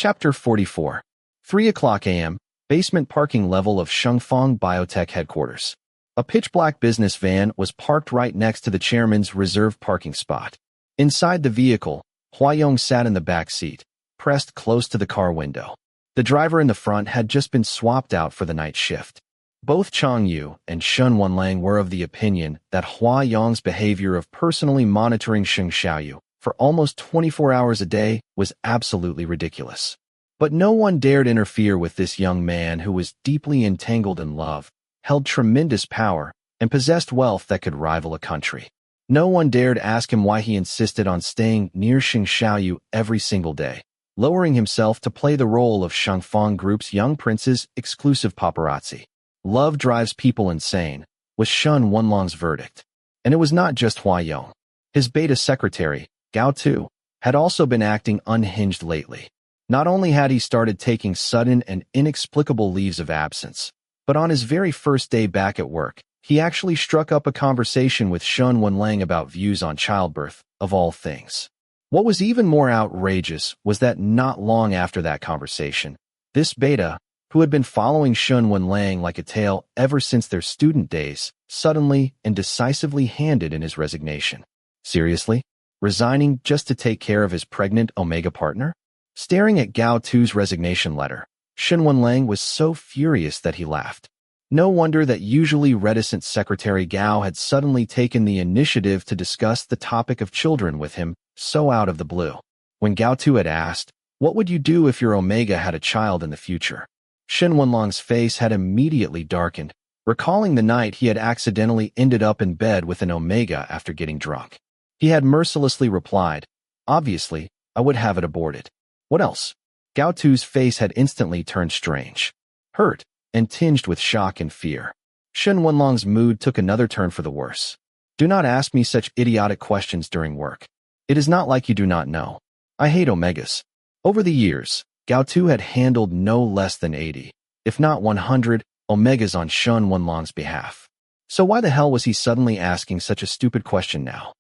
Chapter 44. 3 a.m. Basement parking level of Shengfang Biotech headquarters. A pitch-black business van was parked right next to the chairman's reserved parking spot. Inside the vehicle, Huayong sat in the back seat, pressed close to the car window. The driver in the front had just been swapped out for the night shift. Both Chang Yu and Shen Wenlang were of the opinion that Huayong's behavior of personally monitoring Sheng Xiaoyu for almost 24 hours a day was absolutely ridiculous. But no one dared interfere with this young man who was deeply entangled in love, held tremendous power, and possessed wealth that could rival a country. No one dared ask him why he insisted on staying near Sheng Xiaoyu every single day, lowering himself to play the role of Shangfang Group's young prince's exclusive paparazzi. Love drives people insane, was Shen Wenlong's verdict. And it was not just Huayong. His beta secretary, Gao Tu, had also been acting unhinged lately. Not only had he started taking sudden and inexplicable leaves of absence, but on his very first day back at work, he actually struck up a conversation with Shen Wenlang about views on childbirth, of all things. What was even more outrageous was that not long after that conversation, this beta, who had been following Shen Wenlang like a tail ever since their student days, suddenly and decisively handed in his resignation. Seriously? Resigning just to take care of his pregnant Omega partner? Staring at Gao Tu's resignation letter, Shen Wenlang was so furious that he laughed. No wonder that usually reticent Secretary Gao had suddenly taken the initiative to discuss the topic of children with him so out of the blue. When Gao Tu had asked, "What would you do if your Omega had a child in the future?" Shen Wenlong's face had immediately darkened, recalling the night he had accidentally ended up in bed with an Omega after getting drunk. He had mercilessly replied, "Obviously, I would have it aborted. What else?" Gao Tu's face had instantly turned strange, hurt, and tinged with shock and fear. Shen Wenlong's mood took another turn for the worse. "Do not ask me such idiotic questions during work. It is not like you do not know. I hate Omegas." Over the years, Gao Tu had handled no less than 80, if not 100, Omegas on Shen Wenlong's behalf. So why the hell was he suddenly asking such a stupid question now?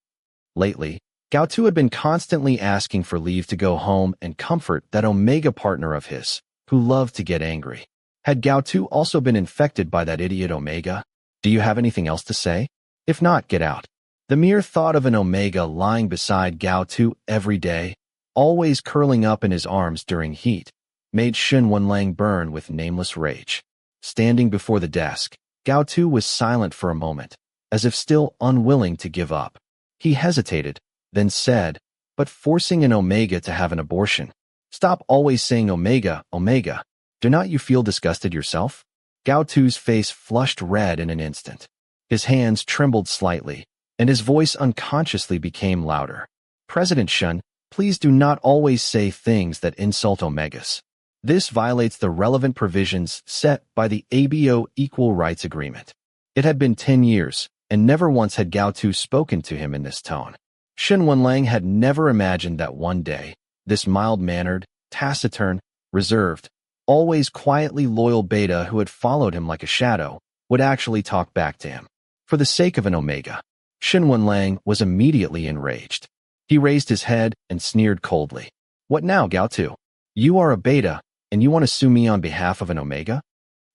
Lately, Gao Tu had been constantly asking for leave to go home and comfort that Omega partner of his, who loved to get angry. Had Gao Tu also been infected by that idiot Omega? Do you have anything else to say? If not, get out. The mere thought of an Omega lying beside Gao Tu every day, always curling up in his arms during heat, made Shen Wenlang burn with nameless rage. Standing before the desk, Gao Tu was silent for a moment, as if still unwilling to give up. He hesitated, then said, "But forcing an Omega to have an abortion. Stop always saying Omega, Omega. Do not you feel disgusted yourself?" Gao Tu's face flushed red in an instant. His hands trembled slightly, and his voice unconsciously became louder. "President Shen, please do not always say things that insult Omegas. This violates the relevant provisions set by the ABO Equal Rights Agreement." It had been 10 years, and never once had Gao Tu spoken to him in this tone. Shen Wenlang had never imagined that one day, this mild-mannered, taciturn, reserved, always quietly loyal beta who had followed him like a shadow, would actually talk back to him. For the sake of an Omega, Shen Wenlang was immediately enraged. He raised his head and sneered coldly. "What now, Gao Tu? You are a beta, and you want to sue me on behalf of an Omega?"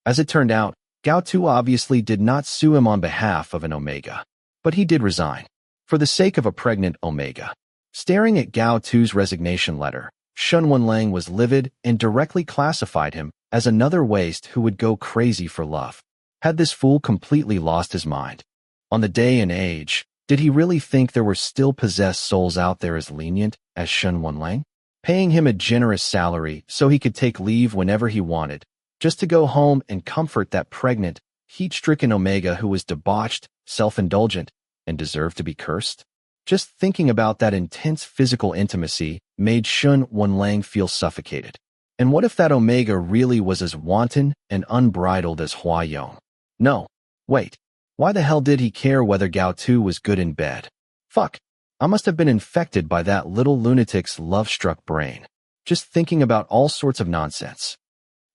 As it turned out, Gao Tu obviously did not sue him on behalf of an Omega, but he did resign. For the sake of a pregnant Omega. Staring at Gao Tu's resignation letter, Shen Wenlang was livid and directly classified him as another waste who would go crazy for love. Had this fool completely lost his mind? On the day and age, did he really think there were still possessed souls out there as lenient as Shen Wenlang? Paying him a generous salary so he could take leave whenever he wanted, just to go home and comfort that pregnant, heat-stricken Omega who was debauched, self-indulgent, and deserved to be cursed? Just thinking about that intense physical intimacy made Shen Wenlang feel suffocated. And what if that Omega really was as wanton and unbridled as Huayong? No, wait. Why the hell did he care whether Gao Tu was good in bed? Fuck. I must have been infected by that little lunatic's love-struck brain. Just thinking about all sorts of nonsense.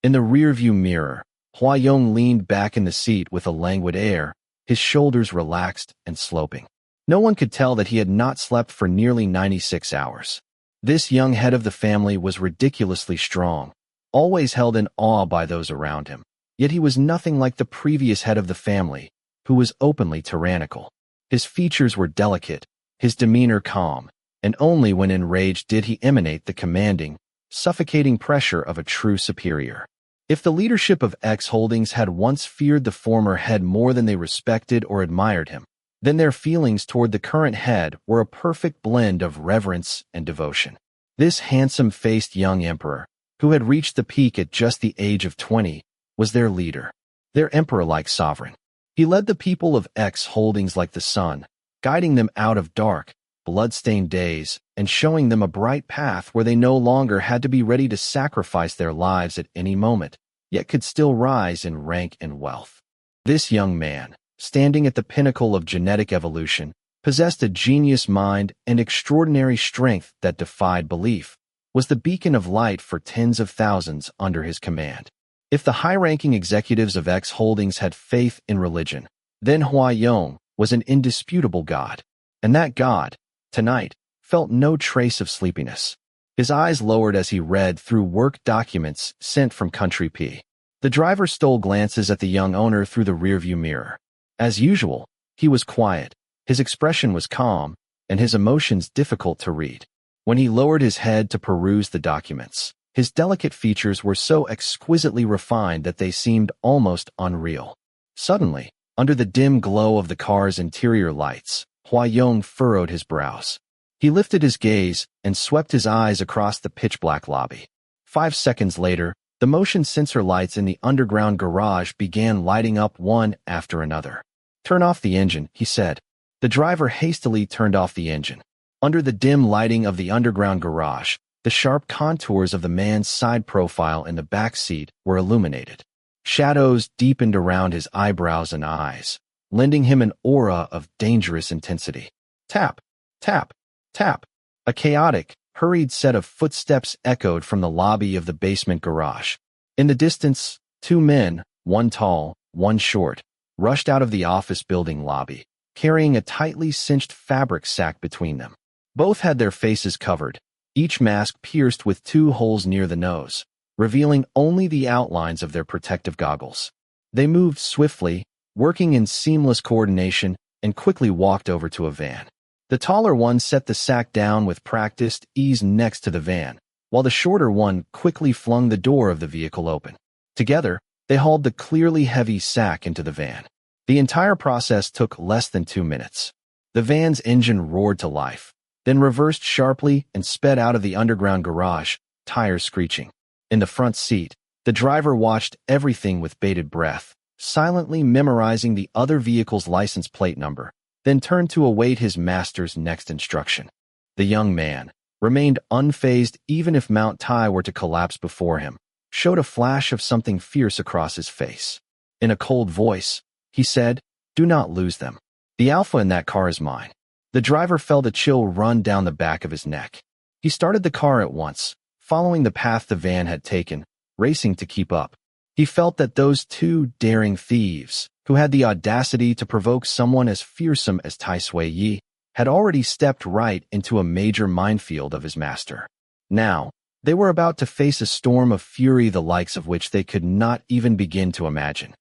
In the rearview mirror, Huayong leaned back in the seat with a languid air, his shoulders relaxed and sloping. No one could tell that he had not slept for nearly 96 hours. This young head of the family was ridiculously strong, always held in awe by those around him. Yet he was nothing like the previous head of the family, who was openly tyrannical. His features were delicate, his demeanor calm, and only when enraged did he emanate the commanding, suffocating pressure of a true superior. If the leadership of X Holdings had once feared the former head more than they respected or admired him, then their feelings toward the current head were a perfect blend of reverence and devotion. This handsome-faced young emperor, who had reached the peak at just the age of 20, was their leader, their emperor-like sovereign. He led the people of X Holdings like the sun, guiding them out of dark, blood-stained days, and showing them a bright path where they no longer had to be ready to sacrifice their lives at any moment, yet could still rise in rank and wealth. This young man, standing at the pinnacle of genetic evolution, possessed a genius mind and extraordinary strength that defied belief, was the beacon of light for tens of thousands under his command. If the high-ranking executives of X Holdings had faith in religion, then Hua Yong was an indisputable god, and that god, tonight, felt no trace of sleepiness. His eyes lowered as he read through work documents sent from Country P. The driver stole glances at the young owner through the rearview mirror. As usual, he was quiet, his expression was calm, and his emotions difficult to read. When he lowered his head to peruse the documents, his delicate features were so exquisitely refined that they seemed almost unreal. Suddenly, under the dim glow of the car's interior lights, Hua Yong furrowed his brows. He lifted his gaze and swept his eyes across the pitch-black lobby. 5 seconds later, the motion sensor lights in the underground garage began lighting up one after another. "Turn off the engine," he said. The driver hastily turned off the engine. Under the dim lighting of the underground garage, the sharp contours of the man's side profile in the back seat were illuminated. Shadows deepened around his eyebrows and eyes, lending him an aura of dangerous intensity. Tap, tap, tap. A chaotic, hurried set of footsteps echoed from the lobby of the basement garage. In the distance, 2 men, one tall, one short, rushed out of the office building lobby, carrying a tightly cinched fabric sack between them. Both had their faces covered, each mask pierced with 2 holes near the nose, revealing only the outlines of their protective goggles. They moved swiftly, working in seamless coordination, and quickly walked over to a van. The taller one set the sack down with practiced ease next to the van, while the shorter one quickly flung the door of the vehicle open. Together, they hauled the clearly heavy sack into the van. The entire process took less than 2 minutes. The van's engine roared to life, then reversed sharply and sped out of the underground garage, tires screeching. In the front seat, the driver watched everything with bated breath, silently memorizing the other vehicle's license plate number, then turned to await his master's next instruction. The young man remained unfazed even if Mount Tai were to collapse before him, showed a flash of something fierce across his face. In a cold voice, he said, "Do not lose them. The alpha in that car is mine." The driver felt a chill run down the back of his neck. He started the car at once, following the path the van had taken, racing to keep up. He felt that those 2 daring thieves, who had the audacity to provoke someone as fearsome as Tai Sui Yi, had already stepped right into a major minefield of his master. Now, they were about to face a storm of fury the likes of which they could not even begin to imagine.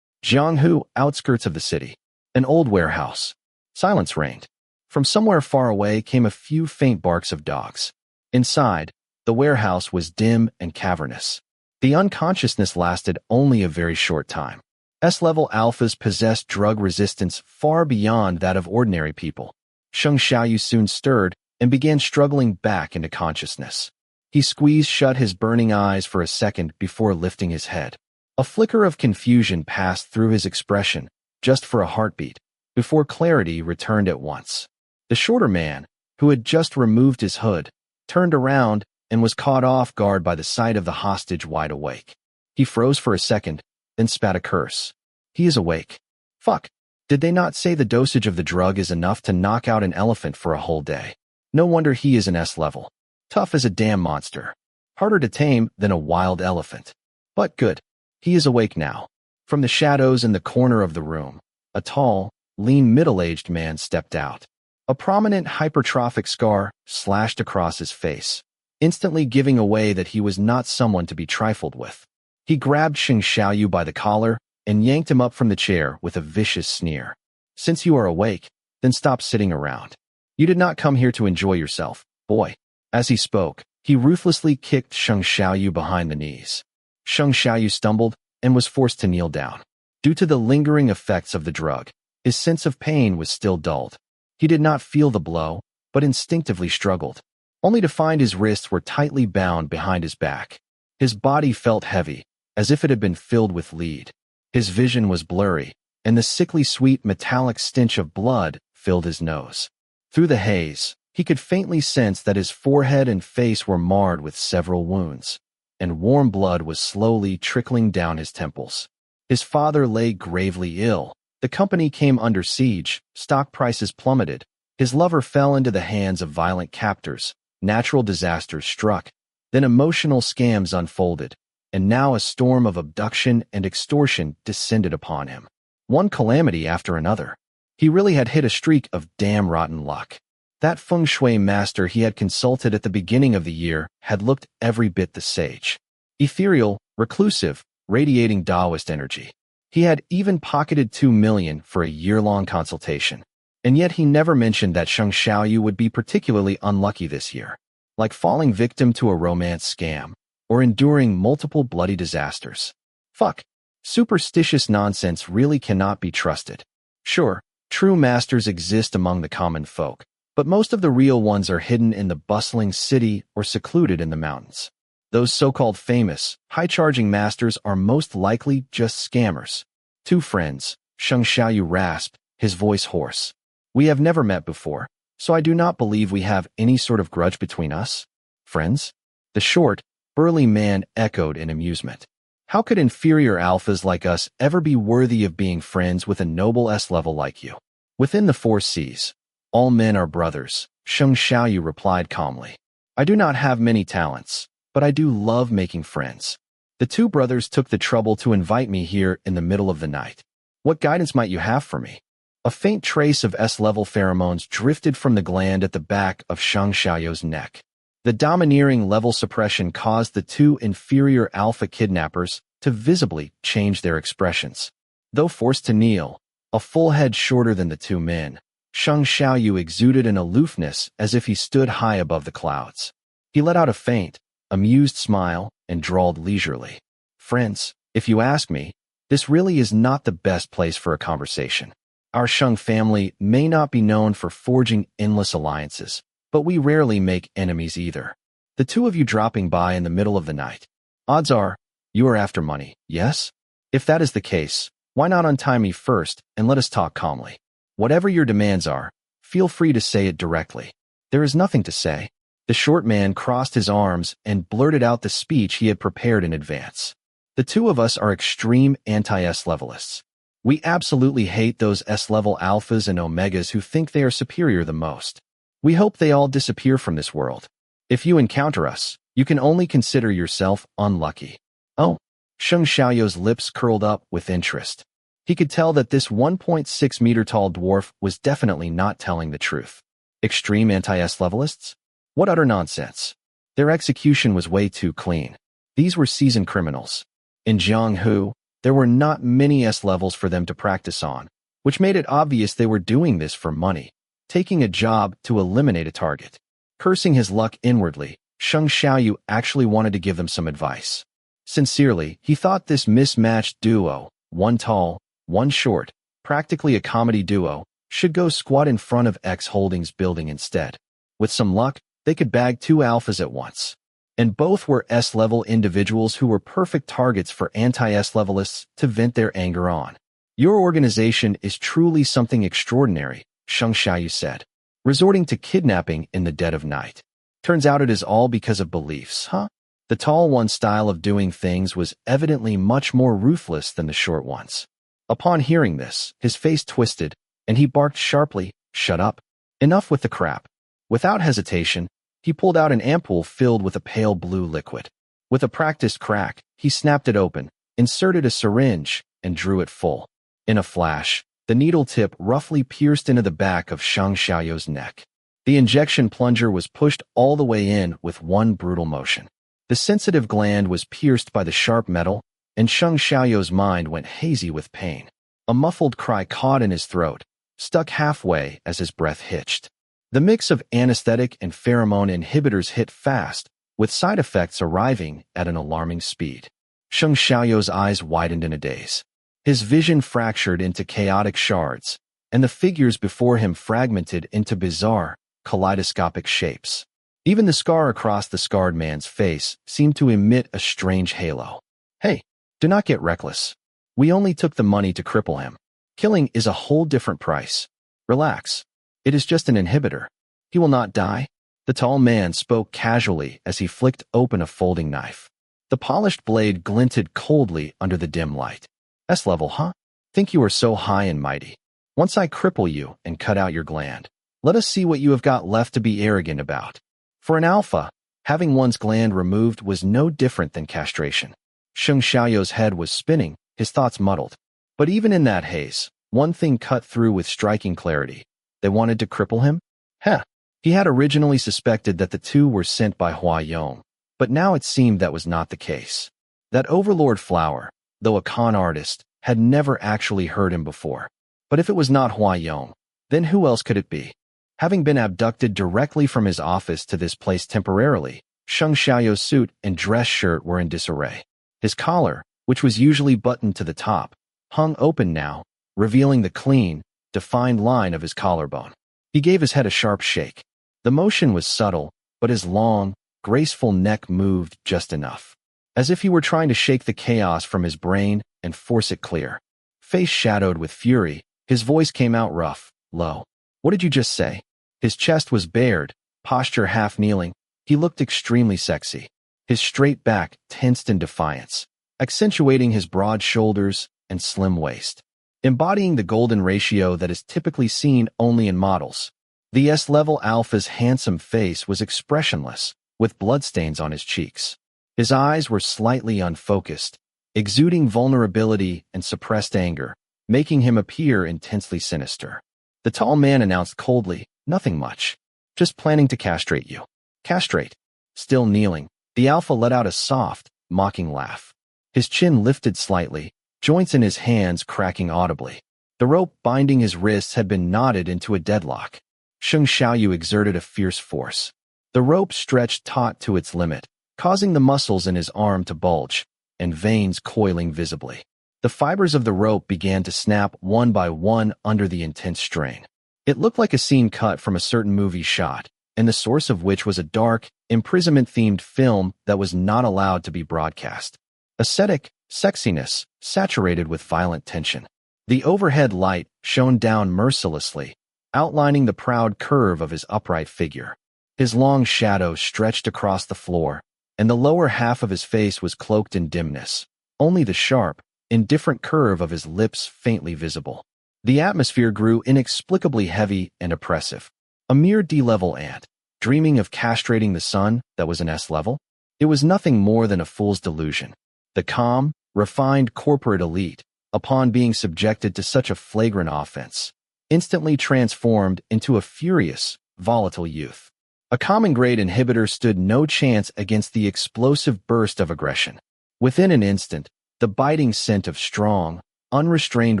Jianghu, outskirts of the city. An old warehouse. Silence reigned. From somewhere far away came a few faint barks of dogs. Inside, the warehouse was dim and cavernous. The unconsciousness lasted only a very short time. S-level alphas possessed drug resistance far beyond that of ordinary people. Sheng Xiaoyu soon stirred and began struggling back into consciousness. He squeezed shut his burning eyes for a second before lifting his head. A flicker of confusion passed through his expression, just for a heartbeat, before clarity returned at once. The shorter man, who had just removed his hood, turned around and was caught off guard by the sight of the hostage wide awake. He froze for a second, then spat a curse. He is awake. Fuck. Did they not say the dosage of the drug is enough to knock out an elephant for a whole day? No wonder he is an S-level. Tough as a damn monster. Harder to tame than a wild elephant. But good. He is awake now. From the shadows in the corner of the room, a tall, lean middle-aged man stepped out. A prominent hypertrophic scar slashed across his face, instantly giving away that he was not someone to be trifled with. He grabbed Sheng Xiaoyu by the collar and yanked him up from the chair with a vicious sneer. Since you are awake, then stop sitting around. You did not come here to enjoy yourself, boy. As he spoke, he ruthlessly kicked Sheng Xiaoyu behind the knees. Sheng Xiaoyu stumbled and was forced to kneel down. Due to the lingering effects of the drug, his sense of pain was still dulled. He did not feel the blow, but instinctively struggled, only to find his wrists were tightly bound behind his back. His body felt heavy, as if it had been filled with lead. His vision was blurry, and the sickly sweet metallic stench of blood filled his nose. Through the haze, he could faintly sense that his forehead and face were marred with several wounds, and warm blood was slowly trickling down his temples. His father lay gravely ill. The company came under siege, stock prices plummeted. His lover fell into the hands of violent captors. Natural disasters struck. Then emotional scams unfolded, and now a storm of abduction and extortion descended upon him. One calamity after another. He really had hit a streak of damn rotten luck. That feng shui master he had consulted at the beginning of the year had looked every bit the sage. Ethereal, reclusive, radiating Taoist energy. He had even pocketed 2 million for a year-long consultation. And yet he never mentioned that Sheng Xiaoyu would be particularly unlucky this year, like falling victim to a romance scam, or enduring multiple bloody disasters. Fuck. Superstitious nonsense really cannot be trusted. Sure, true masters exist among the common folk, but most of the real ones are hidden in the bustling city or secluded in the mountains. Those so-called famous, high-charging masters are most likely just scammers. 2 friends, Sheng Xiaoyu rasped, his voice hoarse. We have never met before, so I do not believe we have any sort of grudge between us. Friends? The short, burly man echoed in amusement. How could inferior alphas like us ever be worthy of being friends with a noble S-level like you? Within the 4 Cs, all men are brothers, Sheng Xiaoyu replied calmly. I do not have many talents, but I do love making friends. The 2 brothers took the trouble to invite me here in the middle of the night. What guidance might you have for me? A faint trace of S-level pheromones drifted from the gland at the back of Sheng Xiaoyu's neck. The domineering level suppression caused the 2 inferior alpha kidnappers to visibly change their expressions. Though forced to kneel, a full head shorter than the 2 men, Sheng Xiaoyu exuded an aloofness as if he stood high above the clouds. He let out a faint, amused smile and drawled leisurely. Friends, if you ask me, this really is not the best place for a conversation. Our Sheng family may not be known for forging endless alliances, but we rarely make enemies either. The 2 of you dropping by in the middle of the night. Odds are, you are after money, yes? If that is the case, why not untie me first and let us talk calmly? Whatever your demands are, feel free to say it directly. There is nothing to say. The short man crossed his arms and blurted out the speech he had prepared in advance. The 2 of us are extreme anti-S-levelists. We absolutely hate those S-level alphas and omegas who think they are superior the most. We hope they all disappear from this world. If you encounter us, you can only consider yourself unlucky. Oh, Sheng Xiaoyu's lips curled up with interest. He could tell that this 1.6-meter-tall dwarf was definitely not telling the truth. Extreme anti-S-levelists? What utter nonsense. Their execution was way too clean. These were seasoned criminals. In Jianghu, there were not many S-levels for them to practice on, which made it obvious they were doing this for money, taking a job to eliminate a target. Cursing his luck inwardly, Sheng Xiaoyu actually wanted to give them some advice. Sincerely, he thought this mismatched duo, one tall, one short, practically a comedy duo, should go squat in front of X Holdings building instead. With some luck, they could bag 2 alphas at once. And both were S-level individuals who were perfect targets for anti-S-levelists to vent their anger on. Your organization is truly something extraordinary, Sheng Xiaoyu said. Resorting to kidnapping in the dead of night. Turns out it is all because of beliefs, huh? The tall one's style of doing things was evidently much more ruthless than the short one's. Upon hearing this, his face twisted, and he barked sharply, "Shut up. Enough with the crap." Without hesitation, he pulled out an ampoule filled with a pale blue liquid. With a practiced crack, he snapped it open, inserted a syringe, and drew it full. In a flash, The needle tip roughly pierced into the back of Shang Xiaoyou's neck. The injection plunger was pushed all the way in with one brutal motion. The sensitive gland was pierced by the sharp metal, and Shang Xiaoyou's mind went hazy with pain. A muffled cry caught in his throat, stuck halfway as his breath hitched. The mix of anesthetic and pheromone inhibitors hit fast, with side effects arriving at an alarming speed. Shang Xiaoyou's eyes widened in a daze. His vision fractured into chaotic shards, and the figures before him fragmented into bizarre, kaleidoscopic shapes. Even the scar across the scarred man's face seemed to emit a strange halo. Hey, do not get reckless. We only took the money to cripple him. Killing is a whole different price. Relax. It is just an inhibitor. He will not die. The tall man spoke casually as he flicked open a folding knife. The polished blade glinted coldly under the dim light. S-level, huh? Think you are so high and mighty. Once I cripple you and cut out your gland, let us see what you have got left to be arrogant about. For an alpha, having one's gland removed was no different than castration. Shang Xiaoyou's head was spinning, his thoughts muddled. But even in that haze, one thing cut through with striking clarity. They wanted to cripple him? Heh. He had originally suspected that the two were sent by Hua Yong, but now it seemed that was not the case. That Overlord Flower, though a con artist, had never actually heard him before. But if it was not Hua Yong, then who else could it be? Having been abducted directly from his office to this place temporarily, Shang Xiaoyou's suit and dress shirt were in disarray. His collar, which was usually buttoned to the top, hung open now, revealing the clean, defined line of his collarbone. He gave his head a sharp shake. The motion was subtle, but his long, graceful neck moved just enough, as if he were trying to shake the chaos from his brain and force it clear. Face shadowed with fury, his voice came out rough, low. What did you just say? His chest was bared, posture half kneeling. He looked extremely sexy. His straight back tensed in defiance, accentuating his broad shoulders and slim waist, embodying the golden ratio that is typically seen only in models. The S-level alpha's handsome face was expressionless, with bloodstains on his cheeks. His eyes were slightly unfocused, exuding vulnerability and suppressed anger, making him appear intensely sinister. The tall man announced coldly, nothing much. Just planning to castrate you. Castrate. Still kneeling, the alpha let out a soft, mocking laugh. His chin lifted slightly, joints in his hands cracking audibly. The rope binding his wrists had been knotted into a deadlock. Shang Xiaoyou exerted a fierce force. The rope stretched taut to its limit, causing the muscles in his arm to bulge, and veins coiling visibly. The fibers of the rope began to snap one by one under the intense strain. It looked like a scene cut from a certain movie shot, and the source of which was a dark, imprisonment-themed film that was not allowed to be broadcast. Ascetic sexiness, saturated with violent tension. The overhead light shone down mercilessly, outlining the proud curve of his upright figure. His long shadow stretched across the floor, and the lower half of his face was cloaked in dimness, only the sharp, indifferent curve of his lips faintly visible. The atmosphere grew inexplicably heavy and oppressive. A mere D-level ant, dreaming of castrating the sun that was an S-level? It was nothing more than a fool's delusion. The calm, refined corporate elite, upon being subjected to such a flagrant offense, instantly transformed into a furious, volatile youth. A common-grade inhibitor stood no chance against the explosive burst of aggression. Within an instant, the biting scent of strong, unrestrained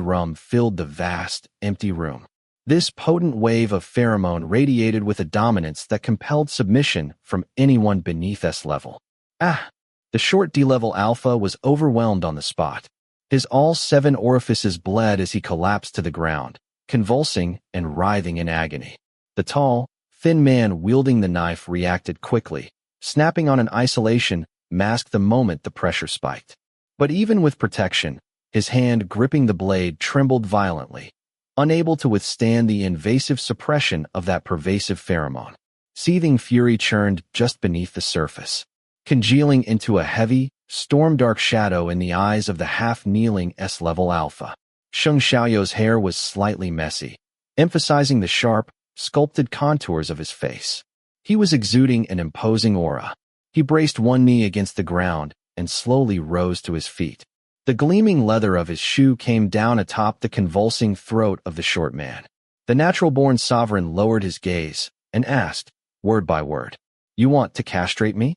rum filled the vast, empty room. This potent wave of pheromone radiated with a dominance that compelled submission from anyone beneath S-level. The short D-level alpha was overwhelmed on the spot. His all 7 orifices bled as he collapsed to the ground, convulsing and writhing in agony. The tall, thin man wielding the knife reacted quickly, snapping on an isolation mask the moment the pressure spiked. But even with protection, his hand gripping the blade trembled violently, unable to withstand the invasive suppression of that pervasive pheromone. Seething fury churned just beneath the surface, congealing into a heavy, storm-dark shadow in the eyes of the half-kneeling S-level alpha. Shang Xiaoyou's hair was slightly messy, emphasizing the sharp, sculpted contours of his face. He was exuding an imposing aura. He braced one knee against the ground and slowly rose to his feet. The gleaming leather of his shoe came down atop the convulsing throat of the short man. The natural-born sovereign lowered his gaze and asked, word by word, "You want to castrate me?"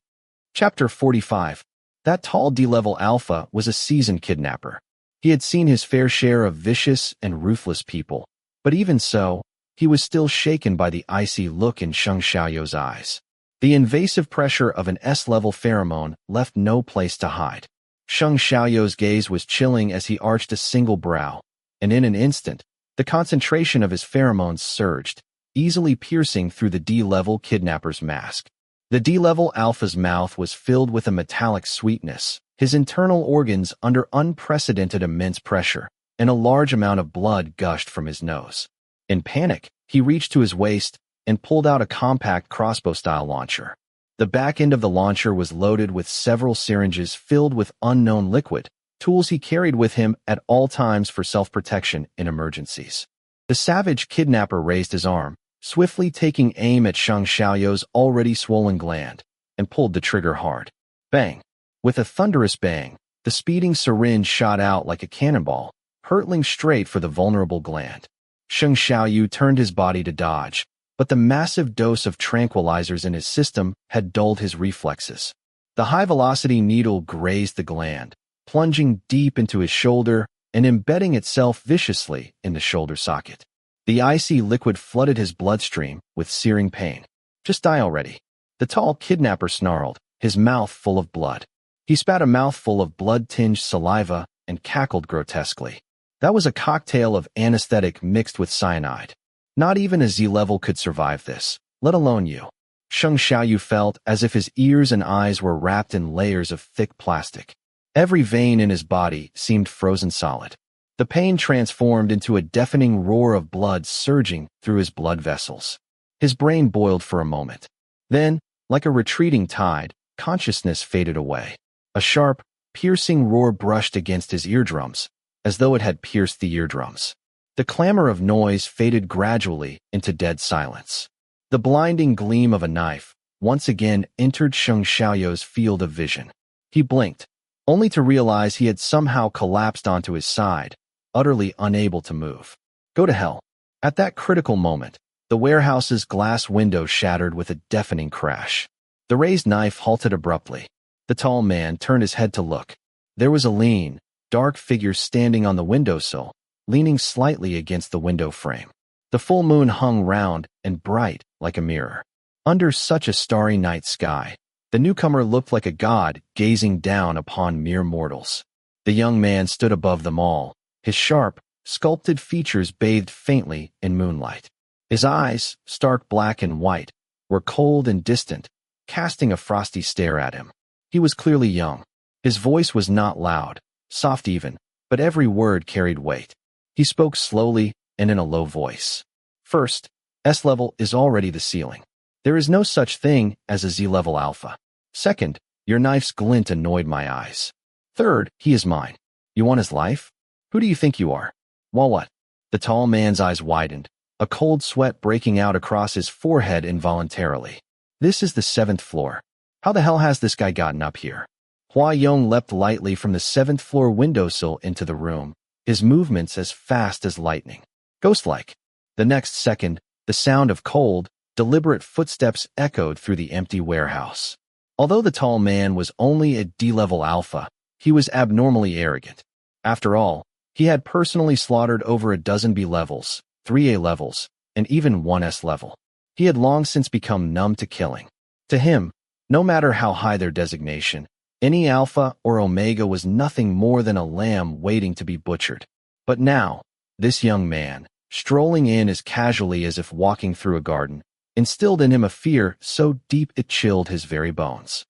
Chapter 45. That tall D-level alpha was a seasoned kidnapper. He had seen his fair share of vicious and ruthless people, but even so, he was still shaken by the icy look in Sheng Xiaoyou's eyes. The invasive pressure of an S-level pheromone left no place to hide. Sheng Xiaoyou's gaze was chilling as he arched a single brow, and in an instant, the concentration of his pheromones surged, easily piercing through the D-level kidnapper's mask. The D-level alpha's mouth was filled with a metallic sweetness, his internal organs under unprecedented immense pressure, and a large amount of blood gushed from his nose. In panic, he reached to his waist and pulled out a compact crossbow-style launcher. The back end of the launcher was loaded with several syringes filled with unknown liquid, tools he carried with him at all times for self-protection in emergencies. The savage kidnapper raised his arm, swiftly taking aim at Sheng Xiaoyou's already swollen gland, and pulled the trigger hard. Bang! With a thunderous bang, the speeding syringe shot out like a cannonball, hurtling straight for the vulnerable gland. Sheng Xiaoyu turned his body to dodge, but the massive dose of tranquilizers in his system had dulled his reflexes. The high-velocity needle grazed the gland, plunging deep into his shoulder and embedding itself viciously in the shoulder socket. The icy liquid flooded his bloodstream with searing pain. "Just die already." The tall kidnapper snarled, his mouth full of blood. He spat a mouthful of blood-tinged saliva and cackled grotesquely. That was a cocktail of anesthetic mixed with cyanide. Not even a Z-level could survive this, let alone you. Sheng Xiaoyu felt as if his ears and eyes were wrapped in layers of thick plastic. Every vein in his body seemed frozen solid. The pain transformed into a deafening roar of blood surging through his blood vessels. His brain boiled for a moment. Then, like a retreating tide, consciousness faded away. A sharp, piercing roar brushed against his eardrums, as though it had pierced the eardrums. The clamor of noise faded gradually into dead silence. The blinding gleam of a knife once again entered Sheng Xiaoyou's field of vision. He blinked, only to realize he had somehow collapsed onto his side, utterly unable to move. Go to hell. At that critical moment, the warehouse's glass window shattered with a deafening crash. The raised knife halted abruptly. The tall man turned his head to look. There was a lean, dark figure standing on the windowsill, leaning slightly against the window frame. The full moon hung round and bright like a mirror. Under such a starry night sky, the newcomer looked like a god gazing down upon mere mortals. The young man stood above them all, his sharp, sculpted features bathed faintly in moonlight. His eyes, stark black and white, were cold and distant, casting a frosty stare at him. He was clearly young. His voice was not loud, soft even, but every word carried weight. He spoke slowly and in a low voice. First, S-level is already the ceiling. There is no such thing as a Z-level alpha. Second, your knife's glint annoyed my eyes. Third, he is mine. You want his life? Who do you think you are? Well, what? The tall man's eyes widened, a cold sweat breaking out across his forehead involuntarily. This is the 7th floor. How the hell has this guy gotten up here? Hua Yong leapt lightly from the 7th floor windowsill into the room, his movements as fast as lightning. Ghost-like. The next second, the sound of cold, deliberate footsteps echoed through the empty warehouse. Although the tall man was only a D-level alpha, he was abnormally arrogant. After all, he had personally slaughtered over a dozen B-levels, 3 A-levels, and even 1 S-level. He had long since become numb to killing. To him, no matter how high their designation, any Alpha or Omega was nothing more than a lamb waiting to be butchered. But now, this young man, strolling in as casually as if walking through a garden, instilled in him a fear so deep it chilled his very bones.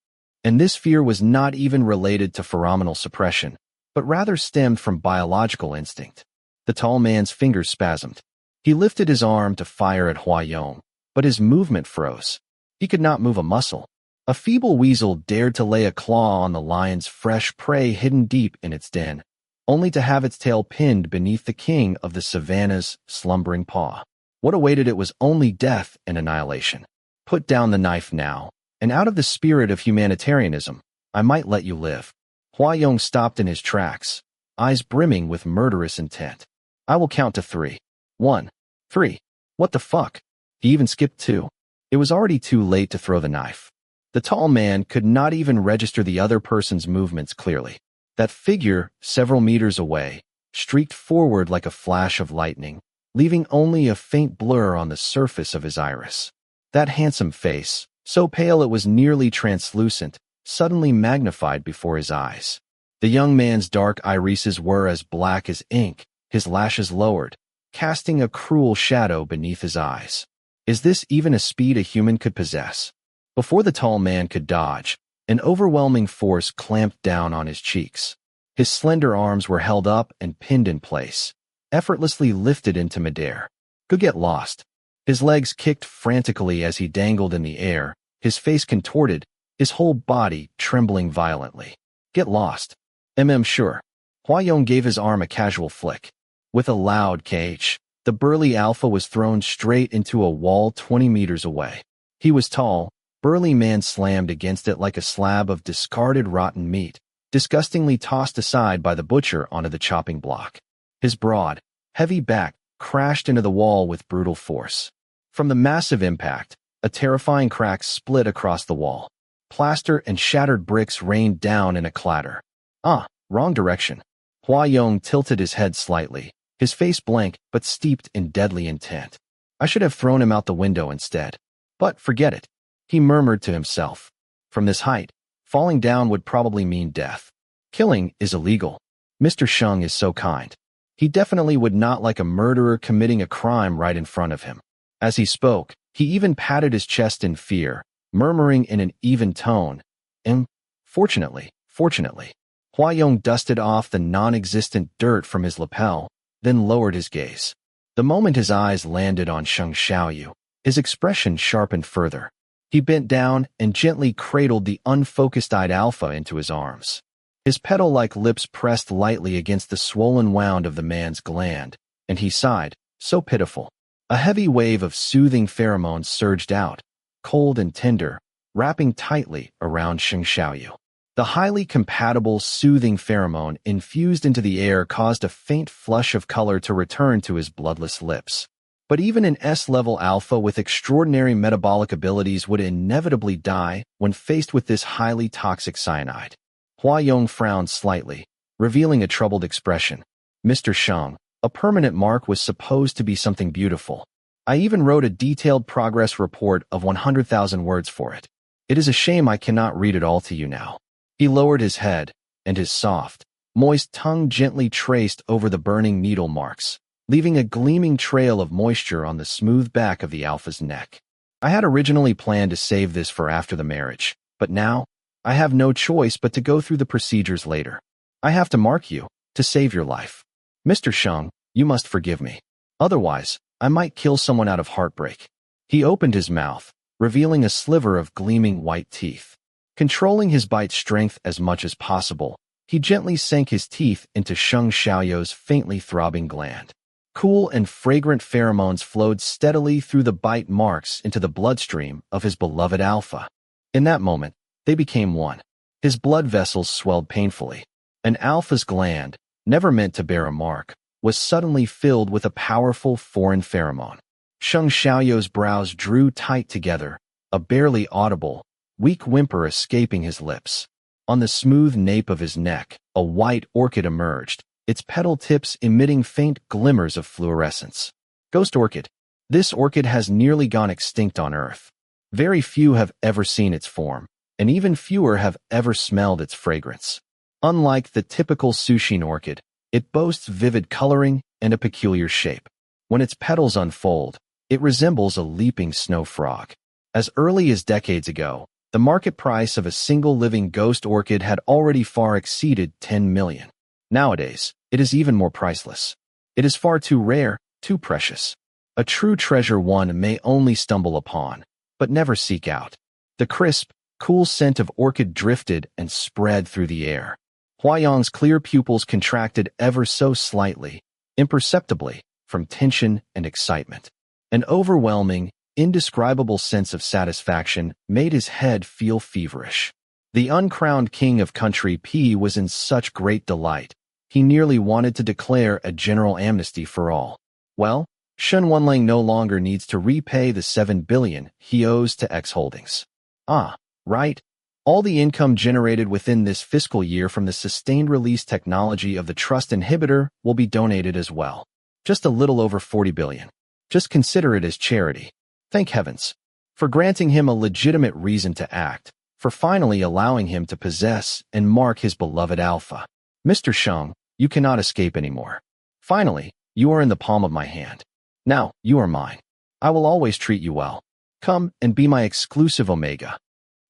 And this fear was not even related to pheromonal suppression, but rather stemmed from biological instinct. The tall man's fingers spasmed. He lifted his arm to fire at Hua Yong, but his movement froze. He could not move a muscle. A feeble weasel dared to lay a claw on the lion's fresh prey hidden deep in its den, only to have its tail pinned beneath the king of the savannah's slumbering paw. What awaited it was only death and annihilation. Put down the knife now, and out of the spirit of humanitarianism, I might let you live. Hua Yong stopped in his tracks, eyes brimming with murderous intent. I will count to 3. 1, 3. What the fuck? He even skipped 2. It was already too late to throw the knife. The tall man could not even register the other person's movements clearly. That figure, several meters away, streaked forward like a flash of lightning, leaving only a faint blur on the surface of his iris. That handsome face, so pale it was nearly translucent, suddenly magnified before his eyes. The young man's dark irises were as black as ink, his lashes lowered, casting a cruel shadow beneath his eyes. Is this even a speed a human could possess? Before the tall man could dodge, an overwhelming force clamped down on his cheeks. His slender arms were held up and pinned in place, effortlessly lifted into midair. Go get lost. His legs kicked frantically as he dangled in the air, his face contorted, his whole body trembling violently. Get lost. Sure. Hua-Yong gave his arm a casual flick. With a loud kh, the burly alpha was thrown straight into a wall 20 meters away. He was tall. Burly man slammed against it like a slab of discarded rotten meat, disgustingly tossed aside by the butcher onto the chopping block. His broad, heavy back crashed into the wall with brutal force. From the massive impact, a terrifying crack split across the wall. Plaster and shattered bricks rained down in a clatter. Wrong direction. Hua-Yong tilted his head slightly, his face blank but steeped in deadly intent. I should have thrown him out the window instead. But forget it. He murmured to himself. From this height, falling down would probably mean death. Killing is illegal. Mr. Sheng is so kind. He definitely would not like a murderer committing a crime right in front of him. As he spoke, he even patted his chest in fear, murmuring in an even tone, Fortunately. Hua-Yong dusted off the non-existent dirt from his lapel, then lowered his gaze. The moment his eyes landed on Sheng Xiaoyu, his expression sharpened further. He bent down and gently cradled the unfocused-eyed alpha into his arms. His petal-like lips pressed lightly against the swollen wound of the man's gland, and he sighed, so pitiful. A heavy wave of soothing pheromones surged out, cold and tender, wrapping tightly around Sheng Xiaoyu. The highly compatible, soothing pheromone infused into the air caused a faint flush of color to return to his bloodless lips. But even an S-level alpha with extraordinary metabolic abilities would inevitably die when faced with this highly toxic cyanide. Hua-Yong frowned slightly, revealing a troubled expression. Mr. Sheng, a permanent mark was supposed to be something beautiful. I even wrote a detailed progress report of 100,000 words for it. It is a shame I cannot read it all to you now. He lowered his head, and his soft, moist tongue gently traced over the burning needle marks, leaving a gleaming trail of moisture on the smooth back of the alpha's neck. I had originally planned to save this for after the marriage, but now, I have no choice but to go through the procedures later. I have to mark you, to save your life. Mr. Sheng, you must forgive me. Otherwise, I might kill someone out of heartbreak. He opened his mouth, revealing a sliver of gleaming white teeth. Controlling his bite strength as much as possible, he gently sank his teeth into Sheng Xiaoyu's faintly throbbing gland. Cool and fragrant pheromones flowed steadily through the bite marks into the bloodstream of his beloved alpha. In that moment, they became one. His blood vessels swelled painfully. An alpha's gland, never meant to bear a mark, was suddenly filled with a powerful foreign pheromone. Sheng Xiaoyu's brows drew tight together, a barely audible, weak whimper escaping his lips. On the smooth nape of his neck, a white orchid emerged, its petal tips emitting faint glimmers of fluorescence. Ghost orchid. This orchid has nearly gone extinct on Earth. Very few have ever seen its form, and even fewer have ever smelled its fragrance. Unlike the typical Sushin orchid, it boasts vivid coloring and a peculiar shape. When its petals unfold, it resembles a leaping snow frog. As early as decades ago, the market price of a single living ghost orchid had already far exceeded 10 million. Nowadays, it is even more priceless. It is far too rare, too precious. A true treasure one may only stumble upon, but never seek out. The crisp, cool scent of orchid drifted and spread through the air. Hua-Yong's clear pupils contracted ever so slightly, imperceptibly, from tension and excitement. An overwhelming, indescribable sense of satisfaction made his head feel feverish. The uncrowned king of country P was in such great delight. He nearly wanted to declare a general amnesty for all. Well, Shen Wenling no longer needs to repay the 7 billion he owes to X Holdings. Ah, right. All the income generated within this fiscal year from the sustained release technology of the trust inhibitor will be donated as well. Just a little over 40 billion. Just consider it as charity. Thank heavens. For granting him a legitimate reason to act, for finally allowing him to possess and mark his beloved alpha. Mr. Sheng, you cannot escape anymore. Finally, you are in the palm of my hand. Now, you are mine. I will always treat you well. Come and be my exclusive Omega.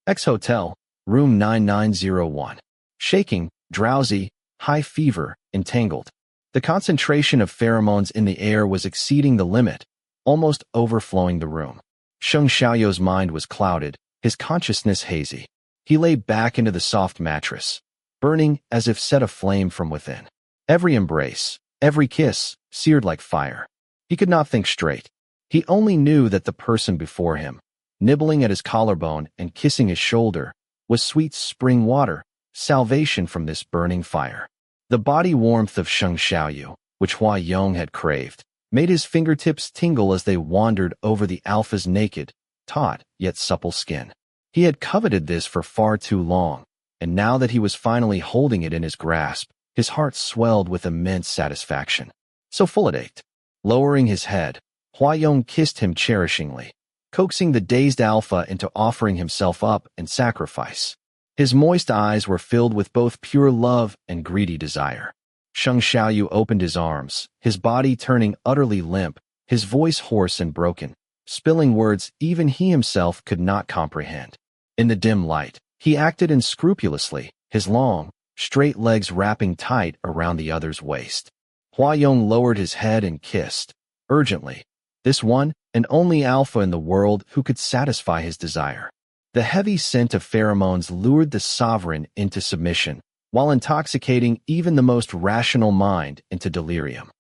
X Hotel, room 9901. Shaking, drowsy, high fever, entangled. The concentration of pheromones in the air was exceeding the limit, almost overflowing the room. Sheng Xiaoyou's mind was clouded, his consciousness hazy. He lay back into the soft mattress, burning as if set aflame from within. Every embrace, every kiss, seared like fire. He could not think straight. He only knew that the person before him, nibbling at his collarbone and kissing his shoulder, was sweet spring water, salvation from this burning fire. The body warmth of Sheng Xiaoyu, which Hua Yong had craved, made his fingertips tingle as they wandered over the alpha's naked, taut, yet supple skin. He had coveted this for far too long, and now that he was finally holding it in his grasp, his heart swelled with immense satisfaction. So full it ached. Lowering his head, Hua Yong kissed him cherishingly, coaxing the dazed alpha into offering himself up in sacrifice. His moist eyes were filled with both pure love and greedy desire. Sheng Xiaoyu opened his arms, his body turning utterly limp, his voice hoarse and broken, spilling words even he himself could not comprehend. In the dim light, he acted unscrupulously, his long, straight legs wrapping tight around the other's waist. Hua Yong lowered his head and kissed, urgently, this one and only alpha in the world who could satisfy his desire. The heavy scent of pheromones lured the sovereign into submission, while intoxicating even the most rational mind into delirium.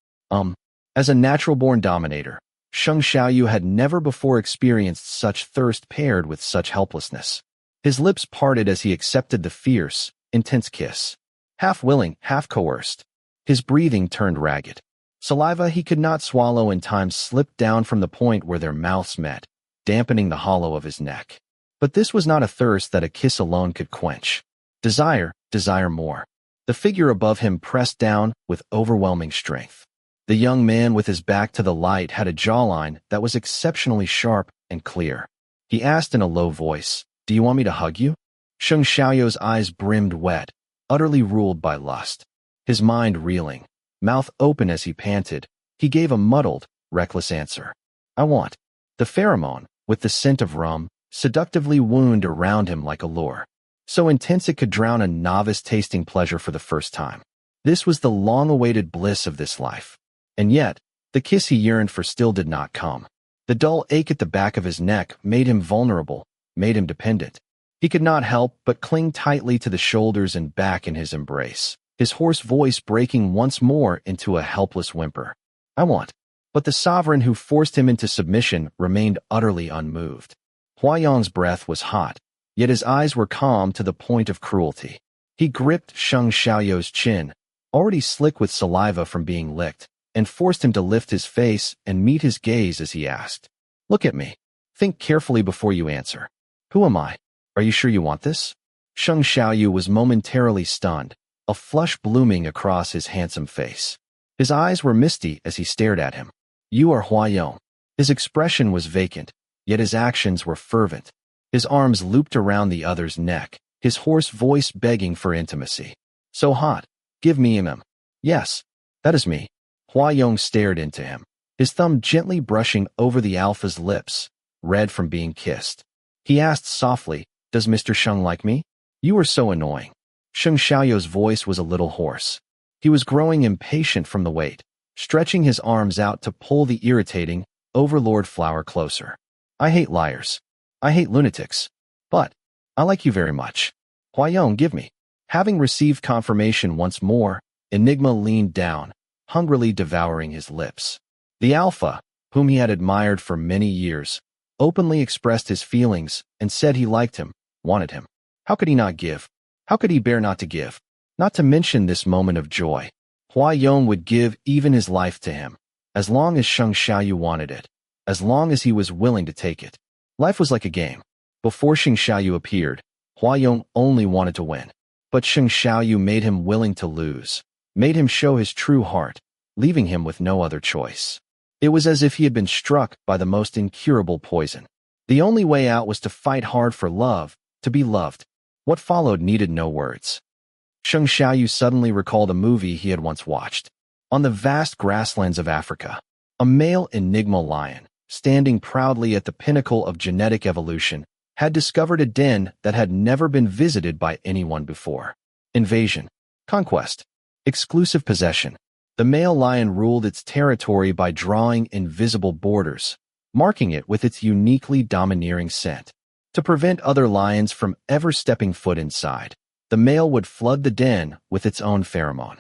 As a natural-born dominator, Sheng Xiaoyu had never before experienced such thirst paired with such helplessness. His lips parted as he accepted the fierce, intense kiss. Half willing, half coerced. His breathing turned ragged. Saliva he could not swallow in time slipped down from the point where their mouths met, dampening the hollow of his neck. But this was not a thirst that a kiss alone could quench. Desire more. The figure above him pressed down with overwhelming strength. The young man with his back to the light had a jawline that was exceptionally sharp and clear. He asked in a low voice, "Do you want me to hug you?" Sheng Xiaoyou's eyes brimmed wet, utterly ruled by lust. His mind reeling, mouth open as he panted, he gave a muddled, reckless answer. "I want." The pheromone, with the scent of rum, seductively wound around him like a lure. So intense it could drown a novice tasting pleasure for the first time. This was the long-awaited bliss of this life. And yet, the kiss he yearned for still did not come. The dull ache at the back of his neck made him vulnerable, made him dependent. He could not help but cling tightly to the shoulders and back in his embrace, his hoarse voice breaking once more into a helpless whimper. "I want." But the sovereign who forced him into submission remained utterly unmoved. Hua Yong's breath was hot, yet his eyes were calm to the point of cruelty. He gripped Sheng Xiaoyou's chin, already slick with saliva from being licked, and forced him to lift his face and meet his gaze as he asked, "Look at me. Think carefully before you answer. Who am I? Are you sure you want this?" Sheng Xiaoyu was momentarily stunned, a flush blooming across his handsome face. His eyes were misty as he stared at him. "You are Hua Yong." His expression was vacant, yet his actions were fervent. His arms looped around the other's neck, his hoarse voice begging for intimacy. "So hot. Give me him." "Yes, that is me." Hua Yong stared into him, his thumb gently brushing over the alpha's lips, red from being kissed. He asked softly, "Does Mr. Sheng like me?" "You are so annoying." Sheng Xiaoyou's voice was a little hoarse. He was growing impatient from the wait, stretching his arms out to pull the irritating, overlord flower closer. "I hate liars. I hate lunatics. But I like you very much." "Hua Yong, give me." Having received confirmation once more, Enigma leaned down, hungrily devouring his lips. The alpha, whom he had admired for many years, openly expressed his feelings and said he liked him, wanted him. How could he not give? How could he bear not to give? Not to mention this moment of joy. Hua Yong would give even his life to him, as long as Sheng Xiaoyu wanted it, as long as he was willing to take it. Life was like a game. Before Sheng Xiaoyu appeared, Hua Yong only wanted to win. But Sheng Xiaoyu made him willing to lose, made him show his true heart, leaving him with no other choice. It was as if he had been struck by the most incurable poison. The only way out was to fight hard for love, to be loved. What followed needed no words. Sheng Xiaoyu suddenly recalled a movie he had once watched. On the vast grasslands of Africa, a male Enigma lion, standing proudly at the pinnacle of genetic evolution, had discovered a den that had never been visited by anyone before. Invasion, conquest, exclusive possession. The male lion ruled its territory by drawing invisible borders, marking it with its uniquely domineering scent. To prevent other lions from ever stepping foot inside, the male would flood the den with its own pheromone.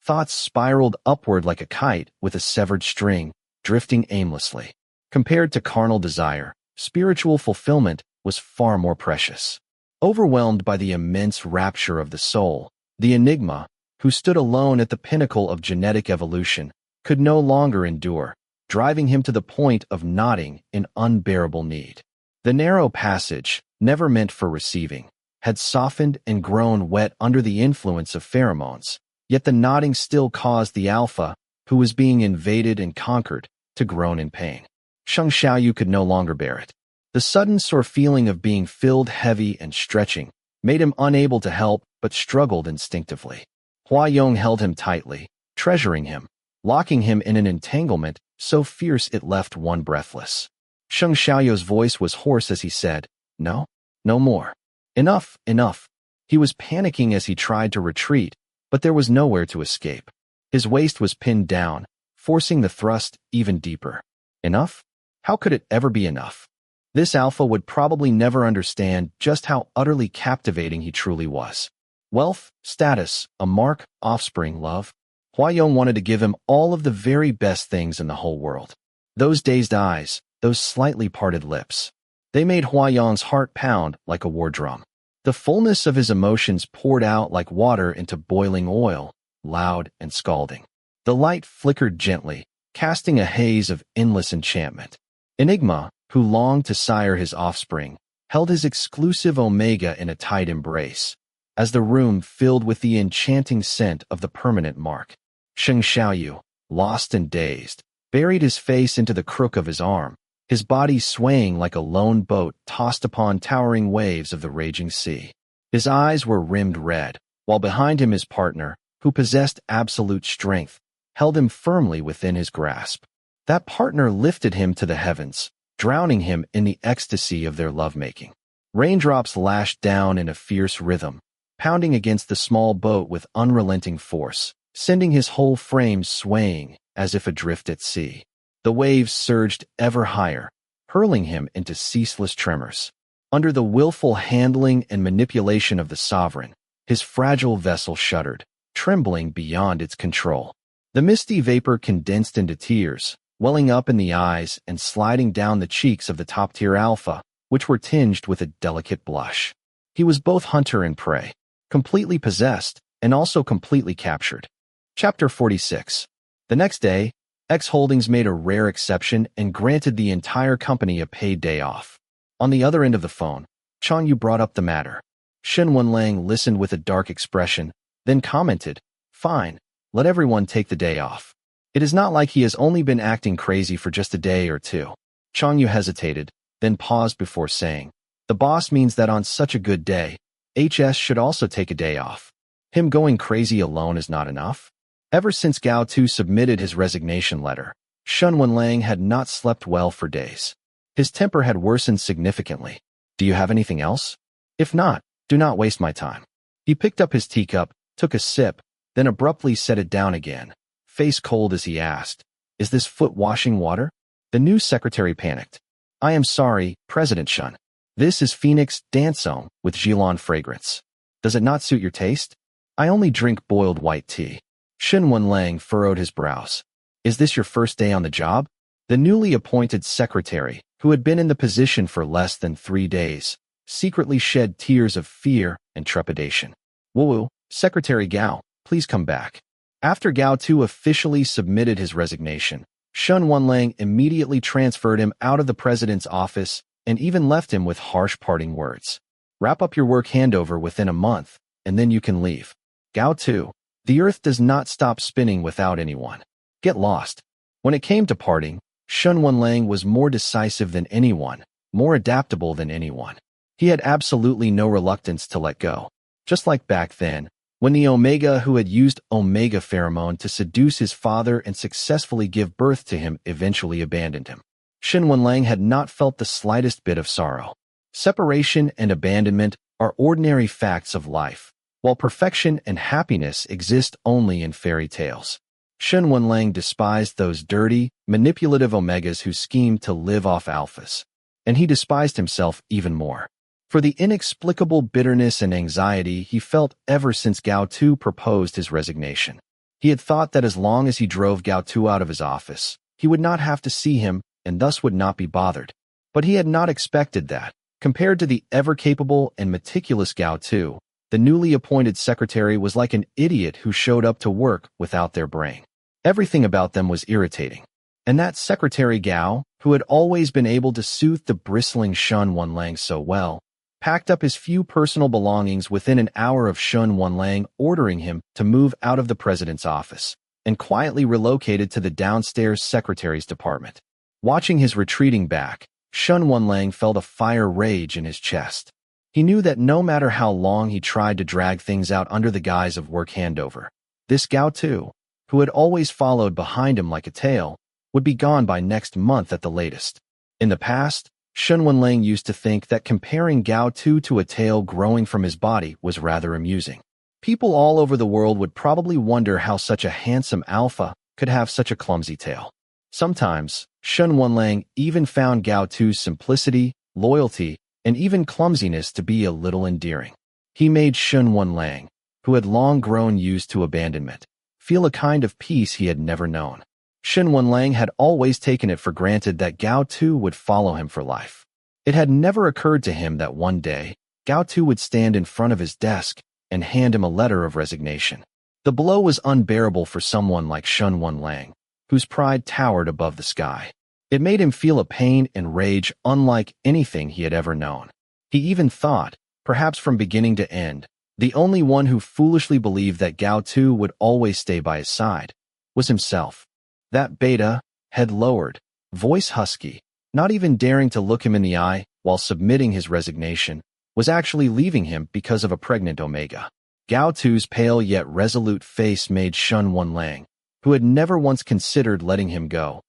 Thoughts spiraled upward like a kite with a severed string, drifting aimlessly. Compared to carnal desire, spiritual fulfillment was far more precious. Overwhelmed by the immense rapture of the soul, the Enigma, who stood alone at the pinnacle of genetic evolution, could no longer endure, driving him to the point of nodding in unbearable need. The narrow passage, never meant for receiving, had softened and grown wet under the influence of pheromones, yet the nodding still caused the alpha, who was being invaded and conquered, to groan in pain. Sheng Xiaoyu could no longer bear it. The sudden sore feeling of being filled heavy and stretching made him unable to help but struggled instinctively. Hua Yong held him tightly, treasuring him, locking him in an entanglement so fierce it left one breathless. Sheng Xiaoyu's voice was hoarse as he said, "No, no more. Enough, enough." He was panicking as he tried to retreat, but there was nowhere to escape. His waist was pinned down, forcing the thrust even deeper. Enough? How could it ever be enough? This alpha would probably never understand just how utterly captivating he truly was. Wealth, status, a mark, offspring, love. Hua Yong wanted to give him all of the very best things in the whole world. Those dazed eyes, those slightly parted lips. They made Hua Yong's heart pound like a war drum. The fullness of his emotions poured out like water into boiling oil, loud and scalding. The light flickered gently, casting a haze of endless enchantment. Enigma, who longed to sire his offspring, held his exclusive Omega in a tight embrace, as the room filled with the enchanting scent of the permanent mark. Sheng Xiaoyu, lost and dazed, buried his face into the crook of his arm, his body swaying like a lone boat tossed upon towering waves of the raging sea. His eyes were rimmed red, while behind him his partner, who possessed absolute strength, held him firmly within his grasp. That partner lifted him to the heavens, drowning him in the ecstasy of their lovemaking. Raindrops lashed down in a fierce rhythm, pounding against the small boat with unrelenting force, sending his whole frame swaying as if adrift at sea. The waves surged ever higher, hurling him into ceaseless tremors. Under the willful handling and manipulation of the sovereign, his fragile vessel shuddered, trembling beyond its control. The misty vapor condensed into tears, welling up in the eyes and sliding down the cheeks of the top-tier alpha, which were tinged with a delicate blush. He was both hunter and prey, completely possessed and also completely captured. Chapter 46. The next day, X Holdings made a rare exception and granted the entire company a paid day off. On the other end of the phone, Chang Yu brought up the matter. Shen Wenlang listened with a dark expression, then commented, "Fine, let everyone take the day off. It is not like he has only been acting crazy for just a day or two." Chang Yu hesitated, then paused before saying, "The boss means that on such a good day, HS should also take a day off. Him going crazy alone is not enough." Ever since Gao Tu submitted his resignation letter, Shen Wenlang had not slept well for days. His temper had worsened significantly. "Do you have anything else? If not, do not waste my time." He picked up his teacup, took a sip, then abruptly set it down again, face cold as he asked, "Is this foot washing water?" The new secretary panicked. "I am sorry, President Shen. This is Phoenix Dansong with Jilon fragrance. Does it not suit your taste? I only drink boiled white tea." Shen Wenlang furrowed his brows. "Is this your first day on the job?" The newly appointed secretary, who had been in the position for less than 3 days, secretly shed tears of fear and trepidation. "Woo, Secretary Gao, please come back. After Gao Tu officially submitted his resignation, Shen Wenlang immediately transferred him out of the president's office and even left him with harsh parting words. Wrap up your work handover within a month, and then you can leave. Gao Tu, the earth does not stop spinning without anyone. Get lost. When it came to parting, Shen Wenlang was more decisive than anyone, more adaptable than anyone. He had absolutely no reluctance to let go. Just like back then, when the Omega who had used Omega pheromone to seduce his father and successfully give birth to him eventually abandoned him. Shen Wenlang had not felt the slightest bit of sorrow. Separation and abandonment are ordinary facts of life, while perfection and happiness exist only in fairy tales. Shen Wenlang despised those dirty, manipulative Omegas who schemed to live off alphas. And he despised himself even more for the inexplicable bitterness and anxiety he felt ever since Gao Tu proposed his resignation. He had thought that as long as he drove Gao Tu out of his office, he would not have to see him and thus would not be bothered. But he had not expected that. Compared to the ever-capable and meticulous Gao Tu, the newly appointed secretary was like an idiot who showed up to work without their brain. Everything about them was irritating. And that secretary Gao, who had always been able to soothe the bristling Shen Wenlang so well, packed up his few personal belongings within an hour of Shen Wenlang ordering him to move out of the president's office, and quietly relocated to the downstairs secretary's department. Watching his retreating back, Shen Wenlang felt a fire rage in his chest. He knew that no matter how long he tried to drag things out under the guise of work handover, this Gao Tu, who had always followed behind him like a tail, would be gone by next month at the latest. In the past, Shen Wenlang used to think that comparing Gao Tu to a tail growing from his body was rather amusing. People all over the world would probably wonder how such a handsome alpha could have such a clumsy tail. Sometimes, Shen Wenlang even found Gao Tu's simplicity, loyalty, and even clumsiness to be a little endearing. He made Shen Wenlang, who had long grown used to abandonment, feel a kind of peace he had never known. Shen Wenlang had always taken it for granted that Gao Tu would follow him for life. It had never occurred to him that one day, Gao Tu would stand in front of his desk and hand him a letter of resignation. The blow was unbearable for someone like Shen Wenlang, whose pride towered above the sky. It made him feel a pain and rage unlike anything he had ever known. He even thought, perhaps from beginning to end, the only one who foolishly believed that Gao Tu would always stay by his side was himself. That beta, head lowered, voice husky, not even daring to look him in the eye while submitting his resignation, was actually leaving him because of a pregnant Omega. Gao Tu's pale yet resolute face made Shen Wenlang, who had never once considered letting him go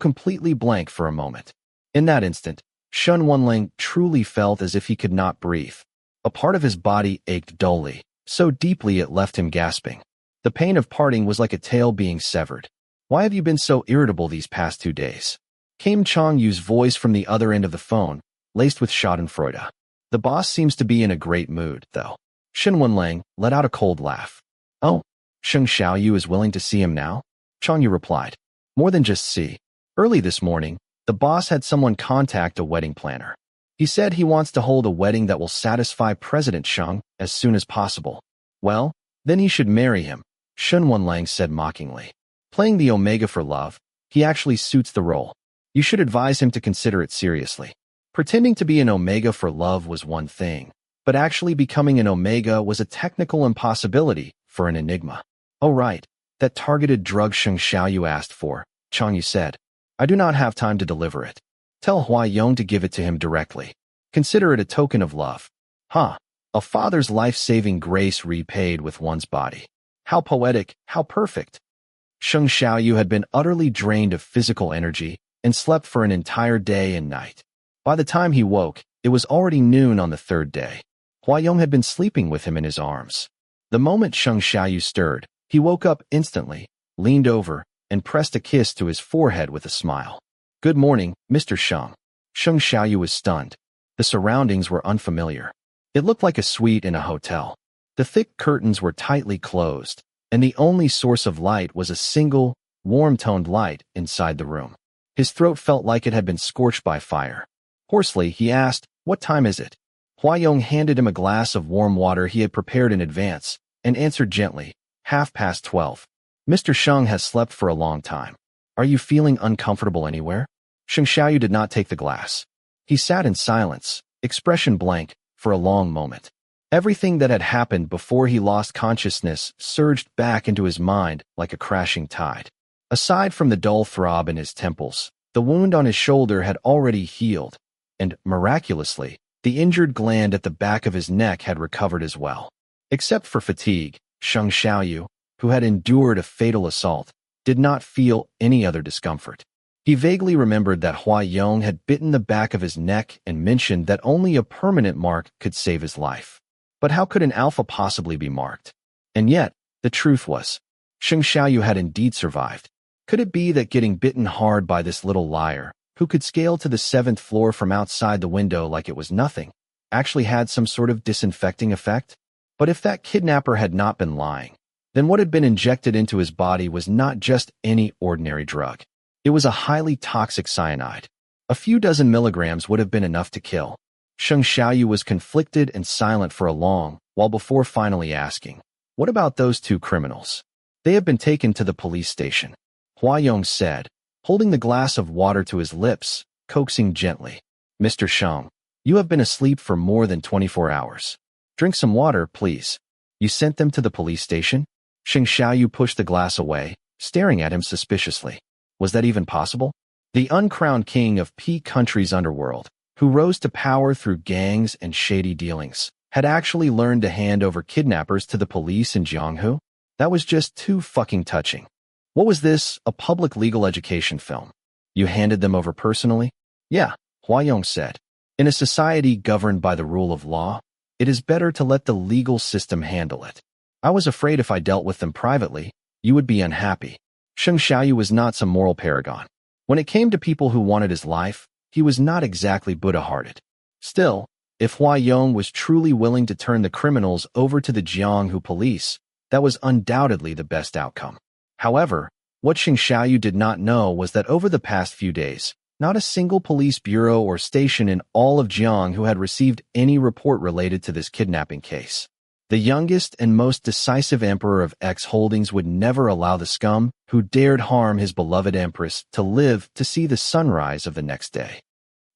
completely blank for a moment. In that instant, Shen Wenlang truly felt as if he could not breathe. A part of his body ached dully, so deeply it left him gasping. The pain of parting was like a tail being severed. "Why have you been so irritable these past 2 days?" came Chang Yu's voice from the other end of the phone, laced with schadenfreude. "The boss seems to be in a great mood, though." Shen Wenlang let out a cold laugh. "Oh, Sheng Xiaoyu is willing to see him now?" Chang Yu replied. "More than just see. Early this morning, the boss had someone contact a wedding planner. He said he wants to hold a wedding that will satisfy President Sheng as soon as possible." "Well, then he should marry him," Shen Wenlang said mockingly. "Playing the Omega for love, he actually suits the role. You should advise him to consider it seriously." Pretending to be an Omega for love was one thing, but actually becoming an Omega was a technical impossibility for an Enigma. "Oh right, that targeted drug Sheng Xiaoyu asked for," Chang Yu said. "I do not have time to deliver it. Tell Hua Yong to give it to him directly. Consider it a token of love." "Huh, a father's life-saving grace repaid with one's body. How poetic, how perfect." Sheng Xiaoyu had been utterly drained of physical energy and slept for an entire day and night. By the time he woke, it was already noon on the 3rd day. Hua Yong had been sleeping with him in his arms. The moment Sheng Xiaoyu stirred, he woke up instantly, leaned over, and pressed a kiss to his forehead with a smile. "Good morning, Mr. Sheng." Sheng Xiaoyu was stunned. The surroundings were unfamiliar. It looked like a suite in a hotel. The thick curtains were tightly closed, and the only source of light was a single, warm-toned light inside the room. His throat felt like it had been scorched by fire. Hoarsely, he asked, "What time is it?" Hua Yong handed him a glass of warm water he had prepared in advance, and answered gently, 12:30. Mr. Sheng has slept for a long time. Are you feeling uncomfortable anywhere? Sheng Xiaoyu did not take the glass. He sat in silence, expression blank, for a long moment. Everything that had happened before he lost consciousness surged back into his mind like a crashing tide. Aside from the dull throb in his temples, the wound on his shoulder had already healed, and, miraculously, the injured gland at the back of his neck had recovered as well. Except for fatigue, Sheng Xiaoyu, who had endured a fatal assault, did not feel any other discomfort. He vaguely remembered that Hua Yong had bitten the back of his neck and mentioned that only a permanent mark could save his life. But how could an alpha possibly be marked? And yet, the truth was, Sheng Xiaoyu had indeed survived. Could it be that getting bitten hard by this little liar, who could scale to the 7th floor from outside the window like it was nothing, actually had some sort of disinfecting effect? But if that kidnapper had not been lying, then what had been injected into his body was not just any ordinary drug. It was a highly toxic cyanide. A few dozen milligrams would have been enough to kill. Sheng Xiaoyu was conflicted and silent for a long while before finally asking, "What about those 2 criminals? They have been taken to the police station," Hua Yong said, holding the glass of water to his lips, coaxing gently. "Mr. Sheng, you have been asleep for more than 24 hours. Drink some water, please." "You sent them to the police station?" Sheng Xiaoyu pushed the glass away, staring at him suspiciously. Was that even possible? The uncrowned king of P country's underworld, who rose to power through gangs and shady dealings, had actually learned to hand over kidnappers to the police in Jianghu? That was just too fucking touching. What was this, a public legal education film? You handed them over personally? Yeah, Hua Yong said. In a society governed by the rule of law, it is better to let the legal system handle it. I was afraid if I dealt with them privately, you would be unhappy. Sheng Xiaoyu was not some moral paragon. When it came to people who wanted his life, he was not exactly Buddha-hearted. Still, if Hua Yong was truly willing to turn the criminals over to the Jianghu police, that was undoubtedly the best outcome. However, what Sheng Xiaoyu did not know was that over the past few days, not a single police bureau or station in all of Jianghu had received any report related to this kidnapping case. The youngest and most decisive emperor of X Holdings would never allow the scum who dared harm his beloved empress to live to see the sunrise of the next day.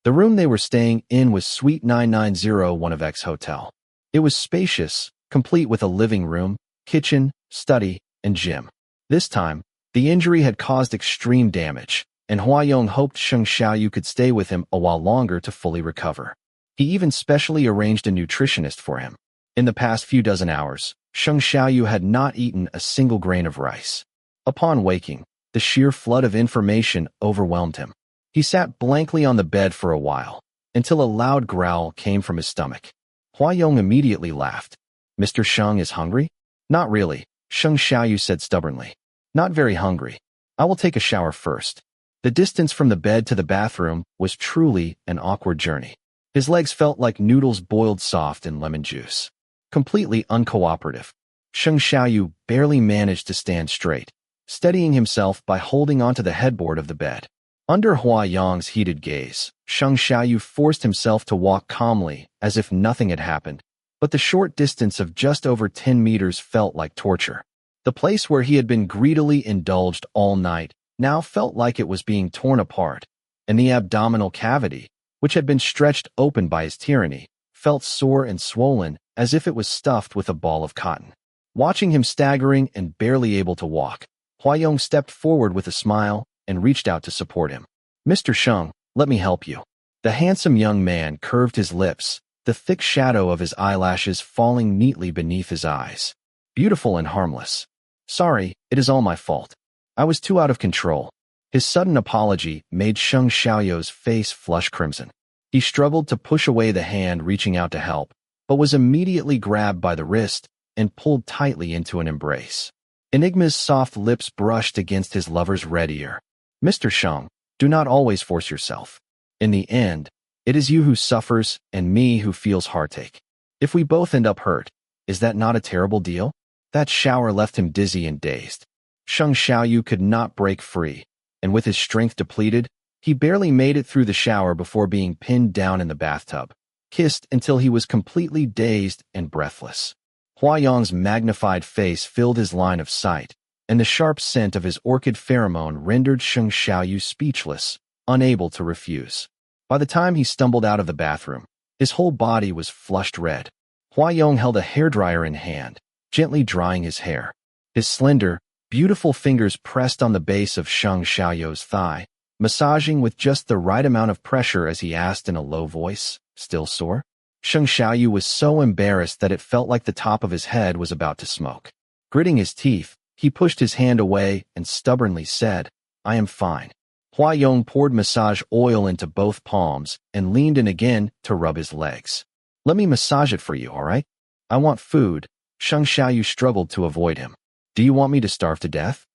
The room they were staying in was Suite 9901 of X Hotel. It was spacious, complete with a living room, kitchen, study, and gym. This time, the injury had caused extreme damage, and Hua Yong hoped Sheng Xiaoyu could stay with him a while longer to fully recover. He even specially arranged a nutritionist for him. In the past few dozen hours, Sheng Xiaoyu had not eaten a single grain of rice. Upon waking, the sheer flood of information overwhelmed him. He sat blankly on the bed for a while, until a loud growl came from his stomach. Hua Yong immediately laughed. "Mr. Sheng is hungry?" "Not really," Sheng Xiaoyu said stubbornly. "Not very hungry. I will take a shower first." The distance from the bed to the bathroom was truly an awkward journey. His legs felt like noodles boiled soft in lemon juice. Completely uncooperative, Sheng Xiaoyu barely managed to stand straight, steadying himself by holding onto the headboard of the bed. Under Hua Yong's heated gaze, Sheng Xiaoyu forced himself to walk calmly as if nothing had happened, but the short distance of just over 10 meters felt like torture. The place where he had been greedily indulged all night now felt like it was being torn apart, and the abdominal cavity, which had been stretched open by his tyranny, felt sore and swollen as if it was stuffed with a ball of cotton. Watching him staggering and barely able to walk, Hua Yong stepped forward with a smile and reached out to support him. "Mr. Sheng, let me help you." The handsome young man curved his lips, the thick shadow of his eyelashes falling neatly beneath his eyes. Beautiful and harmless. "Sorry, it is all my fault. I was too out of control." His sudden apology made Sheng Xiaoyu's face flush crimson. He struggled to push away the hand reaching out to help, but was immediately grabbed by the wrist and pulled tightly into an embrace. Enigma's soft lips brushed against his lover's red ear. "Mr. Sheng, do not always force yourself. In the end, it is you who suffers and me who feels heartache. If we both end up hurt, is that not a terrible deal?" That shower left him dizzy and dazed. Sheng Xiaoyu could not break free, and with his strength depleted, he barely made it through the shower before being pinned down in the bathtub, kissed until he was completely dazed and breathless. Hua Yong's magnified face filled his line of sight, and the sharp scent of his orchid pheromone rendered Sheng Xiaoyu speechless, unable to refuse. By the time he stumbled out of the bathroom, his whole body was flushed red. Hua Yong held a hairdryer in hand, gently drying his hair. His slender, beautiful fingers pressed on the base of Sheng Xiaoyu's thigh, massaging with just the right amount of pressure as he asked in a low voice, "Still sore?" Sheng Xiaoyu was so embarrassed that it felt like the top of his head was about to smoke. Gritting his teeth, he pushed his hand away and stubbornly said, "I am fine." Hua Yong poured massage oil into both palms and leaned in again to rub his legs. "Let me massage it for you, all right? I want food." Sheng Xiaoyu struggled to avoid him. "Do you want me to starve to death?"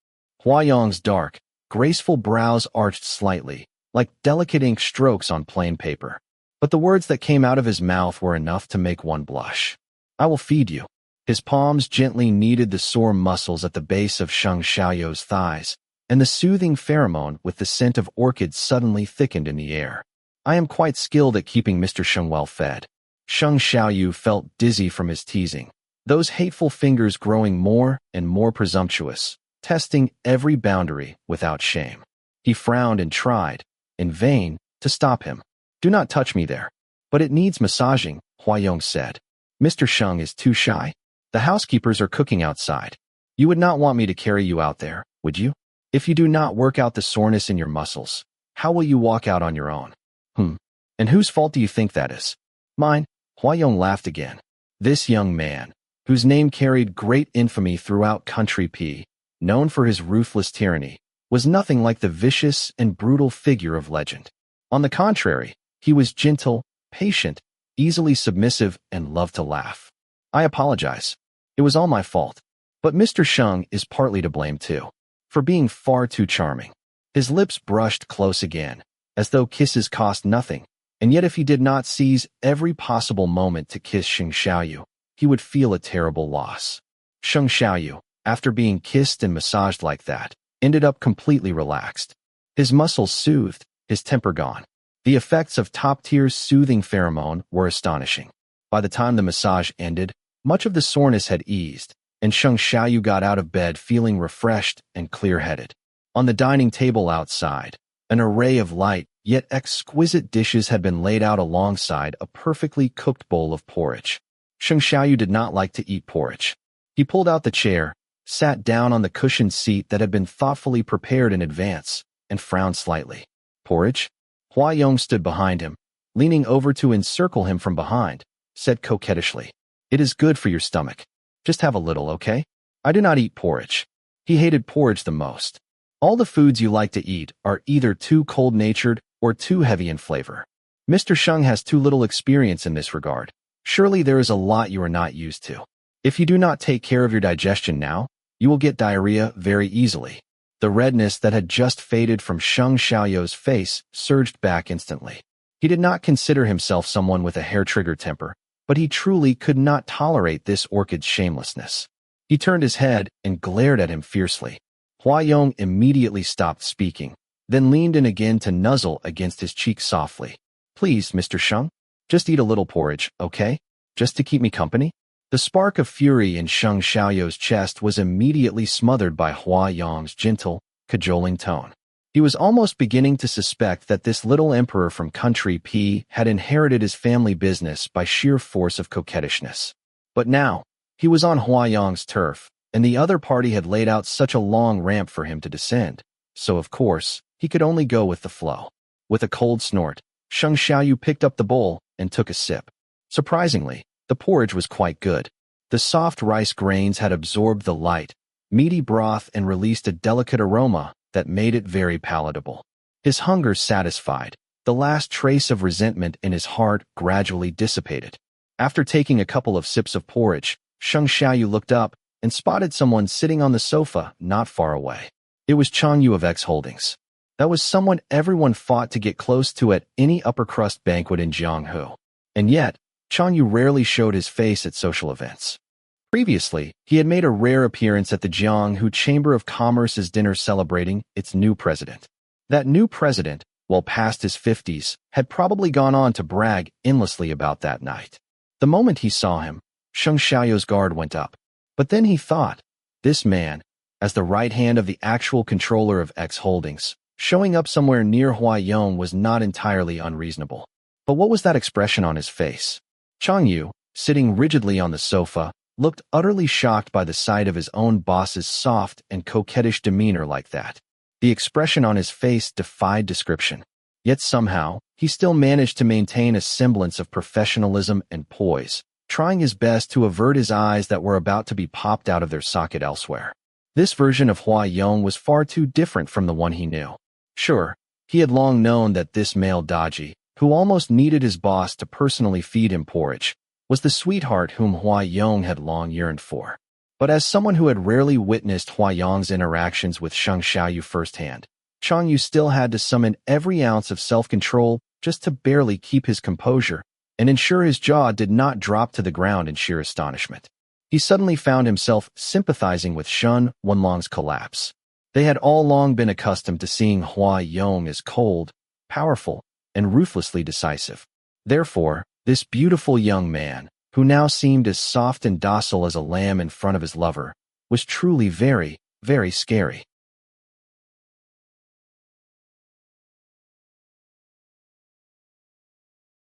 Hua Yong's dark, graceful brows arched slightly, like delicate ink strokes on plain paper. But the words that came out of his mouth were enough to make one blush. "I will feed you." His palms gently kneaded the sore muscles at the base of Sheng Xiaoyu's thighs, and the soothing pheromone with the scent of orchids suddenly thickened in the air. "I am quite skilled at keeping Mr. Sheng well fed." Sheng Xiaoyu felt dizzy from his teasing, those hateful fingers growing more and more presumptuous, testing every boundary without shame. He frowned and tried, in vain, to stop him. "Do not touch me there." "But it needs massaging," Hua Yong said. "Mr. Sheng is too shy. The housekeepers are cooking outside. You would not want me to carry you out there, would you? If you do not work out the soreness in your muscles, how will you walk out on your own?" And whose fault do you think that is?" "Mine." Hua Yong laughed again. This young man, whose name carried great infamy throughout Country P, known for his ruthless tyranny, was nothing like the vicious and brutal figure of legend. On the contrary, he was gentle, patient, easily submissive, and loved to laugh. "I apologize. It was all my fault. But Mr. Sheng is partly to blame too, for being far too charming." His lips brushed close again, as though kisses cost nothing, and yet if he did not seize every possible moment to kiss Sheng Xiaoyu, he would feel a terrible loss. Sheng Xiaoyu, after being kissed and massaged like that, ended up completely relaxed. His muscles soothed, his temper gone. The effects of top-tier soothing pheromone were astonishing. By the time the massage ended, much of the soreness had eased, and Sheng Xiaoyu got out of bed feeling refreshed and clear-headed. On the dining table outside, an array of light, yet exquisite dishes had been laid out alongside a perfectly cooked bowl of porridge. Sheng Xiaoyu did not like to eat porridge. He pulled out the chair, sat down on the cushioned seat that had been thoughtfully prepared in advance, and frowned slightly. "Porridge?" Hua Yong stood behind him, leaning over to encircle him from behind, said coquettishly, "It is good for your stomach. Just have a little, okay?" "I do not eat porridge." He hated porridge the most. "All the foods you like to eat are either too cold-natured or too heavy in flavor. Mr. Sheng has too little experience in this regard. Surely there is a lot you are not used to. If you do not take care of your digestion now, you will get diarrhea very easily." The redness that had just faded from Sheng Xiaoyu's face surged back instantly. He did not consider himself someone with a hair-trigger temper, but he truly could not tolerate this orchid's shamelessness. He turned his head and glared at him fiercely. Hua Yong immediately stopped speaking, then leaned in again to nuzzle against his cheek softly. "Please, Mr. Sheng, just eat a little porridge, okay? Just to keep me company?" The spark of fury in Sheng Xiaoyu's chest was immediately smothered by Hua Yong's gentle, cajoling tone. He was almost beginning to suspect that this little emperor from Country P had inherited his family business by sheer force of coquettishness. But now, he was on Hua Yong's turf, and the other party had laid out such a long ramp for him to descend, so of course, he could only go with the flow. With a cold snort, Sheng Xiaoyu picked up the bowl and took a sip. Surprisingly, the porridge was quite good. The soft rice grains had absorbed the light, meaty broth and released a delicate aroma that made it very palatable. His hunger satisfied, the last trace of resentment in his heart gradually dissipated. After taking a couple of sips of porridge, Sheng Xiaoyu looked up and spotted someone sitting on the sofa not far away. It was Chang Yu of X Holdings. That was someone everyone fought to get close to at any upper-crust banquet in Jianghu. And yet, Chang Yu rarely showed his face at social events. Previously, he had made a rare appearance at the Jianghu Chamber of Commerce's dinner celebrating its new president. That new president, well past his 50s, had probably gone on to brag endlessly about that night. The moment he saw him, Sheng Xiaoyu's guard went up. But then he thought, this man, as the right hand of the actual controller of X Holdings. Showing up somewhere near Hua Yong was not entirely unreasonable. But what was that expression on his face? Chang Yu, sitting rigidly on the sofa, looked utterly shocked by the sight of his own boss's soft and coquettish demeanor like that. The expression on his face defied description. Yet somehow, he still managed to maintain a semblance of professionalism and poise, trying his best to avert his eyes that were about to be popped out of their socket elsewhere. This version of Hua Yong was far too different from the one he knew. Sure, he had long known that this male Daji, who almost needed his boss to personally feed him porridge, was the sweetheart whom Hua Yong had long yearned for. But as someone who had rarely witnessed Hua Yong's interactions with Sheng Xiaoyu firsthand, Chang Yu still had to summon every ounce of self-control just to barely keep his composure and ensure his jaw did not drop to the ground in sheer astonishment. He suddenly found himself sympathizing with Shun Wenlong's collapse. They had all long been accustomed to seeing Hua Yong as cold, powerful, and ruthlessly decisive. Therefore, this beautiful young man, who now seemed as soft and docile as a lamb in front of his lover, was truly very, very scary.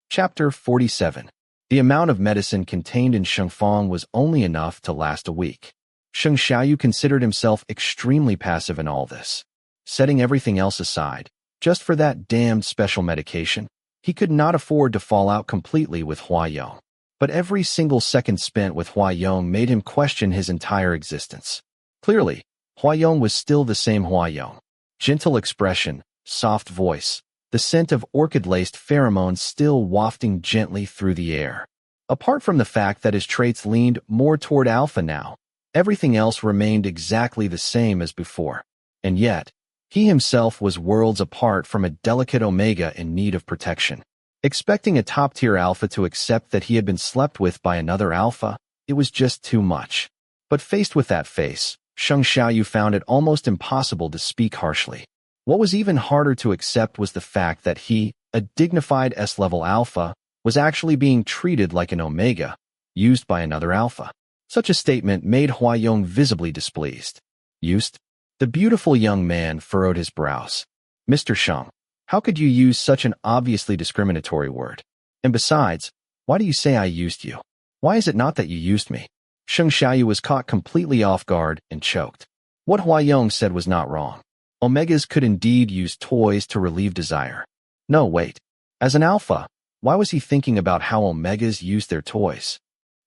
Chapter 47. The amount of medicine contained in Shengfang was only enough to last a week. Sheng Xiaoyu considered himself extremely passive in all this. Setting everything else aside, just for that damned special medication, he could not afford to fall out completely with Hua Yong. But every single second spent with Hua Yong made him question his entire existence. Clearly, Hua Yong was still the same Hua Yong. Gentle expression, soft voice, the scent of orchid-laced pheromones still wafting gently through the air. Apart from the fact that his traits leaned more toward alpha now, everything else remained exactly the same as before. And yet, he himself was worlds apart from a delicate Omega in need of protection. Expecting a top-tier alpha to accept that he had been slept with by another alpha, it was just too much. But faced with that face, Sheng Xiaoyu found it almost impossible to speak harshly. What was even harder to accept was the fact that he, a dignified S-level alpha, was actually being treated like an Omega, used by another alpha. Such a statement made Hua Yong visibly displeased. Used? The beautiful young man furrowed his brows. Mr. Sheng, how could you use such an obviously discriminatory word? And besides, why do you say I used you? Why is it not that you used me? Sheng Xiaoyu was caught completely off guard and choked. What Hua Yong said was not wrong. Omegas could indeed use toys to relieve desire. No, wait. As an alpha, why was he thinking about how Omegas used their toys?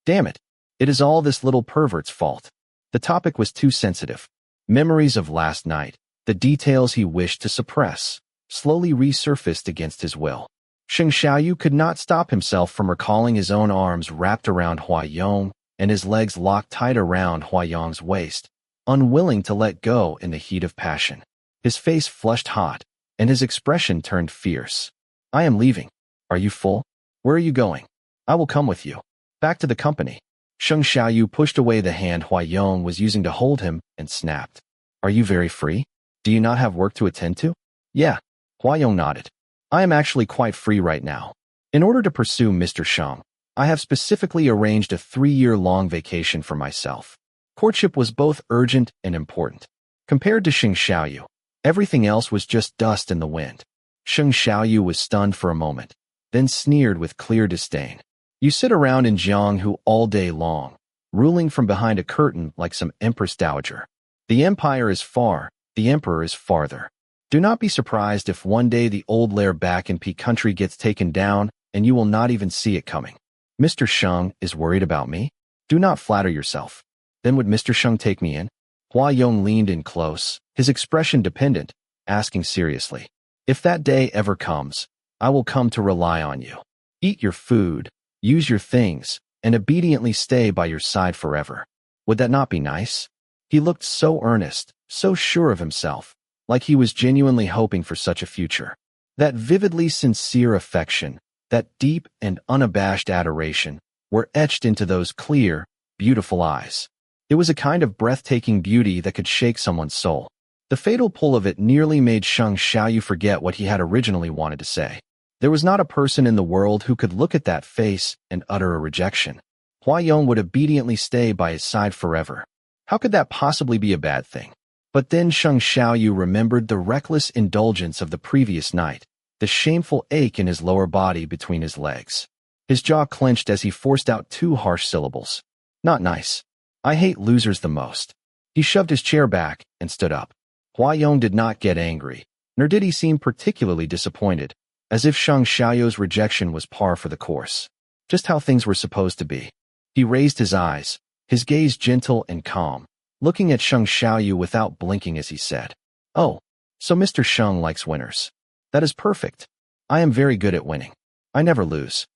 Damn it. It is all this little pervert's fault. The topic was too sensitive. Memories of last night, the details he wished to suppress, slowly resurfaced against his will. Sheng Xiaoyu could not stop himself from recalling his own arms wrapped around Hua Yong and his legs locked tight around Hua Yong's waist, unwilling to let go in the heat of passion. His face flushed hot, and his expression turned fierce. I am leaving. Are you full? Where are you going? I will come with you. Back to the company. Sheng Xiaoyu pushed away the hand Hua Yong was using to hold him and snapped. Are you very free? Do you not have work to attend to? Yeah. Hua Yong nodded. I am actually quite free right now. In order to pursue Mr. Sheng, I have specifically arranged a 3-year-long vacation for myself. Courtship was both urgent and important. Compared to Sheng Xiaoyu, everything else was just dust in the wind. Sheng Xiaoyu was stunned for a moment, then sneered with clear disdain. You sit around in Jianghu all day long, ruling from behind a curtain like some empress dowager. The empire is far, the emperor is farther. Do not be surprised if one day the old lair back in P country gets taken down and you will not even see it coming. Mr. Sheng is worried about me? Do not flatter yourself. Then would Mr. Sheng take me in? Hua Yong leaned in close, his expression dependent, asking seriously. If that day ever comes, I will come to rely on you. Eat your food, use your things, and obediently stay by your side forever. Would that not be nice? He looked so earnest, so sure of himself, like he was genuinely hoping for such a future. That vividly sincere affection, that deep and unabashed adoration, were etched into those clear, beautiful eyes. It was a kind of breathtaking beauty that could shake someone's soul. The fatal pull of it nearly made Sheng Xiaoyu forget what he had originally wanted to say. There was not a person in the world who could look at that face and utter a rejection. Hua Yong would obediently stay by his side forever. How could that possibly be a bad thing? But then Sheng Xiaoyu remembered the reckless indulgence of the previous night, the shameful ache in his lower body between his legs. His jaw clenched as he forced out 2 harsh syllables. Not nice. I hate losers the most. He shoved his chair back and stood up. Huayong did not get angry, nor did he seem particularly disappointed, as if Sheng Xiaoyu's rejection was par for the course. Just how things were supposed to be. He raised his eyes, his gaze gentle and calm, looking at Sheng Xiaoyu without blinking as he said, "Oh, so Mr. Sheng likes winners. That is perfect. I am very good at winning. I never lose."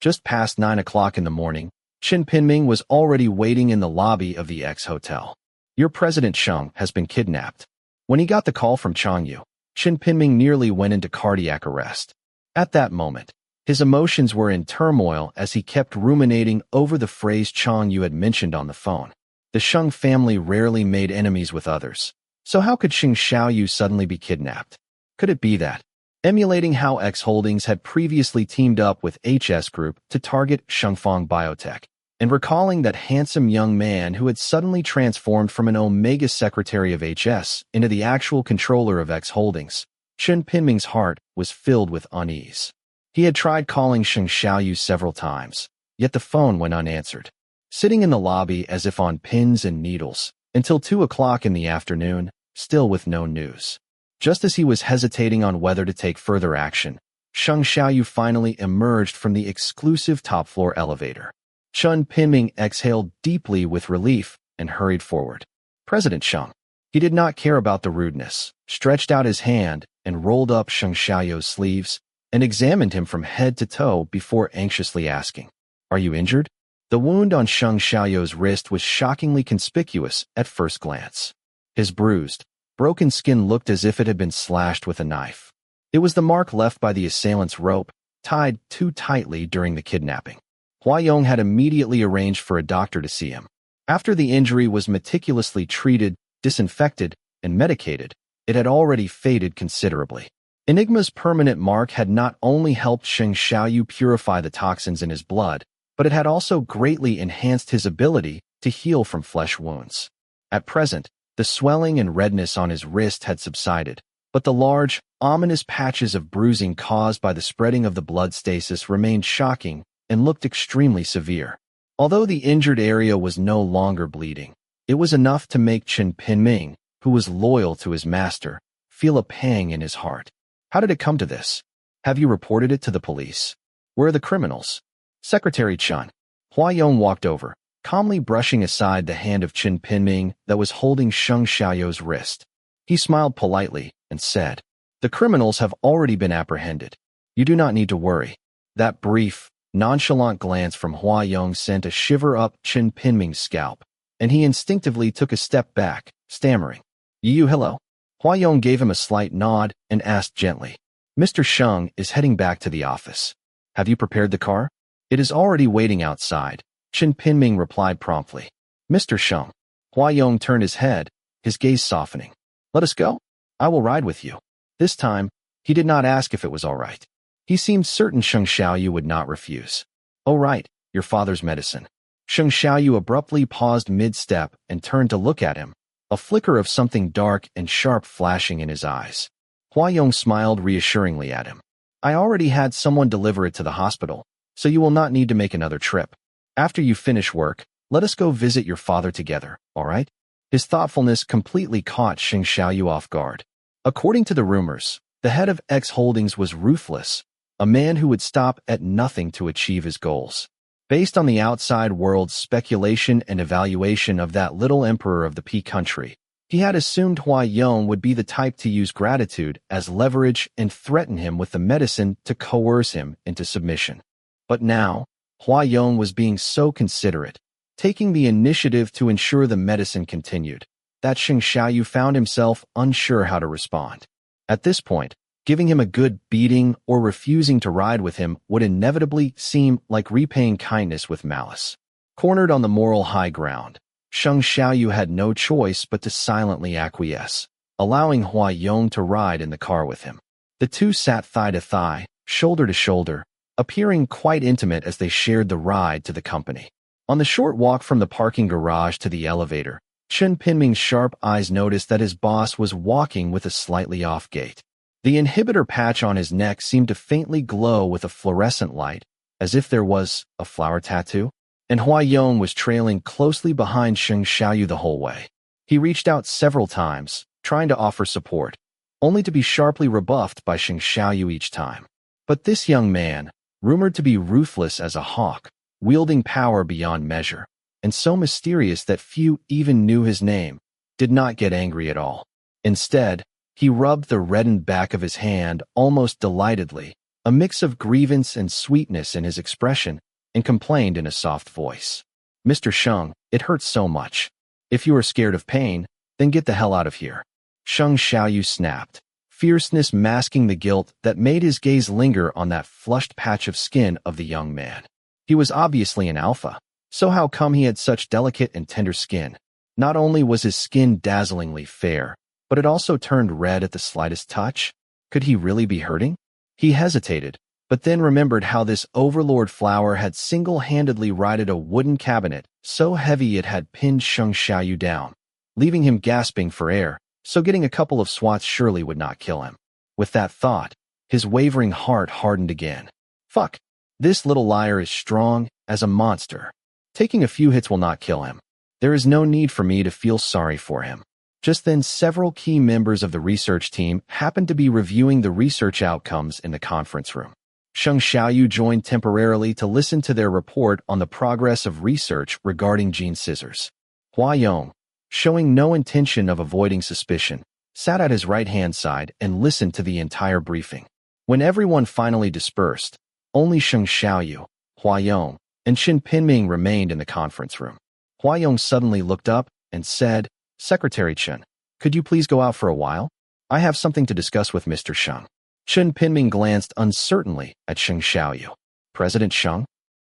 Just past 9 o'clock in the morning, Qin Pinming was already waiting in the lobby of the X Hotel. "Your President Sheng has been kidnapped." When he got the call from Changyu, Qin Pinming nearly went into cardiac arrest. At that moment, his emotions were in turmoil as he kept ruminating over the phrase Changyu had mentioned on the phone. The Sheng family rarely made enemies with others, so how could Sheng Xiaoyu suddenly be kidnapped? Could it be that, emulating how X Holdings had previously teamed up with HS Group to target Shengfang Biotech, and recalling that handsome young man who had suddenly transformed from an Omega secretary of HS into the actual controller of X Holdings, Qin Pinming's heart was filled with unease. He had tried calling Sheng Xiaoyu several times, yet the phone went unanswered. Sitting in the lobby as if on pins and needles, until 2 o'clock in the afternoon, still with no news. Just as he was hesitating on whether to take further action, Sheng Xiaoyu finally emerged from the exclusive top-floor elevator. Qin Pinming exhaled deeply with relief and hurried forward. "President Sheng." He did not care about the rudeness, stretched out his hand and rolled up Sheng Xiaoyu's sleeves and examined him from head to toe before anxiously asking, "Are you injured?" The wound on Sheng Xiaoyu's wrist was shockingly conspicuous at first glance. His bruised, broken skin looked as if it had been slashed with a knife. It was the mark left by the assailant's rope, tied too tightly during the kidnapping. Huayong had immediately arranged for a doctor to see him. After the injury was meticulously treated, disinfected, and medicated, it had already faded considerably. Enigma's permanent mark had not only helped Sheng Xiaoyu purify the toxins in his blood, but it had also greatly enhanced his ability to heal from flesh wounds. At present, the swelling and redness on his wrist had subsided, but the large, ominous patches of bruising caused by the spreading of the blood stasis remained shocking and looked extremely severe. Although the injured area was no longer bleeding, it was enough to make Qin Pinming, who was loyal to his master, feel a pang in his heart. How did it come to this? Have you reported it to the police? Where are the criminals? Secretary Chen. Huayong walked over, calmly brushing aside the hand of Qin Pinming that was holding Sheng Xiaoyu's wrist. He smiled politely and said, "The criminals have already been apprehended. You do not need to worry." That brief, nonchalant glance from Huayong sent a shiver up Qin Pinming's scalp, and he instinctively took a step back, stammering, "You hello?" Huayong gave him a slight nod and asked gently, "Mr. Sheng is heading back to the office. Have you prepared the car?" "It is already waiting outside," Qin Pinming replied promptly. "Mr. Sheng." Huayong turned his head, his gaze softening. "Let us go. I will ride with you." This time, he did not ask if it was all right. He seemed certain Sheng Xiaoyu would not refuse. "Oh right, your father's medicine." Sheng Xiaoyu abruptly paused mid-step and turned to look at him, a flicker of something dark and sharp flashing in his eyes. Huayong smiled reassuringly at him. "I already had someone deliver it to the hospital, so you will not need to make another trip. After you finish work, let us go visit your father together, all right?" His thoughtfulness completely caught Sheng Xiaoyu off guard. According to the rumors, the head of X Holdings was ruthless, a man who would stop at nothing to achieve his goals. Based on the outside world's speculation and evaluation of that little emperor of the P country, he had assumed Huayong would be the type to use gratitude as leverage and threaten him with the medicine to coerce him into submission. But now, Huayong was being so considerate, taking the initiative to ensure the medicine continued, that Sheng Xiaoyu found himself unsure how to respond. At this point, giving him a good beating or refusing to ride with him would inevitably seem like repaying kindness with malice. Cornered on the moral high ground, Sheng Xiaoyu had no choice but to silently acquiesce, allowing Huayong to ride in the car with him. The two sat thigh to thigh, shoulder to shoulder, appearing quite intimate as they shared the ride to the company. On the short walk from the parking garage to the elevator, Chen Pinming's sharp eyes noticed that his boss was walking with a slightly off gait. The inhibitor patch on his neck seemed to faintly glow with a fluorescent light, as if there was a flower tattoo, and Hua Yong was trailing closely behind Sheng Xiaoyu the whole way. He reached out several times, trying to offer support, only to be sharply rebuffed by Sheng Xiaoyu each time. But this young man, rumored to be ruthless as a hawk, wielding power beyond measure, and so mysterious that few even knew his name, did not get angry at all. Instead, he rubbed the reddened back of his hand almost delightedly, a mix of grievance and sweetness in his expression, and complained in a soft voice. "Mr. Sheng, it hurts so much. If you are scared of pain, then get the hell out of here." Sheng Xiaoyu snapped, fierceness masking the guilt that made his gaze linger on that flushed patch of skin of the young man. He was obviously an alpha, so how come he had such delicate and tender skin? Not only was his skin dazzlingly fair, but it also turned red at the slightest touch. Could he really be hurting? He hesitated, but then remembered how this overlord flower had single-handedly righted a wooden cabinet so heavy it had pinned Sheng Xiaoyu down, leaving him gasping for air, so getting a couple of swats surely would not kill him. With that thought, his wavering heart hardened again. Fuck, this little liar is strong as a monster. Taking a few hits will not kill him. There is no need for me to feel sorry for him. Just then, several key members of the research team happened to be reviewing the research outcomes in the conference room. Sheng Xiaoyu joined temporarily to listen to their report on the progress of research regarding gene scissors. Hua Yong, showing no intention of avoiding suspicion, sat at his right-hand side and listened to the entire briefing. When everyone finally dispersed, only Sheng Xiaoyu, Hua Yong, and Chen Pinming remained in the conference room. Hua Yong suddenly looked up and said, "Secretary Chen, could you please go out for a while? I have something to discuss with Mr. Sheng." Chen Pinming glanced uncertainly at Sheng Xiaoyu. "President Sheng?"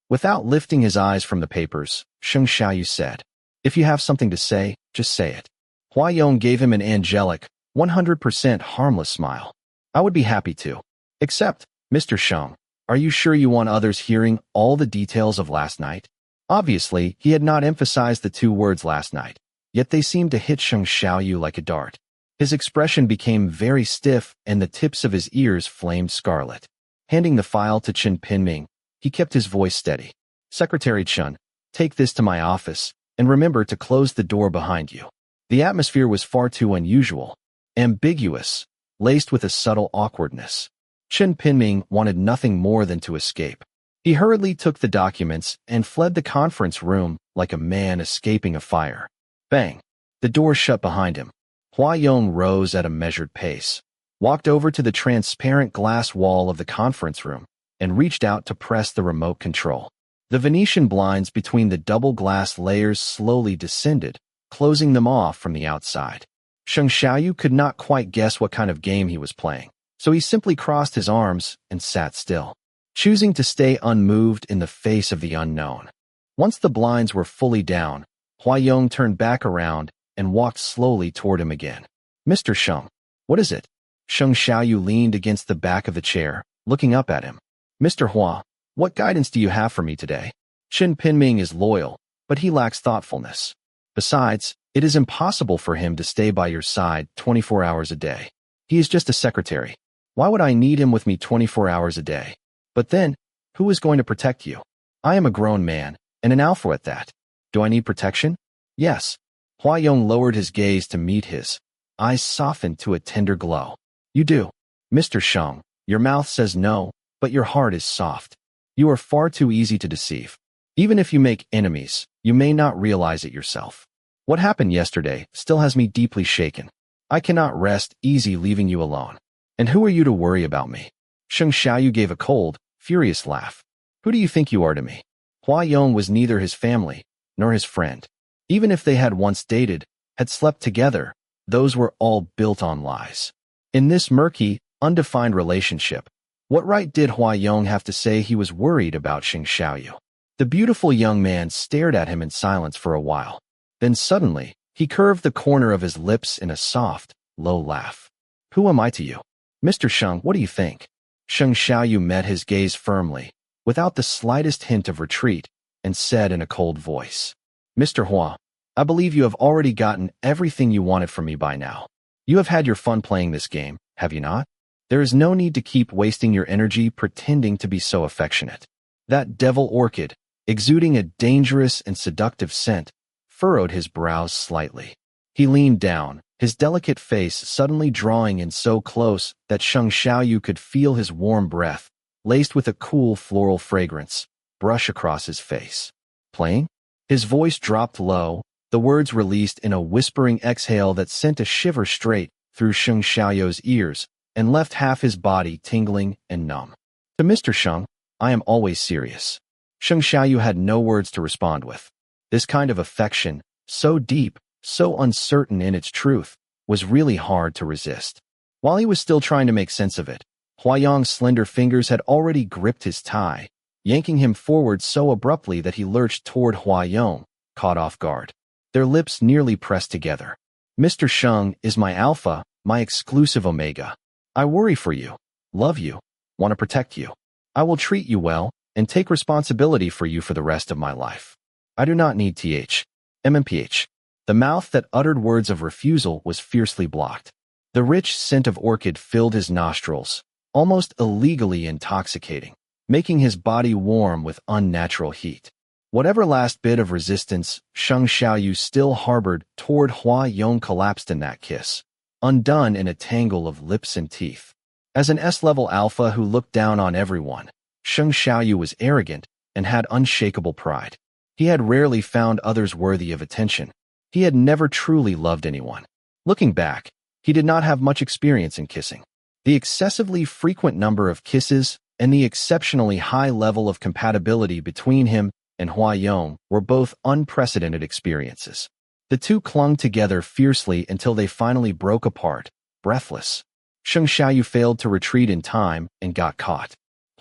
Without lifting his eyes from the papers, Sheng Xiaoyu said, "If you have something to say, just say it." Hua Yong gave him an angelic, 100% harmless smile. "I would be happy to. Except, Mr. Sheng, are you sure you want others hearing all the details of last night?" Obviously, he had not emphasized the two words last night, yet they seemed to hit Sheng Xiaoyu like a dart. His expression became very stiff and the tips of his ears flamed scarlet. Handing the file to Chen Pinming, he kept his voice steady. "Secretary Chen, take this to my office, and remember to close the door behind you." The atmosphere was far too unusual, ambiguous, laced with a subtle awkwardness. Chen Pinming wanted nothing more than to escape. He hurriedly took the documents and fled the conference room like a man escaping a fire. Bang! The door shut behind him. Hua Yong rose at a measured pace, walked over to the transparent glass wall of the conference room, and reached out to press the remote control. The Venetian blinds between the double glass layers slowly descended, closing them off from the outside. Sheng Xiaoyu could not quite guess what kind of game he was playing, so he simply crossed his arms and sat still, choosing to stay unmoved in the face of the unknown. Once the blinds were fully down, Hua Yong turned back around and walked slowly toward him again. "Mr. Sheng, what is it?" Sheng Xiaoyu leaned against the back of the chair, looking up at him. "Mr. Hua, what guidance do you have for me today?" Chen Pinming is loyal, but he lacks thoughtfulness. Besides, it is impossible for him to stay by your side 24 hours a day. He is just a secretary. Why would I need him with me 24 hours a day? But then, who is going to protect you? I am a grown man, and an alpha at that. Do I need protection? Yes. Hua Yong lowered his gaze to meet his. Eyes softened to a tender glow. You do. Mr. Sheng, your mouth says no, but your heart is soft. You are far too easy to deceive. Even if you make enemies, you may not realize it yourself. What happened yesterday still has me deeply shaken. I cannot rest easy leaving you alone. And who are you to worry about me? Sheng Xiaoyu gave a cold, furious laugh. Who do you think you are to me? Hua Yong was neither his family, nor his friend. Even if they had once dated, had slept together, those were all built on lies. In this murky, undefined relationship, what right did Hua Yong have to say he was worried about Sheng Xiaoyu? The beautiful young man stared at him in silence for a while. Then suddenly, he curved the corner of his lips in a soft, low laugh. Who am I to you? Mr. Sheng, what do you think? Sheng Xiaoyu met his gaze firmly, without the slightest hint of retreat, and said in a cold voice. Mr. Hua, I believe you have already gotten everything you wanted from me by now. You have had your fun playing this game, have you not? There is no need to keep wasting your energy pretending to be so affectionate. That devil orchid, exuding a dangerous and seductive scent, furrowed his brows slightly. He leaned down, his delicate face suddenly drawing in so close that Sheng Xiaoyu could feel his warm breath, laced with a cool floral fragrance, brush across his face. Playing? His voice dropped low, the words released in a whispering exhale that sent a shiver straight through Sheng Xiaoyu's ears and left half his body tingling and numb. To Mr. Sheng, I am always serious. Sheng Xiaoyu had no words to respond with. This kind of affection, so deep, so uncertain in its truth, was really hard to resist. While he was still trying to make sense of it, Huayong's slender fingers had already gripped his tie, yanking him forward so abruptly that he lurched toward Huayong, caught off guard. Their lips nearly pressed together. Mr. Sheng is my alpha, my exclusive Omega. I worry for you, love you, want to protect you. I will treat you well and take responsibility for you for the rest of my life. I do not need MMPH. The mouth that uttered words of refusal was fiercely blocked. The rich scent of orchid filled his nostrils, almost illegally intoxicating, making his body warm with unnatural heat. Whatever last bit of resistance Sheng Xiaoyu still harbored toward Huayong collapsed in that kiss, undone in a tangle of lips and teeth. As an S-level alpha who looked down on everyone, Sheng Xiaoyu was arrogant and had unshakable pride. He had rarely found others worthy of attention. He had never truly loved anyone. Looking back, he did not have much experience in kissing. The excessively frequent number of kisses and the exceptionally high level of compatibility between him and Huayong were both unprecedented experiences. The two clung together fiercely until they finally broke apart, breathless. Sheng Xiaoyu failed to retreat in time and got caught.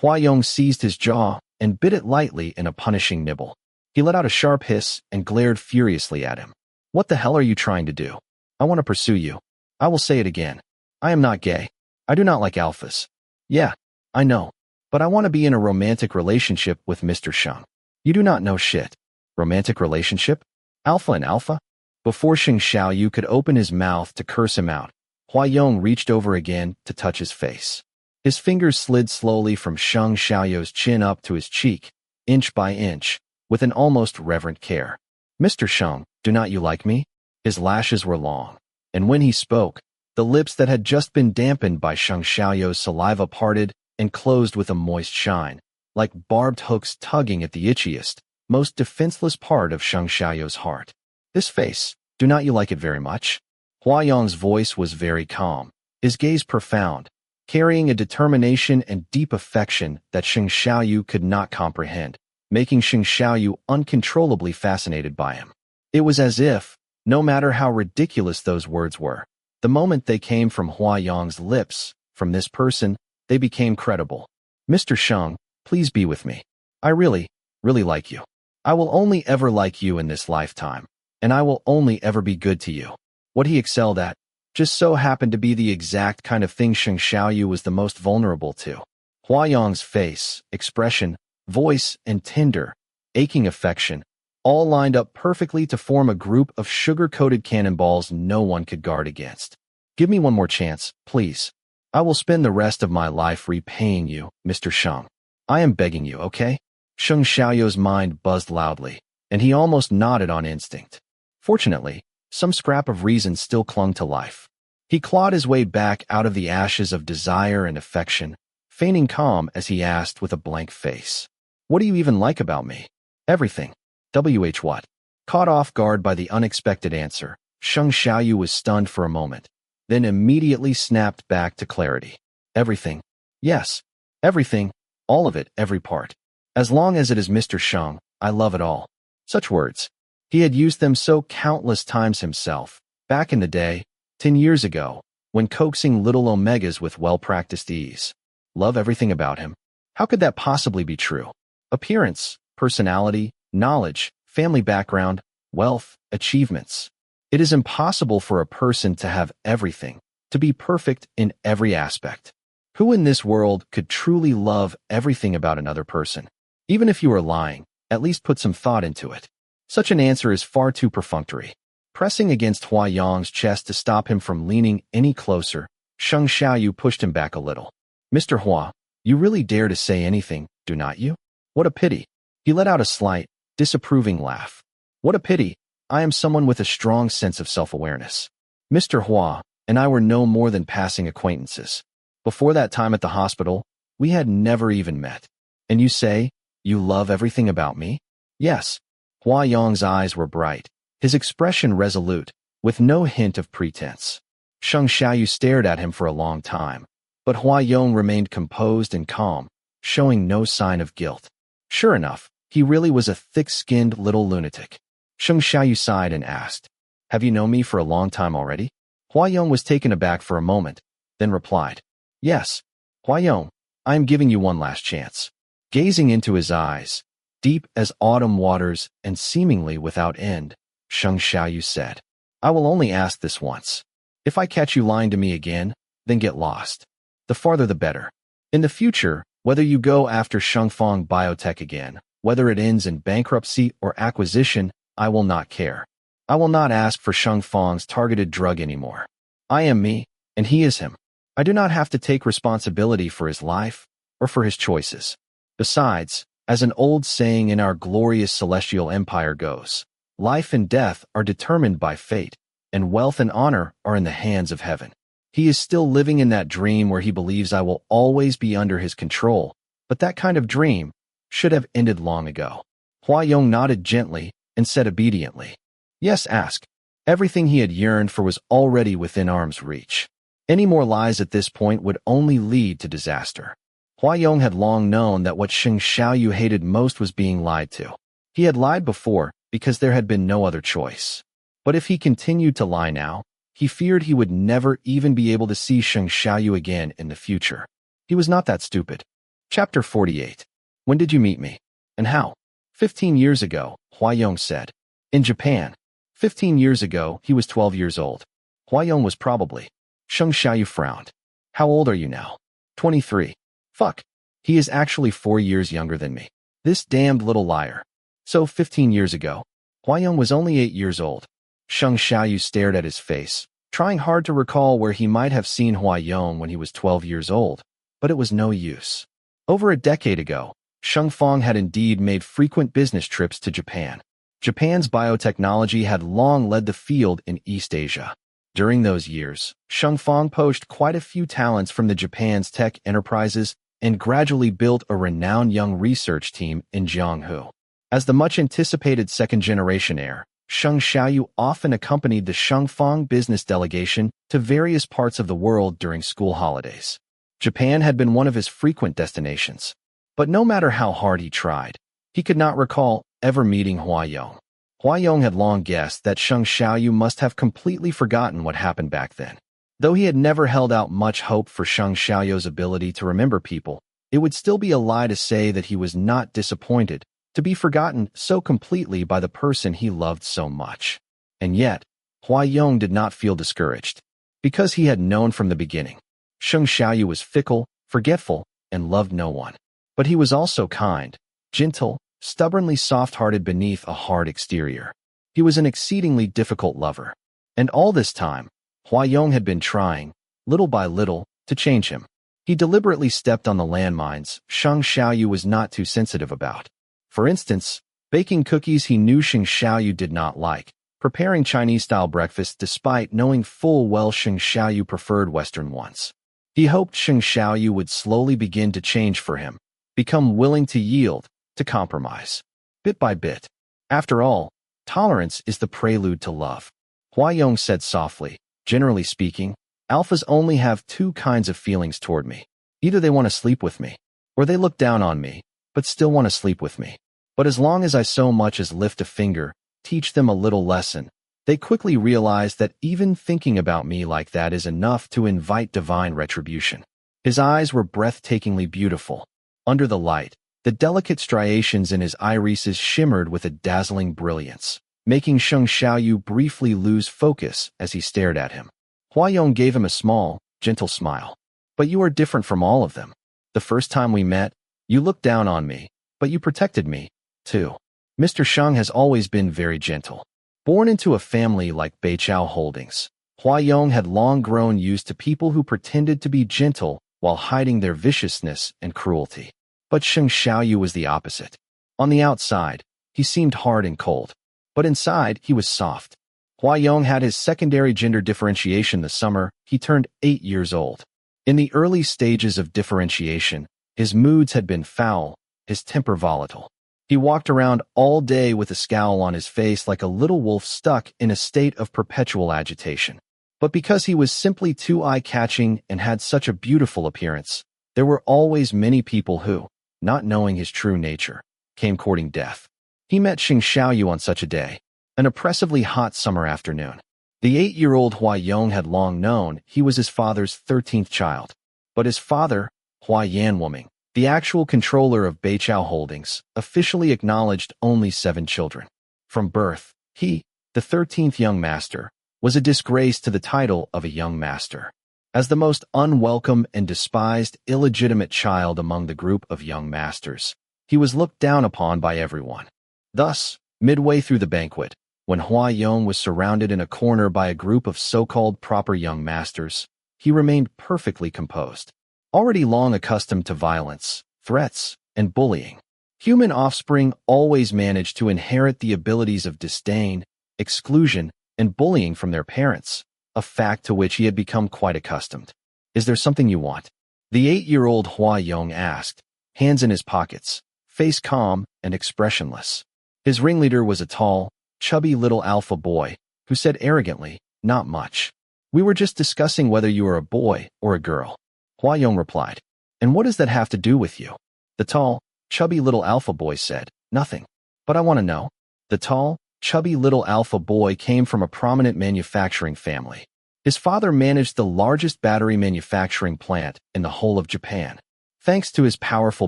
Huayong seized his jaw and bit it lightly in a punishing nibble. He let out a sharp hiss and glared furiously at him. What the hell are you trying to do? I want to pursue you. I will say it again. I am not gay. I do not like alphas. Yeah, I know. But I want to be in a romantic relationship with Mr. Sheng. You do not know shit. Romantic relationship? Alpha and alpha? Before Sheng Xiaoyu could open his mouth to curse him out, Huayong reached over again to touch his face. His fingers slid slowly from Sheng Xiaoyu's chin up to his cheek, inch by inch, with an almost reverent care. Mr. Sheng, do not you like me? His lashes were long, and when he spoke, the lips that had just been dampened by Sheng Xiaoyu's saliva parted and closed with a moist shine, like barbed hooks tugging at the itchiest, most defenseless part of Sheng Xiaoyu's heart. This face, do not you like it very much? Huayong's voice was very calm, his gaze profound, carrying a determination and deep affection that Sheng Xiaoyu could not comprehend, making Sheng Xiaoyu uncontrollably fascinated by him. It was as if, no matter how ridiculous those words were, the moment they came from Huayong's lips, from this person, they became credible. Mr. Sheng, please be with me. I really like you. I will only ever like you in this lifetime, and I will only ever be good to you. What he excelled at just so happened to be the exact kind of thing Sheng Xiaoyu was the most vulnerable to. Huayong's face, expression, voice, and tender, aching affection all lined up perfectly to form a group of sugar-coated cannonballs no one could guard against. Give me one more chance, please. I will spend the rest of my life repaying you, Mr. Sheng. I am begging you, okay? Sheng Xiaoyu's mind buzzed loudly, and he almost nodded on instinct. Fortunately, some scrap of reason still clung to life. He clawed his way back out of the ashes of desire and affection, feigning calm as he asked with a blank face. What do you even like about me? Everything. What? Caught off guard by the unexpected answer, Sheng Xiaoyu was stunned for a moment, then immediately snapped back to clarity. Everything. Yes. Everything. All of it, every part. As long as it is Mr. Sheng, I love it all. Such words. He had used them so countless times himself, back in the day, 10 years ago, when coaxing little Omegas with well-practiced ease. Love everything about him. How could that possibly be true? Appearance, personality, knowledge, family background, wealth, achievements. It is impossible for a person to have everything, to be perfect in every aspect. Who in this world could truly love everything about another person? Even if you are lying, at least put some thought into it. Such an answer is far too perfunctory. Pressing against Hua Yong's chest to stop him from leaning any closer, Sheng Xiaoyu pushed him back a little. Mr. Hua, you really dare to say anything, do not you? What a pity. He let out a slight, disapproving laugh. What a pity. I am someone with a strong sense of self-awareness. Mr. Hua and I were no more than passing acquaintances. Before that time at the hospital, we had never even met. And you say, you love everything about me? Yes. Hua Yong's eyes were bright, his expression resolute, with no hint of pretense. Sheng Xiaoyu stared at him for a long time, but Hua Yong remained composed and calm, showing no sign of guilt. Sure enough, he really was a thick-skinned little lunatic. Sheng Xiaoyu sighed and asked, have you known me for a long time already? Hua Yong was taken aback for a moment, then replied, yes. Hua Yong, I am giving you one last chance. Gazing into his eyes, deep as autumn waters and seemingly without end, Sheng Xiaoyu said, I will only ask this once. If I catch you lying to me again, then get lost. The farther the better. In the future, whether you go after Shengfang Biotech again, whether it ends in bankruptcy or acquisition, I will not care. I will not ask for Shengfang's targeted drug anymore. I am me, and he is him. I do not have to take responsibility for his life or for his choices. Besides, as an old saying in our glorious celestial empire goes, life and death are determined by fate, and wealth and honor are in the hands of heaven. He is still living in that dream where he believes I will always be under his control, but that kind of dream should have ended long ago. Hua Yong nodded gently and said obediently, yes, ask. Everything he had yearned for was already within arm's reach. Any more lies at this point would only lead to disaster. Hua Yong had long known that what Sheng Xiaoyu hated most was being lied to. He had lied before because there had been no other choice. But if he continued to lie now, he feared he would never even be able to see Sheng Xiaoyu again in the future. He was not that stupid. Chapter 48. When did you meet me? And how? 15 years ago, Hua Yong said. In Japan. 15 years ago, he was 12 years old. Hua Yong was probably. Sheng Xiaoyu frowned. How old are you now? 23. Fuck. He is actually 4 years younger than me. This damned little liar. So 15 years ago, Hua Yong was only 8 years old. Sheng Xiaoyu stared at his face, trying hard to recall where he might have seen Hua Yong when he was 12 years old, but it was no use. Over a decade ago, Shengfang had indeed made frequent business trips to Japan. Japan's biotechnology had long led the field in East Asia. During those years, Shengfang poached quite a few talents from the Japan's tech enterprises and gradually built a renowned young research team in Jianghu. As the much-anticipated second-generation heir, Sheng Xiaoyu often accompanied the Shengfang business delegation to various parts of the world during school holidays. Japan had been one of his frequent destinations. But no matter how hard he tried, he could not recall ever meeting Hua Yong. Hua Yong had long guessed that Sheng Xiaoyu must have completely forgotten what happened back then. Though he had never held out much hope for Sheng Xiaoyu's ability to remember people, it would still be a lie to say that he was not disappointed to be forgotten so completely by the person he loved so much. And yet, Hua Yong did not feel discouraged, because he had known from the beginning. Sheng Xiaoyu was fickle, forgetful, and loved no one. But he was also kind, gentle, stubbornly soft-hearted beneath a hard exterior. He was an exceedingly difficult lover. And all this time, Hua Yong had been trying, little by little, to change him. He deliberately stepped on the landmines Sheng Xiaoyu was not too sensitive about. For instance, baking cookies he knew Sheng Xiaoyu did not like, preparing Chinese-style breakfast despite knowing full well Sheng Xiaoyu preferred Western ones. He hoped Sheng Xiaoyu would slowly begin to change for him, become willing to yield, to compromise. Bit by bit. After all, tolerance is the prelude to love. Hua Yong said softly, generally speaking, alphas only have two kinds of feelings toward me. Either they want to sleep with me, or they look down on me, but still want to sleep with me. But as long as I so much as lift a finger, teach them a little lesson, they quickly realize that even thinking about me like that is enough to invite divine retribution. His eyes were breathtakingly beautiful. Under the light, the delicate striations in his irises shimmered with a dazzling brilliance, making Sheng Xiaoyu briefly lose focus as he stared at him. Hua Yong gave him a small, gentle smile. But you are different from all of them. The first time we met, you looked down on me, but you protected me, too. Mr. Sheng has always been very gentle. Born into a family like Beiqiao Holdings, Hua Yong had long grown used to people who pretended to be gentle while hiding their viciousness and cruelty. But Sheng Xiaoyu was the opposite. On the outside, he seemed hard and cold, but inside he was soft. Hua Yong had his secondary gender differentiation this summer. He turned 8 years old. In the early stages of differentiation, his moods had been foul, his temper volatile. He walked around all day with a scowl on his face like a little wolf stuck in a state of perpetual agitation. But because he was simply too eye-catching and had such a beautiful appearance, there were always many people who, not knowing his true nature, came courting death. He met Xing Xiaoyu on such a day, an oppressively hot summer afternoon. The 8-year-old Hua Yong had long known he was his father's 13th child. But his father, Hua Yanwoming, the actual controller of Beiqiao Holdings, officially acknowledged only 7 children. From birth, he, the 13th young master, was a disgrace to the title of a young master. As the most unwelcome and despised illegitimate child among the group of young masters, he was looked down upon by everyone. Thus, midway through the banquet, when Hua Yong was surrounded in a corner by a group of so-called proper young masters, he remained perfectly composed. Already long accustomed to violence, threats, and bullying, human offspring always manage to inherit the abilities of disdain, exclusion, and bullying from their parents, a fact to which he had become quite accustomed. "Is there something you want?" the 8-year-old Hua Yong asked, hands in his pockets, face calm and expressionless. His ringleader was a tall, chubby little alpha boy, who said arrogantly, "Not much. We were just discussing whether you are a boy or a girl." Hua Yong replied, "And what does that have to do with you?" The tall, chubby little alpha boy said, "Nothing. But I want to know." The tall, chubby little alpha boy came from a prominent manufacturing family. His father managed the largest battery manufacturing plant in the whole of Japan. Thanks to his powerful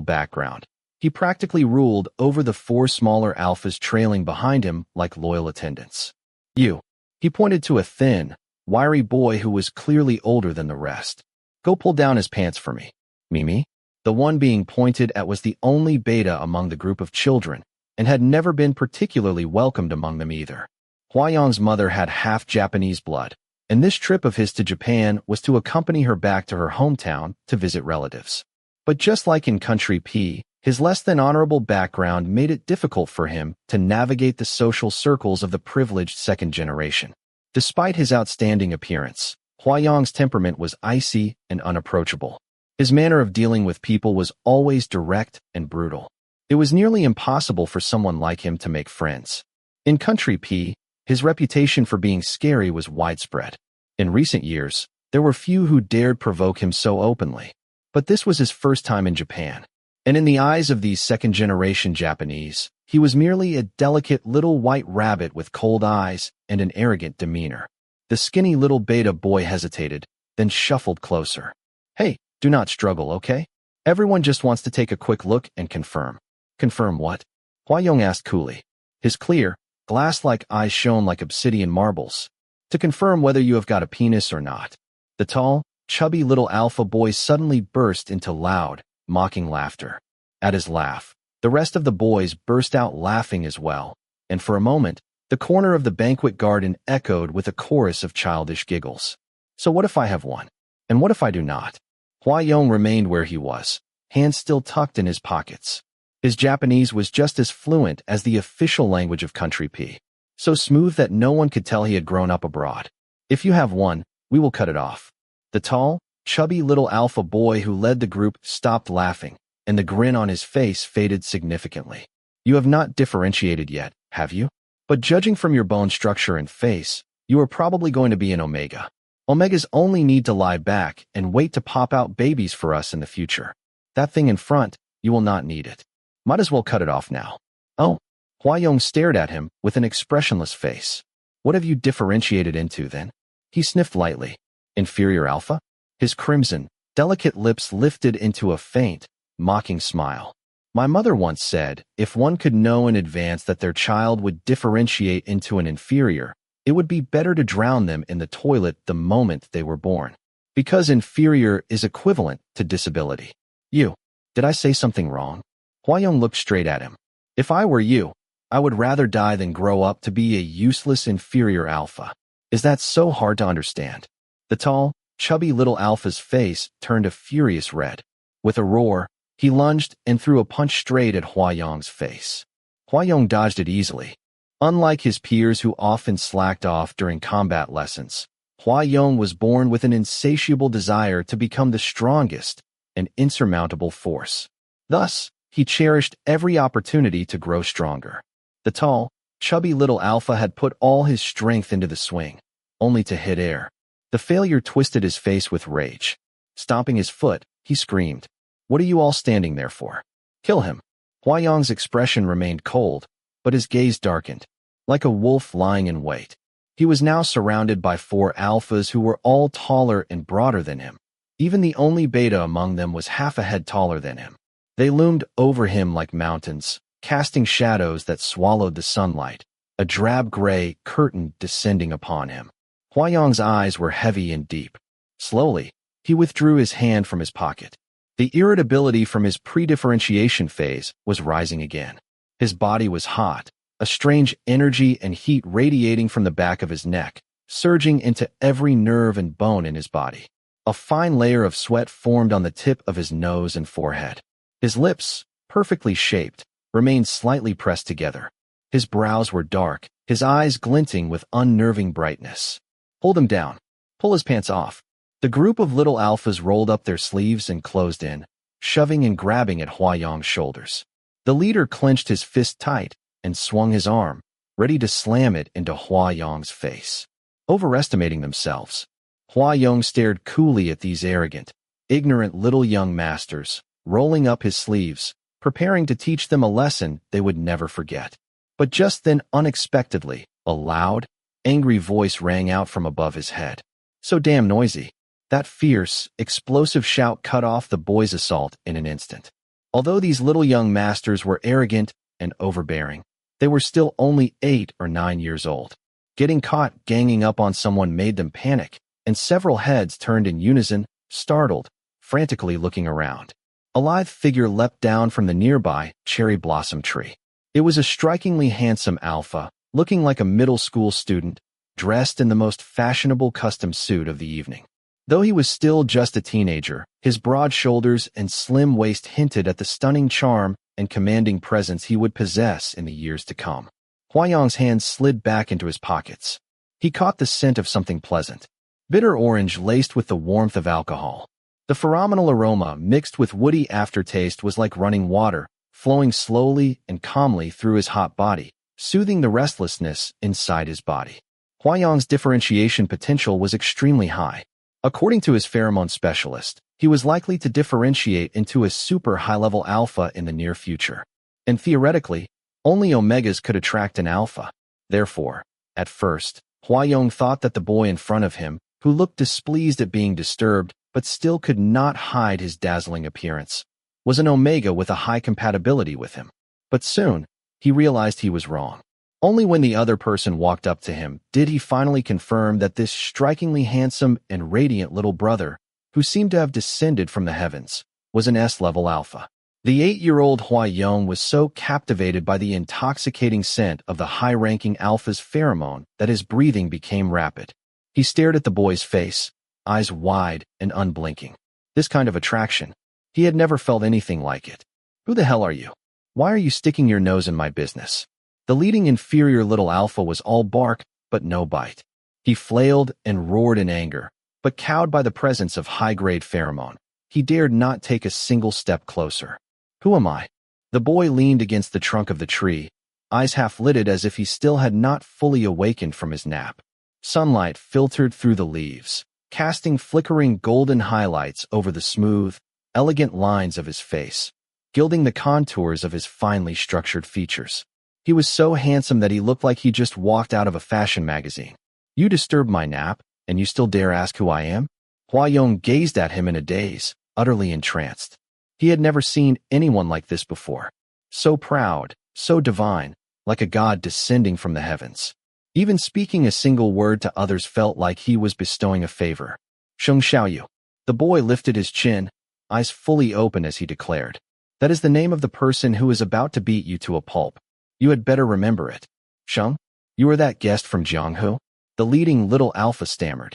background, he practically ruled over the 4 smaller alphas trailing behind him like loyal attendants. "You." He pointed to a thin, wiry boy who was clearly older than the rest. "Go pull down his pants for me." Mimi? The one being pointed at was the only beta among the group of children, and had never been particularly welcomed among them either. Hua Yong's mother had half Japanese blood, and this trip of his to Japan was to accompany her back to her hometown to visit relatives. But just like in Country P, his less than honorable background made it difficult for him to navigate the social circles of the privileged second generation. Despite his outstanding appearance, Hua Yong's temperament was icy and unapproachable. His manner of dealing with people was always direct and brutal. It was nearly impossible for someone like him to make friends. In Country P, his reputation for being scary was widespread. In recent years, there were few who dared provoke him so openly. But this was his first time in Japan. And in the eyes of these second-generation Japanese, he was merely a delicate little white rabbit with cold eyes and an arrogant demeanor. The skinny little beta boy hesitated, then shuffled closer. "Hey, do not struggle, okay? Everyone just wants to take a quick look and confirm." "Confirm what?" Hua Yong asked coolly. His clear, glass-like eyes shone like obsidian marbles. "To confirm whether you have got a penis or not." The tall, chubby little alpha boy suddenly burst into loud, mocking laughter. At his laugh, the rest of the boys burst out laughing as well, and for a moment, the corner of the banquet garden echoed with a chorus of childish giggles. "So what if I have one? And what if I do not?" Hua Yong remained where he was, hands still tucked in his pockets. His Japanese was just as fluent as the official language of Country P, so smooth that no one could tell he had grown up abroad. "If you have one, we will cut it off." The tall, chubby little alpha boy who led the group stopped laughing, and the grin on his face faded significantly. "You have not differentiated yet, have you? But judging from your bone structure and face, you are probably going to be an Omega. Omegas only need to lie back and wait to pop out babies for us in the future. That thing in front, you will not need it. Might as well cut it off now." "Oh." Hua Yong stared at him with an expressionless face. "What have you differentiated into, then?" He sniffed lightly. "Inferior alpha?" His crimson, delicate lips lifted into a faint, mocking smile. "My mother once said, if one could know in advance that their child would differentiate into an inferior, it would be better to drown them in the toilet the moment they were born. Because inferior is equivalent to disability." "You. Did I say something wrong?" Hua Yong looked straight at him. "If I were you, I would rather die than grow up to be a useless inferior alpha. Is that so hard to understand? The tall, chubby little alpha's face turned a furious red. With a roar, he lunged and threw a punch straight at Huayong's face. Huayong dodged it easily. Unlike his peers who often slacked off during combat lessons, Huayong was born with an insatiable desire to become the strongest and insurmountable force. Thus, he cherished every opportunity to grow stronger. The tall, chubby little alpha had put all his strength into the swing, only to hit air. The failure twisted his face with rage. Stomping his foot, he screamed, "What are you all standing there for? Kill him!" Huayong's expression remained cold, but his gaze darkened, like a wolf lying in wait. He was now surrounded by 4 alphas who were all taller and broader than him. Even the only beta among them was half a head taller than him. They loomed over him like mountains, casting shadows that swallowed the sunlight, a drab gray curtain descending upon him. Huayong's eyes were heavy and deep. Slowly, he withdrew his hand from his pocket. The irritability from his pre-differentiation phase was rising again. His body was hot, a strange energy and heat radiating from the back of his neck, surging into every nerve and bone in his body. A fine layer of sweat formed on the tip of his nose and forehead. His lips, perfectly shaped, remained slightly pressed together. His brows were dark, his eyes glinting with unnerving brightness. "Hold him down. Pull his pants off." The group of little alphas rolled up their sleeves and closed in, shoving and grabbing at Huayong's shoulders. The leader clenched his fist tight and swung his arm, ready to slam it into Huayong's face. Overestimating themselves, Huayong stared coolly at these arrogant, ignorant little young masters, rolling up his sleeves, preparing to teach them a lesson they would never forget. But just then, unexpectedly, a loud, angry voice rang out from above his head. So damn noisy. That fierce, explosive shout cut off the boy's assault in an instant. Although these little young masters were arrogant and overbearing, they were still only 8 or 9 years old. Getting caught ganging up on someone made them panic, and several heads turned in unison, startled, frantically looking around. A lithe figure leapt down from the nearby cherry blossom tree. It was a strikingly handsome alpha, looking like a middle school student, dressed in the most fashionable custom suit of the evening. Though he was still just a teenager, his broad shoulders and slim waist hinted at the stunning charm and commanding presence he would possess in the years to come. Huayong's hands slid back into his pockets. He caught the scent of something pleasant, bitter orange laced with the warmth of alcohol. The phenomenal aroma mixed with woody aftertaste was like running water, flowing slowly and calmly through his hot body, soothing the restlessness inside his body. Huayong's differentiation potential was extremely high. According to his pheromone specialist, he was likely to differentiate into a super high-level alpha in the near future. And theoretically, only omegas could attract an alpha. Therefore, at first, Huayong thought that the boy in front of him, who looked displeased at being disturbed but still could not hide his dazzling appearance, was an omega with a high compatibility with him. But soon, he realized he was wrong. Only when the other person walked up to him did he finally confirm that this strikingly handsome and radiant little brother, who seemed to have descended from the heavens, was an S-level alpha. The 8-year-old Huayong was so captivated by the intoxicating scent of the high-ranking alpha's pheromone that his breathing became rapid. He stared at the boy's face, eyes wide and unblinking. This kind of attraction, he had never felt anything like it. "Who the hell are you? Why are you sticking your nose in my business?" The leading inferior little alpha was all bark, but no bite. He flailed and roared in anger, but cowed by the presence of high-grade pheromone, he dared not take a single step closer. "Who am I?" The boy leaned against the trunk of the tree, eyes half-lidded as if he still had not fully awakened from his nap. Sunlight filtered through the leaves, casting flickering golden highlights over the smooth, elegant lines of his face, gilding the contours of his finely structured features. He was so handsome that he looked like he just walked out of a fashion magazine. "You disturbed my nap, and you still dare ask who I am?" Huayong gazed at him in a daze, utterly entranced. He had never seen anyone like this before. So proud, so divine, like a god descending from the heavens. Even speaking a single word to others felt like he was bestowing a favor. "Sheng Xiaoyu." The boy lifted his chin, eyes fully open as he declared. "That is the name of the person who is about to beat you to a pulp. You had better remember it. Sheng, you are that guest from Jianghu? The leading little alpha stammered.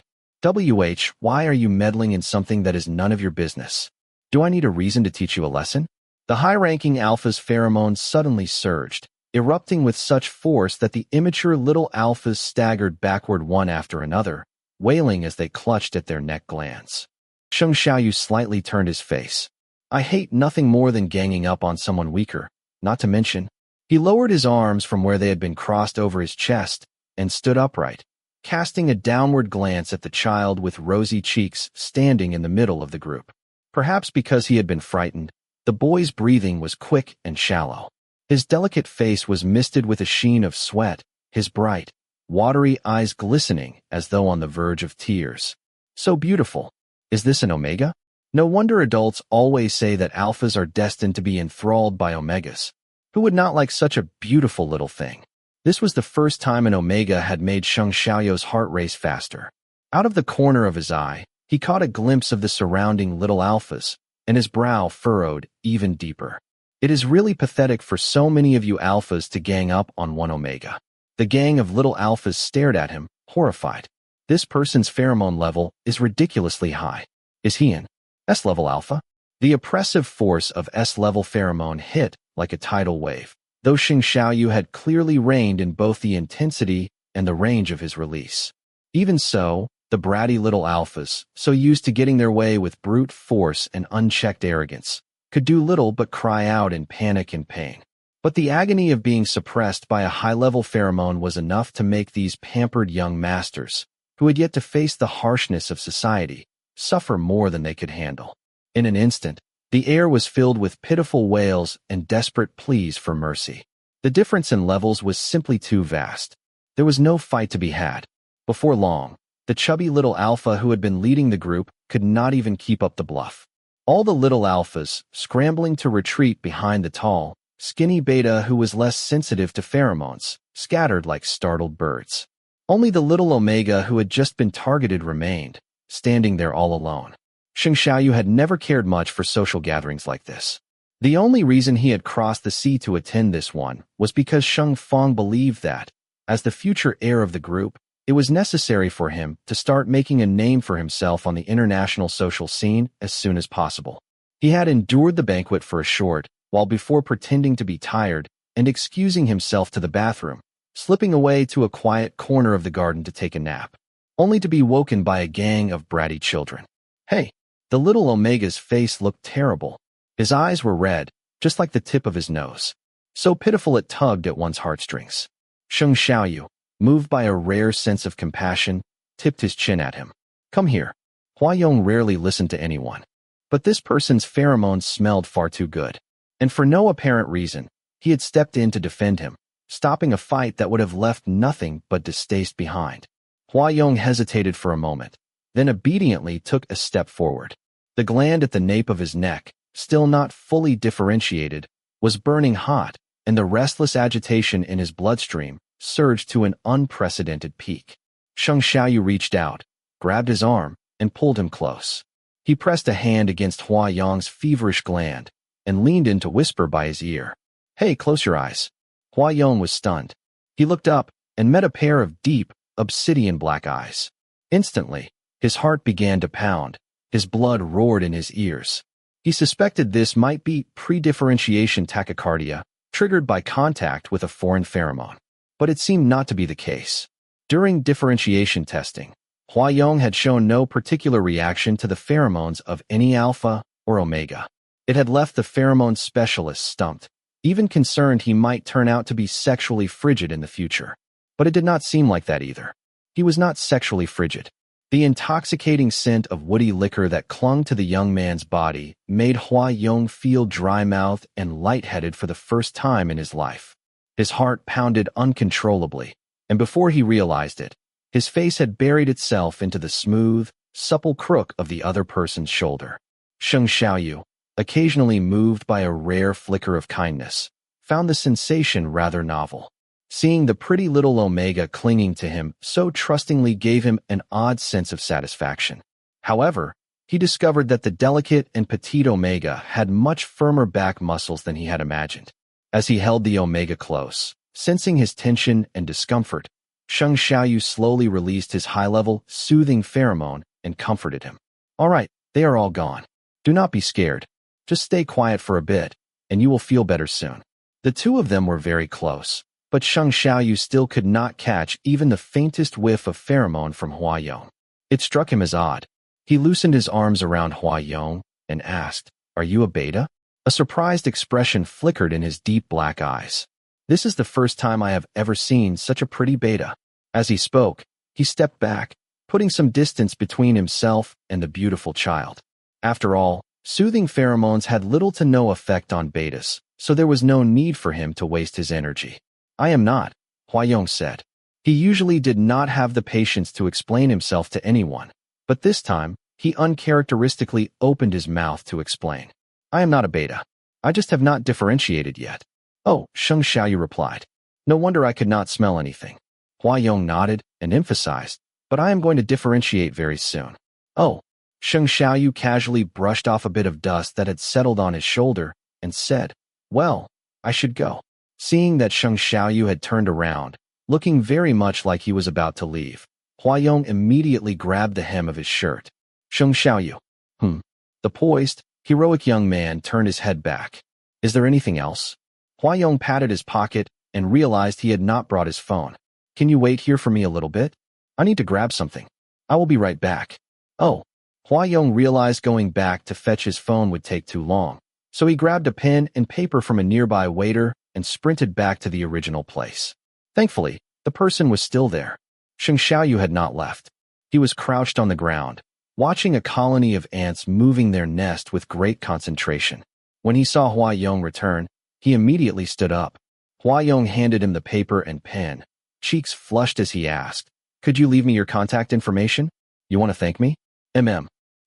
Why are you meddling in something that is none of your business? Do I need a reason to teach you a lesson? The high-ranking alpha's pheromones suddenly surged, erupting with such force that the immature little alphas staggered backward one after another, wailing as they clutched at their neck glands. Sheng Xiaoyu slightly turned his face. I hate nothing more than ganging up on someone weaker, not to mention. He lowered his arms from where they had been crossed over his chest and stood upright, casting a downward glance at the child with rosy cheeks standing in the middle of the group. Perhaps because he had been frightened, the boy's breathing was quick and shallow. His delicate face was misted with a sheen of sweat, his bright, watery eyes glistening as though on the verge of tears. So beautiful. Is this an Omega? No wonder adults always say that alphas are destined to be enthralled by Omegas. Who would not like such a beautiful little thing? This was the first time an Omega had made Sheng Xiaoyu's heart race faster. Out of the corner of his eye, he caught a glimpse of the surrounding little alphas, and his brow furrowed even deeper. It is really pathetic for so many of you alphas to gang up on one Omega. The gang of little alphas stared at him, horrified. This person's pheromone level is ridiculously high. Is he an S-level alpha? The oppressive force of S-level pheromone hit like a tidal wave, though Sheng Xiaoyu had clearly reigned in both the intensity and the range of his release. Even so, the bratty little alphas, so used to getting their way with brute force and unchecked arrogance, could do little but cry out in panic and pain. But the agony of being suppressed by a high-level pheromone was enough to make these pampered young masters, who had yet to face the harshness of society, suffer more than they could handle. In an instant, the air was filled with pitiful wails and desperate pleas for mercy. The difference in levels was simply too vast. There was no fight to be had. Before long, the chubby little alpha who had been leading the group could not even keep up the bluff. All the little alphas, scrambling to retreat behind the tall, skinny beta who was less sensitive to pheromones, scattered like startled birds. Only the little Omega who had just been targeted remained, standing there all alone. Sheng Xiaoyu had never cared much for social gatherings like this. The only reason he had crossed the sea to attend this one was because Sheng Feng believed that, as the future heir of the group, it was necessary for him to start making a name for himself on the international social scene as soon as possible. He had endured the banquet for a short while before pretending to be tired and excusing himself to the bathroom, slipping away to a quiet corner of the garden to take a nap, only to be woken by a gang of bratty children. Hey! The little Omega's face looked terrible. His eyes were red, just like the tip of his nose. So pitiful it tugged at one's heartstrings. Sheng Xiaoyu, moved by a rare sense of compassion, tipped his chin at him. Come here. Hua Yong rarely listened to anyone. But this person's pheromones smelled far too good. And for no apparent reason, he had stepped in to defend him, stopping a fight that would have left nothing but distaste behind. Hua Yong hesitated for a moment, then obediently took a step forward. The gland at the nape of his neck, still not fully differentiated, was burning hot, and the restless agitation in his bloodstream surged to an unprecedented peak. Sheng Xiaoyu reached out, grabbed his arm, and pulled him close. He pressed a hand against Hua Yong's feverish gland and leaned in to whisper by his ear. Hey, close your eyes. Hua Yong was stunned. He looked up and met a pair of deep, obsidian black eyes. Instantly, his heart began to pound. His blood roared in his ears. He suspected this might be pre-differentiation tachycardia, triggered by contact with a foreign pheromone. But it seemed not to be the case. During differentiation testing, Hua Yong had shown no particular reaction to the pheromones of any alpha or omega. It had left the pheromone specialist stumped, even concerned he might turn out to be sexually frigid in the future. But it did not seem like that either. He was not sexually frigid. The intoxicating scent of woody liquor that clung to the young man's body made Hua Yong feel dry-mouthed and lightheaded for the first time in his life. His heart pounded uncontrollably, and before he realized it, his face had buried itself into the smooth, supple crook of the other person's shoulder. Sheng Xiaoyu, occasionally moved by a rare flicker of kindness, found the sensation rather novel. Seeing the pretty little Omega clinging to him so trustingly gave him an odd sense of satisfaction. However, he discovered that the delicate and petite Omega had much firmer back muscles than he had imagined. As he held the Omega close, Sensing his tension and discomfort, Sheng Xiaoyu slowly released his high-level, soothing pheromone and comforted him. All right, they are all gone. Do not be scared. Just stay quiet for a bit, and you will feel better soon. The two of them were very close, but Sheng Xiaoyu still could not catch even the faintest whiff of pheromone from Hua Yong. It struck him as odd. He loosened his arms around Hua Yong and asked, "Are you a beta?" A surprised expression flickered in his deep black eyes. "This is the first time I have ever seen such a pretty beta." As he spoke, he stepped back, putting some distance between himself and the beautiful child. After all, soothing pheromones had little to no effect on betas, so there was no need for him to waste his energy. "I am not," Hua Yong said. He usually did not have the patience to explain himself to anyone, but this time, he uncharacteristically opened his mouth to explain. "I am not a beta. I just have not differentiated yet." "Oh," Sheng Xiaoyu replied. "No wonder I could not smell anything." Hua Yong nodded and emphasized, "But I am going to differentiate very soon." "Oh." Sheng Xiaoyu casually brushed off a bit of dust that had settled on his shoulder and said, "Well, I should go." Seeing that Sheng Xiaoyu had turned around, looking very much like he was about to leave, Hua Yong immediately grabbed the hem of his shirt. "Sheng Xiaoyu." The poised, heroic young man turned his head back. "Is there anything else?" Hua Yong patted his pocket and realized he had not brought his phone. "Can you wait here for me a little bit? I need to grab something. I will be right back." "Oh." Hua Yong realized going back to fetch his phone would take too long, so he grabbed a pen and paper from a nearby waiter and sprinted back to the original place. Thankfully, the person was still there. Sheng Xiaoyu had not left. He was crouched on the ground, watching a colony of ants moving their nest with great concentration. When he saw Hua Yong return, he immediately stood up. Hua Yong handed him the paper and pen. Cheeks flushed as he asked, "Could you leave me your contact information? You want to thank me?"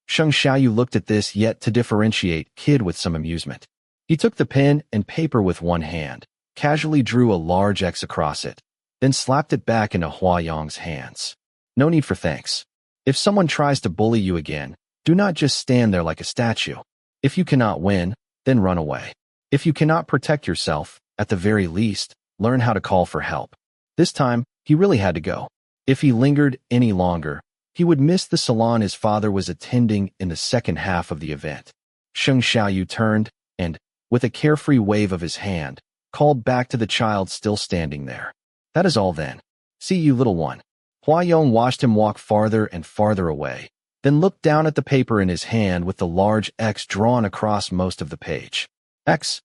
Sheng Xiaoyu looked at this yet to differentiate kid with some amusement. He took the pen and paper with one hand, casually drew a large X across it, then slapped it back into Hua Yong's hands. "No need for thanks. If someone tries to bully you again, do not just stand there like a statue. If you cannot win, then run away. If you cannot protect yourself, at the very least, learn how to call for help." This time, he really had to go. If he lingered any longer, he would miss the salon his father was attending in the second half of the event. Sheng Xiaoyu turned and, with a carefree wave of his hand, called back to the child still standing there. "That is all then. See you, little one." Hua Yong watched him walk farther and farther away, then looked down at the paper in his hand with the large X drawn across most of the page. X.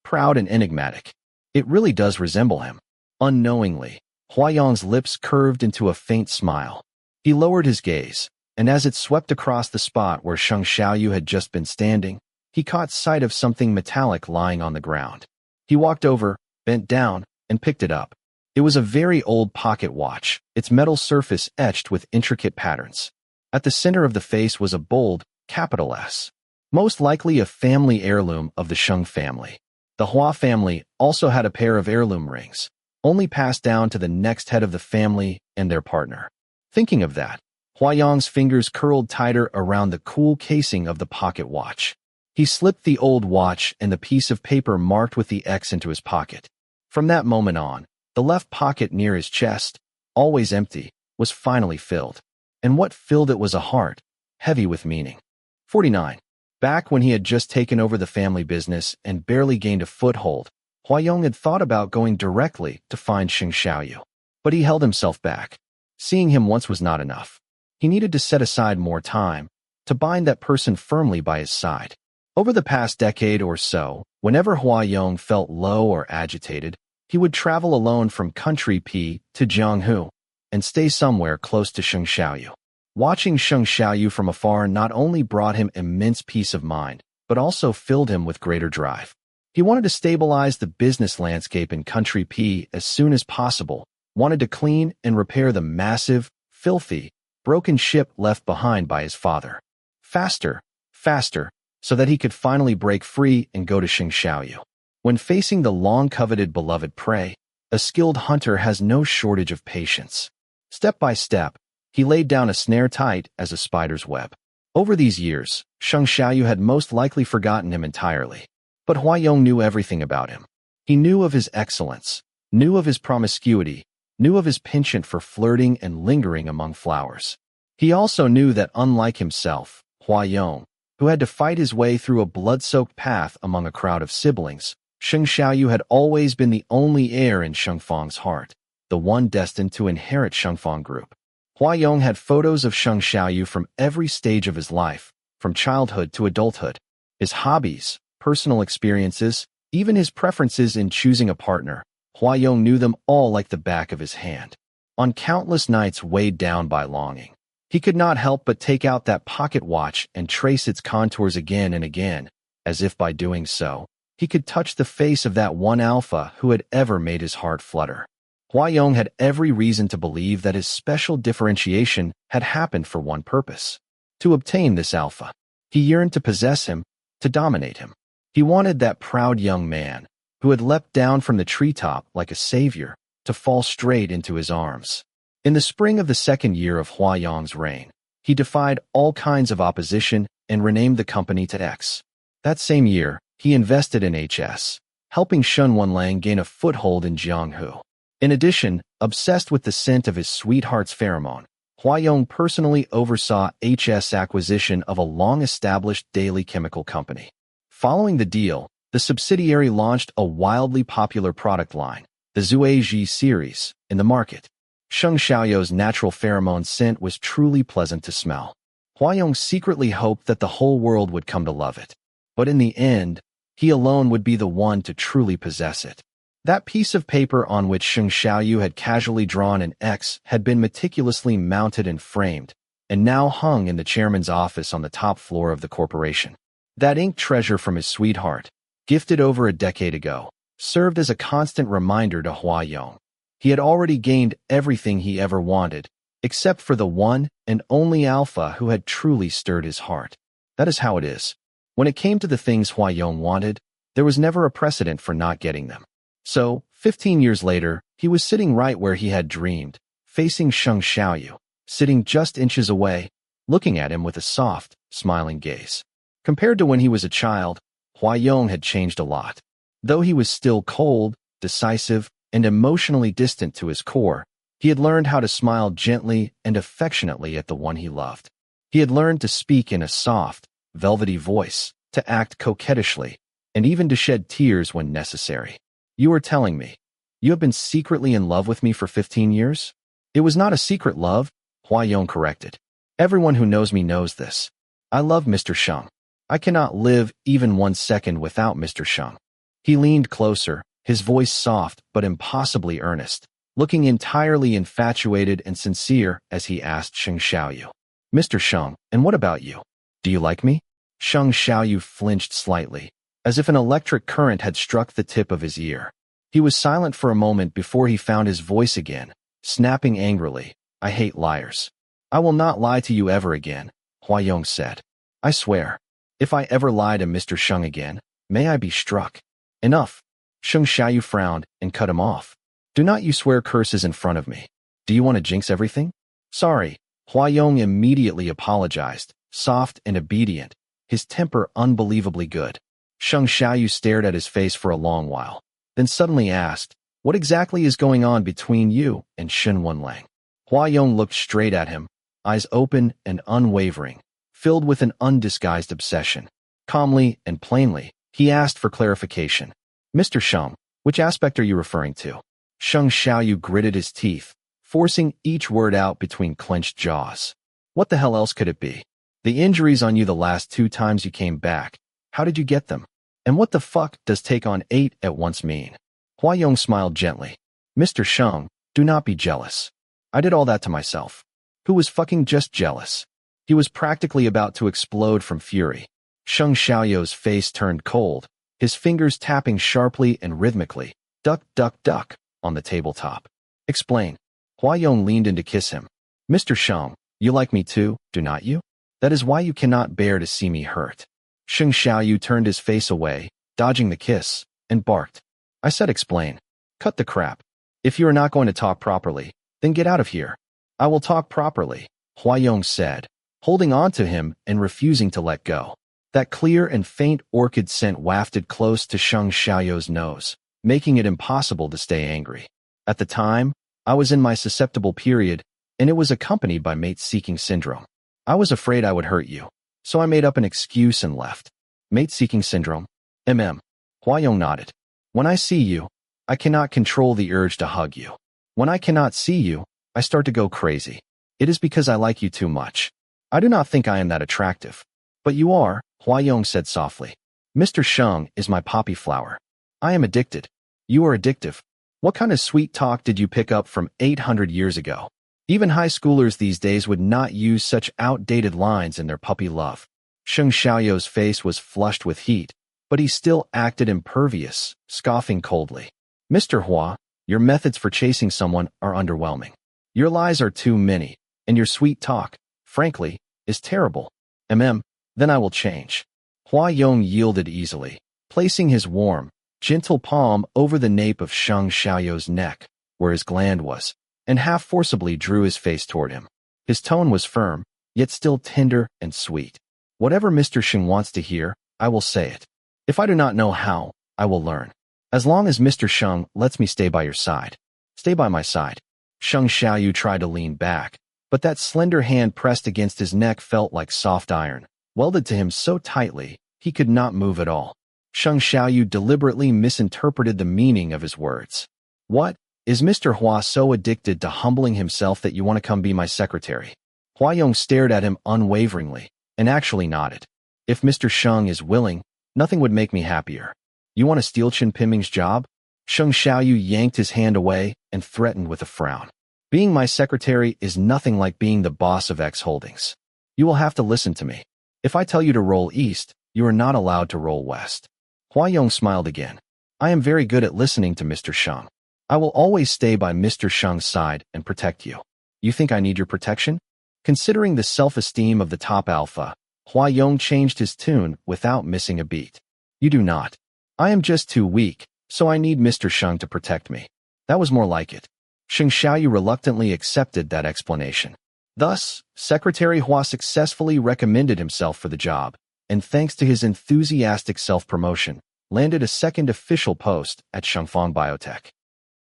Proud and enigmatic. It really does resemble him. Unknowingly, Hua Yong's lips curved into a faint smile. He lowered his gaze, and as it swept across the spot where Sheng Xiaoyu had just been standing, he caught sight of something metallic lying on the ground. He walked over, bent down, and picked it up. It was a very old pocket watch, its metal surface etched with intricate patterns. At the center of the face was a bold, capital S. Most likely a family heirloom of the Sheng family. The Hua family also had a pair of heirloom rings, only passed down to the next head of the family and their partner. Thinking of that, Hua Yong's fingers curled tighter around the cool casing of the pocket watch. He slipped the old watch and the piece of paper marked with the X into his pocket. From that moment on, the left pocket near his chest, always empty, was finally filled. And what filled it was a heart, heavy with meaning. 49. Back when he had just taken over the family business and barely gained a foothold, Hua Yong had thought about going directly to find Sheng Xiaoyu. But he held himself back. Seeing him once was not enough. He needed to set aside more time to bind that person firmly by his side. Over the past decade or so, whenever Hua Yong felt low or agitated, he would travel alone from Country P to Jianghu and stay somewhere close to Sheng Xiaoyu. Watching Sheng Xiaoyu from afar not only brought him immense peace of mind, but also filled him with greater drive. He wanted to stabilize the business landscape in Country P as soon as possible, wanted to clean and repair the massive, filthy, broken ship left behind by his father. Faster, faster, so that he could finally break free and go to Sheng Xiaoyu. When facing the long-coveted beloved prey, a skilled hunter has no shortage of patience. Step by step, he laid down a snare tight as a spider's web. Over these years, Sheng Xiaoyu had most likely forgotten him entirely. But Hua Yong knew everything about him. He knew of his excellence, knew of his promiscuity, knew of his penchant for flirting and lingering among flowers. He also knew that unlike himself, Hua Yong, who had to fight his way through a blood-soaked path among a crowd of siblings, Sheng Xiaoyu had always been the only heir in Sheng Fang's heart, the one destined to inherit Sheng Fang Group. Hua Yong had photos of Sheng Xiaoyu from every stage of his life, from childhood to adulthood. His hobbies, personal experiences, even his preferences in choosing a partner, Hua Yong knew them all like the back of his hand. On countless nights weighed down by longing, he could not help but take out that pocket watch and trace its contours again and again, as if by doing so, he could touch the face of that one alpha who had ever made his heart flutter. Hua Yong had every reason to believe that his special differentiation had happened for one purpose: to obtain this alpha. He yearned to possess him, to dominate him. He wanted that proud young man, who had leapt down from the treetop like a savior, to fall straight into his arms. In the spring of the second year of Hua Yong's reign, he defied all kinds of opposition and renamed the company to X. That same year, he invested in HS, helping Shun Wenlang gain a foothold in Jianghu. In addition, obsessed with the scent of his sweetheart's pheromone, Hua Yong personally oversaw HS' acquisition of a long-established daily chemical company. Following the deal, the subsidiary launched a wildly popular product line, the Zueji series, in the market. Sheng Xiaoyu's natural pheromone scent was truly pleasant to smell. Hua Yong secretly hoped that the whole world would come to love it. But in the end, he alone would be the one to truly possess it. That piece of paper on which Sheng Xiaoyu had casually drawn an X had been meticulously mounted and framed, and now hung in the chairman's office on the top floor of the corporation. That ink treasure from his sweetheart, gifted over a decade ago, served as a constant reminder to Hua Yong. He had already gained everything he ever wanted, except for the one and only alpha who had truly stirred his heart. That is how it is. When it came to the things Hua Yong wanted, there was never a precedent for not getting them. So, 15 years later, he was sitting right where he had dreamed, facing Sheng Xiaoyu, sitting just inches away, looking at him with a soft, smiling gaze. Compared to when he was a child, Hua Yong had changed a lot. Though he was still cold, decisive, and emotionally distant to his core, he had learned how to smile gently and affectionately at the one he loved. He had learned to speak in a soft, velvety voice, to act coquettishly, and even to shed tears when necessary. You are telling me, you have been secretly in love with me for 15 years? It was not a secret love, Hua Yong corrected. Everyone who knows me knows this. I love Mr. Sheng. I cannot live even 1 second without Mr. Sheng. He leaned closer, his voice soft but impossibly earnest, looking entirely infatuated and sincere as he asked Sheng Xiaoyu. Mr. Sheng, and what about you? Do you like me? Sheng Xiaoyu flinched slightly, as if an electric current had struck the tip of his ear. He was silent for a moment before he found his voice again, snapping angrily. I hate liars. I will not lie to you ever again, Hua Yong said. I swear. If I ever lie to Mr. Sheng again, may I be struck. Enough. Sheng Xiaoyu frowned and cut him off. Do not you swear curses in front of me. Do you want to jinx everything? Sorry. Hua Yong immediately apologized, soft and obedient, his temper unbelievably good. Sheng Xiaoyu stared at his face for a long while, then suddenly asked, what exactly is going on between you and Shun Wenlang? Hua Yong looked straight at him, eyes open and unwavering, filled with an undisguised obsession. Calmly and plainly, he asked for clarification. Mr. Sheng, which aspect are you referring to? Sheng Xiaoyu gritted his teeth, forcing each word out between clenched jaws. What the hell else could it be? The injuries on you the last 2 times you came back. How did you get them? And what the fuck does take on 8 at once mean? Hua Yong smiled gently. Mr. Sheng, do not be jealous. I did all that to myself. Who was fucking just jealous? He was practically about to explode from fury. Sheng Xiaoyu's face turned cold, his fingers tapping sharply and rhythmically, duck, duck, duck, on the tabletop. Explain. Hua Yong leaned in to kiss him. Mr. Sheng, you like me too, do not you? That is why you cannot bear to see me hurt. Sheng Xiaoyu turned his face away, dodging the kiss, and barked. I said explain. Cut the crap. If you are not going to talk properly, then get out of here. I will talk properly, Hua Yong said, holding on to him and refusing to let go. That clear and faint orchid scent wafted close to Sheng Xiaoyu's nose, making it impossible to stay angry. At the time, I was in my susceptible period, and it was accompanied by mate-seeking syndrome. I was afraid I would hurt you, so I made up an excuse and left. Mate-seeking syndrome? Hua-Yong nodded. When I see you, I cannot control the urge to hug you. When I cannot see you, I start to go crazy. It is because I like you too much. I do not think I am that attractive. But you are, Hua-Yong said softly. Mr. Sheng is my poppy flower. I am addicted. You are addictive. What kind of sweet talk did you pick up from 800 years ago? Even high schoolers these days would not use such outdated lines in their puppy love. Sheng Xiaoyou's face was flushed with heat, but he still acted impervious, scoffing coldly. Mr. Hua, your methods for chasing someone are underwhelming. Your lies are too many, and your sweet talk, frankly, is terrible. Then I will change. Hua-Yong yielded easily, placing his warm, gentle palm over the nape of Sheng Xiaoyou's neck, where his gland was, and half forcibly drew his face toward him. His tone was firm, yet still tender and sweet. Whatever Mr. Sheng wants to hear, I will say it. If I do not know how, I will learn. As long as Mr. Sheng lets me stay by your side. Stay by my side. Sheng Xiaoyu tried to lean back, but that slender hand pressed against his neck felt like soft iron, welded to him so tightly, he could not move at all. Sheng Xiaoyu deliberately misinterpreted the meaning of his words. What? Is Mr. Hua so addicted to humbling himself that you want to come be my secretary? Hua-Yong stared at him unwaveringly, and actually nodded. If Mr. Sheng is willing, nothing would make me happier. You want to steal Chen Piming's job? Sheng Xiaoyu yanked his hand away and threatened with a frown. Being my secretary is nothing like being the boss of X Holdings. You will have to listen to me. If I tell you to roll east, you are not allowed to roll west. Hua-Yong smiled again. I am very good at listening to Mr. Sheng. I will always stay by Mr. Sheng's side and protect you. You think I need your protection? Considering the self-esteem of the top alpha, Hua-Yong changed his tune without missing a beat. You do not. I am just too weak, so I need Mr. Sheng to protect me. That was more like it. Sheng Xiaoyu reluctantly accepted that explanation. Thus, Secretary Hua successfully recommended himself for the job, and thanks to his enthusiastic self-promotion, landed a second official post at Shengfang Biotech.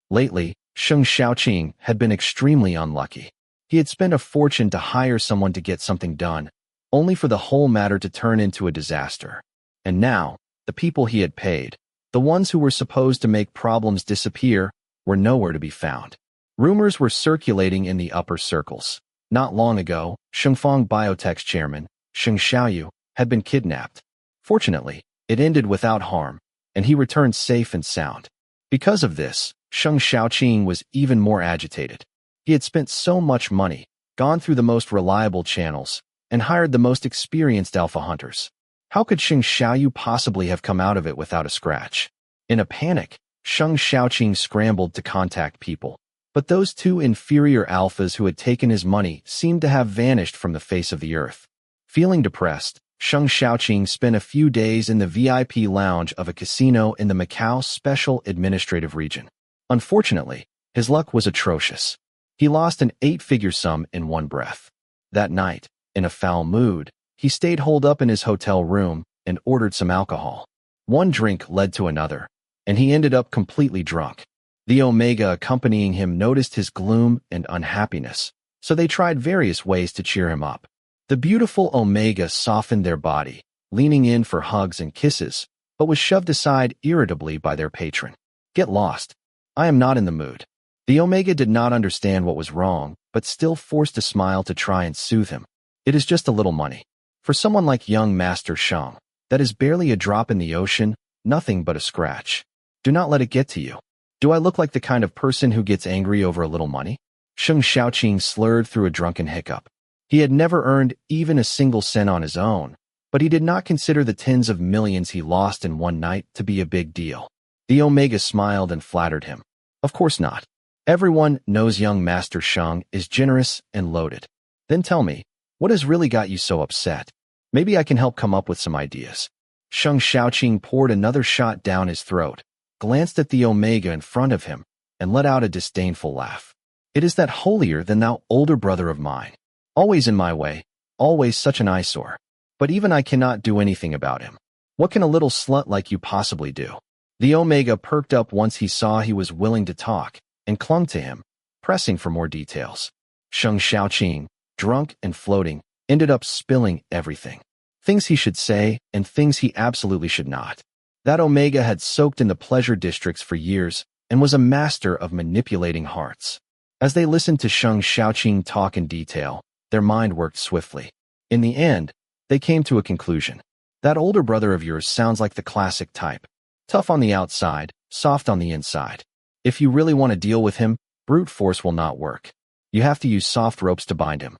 Lately, Sheng Xiaoqing had been extremely unlucky. He had spent a fortune to hire someone to get something done, only for the whole matter to turn into a disaster. And now, the people he had paid, the ones who were supposed to make problems disappear, were nowhere to be found. Rumors were circulating in the upper circles. Not long ago, Shengfang Biotech's chairman, Sheng Xiaoyu, had been kidnapped. Fortunately, it ended without harm, and he returned safe and sound. Because of this, Sheng Xiaoqing was even more agitated. He had spent so much money, gone through the most reliable channels, and hired the most experienced alpha hunters. How could Sheng Xiaoyu possibly have come out of it without a scratch? In a panic, Sheng Xiaoqing scrambled to contact people, but those two inferior alphas who had taken his money seemed to have vanished from the face of the earth. Feeling depressed, Sheng Xiaoqing spent a few days in the VIP lounge of a casino in the Macau Special Administrative Region. Unfortunately, his luck was atrocious. He lost an 8-figure sum in one breath. That night, in a foul mood, he stayed holed up in his hotel room and ordered some alcohol. One drink led to another, and he ended up completely drunk. The Omega accompanying him noticed his gloom and unhappiness, so they tried various ways to cheer him up. The beautiful Omega softened their body, leaning in for hugs and kisses, but was shoved aside irritably by their patron. Get lost. I am not in the mood. The Omega did not understand what was wrong, but still forced a smile to try and soothe him. It is just a little money. For someone like young Master Sheng, that is barely a drop in the ocean, nothing but a scratch. Do not let it get to you. Do I look like the kind of person who gets angry over a little money? Sheng Xiaoqing slurred through a drunken hiccup. He had never earned even a single cent on his own, but he did not consider the tens of millions he lost in one night to be a big deal. The Omega smiled and flattered him. Of course not. Everyone knows young Master Sheng is generous and loaded. Then tell me, what has really got you so upset? Maybe I can help come up with some ideas. Sheng Xiaoqing poured another shot down his throat, glanced at the Omega in front of him, and let out a disdainful laugh. It is that holier-than-thou older brother of mine. Always in my way, always such an eyesore. But even I cannot do anything about him. What can a little slut like you possibly do? The Omega perked up once he saw he was willing to talk and clung to him, pressing for more details. Sheng Xiaoqing, drunk and floating, ended up spilling everything. Things he should say and things he absolutely should not. That Omega had soaked in the pleasure districts for years and was a master of manipulating hearts. As they listened to Sheng Xiaoqing talk in detail, their mind worked swiftly. In the end, they came to a conclusion. That older brother of yours sounds like the classic type. Tough on the outside, soft on the inside. If you really want to deal with him, brute force will not work. You have to use soft ropes to bind him.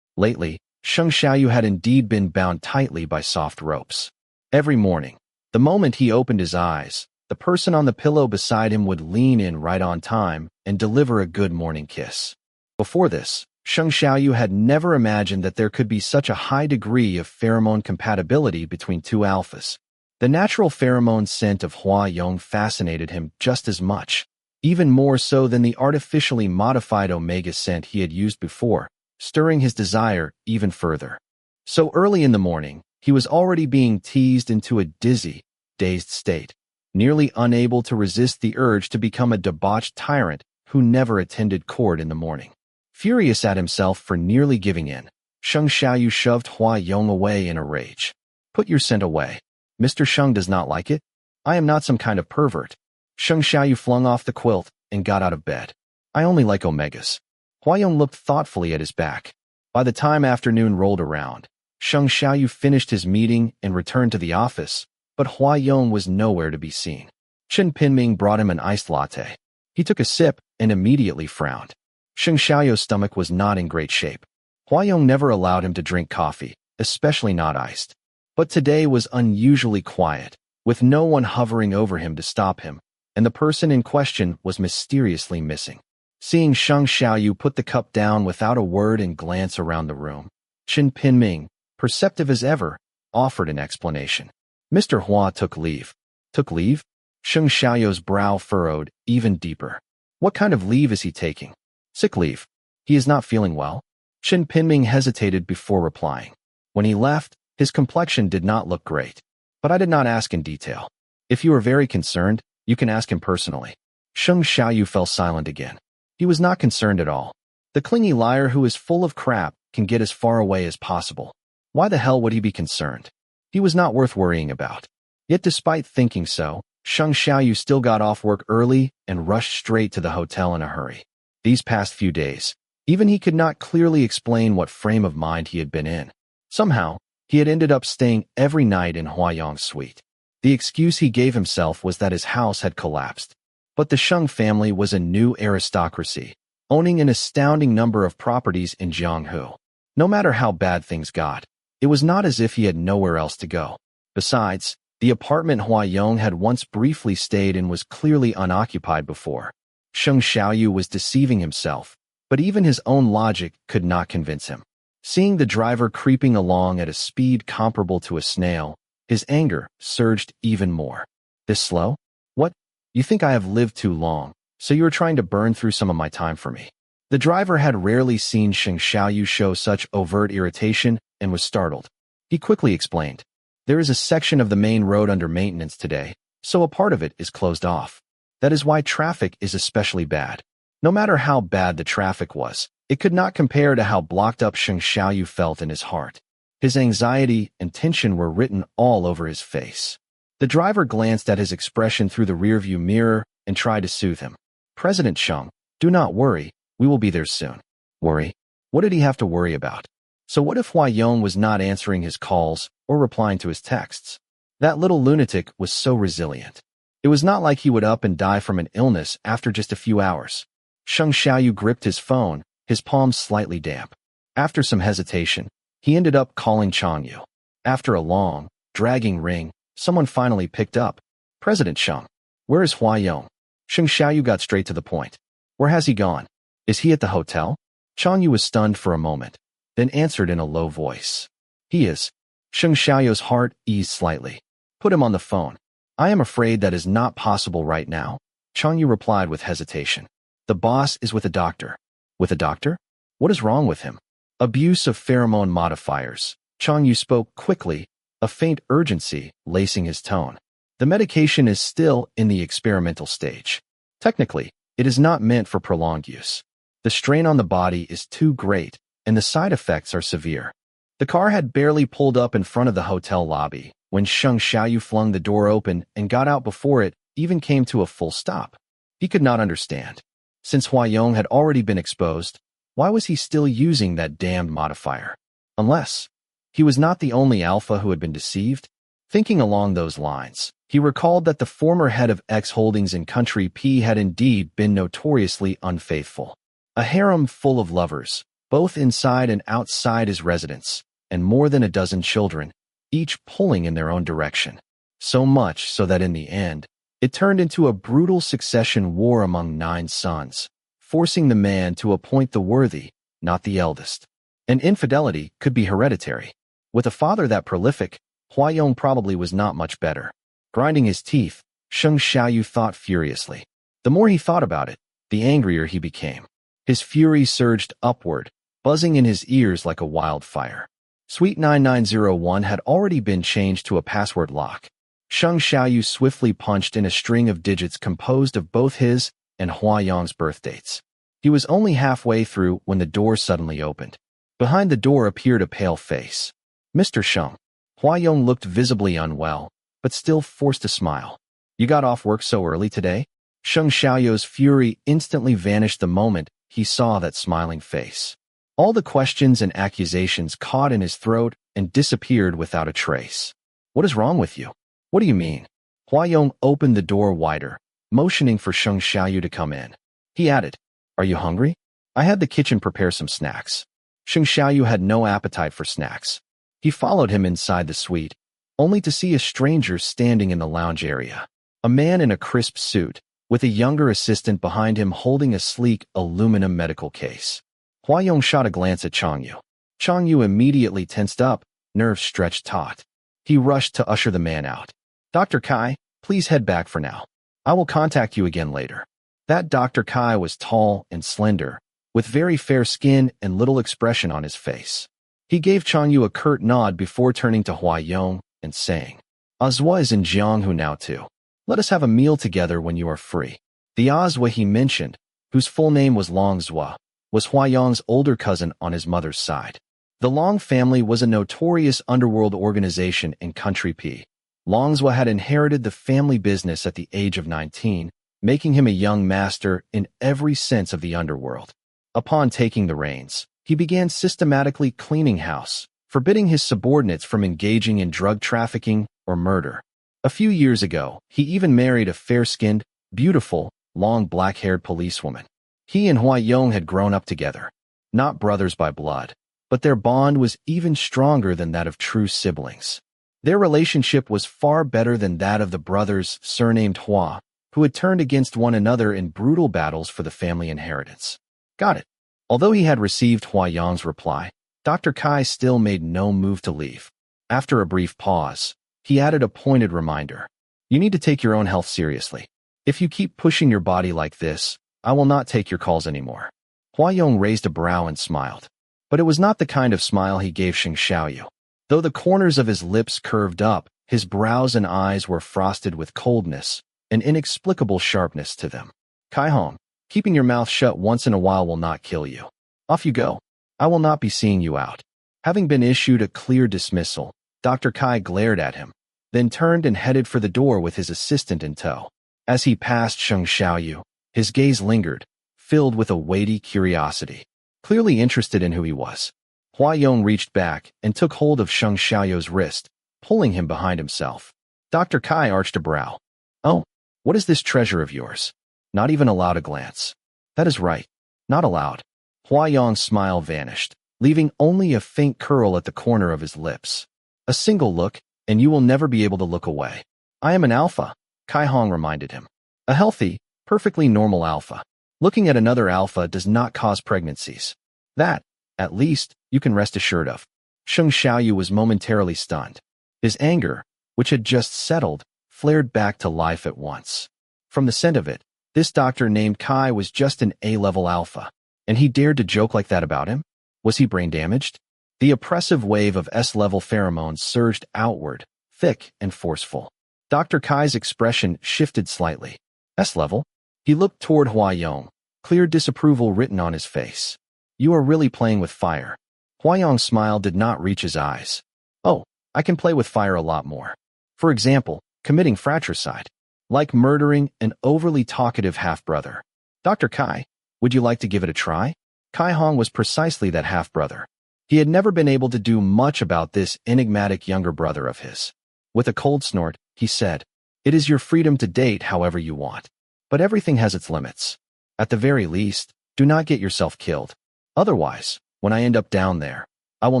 Lately, Sheng Xiaoyu had indeed been bound tightly by soft ropes. Every morning, the moment he opened his eyes, the person on the pillow beside him would lean in right on time and deliver a good morning kiss. Before this, Sheng Xiaoyu had never imagined that there could be such a high degree of pheromone compatibility between two alphas. The natural pheromone scent of Hua Yong fascinated him just as much, even more so than the artificially modified Omega scent he had used before, stirring his desire even further. So early in the morning, he was already being teased into a dizzy, dazed state, nearly unable to resist the urge to become a debauched tyrant who never attended court in the morning. Furious at himself for nearly giving in, Sheng Xiaoyu shoved Hua Yong away in a rage. Put your scent away. Mr. Sheng does not like it. I am not some kind of pervert. Sheng Xiaoyu flung off the quilt and got out of bed. I only like Omegas. Hua Yong looked thoughtfully at his back. By the time afternoon rolled around, Sheng Xiaoyu finished his meeting and returned to the office, but Hua Yong was nowhere to be seen. Chen Pinming brought him an iced latte. He took a sip and immediately frowned. Sheng Xiaoyu's stomach was not in great shape. Hua Yong never allowed him to drink coffee, especially not iced. But today was unusually quiet, with no one hovering over him to stop him, and the person in question was mysteriously missing. Seeing Sheng Xiaoyu put the cup down without a word and glance around the room, Chen Pinming, perceptive as ever, offered an explanation. Mr. Hua took leave. Took leave? Sheng Xiaoyu's brow furrowed even deeper. What kind of leave is he taking? Sick leave. He is not feeling well. Chen Pinming hesitated before replying. When he left, his complexion did not look great. But I did not ask in detail. If you are very concerned, you can ask him personally. Sheng Xiaoyu fell silent again. He was not concerned at all. The clingy liar who is full of crap can get as far away as possible. Why the hell would he be concerned? He was not worth worrying about. Yet despite thinking so, Sheng Xiaoyu still got off work early and rushed straight to the hotel in a hurry. These past few days, even he could not clearly explain what frame of mind he had been in. Somehow, he had ended up staying every night in Hua Yong's suite. The excuse he gave himself was that his house had collapsed. But the Sheng family was a new aristocracy, owning an astounding number of properties in Jianghu. No matter how bad things got, it was not as if he had nowhere else to go. Besides, the apartment Hua Yong had once briefly stayed in was clearly unoccupied before. Sheng Xiaoyu was deceiving himself, but even his own logic could not convince him. Seeing the driver creeping along at a speed comparable to a snail, his anger surged even more. This slow? What? You think I have lived too long, so you are trying to burn through some of my time for me. The driver had rarely seen Sheng Xiaoyu show such overt irritation and was startled. He quickly explained. There is a section of the main road under maintenance today, so a part of it is closed off. That is why traffic is especially bad. No matter how bad the traffic was, it could not compare to how blocked up Sheng Xiaoyu felt in his heart. His anxiety and tension were written all over his face. The driver glanced at his expression through the rearview mirror and tried to soothe him. President Sheng, do not worry, we will be there soon. Worry? What did he have to worry about? So what if Hua Yong was not answering his calls or replying to his texts? That little lunatic was so resilient. It was not like he would up and die from an illness after just a few hours. Sheng Xiaoyu gripped his phone, his palms slightly damp. After some hesitation, he ended up calling Changyu. After a long, dragging ring, someone finally picked up. President Sheng, where is Hua Yong? Sheng Xiaoyu got straight to the point. Where has he gone? Is he at the hotel? Changyu was stunned for a moment, then answered in a low voice. He is. Sheng Xiaoyu's heart eased slightly. Put him on the phone. I am afraid that is not possible right now, Changyu replied with hesitation. The boss is with a doctor. With a doctor? What is wrong with him? Abuse of pheromone modifiers. Changyu spoke quickly, a faint urgency lacing his tone. The medication is still in the experimental stage. Technically, it is not meant for prolonged use. The strain on the body is too great, and the side effects are severe. The car had barely pulled up in front of the hotel lobby when Sheng Xiaoyu flung the door open and got out before it even came to a full stop. He could not understand. Since Huayong had already been exposed, why was he still using that damned modifier? Unless he was not the only alpha who had been deceived. Thinking along those lines, he recalled that the former head of X Holdings in Country P had indeed been notoriously unfaithful. A harem full of lovers, both inside and outside his residence, and more than a dozen children, each pulling in their own direction. So much so that in the end, it turned into a brutal succession war among 9 sons, forcing the man to appoint the worthy, not the eldest. And infidelity could be hereditary. With a father that prolific, Huayong probably was not much better. Grinding his teeth, Sheng Xiaoyu thought furiously. The more he thought about it, the angrier he became. His fury surged upward, buzzing in his ears like a wildfire. Suite 9901 had already been changed to a password lock. Sheng Xiaoyu swiftly punched in a string of digits composed of both his and Huayong's birth dates. He was only halfway through when the door suddenly opened. Behind the door appeared a pale face. Mr. Sheng. Huayong looked visibly unwell, but still forced a smile. You got off work so early today? Sheng Xiaoyu's fury instantly vanished the moment he saw that smiling face. All the questions and accusations caught in his throat and disappeared without a trace. What is wrong with you? What do you mean? Huayong opened the door wider, motioning for Sheng Xiaoyu to come in. He added, Are you hungry? I had the kitchen prepare some snacks. Sheng Xiaoyu had no appetite for snacks. He followed him inside the suite, only to see a stranger standing in the lounge area. A man in a crisp suit, with a younger assistant behind him holding a sleek aluminum medical case. Huayong shot a glance at Changyu. Changyu immediately tensed up, nerves stretched taut. He rushed to usher the man out. Dr. Kai, please head back for now. I will contact you again later. That Dr. Kai was tall and slender, with very fair skin and little expression on his face. He gave Changyu a curt nod before turning to Huayong and saying, Azwa is in Jianghu now too. Let us have a meal together when you are free. The Azwa he mentioned, whose full name was Long Zhua, was Huayong's older cousin on his mother's side. The Long family was a notorious underworld organization in Country P. Long Zhua had inherited the family business at the age of 19, making him a young master in every sense of the underworld. Upon taking the reins, he began systematically cleaning house, forbidding his subordinates from engaging in drug trafficking or murder. A few years ago, he even married a fair-skinned, beautiful, long black-haired policewoman. He and Huayong had grown up together, not brothers by blood, but their bond was even stronger than that of true siblings. Their relationship was far better than that of the brothers surnamed Hua, who had turned against one another in brutal battles for the family inheritance. Got it. Although he had received Huayong's reply, Dr. Kai still made no move to leave. After a brief pause, he added a pointed reminder. You need to take your own health seriously. If you keep pushing your body like this, I will not take your calls anymore. Huayong raised a brow and smiled. But it was not the kind of smile he gave Sheng Xiaoyu. Though the corners of his lips curved up, his brows and eyes were frosted with coldness, an inexplicable sharpness to them. Kai Hong, keeping your mouth shut once in a while will not kill you. Off you go. I will not be seeing you out. Having been issued a clear dismissal, Dr. Kai glared at him, then turned and headed for the door with his assistant in tow. As he passed Sheng Xiaoyu, his gaze lingered, filled with a weighty curiosity. Clearly interested in who he was, Huayong reached back and took hold of Sheng Xiaoyu's wrist, pulling him behind himself. Dr. Kai arched a brow. Oh, what is this treasure of yours? Not even allowed a glance. That is right, not allowed. Huayong's smile vanished, leaving only a faint curl at the corner of his lips. A single look, and you will never be able to look away. I am an alpha, Kai Hong reminded him. A healthy, perfectly normal alpha. Looking at another alpha does not cause pregnancies. That, at least, you can rest assured of. Sheng Xiaoyu was momentarily stunned. His anger, which had just settled, flared back to life at once. From the scent of it, this doctor named Kai was just an A-level alpha, and he dared to joke like that about him? Was he brain damaged? The oppressive wave of S-level pheromones surged outward, thick and forceful. Dr. Kai's expression shifted slightly. S-level? He looked toward Huayong, clear disapproval written on his face. You are really playing with fire. Huayong's smile did not reach his eyes. Oh, I can play with fire a lot more. For example, committing fratricide. Like murdering an overly talkative half-brother. Dr. Kai, would you like to give it a try? Kai Hong was precisely that half-brother. He had never been able to do much about this enigmatic younger brother of his. With a cold snort, he said, It is your freedom to date however you want. But everything has its limits. At the very least, do not get yourself killed. Otherwise, when I end up down there, I will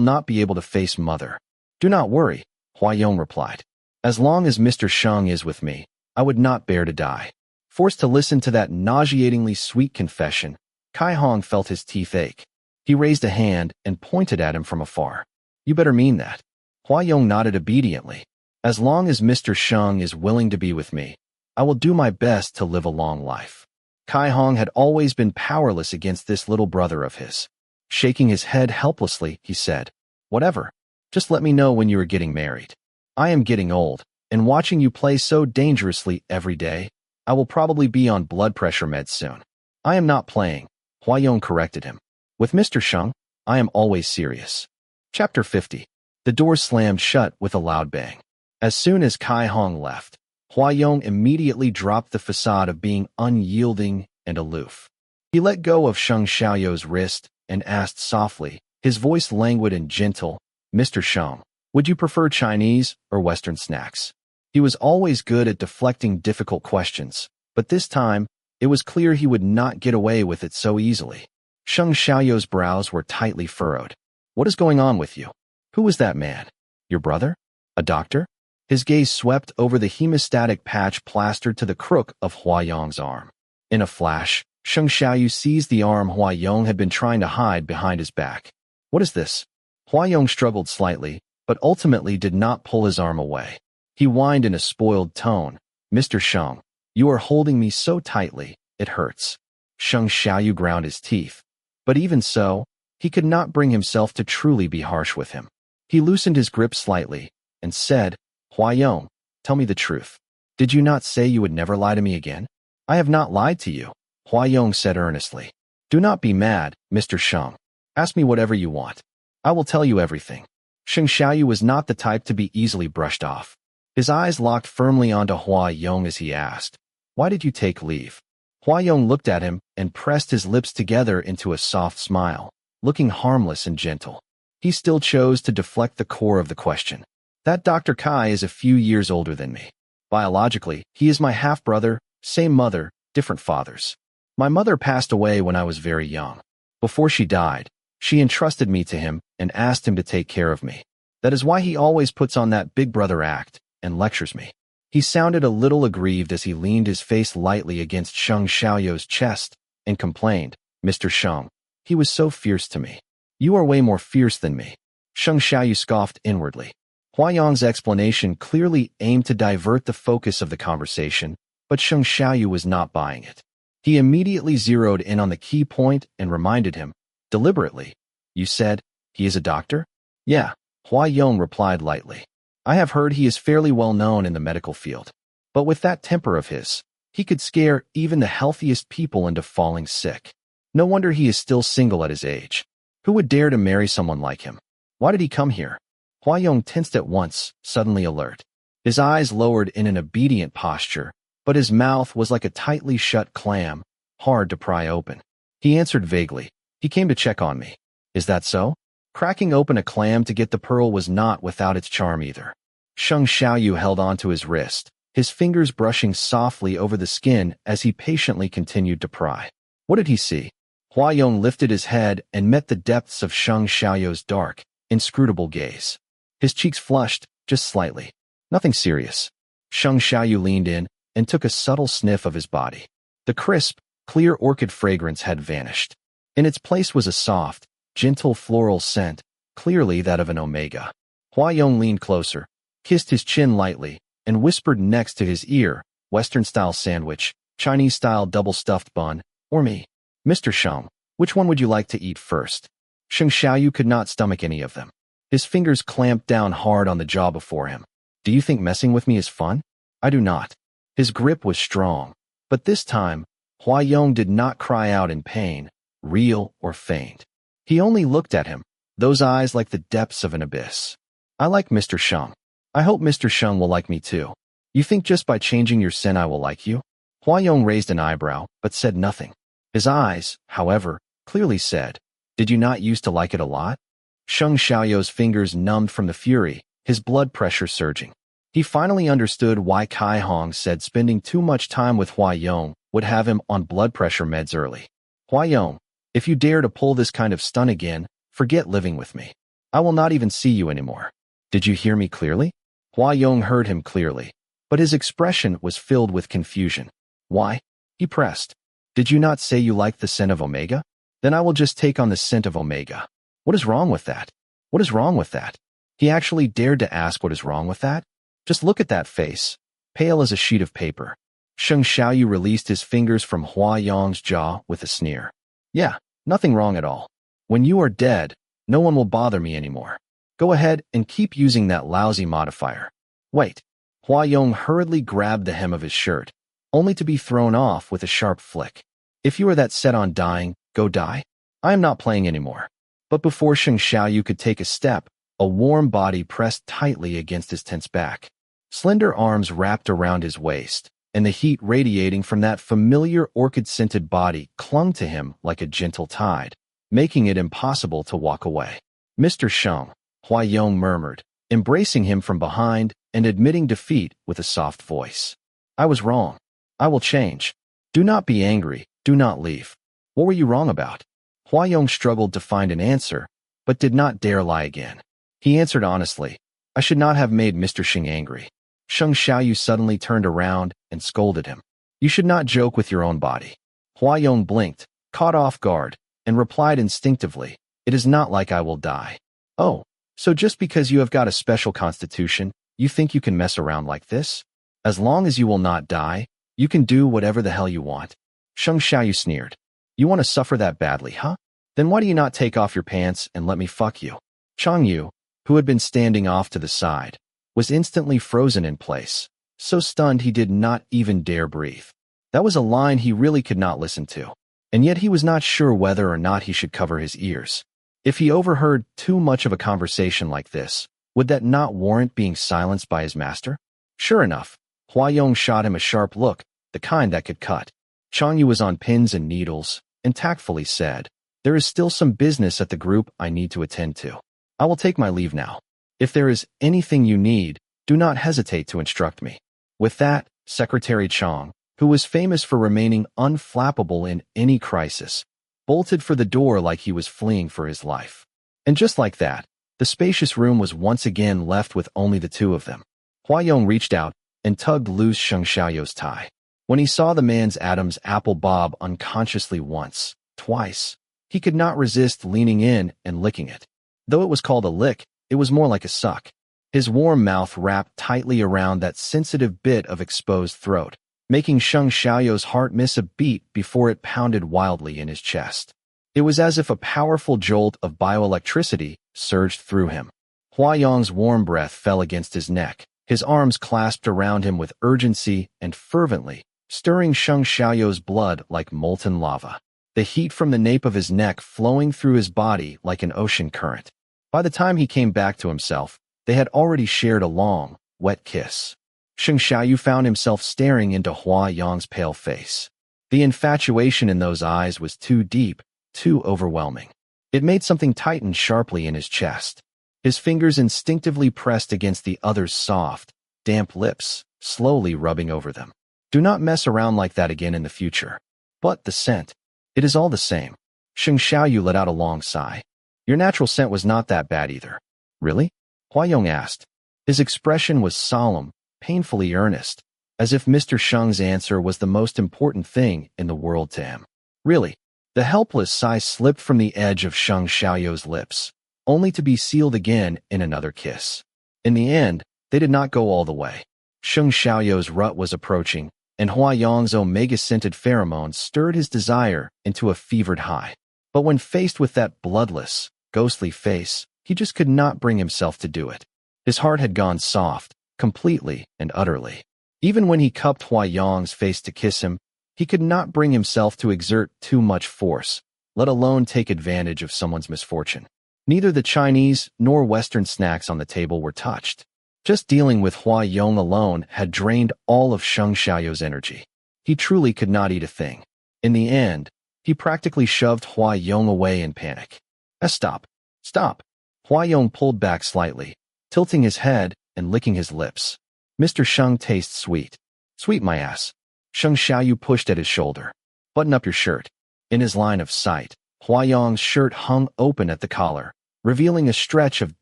not be able to face Mother. Do not worry, Huayong replied. As long as Mr. Sheng is with me, I would not bear to die. Forced to listen to that nauseatingly sweet confession, Kai Hong felt his teeth ache. He raised a hand and pointed at him from afar. You better mean that. Huayong nodded obediently. As long as Mr. Sheng is willing to be with me, I will do my best to live a long life. Kai Hong had always been powerless against this little brother of his. Shaking his head helplessly, he said, Whatever. Just let me know when you are getting married. I am getting old, and watching you play so dangerously every day, I will probably be on blood pressure meds soon. I am not playing, Huayong corrected him. With Mr. Sheng, I am always serious. Chapter 50. The door slammed shut with a loud bang. As soon as Kai Hong left, Huayong immediately dropped the facade of being unyielding and aloof. He let go of Sheng Xiaoyou's wrist and asked softly, his voice languid and gentle, Mr. Sheng, would you prefer Chinese or Western snacks? He was always good at deflecting difficult questions, but this time, it was clear he would not get away with it so easily. Sheng Xiaoyou's brows were tightly furrowed. What is going on with you? Who was that man? Your brother? A doctor? His gaze swept over the hemostatic patch plastered to the crook of Huayong's arm. In a flash, Sheng Xiaoyu seized the arm Huayong had been trying to hide behind his back. What is this? Huayong struggled slightly, but ultimately did not pull his arm away. He whined in a spoiled tone, Mr. Sheng, you are holding me so tightly, it hurts. Sheng Xiaoyu ground his teeth. But even so, he could not bring himself to truly be harsh with him. He loosened his grip slightly and said, Huayong, tell me the truth. Did you not say you would never lie to me again? I have not lied to you, Huayong said earnestly. Do not be mad, Mr. Sheng. Ask me whatever you want. I will tell you everything. Sheng Xiaoyu was not the type to be easily brushed off. His eyes locked firmly onto Huayong as he asked, Why did you take leave? Huayong looked at him and pressed his lips together into a soft smile, looking harmless and gentle. He still chose to deflect the core of the question. That Dr. Kai is a few years older than me. Biologically, he is my half-brother, same mother, different fathers. My mother passed away when I was very young. Before she died, she entrusted me to him and asked him to take care of me. That is why he always puts on that big brother act and lectures me. He sounded a little aggrieved as he leaned his face lightly against Sheng Xiaoyou's chest and complained, Mr. Sheng, he was so fierce to me. You are way more fierce than me. Sheng Xiaoyu scoffed inwardly. Huayong's explanation clearly aimed to divert the focus of the conversation, but Sheng Xiaoyu was not buying it. He immediately zeroed in on the key point and reminded him, deliberately, You said, he is a doctor? Yeah, Huayong replied lightly. I have heard he is fairly well known in the medical field. But with that temper of his, he could scare even the healthiest people into falling sick. No wonder he is still single at his age. Who would dare to marry someone like him? Why did he come here? Huayong tensed at once, suddenly alert. His eyes lowered in an obedient posture, but his mouth was like a tightly shut clam, hard to pry open. He answered vaguely, He came to check on me. Is that so? Cracking open a clam to get the pearl was not without its charm either. Sheng Xiaoyu held onto his wrist, his fingers brushing softly over the skin as he patiently continued to pry. What did he see? Huayong lifted his head and met the depths of Sheng Xiaoyou's dark, inscrutable gaze. His cheeks flushed, just slightly. Nothing serious. Sheng Xiaoyu leaned in and took a subtle sniff of his body. The crisp, clear orchid fragrance had vanished. In its place was a soft, gentle floral scent, clearly that of an Omega. Huayong leaned closer, kissed his chin lightly, and whispered next to his ear, Western-style sandwich, Chinese-style double-stuffed bun, or me. Mr. Sheng, which one would you like to eat first? Sheng Xiaoyu could not stomach any of them. His fingers clamped down hard on the jaw before him. Do you think messing with me is fun? I do not. His grip was strong, but this time, Hua Yong did not cry out in pain, real or feigned. He only looked at him, those eyes like the depths of an abyss. I like Mr. Sheng. I hope Mr. Sheng will like me too. You think just by changing your scent I will like you? Hua Yong raised an eyebrow, but said nothing. His eyes, however, clearly said, did you not used to like it a lot? Sheng Xiaoyou's fingers numbed from the fury, his blood pressure surging. He finally understood why Kai Hong said spending too much time with Hua Yong would have him on blood pressure meds early. Hua Yong, if you dare to pull this kind of stunt again, forget living with me. I will not even see you anymore. Did you hear me clearly? Hua Yong heard him clearly, but his expression was filled with confusion. Why? He pressed. Did you not say you liked the scent of Omega? Then I will just take on the scent of Omega. What is wrong with that? What is wrong with that? He actually dared to ask what is wrong with that? Just look at that face, pale as a sheet of paper. Sheng Xiaoyu released his fingers from Hua Yong's jaw with a sneer. Yeah, nothing wrong at all. When you are dead, no one will bother me anymore. Go ahead and keep using that lousy modifier. Wait. Hua Yong hurriedly grabbed the hem of his shirt, only to be thrown off with a sharp flick. If you are that set on dying, go die. I am not playing anymore. But before Sheng Xiaoyu could take a step, a warm body pressed tightly against his tense back. Slender arms wrapped around his waist, and the heat radiating from that familiar orchid-scented body clung to him like a gentle tide, making it impossible to walk away. Mr. Sheng, Hua Yong murmured, embracing him from behind and admitting defeat with a soft voice. I was wrong. I will change. Do not be angry. Do not leave. What were you wrong about? Hua Yong struggled to find an answer, but did not dare lie again. He answered honestly, I should not have made Mr. Sheng angry. Sheng Xiaoyu suddenly turned around and scolded him. You should not joke with your own body. Hua Yong blinked, caught off guard, and replied instinctively, it is not like I will die. Oh, so just because you have got a special constitution, you think you can mess around like this? As long as you will not die, you can do whatever the hell you want. Sheng Xiaoyu sneered. You want to suffer that badly, huh? Then why do you not take off your pants and let me fuck you? Chang Yu, who had been standing off to the side, was instantly frozen in place, so stunned he did not even dare breathe. That was a line he really could not listen to, and yet he was not sure whether or not he should cover his ears. If he overheard too much of a conversation like this, would that not warrant being silenced by his master? Sure enough, Hua Yong shot him a sharp look, the kind that could cut. Chang Yu was on pins and needles, and tactfully said, there is still some business at the group I need to attend to. I will take my leave now. If there is anything you need, do not hesitate to instruct me. With that, Secretary Chang, who was famous for remaining unflappable in any crisis, bolted for the door like he was fleeing for his life. And just like that, the spacious room was once again left with only the two of them. Hua Yong reached out and tugged loose Sheng Xiaoyou's tie. When he saw the man's Adam's apple bob unconsciously once, twice, he could not resist leaning in and licking it. Though it was called a lick, it was more like a suck. His warm mouth wrapped tightly around that sensitive bit of exposed throat, making Sheng Xiaoyou's heart miss a beat before it pounded wildly in his chest. It was as if a powerful jolt of bioelectricity surged through him. Hua Yong's warm breath fell against his neck, his arms clasped around him with urgency and fervently, stirring Sheng Xiaoyou's blood like molten lava, the heat from the nape of his neck flowing through his body like an ocean current. By the time he came back to himself, they had already shared a long, wet kiss. Sheng Xiaoyu found himself staring into Hua Yong's pale face. The infatuation in those eyes was too deep, too overwhelming. It made something tighten sharply in his chest. His fingers instinctively pressed against the other's soft, damp lips, slowly rubbing over them. Do not mess around like that again in the future. But the scent. It is all the same. Sheng Xiaoyu let out a long sigh. Your natural scent was not that bad either. Really? Hua Yong asked. His expression was solemn, painfully earnest, as if Mr. Sheng's answer was the most important thing in the world to him. Really? The helpless sigh slipped from the edge of Sheng Xiaoyou's lips, only to be sealed again in another kiss. In the end, they did not go all the way. Sheng Xiaoyou's rut was approaching, and Hua Yong's omega-scented pheromones stirred his desire into a fevered high. But when faced with that bloodless, ghostly face, he just could not bring himself to do it. His heart had gone soft, completely and utterly. Even when he cupped Hua Yong's face to kiss him, he could not bring himself to exert too much force, let alone take advantage of someone's misfortune. Neither the Chinese nor Western snacks on the table were touched. Just dealing with Hua Yong alone had drained all of Sheng Xiaoyu's energy. He truly could not eat a thing. In the end, he practically shoved Hua Yong away in panic. Stop. Stop. Hua Yong pulled back slightly, tilting his head and licking his lips. Mr. Sheng tastes sweet. Sweet my ass. Sheng Xiaoyu pushed at his shoulder. Button up your shirt. In his line of sight, Hua Yong's shirt hung open at the collar, revealing a stretch of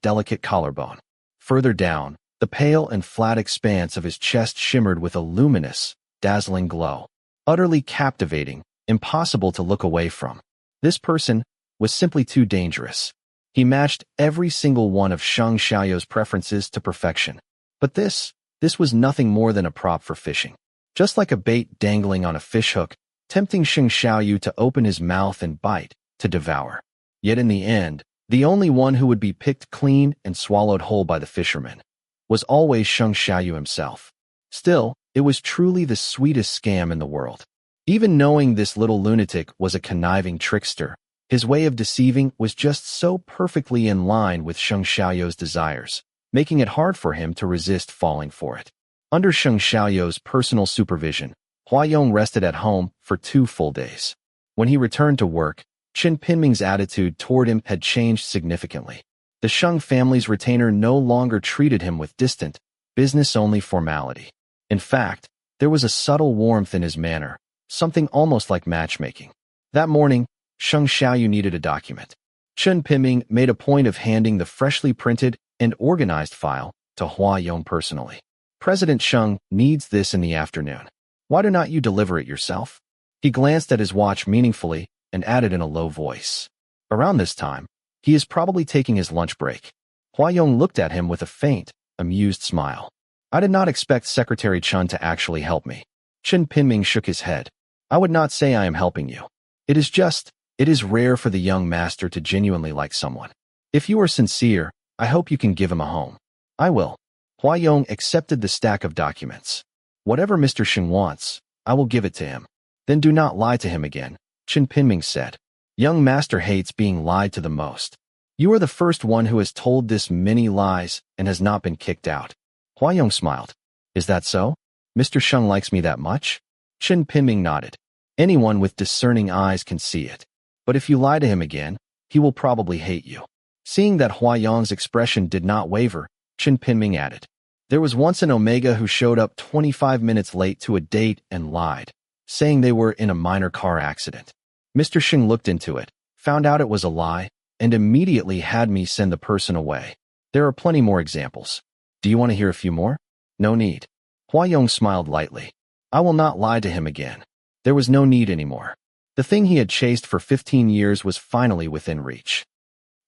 delicate collarbone. Further down, the pale and flat expanse of his chest shimmered with a luminous, dazzling glow. Utterly captivating, impossible to look away from. This person was simply too dangerous. He matched every single one of Sheng Xiaoyu's preferences to perfection. But this was nothing more than a prop for fishing. Just like a bait dangling on a fishhook, tempting Sheng Xiaoyu to open his mouth and bite, to devour. Yet in the end, the only one who would be picked clean and swallowed whole by the fisherman was always Sheng Xiaoyu himself. Still, it was truly the sweetest scam in the world. Even knowing this little lunatic was a conniving trickster, his way of deceiving was just so perfectly in line with Sheng Xiaoyu's desires, making it hard for him to resist falling for it. Under Sheng Xiaoyu's personal supervision, Hua Yong rested at home for 2 full days. When he returned to work, Qin Pinming's attitude toward him had changed significantly. The Sheng family's retainer no longer treated him with distant, business-only formality. In fact, there was a subtle warmth in his manner, something almost like matchmaking. That morning, Sheng Xiaoyu needed a document. Qin Pinming made a point of handing the freshly printed and organized file to Hua Yong personally. President Sheng needs this in the afternoon. Why do not you deliver it yourself? He glanced at his watch meaningfully and added in a low voice. Around this time, he is probably taking his lunch break. Hua Yong looked at him with a faint, amused smile. I did not expect Secretary Chun to actually help me. Qin Pinming shook his head. I would not say I am helping you. It is rare for the young master to genuinely like someone. If you are sincere, I hope you can give him a home. I will. Hua Yong accepted the stack of documents. Whatever Mr. Sheng wants, I will give it to him. Then do not lie to him again, Qin Pinming said. Young master hates being lied to the most. You are the first one who has told this many lies and has not been kicked out. Hua Yong smiled. Is that so? Mr. Sheng likes me that much? Qin Pinming nodded. Anyone with discerning eyes can see it. But if you lie to him again, he will probably hate you. Seeing that Hua Yong's expression did not waver, Qin Pinming added. There was once an Omega who showed up 25 minutes late to a date and lied, saying they were in a minor car accident. Mr. Sheng looked into it, found out it was a lie, and immediately had me send the person away. There are plenty more examples. Do you want to hear a few more? No need. Hua Yong smiled lightly. I will not lie to him again. There was no need anymore. The thing he had chased for 15 years was finally within reach.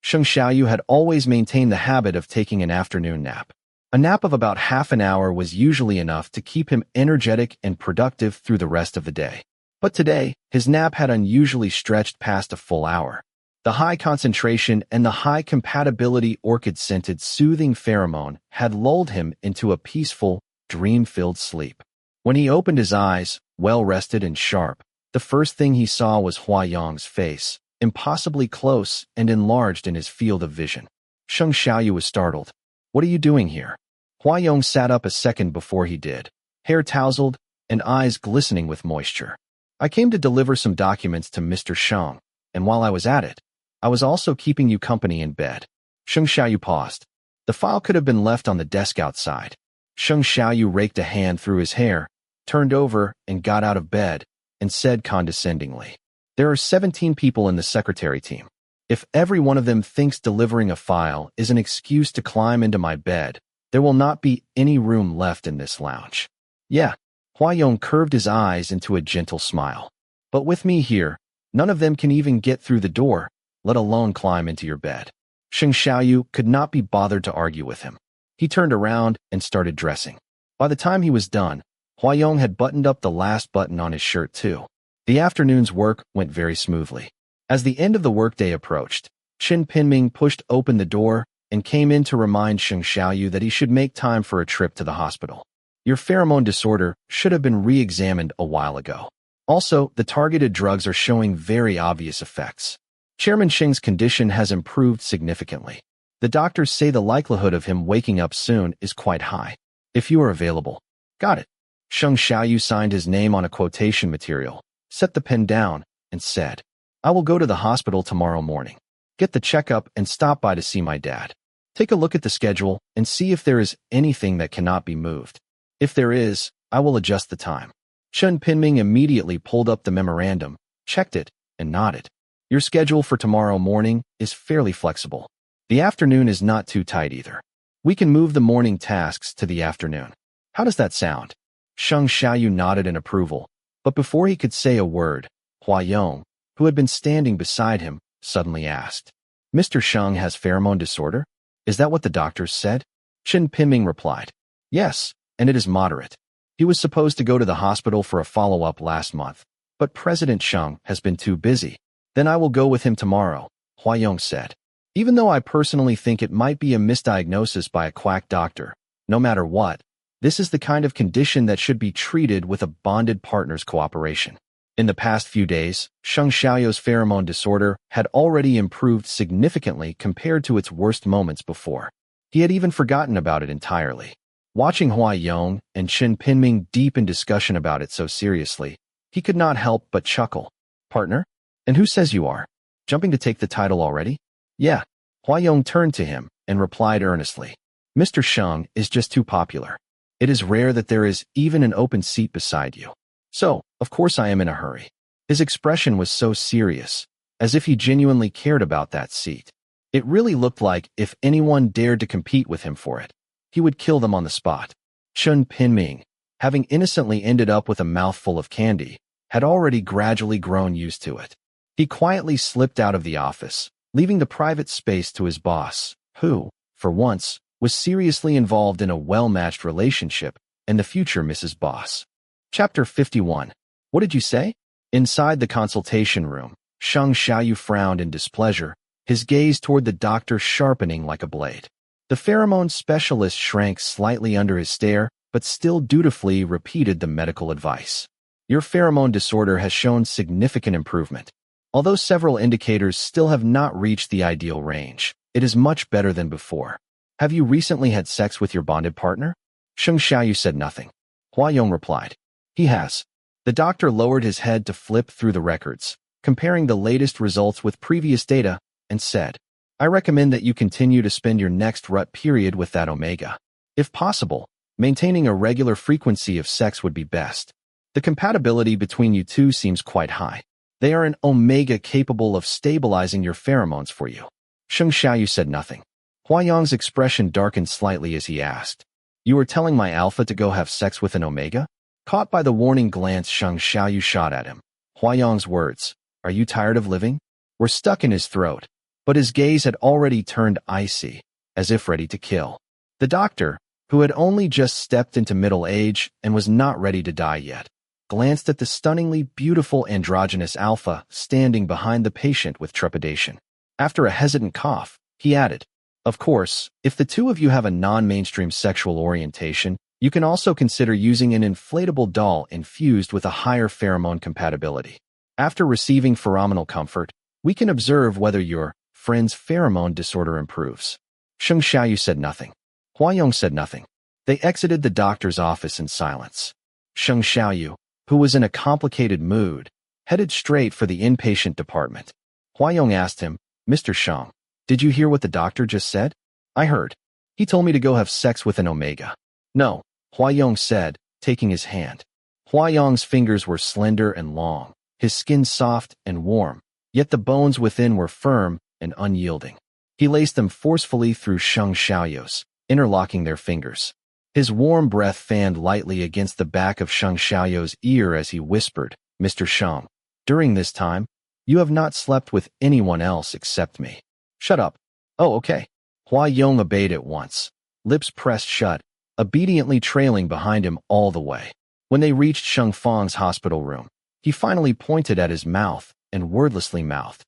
Sheng Xiaoyu had always maintained the habit of taking an afternoon nap. A nap of about half an hour was usually enough to keep him energetic and productive through the rest of the day. But today, his nap had unusually stretched past a full hour. The high concentration and the high compatibility orchid-scented soothing pheromone had lulled him into a peaceful, dream-filled sleep. When he opened his eyes, well-rested and sharp, the first thing he saw was Hua Yong's face, impossibly close and enlarged in his field of vision. Sheng Xiaoyu was startled. What are you doing here? Hua Yong sat up a second before he did, hair tousled and eyes glistening with moisture. I came to deliver some documents to Mr. Sheng, and while I was at it, I was also keeping you company in bed. Sheng Xiaoyu paused. The file could have been left on the desk outside. Sheng Xiaoyu raked a hand through his hair, turned over and got out of bed, and said condescendingly, There are 17 people in the secretary team. If every one of them thinks delivering a file is an excuse to climb into my bed, there will not be any room left in this lounge. Yeah, Hua Yong curved his eyes into a gentle smile. But with me here, none of them can even get through the door, let alone climb into your bed. Sheng Xiaoyu could not be bothered to argue with him. He turned around and started dressing. By the time he was done, Hua Yong had buttoned up the last button on his shirt too. The afternoon's work went very smoothly. As the end of the workday approached, Qin Pinming pushed open the door and came in to remind Sheng Xiaoyu that he should make time for a trip to the hospital. Your pheromone disorder should have been re-examined a while ago. Also, the targeted drugs are showing very obvious effects. Chairman Xing's condition has improved significantly. The doctors say the likelihood of him waking up soon is quite high. If you are available. Got it. Sheng Xiaoyu signed his name on a quotation material, set the pen down, and said, I will go to the hospital tomorrow morning. Get the checkup and stop by to see my dad. Take a look at the schedule and see if there is anything that cannot be moved. If there is, I will adjust the time. Chen Pinming immediately pulled up the memorandum, checked it, and nodded. Your schedule for tomorrow morning is fairly flexible. The afternoon is not too tight either. We can move the morning tasks to the afternoon. How does that sound? Sheng Xiaoyu nodded in approval, but before he could say a word, Hua Yong, who had been standing beside him, suddenly asked, Mr. Sheng has pheromone disorder? Is that what the doctors said? Chen Pinming replied, Yes, and it is moderate. He was supposed to go to the hospital for a follow-up last month, but President Sheng has been too busy. Then I will go with him tomorrow, Hua Yong said. Even though I personally think it might be a misdiagnosis by a quack doctor, no matter what, this is the kind of condition that should be treated with a bonded partner's cooperation. In the past few days, Sheng Xiaoyu's pheromone disorder had already improved significantly compared to its worst moments before. He had even forgotten about it entirely. Watching Hua Yong and Chen Pinming deep in discussion about it so seriously, he could not help but chuckle. Partner? And who says you are? Jumping to take the title already? Yeah. Hua Yong turned to him and replied earnestly. Mr. Sheng is just too popular. It is rare that there is even an open seat beside you. So, of course I am in a hurry. His expression was so serious, as if he genuinely cared about that seat. It really looked like if anyone dared to compete with him for it, he would kill them on the spot. Chen Pinming, having innocently ended up with a mouthful of candy, had already gradually grown used to it. He quietly slipped out of the office, leaving the private space to his boss, who, for once, was seriously involved in a well-matched relationship, and the future Mrs. Boss. Chapter 51. What did you say? Inside the consultation room, Sheng Xiaoyu frowned in displeasure, his gaze toward the doctor sharpening like a blade. The pheromone specialist shrank slightly under his stare, but still dutifully repeated the medical advice. Your pheromone disorder has shown significant improvement. Although several indicators still have not reached the ideal range, it is much better than before. Have you recently had sex with your bonded partner? Sheng Xiaoyu said nothing. Hua Yong replied. He has. The doctor lowered his head to flip through the records, comparing the latest results with previous data, and said, I recommend that you continue to spend your next rut period with that Omega. If possible, maintaining a regular frequency of sex would be best. The compatibility between you two seems quite high. They are an Omega capable of stabilizing your pheromones for you. Sheng Xiaoyu said nothing. Hua Yong's expression darkened slightly as he asked, You are telling my alpha to go have sex with an Omega? Caught by the warning glance Sheng Xiaoyu shot at him, Hua Yong's words, Are you tired of living? Were stuck in his throat, but his gaze had already turned icy, as if ready to kill. The doctor, who had only just stepped into middle age and was not ready to die yet, glanced at the stunningly beautiful androgynous alpha standing behind the patient with trepidation. After a hesitant cough, he added, Of course, if the two of you have a non-mainstream sexual orientation, you can also consider using an inflatable doll infused with a higher pheromone compatibility. After receiving pheromonal comfort, we can observe whether your friend's pheromone disorder improves. Sheng Xiaoyu said nothing. Hua Yong said nothing. They exited the doctor's office in silence. Sheng Xiaoyu, who was in a complicated mood, headed straight for the inpatient department. Hua Yong asked him, Mr. Sheng, did you hear what the doctor just said? I heard. He told me to go have sex with an Omega. No, Hua Yong said, taking his hand. Hua Yong's fingers were slender and long, his skin soft and warm, yet the bones within were firm and unyielding. He laced them forcefully through Sheng Xiaoyu's, interlocking their fingers. His warm breath fanned lightly against the back of Sheng Xiaoyu's ear as he whispered, Mr. Sheng, during this time, you have not slept with anyone else except me. Shut up. Oh, okay. Hua Yong obeyed at once, lips pressed shut, obediently trailing behind him all the way. When they reached Sheng Fang's hospital room, he finally pointed at his mouth and wordlessly mouthed,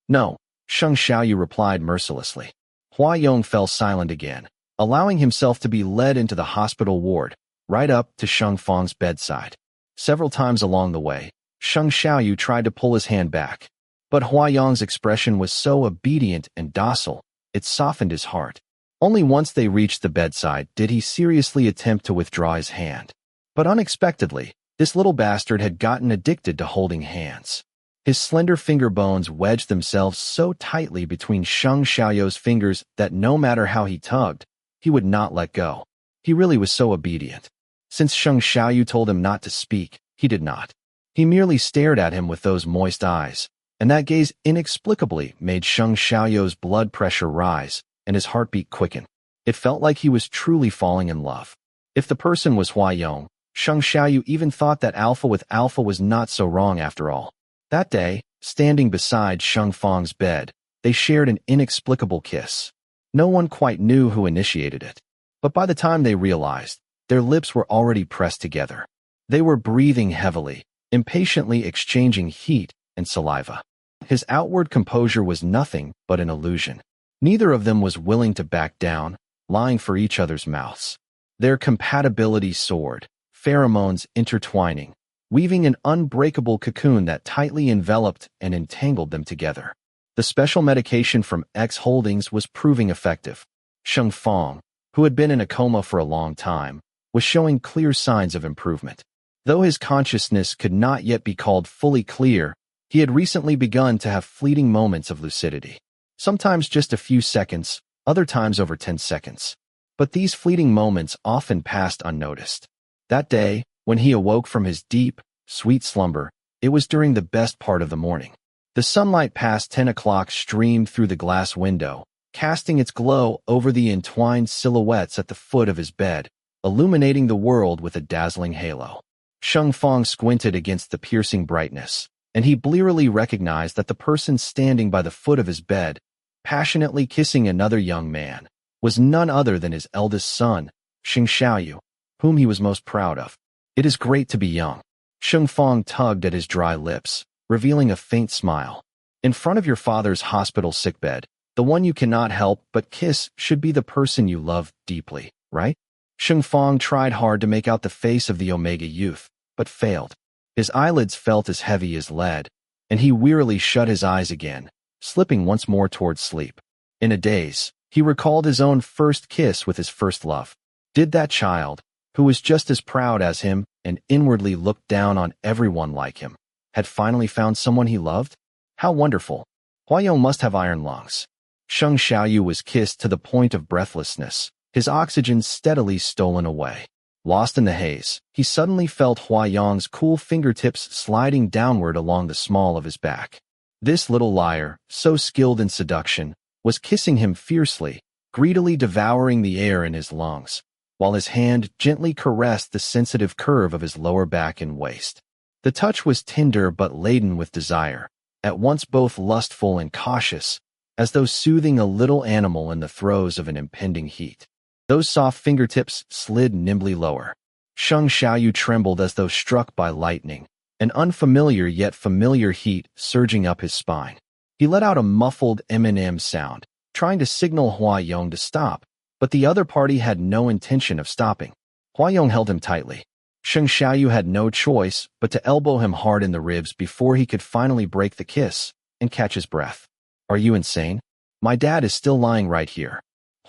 No, Sheng Xiaoyu replied mercilessly. Hua Yong fell silent again, allowing himself to be led into the hospital ward, right up to Sheng Fang's bedside. Several times along the way, Sheng Xiaoyu tried to pull his hand back, but Huayong's expression was so obedient and docile, it softened his heart. Only once they reached the bedside did he seriously attempt to withdraw his hand. But unexpectedly, this little bastard had gotten addicted to holding hands. His slender finger bones wedged themselves so tightly between Sheng Xiaoyu's fingers that no matter how he tugged, he would not let go. He really was so obedient. Since Sheng Xiaoyu told him not to speak, he did not. He merely stared at him with those moist eyes, and that gaze inexplicably made Sheng Xiaoyu's blood pressure rise and his heartbeat quicken. It felt like he was truly falling in love. If the person was Huayong, Sheng Xiaoyu even thought that Alpha with Alpha was not so wrong after all. That day, standing beside Sheng Fang's bed, they shared an inexplicable kiss. No one quite knew who initiated it, but by the time they realized, their lips were already pressed together. They were breathing heavily, impatiently exchanging heat and saliva. His outward composure was nothing but an illusion. Neither of them was willing to back down, lying for each other's mouths. Their compatibility soared, pheromones intertwining, weaving an unbreakable cocoon that tightly enveloped and entangled them together. The special medication from X Holdings was proving effective. Sheng Fang, who had been in a coma for a long time, was showing clear signs of improvement. Though his consciousness could not yet be called fully clear, he had recently begun to have fleeting moments of lucidity. Sometimes just a few seconds, other times over 10 seconds. But these fleeting moments often passed unnoticed. That day, when he awoke from his deep, sweet slumber, it was during the best part of the morning. The sunlight past 10 o'clock streamed through the glass window, casting its glow over the entwined silhouettes at the foot of his bed, illuminating the world with a dazzling halo. Sheng Fang squinted against the piercing brightness, and he blearily recognized that the person standing by the foot of his bed, passionately kissing another young man, was none other than his eldest son, Sheng Xiaoyu, whom he was most proud of. It is great to be young. Sheng Fang tugged at his dry lips, revealing a faint smile. In front of your father's hospital sickbed, the one you cannot help but kiss should be the person you love deeply, right? Sheng Fang tried hard to make out the face of the Omega youth, but failed. His eyelids felt as heavy as lead, and he wearily shut his eyes again, slipping once more towards sleep. In a daze, he recalled his own first kiss with his first love. Did that child, who was just as proud as him and inwardly looked down on everyone like him, had finally found someone he loved? How wonderful. Huayong must have iron lungs. Sheng Xiaoyu was kissed to the point of breathlessness, his oxygen steadily stolen away. Lost in the haze, he suddenly felt Huayong's cool fingertips sliding downward along the small of his back. This little liar, so skilled in seduction, was kissing him fiercely, greedily devouring the air in his lungs, while his hand gently caressed the sensitive curve of his lower back and waist. The touch was tender but laden with desire, at once both lustful and cautious, as though soothing a little animal in the throes of an impending heat. Those soft fingertips slid nimbly lower. Sheng Xiaoyu trembled as though struck by lightning, an unfamiliar yet familiar heat surging up his spine. He let out a muffled M&M sound, trying to signal Huayong to stop, but the other party had no intention of stopping. Huayong held him tightly. Sheng Xiaoyu had no choice but to elbow him hard in the ribs before he could finally break the kiss and catch his breath. Are you insane? My dad is still lying right here.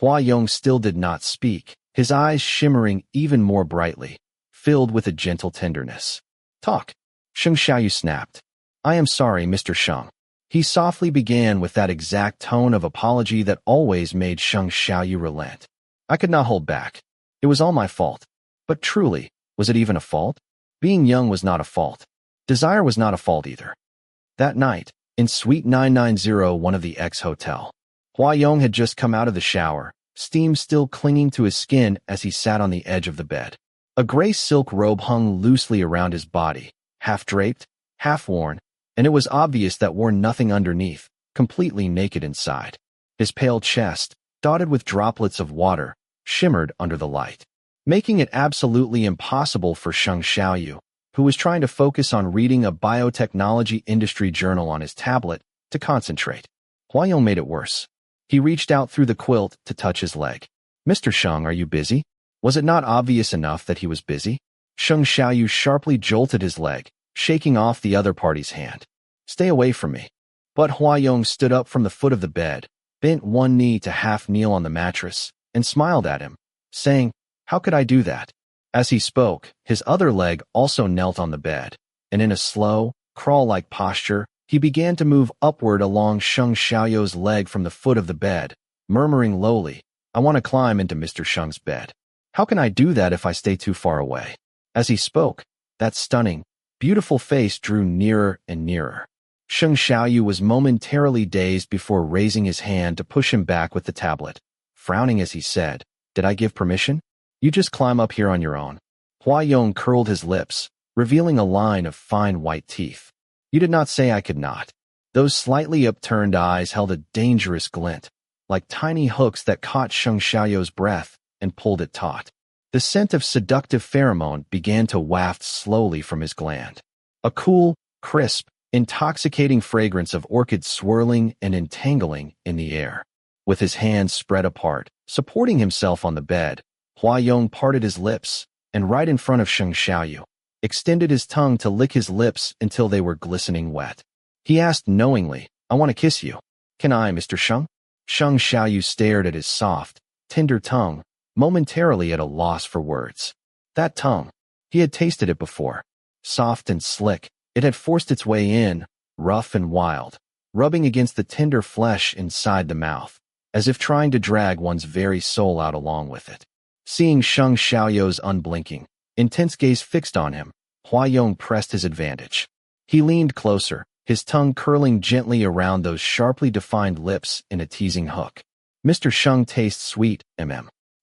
Huayong still did not speak, his eyes shimmering even more brightly, filled with a gentle tenderness. Talk. Sheng Xiaoyu snapped. I am sorry, Mr. Sheng. He softly began with that exact tone of apology that always made Sheng Xiaoyu relent. I could not hold back. It was all my fault. But truly, was it even a fault? Being young was not a fault. Desire was not a fault either. That night, in Suite 990, of the X Hotel, Huayong had just come out of the shower, steam still clinging to his skin as he sat on the edge of the bed. A gray silk robe hung loosely around his body, half draped, half worn, and it was obvious that wore nothing underneath, completely naked inside. His pale chest, dotted with droplets of water, shimmered under the light, making it absolutely impossible for Sheng Xiaoyu, who was trying to focus on reading a biotechnology industry journal on his tablet, to concentrate. Huayong made it worse. He reached out through the quilt to touch his leg. Mr. Sheng, are you busy? Was it not obvious enough that he was busy? Sheng Xiaoyu sharply jolted his leg, shaking off the other party's hand. Stay away from me. But Huayong stood up from the foot of the bed, bent one knee to half kneel on the mattress, and smiled at him, saying, How could I do that? As he spoke, his other leg also knelt on the bed, and in a slow, crawl-like posture, he began to move upward along Sheng Xiaoyu's leg from the foot of the bed, murmuring lowly, I want to climb into Mr. Sheng's bed. How can I do that if I stay too far away? As he spoke, that stunning, beautiful face drew nearer and nearer. Sheng Xiaoyu was momentarily dazed before raising his hand to push him back with the tablet, frowning as he said, Did I give permission? You just climb up here on your own. Huayong curled his lips, revealing a line of fine white teeth. You did not say I could not. Those slightly upturned eyes held a dangerous glint, like tiny hooks that caught Sheng Xiaoyu's breath and pulled it taut. The scent of seductive pheromone began to waft slowly from his gland. A cool, crisp, intoxicating fragrance of orchids swirling and entangling in the air. With his hands spread apart, supporting himself on the bed, Huayong parted his lips, and right in front of Sheng Xiaoyu, extended his tongue to lick his lips until they were glistening wet. He asked knowingly, I want to kiss you. Can I, Mr. Sheng? Sheng Xiaoyu stared at his soft, tender tongue, momentarily at a loss for words. That tongue. He had tasted it before. Soft and slick, it had forced its way in, rough and wild, rubbing against the tender flesh inside the mouth, as if trying to drag one's very soul out along with it. Seeing Sheng Xiaoyu's unblinking, intense gaze fixed on him, Huayong pressed his advantage. He leaned closer, his tongue curling gently around those sharply defined lips in a teasing hook. Mr. Sheng tastes sweet,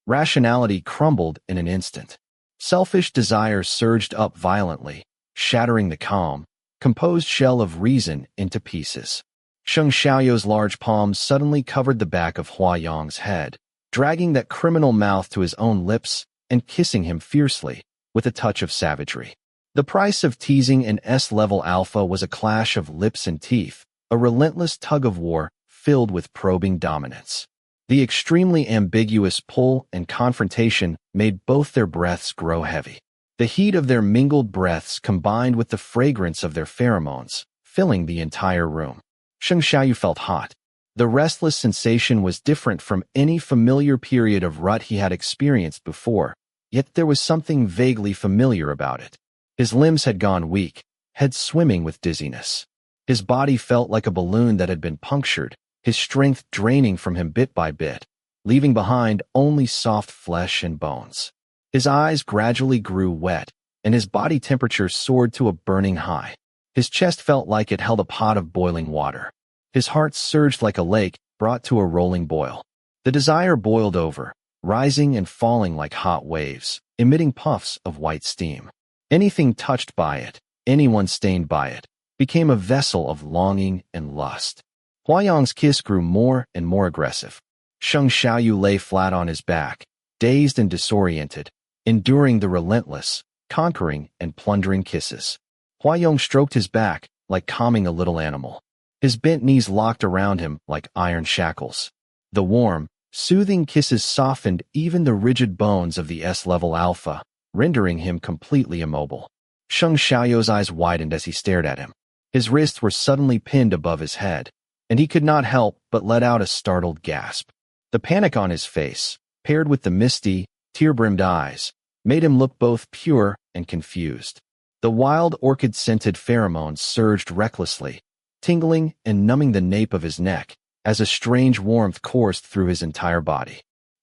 Rationality crumbled in an instant. Selfish desire surged up violently, shattering the calm, composed shell of reason into pieces. Sheng Xiaoyu's large palms suddenly covered the back of Huayong's head, dragging that criminal mouth to his own lips and kissing him fiercely, with a touch of savagery. The price of teasing an S-level alpha was a clash of lips and teeth, a relentless tug-of-war filled with probing dominance. The extremely ambiguous pull and confrontation made both their breaths grow heavy. The heat of their mingled breaths combined with the fragrance of their pheromones, filling the entire room. Sheng Xiaoyu felt hot. The restless sensation was different from any familiar period of rut he had experienced before, yet there was something vaguely familiar about it. His limbs had gone weak, head swimming with dizziness. His body felt like a balloon that had been punctured, his strength draining from him bit by bit, leaving behind only soft flesh and bones. His eyes gradually grew wet, and his body temperature soared to a burning high. His chest felt like it held a pot of boiling water. His heart surged like a lake brought to a rolling boil. The desire boiled over, rising and falling like hot waves, emitting puffs of white steam. Anything touched by it, anyone stained by it, became a vessel of longing and lust. Huayong's kiss grew more and more aggressive. Sheng Xiaoyu lay flat on his back, dazed and disoriented, enduring the relentless, conquering and plundering kisses. Huayong stroked his back, like calming a little animal. His bent knees locked around him like iron shackles. The warm, soothing kisses softened even the rigid bones of the S-level alpha, rendering him completely immobile. Sheng Xiaoyu's eyes widened as he stared at him. His wrists were suddenly pinned above his head, and he could not help but let out a startled gasp. The panic on his face, paired with the misty, tear-brimmed eyes, made him look both pure and confused. The wild orchid-scented pheromones surged recklessly, tingling and numbing the nape of his neck, as a strange warmth coursed through his entire body.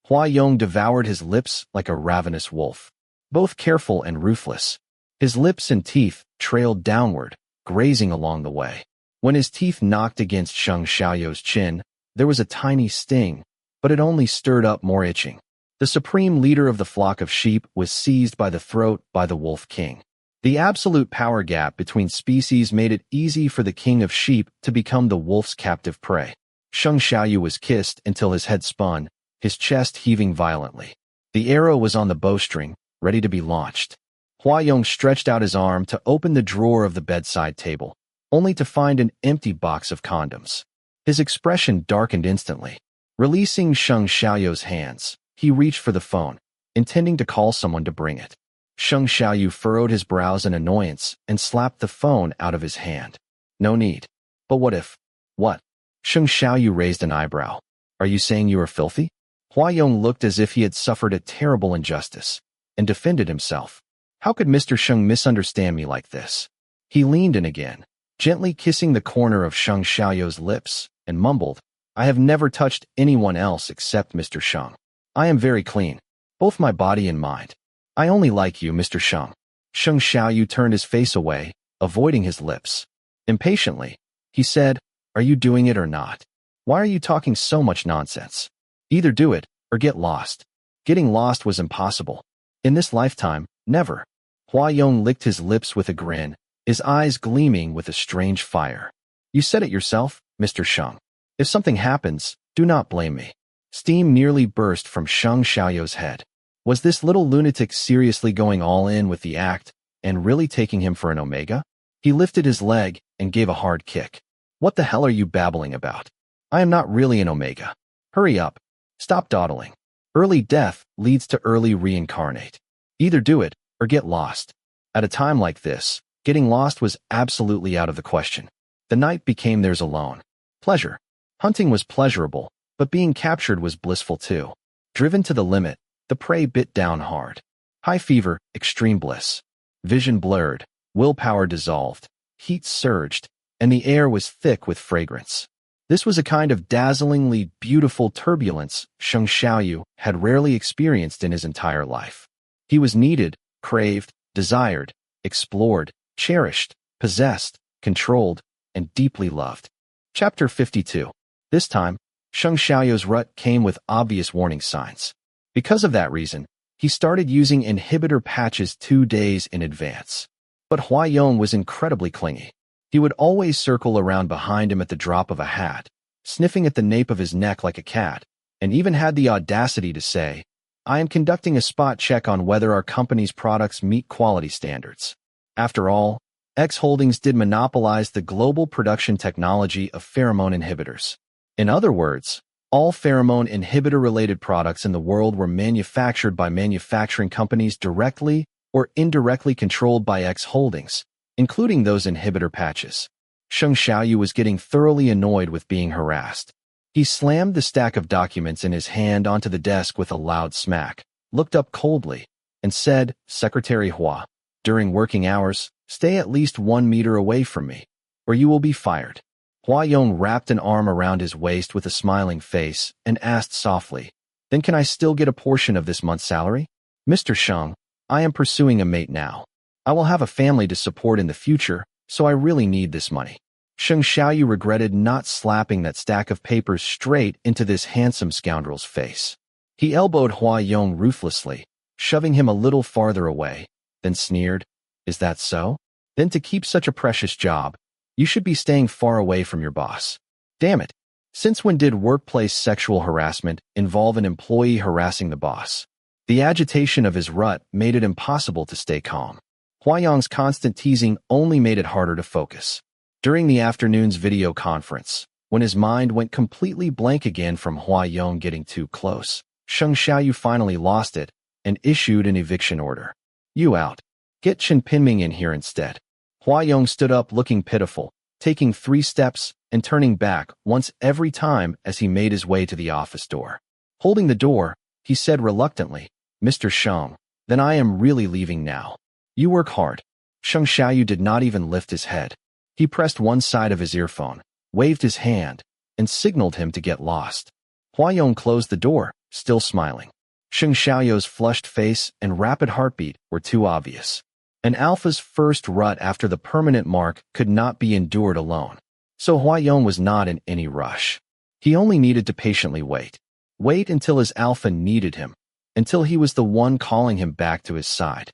Huayong devoured his lips like a ravenous wolf, both careful and ruthless. His lips and teeth trailed downward, grazing along the way. When his teeth knocked against Sheng Xiaoyu's chin, there was a tiny sting, but it only stirred up more itching. The supreme leader of the flock of sheep was seized by the throat by the wolf king. The absolute power gap between species made it easy for the king of sheep to become the wolf's captive prey. Sheng Xiaoyu was kissed until his head spun, his chest heaving violently. The arrow was on the bowstring, ready to be launched. Huayong stretched out his arm to open the drawer of the bedside table, only to find an empty box of condoms. His expression darkened instantly. Releasing Sheng Xiaoyu's hands, He reached for the phone, intending to call someone to bring it. Sheng Xiaoyu furrowed his brows in annoyance and slapped the phone out of his hand. No need. But what if? What? Sheng Xiaoyu raised an eyebrow. Are you saying you are filthy? Hua Yong looked as if he had suffered a terrible injustice, and defended himself. How could Mr. Sheng misunderstand me like this? He leaned in again, gently kissing the corner of Sheng Xiaoyu's lips, and mumbled, I have never touched anyone else except Mr. Sheng. I am very clean, both my body and mind. I only like you, Mr. Sheng. Sheng Xiaoyu turned his face away, avoiding his lips. Impatiently, he said, Are you doing it or not? Why are you talking so much nonsense? Either do it, or get lost. Getting lost was impossible. In this lifetime, never. Hua Yong licked his lips with a grin, his eyes gleaming with a strange fire. You said it yourself, Mr. Sheng. If something happens, do not blame me. Steam nearly burst from Sheng Xiaoyu's head. Was this little lunatic seriously going all in with the act, and really taking him for an Omega? He lifted his leg and gave a hard kick. What the hell are you babbling about? I am not really an Omega. Hurry up. Stop dawdling. Early death leads to early reincarnate. Either do it, or get lost. At a time like this, getting lost was absolutely out of the question. The night became theirs alone. Pleasure. Hunting was pleasurable, but being captured was blissful too. Driven to the limit, the prey bit down hard. High fever, extreme bliss. Vision blurred, willpower dissolved, heat surged, and the air was thick with fragrance. This was a kind of dazzlingly beautiful turbulence Sheng Xiaoyu had rarely experienced in his entire life. He was needed, craved, desired, explored, cherished, possessed, controlled, and deeply loved. Chapter 52. This time, Sheng Xiaoyu's rut came with obvious warning signs. Because of that reason, he started using inhibitor patches 2 days in advance. But Hua Yong was incredibly clingy. He would always circle around behind him at the drop of a hat, sniffing at the nape of his neck like a cat, and even had the audacity to say, I am conducting a spot check on whether our company's products meet quality standards. After all, X Holdings did monopolize the global production technology of pheromone inhibitors. In other words, all pheromone inhibitor-related products in the world were manufactured by manufacturing companies directly or indirectly controlled by X Holdings, including those inhibitor patches. Sheng Xiaoyu was getting thoroughly annoyed with being harassed. He slammed the stack of documents in his hand onto the desk with a loud smack, looked up coldly, and said, Secretary Hua, during working hours, stay at least 1 meter away from me, or you will be fired. Hua Yong wrapped an arm around his waist with a smiling face and asked softly, Then can I still get a portion of this month's salary? Mr. Sheng, I am pursuing a mate now. I will have a family to support in the future, so I really need this money. Sheng Xiaoyu regretted not slapping that stack of papers straight into this handsome scoundrel's face. He elbowed Hua Yong ruthlessly, shoving him a little farther away, then sneered, Is that so? Then to keep such a precious job, you should be staying far away from your boss. Damn it. Since when did workplace sexual harassment involve an employee harassing the boss? The agitation of his rut made it impossible to stay calm. Hua Yong's constant teasing only made it harder to focus. During the afternoon's video conference, when his mind went completely blank again from Hua Yong getting too close, Sheng Xiaoyu finally lost it and issued an eviction order. You out. Get Chen Pinming in here instead. Hua Yong stood up looking pitiful, taking 3 steps and turning back once every time as he made his way to the office door. Holding the door, he said reluctantly, Mr. Sheng, then I am really leaving now. You work hard. Sheng Xiaoyu did not even lift his head. He pressed one side of his earphone, waved his hand, and signaled him to get lost. Hua Yong closed the door, still smiling. Sheng Xiaoyu's flushed face and rapid heartbeat were too obvious. An alpha's first rut after the permanent mark could not be endured alone. So Hua Yong was not in any rush. He only needed to patiently wait. Wait until his alpha needed him, until he was the one calling him back to his side.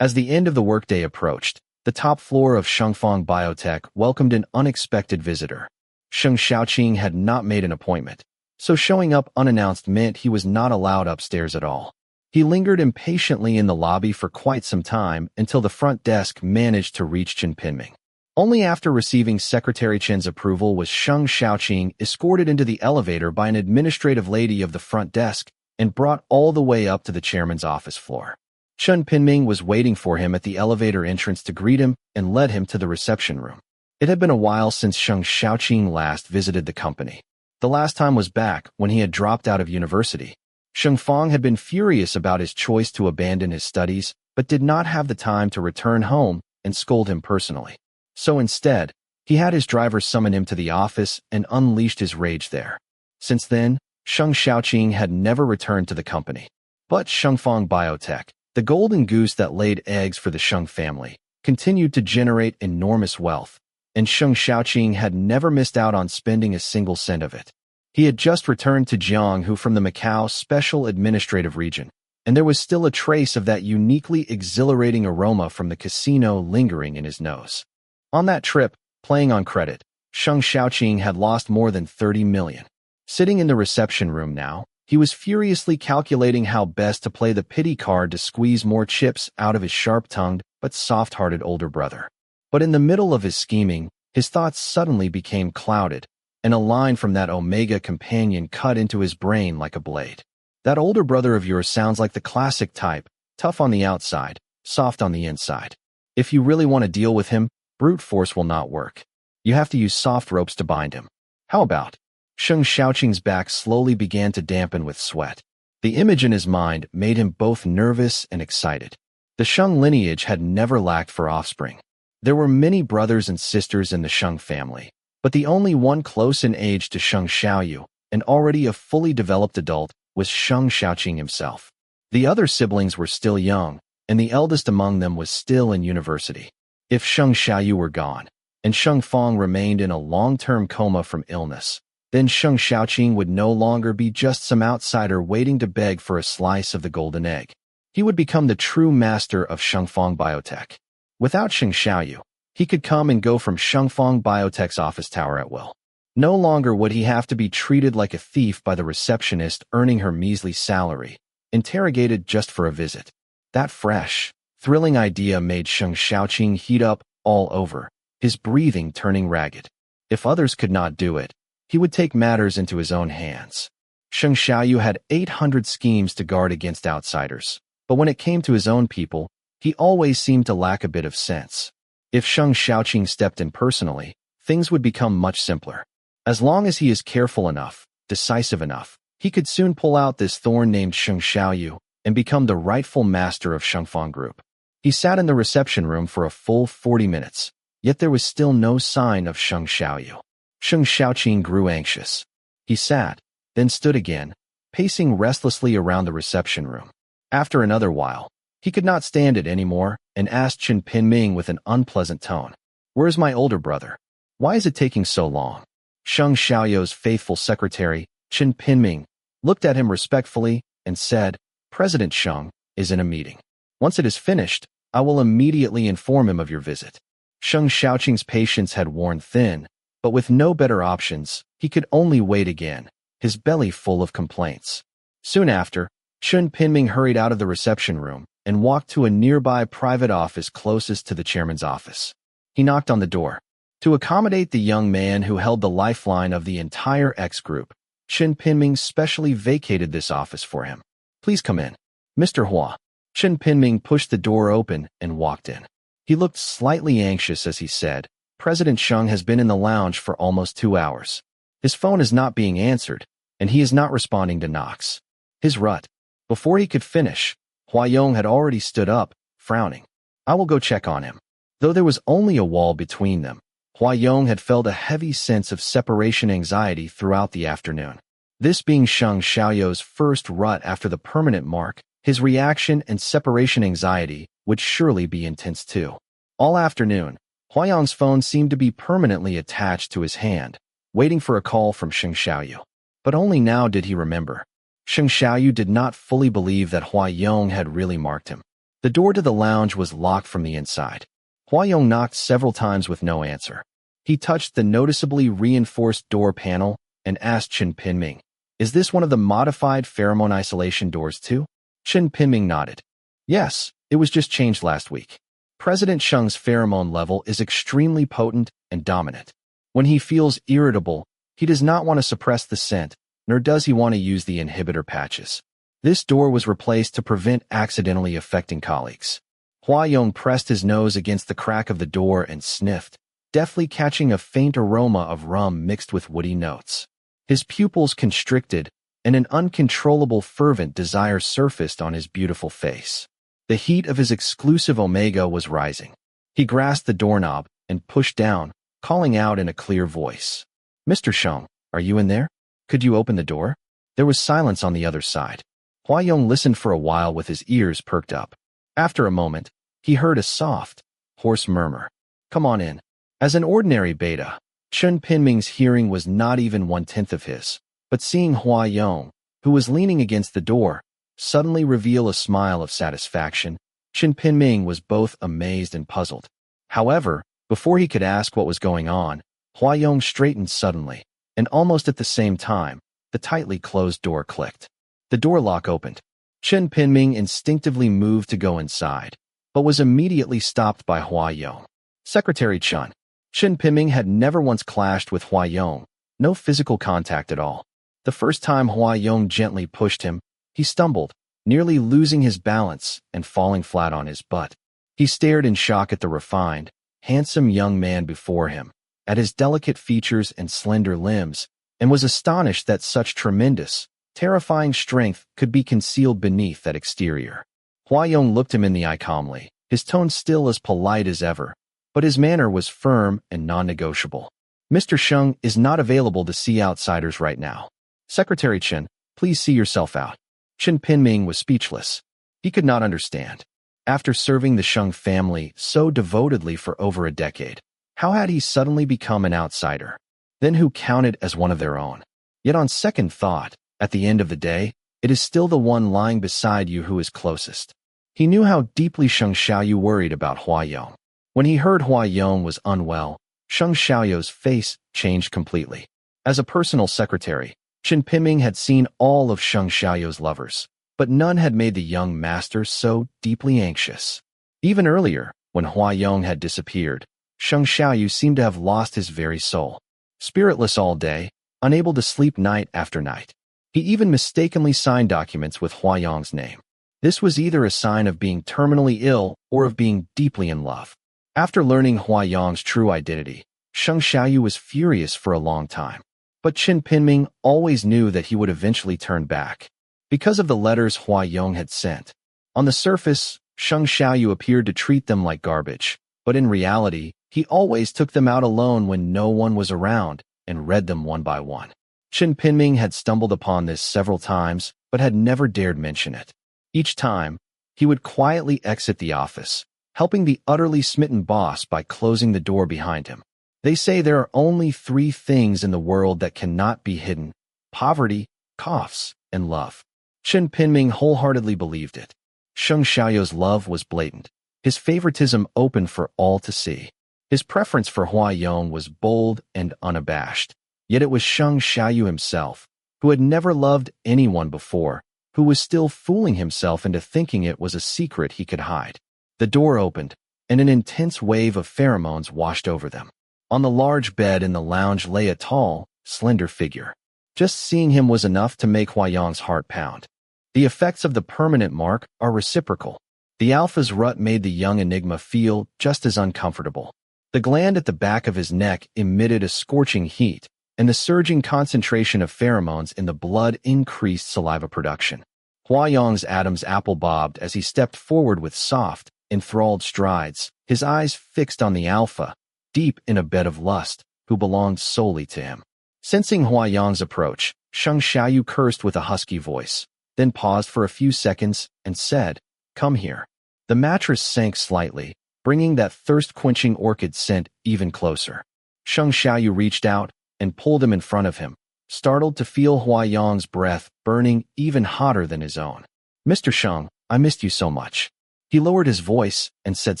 As the end of the workday approached, the top floor of Shengfang Biotech welcomed an unexpected visitor. Sheng Xiaoqing had not made an appointment, so showing up unannounced meant he was not allowed upstairs at all. He lingered impatiently in the lobby for quite some time until the front desk managed to reach Chen Pinming. Only after receiving Secretary Chen's approval was Sheng Xiaoqing escorted into the elevator by an administrative lady of the front desk and brought all the way up to the chairman's office floor. Chen Pinming was waiting for him at the elevator entrance to greet him and led him to the reception room. It had been a while since Sheng Xiaoqing last visited the company. The last time was back when he had dropped out of university. Sheng Fang had been furious about his choice to abandon his studies, but did not have the time to return home and scold him personally. So instead, he had his driver summon him to the office and unleashed his rage there. Since then, Sheng Xiaoqing had never returned to the company. But Shengfang Biotech, the golden goose that laid eggs for the Sheng family, continued to generate enormous wealth, and Sheng Xiaoqing had never missed out on spending a single cent of it. He had just returned to Jianghu from the Macau Special Administrative Region, and there was still a trace of that uniquely exhilarating aroma from the casino lingering in his nose. On that trip, playing on credit, Sheng Xiaoqing had lost more than 30 million. Sitting in the reception room now, he was furiously calculating how best to play the pity card to squeeze more chips out of his sharp-tongued but soft-hearted older brother. But in the middle of his scheming, his thoughts suddenly became clouded, and a line from that Omega companion cut into his brain like a blade. That older brother of yours sounds like the classic type, tough on the outside, soft on the inside. If you really want to deal with him, brute force will not work. You have to use soft ropes to bind him. How about? Sheng Xiaoqing's back slowly began to dampen with sweat. The image in his mind made him both nervous and excited. The Sheng lineage had never lacked for offspring. There were many brothers and sisters in the Sheng family, but the only one close in age to Sheng Xiaoyu, and already a fully developed adult, was Sheng Xiaoqing himself. The other siblings were still young, and the eldest among them was still in university. If Sheng Xiaoyu were gone, and Sheng Fang remained in a long-term coma from illness, then Sheng Xiaoqing would no longer be just some outsider waiting to beg for a slice of the golden egg. He would become the true master of Shengfang Biotech. Without Sheng Xiaoyu, he could come and go from Shengfang Biotech's office tower at will. No longer would he have to be treated like a thief by the receptionist earning her measly salary, interrogated just for a visit. That fresh, thrilling idea made Sheng Xiaoqing heat up all over, his breathing turning ragged. If others could not do it, he would take matters into his own hands. Sheng Xiaoyu had 800 schemes to guard against outsiders, but when it came to his own people, he always seemed to lack a bit of sense. If Sheng Xiaoqing stepped in personally, things would become much simpler. As long as he is careful enough, decisive enough, he could soon pull out this thorn named Sheng Xiaoyu and become the rightful master of Shengfang Group. He sat in the reception room for a full 40 minutes, yet there was still no sign of Sheng Xiaoyu. Sheng Xiaoqing grew anxious. He sat, then stood again, pacing restlessly around the reception room. After another while, he could not stand it anymore and asked Chen Pinming with an unpleasant tone, "Where's my older brother? Why is it taking so long?" Sheng Xiaoyu's faithful secretary, Chen Pinming, looked at him respectfully and said, "President Sheng is in a meeting. Once it is finished, I will immediately inform him of your visit." Sheng Xiaoqing's patience had worn thin, but with no better options, he could only wait again, his belly full of complaints. Soon after, Chen Pinming hurried out of the reception room and walked to a nearby private office closest to the chairman's office. He knocked on the door. To accommodate the young man who held the lifeline of the entire X group, Chen Pinming specially vacated this office for him. "Please come in, Mr. Hua." Chen Pinming pushed the door open and walked in. He looked slightly anxious as he said, "President Sheng has been in the lounge for almost 2 hours. His phone is not being answered, and he is not responding to knocks." His rut. Before he could finish, Huayong had already stood up, frowning. "I will go check on him." Though there was only a wall between them, Huayong had felt a heavy sense of separation anxiety throughout the afternoon. This being Sheng Xiaoyu's first rut after the permanent mark, his reaction and separation anxiety would surely be intense too. All afternoon, Huayong's phone seemed to be permanently attached to his hand, waiting for a call from Sheng Xiaoyu. But only now did he remember. Sheng Xiaoyu did not fully believe that Huayong had really marked him. The door to the lounge was locked from the inside. Huayong knocked several times with no answer. He touched the noticeably reinforced door panel and asked Chen Pinming, "Is this one of the modified pheromone isolation doors too?" Chen Pinming nodded. "Yes, it was just changed last week. President Sheng's pheromone level is extremely potent and dominant. When he feels irritable, he does not want to suppress the scent, nor does he want to use the inhibitor patches. This door was replaced to prevent accidentally affecting colleagues. Hua Yong pressed his nose against the crack of the door and sniffed, deftly catching a faint aroma of rum mixed with woody notes. His pupils constricted, and an uncontrollable fervent desire surfaced on his beautiful face. The heat of his exclusive Omega was rising. He grasped the doorknob and pushed down, calling out in a clear voice. "Mr. Sheng, are you in there? Could you open the door?" There was silence on the other side. Hua Yong listened for a while with his ears perked up. After a moment, he heard a soft, hoarse murmur. "Come on in." As an ordinary beta, Chen Pinming's hearing was not even 1/10 of his, but seeing Hua Yong, who was leaning against the door, suddenly reveal a smile of satisfaction, Chen Pinming was both amazed and puzzled. However, before he could ask what was going on, Hua Yong straightened suddenly, and almost at the same time, the tightly closed door clicked. The door lock opened. Chen Pinming instinctively moved to go inside, but was immediately stopped by Hua Yong. "Secretary Chen." Chen Pinming had never once clashed with Hua Yong, no physical contact at all. The first time Hua Yong gently pushed him, he stumbled, nearly losing his balance and falling flat on his butt. He stared in shock at the refined, handsome young man before him, at his delicate features and slender limbs, and was astonished that such tremendous, terrifying strength could be concealed beneath that exterior. Hua Yong looked him in the eye calmly, his tone still as polite as ever, but his manner was firm and non-negotiable. "Mr. Sheng is not available to see outsiders right now. Secretary Chen, please see yourself out." Chen Pinming was speechless. He could not understand. After serving the Sheng family so devotedly for over a decade, how had he suddenly become an outsider? Then who counted as one of their own? Yet on second thought, at the end of the day, it is still the one lying beside you who is closest. He knew how deeply Sheng Xiaoyu worried about Hua Yong. When he heard Hua Yong was unwell, Sheng Xiaoyu's face changed completely. As a personal secretary, Chen Pinming had seen all of Sheng Xiaoyu's lovers, but none had made the young master so deeply anxious. Even earlier, when Hua Yong had disappeared, Sheng Xiaoyu seemed to have lost his very soul. Spiritless all day, unable to sleep night after night. He even mistakenly signed documents with Hua Yong's name. This was either a sign of being terminally ill or of being deeply in love. After learning Hua Yong's true identity, Sheng Xiaoyu was furious for a long time. But Chen Pinming always knew that he would eventually turn back, because of the letters Hua Yong had sent. On the surface, Sheng Xiaoyu appeared to treat them like garbage, but in reality, he always took them out alone when no one was around and read them one by one. Chen Pinming had stumbled upon this several times, but had never dared mention it. Each time, he would quietly exit the office, helping the utterly smitten boss by closing the door behind him. They say there are only 3 things in the world that cannot be hidden: poverty, coughs, and love. Chen Pinming wholeheartedly believed it. Sheng Xiaoyu's love was blatant, his favoritism open for all to see. His preference for Hua Yong was bold and unabashed. Yet it was Sheng Xiaoyu himself, who had never loved anyone before, who was still fooling himself into thinking it was a secret he could hide. The door opened, and an intense wave of pheromones washed over them. On the large bed in the lounge lay a tall, slender figure. Just seeing him was enough to make Hua Yong's heart pound. The effects of the permanent mark are reciprocal. The alpha's rut made the young Enigma feel just as uncomfortable. The gland at the back of his neck emitted a scorching heat, and the surging concentration of pheromones in the blood increased saliva production. Hua Yong's atoms apple-bobbed as he stepped forward with soft, enthralled strides, his eyes fixed on the alpha, deep in a bed of lust, who belonged solely to him. Sensing Hua Yong's approach, Sheng Xiaoyu cursed with a husky voice, then paused for a few seconds and said, "Come here." The mattress sank slightly, bringing that thirst-quenching orchid scent even closer. Sheng Xiaoyu reached out and pulled him in front of him, startled to feel Hua Yong's breath burning even hotter than his own. "Mr. Sheng, I missed you so much." He lowered his voice and said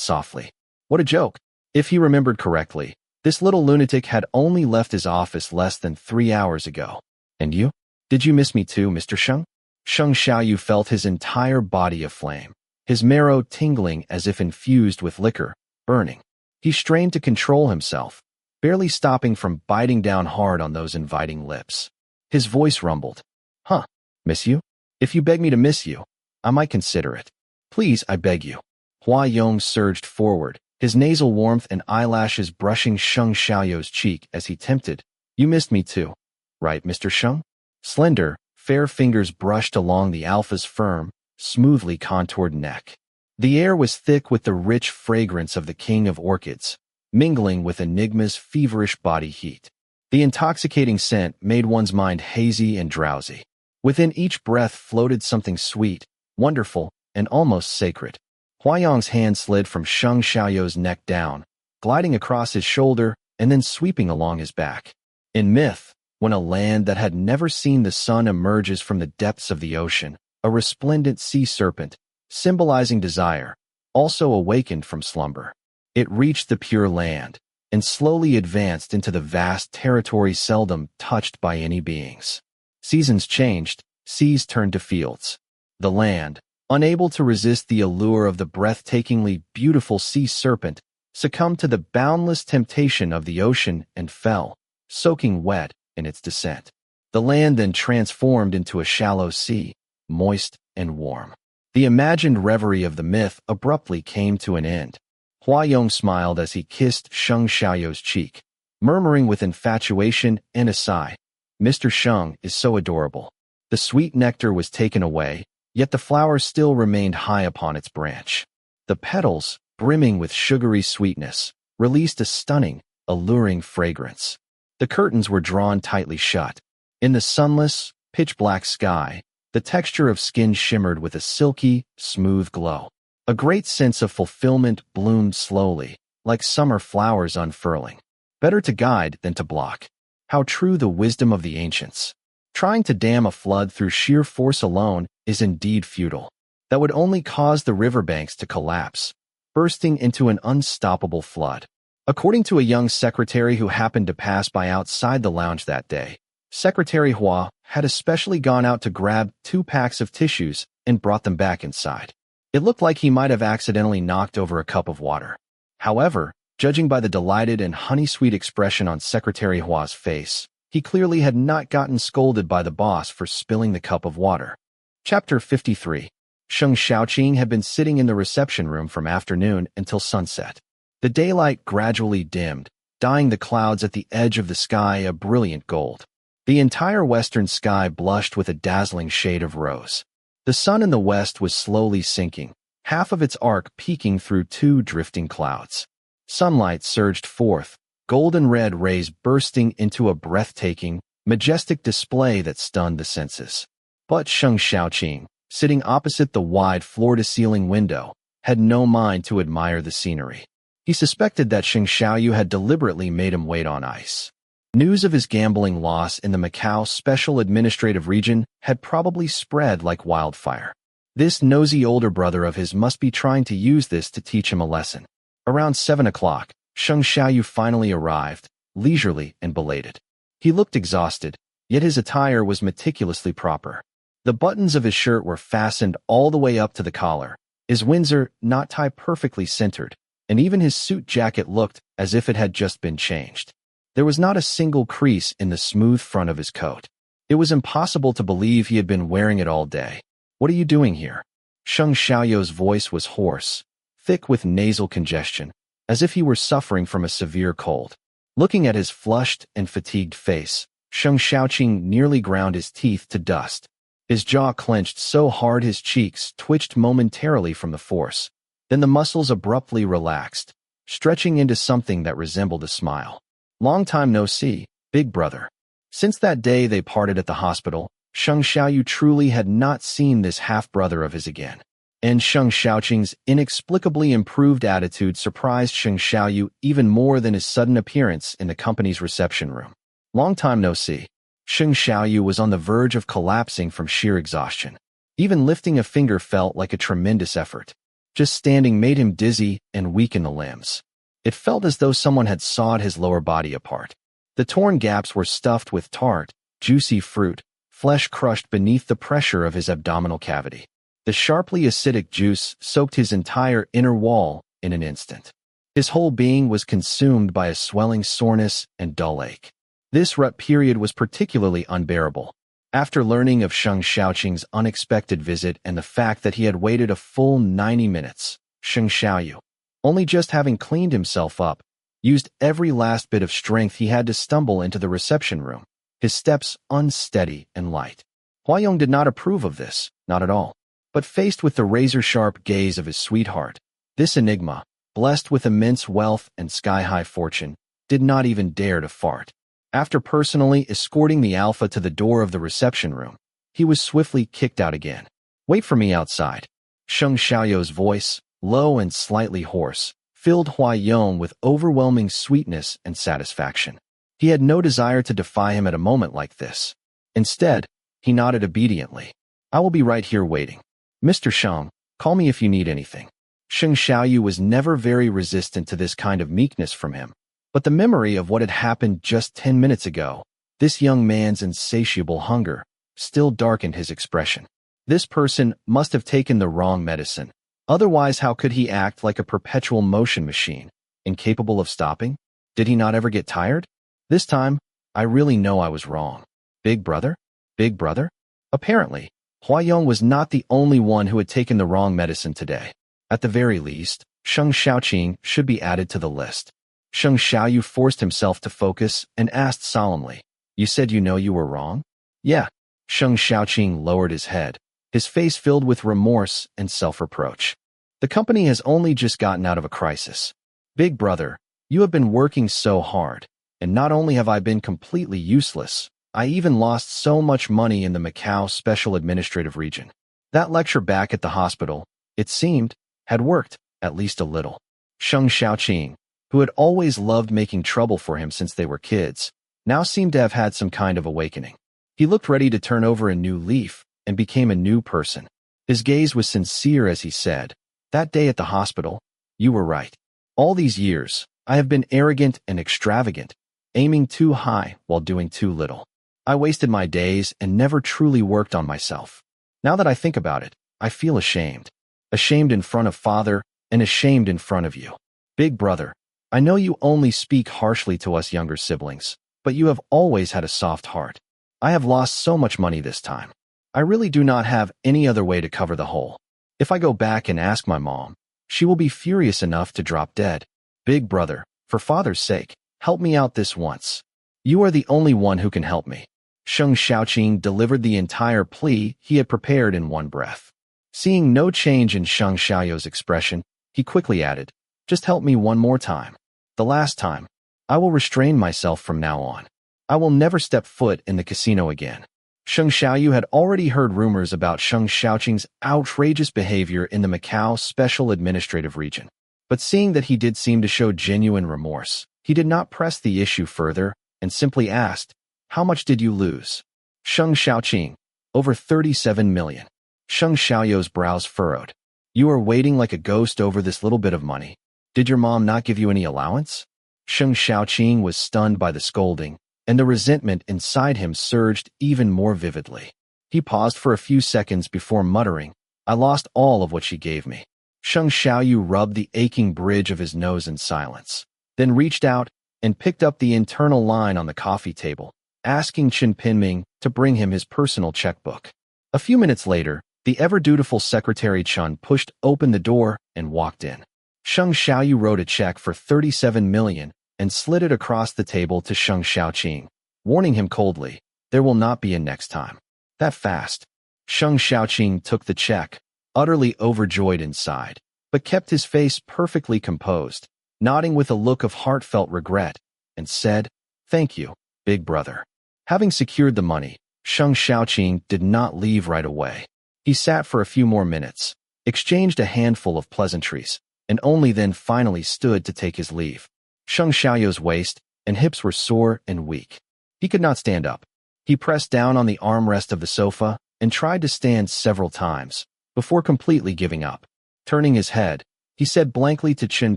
softly, "What a joke." If he remembered correctly, this little lunatic had only left his office less than 3 hours ago. "And you? Did you miss me too, Mr. Sheng?" Sheng Xiaoyu felt his entire body aflame, his marrow tingling as if infused with liquor, burning. He strained to control himself, barely stopping from biting down hard on those inviting lips. His voice rumbled. "Huh, miss you? If you beg me to miss you, I might consider it. Please, I beg you. Hua Yong surged forward, his nasal warmth and eyelashes brushing Sheng Xiaoyou's cheek as he tempted. You missed me too. Right, Mr. Sheng? Slender, fair fingers brushed along the alpha's firm, smoothly contoured neck. The air was thick with the rich fragrance of the king of orchids, mingling with Enigma's feverish body heat. The intoxicating scent made one's mind hazy and drowsy. Within each breath floated something sweet, wonderful, and almost sacred. Huayong's hand slid from Sheng Xiaoyou's neck down, gliding across his shoulder and then sweeping along his back. In myth, when a land that had never seen the sun emerges from the depths of the ocean, a resplendent sea serpent, symbolizing desire, also awakened from slumber. It reached the pure land and slowly advanced into the vast territory seldom touched by any beings. Seasons changed, seas turned to fields. The land, unable to resist the allure of the breathtakingly beautiful sea serpent, succumbed to the boundless temptation of the ocean and fell, soaking wet, in its descent. The land then transformed into a shallow sea, moist and warm. The imagined reverie of the myth abruptly came to an end. Huayong smiled as he kissed Sheng Xiaoyou's cheek, murmuring with infatuation and a sigh, Mr. Sheng is so adorable. The sweet nectar was taken away, yet the flower still remained high upon its branch. The petals, brimming with sugary sweetness, released a stunning, alluring fragrance. The curtains were drawn tightly shut. In the sunless, pitch-black sky, the texture of skin shimmered with a silky, smooth glow. A great sense of fulfillment bloomed slowly, like summer flowers unfurling. Better to guide than to block. How true the wisdom of the ancients. Trying to dam a flood through sheer force alone is indeed futile. That would only cause the riverbanks to collapse, bursting into an unstoppable flood. According to a young secretary who happened to pass by outside the lounge that day, Secretary Hua had especially gone out to grab 2 packs of tissues and brought them back inside. It looked like he might have accidentally knocked over a cup of water. However, judging by the delighted and honey-sweet expression on Secretary Hua's face, he clearly had not gotten scolded by the boss for spilling the cup of water. Chapter 53. Sheng Xiaoqing had been sitting in the reception room from afternoon until sunset. The daylight gradually dimmed, dyeing the clouds at the edge of the sky a brilliant gold. The entire western sky blushed with a dazzling shade of rose. The sun in the west was slowly sinking, half of its arc peeking through 2 drifting clouds. Sunlight surged forth, golden red rays bursting into a breathtaking, majestic display that stunned the senses. But Sheng Xiaoqing, sitting opposite the wide floor-to-ceiling window, had no mind to admire the scenery. He suspected that Sheng Xiaoyu had deliberately made him wait on ice. News of his gambling loss in the Macau Special Administrative Region had probably spread like wildfire. This nosy older brother of his must be trying to use this to teach him a lesson. Around 7 o'clock, Sheng Xiaoyu finally arrived, leisurely and belated. He looked exhausted, yet his attire was meticulously proper. The buttons of his shirt were fastened all the way up to the collar, his Windsor knot tie perfectly centered, and even his suit jacket looked as if it had just been changed. There was not a single crease in the smooth front of his coat. It was impossible to believe he had been wearing it all day. What are you doing here? Sheng Xiaoyou's voice was hoarse, thick with nasal congestion, as if he were suffering from a severe cold. Looking at his flushed and fatigued face, Sheng Xiaoqing nearly ground his teeth to dust. His jaw clenched so hard his cheeks twitched momentarily from the force. Then the muscles abruptly relaxed, stretching into something that resembled a smile. Long time no see, big brother. Since that day they parted at the hospital, Sheng Xiaoyu truly had not seen this half-brother of his again. And Sheng Xiaoqing's inexplicably improved attitude surprised Sheng Xiaoyu even more than his sudden appearance in the company's reception room. Long time no see. Sheng Xiaoyu was on the verge of collapsing from sheer exhaustion. Even lifting a finger felt like a tremendous effort. Just standing made him dizzy and weak in the limbs. It felt as though someone had sawed his lower body apart. The torn gaps were stuffed with tart, juicy fruit, flesh crushed beneath the pressure of his abdominal cavity. The sharply acidic juice soaked his entire inner wall in an instant. His whole being was consumed by a swelling soreness and dull ache. This rut period was particularly unbearable. After learning of Sheng Xiaoqing's unexpected visit and the fact that he had waited a full 90 minutes, Sheng Xiaoyu, only just having cleaned himself up, used every last bit of strength he had to stumble into the reception room, his steps unsteady and light. Huayong did not approve of this, not at all. But faced with the razor-sharp gaze of his sweetheart, this Enigma, blessed with immense wealth and sky-high fortune, did not even dare to fart. After personally escorting the alpha to the door of the reception room, he was swiftly kicked out again. "Wait for me outside." Sheng Xiaoyu's voice, low and slightly hoarse, filled Huayong with overwhelming sweetness and satisfaction. He had no desire to defy him at a moment like this. Instead, he nodded obediently. "I will be right here waiting. Mr. Sheng, call me if you need anything." Sheng Xiaoyu was never very resistant to this kind of meekness from him, but the memory of what had happened just 10 minutes ago, this young man's insatiable hunger, still darkened his expression. This person must have taken the wrong medicine. Otherwise, how could he act like a perpetual motion machine, incapable of stopping? Did he not ever get tired? This time, I really know I was wrong. Big brother? Big brother? Apparently, Huayong was not the only one who had taken the wrong medicine today. At the very least, Sheng Xiaoqing should be added to the list. Sheng Xiaoyu forced himself to focus and asked solemnly, "You said you know you were wrong?" "Yeah." Sheng Xiaoqing lowered his head, his face filled with remorse and self-reproach. "The company has only just gotten out of a crisis. Big brother, you have been working so hard, and not only have I been completely useless, I even lost so much money in the Macau Special Administrative Region. That lecture back at the hospital, it seemed, had worked, at least a little." Sheng Xiaoqing, who had always loved making trouble for him since they were kids, now seemed to have had some kind of awakening. He looked ready to turn over a new leaf and became a new person. His gaze was sincere as he said, "That day at the hospital, you were right. All these years, I have been arrogant and extravagant, aiming too high while doing too little. I wasted my days and never truly worked on myself. Now that I think about it, I feel ashamed. Ashamed in front of Father and ashamed in front of you. Big brother, I know you only speak harshly to us younger siblings, but you have always had a soft heart. I have lost so much money this time. I really do not have any other way to cover the hole. If I go back and ask my mom, she will be furious enough to drop dead. Big brother, for Father's sake, help me out this once. You are the only one who can help me." Sheng Xiaoqing delivered the entire plea he had prepared in one breath. Seeing no change in Sheng Xiaoyu's expression, he quickly added, "Just help me one more time. The last time. I will restrain myself from now on. I will never step foot in the casino again." Sheng Xiaoyu had already heard rumors about Sheng Xiaoqing's outrageous behavior in the Macau Special Administrative Region. But seeing that he did seem to show genuine remorse, he did not press the issue further and simply asked, "How much did you lose?" Sheng Xiaoqing, "Over 37 million. Sheng Xiaoyu's brows furrowed. "You are waiting like a ghost over this little bit of money. Did your mom not give you any allowance?" Sheng Xiaoqing was stunned by the scolding, and the resentment inside him surged even more vividly. He paused for a few seconds before muttering, "I lost all of what she gave me." Sheng Xiaoyu rubbed the aching bridge of his nose in silence, then reached out and picked up the internal line on the coffee table, asking Chen Pinming to bring him his personal checkbook. A few minutes later, the ever-dutiful Secretary Chen pushed open the door and walked in. Sheng Xiaoyu wrote a check for 37 million and slid it across the table to Sheng Xiaoqing, warning him coldly, "There will not be a next time." "That fast." Sheng Xiaoqing took the check, utterly overjoyed inside, but kept his face perfectly composed, nodding with a look of heartfelt regret, and said, "Thank you, big brother." Having secured the money, Sheng Xiaoqing did not leave right away. He sat for a few more minutes, exchanged a handful of pleasantries, and only then finally stood to take his leave. Sheng Xiaoyu's waist and hips were sore and weak. He could not stand up. He pressed down on the armrest of the sofa and tried to stand several times, before completely giving up. Turning his head, he said blankly to Chen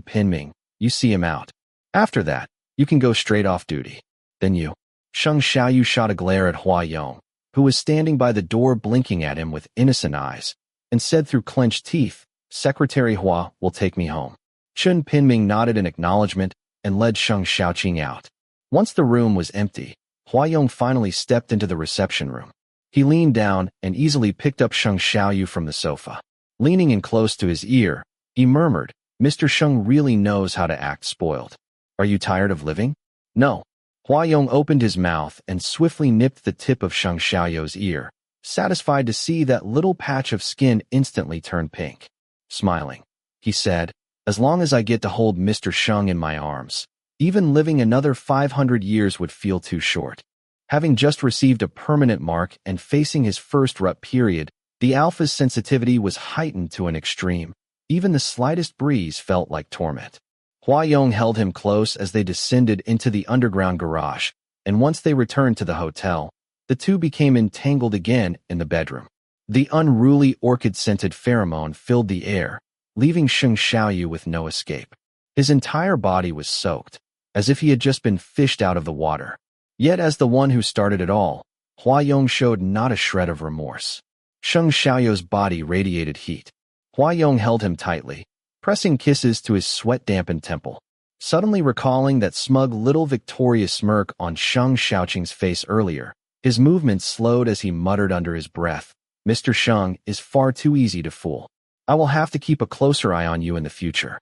Pinming, "You see him out. After that, you can go straight off duty." "Then you." Sheng Xiaoyu shot a glare at Huayong, who was standing by the door blinking at him with innocent eyes, and said through clenched teeth, "Secretary Hua will take me home." Chen Pinming nodded in acknowledgement and led Sheng Xiaoqing out. Once the room was empty, Huayong finally stepped into the reception room. He leaned down and easily picked up Sheng Xiaoyu from the sofa. Leaning in close to his ear, he murmured, "Mr. Sheng really knows how to act spoiled. Are you tired of living?" "No." Hua Yong opened his mouth and swiftly nipped the tip of Sheng Xiaoyu's ear, satisfied to see that little patch of skin instantly turn pink. Smiling, he said, "As long as I get to hold Mr. Sheng in my arms, even living another 500 years would feel too short." Having just received a permanent mark and facing his first rut period, the alpha's sensitivity was heightened to an extreme. Even the slightest breeze felt like torment. Hua Yong held him close as they descended into the underground garage, and once they returned to the hotel, the two became entangled again in the bedroom. The unruly orchid-scented pheromone filled the air, leaving Sheng Xiaoyu with no escape. His entire body was soaked, as if he had just been fished out of the water. Yet as the one who started it all, Hua Yong showed not a shred of remorse. Sheng Xiaoyu's body radiated heat. Hua Yong held him tightly, pressing kisses to his sweat-dampened temple. Suddenly recalling that smug little victorious smirk on Sheng Xiaoqing's face earlier, his movements slowed as he muttered under his breath, "Mr. Sheng is far too easy to fool. I will have to keep a closer eye on you in the future."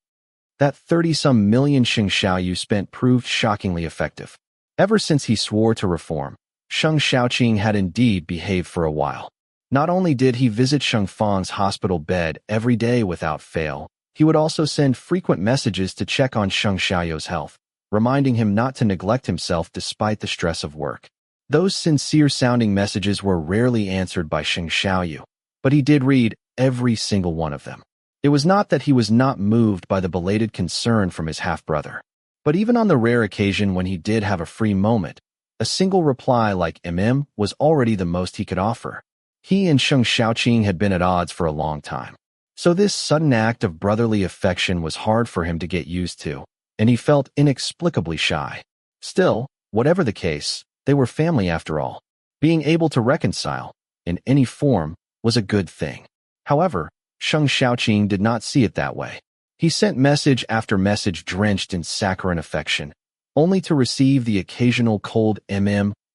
That 30-some million Sheng Xiaoyu spent proved shockingly effective. Ever since he swore to reform, Sheng Xiaoqing had indeed behaved for a while. Not only did he visit Sheng Fang's hospital bed every day without fail, he would also send frequent messages to check on Sheng Xiaoyu's health, reminding him not to neglect himself despite the stress of work. Those sincere-sounding messages were rarely answered by Sheng Xiaoyu, but he did read every single one of them. It was not that he was not moved by the belated concern from his half-brother. But even on the rare occasion when he did have a free moment, a single reply like was already the most he could offer. He and Sheng Xiaoqing had been at odds for a long time. So this sudden act of brotherly affection was hard for him to get used to, and he felt inexplicably shy. Still, whatever the case, they were family after all. Being able to reconcile, in any form, was a good thing. However, Sheng Xiaoqing did not see it that way. He sent message after message drenched in saccharine affection, only to receive the occasional cold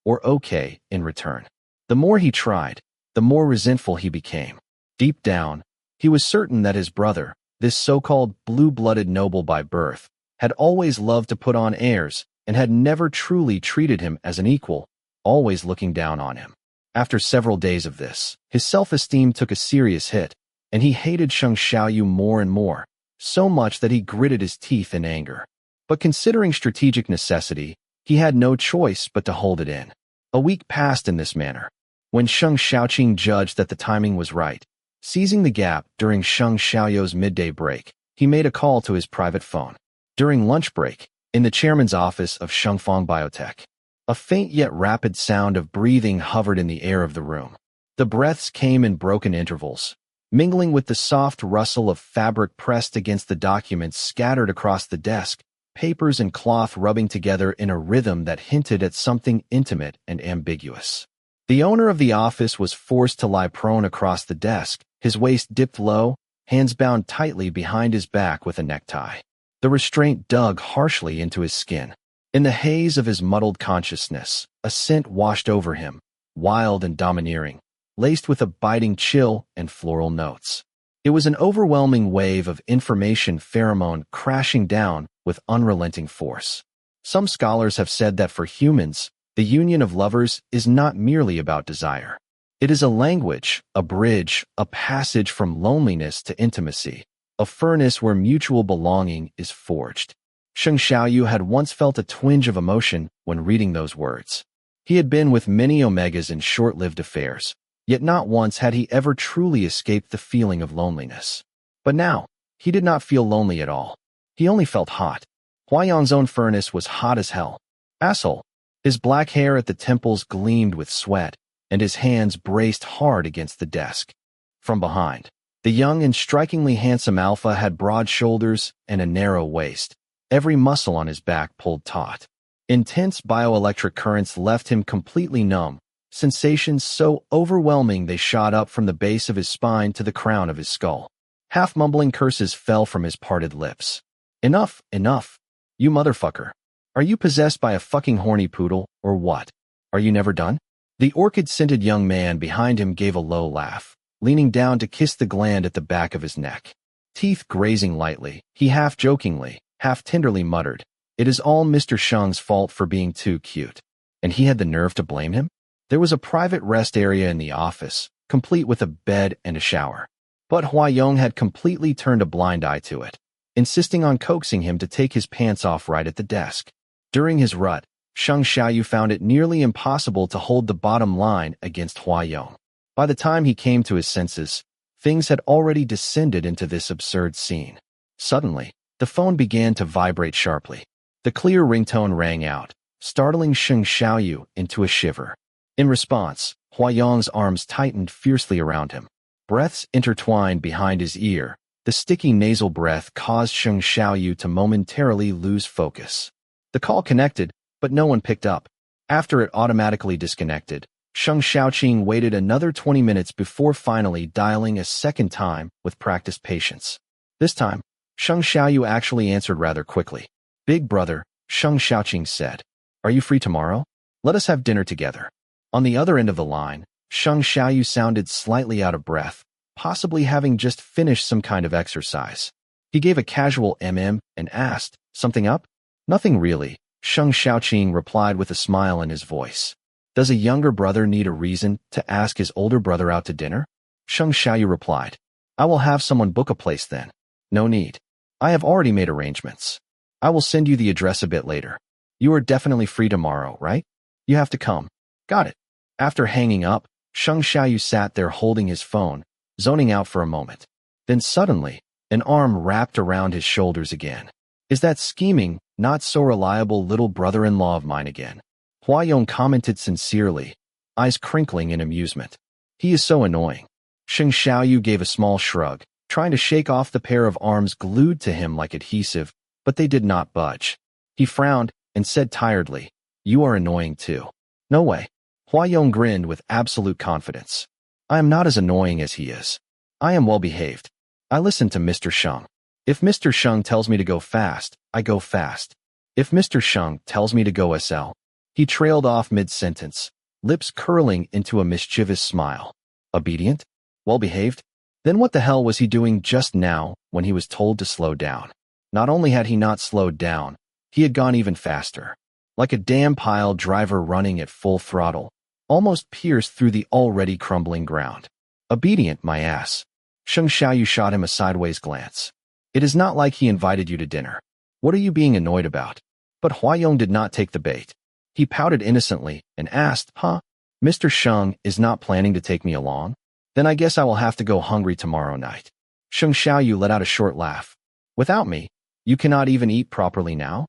or okay in return. The more he tried, the more resentful he became. Deep down, he was certain that his brother, this so-called blue-blooded noble by birth, had always loved to put on airs and had never truly treated him as an equal, always looking down on him. After several days of this, his self-esteem took a serious hit, and he hated Sheng Xiaoyu more and more, so much that he gritted his teeth in anger. But considering strategic necessity, he had no choice but to hold it in. A week passed in this manner. When Sheng Xiaoqing judged that the timing was right, seizing the gap during Sheng Xiaoyu's midday break, he made a call to his private phone. During lunch break, in the chairman's office of Shengfang Biotech, a faint yet rapid sound of breathing hovered in the air of the room. The breaths came in broken intervals, mingling with the soft rustle of fabric pressed against the documents scattered across the desk, papers and cloth rubbing together in a rhythm that hinted at something intimate and ambiguous. The owner of the office was forced to lie prone across the desk, his waist dipped low, hands bound tightly behind his back with a necktie. The restraint dug harshly into his skin. In the haze of his muddled consciousness, a scent washed over him, wild and domineering, laced with a biting chill and floral notes. It was an overwhelming wave of information pheromone crashing down with unrelenting force. Some scholars have said that for humans, the union of lovers is not merely about desire. It is a language, a bridge, a passage from loneliness to intimacy, a furnace where mutual belonging is forged. Sheng Xiaoyu had once felt a twinge of emotion when reading those words. He had been with many Omegas in short-lived affairs, yet not once had he ever truly escaped the feeling of loneliness. But now, he did not feel lonely at all. He only felt hot. Huayang's own furnace was hot as hell. Asshole. His black hair at the temples gleamed with sweat, and his hands braced hard against the desk. From behind, the young and strikingly handsome alpha had broad shoulders and a narrow waist, every muscle on his back pulled taut. Intense bioelectric currents left him completely numb, sensations so overwhelming they shot up from the base of his spine to the crown of his skull. Half-mumbling curses fell from his parted lips. Enough, enough. You motherfucker. Are you possessed by a fucking horny poodle, or what? Are you never done? The orchid-scented young man behind him gave a low laugh, leaning down to kiss the gland at the back of his neck. Teeth grazing lightly, he half-jokingly, half-tenderly muttered, "It is all Mr. Shung's fault for being too cute." And he had the nerve to blame him? There was a private rest area in the office, complete with a bed and a shower. But Hua-Yong had completely turned a blind eye to it, insisting on coaxing him to take his pants off right at the desk. During his rut, Sheng Xiaoyu found it nearly impossible to hold the bottom line against Hua-Yong. By the time he came to his senses, things had already descended into this absurd scene. Suddenly, the phone began to vibrate sharply. The clear ringtone rang out, startling Sheng Xiaoyu into a shiver. In response, Hua-Yong's arms tightened fiercely around him. Breaths intertwined behind his ear. The sticky nasal breath caused Sheng Xiaoyu to momentarily lose focus. The call connected, but no one picked up. After it automatically disconnected, Sheng Xiaoqing waited another 20 minutes before finally dialing a second time with practiced patience. This time, Sheng Xiaoyu actually answered rather quickly. "Big brother," Sheng Xiaoqing said. "Are you free tomorrow? Let us have dinner together." On the other end of the line, Sheng Xiaoyu sounded slightly out of breath, possibly having just finished some kind of exercise. He gave a casual and asked, "Something up?" "Nothing really," Sheng Xiaoqing replied with a smile in his voice. "Does a younger brother need a reason to ask his older brother out to dinner?" Sheng Xiaoyu replied, "I will have someone book a place then." "No need. I have already made arrangements. I will send you the address a bit later. You are definitely free tomorrow, right? You have to come." "Got it." After hanging up, Sheng Xiaoyu sat there holding his phone, zoning out for a moment. Then suddenly, an arm wrapped around his shoulders again. "Is that scheming, not so reliable little brother-in-law of mine again?" Hua-Yong commented sincerely, eyes crinkling in amusement. "He is so annoying." Sheng Xiaoyu gave a small shrug, trying to shake off the pair of arms glued to him like adhesive, but they did not budge. He frowned and said tiredly, "You are annoying too." "No way." Hua-Yong grinned with absolute confidence. "I am not as annoying as he is. I am well behaved. I listen to Mr. Sheng. If Mr. Sheng tells me to go fast, I go fast. If Mr. Sheng tells me to go SL." He trailed off mid-sentence, lips curling into a mischievous smile. Obedient? Well behaved? Then what the hell was he doing just now when he was told to slow down? Not only had he not slowed down, he had gone even faster. Like a damn pile driver running at full throttle, almost pierced through the already crumbling ground. "Obedient, my ass." Sheng Xiaoyu shot him a sideways glance. "It is not like he invited you to dinner. What are you being annoyed about?" But Hua-Yong did not take the bait. He pouted innocently and asked, "Huh? Mr. Sheng is not planning to take me along? Then I guess I will have to go hungry tomorrow night." Sheng Xiaoyu let out a short laugh. "Without me, you cannot even eat properly now?"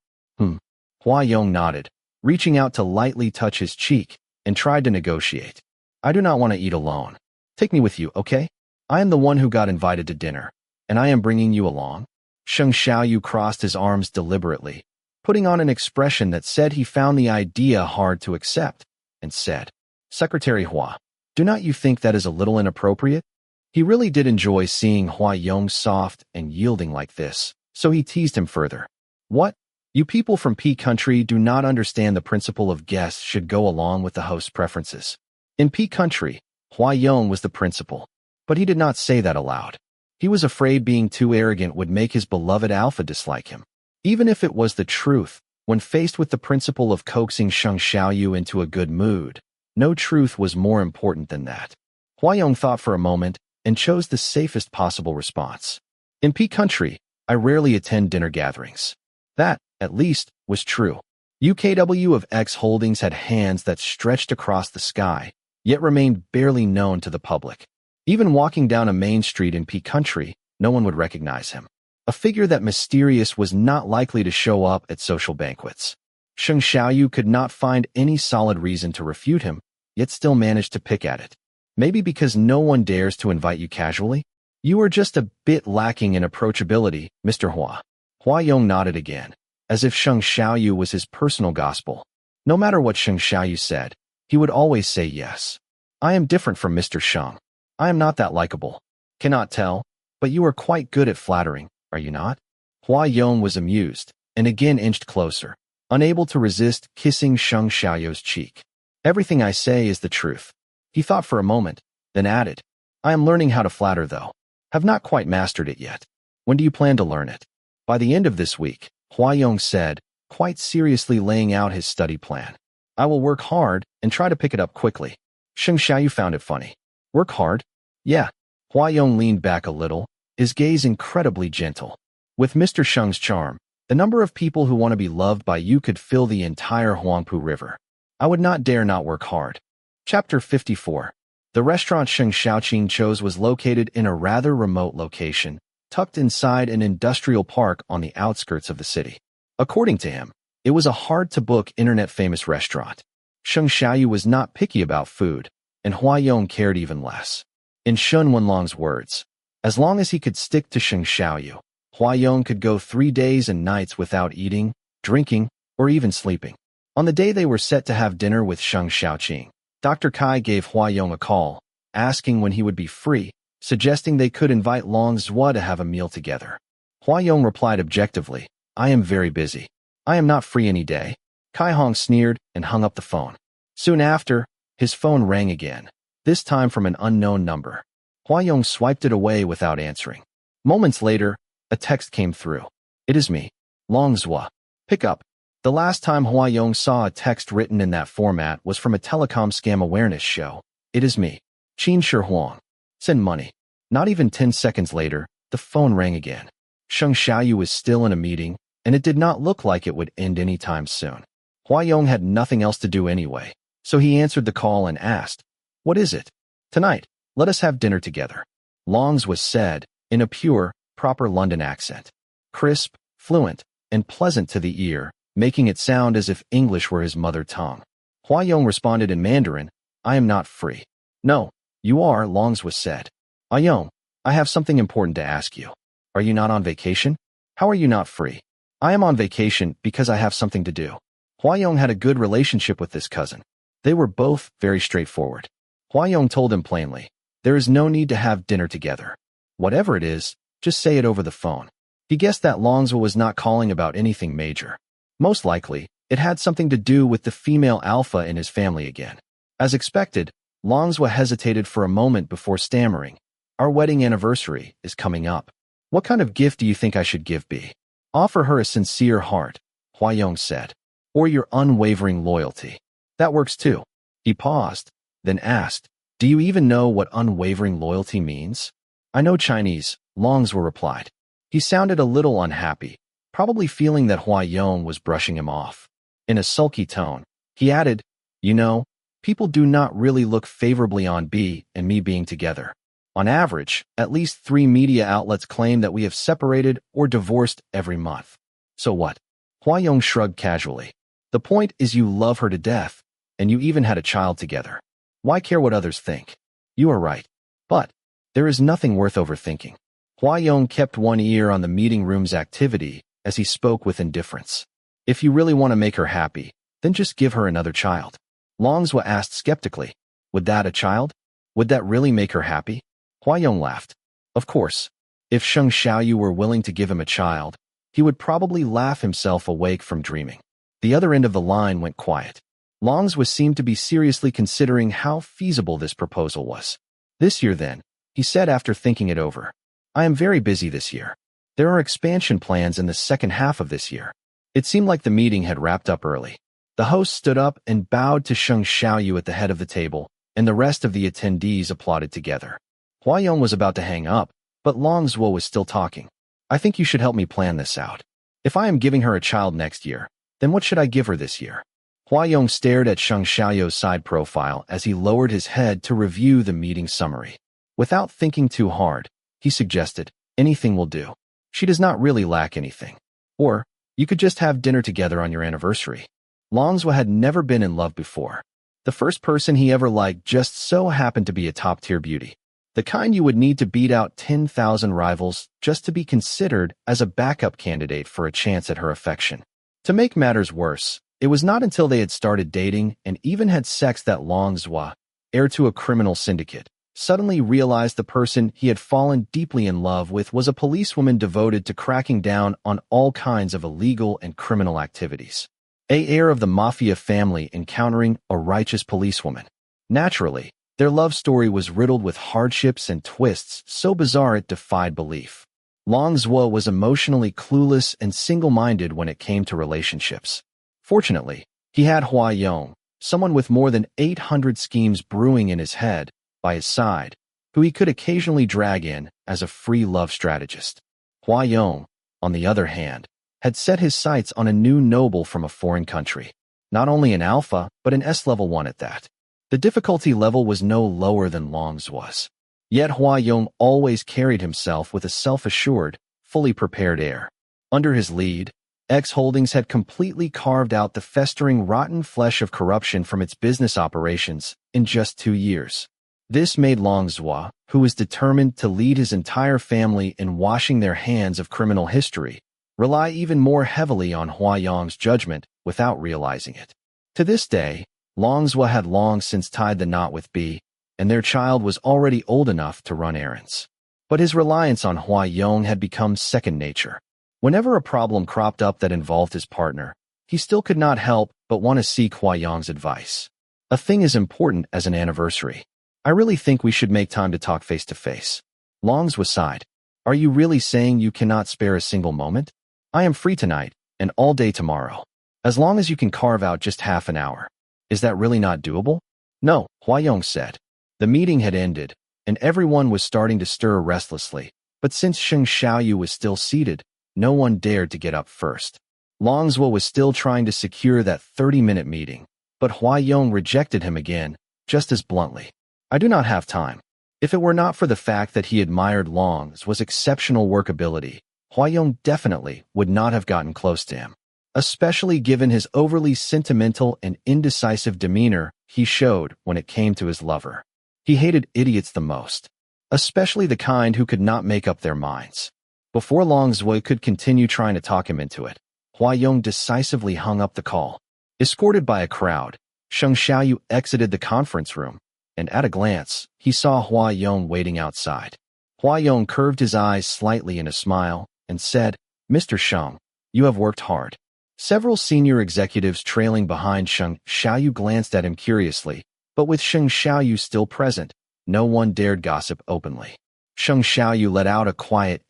Hua-Yong nodded, reaching out to lightly touch his cheek, and tried to negotiate. "I do not want to eat alone. Take me with you, okay? I am the one who got invited to dinner, and I am bringing you along." Sheng Xiaoyu crossed his arms deliberately, putting on an expression that said he found the idea hard to accept, and said, "Secretary Hua, do not you think that is a little inappropriate?" He really did enjoy seeing Hua-Yong soft and yielding like this, so he teased him further. "What? You people from P country do not understand the principle of guests should go along with the host's preferences." In P country, Hua-Yong was the principal, but he did not say that aloud. He was afraid being too arrogant would make his beloved Alpha dislike him. Even if it was the truth, when faced with the principle of coaxing Sheng Xiaoyu into a good mood, no truth was more important than that. Hua-Yong thought for a moment and chose the safest possible response. "In P country, I rarely attend dinner gatherings." That, at least, was true. UKW of X Holdings had hands that stretched across the sky, yet remained barely known to the public. Even walking down a main street in P country, no one would recognize him. A figure that mysterious was not likely to show up at social banquets. Sheng Xiaoyu could not find any solid reason to refute him, yet still managed to pick at it. Maybe because no one dares to invite you casually? "You are just a bit lacking in approachability, Mr. Hua." Hua-Yong nodded again, as if Sheng Xiaoyu was his personal gospel. No matter what Sheng Xiaoyu said, he would always say yes. "I am different from Mr. Sheng. I am not that likable. Cannot tell, but you are quite good at flattering, are you not?" Hua-Yong was amused, and again inched closer, unable to resist kissing Sheng Xiaoyu's cheek. Everything I say is the truth. He thought for a moment, then added, I am learning how to flatter though. Have not quite mastered it yet. When do you plan to learn it? By the end of this week, Huayong said, quite seriously laying out his study plan. I will work hard and try to pick it up quickly. Sheng Xiaoyu found it funny. Work hard? Yeah. Huayong leaned back a little, his gaze incredibly gentle. With Mr. Sheng's charm, the number of people who want to be loved by you could fill the entire Huangpu River. I would not dare not work hard. Chapter 54. The restaurant Sheng Xiaoqing chose was located in a rather remote location, tucked inside an industrial park on the outskirts of the city. According to him, it was a hard-to-book internet-famous restaurant. Sheng Xiaoyu was not picky about food, and Huayong cared even less. In Shun Wenlong's words, as long as he could stick to Sheng Xiaoyu, Huayong could go 3 days and nights without eating, drinking, or even sleeping. On the day they were set to have dinner with Sheng Xiaoqing, Dr. Kai gave Huayong a call, asking when he would be free, suggesting they could invite Long Zhua to have a meal together. Huayong replied objectively, I am very busy. I am not free any day. Kai Hong sneered and hung up the phone. Soon after, his phone rang again, this time from an unknown number. Huayong swiped it away without answering. Moments later, a text came through. It is me, Long Zhua. Pick up. The last time Huayong saw a text written in that format was from a telecom scam awareness show. It is me, Qin Shi Huang. Send money. Not even 10 seconds later, the phone rang again. Sheng Xiaoyu was still in a meeting, and it did not look like it would end anytime soon. Huayong had nothing else to do anyway, so he answered the call and asked, What is it? Tonight, let us have dinner together. Long's was said, in a pure, proper London accent. Crisp, fluent, and pleasant to the ear, making it sound as if English were his mother tongue. Huayong responded in Mandarin, I am not free. No, you are, Long's was said. Ayong, I have something important to ask you. Are you not on vacation? How are you not free? I am on vacation because I have something to do. Huayong had a good relationship with this cousin. They were both very straightforward. Huayong told him plainly, there is no need to have dinner together. Whatever it is, just say it over the phone. He guessed that Longzhou was not calling about anything major. Most likely, it had something to do with the female alpha in his family again. As expected, Longzhou hesitated for a moment before stammering. Our wedding anniversary is coming up. What kind of gift do you think I should give B? Offer her a sincere heart, Huayong said. Or your unwavering loyalty. That works too. He paused, then asked, Do you even know what unwavering loyalty means? I know Chinese, Longzhou replied. He sounded a little unhappy, probably feeling that Huayong was brushing him off. In a sulky tone, he added, You know, people do not really look favorably on B and me being together. On average, at least 3 media outlets claim that we have separated or divorced every month. So what? Huayong shrugged casually. The point is you love her to death, and you even had a child together. Why care what others think? You are right. But there is nothing worth overthinking. Huayong kept one ear on the meeting room's activity as he spoke with indifference. If you really want to make her happy, then just give her another child. Longzhou asked skeptically, Would that a child? Would that really make her happy? Huayong laughed. Of course. If Sheng Xiaoyu were willing to give him a child, he would probably laugh himself awake from dreaming. The other end of the line went quiet. Longzhou seemed to be seriously considering how feasible this proposal was. This year then, he said after thinking it over. I am very busy this year. There are expansion plans in the second half of this year. It seemed like the meeting had wrapped up early. The host stood up and bowed to Sheng Xiaoyu at the head of the table, and the rest of the attendees applauded together. Huayong was about to hang up, but Longzhou was still talking. I think you should help me plan this out. If I am giving her a child next year, then what should I give her this year? Huayong stared at Sheng Xiaoyu's side profile as he lowered his head to review the meeting summary. Without thinking too hard, he suggested, anything will do. She does not really lack anything. Or, you could just have dinner together on your anniversary. Longzhou had never been in love before. The first person he ever liked just so happened to be a top-tier beauty. The kind you would need to beat out 10,000 rivals just to be considered as a backup candidate for a chance at her affection. To make matters worse, it was not until they had started dating and even had sex that Longzhou, heir to a criminal syndicate, suddenly realized the person he had fallen deeply in love with was a policewoman devoted to cracking down on all kinds of illegal and criminal activities. A heir of the mafia family encountering a righteous policewoman. Naturally, their love story was riddled with hardships and twists so bizarre it defied belief. Long Zhuo was emotionally clueless and single-minded when it came to relationships. Fortunately, he had Hua Yong, someone with more than 800 schemes brewing in his head, by his side, who he could occasionally drag in as a free love strategist. Hua Yong, on the other hand, had set his sights on a new noble from a foreign country, not only an alpha, but an S-level one at that. The difficulty level was no lower than Long's was. Yet Hua Yong always carried himself with a self-assured, fully prepared air. Under his lead, X Holdings had completely carved out the festering rotten flesh of corruption from its business operations in just 2 years. This made Long Zhuo, who was determined to lead his entire family in washing their hands of criminal history, rely even more heavily on Hua Yong's judgment without realizing it. To this day, Long Zhuo had long since tied the knot with B, and their child was already old enough to run errands. But his reliance on Hua Yong had become second nature. Whenever a problem cropped up that involved his partner, he still could not help but want to seek Hua Yong's advice. A thing as important as an anniversary. I really think we should make time to talk face to face. Long Zhuo sighed. Are you really saying you cannot spare a single moment? I am free tonight, and all day tomorrow. As long as you can carve out just half an hour. Is that really not doable? No, Hua Yong said. The meeting had ended, and everyone was starting to stir restlessly, but since Sheng Xiaoyu was still seated, no one dared to get up first. Long Zhuo was still trying to secure that 30-minute meeting, but Hua Yong rejected him again, just as bluntly. I do not have time. If it were not for the fact that he admired Long Zhuo's exceptional workability, Hua Yong definitely would not have gotten close to him. Especially given his overly sentimental and indecisive demeanor he showed when it came to his lover. He hated idiots the most, especially the kind who could not make up their minds. Before Long Zhuo could continue trying to talk him into it, Hua Yong decisively hung up the call. Escorted by a crowd, Sheng Xiaoyu exited the conference room, and at a glance, he saw Hua Yong waiting outside. Hua Yong curved his eyes slightly in a smile and said, Mr. Sheng, you have worked hard. Several senior executives trailing behind Sheng Xiaoyu glanced at him curiously, but with Sheng Xiaoyu still present, no one dared gossip openly. Sheng Xiaoyu let out a quiet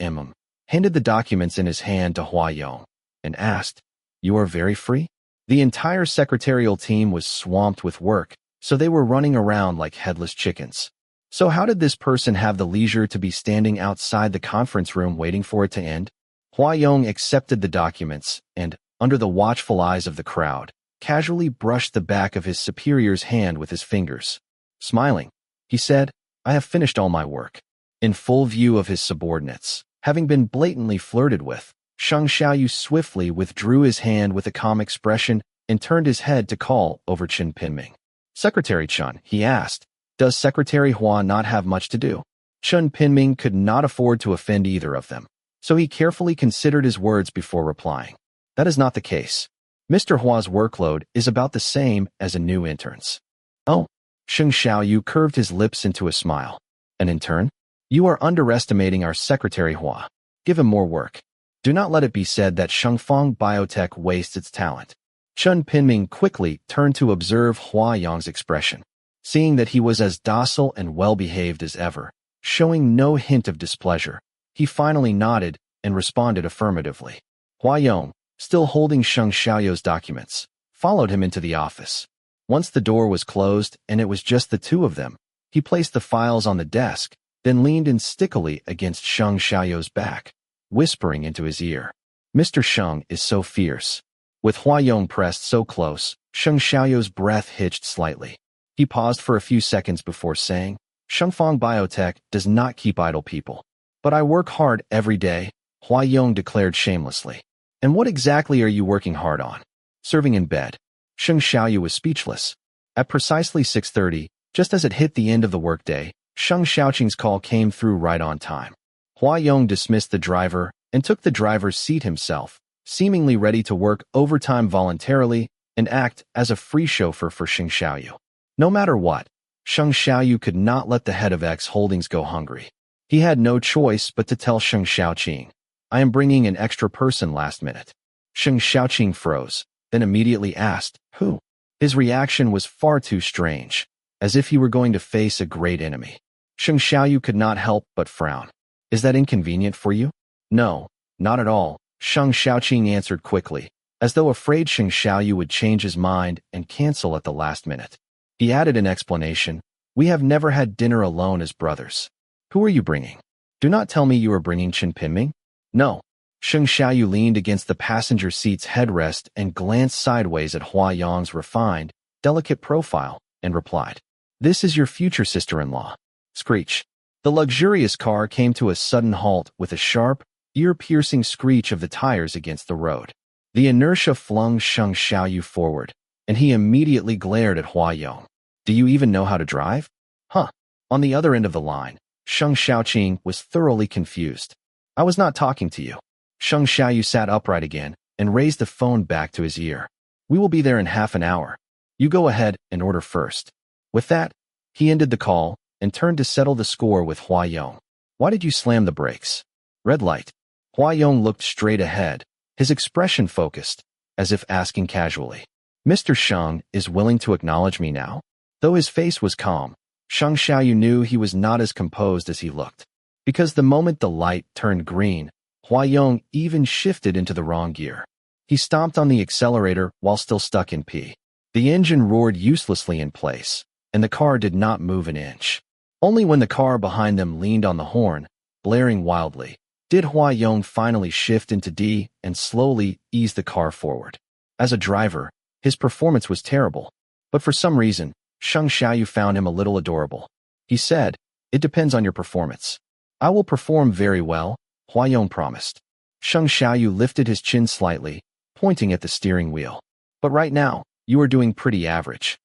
handed the documents in his hand to Hua Yong, and asked, You are very free? The entire secretarial team was swamped with work, so they were running around like headless chickens. So how did this person have the leisure to be standing outside the conference room waiting for it to end? Hua Yong accepted the documents and, under the watchful eyes of the crowd, casually brushed the back of his superior's hand with his fingers. Smiling, he said, I have finished all my work. In full view of his subordinates, having been blatantly flirted with, Sheng Xiaoyu swiftly withdrew his hand with a calm expression and turned his head to call over Chen Pinming. Secretary Chen, he asked, does Secretary Hua not have much to do? Chen Pinming could not afford to offend either of them, so he carefully considered his words before replying. That is not the case. Mr. Hua's workload is about the same as a new intern's. Oh, Sheng Xiaoyu curved his lips into a smile. An intern? You are underestimating our Secretary Hua. Give him more work. Do not let it be said that Shengfang Biotech wastes its talent. Chen Pinming quickly turned to observe Hua Yong's expression. Seeing that he was as docile and well-behaved as ever, showing no hint of displeasure, he finally nodded and responded affirmatively. Hua Yong, still holding Sheng Xiaoyu's documents, followed him into the office. Once the door was closed and it was just the two of them, he placed the files on the desk, then leaned in stickily against Sheng Xiaoyu's back, whispering into his ear. Mr. Sheng is so fierce. With Hua Yong pressed so close, Sheng Xiaoyu's breath hitched slightly. He paused for a few seconds before saying, Shengfang Biotech does not keep idle people. But I work hard every day, Hua Yong declared shamelessly. And what exactly are you working hard on? Serving in bed. Sheng Xiaoyu was speechless. At precisely 6:30, just as it hit the end of the workday, Sheng Xiaoqing's call came through right on time. Hua Yong dismissed the driver and took the driver's seat himself, seemingly ready to work overtime voluntarily and act as a free chauffeur for Sheng Xiaoyu. No matter what, Sheng Xiaoyu could not let the head of X Holdings go hungry. He had no choice but to tell Sheng Xiaoqing, I am bringing an extra person last minute. Sheng Xiaoqing froze, then immediately asked, "Who?" His reaction was far too strange, as if he were going to face a great enemy. Sheng Xiaoyu could not help but frown. "Is that inconvenient for you?" "No, not at all," Sheng Xiaoqing answered quickly, as though afraid Sheng Xiaoyu would change his mind and cancel at the last minute. He added in explanation, "We have never had dinner alone as brothers. Who are you bringing? Do not tell me you are bringing Chen Pinming?" "No." Sheng Xiaoyu leaned against the passenger seat's headrest and glanced sideways at Hua Yong's refined, delicate profile, and replied, "This is your future sister-in-law." Screech. The luxurious car came to a sudden halt with a sharp, ear-piercing screech of the tires against the road. The inertia flung Sheng Xiaoyu forward, and he immediately glared at Hua Yong. "Do you even know how to drive?" "Huh." On the other end of the line, Sheng Xiaoqing was thoroughly confused. "I was not talking to you." Sheng Xiaoyu sat upright again and raised the phone back to his ear. "We will be there in half an hour. You go ahead and order first." With that, he ended the call and turned to settle the score with Hua Yong. "Why did you slam the brakes?" "Red light." Hua Yong looked straight ahead, his expression focused, as if asking casually, "Mr. Sheng is willing to acknowledge me now?" Though his face was calm, Sheng Xiaoyu knew he was not as composed as he looked. Because the moment the light turned green, Hua Yong even shifted into the wrong gear. He stomped on the accelerator while still stuck in P. The engine roared uselessly in place, and the car did not move an inch. Only when the car behind them leaned on the horn, blaring wildly, did Hua Yong finally shift into D and slowly ease the car forward. As a driver, his performance was terrible, but for some reason, Sheng Xiaoyu found him a little adorable. He said, "It depends on your performance." "I will perform very well," Hua Yong promised. Sheng Xiaoyu lifted his chin slightly, pointing at the steering wheel. "But right now, you are doing pretty average."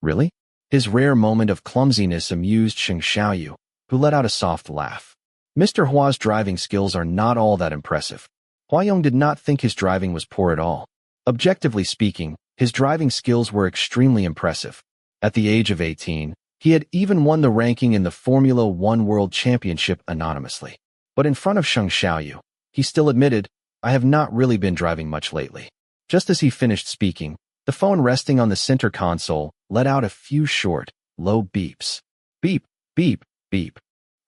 Really?" His rare moment of clumsiness amused Sheng Xiaoyu, who let out a soft laugh. Mr. Hua's driving skills are not all that impressive. Hua Yong did not think his driving was poor at all. Objectively speaking, his driving skills were extremely impressive. At the age of 18, he had even won the ranking in the Formula One World Championship anonymously. But in front of Sheng Xiaoyu, he still admitted, "I have not really been driving much lately." Just as he finished speaking, the phone resting on the center console let out a few short, low beeps. Beep, beep, beep.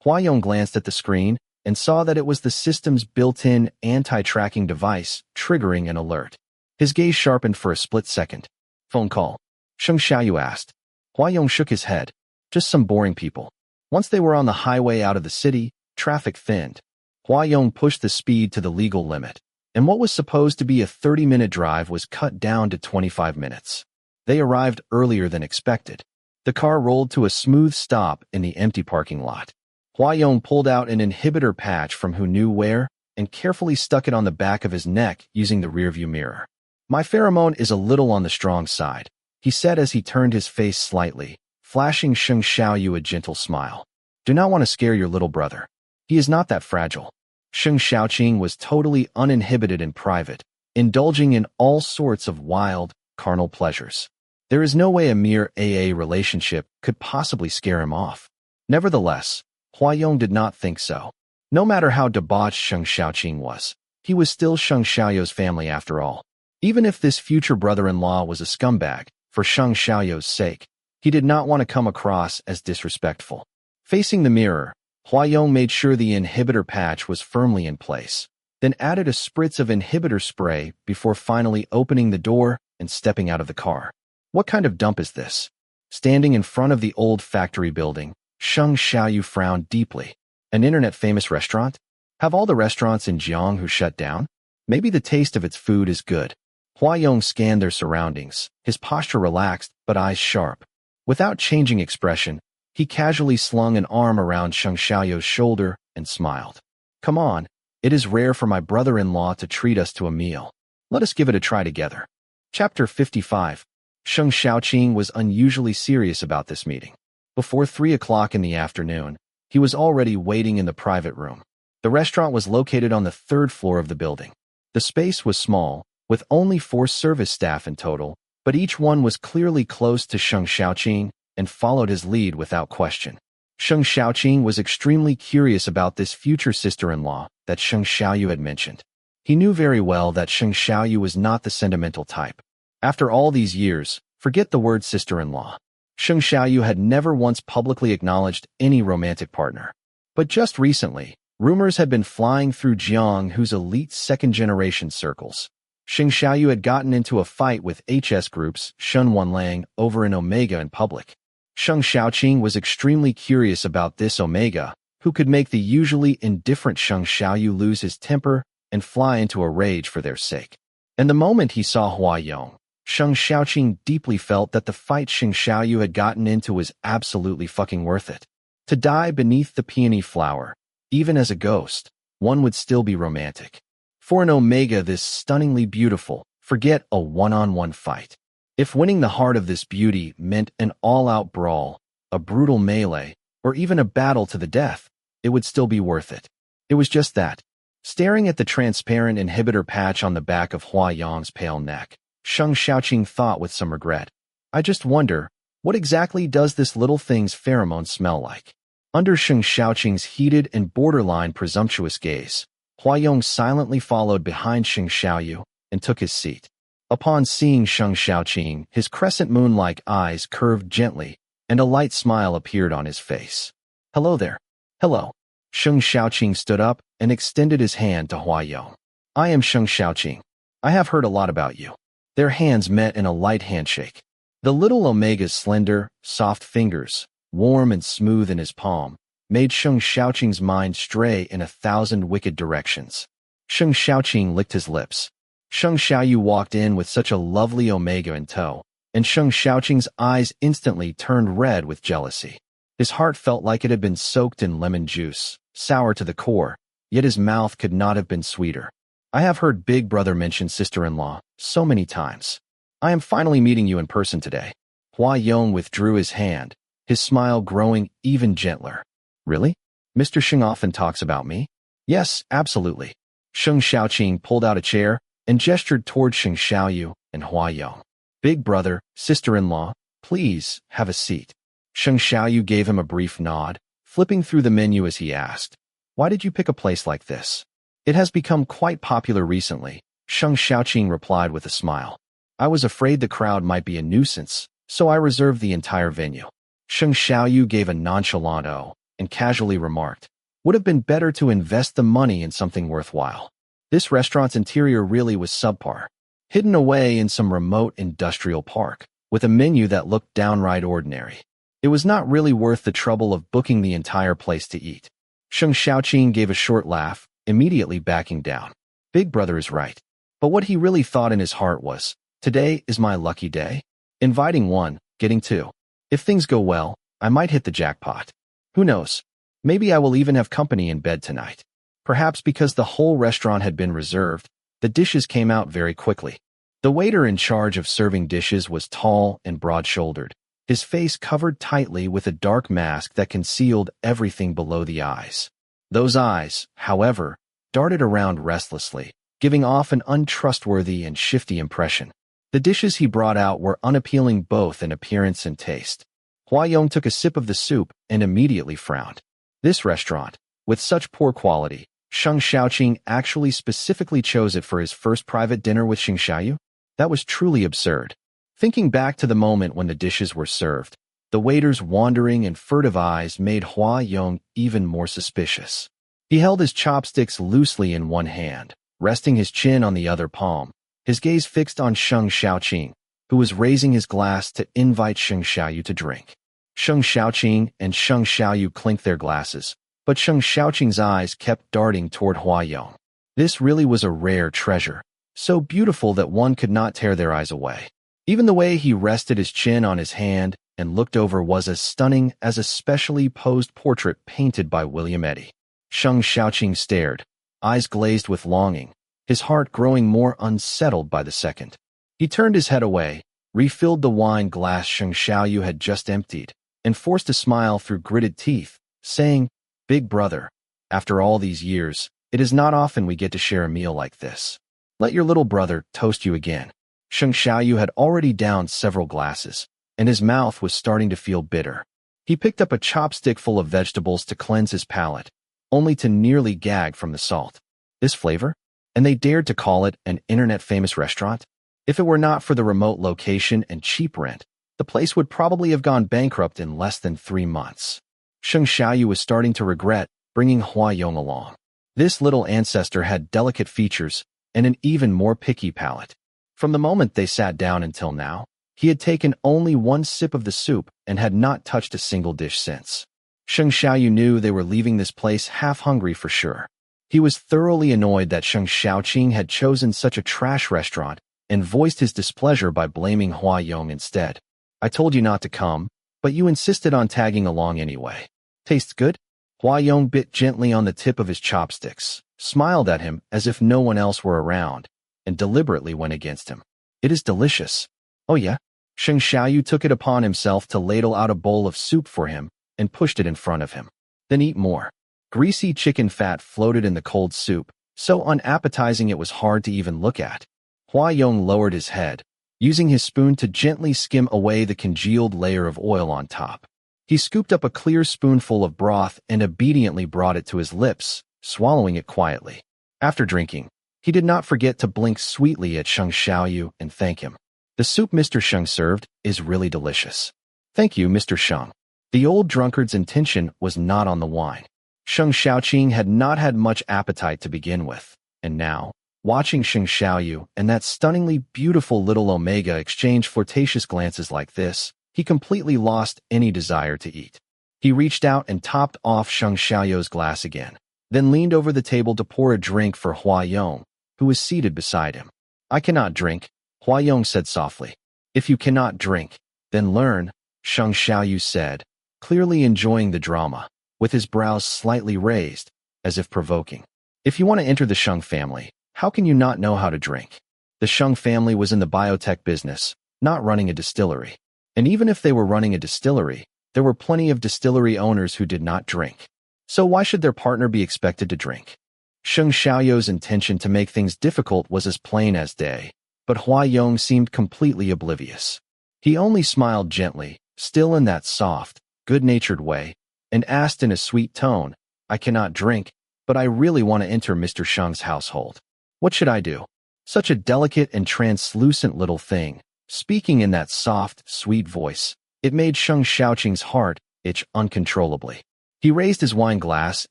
Hua Yong glanced at the screen and saw that it was the system's built-in anti-tracking device triggering an alert. His gaze sharpened for a split second. "Phone call?" Sheng Xiaoyu asked. Hua Yong shook his head. "Just some boring people." Once they were on the highway out of the city, traffic thinned. Hua Yong pushed the speed to the legal limit, and what was supposed to be a 30-minute drive was cut down to 25 minutes. They arrived earlier than expected. The car rolled to a smooth stop in the empty parking lot. Hua Yong pulled out an inhibitor patch from who knew where and carefully stuck it on the back of his neck using the rearview mirror. "My pheromone is a little on the strong side," he said as he turned his face slightly, flashing Sheng Xiaoyu a gentle smile. "Do not want to scare your little brother. He is not that fragile." Sheng Xiaoqing was totally uninhibited in private, indulging in all sorts of wild, carnal pleasures. There is no way a mere AA relationship could possibly scare him off. Nevertheless, Hua Yong did not think so. No matter how debauched Sheng Xiaoqing was, he was still Sheng Xiaoyu's family after all. Even if this future brother-in-law was a scumbag, for Sheng Xiaoyu's sake, he did not want to come across as disrespectful. Facing the mirror, Hua Yong made sure the inhibitor patch was firmly in place, then added a spritz of inhibitor spray before finally opening the door and stepping out of the car. What kind of dump is this? Standing in front of the old factory building, Sheng Xiaoyu frowned deeply. An internet-famous restaurant? Have all the restaurants in Jianghu shut down? Maybe the taste of its food is good. Hua Yong scanned their surroundings, his posture relaxed but eyes sharp. Without changing expression, he casually slung an arm around Sheng Xiaoyu's shoulder and smiled. "Come on, it is rare for my brother-in-law to treat us to a meal. Let us give it a try together." Chapter 55. Sheng Xiaoqing was unusually serious about this meeting. Before 3 o'clock in the afternoon, he was already waiting in the private room. The restaurant was located on the 3rd floor of the building. The space was small, with only 4 service staff in total, but each one was clearly close to Sheng Xiaoqing and followed his lead without question. Sheng Xiaoqing was extremely curious about this future sister-in-law that Sheng Xiaoyu had mentioned. He knew very well that Sheng Xiaoyu was not the sentimental type. After all these years, forget the word sister-in-law. Sheng Xiaoyu had never once publicly acknowledged any romantic partner. But just recently, rumors had been flying through Jianghu's elite second-generation circles. Sheng Xiaoyu had gotten into a fight with HS Group's Shun Wanlang over an Omega in public. Sheng Xiaoqing was extremely curious about this Omega, who could make the usually indifferent Sheng Xiaoyu lose his temper and fly into a rage for their sake. And the moment he saw Hua Yong, Sheng Xiaoqing deeply felt that the fight Sheng Xiaoyu had gotten into was absolutely fucking worth it. To die beneath the peony flower, even as a ghost, one would still be romantic. For an Omega this stunningly beautiful, forget a one-on-one fight. If winning the heart of this beauty meant an all-out brawl, a brutal melee, or even a battle to the death, it would still be worth it. It was just that. Staring at the transparent inhibitor patch on the back of Hua Yong's pale neck, Sheng Xiaoqing thought with some regret. I just wonder, what exactly does this little thing's pheromone smell like? Under Sheng Xiaoqing's heated and borderline presumptuous gaze, Hua Yong silently followed behind Sheng Xiaoyu and took his seat. Upon seeing Sheng Xiaoqing, his crescent moon-like eyes curved gently, and a light smile appeared on his face. Hello there. Hello. Sheng Xiaoqing stood up and extended his hand to Hua Yong. I am Sheng Xiaoqing. I have heard a lot about you. Their hands met in a light handshake. The little Omega's slender, soft fingers, warm and smooth in his palm, made Sheng Xiaoqing's mind stray in 1,000 wicked directions. Sheng Xiaoqing licked his lips. Sheng Xiaoyu walked in with such a lovely Omega in tow, and Sheng Xiaoqing's eyes instantly turned red with jealousy. His heart felt like it had been soaked in lemon juice, sour to the core, yet his mouth could not have been sweeter. I have heard Big Brother mention sister-in-law so many times. I am finally meeting you in person today. Hua Yong withdrew his hand, his smile growing even gentler. Really? Mr. Sheng often talks about me? Yes, absolutely. Sheng Xiaoqing pulled out a chair and gestured toward Sheng Xiaoyu and Hua Yong. Big brother, sister-in-law, please have a seat. Sheng Xiaoyu gave him a brief nod, flipping through the menu as he asked, why did you pick a place like this? It has become quite popular recently, Sheng Xiaoqing replied with a smile. I was afraid the crowd might be a nuisance, so I reserved the entire venue. Sheng Xiaoyu gave a nonchalant "oh" and casually remarked, would have been better to invest the money in something worthwhile. This restaurant's interior really was subpar, hidden away in some remote industrial park, with a menu that looked downright ordinary. It was not really worth the trouble of booking the entire place to eat. Sheng Xiaoqing gave a short laugh, immediately backing down. Big brother is right. But what he really thought in his heart was, today is my lucky day. Inviting one, getting two. If things go well, I might hit the jackpot. Who knows? Maybe I will even have company in bed tonight. Perhaps because the whole restaurant had been reserved, the dishes came out very quickly. The waiter in charge of serving dishes was tall and broad-shouldered, his face covered tightly with a dark mask that concealed everything below the eyes. Those eyes, however, darted around restlessly, giving off an untrustworthy and shifty impression. The dishes he brought out were unappealing both in appearance and taste. Hua Yong took a sip of the soup and immediately frowned. This restaurant, with such poor quality, Sheng Xiaoqing actually specifically chose it for his first private dinner with Sheng Xiaoyu? That was truly absurd. Thinking back to the moment when the dishes were served, the waiter's wandering and furtive eyes made Hua Yong even more suspicious. He held his chopsticks loosely in one hand, resting his chin on the other palm, his gaze fixed on Sheng Xiaoqing, who was raising his glass to invite Sheng Xiaoyu to drink. Sheng Xiaoqing and Sheng Xiaoyu clinked their glasses, but Sheng Xiaoqing's eyes kept darting toward Hua Yong. This really was a rare treasure, so beautiful that one could not tear their eyes away. Even the way he rested his chin on his hand and looked over was as stunning as a specially posed portrait painted by William Eddy. Sheng Xiaoqing stared, eyes glazed with longing, his heart growing more unsettled by the second. He turned his head away, refilled the wine glass Sheng Xiaoyu had just emptied, and forced a smile through gritted teeth, saying, Big brother, after all these years, it is not often we get to share a meal like this. Let your little brother toast you again. Sheng Xiaoyu had already downed several glasses, and his mouth was starting to feel bitter. He picked up a chopstick full of vegetables to cleanse his palate, only to nearly gag from the salt. This flavor? and they dared to call it an internet-famous restaurant? If it were not for the remote location and cheap rent, the place would probably have gone bankrupt in less than 3 months. Sheng Xiaoyu was starting to regret bringing Hua Yong along. This little ancestor had delicate features and an even more picky palate. From the moment they sat down until now, he had taken only 1 sip of the soup and had not touched a single dish since. Sheng Xiaoyu knew they were leaving this place half-hungry for sure. He was thoroughly annoyed that Sheng Xiaoqing had chosen such a trash restaurant and voiced his displeasure by blaming Hua Yong instead. "I told you not to come, but you insisted on tagging along anyway. Tastes good?" Hua Yong bit gently on the tip of his chopsticks, smiled at him as if no one else were around, and deliberately went against him. "It is delicious." "Oh yeah?" Sheng Xiaoyu took it upon himself to ladle out a bowl of soup for him and pushed it in front of him. "Then eat more." Greasy chicken fat floated in the cold soup, so unappetizing it was hard to even look at. Hua Yong lowered his head, using his spoon to gently skim away the congealed layer of oil on top. He scooped up a clear spoonful of broth and obediently brought it to his lips, swallowing it quietly. After drinking, he did not forget to blink sweetly at Sheng Xiaoyu and thank him. "The soup Mr. Sheng served is really delicious." "Thank you, Mr. Sheng." The old drunkard's intention was not on the wine. Sheng Xiaoqing had not had much appetite to begin with, and now, watching Sheng Xiaoyu and that stunningly beautiful little Omega exchange flirtatious glances like this, he completely lost any desire to eat. He reached out and topped off Sheng Xiaoyu's glass again, then leaned over the table to pour a drink for Hua Yong, who was seated beside him. "I cannot drink," Hua Yong said softly. "If you cannot drink, then learn," Sheng Xiaoyu said, clearly enjoying the drama, with his brows slightly raised, as if provoking. "If you want to enter the Sheng family, how can you not know how to drink?" The Sheng family was in the biotech business, not running a distillery. And even if they were running a distillery, there were plenty of distillery owners who did not drink. So why should their partner be expected to drink? Sheng Xiaoyu's intention to make things difficult was as plain as day, but Hua Yong seemed completely oblivious. He only smiled gently, still in that soft, good-natured way, and asked in a sweet tone, "I cannot drink, but I really want to enter Mr. Sheng's household. What should I do?" Such a delicate and translucent little thing, speaking in that soft, sweet voice, it made Sheng Xiaoqing's heart itch uncontrollably. He raised his wine glass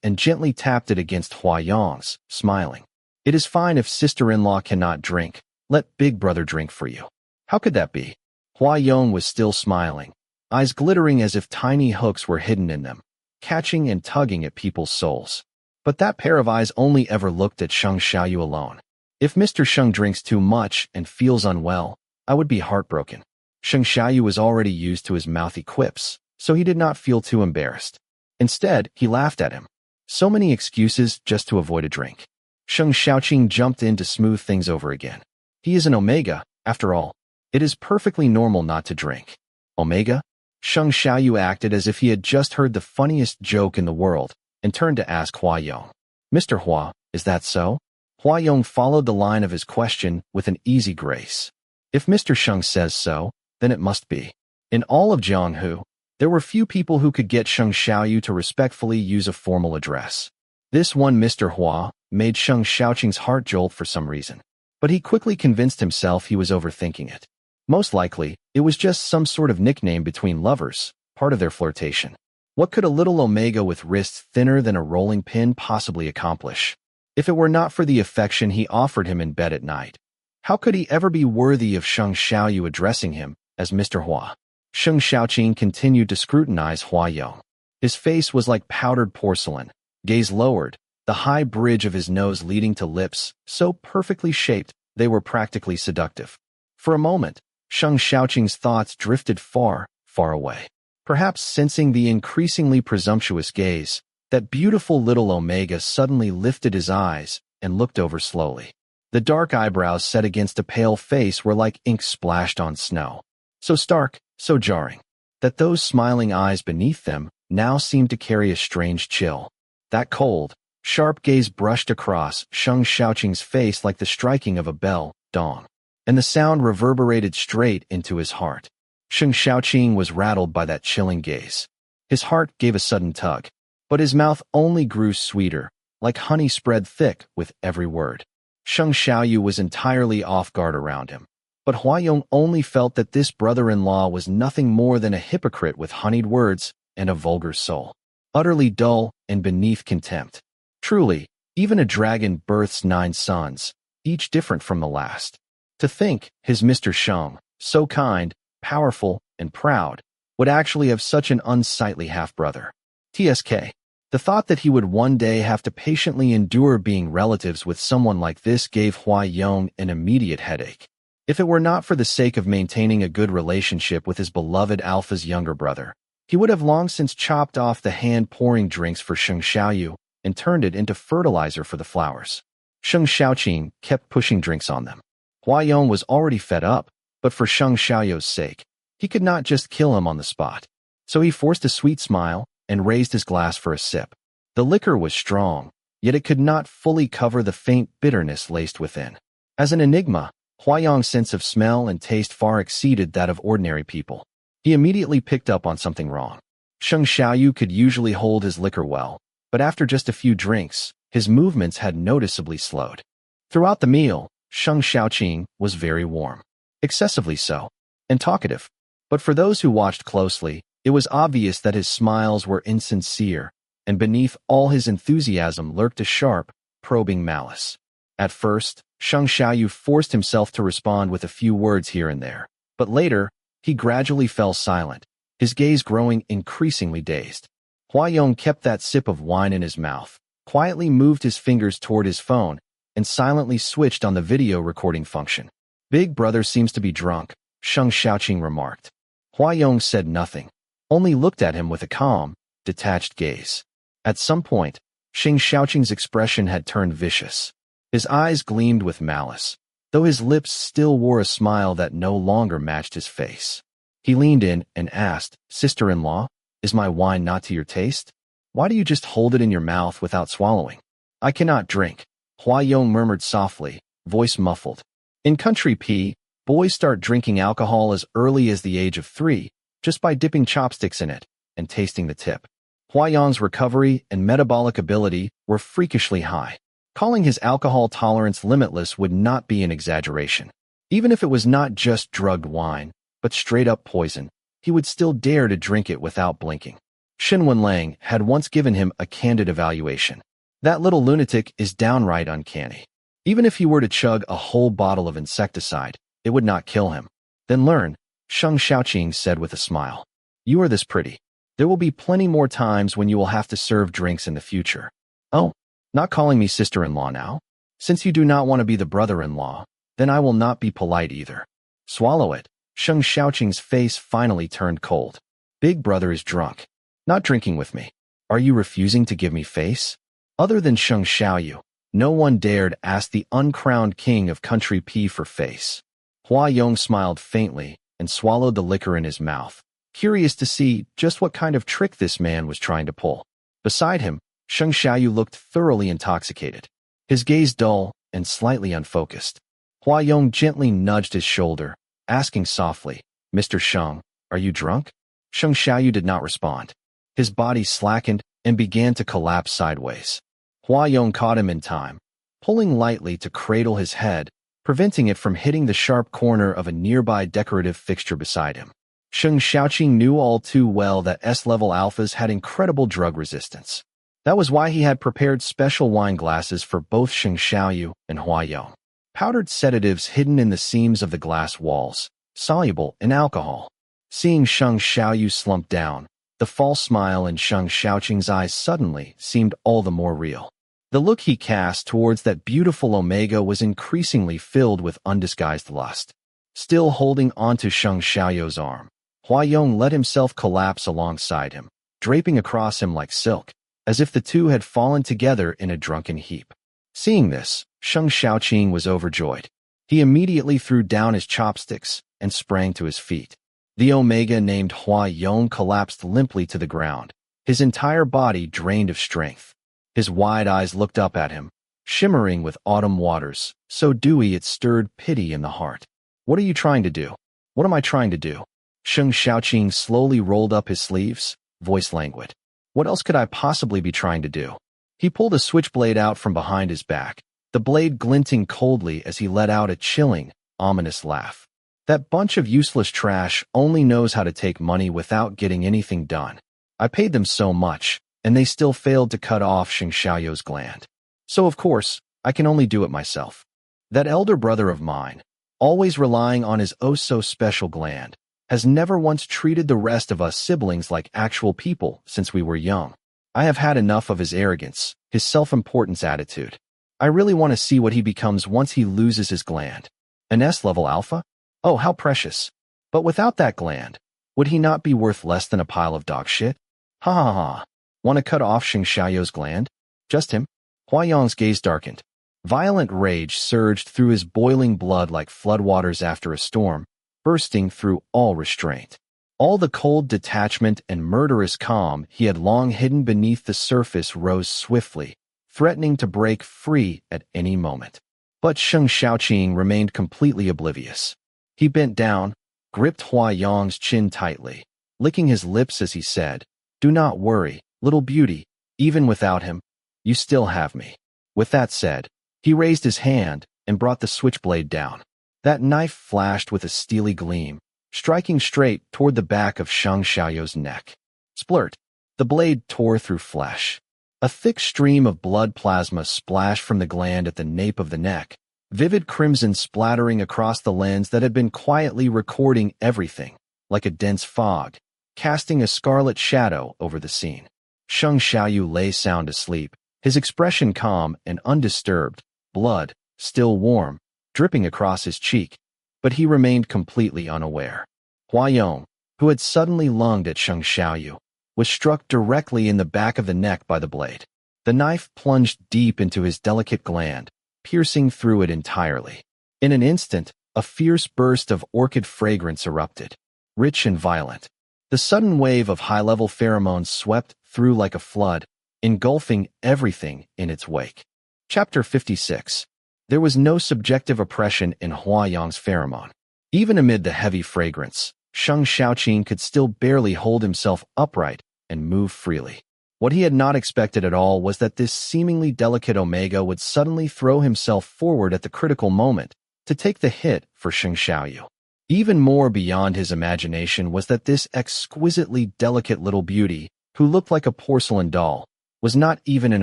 and gently tapped it against Hua Yong's, smiling. "It is fine if sister-in-law cannot drink. Let big brother drink for you." "How could that be?" Hua Yong was still smiling, eyes glittering as if tiny hooks were hidden in them, catching and tugging at people's souls. But that pair of eyes only ever looked at Sheng Xiaoyu alone. "If Mr. Sheng drinks too much and feels unwell, I would be heartbroken." Sheng Xiaoyu was already used to his mouthy quips, so he did not feel too embarrassed. Instead, he laughed at him. So many excuses just to avoid a drink. Sheng Xiaoqing jumped in to smooth things over again. He is an Omega, after all. It is perfectly normal not to drink. Omega? Sheng Xiaoyu acted as if he had just heard the funniest joke in the world, and turned to ask Hua Yong. "Mr. Hua, is that so?" Hua Yong followed the line of his question with an easy grace. "If Mr. Sheng says so, then it must be." In all of Jianghu, there were few people who could get Sheng Xiaoyu to respectfully use a formal address. This one Mr. Hua made Sheng Xiaoqing's heart jolt for some reason, but he quickly convinced himself he was overthinking it. Most likely, it was just some sort of nickname between lovers, part of their flirtation. What could a little Omega with wrists thinner than a rolling pin possibly accomplish? If it were not for the affection he offered him in bed at night, how could he ever be worthy of Sheng Xiaoyu addressing him as Mr. Hua? Sheng Xiaoqing continued to scrutinize Hua Yong. His face was like powdered porcelain, gaze lowered, the high bridge of his nose leading to lips so perfectly shaped they were practically seductive. For a moment, Sheng Xiaoqing's thoughts drifted far, far away. Perhaps sensing the increasingly presumptuous gaze, that beautiful little Omega suddenly lifted his eyes and looked over slowly. The dark eyebrows set against a pale face were like ink splashed on snow. So stark, so jarring, that those smiling eyes beneath them now seemed to carry a strange chill. That cold, sharp gaze brushed across Sheng Xiaoqing's face like the striking of a bell, dong, and the sound reverberated straight into his heart. Sheng Xiaoqing was rattled by that chilling gaze. His heart gave a sudden tug, but his mouth only grew sweeter, like honey spread thick with every word. Sheng Xiaoyu was entirely off guard around him. But Huayong only felt that this brother-in-law was nothing more than a hypocrite with honeyed words and a vulgar soul, utterly dull and beneath contempt. Truly, even a dragon births 9 sons, each different from the last. To think his Mr. Sheng, so kind, powerful, and proud, would actually have such an unsightly half-brother. TSK. The thought that he would one day have to patiently endure being relatives with someone like this gave Huayong an immediate headache. If it were not for the sake of maintaining a good relationship with his beloved Alpha's younger brother, he would have long since chopped off the hand-pouring drinks for Sheng Xiaoyu and turned it into fertilizer for the flowers. Sheng Xiaoqing kept pushing drinks on them. Huayong was already fed up, but for Sheng Xiaoyu's sake, he could not just kill him on the spot. So he forced a sweet smile and raised his glass for a sip. The liquor was strong, yet it could not fully cover the faint bitterness laced within. As an enigma, Huayong's sense of smell and taste far exceeded that of ordinary people. He immediately picked up on something wrong. Sheng Xiaoyu could usually hold his liquor well, but after just a few drinks, his movements had noticeably slowed. Throughout the meal, Sheng Xiaoqing was very warm, excessively so, and talkative. But for those who watched closely, it was obvious that his smiles were insincere, and beneath all his enthusiasm lurked a sharp, probing malice. At first, Sheng Xiaoyu forced himself to respond with a few words here and there, but later, he gradually fell silent, his gaze growing increasingly dazed. Huayong kept that sip of wine in his mouth, quietly moved his fingers toward his phone, and silently switched on the video recording function. "Big brother seems to be drunk," Sheng Xiaoqing remarked. Huayong said nothing, only looked at him with a calm, detached gaze. At some point, Sheng Xiaoqing's expression had turned vicious. His eyes gleamed with malice, though his lips still wore a smile that no longer matched his face. He leaned in and asked, "Sister-in-law, is my wine not to your taste? Why do you just hold it in your mouth without swallowing?" "I cannot drink," Huayong murmured softly, voice muffled. In country P, boys start drinking alcohol as early as the age of 3, just by dipping chopsticks in it and tasting the tip. Huayong's recovery and metabolic ability were freakishly high. Calling his alcohol tolerance limitless would not be an exaggeration. Even if it was not just drugged wine, but straight-up poison, he would still dare to drink it without blinking. Xin Wenlang had once given him a candid evaluation. "That little lunatic is downright uncanny. Even if he were to chug a whole bottle of insecticide, it would not kill him." "Then learn," Sheng Xiaoqing said with a smile. "You are this pretty. There will be plenty more times when you will have to serve drinks in the future." "Oh, not calling me sister-in-law now? Since you do not want to be the brother-in-law, then I will not be polite either." "Swallow it." Sheng Xiaoqing's face finally turned cold. "Big brother is drunk. Not drinking with me. Are you refusing to give me face?" Other than Sheng Xiaoyu, no one dared ask the uncrowned king of country P for face. Huayong smiled faintly and swallowed the liquor in his mouth, curious to see just what kind of trick this man was trying to pull. Beside him, Sheng Xiaoyu looked thoroughly intoxicated, his gaze dull and slightly unfocused. Huayong gently nudged his shoulder, asking softly, "Mr. Sheng, are you drunk?" Sheng Xiaoyu did not respond. His body slackened and began to collapse sideways. Huayong caught him in time, pulling lightly to cradle his head, preventing it from hitting the sharp corner of a nearby decorative fixture beside him. Sheng Xiaoqing knew all too well that S-level alphas had incredible drug resistance. That was why he had prepared special wine glasses for both Sheng Xiaoyu and Huayong. Powdered sedatives hidden in the seams of the glass walls, soluble in alcohol. Seeing Sheng Xiaoyu slump down, the false smile in Sheng Xiaoqing's eyes suddenly seemed all the more real. The look he cast towards that beautiful Omega was increasingly filled with undisguised lust. Still holding onto Sheng Xiaoyu's arm, Huayong let himself collapse alongside him, draping across him like silk, as if the two had fallen together in a drunken heap. Seeing this, Sheng Xiaoqing was overjoyed. He immediately threw down his chopsticks and sprang to his feet. The Omega named Huayong collapsed limply to the ground, his entire body drained of strength. His wide eyes looked up at him, shimmering with autumn waters, so dewy it stirred pity in the heart. "What are you trying to do?" "What am I trying to do?" Sheng Xiaoqing slowly rolled up his sleeves, voice languid. "What else could I possibly be trying to do?" He pulled a switchblade out from behind his back, the blade glinting coldly as he let out a chilling, ominous laugh. That bunch of useless trash only knows how to take money without getting anything done. I paid them so much, and they still failed to cut off Sheng Xiaoyou's gland. So of course, I can only do it myself. That elder brother of mine, always relying on his oh-so-special gland, has never once treated the rest of us siblings like actual people since we were young. I have had enough of his arrogance, his self-importance attitude. I really want to see what he becomes once he loses his gland. An S-level alpha? Oh, how precious. But without that gland, would he not be worth less than a pile of dog shit? Ha ha ha. Want to cut off Sheng Xiaoyou's gland? Just him? Huayong's gaze darkened. Violent rage surged through his boiling blood like floodwaters after a storm, bursting through all restraint. All the cold detachment and murderous calm he had long hidden beneath the surface rose swiftly, threatening to break free at any moment. But Sheng Xiaoqing remained completely oblivious. He bent down, gripped Huayong's chin tightly, licking his lips as he said, "Do not worry, little beauty, even without him, you still have me." With that said, he raised his hand and brought the switchblade down. That knife flashed with a steely gleam, striking straight toward the back of Sheng Xiaoyou's neck. Splurt! The blade tore through flesh. A thick stream of blood plasma splashed from the gland at the nape of the neck, vivid crimson splattering across the lens that had been quietly recording everything, like a dense fog, casting a scarlet shadow over the scene. Sheng Xiaoyu lay sound asleep, his expression calm and undisturbed, blood, still warm, dripping across his cheek, but he remained completely unaware. Huayong, who had suddenly lunged at Sheng Xiaoyu, was struck directly in the back of the neck by the blade. The knife plunged deep into his delicate gland, piercing through it entirely. In an instant, a fierce burst of orchid fragrance erupted, rich and violent. The sudden wave of high-level pheromones swept through like a flood, engulfing everything in its wake. Chapter 56. There was no subjective oppression in Huayong's pheromone. Even amid the heavy fragrance, Sheng Xiaoqing could still barely hold himself upright and move freely. What he had not expected at all was that this seemingly delicate Omega would suddenly throw himself forward at the critical moment to take the hit for Sheng Xiaoyu. Even more beyond his imagination was that this exquisitely delicate little beauty, who looked like a porcelain doll, was not even an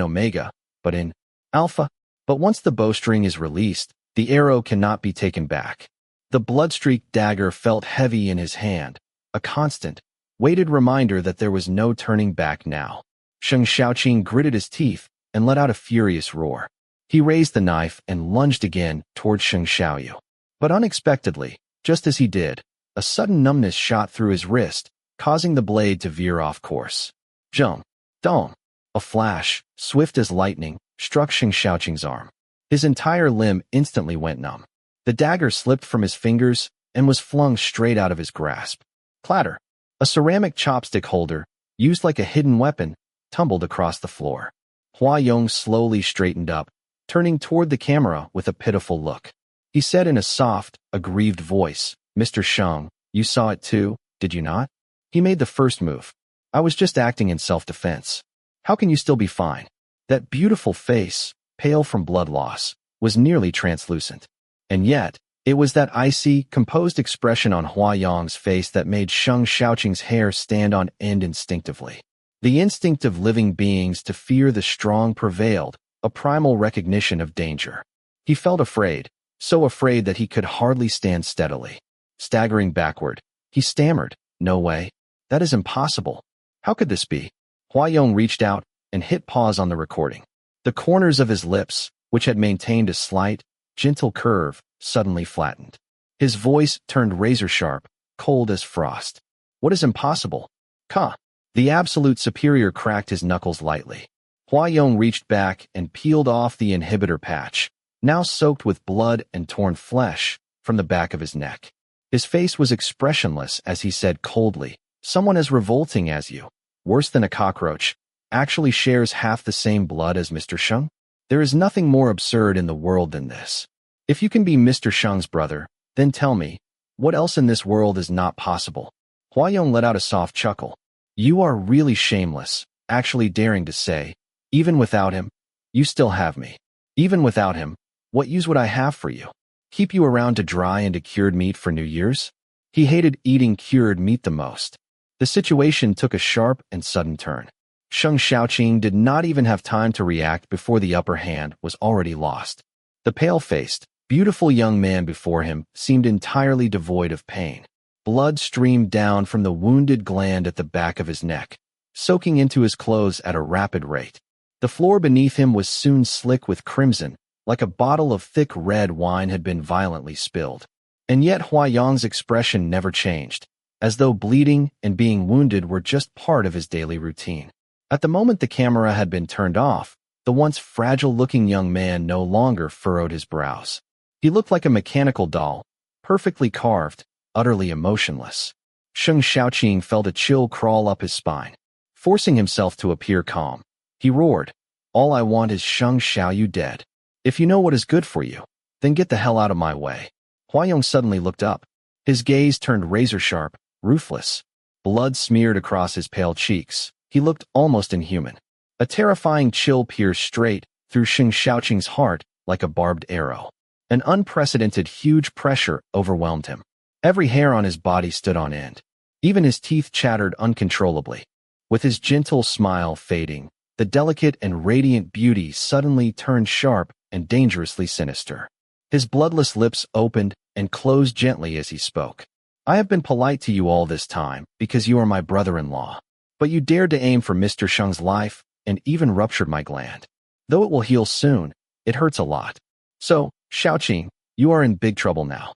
Omega, but an Alpha. But once the bowstring is released, the arrow cannot be taken back. The blood-streaked dagger felt heavy in his hand, a constant, weighted reminder that there was no turning back now. Sheng Xiaoqing gritted his teeth and let out a furious roar. He raised the knife and lunged again toward Sheng Xiaoyu. But unexpectedly, just as he did, a sudden numbness shot through his wrist, causing the blade to veer off course. Zheng, dong! A flash, swift as lightning, struck Sheng Xiaoqing's arm. His entire limb instantly went numb. The dagger slipped from his fingers and was flung straight out of his grasp. Clatter! A ceramic chopstick holder, used like a hidden weapon, tumbled across the floor. Huayong slowly straightened up, turning toward the camera with a pitiful look. He said in a soft, aggrieved voice, "Mr. Sheng, you saw it too, did you not?" He made the first move. "I was just acting in self-defense. How can you still be fine?" That beautiful face, pale from blood loss, was nearly translucent. And yet, it was that icy, composed expression on Huayong's face that made Sheng Xiaoqing's hair stand on end instinctively. The instinct of living beings to fear the strong prevailed, a primal recognition of danger. He felt afraid, so afraid that he could hardly stand steadily. Staggering backward, he stammered, "No way. That is impossible. How could this be?" Huayong reached out and hit pause on the recording. The corners of his lips, which had maintained a slight, gentle curve, suddenly flattened. His voice turned razor-sharp, cold as frost. "What is impossible?" "Ka." The absolute superior cracked his knuckles lightly. Huayong reached back and peeled off the inhibitor patch, now soaked with blood and torn flesh, from the back of his neck. His face was expressionless as he said coldly, "Someone as revolting as you, worse than a cockroach, actually shares half the same blood as Mr. Sheng? There is nothing more absurd in the world than this. If you can be Mr. Sheng's brother, then tell me, what else in this world is not possible?" Huayong let out a soft chuckle. "You are really shameless, actually daring to say, even without him, you still have me." Even without him, what use would I have for you? Keep you around to dry into cured meat for New Year's? He hated eating cured meat the most. The situation took a sharp and sudden turn. Sheng Xiaoqing did not even have time to react before the upper hand was already lost. The pale-faced, beautiful young man before him seemed entirely devoid of pain. Blood streamed down from the wounded gland at the back of his neck, soaking into his clothes at a rapid rate. The floor beneath him was soon slick with crimson, like a bottle of thick red wine had been violently spilled. And yet Huayong's expression never changed, as though bleeding and being wounded were just part of his daily routine. At the moment the camera had been turned off, the once fragile-looking young man no longer furrowed his brows. He looked like a mechanical doll, perfectly carved, utterly emotionless. Sheng Xiaoqing felt a chill crawl up his spine. Forcing himself to appear calm, he roared, "All I want is Sheng Xiaoyu dead. If you know what is good for you, then get the hell out of my way." Huayong suddenly looked up. His gaze turned razor-sharp, ruthless. Blood smeared across his pale cheeks. He looked almost inhuman. A terrifying chill pierced straight through Sheng Xiaoqing's heart like a barbed arrow. An unprecedented huge pressure overwhelmed him. Every hair on his body stood on end. Even his teeth chattered uncontrollably. With his gentle smile fading, the delicate and radiant beauty suddenly turned sharp and dangerously sinister. His bloodless lips opened and closed gently as he spoke. "I have been polite to you all this time because you are my brother-in-law. But you dared to aim for Mr. Sheng's life and even ruptured my gland. Though it will heal soon, it hurts a lot. So, Xiaoqing, you are in big trouble now."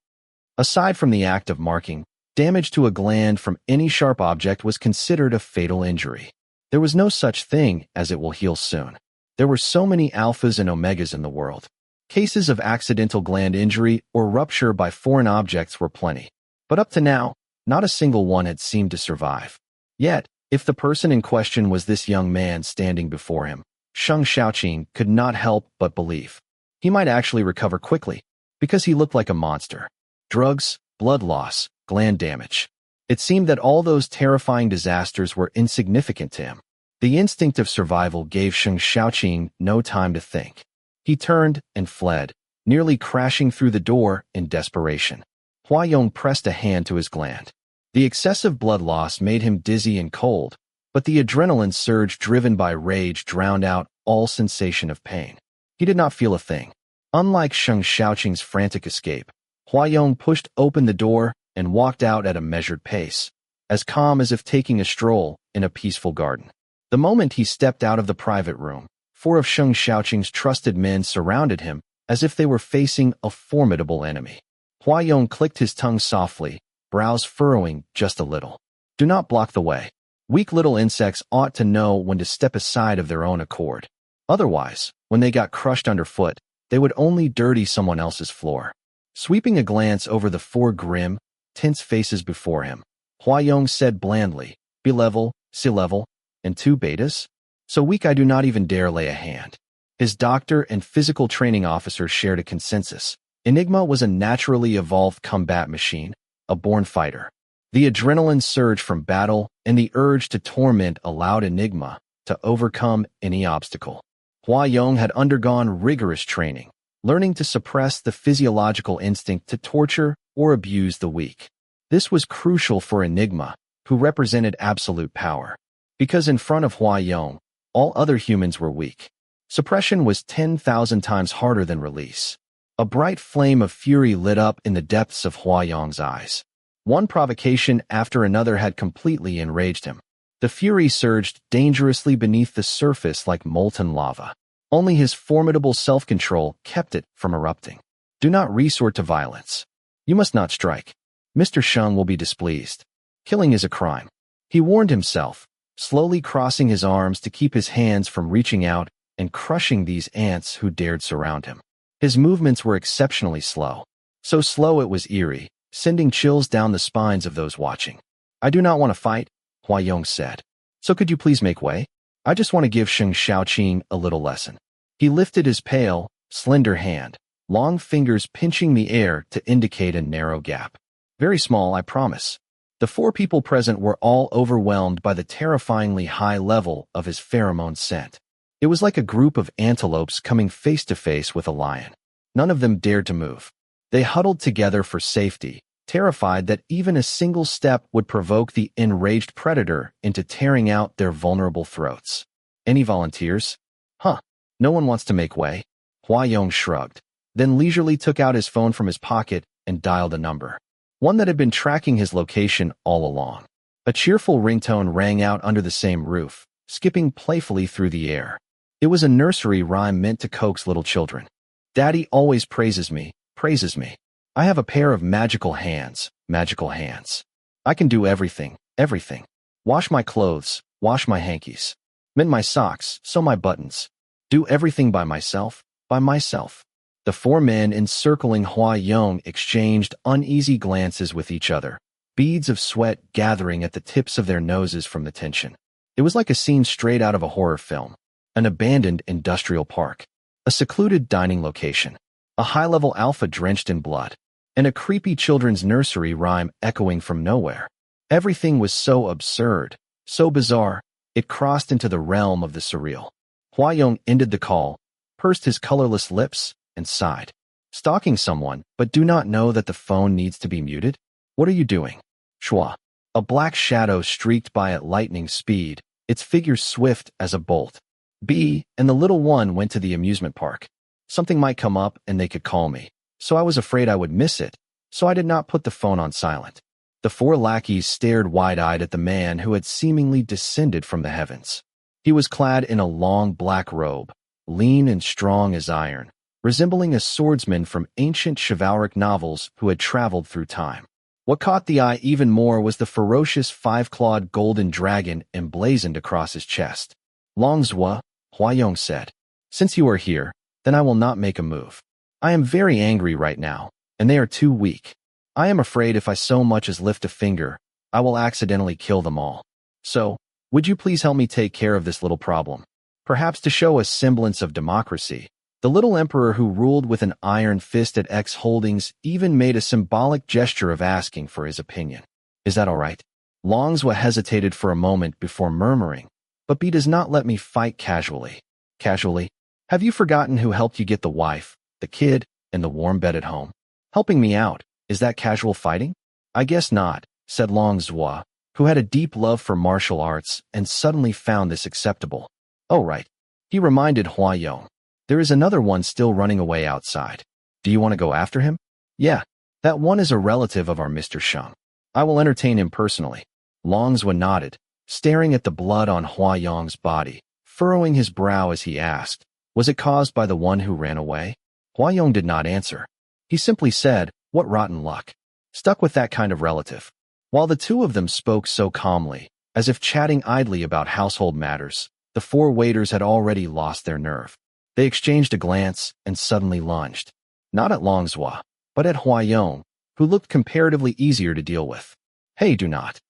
Aside from the act of marking, damage to a gland from any sharp object was considered a fatal injury. There was no such thing as "it will heal soon." There were so many alphas and omegas in the world. Cases of accidental gland injury or rupture by foreign objects were plenty. But up to now, not a single one had seemed to survive. Yet, if the person in question was this young man standing before him, Sheng Xiaoqing could not help but believe. He might actually recover quickly, because he looked like a monster. Drugs, blood loss, gland damage. It seemed that all those terrifying disasters were insignificant to him. The instinct of survival gave Sheng Xiaoqing no time to think. He turned and fled, nearly crashing through the door in desperation. Huayong pressed a hand to his gland. The excessive blood loss made him dizzy and cold, but the adrenaline surge driven by rage drowned out all sensation of pain. He did not feel a thing. Unlike Sheng Xiaoqing's frantic escape, Huayong pushed open the door and walked out at a measured pace, as calm as if taking a stroll in a peaceful garden. The moment he stepped out of the private room, 4 of Sheng Xiaoqing's trusted men surrounded him as if they were facing a formidable enemy. Huayong clicked his tongue softly, brows furrowing just a little. "Do not block the way. Weak little insects ought to know when to step aside of their own accord. Otherwise, when they got crushed underfoot, they would only dirty someone else's floor." Sweeping a glance over the 4 grim, tense faces before him, Huayong said blandly, "Be level, sea level, and 2 betas? So weak I do not even dare lay a hand." His doctor and physical training officer shared a consensus. Enigma was a naturally evolved combat machine, a born fighter. The adrenaline surge from battle and the urge to torment allowed Enigma to overcome any obstacle. Huayong had undergone rigorous training, learning to suppress the physiological instinct to torture or abuse the weak. This was crucial for Enigma, who represented absolute power. Because in front of Huayong, all other humans were weak. Suppression was 10,000 times harder than release. A bright flame of fury lit up in the depths of Huayong's eyes. One provocation after another had completely enraged him. The fury surged dangerously beneath the surface like molten lava. Only his formidable self-control kept it from erupting. "Do not resort to violence. You must not strike. Mr. Sheng will be displeased. Killing is a crime." He warned himself, slowly crossing his arms to keep his hands from reaching out and crushing these ants who dared surround him. His movements were exceptionally slow. So slow it was eerie, sending chills down the spines of those watching. "I do not want to fight," Huayong said. "So could you please make way? I just want to give Sheng Xiaoqing a little lesson." He lifted his pale, slender hand, long fingers pinching the air to indicate a narrow gap. "Very small, I promise." The 4 people present were all overwhelmed by the terrifyingly high level of his pheromone scent. It was like a group of antelopes coming face to face with a lion. None of them dared to move. They huddled together for safety, terrified that even a single step would provoke the enraged predator into tearing out their vulnerable throats. Any volunteers? Huh. No one wants to make way. Hua Yong shrugged, then leisurely took out his phone from his pocket and dialed a number. One that had been tracking his location all along. A cheerful ringtone rang out under the same roof, skipping playfully through the air. It was a nursery rhyme meant to coax little children. Daddy always praises me, praises me. I have a pair of magical hands, magical hands. I can do everything, everything. Wash my clothes, wash my hankies. Mend my socks, sew my buttons. Do everything by myself, by myself. The four men encircling Hua Yong exchanged uneasy glances with each other, beads of sweat gathering at the tips of their noses from the tension. It was like a scene straight out of a horror film. An abandoned industrial park, a secluded dining location, a high-level alpha drenched in blood, and a creepy children's nursery rhyme echoing from nowhere. Everything was so absurd, so bizarre, it crossed into the realm of the surreal. Hua Yong ended the call, pursed his colorless lips, and sighed. Stalking someone, but do not know that the phone needs to be muted? What are you doing? Shua. A black shadow streaked by at lightning speed, its figure swift as a bolt. B and the little one went to the amusement park. Something might come up and they could call me, so I was afraid I would miss it, so I did not put the phone on silent. The four lackeys stared wide-eyed at the man who had seemingly descended from the heavens. He was clad in a long black robe, lean and strong as iron, resembling a swordsman from ancient chivalric novels who had traveled through time. What caught the eye even more was the ferocious five-clawed golden dragon emblazoned across his chest. Longzhua, Hua Yong said, since you are here, then I will not make a move. I am very angry right now, and they are too weak. I am afraid if I so much as lift a finger, I will accidentally kill them all. So, would you please help me take care of this little problem? Perhaps to show a semblance of democracy, the little emperor who ruled with an iron fist at X Holdings even made a symbolic gesture of asking for his opinion. Is that all right? Longzhua hesitated for a moment before murmuring, but B does not let me fight casually. Casually? Have you forgotten who helped you get the wife, the kid, and the warm bed at home? Helping me out, is that casual fighting? I guess not, said Longzhua, who had a deep love for martial arts and suddenly found this acceptable. Oh right. He reminded Hua Yong. There is another one still running away outside. Do you want to go after him? Yeah, that one is a relative of our Mr. Sheng. I will entertain him personally. Longzhua nodded, staring at the blood on Hua Yong's body, furrowing his brow as he asked, was it caused by the one who ran away? Hua Yong did not answer. He simply said, what rotten luck. Stuck with that kind of relative. While the two of them spoke so calmly, as if chatting idly about household matters, the four waiters had already lost their nerve. They exchanged a glance and suddenly lunged. Not at Longzhua, but at Hua Yong, who looked comparatively easier to deal with. Hey, do not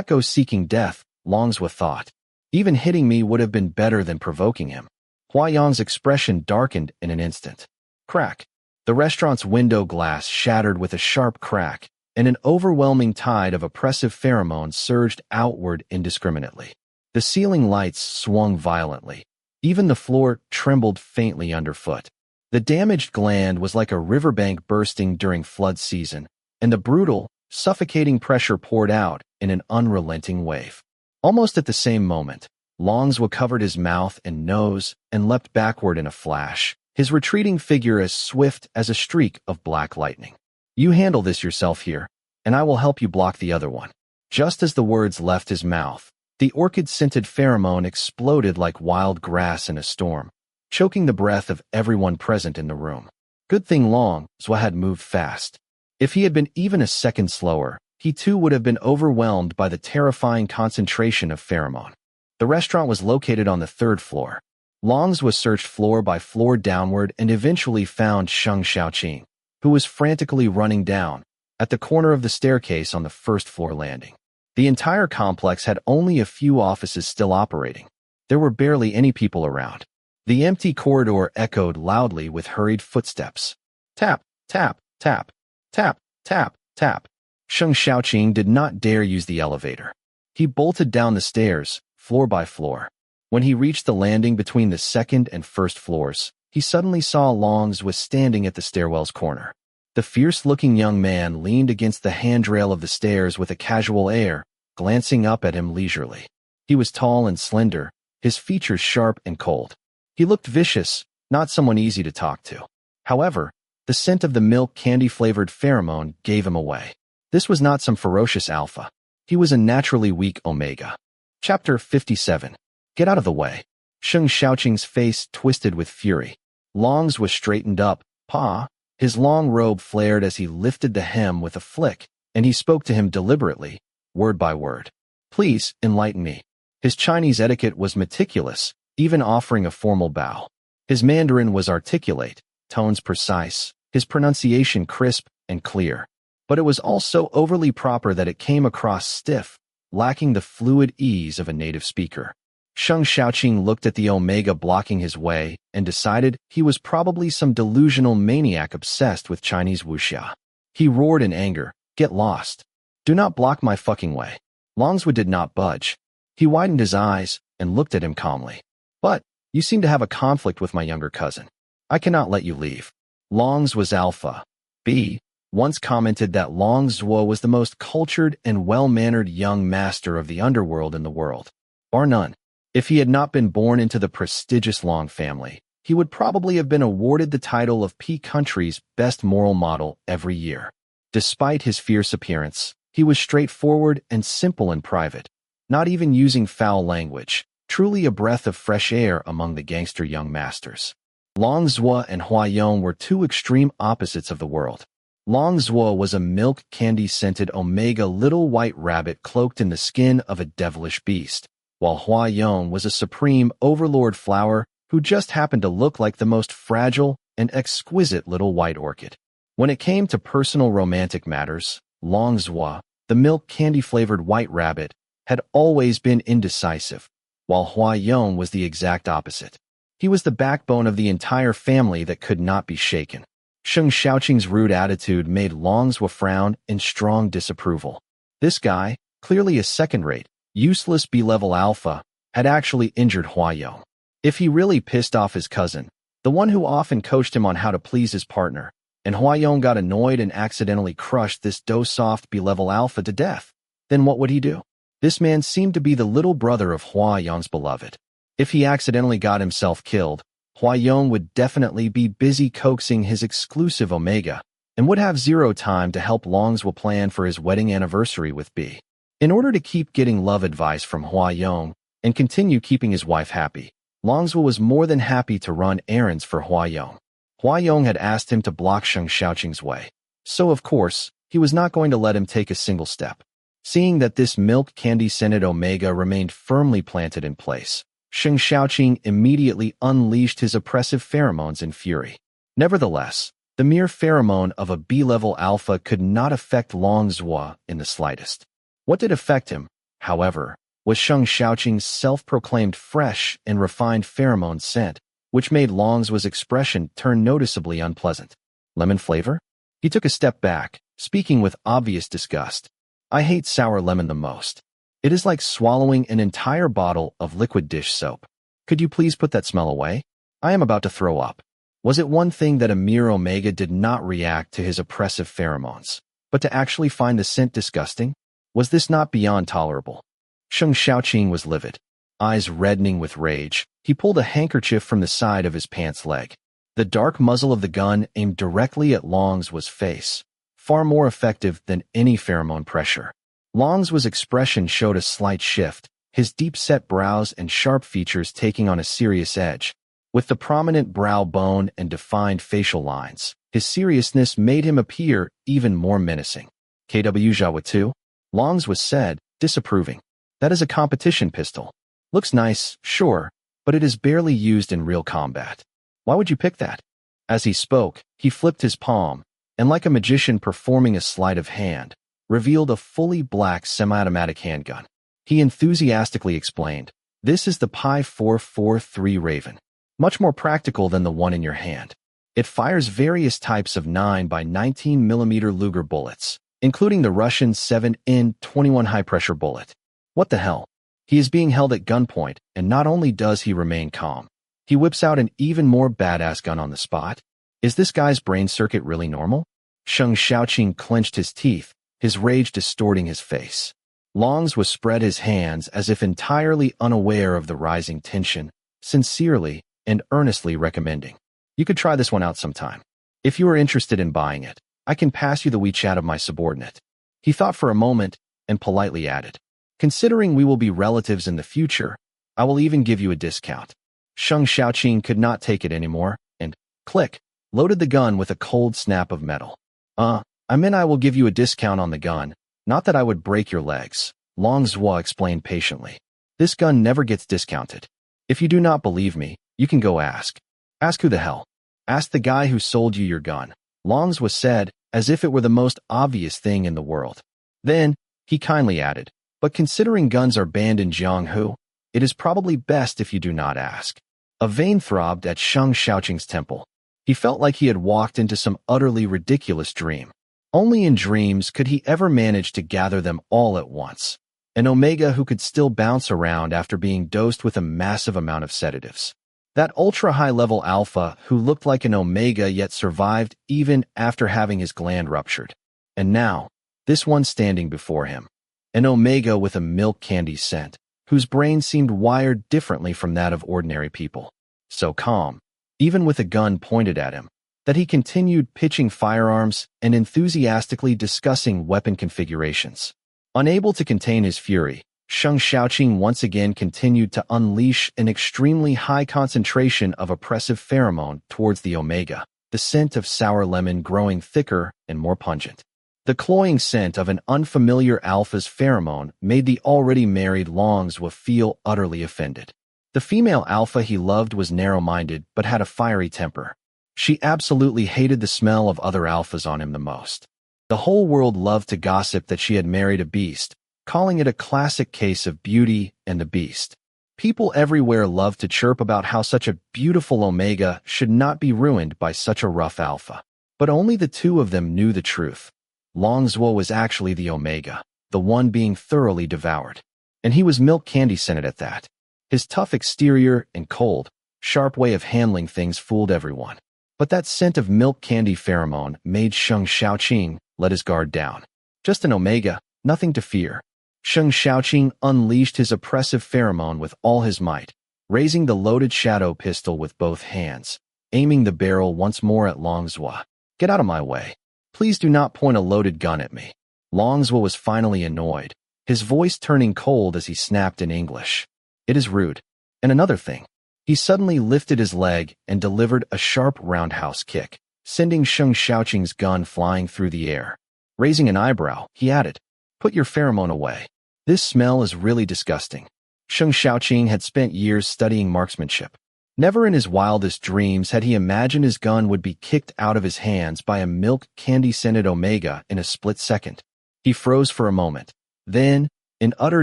go seeking death, Longzhua thought. Even hitting me would have been better than provoking him. Hua Yong's expression darkened in an instant. Crack. The restaurant's window glass shattered with a sharp crack, and an overwhelming tide of oppressive pheromones surged outward indiscriminately. The ceiling lights swung violently. Even the floor trembled faintly underfoot. The damaged gland was like a riverbank bursting during flood season, and the brutal, suffocating pressure poured out in an unrelenting wave. Almost at the same moment, Longzhua covered his mouth and nose and leapt backward in a flash, his retreating figure as swift as a streak of black lightning. You handle this yourself here, and I will help you block the other one. Just as the words left his mouth, the orchid-scented pheromone exploded like wild grass in a storm, choking the breath of everyone present in the room. Good thing Longzhua had moved fast. If he had been even a second slower, he too would have been overwhelmed by the terrifying concentration of pheromone. The restaurant was located on the third floor. Longzhua searched floor by floor downward and eventually found Sheng Xiaoqing, who was frantically running down, at the corner of the staircase on the first floor landing. The entire complex had only a few offices still operating. There were barely any people around. The empty corridor echoed loudly with hurried footsteps. Tap, tap, tap, tap, tap, tap. Sheng Xiaoqing did not dare use the elevator. He bolted down the stairs, floor by floor. When he reached the landing between the second and first floors, he suddenly saw Longs was standing at the stairwell's corner. The fierce-looking young man leaned against the handrail of the stairs with a casual air, glancing up at him leisurely. He was tall and slender, his features sharp and cold. He looked vicious, not someone easy to talk to. However, the scent of the milk candy-flavored pheromone gave him away. This was not some ferocious alpha. He was a naturally weak Omega. Chapter 57. Get out of the way. Sheng Xiaoqing's face twisted with fury. Longs was straightened up, Pa. His long robe flared as he lifted the hem with a flick, and he spoke to him deliberately, word by word. Please, enlighten me. His Chinese etiquette was meticulous, even offering a formal bow. His Mandarin was articulate, tones precise, his pronunciation crisp and clear. But it was also overly proper that it came across stiff, lacking the fluid ease of a native speaker. Sheng Xiaoqing looked at the Omega blocking his way and decided he was probably some delusional maniac obsessed with Chinese wuxia. He roared in anger, "Get lost. Do not block my fucking way." Longswood did not budge. He widened his eyes and looked at him calmly. "But, you seem to have a conflict with my younger cousin. I cannot let you leave." Longs was Alpha. B. once commented that Long Zhuo was the most cultured and well-mannered young master of the underworld in the world, bar none. If he had not been born into the prestigious Long family, he would probably have been awarded the title of P Country's best moral model every year. Despite his fierce appearance, he was straightforward and simple in private, not even using foul language, truly a breath of fresh air among the gangster young masters. Long Zhuo and Hua Yong were two extreme opposites of the world. Long Zhuo was a milk candy-scented Omega little white rabbit cloaked in the skin of a devilish beast, while Hua Yong was a supreme overlord flower who just happened to look like the most fragile and exquisite little white orchid. When it came to personal romantic matters, Long Zhuo, the milk candy-flavored white rabbit, had always been indecisive, while Hua Yong was the exact opposite. He was the backbone of the entire family that could not be shaken. Sheng Xiaoqing's rude attitude made Long Zhuo frown in strong disapproval. This guy, clearly a second-rate, useless B-level alpha, had actually injured Hua Yong. If he really pissed off his cousin, the one who often coached him on how to please his partner, and Hua Yong got annoyed and accidentally crushed this dough-soft B-level alpha to death, then what would he do? This man seemed to be the little brother of Hua Yong's beloved. If he accidentally got himself killed, Hua Yong would definitely be busy coaxing his exclusive Omega, and would have zero time to help Long Zhuo plan for his wedding anniversary with B. In order to keep getting love advice from Hua Yong and continue keeping his wife happy, Long Zhuo was more than happy to run errands for Hua Yong. Hua Yong had asked him to block Sheng Xiaoqing's way, so of course, he was not going to let him take a single step. Seeing that this milk candy-scented Omega remained firmly planted in place, Sheng Xiaoqing immediately unleashed his oppressive pheromones in fury. Nevertheless, the mere pheromone of a B-level alpha could not affect Long Zhuo in the slightest. What did affect him, however, was Sheng Xiaoqing's self-proclaimed fresh and refined pheromone scent, which made Long Zhuo's expression turn noticeably unpleasant. Lemon flavor? He took a step back, speaking with obvious disgust. I hate sour lemon the most. It is like swallowing an entire bottle of liquid dish soap. Could you please put that smell away? I am about to throw up. Was it one thing that a mere Omega did not react to his oppressive pheromones, but to actually find the scent disgusting? Was this not beyond tolerable? Sheng Xiaoqing was livid. Eyes reddening with rage, he pulled a handkerchief from the side of his pants leg. The dark muzzle of the gun aimed directly at Long Zhuo's face, far more effective than any pheromone pressure. Long Zhuo's expression showed a slight shift, his deep-set brows and sharp features taking on a serious edge. With the prominent brow bone and defined facial lines, his seriousness made him appear even more menacing. KW Jawa 2? Long Zhuo said, disapproving. That is a competition pistol. Looks nice, sure, but it is barely used in real combat. Why would you pick that? As he spoke, he flipped his palm, and like a magician performing a sleight of hand, revealed a fully black semi-automatic handgun. He enthusiastically explained, "This is the Pi 443 Raven, much more practical than the one in your hand. It fires various types of 9x19mm Luger bullets, including the Russian 7N21 high-pressure bullet." What the hell? He is being held at gunpoint, and not only does he remain calm, he whips out an even more badass gun on the spot. Is this guy's brain circuit really normal? Sheng Xiaoqing clenched his teeth, his rage distorting his face. Longs was spread his hands as if entirely unaware of the rising tension, sincerely and earnestly recommending. You could try this one out sometime. If you are interested in buying it, I can pass you the WeChat of my subordinate. He thought for a moment and politely added, considering we will be relatives in the future, I will even give you a discount. Sheng Xiaoqing could not take it anymore and, click, loaded the gun with a cold snap of metal. I meant I will give you a discount on the gun, not that I would break your legs, Long Zhuo explained patiently. This gun never gets discounted. If you do not believe me, you can go ask. Ask who the hell? Ask the guy who sold you your gun, Long Zhuo said, as if it were the most obvious thing in the world. Then, he kindly added, but considering guns are banned in Jianghu, it is probably best if you do not ask. A vein throbbed at Sheng Xiaoqing's temple. He felt like he had walked into some utterly ridiculous dream. Only in dreams could he ever manage to gather them all at once. An Omega who could still bounce around after being dosed with a massive amount of sedatives. That ultra-high-level alpha who looked like an Omega yet survived even after having his gland ruptured. And now, this one standing before him. An Omega with a milk candy scent, whose brain seemed wired differently from that of ordinary people. So calm, even with a gun pointed at him, that he continued pitching firearms and enthusiastically discussing weapon configurations. Unable to contain his fury, Sheng Xiaoqing once again continued to unleash an extremely high concentration of oppressive pheromone towards the Omega, the scent of sour lemon growing thicker and more pungent. The cloying scent of an unfamiliar alpha's pheromone made the already married Long Zhuo feel utterly offended. The female alpha he loved was narrow-minded but had a fiery temper. She absolutely hated the smell of other alphas on him the most. The whole world loved to gossip that she had married a beast, calling it a classic case of Beauty and the Beast. People everywhere loved to chirp about how such a beautiful Omega should not be ruined by such a rough alpha. But only the two of them knew the truth. Long Zhuo was actually the Omega, the one being thoroughly devoured. And he was milk candy scented at that. His tough exterior and cold, sharp way of handling things fooled everyone. But that scent of milk candy pheromone made Sheng Xiaoqing let his guard down. Just an Omega, nothing to fear. Sheng Xiaoqing unleashed his oppressive pheromone with all his might, raising the loaded shadow pistol with both hands, aiming the barrel once more at Long Zhuo. Get out of my way. Please do not point a loaded gun at me. Long Zhuo was finally annoyed, his voice turning cold as he snapped in English. It is rude. And another thing. He suddenly lifted his leg and delivered a sharp roundhouse kick, sending Sheng Xiaoqing's gun flying through the air. Raising an eyebrow, he added, "Put your pheromone away. This smell is really disgusting." Sheng Xiaoqing had spent years studying marksmanship. Never in his wildest dreams had he imagined his gun would be kicked out of his hands by a milk candy-scented Omega in a split second. He froze for a moment, then, in utter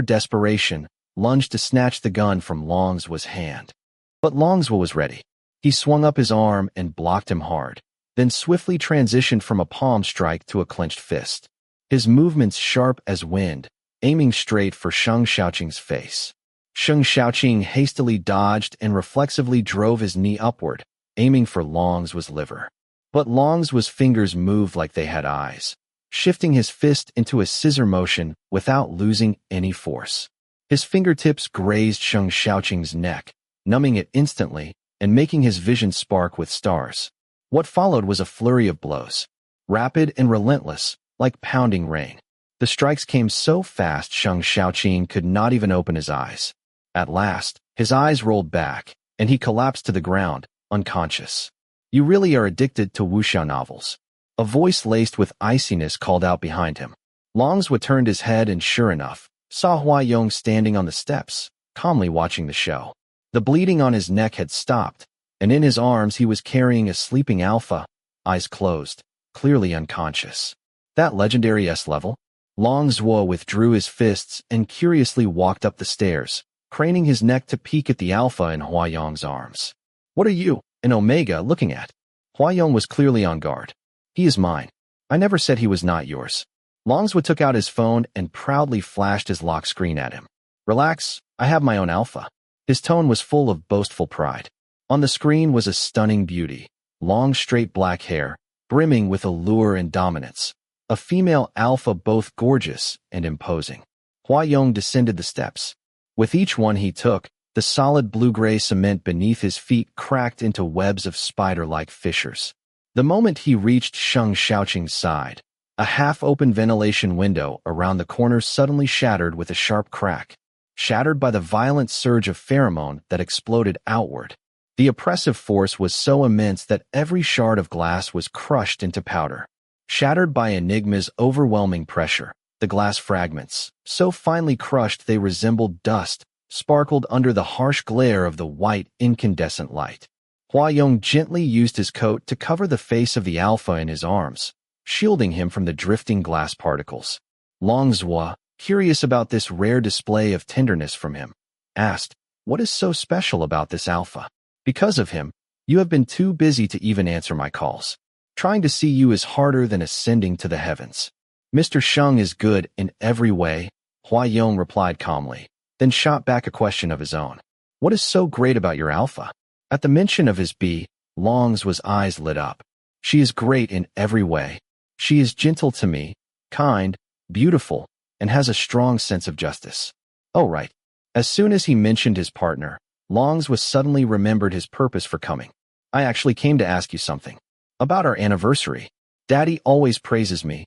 desperation, lunged to snatch the gun from Long Zhuo's hand. But Long Zhuo was ready. He swung up his arm and blocked him hard, then swiftly transitioned from a palm strike to a clenched fist. His movements sharp as wind, aiming straight for Sheng Xiaoqing's face. Sheng Xiaoqing hastily dodged and reflexively drove his knee upward, aiming for Long Zhuo's liver. But Long Zhuo's fingers moved like they had eyes, shifting his fist into a scissor motion without losing any force. His fingertips grazed Sheng Xiaoqing's neck, numbing it instantly and making his vision spark with stars. What followed was a flurry of blows, rapid and relentless, like pounding rain. The strikes came so fast Sheng Xiaoqing could not even open his eyes. At last, his eyes rolled back, and he collapsed to the ground, unconscious. "You really are addicted to wuxia novels." A voice laced with iciness called out behind him. Long Zhuo turned his head and sure enough, saw Huayong standing on the steps, calmly watching the show. The bleeding on his neck had stopped, and in his arms he was carrying a sleeping alpha, eyes closed, clearly unconscious. That legendary S-level? Long Zhuo withdrew his fists and curiously walked up the stairs, craning his neck to peek at the alpha in Huayong's arms. "What are you, an Omega, looking at?" Huayong was clearly on guard. "He is mine. I never said he was not yours." Long Zhuo took out his phone and proudly flashed his lock screen at him. "Relax, I have my own alpha. His tone was full of boastful pride. On the screen was a stunning beauty, long straight black hair, brimming with allure and dominance. A female alpha both gorgeous and imposing. Hua Yong descended the steps. With each one he took, the solid blue-gray cement beneath his feet cracked into webs of spider-like fissures. The moment he reached Sheng Xiaoqing's side, a half-open ventilation window around the corner suddenly shattered with a sharp crack, shattered by the violent surge of pheromone that exploded outward. The oppressive force was so immense that every shard of glass was crushed into powder. Shattered by Enigma's overwhelming pressure, the glass fragments, so finely crushed they resembled dust, sparkled under the harsh glare of the white, incandescent light. Hua Yong gently used his coat to cover the face of the alpha in his arms, shielding him from the drifting glass particles. Long Zhua, curious about this rare display of tenderness from him, asked, "What is so special about this alpha? Because of him, you have been too busy to even answer my calls. Trying to see you is harder than ascending to the heavens." "Mr. Sheng is good in every way," Hua Yong replied calmly, then shot back a question of his own. "What is so great about your alpha?" At the mention of his B, Long's eyes lit up. "She is great in every way. She is gentle to me, kind, beautiful, and has a strong sense of justice." Oh, right. As soon as he mentioned his partner, Longs suddenly remembered his purpose for coming. "I actually came to ask you something. About our anniversary. Daddy always praises me.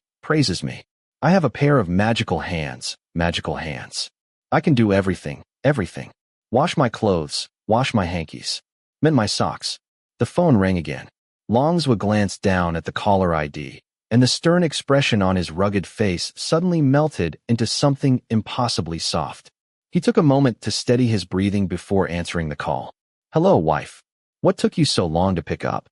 I have a pair of magical hands. I can do everything. Wash my clothes, wash my hankies, mend my socks." The phone rang again. Longs glanced down at the caller ID, and the stern expression on his rugged face suddenly melted into something impossibly soft. He took a moment to steady his breathing before answering the call. "Hello, wife. What took you so long to pick up?"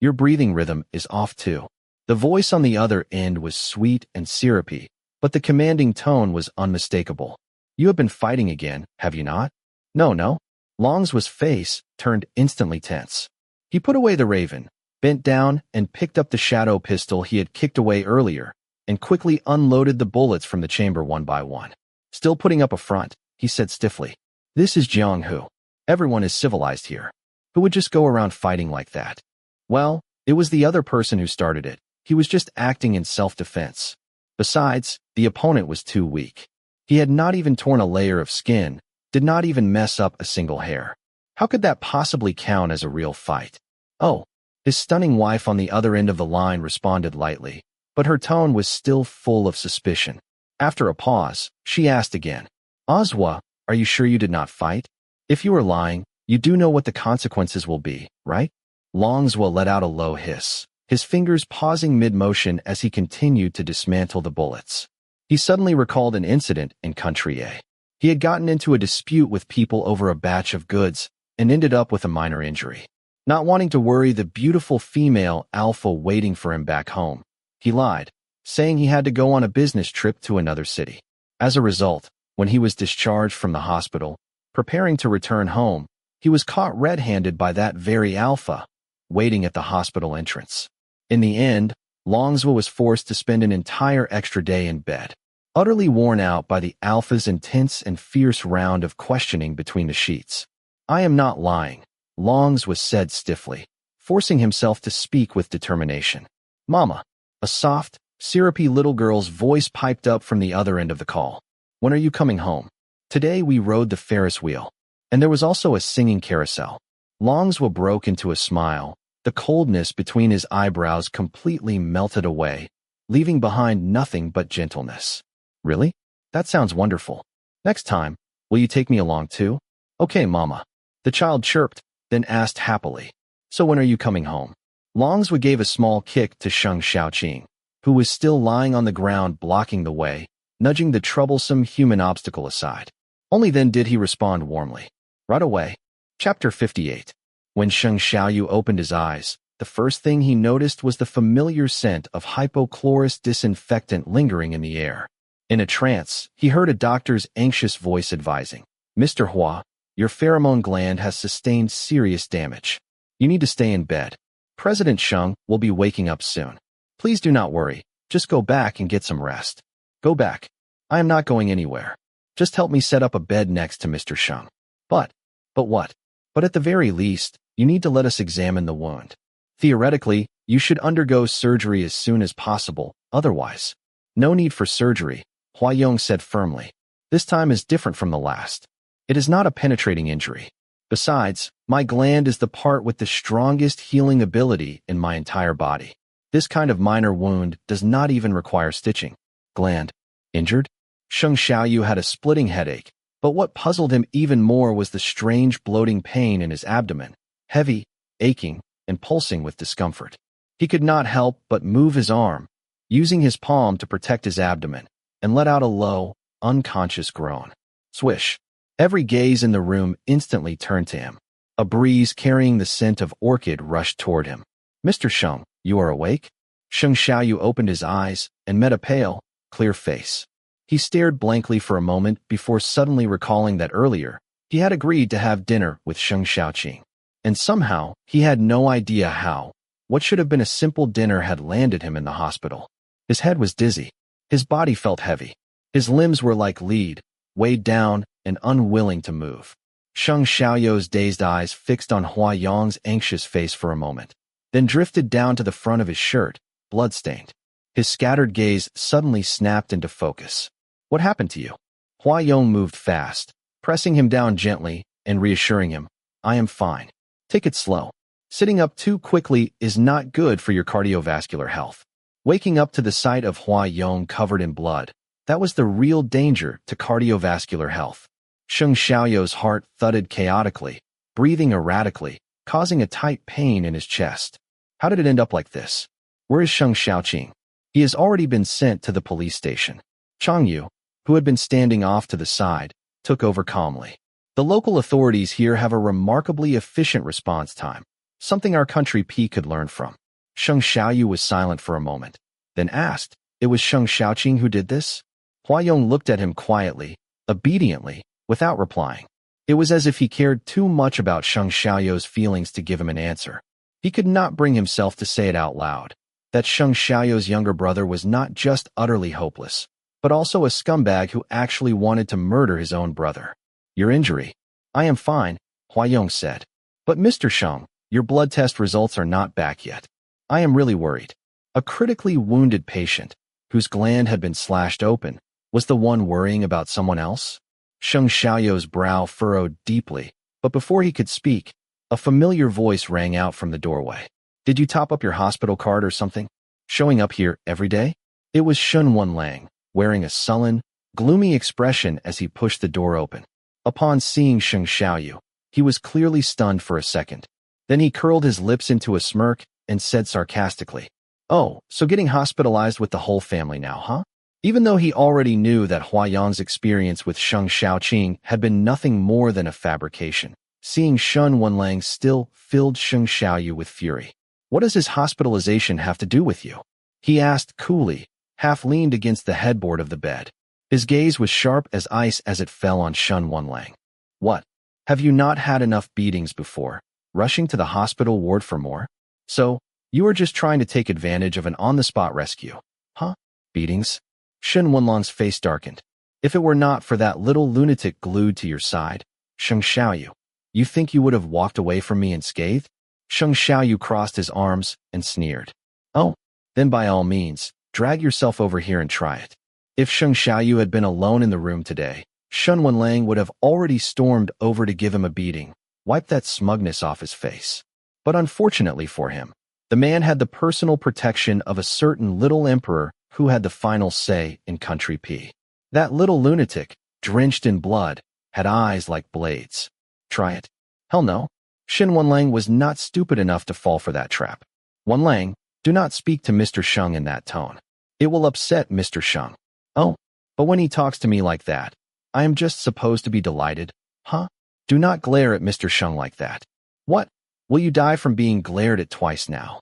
Your breathing rhythm is off too." The voice on the other end was sweet and syrupy, but the commanding tone was unmistakable. "You have been fighting again, have you not?" No. Long's face turned instantly tense. He put away the raven, bent down and picked up the shadow pistol he had kicked away earlier, and quickly unloaded the bullets from the chamber one by one. "Still putting up a front," he said stiffly. "This is Jianghu. Everyone is civilized here. Who would just go around fighting like that?" "Well, it was the other person who started it. He was just acting in self-defense. Besides, the opponent was too weak. He had not even torn a layer of skin, did not even mess up a single hair. How could that possibly count as a real fight?" "Oh." His stunning wife on the other end of the line responded lightly, but her tone was still full of suspicion. After a pause, she asked again, "Ozwa, are you sure you did not fight? If you are lying, you do know what the consequences will be, right?" Longswa let out a low hiss, his fingers pausing mid-motion as he continued to dismantle the bullets. He suddenly recalled an incident in Country A. He had gotten into a dispute with people over a batch of goods and ended up with a minor injury. Not wanting to worry the beautiful female alpha waiting for him back home, he lied, saying he had to go on a business trip to another city. As a result, when he was discharged from the hospital, preparing to return home, he was caught red-handed by that very alpha, waiting at the hospital entrance. In the end, Longswa was forced to spend an entire extra day in bed, utterly worn out by the alpha's intense and fierce round of questioning between the sheets. "I am not lying," Longswa said stiffly, forcing himself to speak with determination. "Mama." A soft, syrupy little girl's voice piped up from the other end of the call. "When are you coming home? Today we rode the Ferris wheel. And there was also a singing carousel." Longswa broke into a smile. The coldness between his eyebrows completely melted away, leaving behind nothing but gentleness. "Really? That sounds wonderful. Next time, will you take me along too?" "Okay, Mama." The child chirped, then asked happily, "So when are you coming home?" Longswa gave a small kick to Sheng Xiaoqing, who was still lying on the ground blocking the way, nudging the troublesome human obstacle aside. Only then did he respond warmly. "Right away." Chapter 58. When Sheng Xiaoyu opened his eyes, the first thing he noticed was the familiar scent of hypochlorous disinfectant lingering in the air. In a trance, he heard a doctor's anxious voice advising, "Mr. Hua, your pheromone gland has sustained serious damage. You need to stay in bed. President Sheng will be waking up soon. Please do not worry. Just go back and get some rest." "Go back. I am not going anywhere." Just help me set up a bed next to Mr. Sheng. But what? But at the very least, you need to let us examine the wound. Theoretically, you should undergo surgery as soon as possible, otherwise. No need for surgery, Hua Yong said firmly. This time is different from the last. It is not a penetrating injury. Besides, my gland is the part with the strongest healing ability in my entire body. This kind of minor wound does not even require stitching. Gland. Injured? Sheng Xiaoyu had a splitting headache, but what puzzled him even more was the strange bloating pain in his abdomen, heavy, aching, and pulsing with discomfort. He could not help but move his arm, using his palm to protect his abdomen, and let out a low, unconscious groan. Swish. Every gaze in the room instantly turned to him. A breeze carrying the scent of orchid rushed toward him. Mr. Sheng, you are awake? Sheng Xiaoyu opened his eyes and met a pale, clear face. He stared blankly for a moment before suddenly recalling that earlier, he had agreed to have dinner with Sheng Xiaoqing. And somehow, he had no idea how. What should have been a simple dinner had landed him in the hospital. His head was dizzy. His body felt heavy. His limbs were like lead, weighed down and unwilling to move. Sheng Xiaoyu's dazed eyes fixed on Hua Yong's anxious face for a moment, then drifted down to the front of his shirt, blood-stained. His scattered gaze suddenly snapped into focus. What happened to you? Hua Yong moved fast, pressing him down gently and reassuring him, I am fine. Take it slow. Sitting up too quickly is not good for your cardiovascular health. Waking up to the sight of Hua Yong covered in blood, that was the real danger to cardiovascular health. Sheng Xiaoyu's heart thudded chaotically, breathing erratically, causing a tight pain in his chest. How did it end up like this? Where is Sheng Xiaoqing? He has already been sent to the police station. Chang Yu, who had been standing off to the side, took over calmly. The local authorities here have a remarkably efficient response time, something our country P could learn from. Sheng Xiaoyu was silent for a moment, then asked, it was Sheng Xiaoqing who did this? Hua Yong looked at him quietly, obediently, without replying. It was as if he cared too much about Sheng Xiaoyu's feelings to give him an answer. He could not bring himself to say it out loud, that Sheng Xiaoyu's younger brother was not just utterly hopeless, but also a scumbag who actually wanted to murder his own brother. Your injury? I am fine, Hua Yong said. But Mr. Sheng, your blood test results are not back yet. I am really worried. A critically wounded patient, whose gland had been slashed open, was the one worrying about someone else? Sheng Xiaoyu's brow furrowed deeply, but before he could speak, a familiar voice rang out from the doorway. Did you top up your hospital card or something? Showing up here every day? It was Shun Wenlang, wearing a sullen, gloomy expression as he pushed the door open. Upon seeing Sheng Xiaoyu, he was clearly stunned for a second. Then he curled his lips into a smirk and said sarcastically, Oh, so getting hospitalized with the whole family now, huh? Even though he already knew that Hua Yong's experience with Sheng Xiaoqing had been nothing more than a fabrication, seeing Shun Wenlang still filled Sheng Xiaoyu with fury. What does his hospitalization have to do with you? He asked coolly, half leaned against the headboard of the bed. His gaze was sharp as ice as it fell on Shun Wenlang. What? Have you not had enough beatings before, rushing to the hospital ward for more? So, you are just trying to take advantage of an on-the-spot rescue, huh? Beatings? Shun Wenlang's face darkened. If it were not for that little lunatic glued to your side, Sheng Xiaoyu, you think you would have walked away from me unscathed? Sheng Xiaoyu crossed his arms and sneered. Oh, then by all means, drag yourself over here and try it. If Sheng Xiaoyu had been alone in the room today, Shun Wenlang would have already stormed over to give him a beating, wipe that smugness off his face. But unfortunately for him, the man had the personal protection of a certain little emperor who had the final say in Country P. That little lunatic, drenched in blood, had eyes like blades. Try it. Hell no. Shin Wenlang was not stupid enough to fall for that trap. Wenlang, do not speak to Mr. Sheng in that tone. It will upset Mr. Sheng. Oh, but when he talks to me like that, I am just supposed to be delighted, huh? Do not glare at Mr. Sheng like that. What? Will you die from being glared at twice now?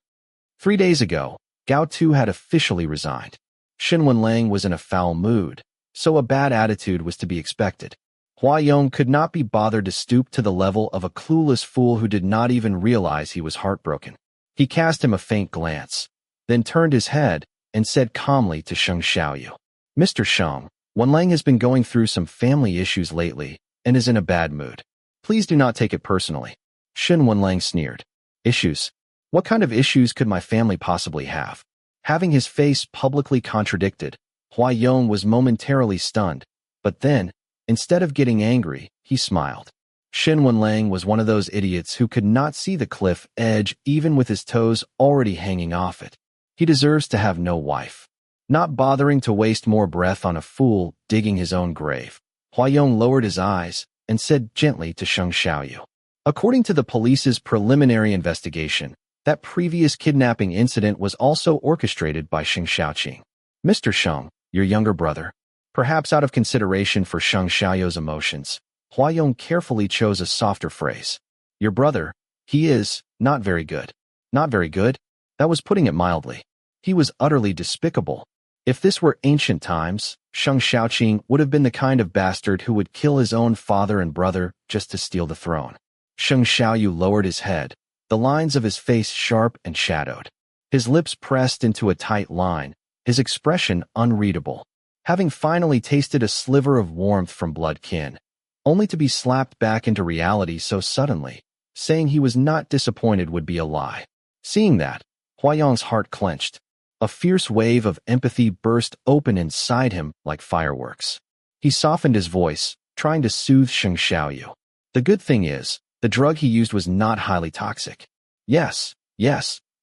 3 days ago, Gao Tu had officially resigned. Shin Wenlang was in a foul mood, so a bad attitude was to be expected. Hua Yong could not be bothered to stoop to the level of a clueless fool who did not even realize he was heartbroken. He cast him a faint glance, then turned his head and said calmly to Sheng Xiaoyu, Mr. Sheng, Wenlang has been going through some family issues lately and is in a bad mood. Please do not take it personally. Shin Wenlang sneered. Issues? What kind of issues could my family possibly have? Having his face publicly contradicted, Hua Yong was momentarily stunned, but then, instead of getting angry, he smiled. Shin Wenlang was one of those idiots who could not see the cliff edge even with his toes already hanging off it. He deserves to have no wife. Not bothering to waste more breath on a fool digging his own grave, Hua Yong lowered his eyes and said gently to Sheng Xiaoyu. According to the police's preliminary investigation, that previous kidnapping incident was also orchestrated by Sheng Xiaoqing. Mr. Sheng, your younger brother. Perhaps out of consideration for Sheng Xiaoyu's emotions, Hua Yong carefully chose a softer phrase. Your brother, he is not very good. Not very good? That was putting it mildly. He was utterly despicable. If this were ancient times, Sheng Xiaoqing would have been the kind of bastard who would kill his own father and brother just to steal the throne. Sheng Xiaoyu lowered his head, the lines of his face sharp and shadowed. His lips pressed into a tight line, his expression unreadable. Having finally tasted a sliver of warmth from blood kin, only to be slapped back into reality so suddenly, saying he was not disappointed would be a lie. Seeing that, Hua Yong's heart clenched. A fierce wave of empathy burst open inside him like fireworks. He softened his voice, trying to soothe Sheng Xiaoyu. The good thing is, the drug he used was not highly toxic. Yes,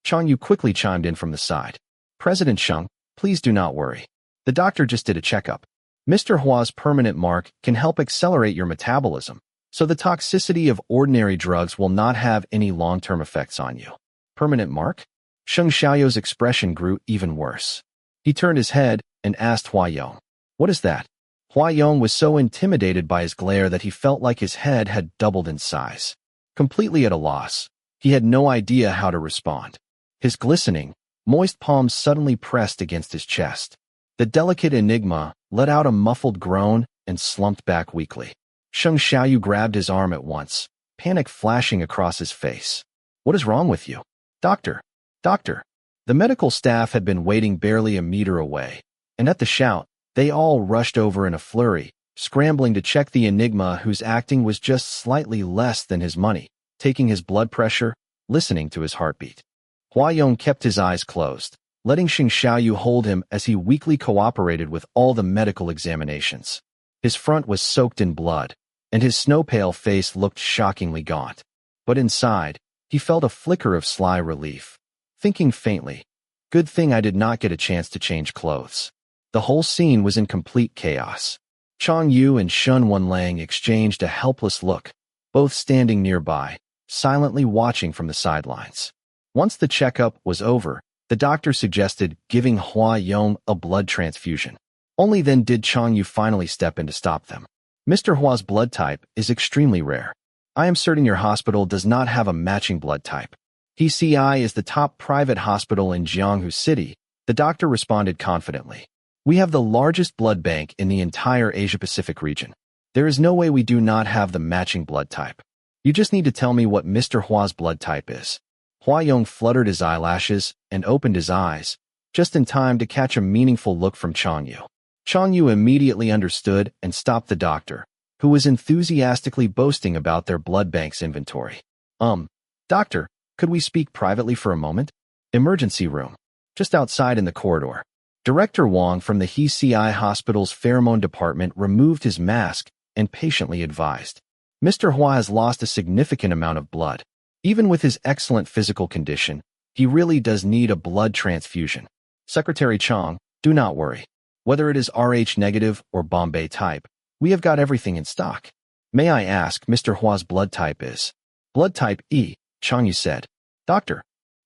Chang Yu quickly chimed in from the side. President Sheng, please do not worry. The doctor just did a checkup. Mr. Hua's permanent mark can help accelerate your metabolism, so the toxicity of ordinary drugs will not have any long-term effects on you. Permanent mark? Sheng Xiaoyu's expression grew even worse. He turned his head and asked Hua Yong, "What is that?" Hua Yong was so intimidated by his glare that he felt like his head had doubled in size. Completely at a loss, he had no idea how to respond. His glistening, moist palms suddenly pressed against his chest. The delicate Enigma let out a muffled groan and slumped back weakly. Sheng Xiaoyu grabbed his arm at once, panic flashing across his face. "What is wrong with you? Doctor! Doctor!" The medical staff had been waiting barely a meter away, and at the shout, they all rushed over in a flurry, scrambling to check the Enigma whose acting was just slightly less than his money, taking his blood pressure, listening to his heartbeat. Hua Yong kept his eyes closed, letting Sheng Xiaoyu hold him as he weakly cooperated with all the medical examinations. His front was soaked in blood, and his snow-pale face looked shockingly gaunt. But inside, he felt a flicker of sly relief, thinking faintly, "Good thing I did not get a chance to change clothes." The whole scene was in complete chaos. Chang Yu and Shun Wenlang exchanged a helpless look, both standing nearby, silently watching from the sidelines. Once the checkup was over, the doctor suggested giving Hua Yong a blood transfusion. Only then did Chang Yu finally step in to stop them. "Mr. Hua's blood type is extremely rare. I am certain your hospital does not have a matching blood type. PCI is the top private hospital in Jianghu City," the doctor responded confidently. "We have the largest blood bank in the entire Asia-Pacific region. There is no way we do not have the matching blood type. You just need to tell me what Mr. Hua's blood type is." Hua Yong fluttered his eyelashes and opened his eyes, just in time to catch a meaningful look from Chang Yu. Chang Yu immediately understood and stopped the doctor, who was enthusiastically boasting about their blood bank's inventory. Doctor, could we speak privately for a moment?" "Emergency room. Just outside in the corridor." Director Wang from the HCI Hospital's pheromone department removed his mask and patiently advised. "Mr. Hua has lost a significant amount of blood. Even with his excellent physical condition, he really does need a blood transfusion. Secretary Chang, do not worry. Whether it is Rh negative or Bombay type, we have got everything in stock. May I ask Mr. Hua's blood type is?" "Blood type E," Chang Yu said. "Doctor."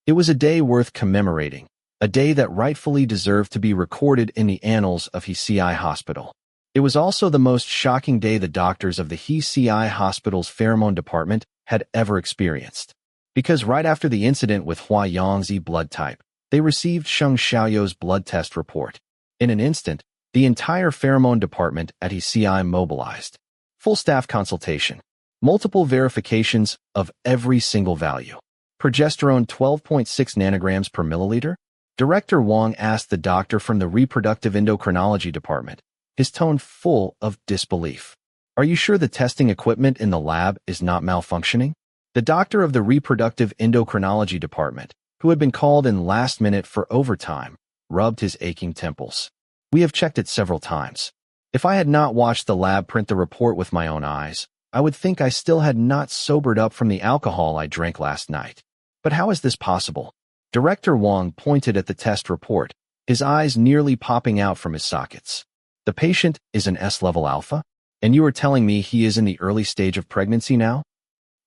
It was a day worth commemorating, a day that rightfully deserved to be recorded in the annals of HCI Hospital. It was also the most shocking day the doctors of the HCI Hospital's pheromone department had ever experienced. Because right after the incident with Hua Yong's E blood type, they received Sheng Xiaoyu's blood test report. In an instant, the entire pheromone department at HCI mobilized. Full staff consultation. Multiple verifications of every single value. Progesterone 12.6 nanograms per milliliter? Director Wang asked the doctor from the reproductive endocrinology department, his tone full of disbelief. Are you sure the testing equipment in the lab is not malfunctioning? The doctor of the reproductive endocrinology department, who had been called in last minute for overtime, rubbed his aching temples. We have checked it several times. If I had not watched the lab print the report with my own eyes, I would think I still had not sobered up from the alcohol I drank last night. But how is this possible? Director Wong pointed at the test report, his eyes nearly popping out from his sockets. The patient is an S-level alpha? And you are telling me he is in the early stage of pregnancy now?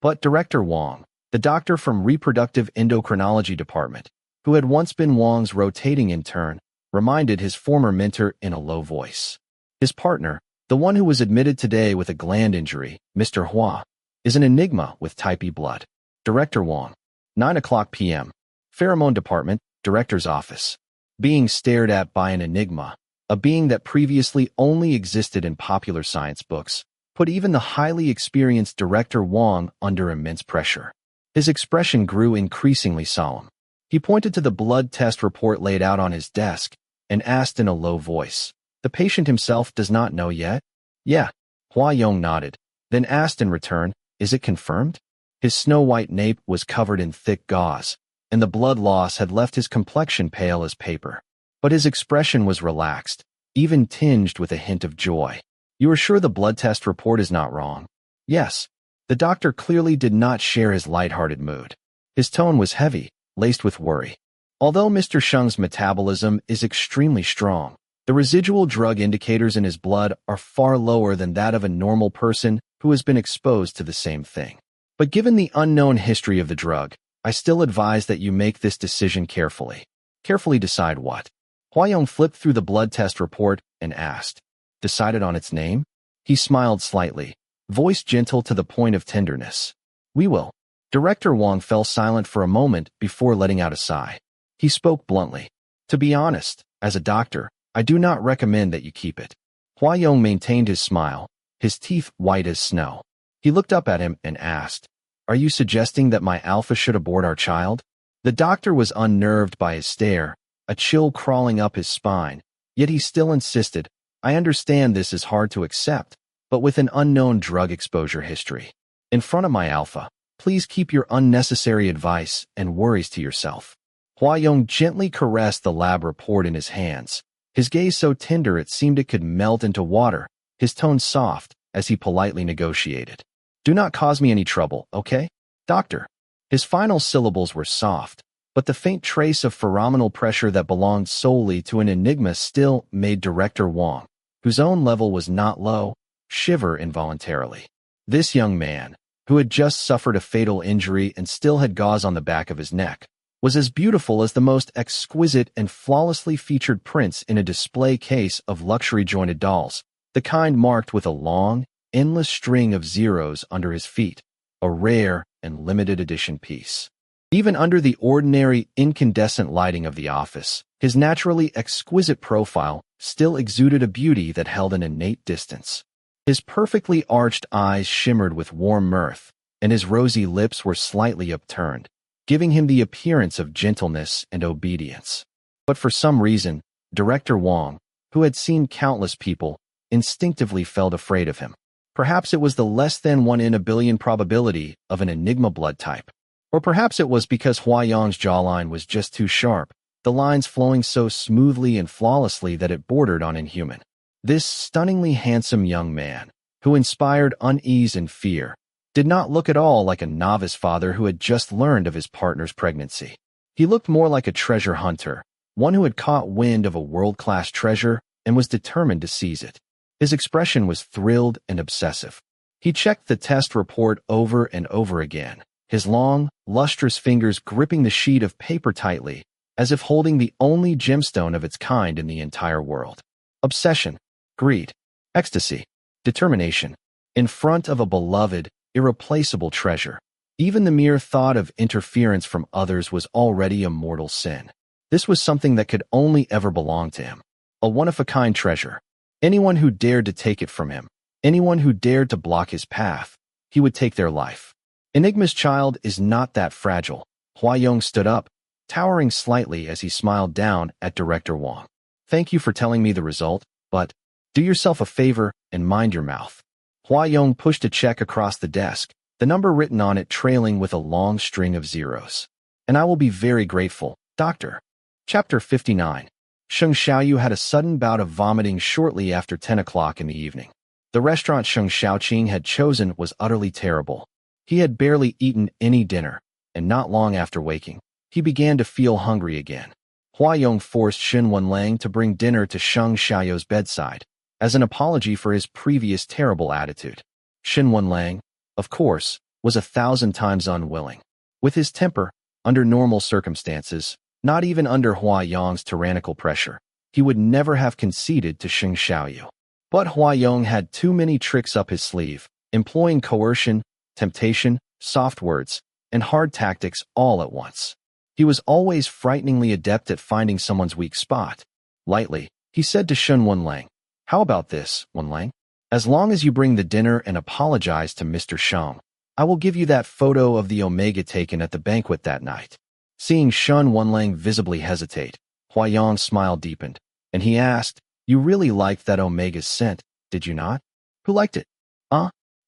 But Director Wong, the doctor from reproductive endocrinology department, who had once been Wong's rotating intern, reminded his former mentor in a low voice. His partner, the one who was admitted today with a gland injury, Mr. Hua, is an Enigma with type E blood. Director Wong, 9:00 p.m. Pheromone Department, Director's Office. Being stared at by an Enigma, a being that previously only existed in popular science books, put even the highly experienced Director Wong under immense pressure. His expression grew increasingly solemn. He pointed to the blood test report laid out on his desk and asked in a low voice, "The patient himself does not know yet?" "Yeah." Hua Yong nodded, then asked in return, "Is it confirmed?" His snow-white nape was covered in thick gauze, and the blood loss had left his complexion pale as paper. But his expression was relaxed, even tinged with a hint of joy. "You are sure the blood test report is not wrong?" "Yes." The doctor clearly did not share his light-hearted mood. His tone was heavy, laced with worry. Although Mr. Sheng's metabolism is extremely strong, the residual drug indicators in his blood are far lower than that of a normal person who has been exposed to the same thing. But given the unknown history of the drug, I still advise that you make this decision carefully. Carefully decide what? Huayong flipped through the blood test report and asked. Decided on its name? He smiled slightly, voice gentle to the point of tenderness. We will. Director Wong fell silent for a moment before letting out a sigh. He spoke bluntly. To be honest, as a doctor, I do not recommend that you keep it. Huayong maintained his smile, his teeth white as snow. He looked up at him and asked, Are you suggesting that my alpha should abort our child? The doctor was unnerved by his stare, a chill crawling up his spine, yet he still insisted, I understand this is hard to accept, but with an unknown drug exposure history. In front of my alpha, please keep your unnecessary advice and worries to yourself. Huayong gently caressed the lab report in his hands, his gaze so tender it seemed it could melt into water, his tone soft as he politely negotiated. Do not cause me any trouble, okay? Doctor. His final syllables were soft, but the faint trace of pheromonal pressure that belonged solely to an Enigma still made Director Wong, whose own level was not low, shiver involuntarily. This young man, who had just suffered a fatal injury and still had gauze on the back of his neck, was as beautiful as the most exquisite and flawlessly featured prints in a display case of luxury jointed dolls, the kind marked with a long, endless string of zeros under his feet, a rare and limited edition piece. Even under the ordinary incandescent lighting of the office, his naturally exquisite profile still exuded a beauty that held an innate distance. His perfectly arched eyes shimmered with warm mirth, and his rosy lips were slightly upturned, giving him the appearance of gentleness and obedience. But for some reason, Director Wong, who had seen countless people, instinctively felt afraid of him. Perhaps it was the less than 1 in a billion probability of an Enigma blood type. Or perhaps it was because Huayong's jawline was just too sharp, the lines flowing so smoothly and flawlessly that it bordered on inhuman. This stunningly handsome young man, who inspired unease and fear, did not look at all like a novice father who had just learned of his partner's pregnancy. He looked more like a treasure hunter, one who had caught wind of a world-class treasure and was determined to seize it. His expression was thrilled and obsessive. He checked the test report over and over again, his long, lustrous fingers gripping the sheet of paper tightly, as if holding the only gemstone of its kind in the entire world. Obsession, greed, ecstasy, determination. In front of a beloved, irreplaceable treasure, even the mere thought of interference from others was already a mortal sin. This was something that could only ever belong to him. A one-of-a-kind treasure. Anyone who dared to take it from him, anyone who dared to block his path, he would take their life. Enigma's child is not that fragile. Huayong stood up, towering slightly as he smiled down at Director Wong. Thank you for telling me the result, but Do yourself a favor and mind your mouth. Hua Yong pushed a check across the desk, the number written on it trailing with a long string of zeros. And I will be very grateful, Doctor. Chapter 59. Sheng Xiaoyu had a sudden bout of vomiting shortly after 10 o'clock in the evening. The restaurant Sheng Xiaoqing had chosen was utterly terrible. He had barely eaten any dinner, and not long after waking, he began to feel hungry again. Hua Yong forced Xin Wenlang to bring dinner to Sheng Xiaoyu's bedside, as an apology for his previous terrible attitude. Xin Wenlang, of course, was 1,000 times unwilling. With his temper, under normal circumstances, not even under Hua Yong's tyrannical pressure, he would never have conceded to Sheng Xiaoyu. But Hua Yong had too many tricks up his sleeve, employing coercion, temptation, soft words, and hard tactics all at once. He was always frighteningly adept at finding someone's weak spot. Lightly, he said to Xin Wenlang, "How about this, Wenlang? As long as you bring the dinner and apologize to Mr. Sheng, I will give you that photo of the Omega taken at the banquet that night." Seeing Xin Wenlang visibly hesitate, Hua Yong's smile deepened, and he asked, "You really liked that Omega's scent, did you not? Who liked it?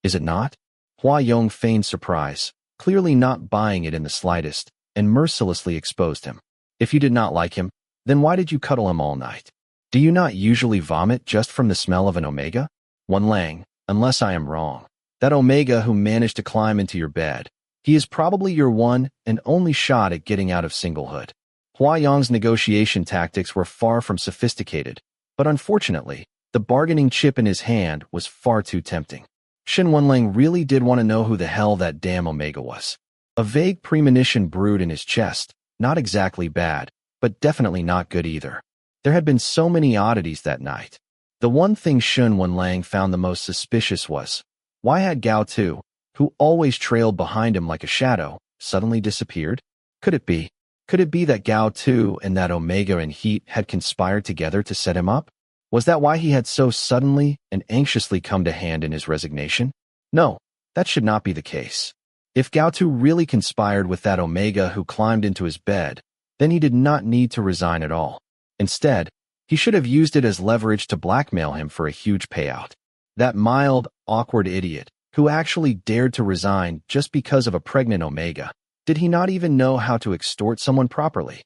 Is it not?" Hua Yong feigned surprise, clearly not buying it in the slightest, and mercilessly exposed him. "If you did not like him, then why did you cuddle him all night? Do you not usually vomit just from the smell of an Omega? Wenlang, unless I am wrong, that Omega who managed to climb into your bed, he is probably your one and only shot at getting out of singlehood." Hua Yong's negotiation tactics were far from sophisticated, but unfortunately, the bargaining chip in his hand was far too tempting. Xin Wenlang really did want to know who the hell that damn Omega was. A vague premonition brewed in his chest, not exactly bad, but definitely not good either. There had been so many oddities that night. The one thing Xin Wenlang found the most suspicious was, why had Gao Tu, who always trailed behind him like a shadow, suddenly disappeared? Could it be that Gao Tu and that Omega in heat had conspired together to set him up? Was that why he had so suddenly and anxiously come to hand in his resignation? No, that should not be the case. If Gao Tu really conspired with that Omega who climbed into his bed, then he did not need to resign at all. Instead, he should have used it as leverage to blackmail him for a huge payout. That mild, awkward idiot, who actually dared to resign just because of a pregnant Omega, did he not even know how to extort someone properly?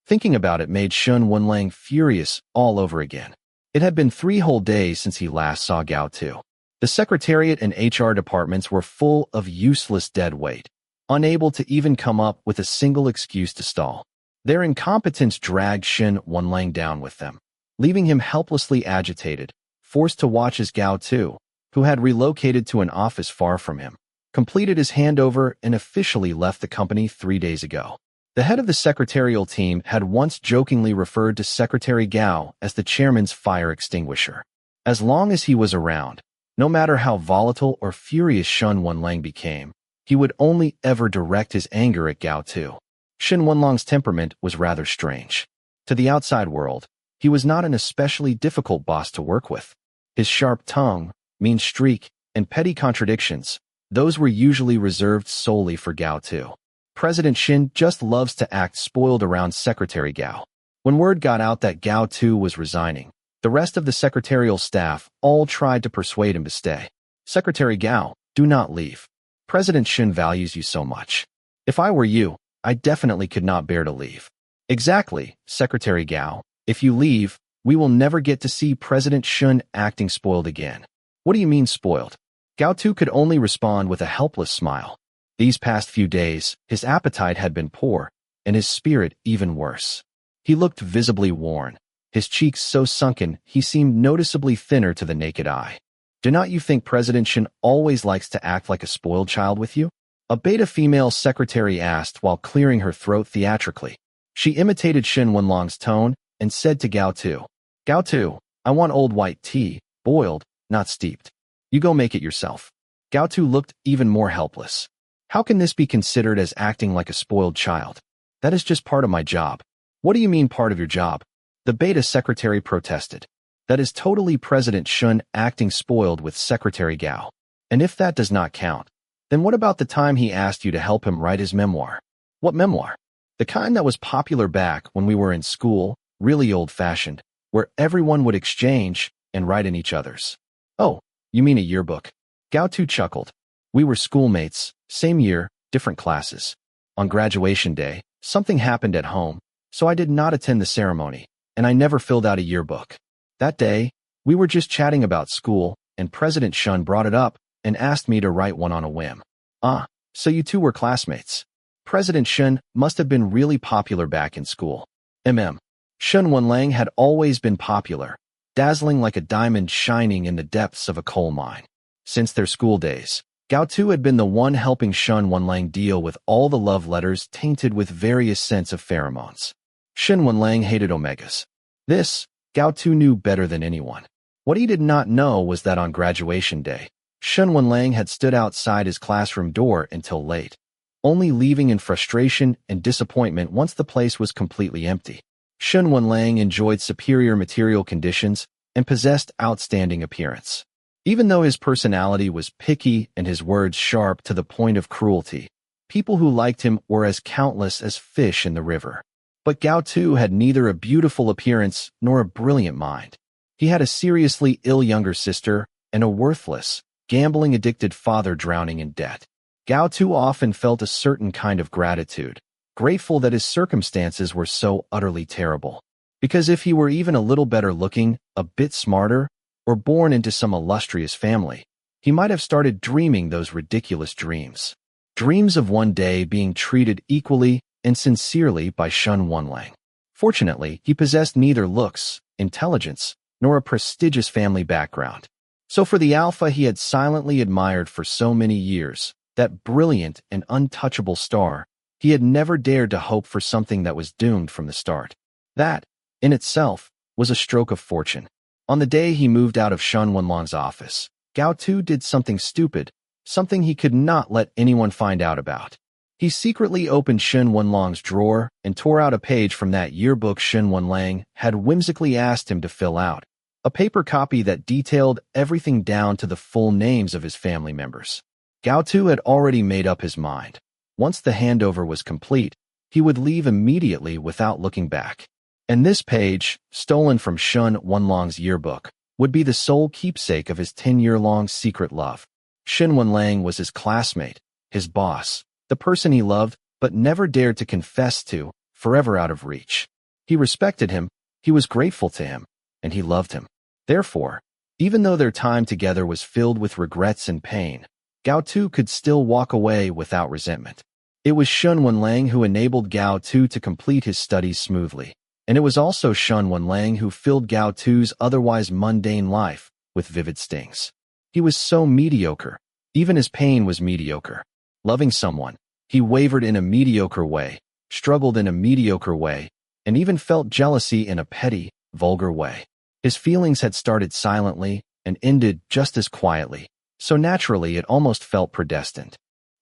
Thinking about it made Xin Wenlang furious all over again. It had been 3 whole days since he last saw Gao Tu. The secretariat and HR departments were full of useless dead weight, unable to even come up with a single excuse to stall. Their incompetence dragged Xin Wenlang down with them, leaving him helplessly agitated, forced to watch as Gao Tu, who had relocated to an office far from him, completed his handover and officially left the company 3 days ago. The head of the secretarial team had once jokingly referred to Secretary Gao as the chairman's fire extinguisher. As long as he was around, no matter how volatile or furious Xin Wenlang became, he would only ever direct his anger at Gao Tu. Xin Wenlang's temperament was rather strange. To the outside world, he was not an especially difficult boss to work with. His sharp tongue, mean streak, and petty contradictions, those were usually reserved solely for Gao Tu. President Xin just loves to act spoiled around Secretary Gao. When word got out that Gao Tu was resigning, the rest of the secretarial staff all tried to persuade him to stay. "Secretary Gao, do not leave. President Xin values you so much. If I were you, I definitely could not bear to leave." "Exactly, Secretary Gao. If you leave, we will never get to see President Xin acting spoiled again." "What do you mean spoiled?" Gao Tu could only respond with a helpless smile. These past few days, his appetite had been poor, and his spirit even worse. He looked visibly worn, his cheeks so sunken he seemed noticeably thinner to the naked eye. "Do not you think President Xin always likes to act like a spoiled child with you?" a beta female secretary asked while clearing her throat theatrically. She imitated Xin Wenlang's tone and said to Gao Tu, "Gao Tu, I want old white tea, boiled, not steeped. You go make it yourself." Gao Tu looked even more helpless. "How can this be considered as acting like a spoiled child? That is just part of my job." "What do you mean part of your job?" the beta secretary protested. "That is totally President Xin acting spoiled with Secretary Gao. And if that does not count, then what about the time he asked you to help him write his memoir?" "What memoir?" "The kind that was popular back when we were in school, really old-fashioned, where everyone would exchange and write in each other's. Oh, you mean a yearbook? Gao Tu chuckled. We were schoolmates, same year, different classes. On graduation day, something happened at home, so I did not attend the ceremony, and I never filled out a yearbook. That day, we were just chatting about school, and President Shun brought it up and asked me to write one on a whim. Ah, so you two were classmates. President Shun must have been really popular back in school. Shun Wenlang had always been popular, dazzling like a diamond shining in the depths of a coal mine. Since their school days, Gao Tu had been the one helping Shun Wenlang deal with all the love letters tainted with various scents of pheromones. Shun Wenlang hated Omegas. This, Gao Tu knew better than anyone. What he did not know was that on graduation day, Shun Wenlang had stood outside his classroom door until late, only leaving in frustration and disappointment once the place was completely empty. Shun Wenlang enjoyed superior material conditions and possessed outstanding appearance. Even though his personality was picky and his words sharp to the point of cruelty, people who liked him were as countless as fish in the river. But Gao Tu had neither a beautiful appearance nor a brilliant mind. He had a seriously ill younger sister and a worthless, gambling-addicted father drowning in debt. Gao Tu often felt a certain kind of gratitude, grateful that his circumstances were so utterly terrible. Because if he were even a little better looking, a bit smarter, or born into some illustrious family, he might have started dreaming those ridiculous dreams. Dreams of one day being treated equally and sincerely by Shun Wenlang. Fortunately, he possessed neither looks, intelligence, nor a prestigious family background. So for the alpha he had silently admired for so many years, that brilliant and untouchable star, he had never dared to hope for something that was doomed from the start. That, in itself, was a stroke of fortune. On the day he moved out of Shun Wenlang's office, Gao Tu did something stupid, something he could not let anyone find out about. He secretly opened Shun Wenlang's drawer and tore out a page from that yearbook Shun Wenlang had whimsically asked him to fill out, a paper copy that detailed everything down to the full names of his family members. Gao Tu had already made up his mind. Once the handover was complete, he would leave immediately without looking back. And this page, stolen from Shun Wenlang's yearbook, would be the sole keepsake of his 10-year-long secret love. Shun Wenlang was his classmate, his boss, the person he loved but never dared to confess to, forever out of reach. He respected him, he was grateful to him, and he loved him. Therefore, even though their time together was filled with regrets and pain, Gao Tu could still walk away without resentment. It was Shun Wenlang who enabled Gao Tu to complete his studies smoothly, and it was also Shun Wenlang who filled Gao Tu's otherwise mundane life with vivid stings. He was so mediocre, even his pain was mediocre. Loving someone, he wavered in a mediocre way, struggled in a mediocre way, and even felt jealousy in a petty, vulgar way. His feelings had started silently and ended just as quietly, so naturally it almost felt predestined.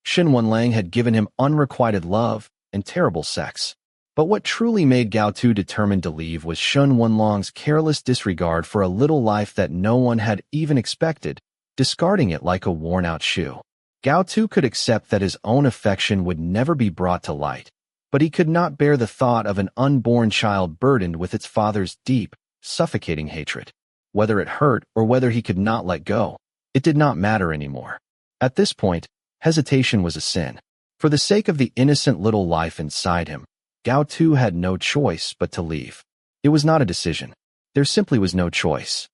Shun Wenlang had given him unrequited love and terrible sex. But what truly made Gao Tu determined to leave was Shun Wenlang's careless disregard for a little life that no one had even expected, discarding it like a worn-out shoe. Gao Tu could accept that his own affection would never be brought to light, but he could not bear the thought of an unborn child burdened with its father's deep, suffocating hatred. Whether it hurt or whether he could not let go, it did not matter anymore. At this point, hesitation was a sin. For the sake of the innocent little life inside him, Gao Tu had no choice but to leave. It was not a decision. There simply was no choice.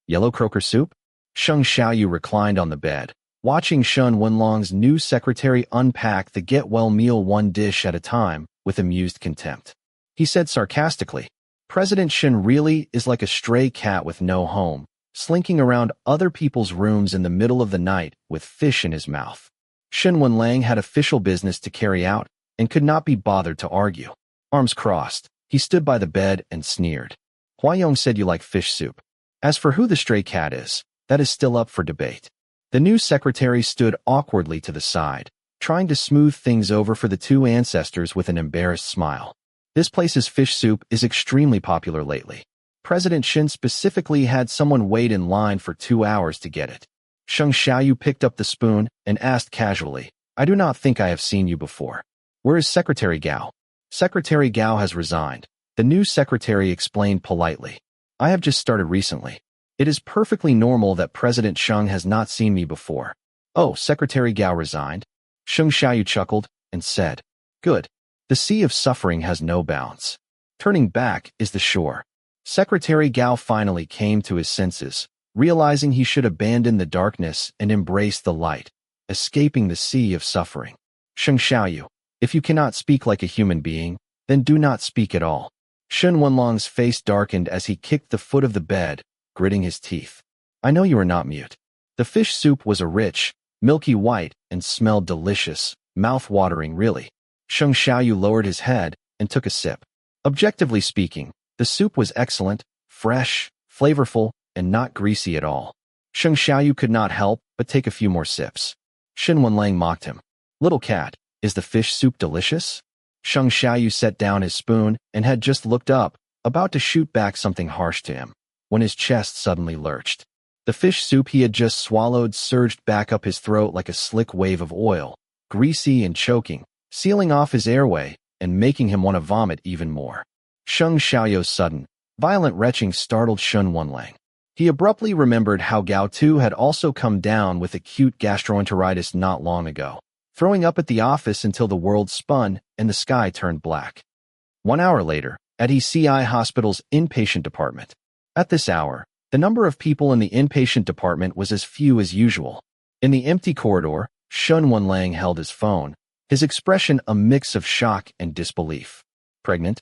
Yellow croaker soup? Sheng Xiaoyu reclined on the bed, watching Shun Wenlang's new secretary unpack the get-well meal one dish at a time with amused contempt. He said sarcastically, President Shun really is like a stray cat with no home, slinking around other people's rooms in the middle of the night with fish in his mouth. Shun Wenlang had official business to carry out and could not be bothered to argue. Arms crossed, he stood by the bed and sneered. Huayong said you like fish soup. As for who the stray cat is, that is still up for debate. The new secretary stood awkwardly to the side, trying to smooth things over for the two ancestors with an embarrassed smile. This place's fish soup is extremely popular lately. President Shin specifically had someone wait in line for 2 hours to get it. Sheng Xiaoyu picked up the spoon and asked casually, I do not think I have seen you before. Where is Secretary Gao? Secretary Gao has resigned. The new secretary explained politely. I have just started recently. It is perfectly normal that President Sheng has not seen me before. Oh, Secretary Gao resigned? Sheng Xiaoyu chuckled and said, Good. The sea of suffering has no bounds. Turning back is the shore. Secretary Gao finally came to his senses, realizing he should abandon the darkness and embrace the light, escaping the sea of suffering. Sheng Xiaoyu, if you cannot speak like a human being, then do not speak at all. Shen Wenlong's face darkened as he kicked the foot of the bed, gritting his teeth. I know you are not mute. The fish soup was a rich, milky white, and smelled delicious, mouth-watering really. Sheng Xiaoyu lowered his head and took a sip. Objectively speaking, the soup was excellent, fresh, flavorful, and not greasy at all. Sheng Xiaoyu could not help but take a few more sips. Shen Wenlang mocked him. Little cat, is the fish soup delicious? Sheng Xiaoyu set down his spoon and had just looked up, about to shoot back something harsh to him, when his chest suddenly lurched. The fish soup he had just swallowed surged back up his throat like a slick wave of oil, greasy and choking, sealing off his airway and making him want to vomit even more. Sheng Xiaoyu's sudden, violent retching startled Shen Wenlang. He abruptly remembered how Gao Tu had also come down with acute gastroenteritis not long ago, throwing up at the office until the world spun and the sky turned black. 1 hour later, at ECI Hospital's inpatient department. At this hour, the number of people in the inpatient department was as few as usual. In the empty corridor, Shen Wenlang held his phone, his expression a mix of shock and disbelief. Pregnant?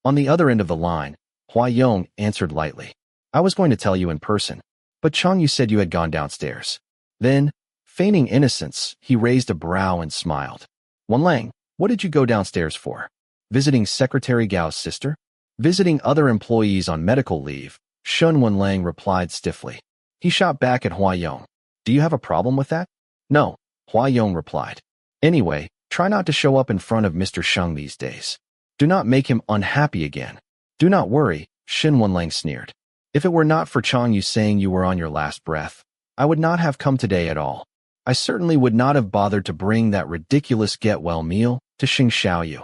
On the other end of the line, Hua Yong answered lightly. I was going to tell you in person, but Chang, you said you had gone downstairs. Then, feigning innocence, he raised a brow and smiled. Wenlang, what did you go downstairs for? Visiting Secretary Gao's sister? Visiting other employees on medical leave, Shen Wenlang replied stiffly. He shot back at Hua Yong. Do you have a problem with that? No, Hua Yong replied. Anyway, try not to show up in front of Mr. Sheng these days. Do not make him unhappy again. Do not worry, Shen Wenlang sneered. If it were not for Chang Yu saying you were on your last breath, I would not have come today at all. I certainly would not have bothered to bring that ridiculous get-well meal to Xing Xiaoyu.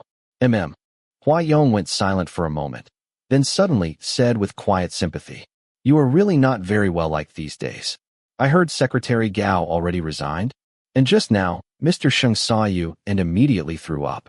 Hua Yong went silent for a moment, then suddenly said with quiet sympathy, You are really not very well liked these days. I heard Secretary Gao already resigned, and just now, Mr. Sheng saw you and immediately threw up.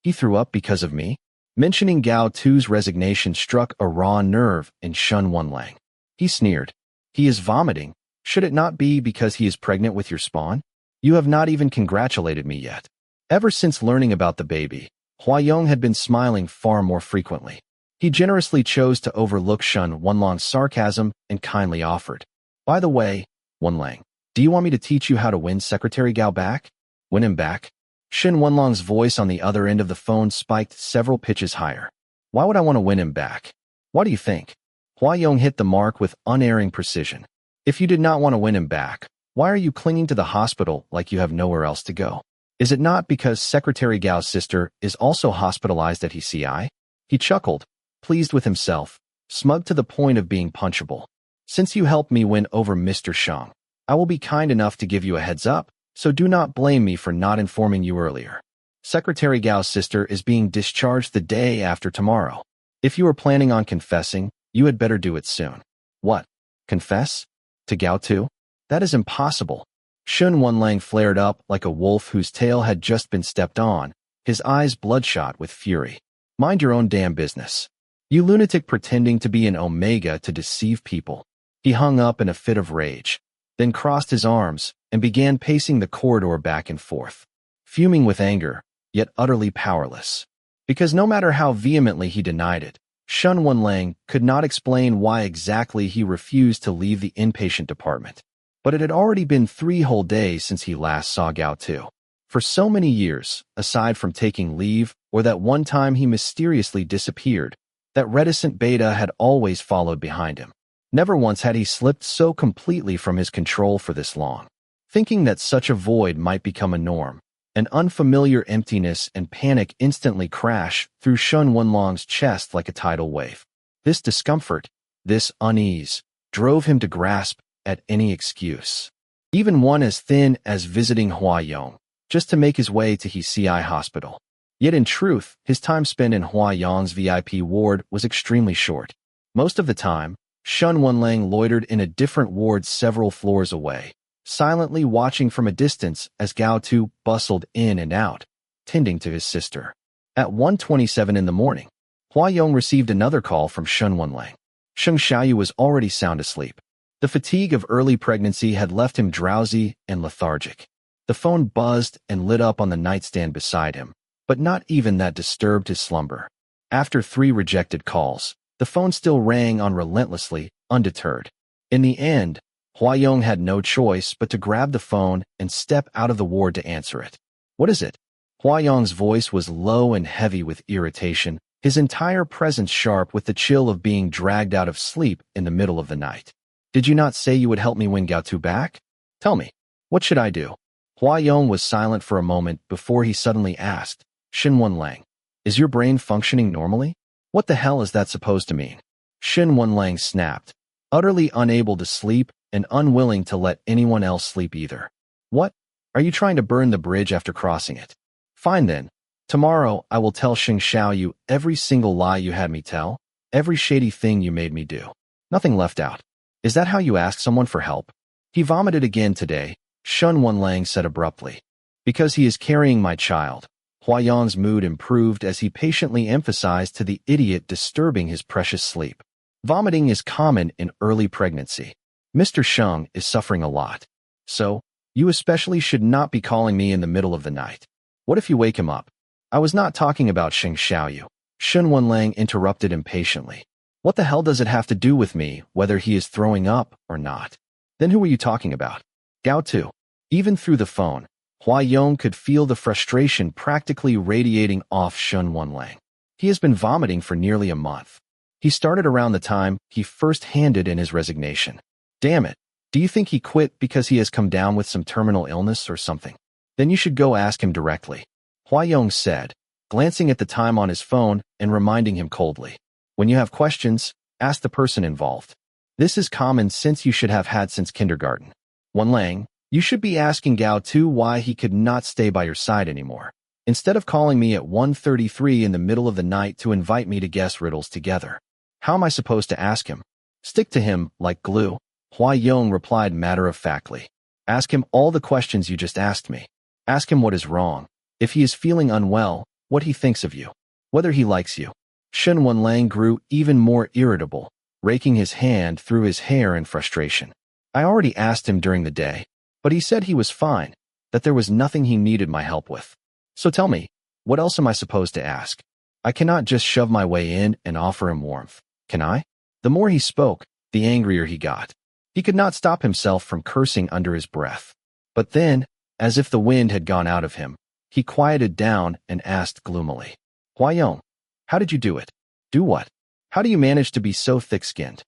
He threw up because of me? Mentioning Gao Tu's resignation struck a raw nerve in Shen Wenlang. He sneered. He is vomiting. Should it not be because he is pregnant with your spawn? You have not even congratulated me yet. Ever since learning about the baby, Hua Yong had been smiling far more frequently. He generously chose to overlook Shen Wenlang's sarcasm and kindly offered. By the way, Wenlang, do you want me to teach you how to win Secretary Gao back? Win him back? Shen Wenlong's voice on the other end of the phone spiked several pitches higher. Why would I want to win him back? What do you think? Hua Yong hit the mark with unerring precision. If you did not want to win him back, why are you clinging to the hospital like you have nowhere else to go? Is it not because Secretary Gao's sister is also hospitalized at ECI? He chuckled, pleased with himself, smug to the point of being punchable. Since you helped me win over Mr. Shang, I will be kind enough to give you a heads up, so do not blame me for not informing you earlier. Secretary Gao's sister is being discharged the day after tomorrow. If you are planning on confessing, you had better do it soon. What? Confess? To Gao Tu? That is impossible. Shen Wenlang flared up like a wolf whose tail had just been stepped on, his eyes bloodshot with fury. Mind your own damn business. You lunatic pretending to be an Omega to deceive people. He hung up in a fit of rage, then crossed his arms and began pacing the corridor back and forth, fuming with anger, yet utterly powerless. Because no matter how vehemently he denied it, Shen Wenlang could not explain why exactly he refused to leave the inpatient department. But it had already been 3 whole days since he last saw Gao Tu. For so many years, aside from taking leave or that one time he mysteriously disappeared, that reticent beta had always followed behind him. Never once had he slipped so completely from his control for this long. Thinking that such a void might become a norm, an unfamiliar emptiness and panic instantly crashed through Shen Wenlong's chest like a tidal wave. This discomfort, this unease, drove him to grasp at any excuse, even one as thin as visiting Hua Yong, just to make his way to ECI Hospital. Yet in truth, his time spent in Hua Yong's VIP ward was extremely short. Most of the time, Shun Wenlang loitered in a different ward several floors away, silently watching from a distance as Gao Tu bustled in and out, tending to his sister. At 1:27 in the morning, Hua Yong received another call from Shun Wenlang. Sheng Xiaoyu was already sound asleep. The fatigue of early pregnancy had left him drowsy and lethargic. The phone buzzed and lit up on the nightstand beside him, but not even that disturbed his slumber. After 3 rejected calls, the phone still rang on relentlessly, undeterred. In the end, Hua Yong had no choice but to grab the phone and step out of the ward to answer it. "What is it?" Hua Yong's voice was low and heavy with irritation, his entire presence sharp with the chill of being dragged out of sleep in the middle of the night. "Did you not say you would help me win Gao Tu back? Tell me, what should I do?" Hua Yong was silent for a moment before he suddenly asked, "Shin Wenlang, is your brain functioning normally? What the hell is that supposed to mean?" Shin Wenlang snapped, utterly unable to sleep and unwilling to let anyone else sleep either. "What? Are you trying to burn the bridge after crossing it? Fine then. Tomorrow I will tell Sheng Xiaoyu every single lie you had me tell, every shady thing you made me do. Nothing left out. Is that how you ask someone for help?" "He vomited again today," Shun Wenlang said abruptly. "Because he is carrying my child." Hua Yong's mood improved as he patiently emphasized to the idiot disturbing his precious sleep. "Vomiting is common in early pregnancy. Mr. Sheng is suffering a lot. So, you especially should not be calling me in the middle of the night. What if you wake him up?" "I was not talking about Sheng Xiaoyu," Shun Wenlang interrupted impatiently. "What the hell does it have to do with me whether he is throwing up or not? Then who are you talking about?" "Gao Tu." Even through the phone, Hua Yong could feel the frustration practically radiating off Shun Wenlang. He has been vomiting for nearly a month. He started around the time he first handed in his resignation. Damn it, do you think he quit because he has come down with some terminal illness or something? Then you should go ask him directly, Hua Yong said, glancing at the time on his phone and reminding him coldly. When you have questions, ask the person involved. This is common sense you should have had since kindergarten. Wenlang, you should be asking Gao Tu why he could not stay by your side anymore, instead of calling me at 1:33 in the middle of the night to invite me to guess riddles together. How am I supposed to ask him? Stick to him like glue, Hua Yong replied matter-of-factly. Ask him all the questions you just asked me. Ask him what is wrong, if he is feeling unwell, what he thinks of you, whether he likes you. Shun Wenlang grew even more irritable, raking his hand through his hair in frustration. I already asked him during the day, but he said he was fine, that there was nothing he needed my help with. So tell me, what else am I supposed to ask? I cannot just shove my way in and offer him warmth, can I? The more he spoke, the angrier he got. He could not stop himself from cursing under his breath. But then, as if the wind had gone out of him, he quieted down and asked gloomily, Hua Yong, how did you do it? Do what? How do you manage to be so thick-skinned?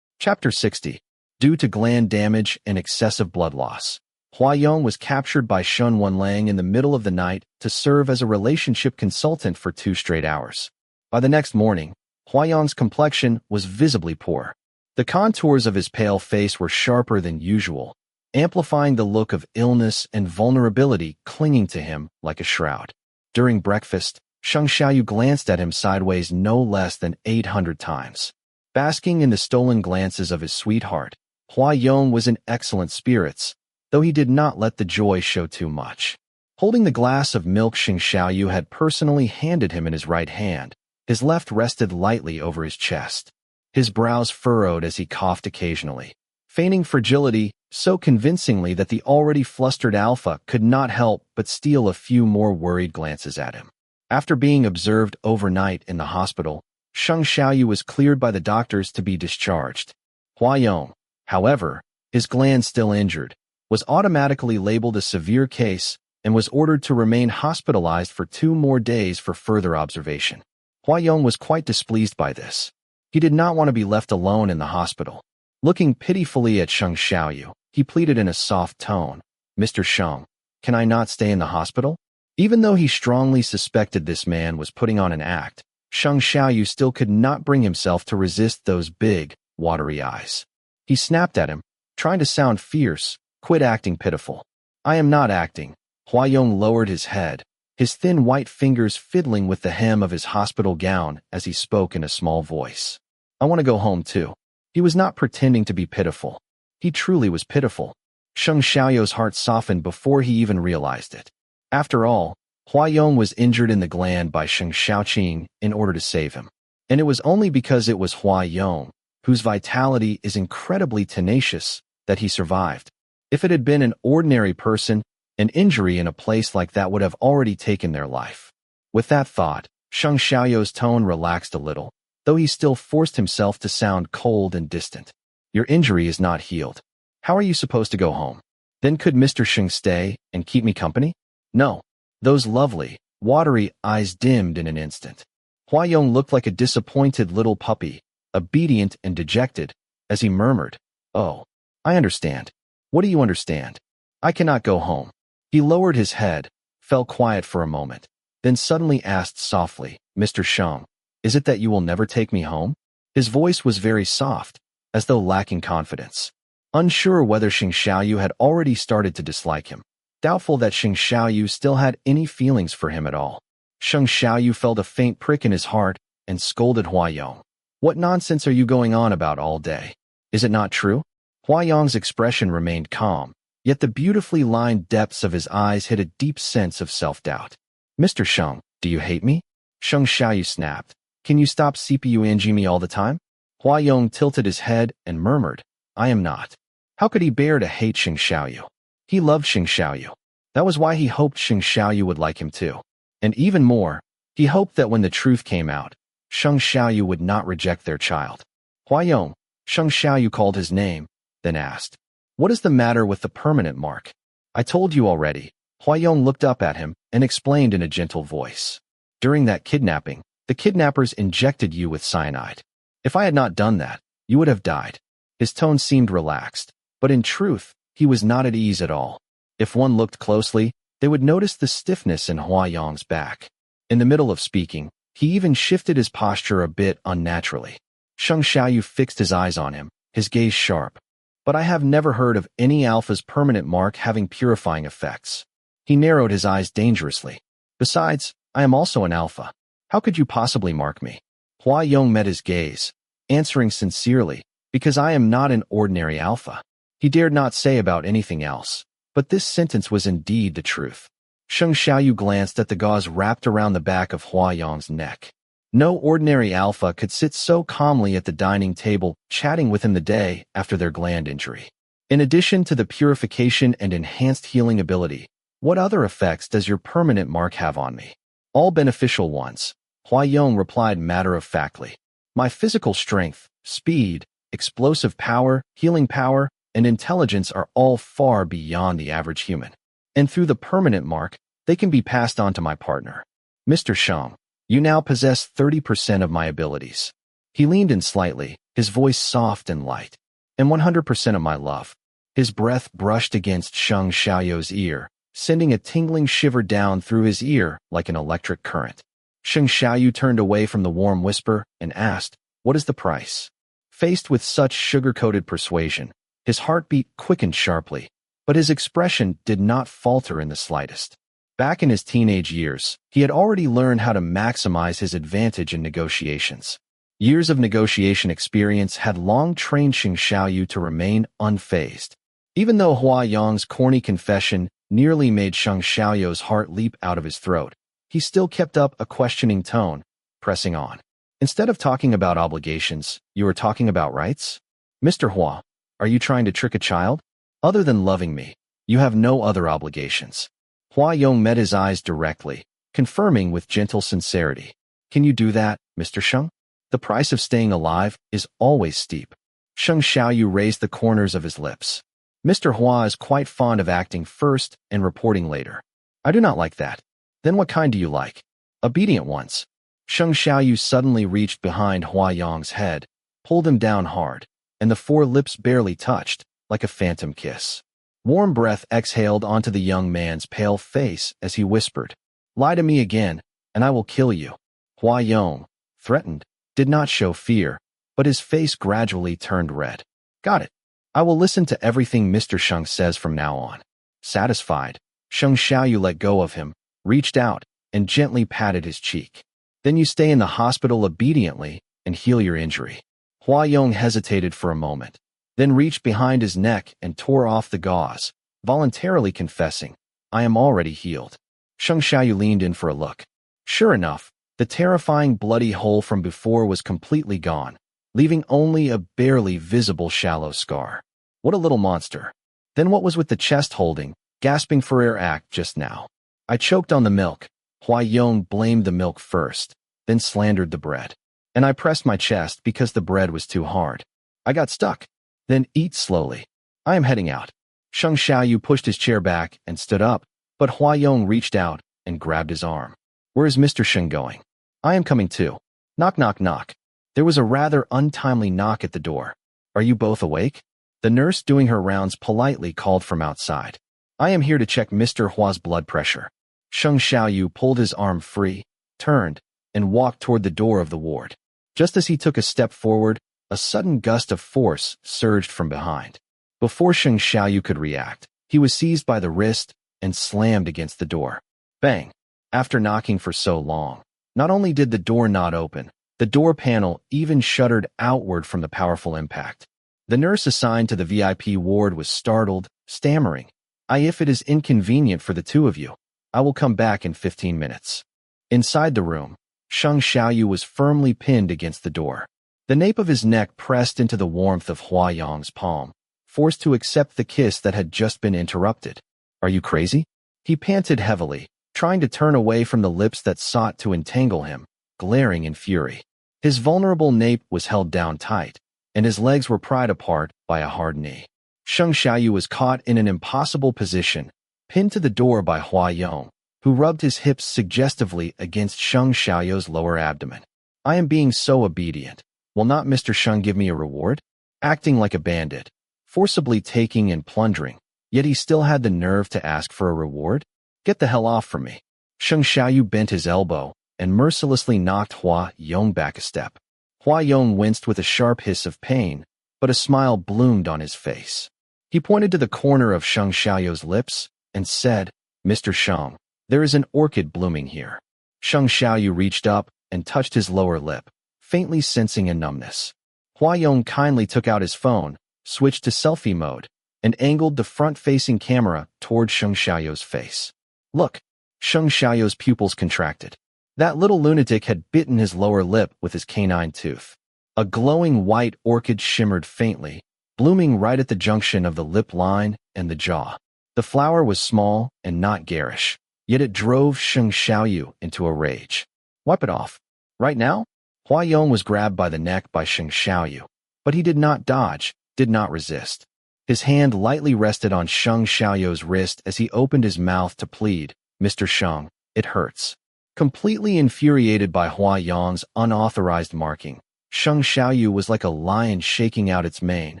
Chapter 60. Due to gland damage and excessive blood loss, Hua Yong was captured by Shun Wenlang in the middle of the night to serve as a relationship consultant for 2 straight hours. By the next morning, Hua Yong's complexion was visibly poor. The contours of his pale face were sharper than usual, amplifying the look of illness and vulnerability clinging to him like a shroud. During breakfast, Sheng Xiaoyu glanced at him sideways no less than 800 times. Basking in the stolen glances of his sweetheart, Hua Yong was in excellent spirits, though he did not let the joy show too much. Holding the glass of milk Sheng Xiaoyu had personally handed him in his right hand, his left rested lightly over his chest. His brows furrowed as he coughed occasionally, feigning fragility so convincingly that the already flustered alpha could not help but steal a few more worried glances at him. After being observed overnight in the hospital, Sheng Xiaoyu was cleared by the doctors to be discharged. Hua Yong, however, his gland still injured, was automatically labeled a severe case and was ordered to remain hospitalized for 2 more days for further observation. Hua Yong was quite displeased by this. He did not want to be left alone in the hospital. Looking pitifully at Sheng Xiaoyu, he pleaded in a soft tone, Mr. Sheng, can I not stay in the hospital? Even though he strongly suspected this man was putting on an act, Sheng Xiaoyu still could not bring himself to resist those big, watery eyes. He snapped at him, trying to sound fierce, quit acting pitiful. I am not acting. Hua Yong lowered his head, his thin white fingers fiddling with the hem of his hospital gown as he spoke in a small voice. I want to go home too. He was not pretending to be pitiful. He truly was pitiful. Sheng Xiaoyu's heart softened before he even realized it. After all, Hua Yong was injured in the gland by Sheng Xiaoqing in order to save him. And it was only because it was Hua Yong, whose vitality is incredibly tenacious, that he survived. If it had been an ordinary person, an injury in a place like that would have already taken their life. With that thought, Sheng Xiaoyu's tone relaxed a little, though he still forced himself to sound cold and distant. Your injury is not healed. How are you supposed to go home? Then could Mr. Sheng stay and keep me company? No. Those lovely, watery eyes dimmed in an instant. Hua Yong looked like a disappointed little puppy, obedient and dejected, as he murmured, "Oh, I understand. What do you understand? I cannot go home." He lowered his head, fell quiet for a moment, then suddenly asked softly, "Mr. Sheng, is it that you will never take me home?" His voice was very soft, as though lacking confidence. Unsure whether Sheng Xiaoyu had already started to dislike him, doubtful that Sheng Xiaoyu still had any feelings for him at all. Sheng Xiaoyu felt a faint prick in his heart and scolded Hua Yong. "What nonsense are you going on about all day? Is it not true?" Hua Yong's expression remained calm, yet the beautifully lined depths of his eyes hid a deep sense of self-doubt. "Mr. Sheng, do you hate me?" Sheng Xiaoyu snapped. "Can you stop CPUing me all the time?" Hua Yong tilted his head and murmured, "I am not." How could he bear to hate Sheng Xiaoyu? He loved Sheng Xiaoyu. That was why he hoped Sheng Xiaoyu would like him too. And even more, he hoped that when the truth came out, Sheng Xiaoyu would not reject their child. "Hua Yong," Sheng Xiaoyu called his name, then asked, "What is the matter with the permanent mark?" "I told you already." Hua Yong looked up at him and explained in a gentle voice. "During that kidnapping, the kidnappers injected you with cyanide. If I had not done that, you would have died." His tone seemed relaxed, but in truth, he was not at ease at all. If one looked closely, they would notice the stiffness in Hua Yong's back. In the middle of speaking, he even shifted his posture a bit unnaturally. Sheng Xiaoyu fixed his eyes on him, his gaze sharp. "But I have never heard of any alpha's permanent mark having purifying effects." He narrowed his eyes dangerously. "Besides, I am also an alpha. How could you possibly mark me?" Hua Yong met his gaze, answering sincerely, "Because I am not an ordinary alpha." He dared not say about anything else, but this sentence was indeed the truth. Sheng Xiaoyu glanced at the gauze wrapped around the back of Hua Yong's neck. No ordinary alpha could sit so calmly at the dining table, chatting with him the day after their gland injury. In addition to the purification and enhanced healing ability, what other effects does your permanent mark have on me? All beneficial ones, Hua Yong replied matter-of-factly. My physical strength, speed, explosive power, healing power, and intelligence are all far beyond the average human. And through the permanent mark, they can be passed on to my partner. Mr. Sheng, you now possess 30% of my abilities. He leaned in slightly, his voice soft and light. And 100% of my love. His breath brushed against Sheng Xiaoyu's ear, sending a tingling shiver down through his ear like an electric current. Sheng Xiaoyu turned away from the warm whisper and asked, "What is the price?" Faced with such sugar-coated persuasion, his heartbeat quickened sharply, but his expression did not falter in the slightest. Back in his teenage years, he had already learned how to maximize his advantage in negotiations. Years of negotiation experience had long trained Sheng Xiaoyu to remain unfazed. Even though Hua Yong's corny confession nearly made Sheng Xiaoyu's heart leap out of his throat, he still kept up a questioning tone, pressing on. Instead of talking about obligations, you are talking about rights? Mr. Hua, are you trying to trick a child? Other than loving me, you have no other obligations. Hua Yong met his eyes directly, confirming with gentle sincerity. Can you do that, Mr. Sheng? The price of staying alive is always steep. Sheng Xiaoyu raised the corners of his lips. Mr. Hua is quite fond of acting first and reporting later. I do not like that. Then what kind do you like? Obedient ones. Sheng Xiaoyu suddenly reached behind Hua Yong's head, pulled him down hard, and the four lips barely touched, like a phantom kiss. Warm breath exhaled onto the young man's pale face as he whispered, "Lie to me again, and I will kill you." Hua Yong, threatened, did not show fear, but his face gradually turned red. Got it. I will listen to everything Mr. Sheng says from now on. Satisfied, Sheng Xiaoyu let go of him, reached out, and gently patted his cheek. Then you stay in the hospital obediently and heal your injury. Hua Yong hesitated for a moment, then reached behind his neck and tore off the gauze, voluntarily confessing, "I am already healed." Sheng Xiaoyu leaned in for a look. Sure enough, the terrifying bloody hole from before was completely gone, leaving only a barely visible shallow scar. What a little monster. Then what was with the chest holding, gasping for air act just now? "I choked on the milk." Hua Yong blamed the milk first, then slandered the bread. "And I pressed my chest because the bread was too hard. I got stuck." "Then eat slowly. I am heading out." Sheng Xiaoyu pushed his chair back and stood up, but Hua Yong reached out and grabbed his arm. "Where is Mr. Sheng going?" "I am coming too." Knock, knock, knock. There was a rather untimely knock at the door. "Are you both awake?" The nurse doing her rounds politely called from outside. "I am here to check Mr. Hua's blood pressure." Sheng Xiaoyu pulled his arm free, turned, and walked toward the door of the ward. Just as he took a step forward, a sudden gust of force surged from behind. Before Sheng Xiaoyu could react, he was seized by the wrist and slammed against the door. Bang! After knocking for so long, not only did the door not open, the door panel even shuddered outward from the powerful impact. The nurse assigned to the VIP ward was startled, stammering, If it is inconvenient for the two of you, I will come back in 15 minutes." Inside the room, Sheng Xiaoyu was firmly pinned against the door. The nape of his neck pressed into the warmth of Hua Yong's palm, forced to accept the kiss that had just been interrupted. "Are you crazy?" He panted heavily, trying to turn away from the lips that sought to entangle him, glaring in fury. His vulnerable nape was held down tight, and his legs were pried apart by a hard knee. Sheng Xiaoyu was caught in an impossible position, pinned to the door by Hua Yong, who rubbed his hips suggestively against Sheng Xiaoyu's lower abdomen. "I am being so obedient. Will not Mr. Sheng give me a reward?" Acting like a bandit, forcibly taking and plundering, yet he still had the nerve to ask for a reward? "Get the hell off from me." Sheng Xiaoyu bent his elbow and mercilessly knocked Hua Yong back a step. Hua Yong winced with a sharp hiss of pain, but a smile bloomed on his face. He pointed to the corner of Sheng Xiaoyu's lips and said, "Mr. Sheng, there is an orchid blooming here." Sheng Xiaoyu reached up and touched his lower lip, faintly sensing a numbness. Hua Yong kindly took out his phone, switched to selfie mode, and angled the front-facing camera toward Sheng Xiaoyu's face. "Look." Sheng Xiaoyu's pupils contracted. That little lunatic had bitten his lower lip with his canine tooth. A glowing white orchid shimmered faintly, blooming right at the junction of the lip line and the jaw. The flower was small and not garish, yet it drove Sheng Xiaoyu into a rage. "Wipe it off. Right now?" Hua Yong was grabbed by the neck by Sheng Xiaoyu, but he did not dodge, did not resist. His hand lightly rested on Sheng Xiaoyu's wrist as he opened his mouth to plead, "Mr. Sheng, it hurts." Completely infuriated by Hua Yong's unauthorized marking, Sheng Xiaoyu was like a lion shaking out its mane,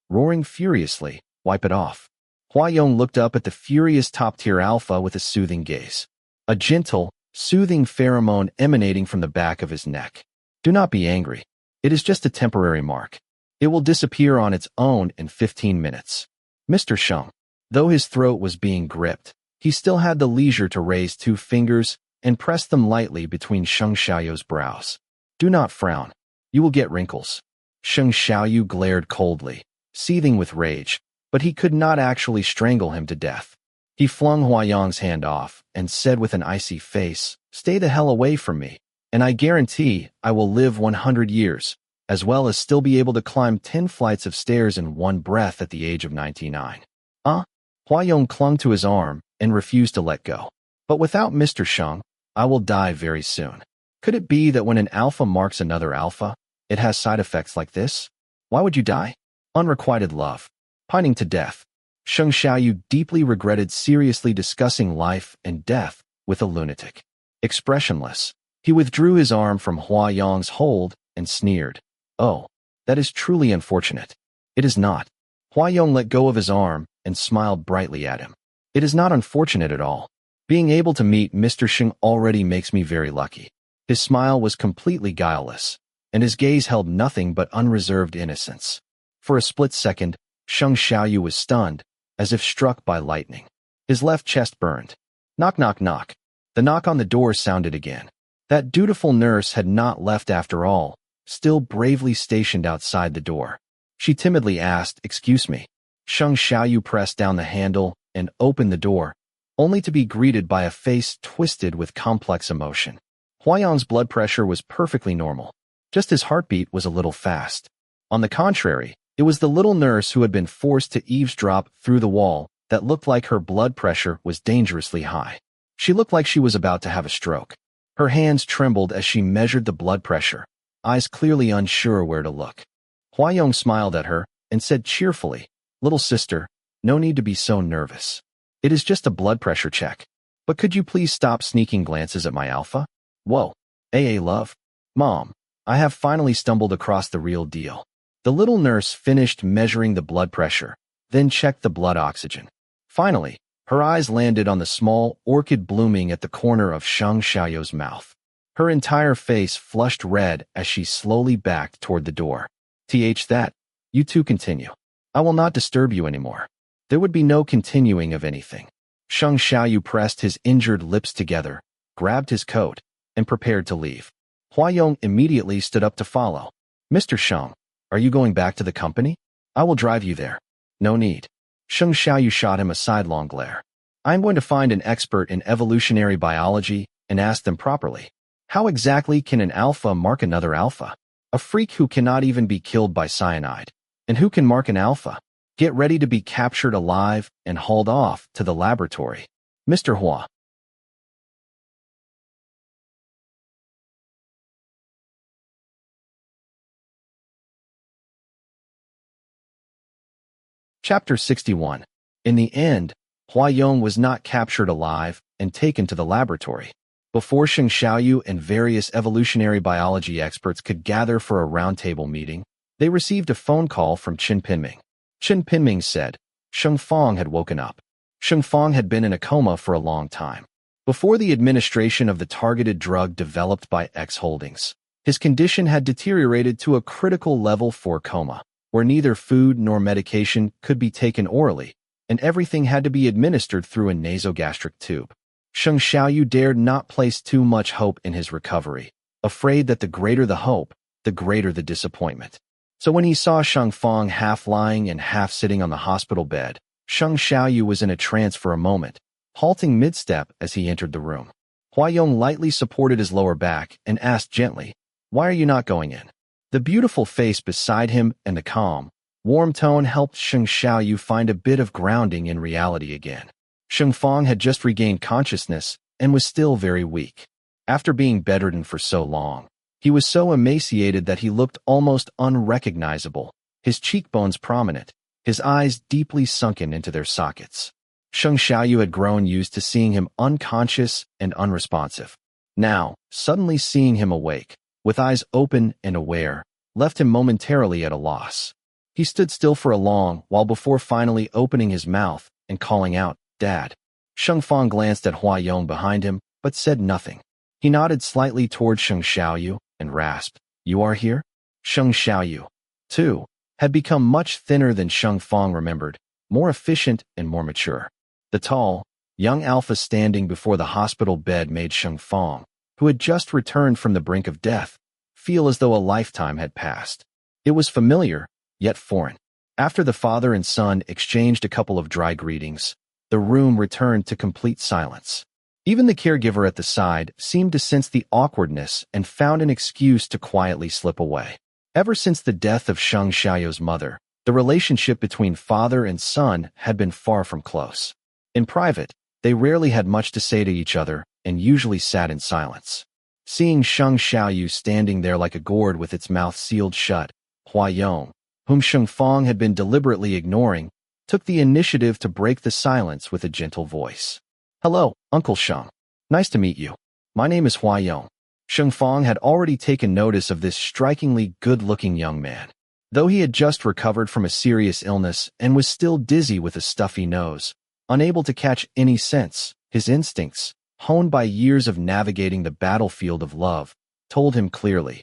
roaring furiously, "Wipe it off." Hua Yong looked up at the furious top-tier alpha with a soothing gaze. A gentle, soothing pheromone emanating from the back of his neck. "Do not be angry. It is just a temporary mark. It will disappear on its own in 15 minutes. Mr. Sheng." Though his throat was being gripped, he still had the leisure to raise 2 fingers and press them lightly between Sheng Xiaoyu's brows. "Do not frown. You will get wrinkles." Sheng Xiaoyu glared coldly, seething with rage, but he could not actually strangle him to death. He flung Hua Yong's hand off and said with an icy face, "Stay the hell away from me, and I guarantee I will live 100 years, as well as still be able to climb 10 flights of stairs in one breath at the age of 99. Hua Yong clung to his arm and refused to let go. "But without Mr. Sheng, I will die very soon." Could it be that when an alpha marks another alpha, it has side effects like this? Why would you die? Unrequited love. Pining to death. Sheng Xiaoyu deeply regretted seriously discussing life and death with a lunatic. Expressionless, he withdrew his arm from Hua Yong's hold and sneered, "Oh, that is truly unfortunate." "It is not." Hua Yong let go of his arm and smiled brightly at him. "It is not unfortunate at all. Being able to meet Mr. Sheng already makes me very lucky." His smile was completely guileless, and his gaze held nothing but unreserved innocence. For a split second, Sheng Xiaoyu was stunned, as if struck by lightning. His left chest burned. Knock, knock, knock. The knock on the door sounded again. That dutiful nurse had not left after all, still bravely stationed outside the door. She timidly asked, "Excuse me." Sheng Xiaoyu pressed down the handle and opened the door, only to be greeted by a face twisted with complex emotion. Huayong's blood pressure was perfectly normal. Just his heartbeat was a little fast. On the contrary, it was the little nurse who had been forced to eavesdrop through the wall that looked like her blood pressure was dangerously high. She looked like she was about to have a stroke. Her hands trembled as she measured the blood pressure, eyes clearly unsure where to look. Huayong smiled at her and said cheerfully, "Little sister, no need to be so nervous. It is just a blood pressure check. But could you please stop sneaking glances at my alpha?" "Whoa, AA love. Mom, I have finally stumbled across the real deal." The little nurse finished measuring the blood pressure, then checked the blood oxygen. Finally, her eyes landed on the small orchid blooming at the corner of Sheng Xiaoyu's mouth. Her entire face flushed red as she slowly backed toward the door. That, you two continue. I will not disturb you anymore." There would be no continuing of anything. Sheng Xiaoyu pressed his injured lips together, grabbed his coat, and prepared to leave. Huayong immediately stood up to follow. "Mr. Sheng, are you going back to the company? I will drive you there." "No need." Sheng Xiaoyu shot him a sidelong glare. "I'm going to find an expert in evolutionary biology and ask them properly. How exactly can an alpha mark another alpha? A freak who cannot even be killed by cyanide. And who can mark an alpha? Get ready to be captured alive and hauled off to the laboratory. Mr. Hua." Chapter 61. In the end, Huayong was not captured alive and taken to the laboratory. Before Sheng Xiaoyu and various evolutionary biology experts could gather for a roundtable meeting, they received a phone call from Qin Pinming. Qin Pinming said Sheng Fong had woken up. Sheng Fong had been in a coma for a long time. Before the administration of the targeted drug developed by X Holdings, his condition had deteriorated to a critical level for coma, where neither food nor medication could be taken orally, and everything had to be administered through a nasogastric tube. Sheng Xiaoyu dared not place too much hope in his recovery, afraid that the greater the hope, the greater the disappointment. So when he saw Sheng Fong half lying and half sitting on the hospital bed, Sheng Xiaoyu was in a trance for a moment, halting mid-step as he entered the room. Huayong lightly supported his lower back and asked gently, "Why are you not going in?" The beautiful face beside him and the calm, warm tone helped Sheng Xiaoyu find a bit of grounding in reality again. Sheng Fong had just regained consciousness and was still very weak. After being bedridden for so long, he was so emaciated that he looked almost unrecognizable, his cheekbones prominent, his eyes deeply sunken into their sockets. Sheng Xiaoyu had grown used to seeing him unconscious and unresponsive. Now, suddenly seeing him awake, with eyes open and aware, left him momentarily at a loss. He stood still for a long while before finally opening his mouth and calling out, "Dad." Sheng Fong glanced at Huayong behind him, but said nothing. He nodded slightly toward Sheng Xiaoyu and rasped, "You are here?" Sheng Xiaoyu, too, had become much thinner than Sheng Fong remembered, more efficient and more mature. The tall, young alpha standing before the hospital bed made Sheng Fong, who had just returned from the brink of death, feel as though a lifetime had passed. It was familiar, yet foreign. After the father and son exchanged a couple of dry greetings, the room returned to complete silence. Even the caregiver at the side seemed to sense the awkwardness and found an excuse to quietly slip away. Ever since the death of Sheng Xiaoyu's mother, the relationship between father and son had been far from close. In private, they rarely had much to say to each other and usually sat in silence. Seeing Sheng Xiaoyu standing there like a gourd with its mouth sealed shut, Huayong, whom Sheng Fong had been deliberately ignoring, took the initiative to break the silence with a gentle voice. "Hello, Uncle Sheng. Nice to meet you. My name is Huayong." Sheng Fong had already taken notice of this strikingly good-looking young man. Though he had just recovered from a serious illness and was still dizzy with a stuffy nose, unable to catch any sense, his instincts, honed by years of navigating the battlefield of love, told him clearly.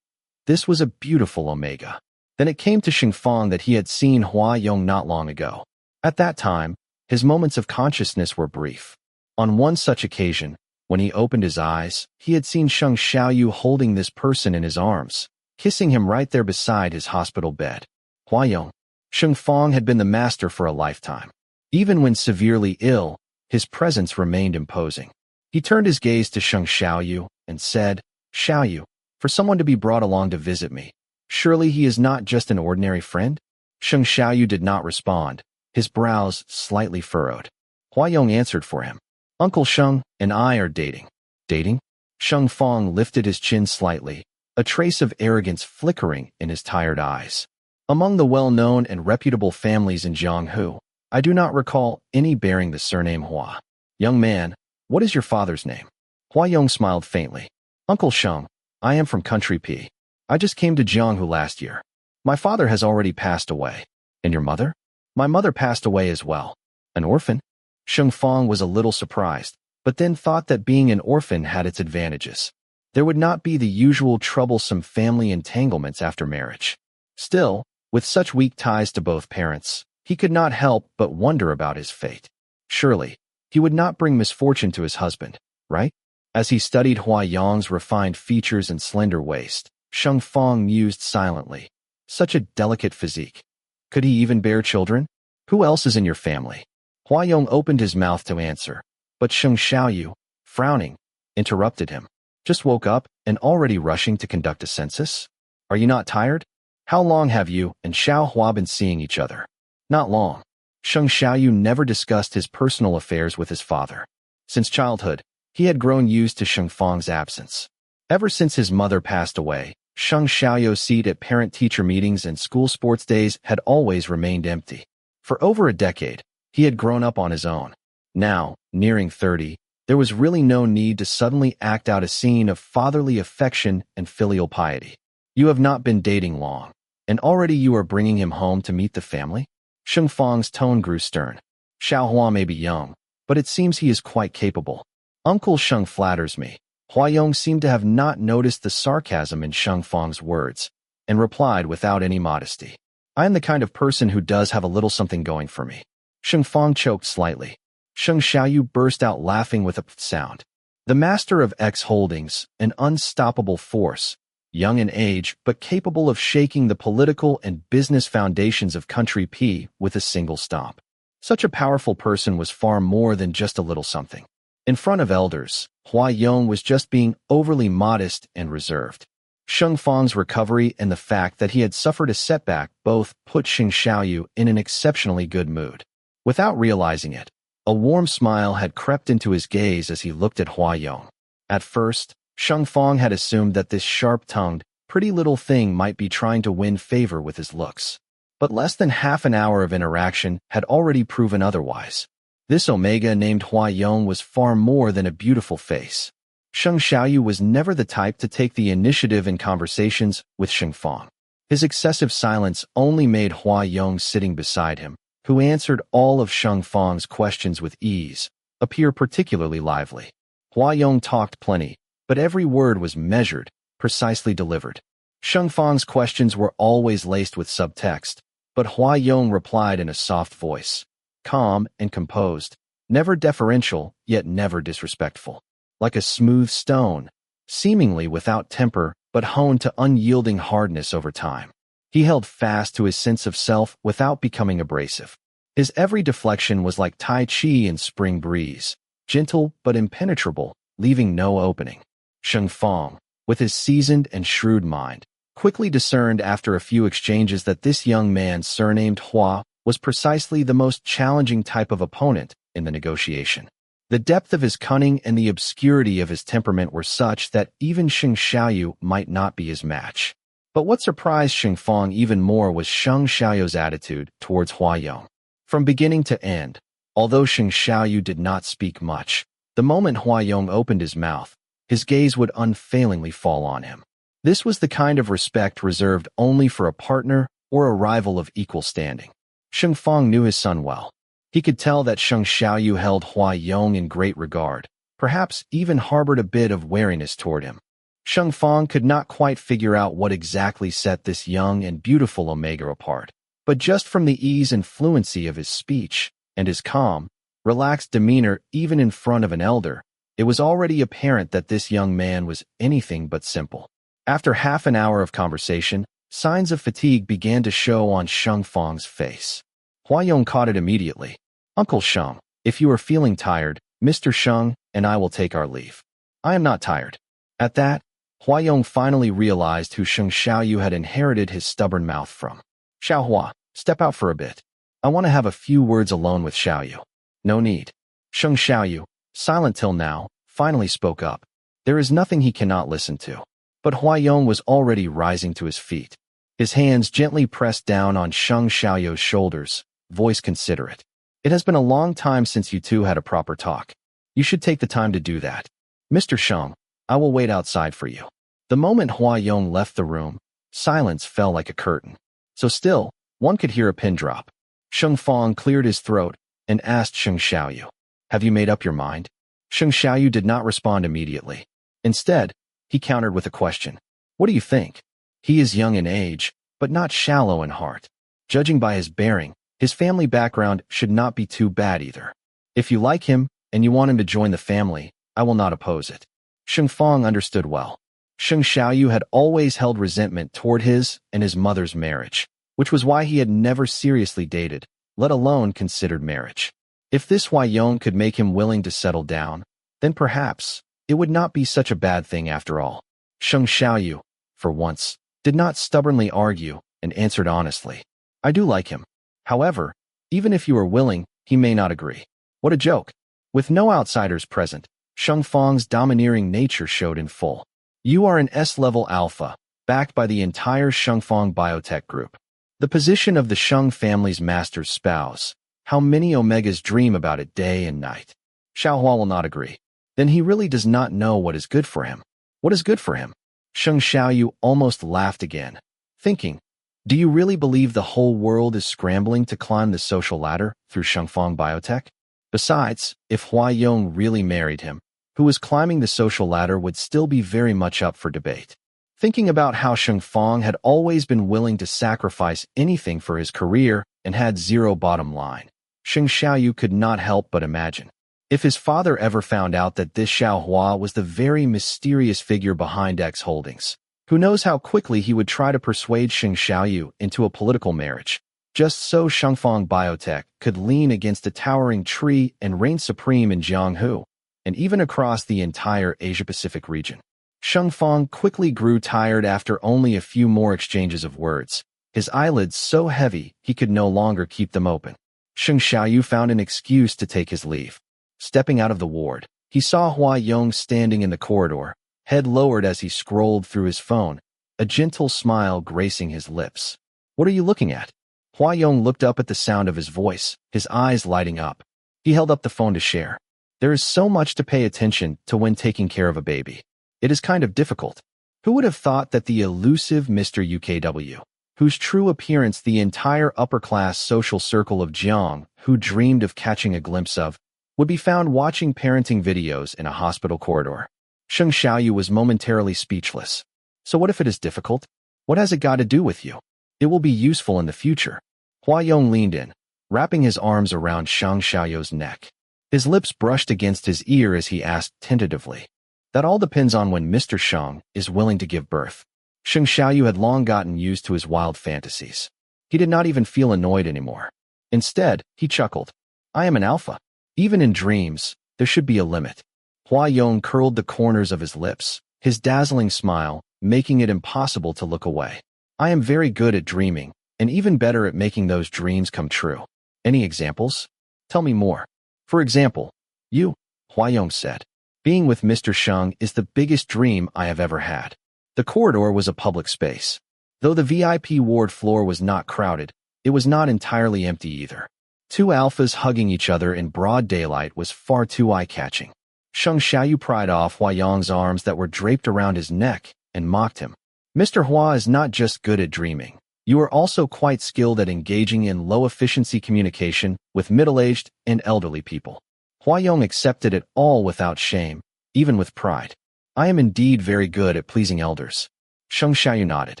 This was a beautiful Omega. Then it came to Sheng Fong that he had seen Huayong not long ago. At that time, his moments of consciousness were brief. On one such occasion, when he opened his eyes, he had seen Sheng Xiaoyu holding this person in his arms, kissing him right there beside his hospital bed. Huayong. Sheng Fong had been the master for a lifetime. Even when severely ill, his presence remained imposing. He turned his gaze to Sheng Xiaoyu and said, "Xiaoyu, for someone to be brought along to visit me, surely he is not just an ordinary friend?" Sheng Xiaoyu did not respond, his brows slightly furrowed. Huayong answered for him. "Uncle Sheng and I are dating." "Dating?" Sheng Fong lifted his chin slightly, a trace of arrogance flickering in his tired eyes. "Among the well-known and reputable families in Jianghu, I do not recall any bearing the surname Hua. Young man, what is your father's name?" Huayong smiled faintly. "Uncle Sheng, I am from Country P. I just came to Jianghu last year. My father has already passed away. And your mother?" "My mother passed away as well." "An orphan?" Sheng Fong was a little surprised, but then thought that being an orphan had its advantages. There would not be the usual troublesome family entanglements after marriage. Still, with such weak ties to both parents, he could not help but wonder about his fate. Surely, he would not bring misfortune to his husband, right? As he studied Huayong's refined features and slender waist, Sheng Fong mused silently. Such a delicate physique. Could he even bear children? "Who else is in your family?" Huayong opened his mouth to answer, but Sheng Xiaoyu, frowning, interrupted him. "Just woke up and already rushing to conduct a census? Are you not tired? How long have you and Xiao Hua been seeing each other?" "Not long." Sheng Xiaoyu never discussed his personal affairs with his father. Since childhood, he had grown used to Sheng Fong's absence. Ever since his mother passed away, Sheng Xiaoyu's seat at parent-teacher meetings and school sports days had always remained empty. For over a decade, he had grown up on his own. Now, nearing 30, there was really no need to suddenly act out a scene of fatherly affection and filial piety. "You have not been dating long, and already you are bringing him home to meet the family?" Sheng Fong's tone grew stern. "Xiao Hua may be young, but it seems he is quite capable." "Uncle Sheng flatters me." Huayong seemed to have not noticed the sarcasm in Sheng Fong's words, and replied without any modesty. "I am the kind of person who does have a little something going for me." Sheng Fong choked slightly. Sheng Xiaoyu burst out laughing with a sound. The master of X Holdings, an unstoppable force, young in age but capable of shaking the political and business foundations of Country P with a single stomp. Such a powerful person was far more than just a little something. In front of elders, Huayong was just being overly modest and reserved. Sheng Fong's recovery and the fact that he had suffered a setback both put Sheng Xiaoyu in an exceptionally good mood. Without realizing it, a warm smile had crept into his gaze as he looked at Huayong. At first, Sheng Fong had assumed that this sharp-tongued, pretty little thing might be trying to win favor with his looks. But less than half an hour of interaction had already proven otherwise. This Omega named Huayong was far more than a beautiful face. Sheng Xiaoyu was never the type to take the initiative in conversations with Sheng Fong. His excessive silence only made Huayong sitting beside him, who answered all of Sheng Fong's questions with ease, appear particularly lively. Huayong talked plenty, but every word was measured, precisely delivered. Sheng Fong's questions were always laced with subtext, but Huayong replied in a soft voice, calm and composed, never deferential, yet never disrespectful. Like a smooth stone, seemingly without temper, but honed to unyielding hardness over time. He held fast to his sense of self without becoming abrasive. His every deflection was like Tai Chi in spring breeze, gentle but impenetrable, leaving no opening. Sheng Fong, with his seasoned and shrewd mind, quickly discerned after a few exchanges that this young man surnamed Hua was precisely the most challenging type of opponent in the negotiation. The depth of his cunning and the obscurity of his temperament were such that even Sheng Xiaoyu might not be his match. But what surprised Sheng Fong even more was Sheng Xiaoyu's attitude towards Huayong. From beginning to end, although Sheng Xiaoyu did not speak much, the moment Huayong opened his mouth, his gaze would unfailingly fall on him. This was the kind of respect reserved only for a partner or a rival of equal standing. Sheng Fong knew his son well. He could tell that Sheng Xiaoyu held Huayong in great regard, perhaps even harbored a bit of wariness toward him. Sheng Fong could not quite figure out what exactly set this young and beautiful Omega apart, but just from the ease and fluency of his speech and his calm, relaxed demeanor even in front of an elder, it was already apparent that this young man was anything but simple. After half an hour of conversation, signs of fatigue began to show on Sheng Fang's face. Huayong caught it immediately. Uncle Sheng, if you are feeling tired, Mr. Sheng and I will take our leave. I am not tired. At that, Huayong finally realized who Sheng Xiaoyu had inherited his stubborn mouth from. Xiaohua, step out for a bit. I want to have a few words alone with Xiaoyu. No need. Sheng Xiaoyu, silent till now, finally spoke up. There is nothing he cannot listen to. But Huayong was already rising to his feet. His hands gently pressed down on Sheng Xiaoyu's shoulders, voice considerate. It has been a long time since you two had a proper talk. You should take the time to do that. Mr. Sheng, I will wait outside for you. The moment Huayong left the room, silence fell like a curtain. So still, one could hear a pin drop. Sheng Fang cleared his throat and asked Sheng Xiaoyu, have you made up your mind? Sheng Xiaoyu did not respond immediately. Instead, he countered with a question. What do you think? He is young in age, but not shallow in heart. Judging by his bearing, his family background should not be too bad either. If you like him and you want him to join the family, I will not oppose it. Sheng Fang understood well. Sheng Xiaoyu had always held resentment toward his and his mother's marriage, which was why he had never seriously dated, let alone considered marriage. If this Huayong could make him willing to settle down, then perhaps it would not be such a bad thing after all. Sheng Xiaoyu, for once, did not stubbornly argue and answered honestly. I do like him. However, even if you are willing, he may not agree. What a joke. With no outsiders present, Sheng Fang's domineering nature showed in full. You are an S-level alpha, backed by the entire Sheng Fang biotech group. The position of the Sheng family's master's spouse. How many Omegas dream about it day and night? Xiaohua will not agree. Then he really does not know what is good for him. What is good for him? Sheng Xiaoyu almost laughed again, thinking, do you really believe the whole world is scrambling to climb the social ladder through Sheng Fang biotech? Besides, if Huayong really married him, who was climbing the social ladder would still be very much up for debate. Thinking about how Sheng Fang had always been willing to sacrifice anything for his career and had zero bottom line, Sheng Xiaoyu could not help but imagine. If his father ever found out that this Xiaohua was the very mysterious figure behind X Holdings, who knows how quickly he would try to persuade Sheng Xiaoyu into a political marriage, just so Sheng Fang Biotech could lean against a towering tree and reign supreme in Jianghu, and even across the entire Asia-Pacific region. Sheng Fang quickly grew tired after only a few more exchanges of words, his eyelids so heavy he could no longer keep them open. Sheng Xiaoyu found an excuse to take his leave. Stepping out of the ward, he saw Huayong standing in the corridor, head lowered as he scrolled through his phone, a gentle smile gracing his lips. What are you looking at? Huayong looked up at the sound of his voice, his eyes lighting up. He held up the phone to share. There is so much to pay attention to when taking care of a baby. It is kind of difficult. Who would have thought that the elusive Mr. UKW, whose true appearance the entire upper-class social circle of Jiang, who dreamed of catching a glimpse of, would be found watching parenting videos in a hospital corridor? Sheng Xiaoyu was momentarily speechless. So what if it is difficult? What has it got to do with you? It will be useful in the future. Huayong leaned in, wrapping his arms around Sheng Xiaoyu's neck. His lips brushed against his ear as he asked tentatively. That all depends on when Mr. Sheng is willing to give birth. Sheng Xiaoyu had long gotten used to his wild fantasies. He did not even feel annoyed anymore. Instead, he chuckled. I am an alpha. Even in dreams, there should be a limit. Huayong curled the corners of his lips, his dazzling smile making it impossible to look away. I am very good at dreaming, and even better at making those dreams come true. Any examples? Tell me more. For example, you, Huayong said. Being with Mr. Sheng is the biggest dream I have ever had. The corridor was a public space. Though the VIP ward floor was not crowded, it was not entirely empty either. Two alphas hugging each other in broad daylight was far too eye-catching. Sheng Xiaoyu pried off Huayong's arms that were draped around his neck and mocked him. Mr. Hua is not just good at dreaming. You are also quite skilled at engaging in low-efficiency communication with middle-aged and elderly people. Huayong accepted it all without shame, even with pride. I am indeed very good at pleasing elders. Sheng Xiaoyu nodded.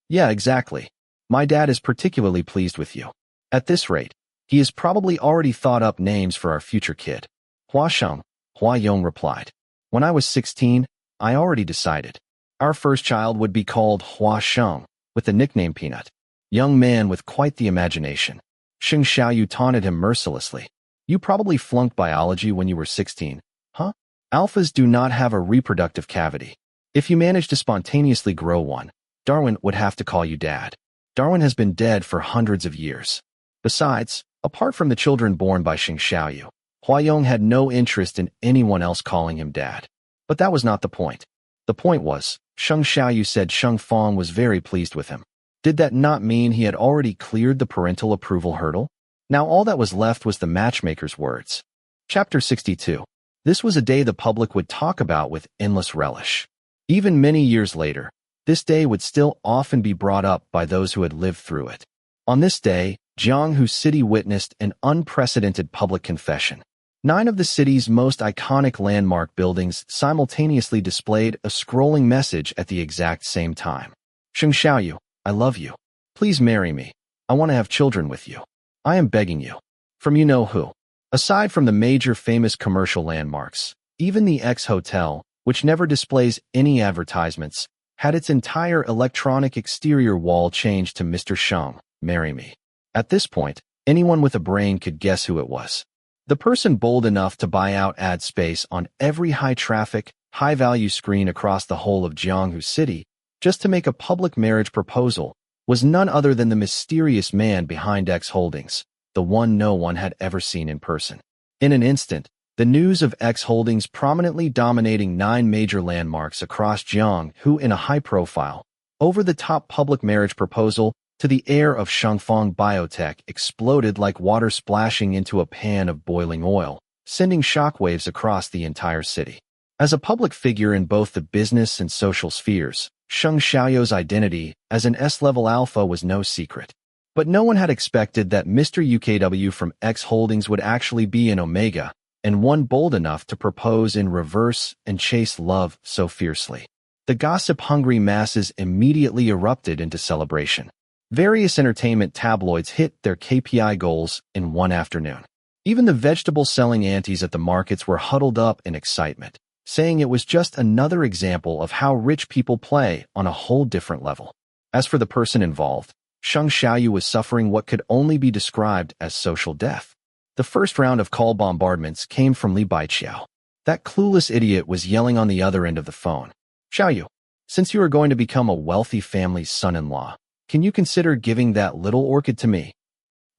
Yeah, exactly. My dad is particularly pleased with you. At this rate, he has probably already thought up names for our future kid. Hua Sheng, Huayong replied. When I was 16, I already decided. Our first child would be called Hua Sheng, with the nickname Peanut. Young man with quite the imagination. Sheng Xiaoyu taunted him mercilessly. You probably flunked biology when you were 16, huh? Alphas do not have a reproductive cavity. If you manage to spontaneously grow one, Darwin would have to call you dad. Darwin has been dead for hundreds of years. Besides, apart from the children born by Sheng Xiaoyu, Huayong had no interest in anyone else calling him dad. But that was not the point. The point was, Sheng Xiaoyu said Sheng Fong was very pleased with him. Did that not mean he had already cleared the parental approval hurdle? Now all that was left was the matchmaker's words. Chapter 62. This was a day the public would talk about with endless relish. Even many years later, this day would still often be brought up by those who had lived through it. On this day, Jianghu City witnessed an unprecedented public confession. 9 of the city's most iconic landmark buildings simultaneously displayed a scrolling message at the exact same time. Sheng Xiaoyu, I love you. Please marry me. I want to have children with you. I am begging you. From you know who. Aside from the major famous commercial landmarks, even the X Hotel, which never displays any advertisements, had its entire electronic exterior wall changed to Mr. Sheng, marry me. At this point, anyone with a brain could guess who it was. The person bold enough to buy out ad space on every high-traffic, high-value screen across the whole of Jianghu City, just to make a public marriage proposal, was none other than the mysterious man behind X Holdings, the one no one had ever seen in person. In an instant, the news of X Holdings prominently dominating 9 major landmarks across Jianghu in a high-profile, over-the-top public marriage proposal to the heir of Shangfang Biotech exploded like water splashing into a pan of boiling oil, sending shockwaves across the entire city. As a public figure in both the business and social spheres, Sheng Xiaoyu's identity as an S-level alpha was no secret. But no one had expected that Mr. UKW from X Holdings would actually be an Omega, and one bold enough to propose in reverse and chase love so fiercely. The gossip-hungry masses immediately erupted into celebration. Various entertainment tabloids hit their KPI goals in one afternoon. Even the vegetable-selling aunties at the markets were huddled up in excitement, saying it was just another example of how rich people play on a whole different level. As for the person involved, Sheng Xiaoyu was suffering what could only be described as social death. The first round of call bombardments came from Li Baiqiao. That clueless idiot was yelling on the other end of the phone. Xiaoyu, since you are going to become a wealthy family's son-in-law, can you consider giving that little orchid to me?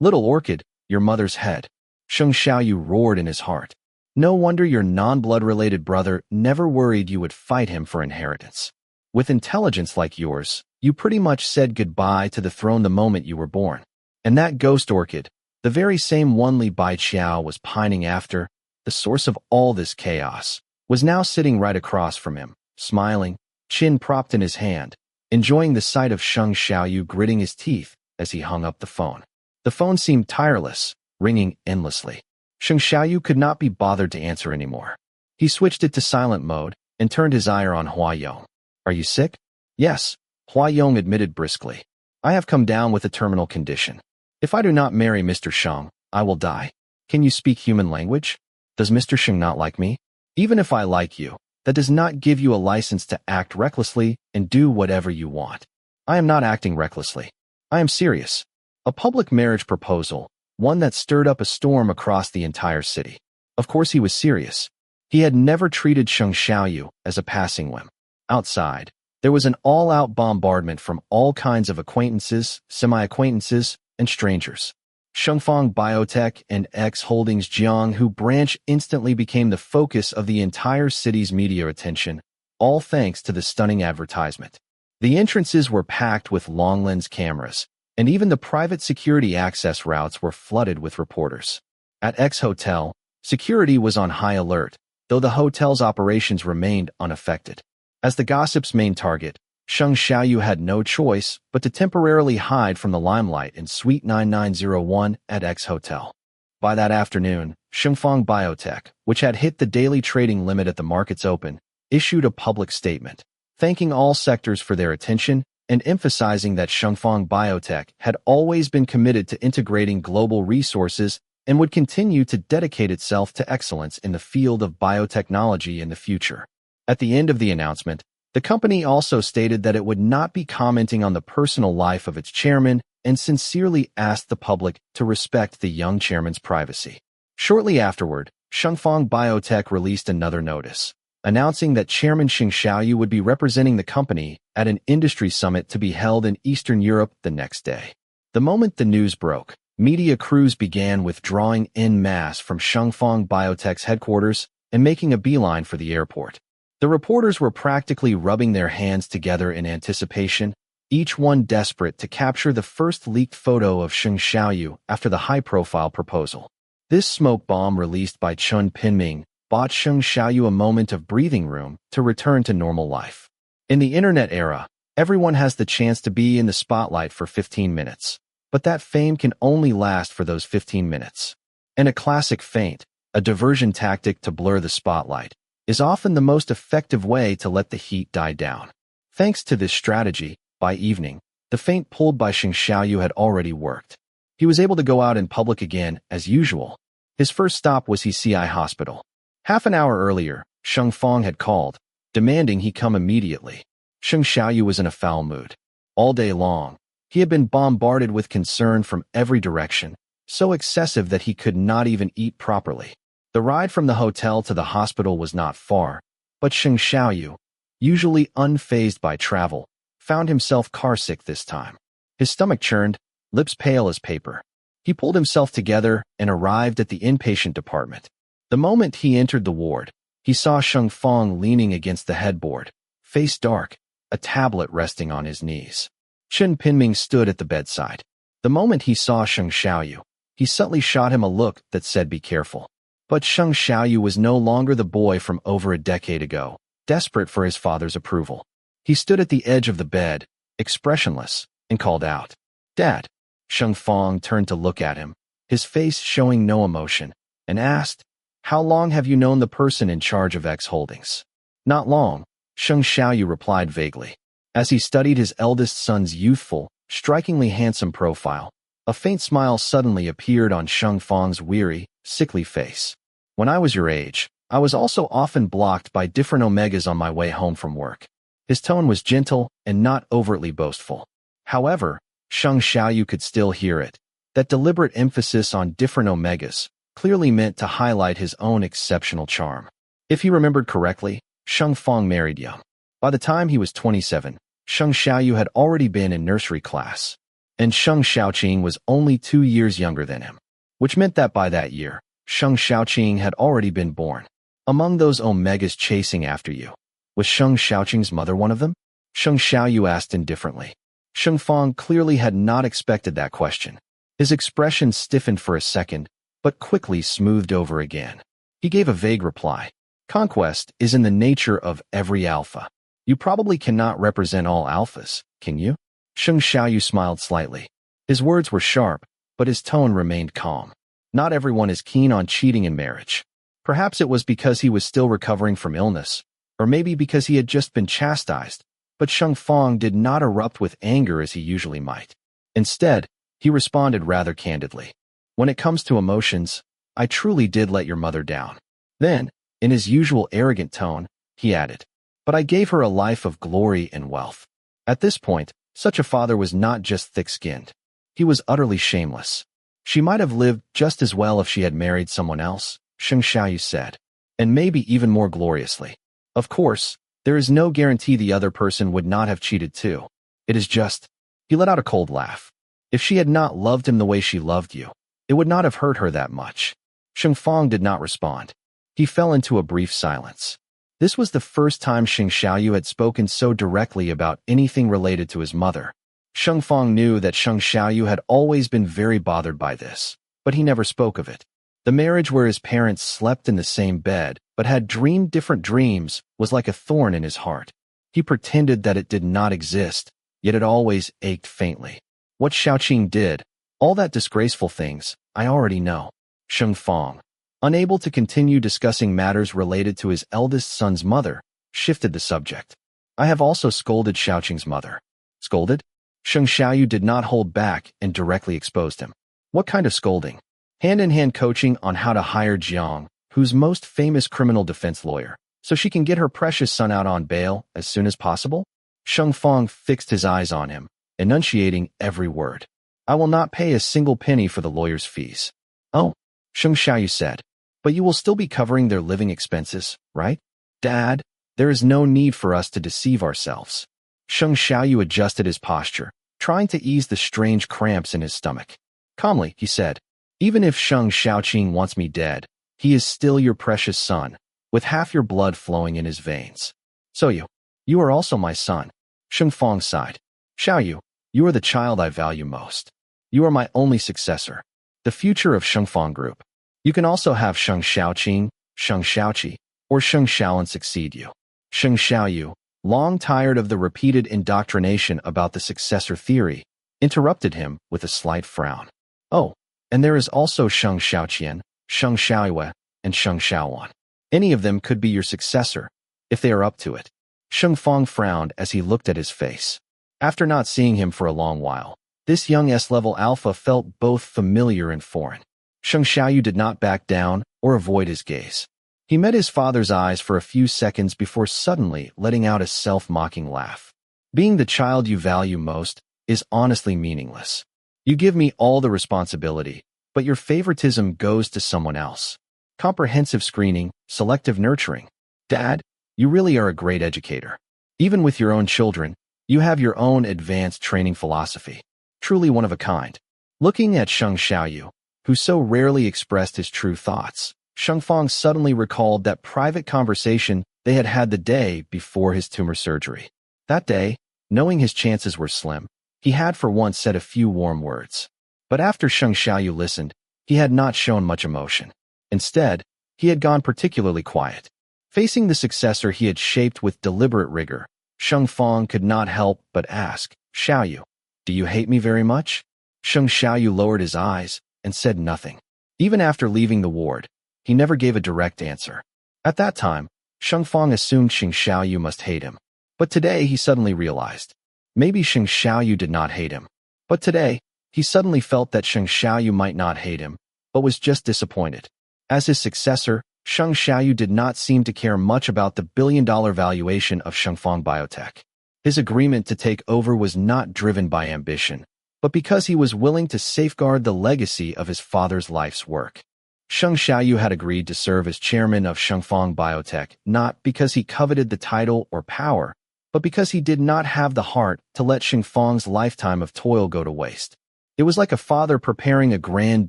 Little orchid, your mother's head. Sheng Xiaoyu roared in his heart. No wonder your non-blood-related brother never worried you would fight him for inheritance. With intelligence like yours, you pretty much said goodbye to the throne the moment you were born. And that ghost orchid, the very same one Li Baiqiao was pining after, the source of all this chaos, was now sitting right across from him, smiling, chin propped in his hand, enjoying the sight of Sheng Xiaoyu gritting his teeth as he hung up the phone. The phone seemed tireless, ringing endlessly. Sheng Xiaoyu could not be bothered to answer anymore. He switched it to silent mode and turned his ire on Huayong. Are you sick? Yes, Huayong admitted briskly. I have come down with a terminal condition. If I do not marry Mr. Sheng, I will die. Can you speak human language? Does Mr. Sheng not like me? Even if I like you, that does not give you a license to act recklessly and do whatever you want. I am not acting recklessly. I am serious. A public marriage proposal, one that stirred up a storm across the entire city. Of course he was serious. He had never treated Sheng Xiaoyu as a passing whim. Outside, there was an all-out bombardment from all kinds of acquaintances, semi-acquaintances, and strangers. Shangfang Biotech and X Holdings Jianghu branch instantly became the focus of the entire city's media attention, all thanks to the stunning advertisement. The entrances were packed with long-lens cameras, and even the private security access routes were flooded with reporters. At X Hotel, security was on high alert, though the hotel's operations remained unaffected. As the gossip's main target, Sheng Xiaoyu had no choice but to temporarily hide from the limelight in Suite 9901 at X Hotel. By that afternoon, Shangfang Biotech, which had hit the daily trading limit at the market's open, issued a public statement, thanking all sectors for their attention and emphasizing that Shangfang Biotech had always been committed to integrating global resources and would continue to dedicate itself to excellence in the field of biotechnology in the future. At the end of the announcement, The company also stated that it would not be commenting on the personal life of its chairman and sincerely asked the public to respect the young chairman's privacy. Shortly afterward, Shengfang Biotech released another notice, announcing that Chairman Xing Xiaoyu would be representing the company at an industry summit to be held in Eastern Europe the next day. The moment the news broke, media crews began withdrawing en masse from Shengfang Biotech's headquarters and making a beeline for the airport. The reporters were practically rubbing their hands together in anticipation, each one desperate to capture the first leaked photo of Xing Xiaoyu after the high-profile proposal. This smoke bomb released by Chen Pinming bought Xing Xiaoyu a moment of breathing room to return to normal life. In the internet era, everyone has the chance to be in the spotlight for 15 minutes, but that fame can only last for those 15 minutes. And a classic feint, a diversion tactic to blur the spotlight, is often the most effective way to let the heat die down. Thanks to this strategy, by evening, the feint pulled by Xing Xiaoyu had already worked. He was able to go out in public again, as usual. His first stop was CCI Hospital. Half an hour earlier, Sheng Fong had called, demanding he come immediately. Xing Xiaoyu was in a foul mood. All day long, he had been bombarded with concern from every direction, so excessive that he could not even eat properly. The ride from the hotel to the hospital was not far, but Xing Xiaoyu, usually unfazed by travel, found himself carsick this time. His stomach churned, lips pale as paper. He pulled himself together and arrived at the inpatient department. The moment he entered the ward, he saw Sheng Fong leaning against the headboard, face dark, a tablet resting on his knees. Chen Pinming stood at the bedside. The moment he saw Xing Xiaoyu, he subtly shot him a look that said be careful. But Xing Xiaoyu was no longer the boy from over a decade ago, desperate for his father's approval. He stood at the edge of the bed, expressionless, and called out, "Dad." Sheng Fong turned to look at him, his face showing no emotion, and asked, "How long have you known the person in charge of X Holdings?" "Not long," Xing Xiaoyu replied vaguely. As he studied his eldest son's youthful, strikingly handsome profile, a faint smile suddenly appeared on Sheng Fong's weary, sickly face. "When I was your age, I was also often blocked by different Omegas on my way home from work." His tone was gentle and not overtly boastful. However, Xing Xiaoyu could still hear it. That deliberate emphasis on different Omegas clearly meant to highlight his own exceptional charm. If he remembered correctly, Sheng Fong married young. By the time he was 27, Xing Xiaoyu had already been in nursery class, and Sheng Xiaoqing was only 2 years younger than him, which meant that by that year, Sheng Xiaoqing had already been born. Among those Omegas chasing after you, was Sheng Xiaoqing's mother one of them? Xing Xiaoyu asked indifferently. Sheng Fong clearly had not expected that question. His expression stiffened for a second, but quickly smoothed over again. He gave a vague reply. "Conquest is in the nature of every alpha. You probably cannot represent all alphas, can you?" Xing Xiaoyu smiled slightly. His words were sharp, but his tone remained calm. Not everyone is keen on cheating in marriage. Perhaps it was because he was still recovering from illness, or maybe because he had just been chastised, but Sheng Fong did not erupt with anger as he usually might. Instead, he responded rather candidly. "When it comes to emotions, I truly did let your mother down." Then, in his usual arrogant tone, he added, "But I gave her a life of glory and wealth." At this point, such a father was not just thick-skinned. He was utterly shameless. "She might have lived just as well if she had married someone else," Xing Xiaoyu said, "and maybe even more gloriously. Of course, there is no guarantee the other person would not have cheated too. It is just..." He let out a cold laugh. "If she had not loved him the way she loved you, it would not have hurt her that much." Xing Fong did not respond. He fell into a brief silence. This was the first time Xing Xiaoyu had spoken so directly about anything related to his mother. Xing Fong knew that Xing Xiaoyu had always been very bothered by this, but he never spoke of it. The marriage where his parents slept in the same bed but had dreamed different dreams was like a thorn in his heart. He pretended that it did not exist, yet it always ached faintly. What Xiaoqing did, all that disgraceful things, I already know. Xing Fong, unable to continue discussing matters related to his eldest son's mother, shifted the subject. "I have also scolded Xiaoqing's mother." "Scolded?" Xing Xiaoyu did not hold back and directly exposed him. "What kind of scolding?" "Hand-in-hand coaching on how to hire Jiang, whose most famous criminal defense lawyer," so she can get her precious son out on bail as soon as possible? Sheng Fang fixed his eyes on him, enunciating every word. I will not pay a single penny for the lawyer's fees. Oh, Sheng Xiaoyu said. But you will still be covering their living expenses, right? Dad, there is no need for us to deceive ourselves. Sheng Xiaoyu adjusted his posture, trying to ease the strange cramps in his stomach. Calmly, he said, even if Sheng Xiaoqing wants me dead, he is still your precious son, with half your blood flowing in his veins. So you are also my son. Sheng Fang sighed. Xiaoyu, you are the child I value most. You are my only successor, the future of Sheng Fang Group. You can also have Sheng Xiaoqing, Sheng Xiaoqi, or Sheng Xiaolan succeed you. Sheng Xiaoyu, long tired of the repeated indoctrination about the successor theory, interrupted him with a slight frown. Oh, and there is also Sheng Xiaoqian, Sheng Xiaoyue, and Sheng Xiaowan. Any of them could be your successor, if they are up to it. Sheng Fang frowned as he looked at his face. After not seeing him for a long while, this young S-level alpha felt both familiar and foreign. Sheng Xiaoyu did not back down or avoid his gaze. He met his father's eyes for a few seconds before suddenly letting out a self-mocking laugh. Being the child you value most is honestly meaningless. You give me all the responsibility, but your favoritism goes to someone else. Comprehensive screening, selective nurturing. Dad, you really are a great educator. Even with your own children, you have your own advanced training philosophy. Truly one of a kind. Looking at Sheng Xiaoyu, who so rarely expressed his true thoughts, Sheng Fang suddenly recalled that private conversation they had had the day before his tumor surgery. That day, knowing his chances were slim, he had for once said a few warm words. But after Sheng Xiaoyu listened, he had not shown much emotion. Instead, he had gone particularly quiet. Facing the successor he had shaped with deliberate rigor, Sheng Fang could not help but ask, Xiaoyu, do you hate me very much? Sheng Xiaoyu lowered his eyes and said nothing. Even after leaving the ward, he never gave a direct answer. At that time, Sheng Fang assumed Sheng Xiaoyu must hate him. But today he suddenly realized. Maybe Sheng Xiaoyu did not hate him. But today, he suddenly felt that Sheng Xiaoyu might not hate him, but was just disappointed. As his successor, Sheng Xiaoyu did not seem to care much about the billion-dollar valuation of Shengfang Biotech. His agreement to take over was not driven by ambition, but because he was willing to safeguard the legacy of his father's life's work. Sheng Xiaoyu had agreed to serve as chairman of Shengfang Biotech not because he coveted the title or power, but because he did not have the heart to let Shengfang's lifetime of toil go to waste. It was like a father preparing a grand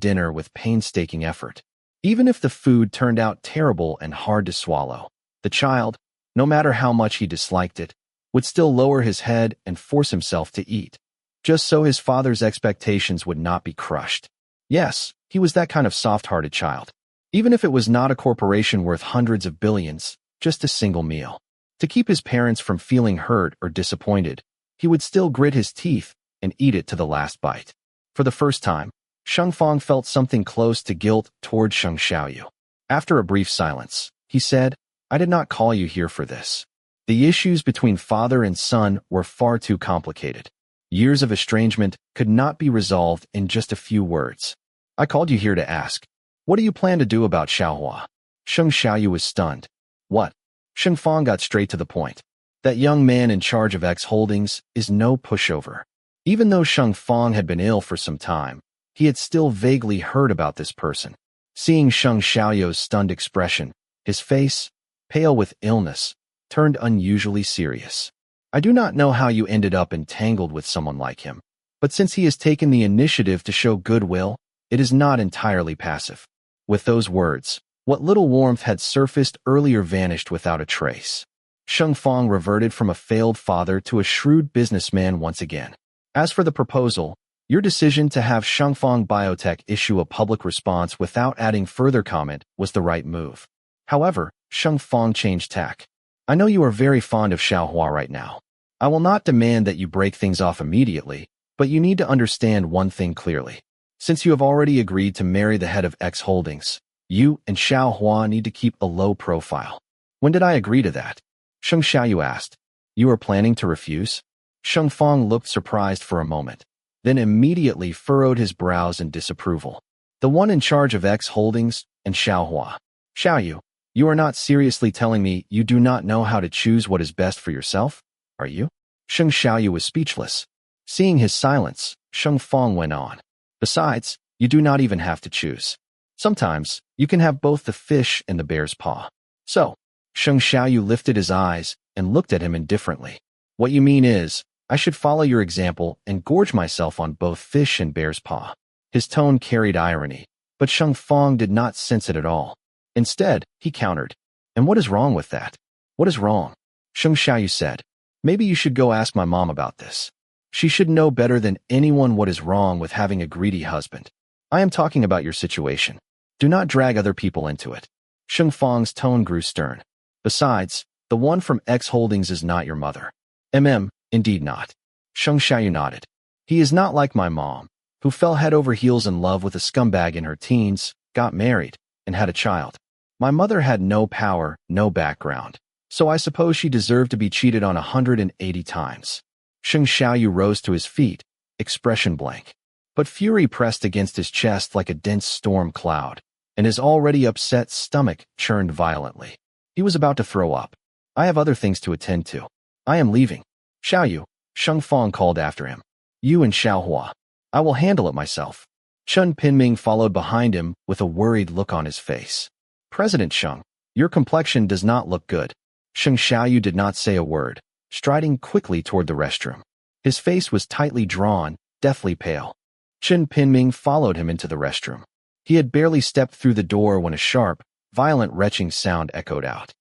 dinner with painstaking effort. Even if the food turned out terrible and hard to swallow, the child, no matter how much he disliked it, would still lower his head and force himself to eat, just so his father's expectations would not be crushed. Yes, he was that kind of soft-hearted child. Even if it was not a corporation worth hundreds of billions, just a single meal. To keep his parents from feeling hurt or disappointed, he would still grit his teeth and eat it to the last bite. For the first time, Sheng Fang felt something close to guilt toward Sheng Xiaoyu. After a brief silence, he said, I did not call you here for this. The issues between father and son were far too complicated. Years of estrangement could not be resolved in just a few words. I called you here to ask, what do you plan to do about Xiaohua? Sheng Xiaoyu was stunned. What? Sheng Fang got straight to the point. That young man in charge of X Holdings is no pushover. Even though Sheng Fang had been ill for some time, he had still vaguely heard about this person. Seeing Sheng Xiaoyu's stunned expression, his face, pale with illness, turned unusually serious. I do not know how you ended up entangled with someone like him, but since he has taken the initiative to show goodwill, it is not entirely passive. With those words, what little warmth had surfaced earlier vanished without a trace. Sheng Fang reverted from a failed father to a shrewd businessman once again. As for the proposal, your decision to have Shengfang Biotech issue a public response without adding further comment was the right move. However, Sheng Fang changed tack. I know you are very fond of Xiaohua right now. I will not demand that you break things off immediately, but you need to understand one thing clearly. Since you have already agreed to marry the head of X Holdings, you and Xiaohua need to keep a low profile. When did I agree to that? Sheng Xiaoyu asked. You are planning to refuse? Sheng Fang looked surprised for a moment, then immediately furrowed his brows in disapproval. The one in charge of X Holdings and Xiaohua. Xiaoyu, You are not seriously telling me you do not know how to choose what is best for yourself, are you? Sheng Xiaoyu was speechless. Seeing his silence, Sheng Fong went on. Besides, you do not even have to choose. Sometimes, you can have both the fish and the bear's paw. So, Sheng Xiaoyu lifted his eyes and looked at him indifferently. What you mean is, I should follow your example and gorge myself on both fish and bear's paw. His tone carried irony, but Sheng Fong did not sense it at all. Instead, he countered. And what is wrong with that? What is wrong? Sheng Xiaoyu said. Maybe you should go ask my mom about this. She should know better than anyone what is wrong with having a greedy husband. I am talking about your situation. Do not drag other people into it. Sheng Fong's tone grew stern. Besides, the one from X Holdings is not your mother. Indeed not. Sheng Xiaoyu nodded. He is not like my mom, who fell head over heels in love with a scumbag in her teens, got married, and had a child. My mother had no power, no background, so I suppose she deserved to be cheated on 180 times. Sheng Xiaoyu rose to his feet, expression blank. But fury pressed against his chest like a dense storm cloud, and his already upset stomach churned violently. He was about to throw up. I have other things to attend to. I am leaving. Xiaoyu, Sheng Fong called after him. You and Xiaohua. I will handle it myself. Chen Pinming followed behind him with a worried look on his face. President Sheng, your complexion does not look good. Sheng Xiaoyu did not say a word, striding quickly toward the restroom. His face was tightly drawn, deathly pale. Chen Pinming followed him into the restroom. He had barely stepped through the door when a sharp, violent retching sound echoed out.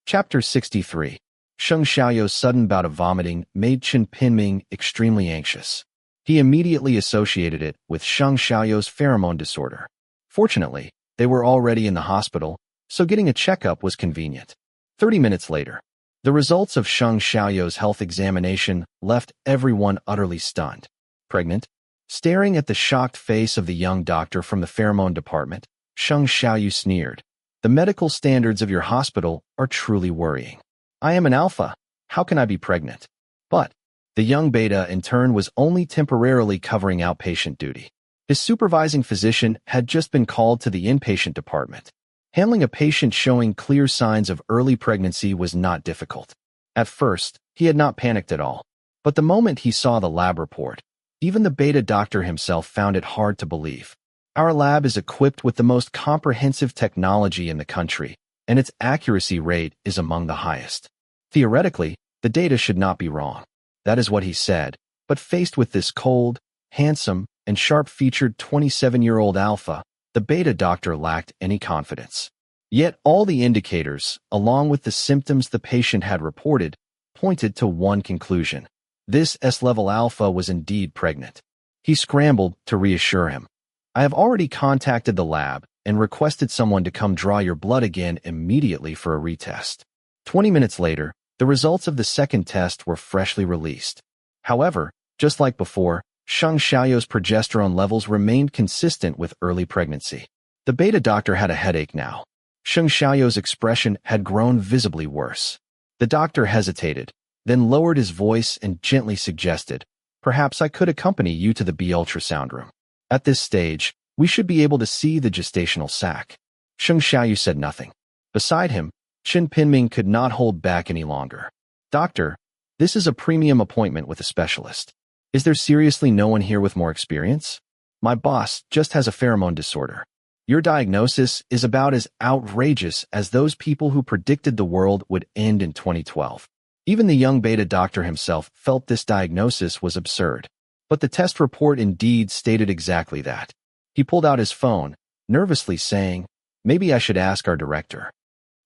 Chapter 63. Sheng Xiaoyu's sudden bout of vomiting made Chen Pinming extremely anxious. He immediately associated it with Sheng Xiaoyu's pheromone disorder. Fortunately, they were already in the hospital, so getting a checkup was convenient. 30 minutes later, the results of Sheng Xiaoyu's health examination left everyone utterly stunned. Pregnant? Staring at the shocked face of the young doctor from the pheromone department, Sheng Xiaoyu sneered. The medical standards of your hospital are truly worrying. I am an alpha. How can I be pregnant? But the young beta in turn was only temporarily covering outpatient duty. His supervising physician had just been called to the inpatient department. Handling a patient showing clear signs of early pregnancy was not difficult. At first, he had not panicked at all. But the moment he saw the lab report, even the beta doctor himself found it hard to believe. Our lab is equipped with the most comprehensive technology in the country, and its accuracy rate is among the highest. Theoretically, the data should not be wrong. That is what he said, but faced with this cold, handsome, and sharp-featured 27-year-old alpha, the beta doctor lacked any confidence. Yet all the indicators, along with the symptoms the patient had reported, pointed to one conclusion. This S-level alpha was indeed pregnant. He scrambled to reassure him. I have already contacted the lab and requested someone to come draw your blood again immediately for a retest. 20 minutes later, the results of the second test were freshly released. However, just like before, Sheng Xiaoyu's progesterone levels remained consistent with early pregnancy. The beta doctor had a headache now. Sheng Xiaoyu's expression had grown visibly worse. The doctor hesitated, then lowered his voice and gently suggested, perhaps I could accompany you to the B ultrasound room. At this stage, we should be able to see the gestational sac. Sheng Xiaoyu said nothing. Beside him, Chen Pinming could not hold back any longer. Doctor, this is a premium appointment with a specialist. Is there seriously no one here with more experience? My boss just has a pheromone disorder. Your diagnosis is about as outrageous as those people who predicted the world would end in 2012. Even the young beta doctor himself felt this diagnosis was absurd. But the test report indeed stated exactly that. He pulled out his phone, nervously saying, maybe I should ask our director.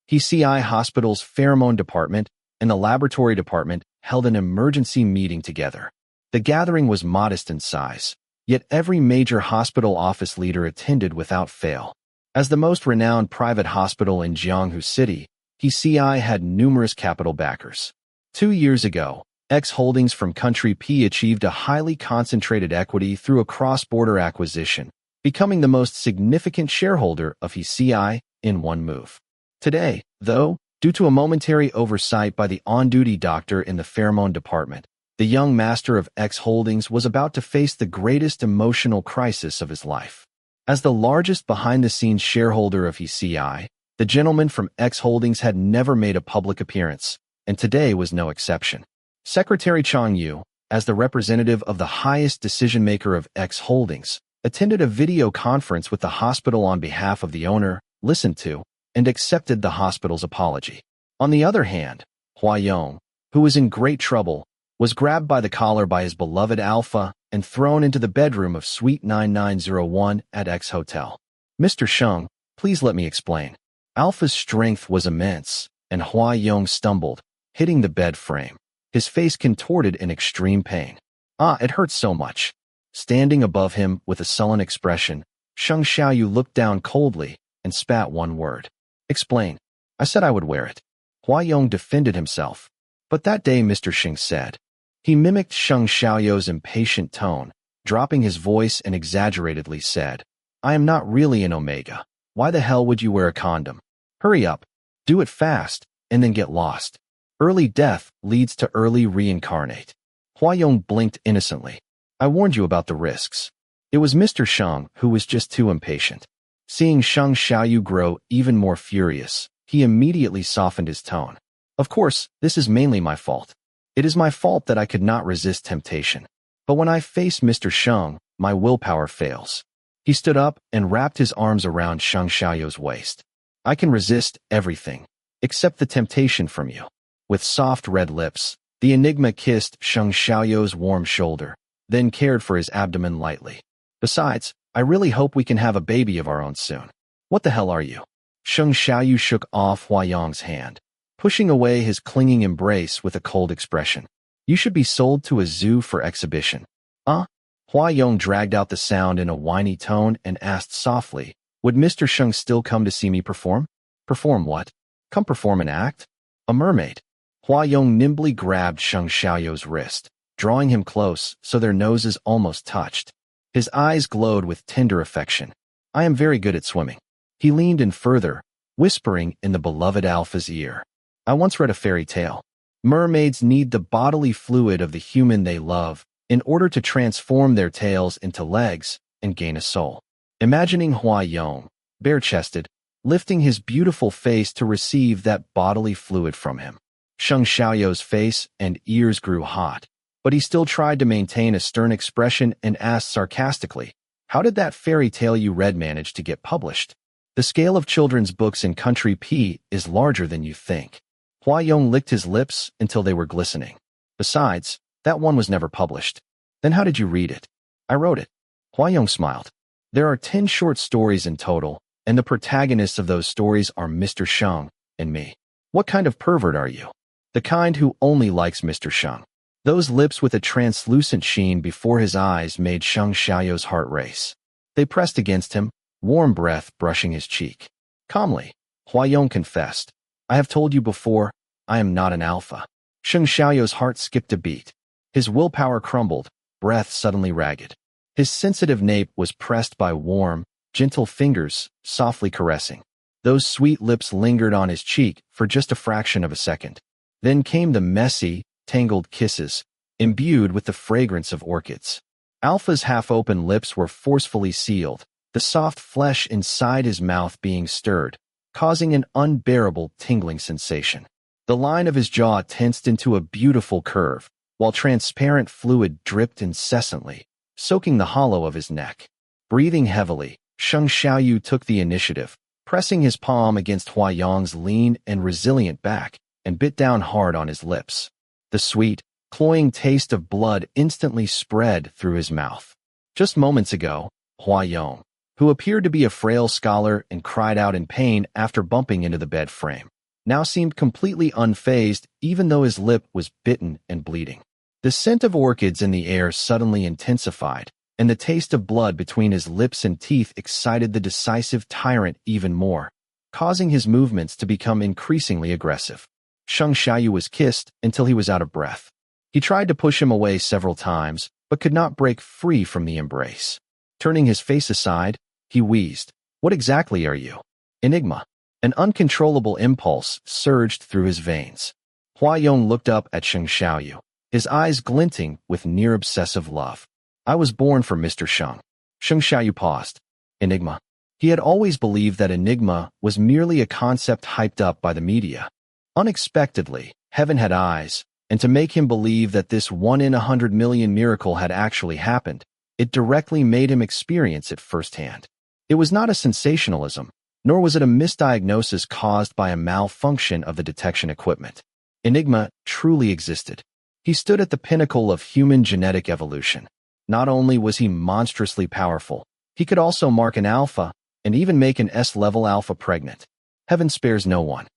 PCI Hospital's pheromone department and the laboratory department held an emergency meeting together. The gathering was modest in size, yet every major hospital office leader attended without fail. As the most renowned private hospital in Jianghu City, PCI had numerous capital backers. 2 years ago, X Holdings from Country P achieved a highly concentrated equity through a cross-border acquisition, becoming the most significant shareholder of PCI in one move. Today, though, due to a momentary oversight by the on-duty doctor in the pheromone department, The young master of X Holdings was about to face the greatest emotional crisis of his life. As the largest behind-the-scenes shareholder of HCI, the gentleman from X Holdings had never made a public appearance, and today was no exception. Secretary Chang Yu, as the representative of the highest decision-maker of X Holdings, attended a video conference with the hospital on behalf of the owner, listened to, and accepted the hospital's apology. On the other hand, Hua Yong, who was in great trouble, was grabbed by the collar by his beloved Alpha and thrown into the bedroom of Suite 9901 at X Hotel. Mr. Sheng, please let me explain. Alpha's strength was immense, and Hua Yong stumbled, hitting the bed frame. His face contorted in extreme pain. Ah, it hurts so much. Standing above him with a sullen expression, Sheng Xiaoyu looked down coldly and spat one word. Explain. I said I would wear it. Hua Yong defended himself. But that day Mr. Sheng said. He mimicked Sheng Xiaoyu's impatient tone, dropping his voice and exaggeratedly said, I am not really an Omega. Why the hell would you wear a condom? Hurry up. Do it fast, and then get lost. Early death leads to early reincarnate. Hua Yong blinked innocently. I warned you about the risks. It was Mr. Sheng who was just too impatient. Seeing Sheng Xiaoyu grow even more furious, he immediately softened his tone. Of course, this is mainly my fault. It is my fault that I could not resist temptation. But when I face Mr. Sheng, my willpower fails. He stood up and wrapped his arms around Sheng Xiaoyu's waist. I can resist everything, except the temptation from you. With soft red lips, the Enigma kissed Sheng Xiaoyu's warm shoulder, then cared for his abdomen lightly. Besides, I really hope we can have a baby of our own soon. What the hell are you? Sheng Xiaoyu shook off Hua Yong's hand, pushing away his clinging embrace with a cold expression. You should be sold to a zoo for exhibition. Hua Yong dragged out the sound in a whiny tone and asked softly, would Mr. Sheng still come to see me perform? Perform what? Come perform an act? A mermaid. Hua Yong nimbly grabbed Sheng Xiaoyu's wrist, drawing him close so their noses almost touched. His eyes glowed with tender affection. I am very good at swimming. He leaned in further, whispering in the beloved Alpha's ear. I once read a fairy tale. Mermaids need the bodily fluid of the human they love in order to transform their tails into legs and gain a soul. Imagining Hua Yong, bare-chested, lifting his beautiful face to receive that bodily fluid from him. Sheng Xiaoyu's face and ears grew hot, but he still tried to maintain a stern expression and asked sarcastically, how did that fairy tale you read manage to get published? The scale of children's books in Country P is larger than you think. Hua Yong licked his lips until they were glistening. Besides, that one was never published. Then how did you read it? I wrote it. Hua Yong smiled. There are 10 short stories in total, and the protagonists of those stories are Mr. Sheng and me. What kind of pervert are you? The kind who only likes Mr. Sheng. Those lips with a translucent sheen before his eyes made Sheng Xiaoyu's heart race. They pressed against him, warm breath brushing his cheek. Calmly, Hua Yong confessed. I have told you before, I am not an alpha. Sheng Xiaoyu's heart skipped a beat. His willpower crumbled, breath suddenly ragged. His sensitive nape was pressed by warm, gentle fingers, softly caressing. Those sweet lips lingered on his cheek for just a fraction of a second. Then came the messy, tangled kisses, imbued with the fragrance of orchids. Alpha's half-open lips were forcefully sealed, the soft flesh inside his mouth being stirred, causing an unbearable tingling sensation. The line of his jaw tensed into a beautiful curve, while transparent fluid dripped incessantly, soaking the hollow of his neck. Breathing heavily, Sheng Xiaoyu took the initiative, pressing his palm against Hua Yong's lean and resilient back, and bit down hard on his lips. The sweet, cloying taste of blood instantly spread through his mouth. Just moments ago, Hua Yong, who appeared to be a frail scholar and cried out in pain after bumping into the bed frame, now seemed completely unfazed even though his lip was bitten and bleeding. The scent of orchids in the air suddenly intensified, and the taste of blood between his lips and teeth excited the decisive tyrant even more, causing his movements to become increasingly aggressive. Sheng Xiaoyu was kissed until he was out of breath. He tried to push him away several times, but could not break free from the embrace. Turning his face aside, he wheezed, "What exactly are you?" Enigma. An uncontrollable impulse surged through his veins. Hua Yong looked up at Sheng Xiaoyu, his eyes glinting with near-obsessive love. I was born for Mr. Sheng. Sheng Xiaoyu paused. Enigma. He had always believed that Enigma was merely a concept hyped up by the media. Unexpectedly, heaven had eyes, and to make him believe that this 1 in 100 million miracle had actually happened, it directly made him experience it firsthand. It was not a sensationalism, nor was it a misdiagnosis caused by a malfunction of the detection equipment. Enigma truly existed. He stood at the pinnacle of human genetic evolution. Not only was he monstrously powerful, he could also mark an alpha and even make an S-level alpha pregnant. Heaven spares no one.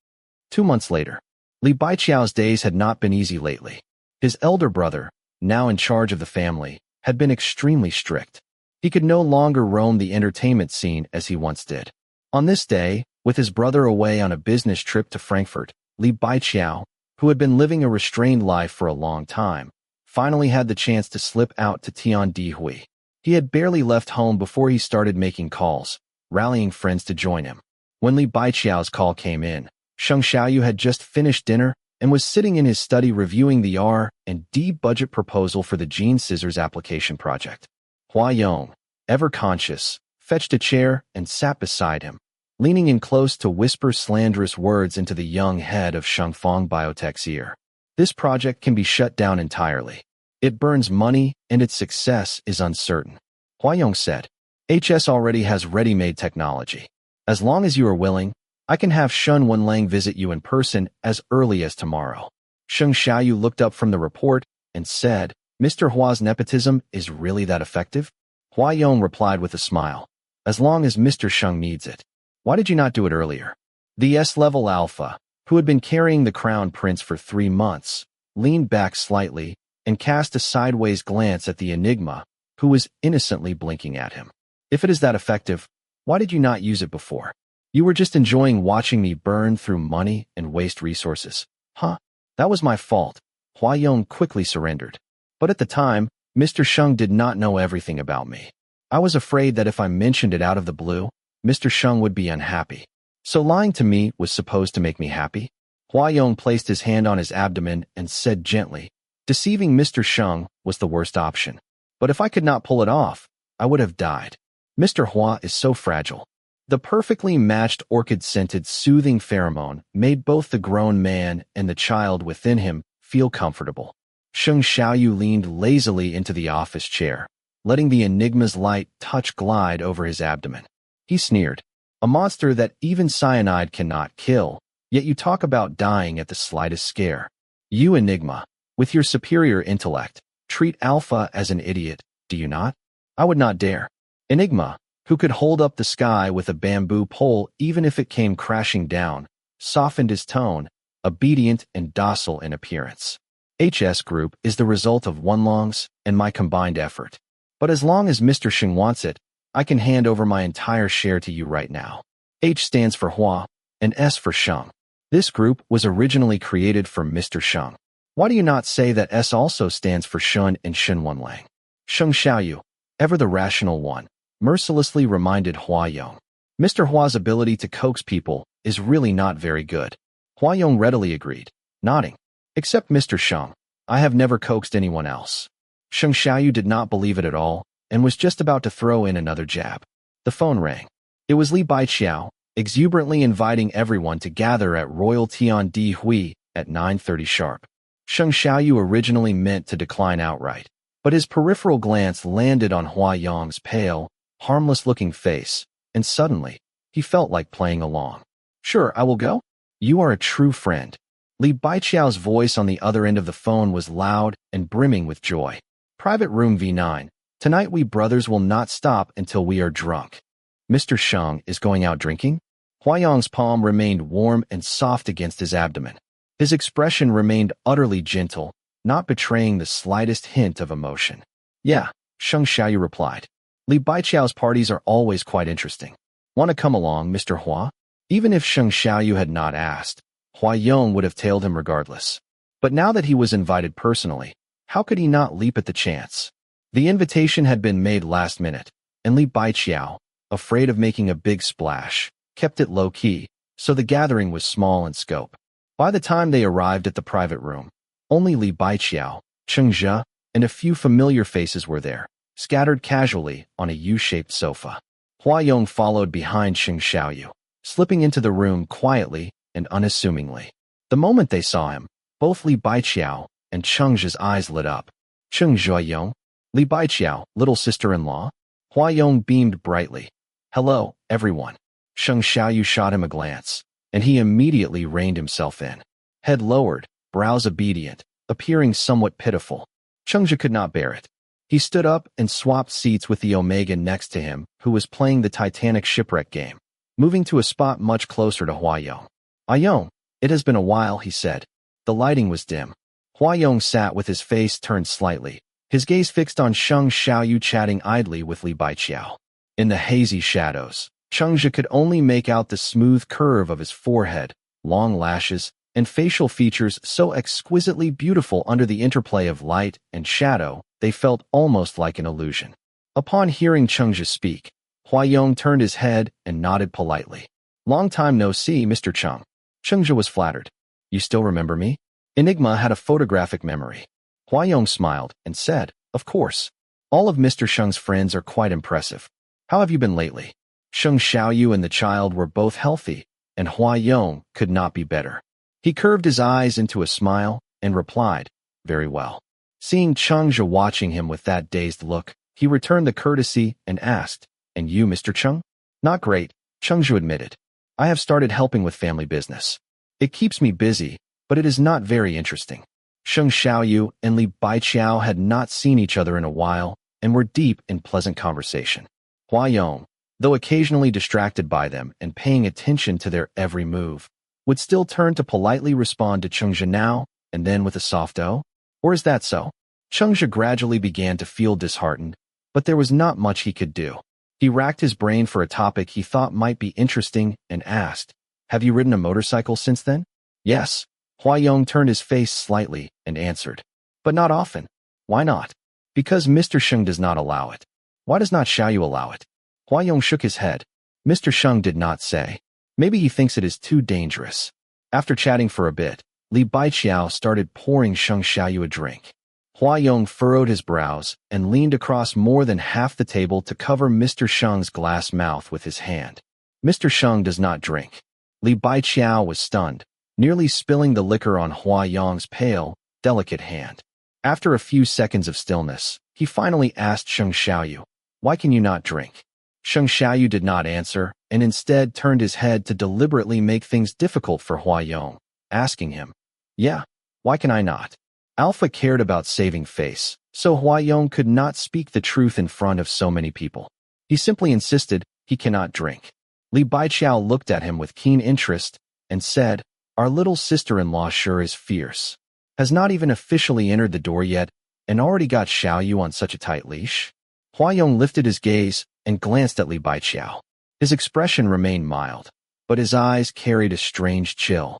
2 months later, Li Baiqiao's days had not been easy lately. His elder brother, now in charge of the family, had been extremely strict. He could no longer roam the entertainment scene as he once did. On this day, with his brother away on a business trip to Frankfurt, Li Baiqiao, who had been living a restrained life for a long time, finally had the chance to slip out to Tiandihui. He had barely left home before he started making calls, rallying friends to join him. When Li Baiqiao's call came in, Sheng Xiaoyu had just finished dinner and was sitting in his study reviewing the R&D budget proposal for the Gene Scissors application project. Hua Yong, ever conscious, fetched a chair and sat beside him, leaning in close to whisper slanderous words into the young head of Shangfang Biotech's ear. This project can be shut down entirely. It burns money and its success is uncertain. Hua Yong said, HS already has ready-made technology. As long as you are willing, I can have Shun Wenlang visit you in person as early as tomorrow. Sheng Xiaoyu looked up from the report and said, Mr. Hua's nepotism is really that effective? Hua Yong replied with a smile. As long as Mr. Sheng needs it. Why did you not do it earlier? The S-level alpha, who had been carrying the crown prince for 3 months, leaned back slightly and cast a sideways glance at the Enigma, who was innocently blinking at him. If it is that effective, why did you not use it before? You were just enjoying watching me burn through money and waste resources. Huh? That was my fault. Hua Yong quickly surrendered. But at the time, Mr. Sheng did not know everything about me. I was afraid that if I mentioned it out of the blue, Mr. Sheng would be unhappy. So lying to me was supposed to make me happy? Hua Yong placed his hand on his abdomen and said gently, deceiving Mr. Sheng was the worst option. But if I could not pull it off, I would have died. Mr. Hua is so fragile. The perfectly matched orchid-scented soothing pheromone made both the grown man and the child within him feel comfortable. Sheng Xiaoyu leaned lazily into the office chair, letting the Enigma's light touch glide over his abdomen. He sneered, a monster that even cyanide cannot kill, yet you talk about dying at the slightest scare. You, Enigma, with your superior intellect, treat Alpha as an idiot, do you not? I would not dare. Enigma, who could hold up the sky with a bamboo pole even if it came crashing down, softened his tone, obedient and docile in appearance. HS Group is the result of Wenlong's and my combined effort. But as long as Mr. Sheng wants it, I can hand over my entire share to you right now. H stands for Hua, and S for Sheng. This group was originally created for Mr. Sheng. Why do you not say that S also stands for Shun and Shen Wenlang? Sheng Xiaoyu, ever the rational one, mercilessly reminded Hua Yong. Mr. Hua's ability to coax people is really not very good. Hua Yong readily agreed, nodding. Except Mr. Sheng, I have never coaxed anyone else. Sheng Xiaoyu did not believe it at all, and was just about to throw in another jab. The phone rang. It was Li Baiqiao, exuberantly inviting everyone to gather at Royal Tiandihui at 9:30 sharp. Sheng Xiaoyu originally meant to decline outright, but his peripheral glance landed on Hua Yong's pale, harmless-looking face, and suddenly, he felt like playing along. Sure, I will go. You are a true friend. Li Baiqiao's voice on the other end of the phone was loud and brimming with joy. Private room V9. Tonight we brothers will not stop until we are drunk. Mr. Sheng is going out drinking? Hua Yong's palm remained warm and soft against his abdomen. His expression remained utterly gentle, not betraying the slightest hint of emotion. Yeah, Sheng Xiaoyu replied. Li Baiqiao's parties are always quite interesting. Want to come along, Mr. Hua? Even if Sheng Xiaoyu had not asked, Hua Yong would have tailed him regardless. But now that he was invited personally, how could he not leap at the chance? The invitation had been made last minute, and Li Baiqiao, afraid of making a big splash, kept it low-key, so the gathering was small in scope. By the time they arrived at the private room, only Li Baiqiao, Cheng Zhe, and a few familiar faces were there, scattered casually on a U-shaped sofa. Hua Yong followed behind Cheng Xiaoyu, slipping into the room quietly and unassumingly. The moment they saw him, both Li Baiqiao and Cheng Zhe's eyes lit up. Cheng Zhuoyong, Li Baiqiao, little sister-in-law? Hua Yong beamed brightly. Hello, everyone. Cheng Xiaoyu shot him a glance, and he immediately reined himself in. Head lowered, brows obedient, appearing somewhat pitiful. Cheng Zhe could not bear it. He stood up and swapped seats with the Omega next to him, who was playing the Titanic shipwreck game, moving to a spot much closer to Hua Yong. Yong, it has been a while, he said. The lighting was dim. Hua Yong sat with his face turned slightly, his gaze fixed on Cheng Xiaoyu chatting idly with Li Baiqiao. In the hazy shadows, Cheng Zhe could only make out the smooth curve of his forehead, long lashes, and facial features so exquisitely beautiful under the interplay of light and shadow, they felt almost like an illusion. Upon hearing Cheng Zhe speak, Hua Yong turned his head and nodded politely. Long time no see, Mr. Cheng. Cheng Zhe was flattered. You still remember me? Enigma had a photographic memory. Hua Yong smiled and said, Of course. All of Mr. Cheng's friends are quite impressive. How have you been lately? Cheng Xiaoyu and the child were both healthy, and Hua Yong could not be better. He curved his eyes into a smile and replied, Very well. Seeing Cheng Zhe watching him with that dazed look, he returned the courtesy and asked, And you, Mr. Cheng? Not great, Cheng Zhe admitted. I have started helping with family business. It keeps me busy, but it is not very interesting. Cheng Xiaoyu and Li Baiqiao had not seen each other in a while and were deep in pleasant conversation. Hua Yong, though occasionally distracted by them and paying attention to their every move, would still turn to politely respond to Cheng Zhe now and then with a soft "oh." Or is that so? Cheng Zhe gradually began to feel disheartened, but there was not much he could do. He racked his brain for a topic he thought might be interesting and asked, Have you ridden a motorcycle since then? Yes. Hua Yong turned his face slightly and answered. But not often. Why not? Because Mr. Sheng does not allow it. Why does not Xiaoyu allow it? Hua Yong shook his head. Mr. Sheng did not say. Maybe he thinks it is too dangerous. After chatting for a bit, Li Baiqiao started pouring Cheng Xiaoyu a drink. Hua Yong furrowed his brows and leaned across more than half the table to cover Mr. Sheng's glass mouth with his hand. Mr. Sheng does not drink. Li Baiqiao was stunned, nearly spilling the liquor on Hua Yong's pale, delicate hand. After a few seconds of stillness, he finally asked Cheng Xiaoyu, Why can you not drink? Cheng Xiaoyu did not answer, and instead turned his head to deliberately make things difficult for Hua Yong, asking him, Yeah, why can I not? Alpha cared about saving face, so Hua Yong could not speak the truth in front of so many people. He simply insisted he cannot drink. Li Baiqiao looked at him with keen interest and said, Our little sister-in-law sure is fierce. Has not even officially entered the door yet, and already got Xiaoyu on such a tight leash? Hua Yong lifted his gaze and glanced at Li Baiqiao. His expression remained mild, but his eyes carried a strange chill.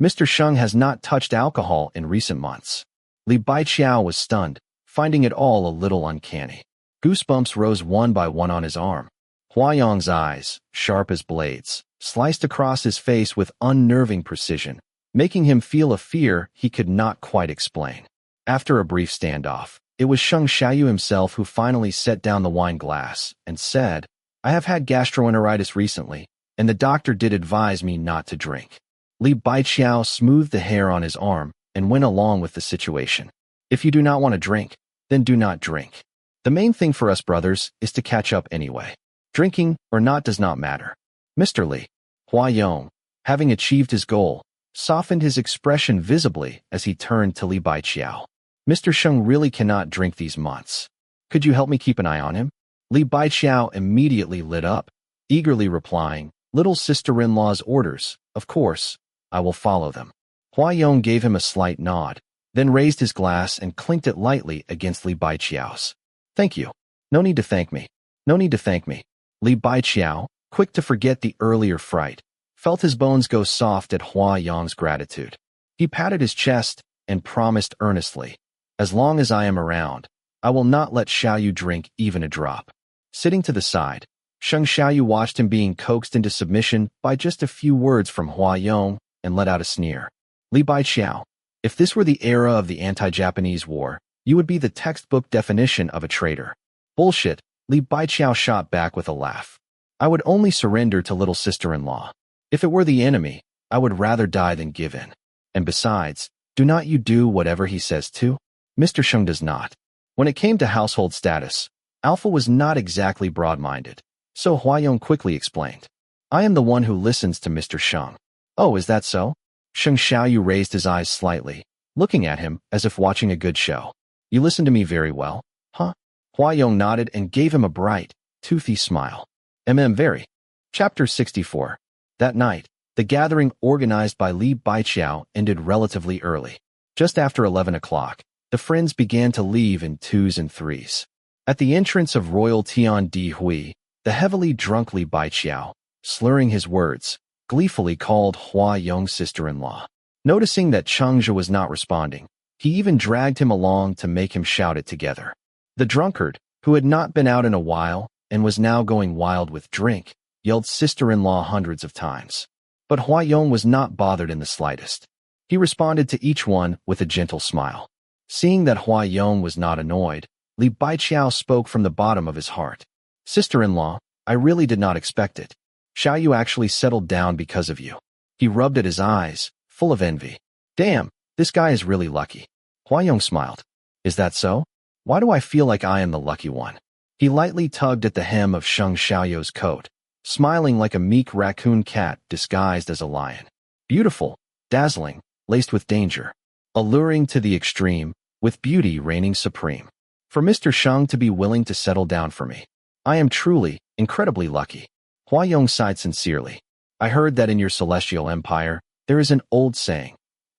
Mr. Sheng has not touched alcohol in recent months. Li Baiqiao was stunned, finding it all a little uncanny. Goosebumps rose one by one on his arm. Hua Yong's eyes, sharp as blades, sliced across his face with unnerving precision, making him feel a fear he could not quite explain. After a brief standoff, it was Cheng Xiaoyu himself who finally set down the wine glass and said, I have had gastroenteritis recently, and the doctor did advise me not to drink. Li Baiqiao smoothed the hair on his arm and went along with the situation. If you do not want to drink, then do not drink. The main thing for us brothers is to catch up anyway. Drinking or not does not matter. Mr. Li. Hua Yong, having achieved his goal, softened his expression visibly as he turned to Li Baiqiao. Mr. Sheng really cannot drink these months. Could you help me keep an eye on him? Li Baiqiao immediately lit up, eagerly replying, Little sister-in-law's orders, of course, I will follow them. Hua Yong gave him a slight nod, then raised his glass and clinked it lightly against Li Baiqiao's. Thank you. No need to thank me. No need to thank me. Li Baiqiao, quick to forget the earlier fright, felt his bones go soft at Hua Yong's gratitude. He patted his chest and promised earnestly, As long as I am around, I will not let Xiaoyu drink even a drop. Sitting to the side, Cheng Xiaoyu watched him being coaxed into submission by just a few words from Hua Yong and let out a sneer. Li Baiqiao, if this were the era of the anti-Japanese war, You would be the textbook definition of a traitor. Bullshit, Li Baiqiao shot back with a laugh. I would only surrender to little sister-in-law. If it were the enemy, I would rather die than give in. And besides, do not you do whatever he says to? Mr. Sheng does not. When it came to household status, Alpha was not exactly broad-minded, so Huayong quickly explained. I am the one who listens to Mr. Sheng. Oh, is that so? Sheng Xiaoyu raised his eyes slightly, looking at him as if watching a good show. You listen to me very well, huh? Huayong nodded and gave him a bright, toothy smile. Very. Chapter 64. That night, the gathering organized by Li Baiqiao ended relatively early. Just after 11 o'clock, the friends began to leave in twos and threes. At the entrance of Royal Tian Di Hui, the heavily drunk Li Baiqiao, slurring his words, gleefully called Huayong's sister-in-law. Noticing that Changzhe was not responding, he even dragged him along to make him shout it together. The drunkard, who had not been out in a while and was now going wild with drink, yelled sister-in-law hundreds of times. But Huayong was not bothered in the slightest. He responded to each one with a gentle smile. Seeing that Huayong was not annoyed, Li Baiqiao spoke from the bottom of his heart. Sister-in-law, I really did not expect it. Xiaoyu actually settled down because of you. He rubbed at his eyes, full of envy. Damn, this guy is really lucky. Huayong smiled. Is that so? Why do I feel like I am the lucky one? He lightly tugged at the hem of Sheng Xiaoyu's coat, smiling like a meek raccoon cat disguised as a lion. Beautiful, dazzling, laced with danger. Alluring to the extreme, with beauty reigning supreme. For Mr. Sheng to be willing to settle down for me. I am truly, incredibly lucky. Huayong sighed sincerely. I heard that in your celestial empire, there is an old saying.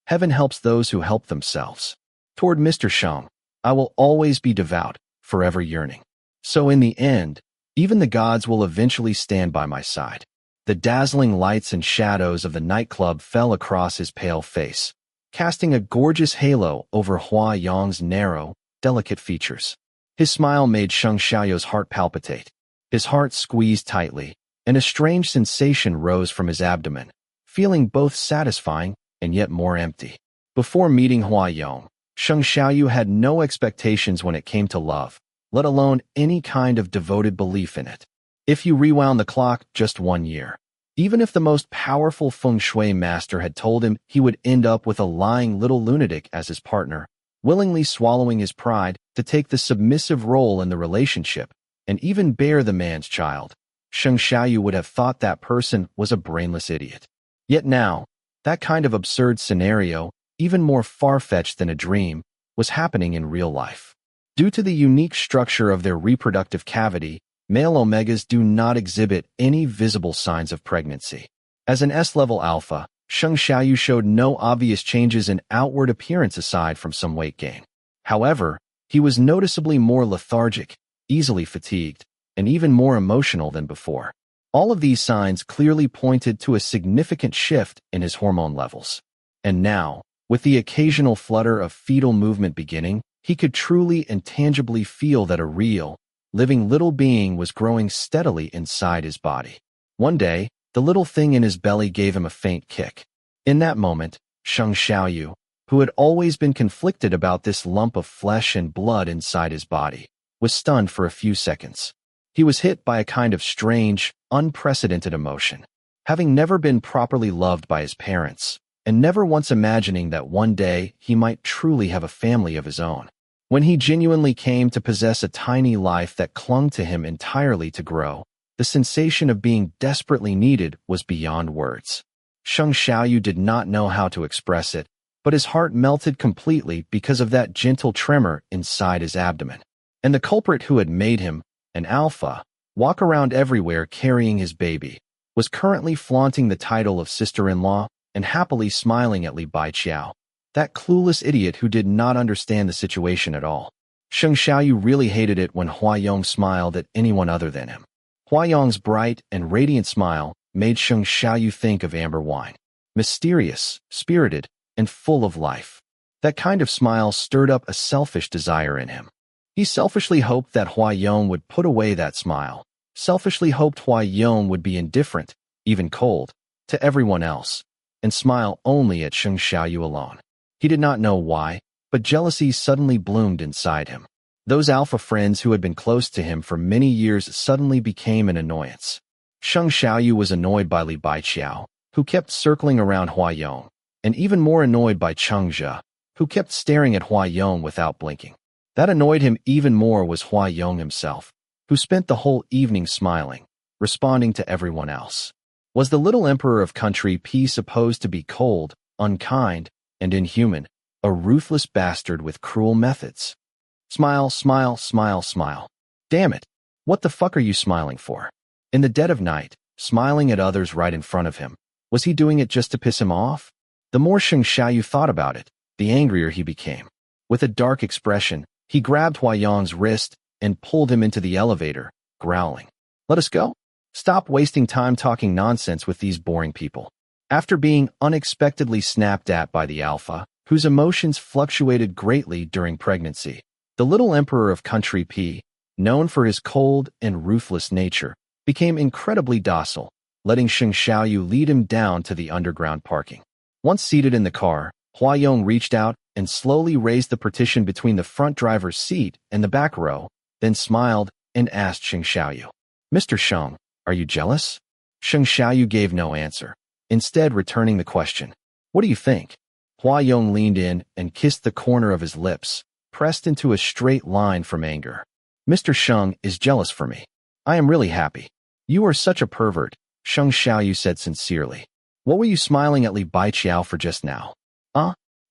Heaven helps those who help themselves. Toward Mr. Sheng, I will always be devout, forever yearning. So in the end, even the gods will eventually stand by my side. The dazzling lights and shadows of the nightclub fell across his pale face, casting a gorgeous halo over Huayong's narrow, delicate features. His smile made Sheng Xiaoyu's heart palpitate. His heart squeezed tightly, and a strange sensation rose from his abdomen, feeling both satisfying and yet more empty. Before meeting Huayong, Sheng Xiaoyu had no expectations when it came to love, let alone any kind of devoted belief in it. If you rewound the clock just 1 year, even if the most powerful feng shui master had told him he would end up with a lying little lunatic as his partner, willingly swallowing his pride to take the submissive role in the relationship and even bear the man's child, Sheng Xiaoyu would have thought that person was a brainless idiot. Yet now, that kind of absurd scenario, even more far-fetched than a dream, was happening in real life. Due to the unique structure of their reproductive cavity, male omegas do not exhibit any visible signs of pregnancy. As an S-level alpha, Sheng Xiaoyu showed no obvious changes in outward appearance aside from some weight gain. However, he was noticeably more lethargic, easily fatigued, and even more emotional than before. All of these signs clearly pointed to a significant shift in his hormone levels. And now, with the occasional flutter of fetal movement beginning, he could truly and tangibly feel that a real, living little being was growing steadily inside his body. One day, the little thing in his belly gave him a faint kick. In that moment, Sheng Xiaoyu, who had always been conflicted about this lump of flesh and blood inside his body, was stunned for a few seconds. He was hit by a kind of strange, unprecedented emotion. Having never been properly loved by his parents, and never once imagining that one day he might truly have a family of his own. When he genuinely came to possess a tiny life that clung to him entirely to grow, the sensation of being desperately needed was beyond words. Sheng Xiaoyu did not know how to express it, but his heart melted completely because of that gentle tremor inside his abdomen. And the culprit who had made him, an alpha, walk around everywhere carrying his baby, was currently flaunting the title of sister-in-law and happily smiling at Li Baiqiao, that clueless idiot who did not understand the situation at all. Sheng Xiaoyu really hated it when Huayong smiled at anyone other than him. Huayong's bright and radiant smile made Sheng Xiaoyu think of amber wine. Mysterious, spirited, and full of life. That kind of smile stirred up a selfish desire in him. He selfishly hoped that Huayong would put away that smile, selfishly hoped Huayong would be indifferent, even cold, to everyone else, and smile only at Sheng Xiaoyu alone. He did not know why, but jealousy suddenly bloomed inside him. Those alpha friends who had been close to him for many years suddenly became an annoyance. Sheng Xiaoyu was annoyed by Li Baiqiao, who kept circling around Huayong, and even more annoyed by Cheng Zhe, who kept staring at Huayong without blinking. That annoyed him even more was Huayong himself, who spent the whole evening smiling, responding to everyone else. Was the little emperor of Country P supposed to be cold, unkind, and inhuman, a ruthless bastard with cruel methods? Smile, smile, smile, smile. Damn it. What the fuck are you smiling for? In the dead of night, smiling at others right in front of him. Was he doing it just to piss him off? The more Sheng Xiaoyu thought about it, the angrier he became. With a dark expression, he grabbed Huayong's wrist and pulled him into the elevator, growling. Let us go. Stop wasting time talking nonsense with these boring people. After being unexpectedly snapped at by the alpha, whose emotions fluctuated greatly during pregnancy, the little emperor of Country P, known for his cold and ruthless nature, became incredibly docile, letting Sheng Xiaoyu lead him down to the underground parking. Once seated in the car, Huayong reached out and slowly raised the partition between the front driver's seat and the back row, then smiled and asked Sheng Xiaoyu, Mr. Sheng, are you jealous? Sheng Xiaoyu gave no answer, instead returning the question. What do you think? Huayong leaned in and kissed the corner of his lips, pressed into a straight line from anger. Mr. Sheng is jealous for me. I am really happy. You are such a pervert, Sheng Xiaoyu said sincerely. What were you smiling at Li Baiqiao for just now?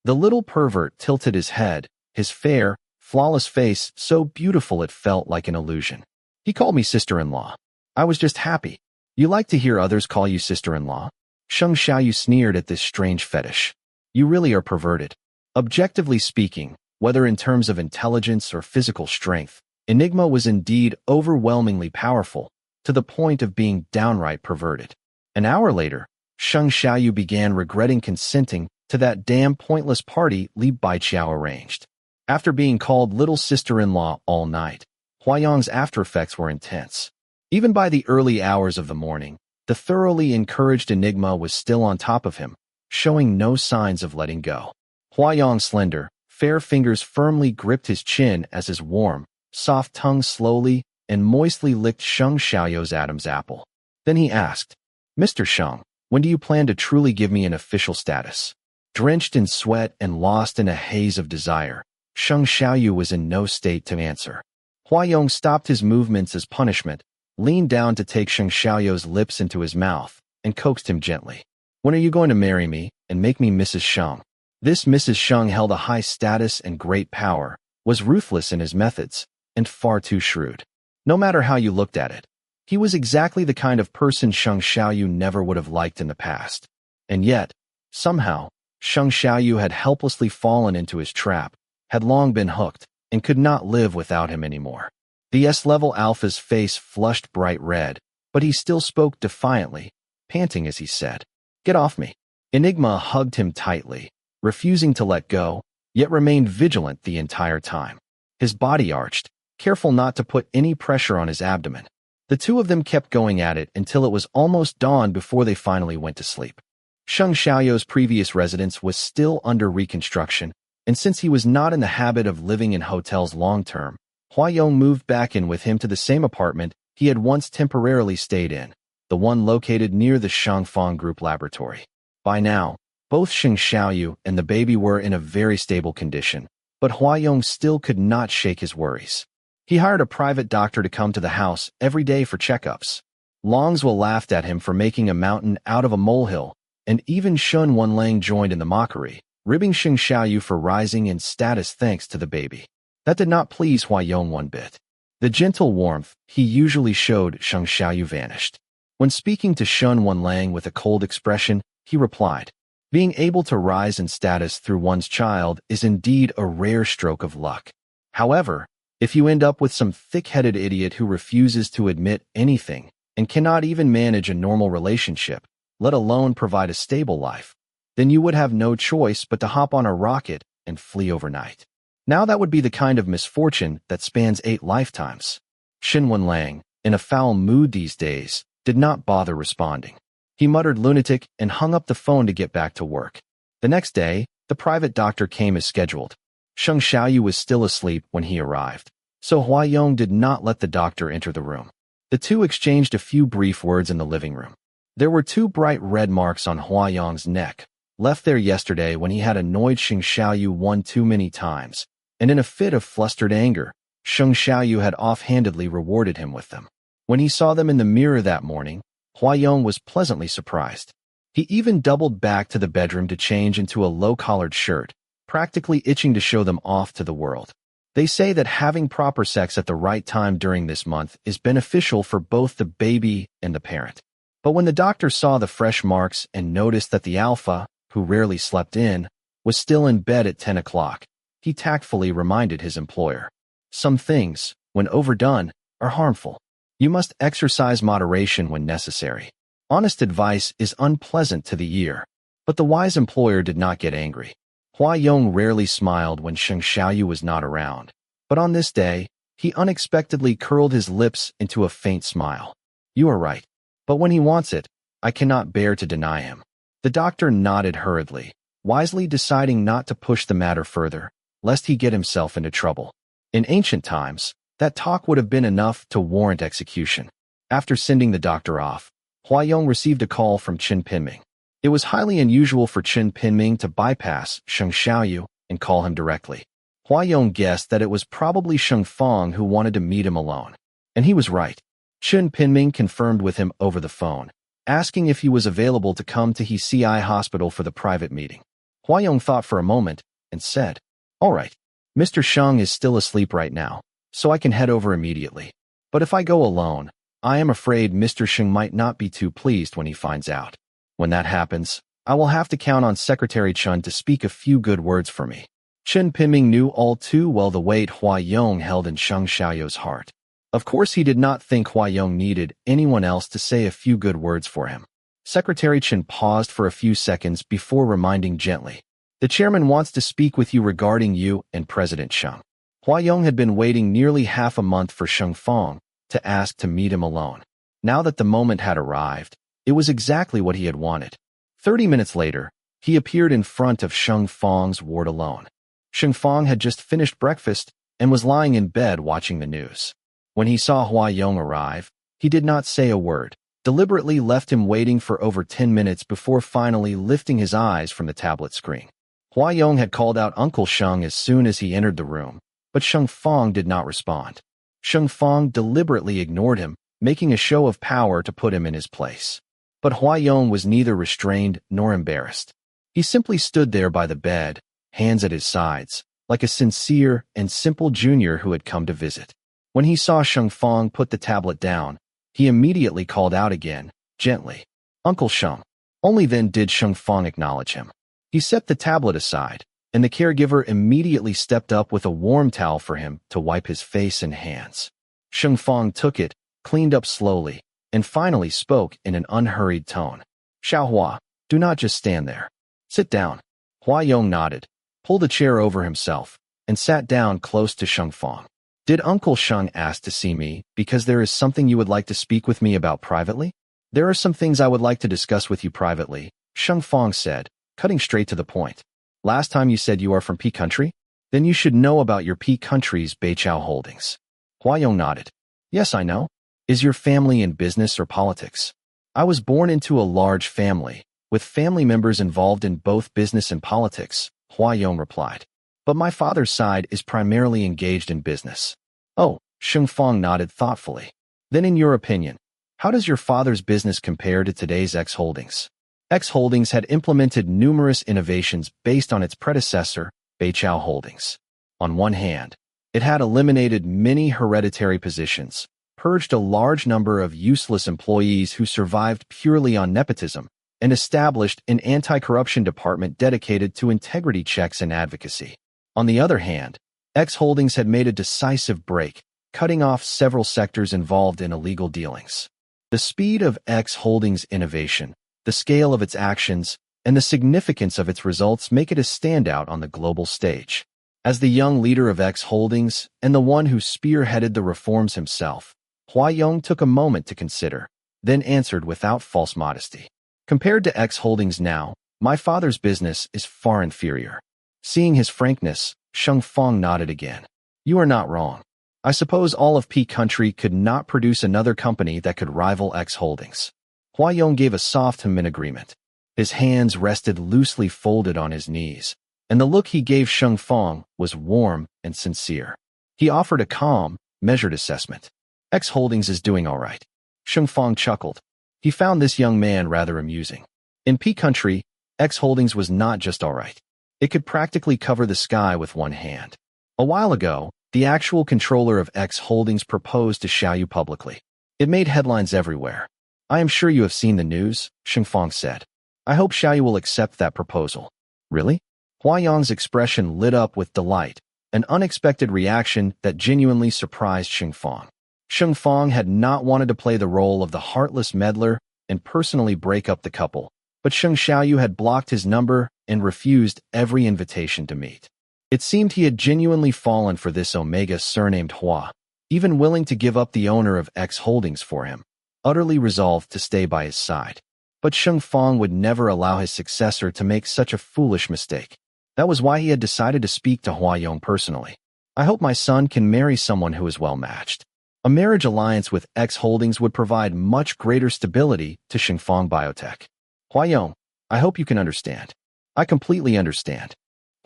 The little pervert tilted his head, his fair, flawless face so beautiful it felt like an illusion. He called me sister-in-law. I was just happy. You like to hear others call you sister-in-law? Sheng Xiaoyu sneered at this strange fetish. You really are perverted. Objectively speaking, whether in terms of intelligence or physical strength, Enigma was indeed overwhelmingly powerful, to the point of being downright perverted. An hour later, Sheng Xiaoyu began regretting consenting to that damn pointless party Li Baiqiao arranged. After being called little sister-in-law all night, Huayong's aftereffects were intense. Even by the early hours of the morning, the thoroughly encouraged Enigma was still on top of him, showing no signs of letting go. Huayong's slender, fair fingers firmly gripped his chin as his warm, soft tongue slowly and moistly licked Sheng Xiaoyu's Adam's apple. Then he asked, Mr. Sheng, when do you plan to truly give me an official status? Drenched in sweat and lost in a haze of desire, Sheng Xiaoyu was in no state to answer. Huayong stopped his movements as punishment, leaned down to take Sheng Xiaoyu's lips into his mouth, and coaxed him gently. When are you going to marry me and make me Mrs. Sheng? This Mrs. Sheng held a high status and great power, was ruthless in his methods, and far too shrewd. No matter how you looked at it, he was exactly the kind of person Sheng Xiaoyu never would have liked in the past. And yet, somehow, Sheng Xiaoyu had helplessly fallen into his trap, had long been hooked, and could not live without him anymore. The S-level alpha's face flushed bright red, but he still spoke defiantly, panting as he said, Get off me. Enigma hugged him tightly, refusing to let go, yet remained vigilant the entire time. His body arched, careful not to put any pressure on his abdomen. The two of them kept going at it until it was almost dawn before they finally went to sleep. Sheng Xiaoyu's previous residence was still under reconstruction, and since he was not in the habit of living in hotels long-term, Huayong moved back in with him to the same apartment he had once temporarily stayed in, the one located near the Shangfang Group laboratory. By now, both Sheng Xiaoyu and the baby were in a very stable condition, but Huayong still could not shake his worries. He hired a private doctor to come to the house every day for checkups. Longswell laughed at him for making a mountain out of a molehill, and even Shun Wenlang joined in the mockery, ribbing Sheng Xiaoyu for rising in status thanks to the baby. That did not please Huayong one bit. The gentle warmth he usually showed Sheng Xiaoyu vanished. When speaking to Shun Wenlang with a cold expression, he replied, Being able to rise in status through one's child is indeed a rare stroke of luck. However, if you end up with some thick-headed idiot who refuses to admit anything and cannot even manage a normal relationship, let alone provide a stable life, then you would have no choice but to hop on a rocket and flee overnight. Now that would be the kind of misfortune that spans 8 lifetimes. Xin Wenlang, in a foul mood these days, did not bother responding. He muttered lunatic and hung up the phone to get back to work. The next day, the private doctor came as scheduled. Sheng Xiaoyu was still asleep when he arrived, so Hua Yong did not let the doctor enter the room. The two exchanged a few brief words in the living room. There were two bright red marks on Hua Yong's neck, left there yesterday when he had annoyed Sheng Xiaoyu one too many times, and in a fit of flustered anger, Sheng Xiaoyu had offhandedly rewarded him with them. When he saw them in the mirror that morning, Hua Yong was pleasantly surprised. He even doubled back to the bedroom to change into a low-collared shirt, practically itching to show them off to the world. They say that having proper sex at the right time during this month is beneficial for both the baby and the parent. But when the doctor saw the fresh marks and noticed that the alpha, who rarely slept in, was still in bed at 10 o'clock, he tactfully reminded his employer. Some things, when overdone, are harmful. You must exercise moderation when necessary. Honest advice is unpleasant to the ear, but the wise employer did not get angry. Hua Yong rarely smiled when Sheng Xiaoyu was not around, but on this day, he unexpectedly curled his lips into a faint smile. You are right, but when he wants it, I cannot bear to deny him. The doctor nodded hurriedly, wisely deciding not to push the matter further, lest he get himself into trouble. In ancient times, that talk would have been enough to warrant execution. After sending the doctor off, Hua Yong received a call from Qin Pinming. It was highly unusual for Qin Pinming to bypass Sheng Xiaoyu and call him directly. Hua Yong guessed that it was probably Sheng Fong who wanted to meet him alone. And he was right. Qin Pinming confirmed with him over the phone, asking if he was available to come to his CI hospital for the private meeting. Hua Yong thought for a moment and said, All right, Mr. Sheng is still asleep right now, so I can head over immediately. But if I go alone, I am afraid Mr. Sheng might not be too pleased when he finds out. When that happens, I will have to count on Secretary Chun to speak a few good words for me. Qin Pinming knew all too well the weight Hua Yong held in Sheng Xiaoyu's heart. Of course, he did not think Hua Yong needed anyone else to say a few good words for him. Secretary Chen paused for a few seconds before reminding gently, The chairman wants to speak with you regarding you and President Sheng. Hua Yong had been waiting nearly half a month for Sheng Fong to ask to meet him alone. Now that the moment had arrived, it was exactly what he had wanted. 30 minutes later, he appeared in front of Sheng Fong's ward alone. Sheng Fong had just finished breakfast and was lying in bed watching the news. When he saw Hua Yong arrive, he did not say a word, deliberately left him waiting for over 10 minutes before finally lifting his eyes from the tablet screen. Hua Yong had called out Uncle Sheng as soon as he entered the room, but Sheng Fong did not respond. Sheng Fong deliberately ignored him, making a show of power to put him in his place. But Hua Yong was neither restrained nor embarrassed. He simply stood there by the bed, hands at his sides, like a sincere and simple junior who had come to visit. When he saw Sheng Fong put the tablet down, he immediately called out again, gently, Uncle Sheng. Only then did Sheng Fong acknowledge him. He set the tablet aside, and the caregiver immediately stepped up with a warm towel for him to wipe his face and hands. Sheng Fong took it, cleaned up slowly, and finally spoke in an unhurried tone. Xiaohua, do not just stand there. Sit down. Hua Yong nodded, pulled a chair over himself, and sat down close to Sheng Fong. Did Uncle Sheng ask to see me because there is something you would like to speak with me about privately? There are some things I would like to discuss with you privately, Sheng Fong said, cutting straight to the point. Last time you said you are from P country? Then you should know about your P country's Beiqiao holdings. Hua Yong nodded. Yes, I know. Is your family in business or politics? I was born into a large family, with family members involved in both business and politics, Hua Yong replied. But my father's side is primarily engaged in business. Oh, Sheng Fong nodded thoughtfully. Then in your opinion, how does your father's business compare to today's X Holdings? X Holdings had implemented numerous innovations based on its predecessor, Beiqiao Holdings. On one hand, it had eliminated many hereditary positions, purged a large number of useless employees who survived purely on nepotism, and established an anti-corruption department dedicated to integrity checks and advocacy. On the other hand, X Holdings had made a decisive break, cutting off several sectors involved in illegal dealings. The speed of X Holdings' innovation, the scale of its actions, and the significance of its results make it a standout on the global stage. As the young leader of X Holdings and the one who spearheaded the reforms himself, Hua Yong took a moment to consider, then answered without false modesty. Compared to X Holdings now, my father's business is far inferior. Seeing his frankness, Sheng Fang nodded again. You are not wrong. I suppose all of P country could not produce another company that could rival X Holdings. Hua Yong gave a soft in agreement. His hands rested loosely folded on his knees, and the look he gave Sheng Fang was warm and sincere. He offered a calm, measured assessment. X Holdings is doing all right. Sheng Fang chuckled. He found this young man rather amusing. In P country, X Holdings was not just all right. It could practically cover the sky with one hand. A while ago, the actual controller of X Holdings proposed to Xiaoyu publicly. It made headlines everywhere. I am sure you have seen the news, Sheng Fang said. I hope Xiaoyu will accept that proposal. Really? Hua Yong's expression lit up with delight, an unexpected reaction that genuinely surprised Sheng Fang. Sheng Fang had not wanted to play the role of the heartless meddler and personally break up the couple, but Sheng Xiaoyu had blocked his number and refused every invitation to meet. It seemed he had genuinely fallen for this Omega surnamed Hua, even willing to give up the owner of X Holdings for him, utterly resolved to stay by his side. But Sheng Fang would never allow his successor to make such a foolish mistake. That was why he had decided to speak to Hua Yong personally. I hope my son can marry someone who is well-matched. A marriage alliance with X Holdings would provide much greater stability to Sheng Fang Biotech. Hua Yong, I hope you can understand. I completely understand.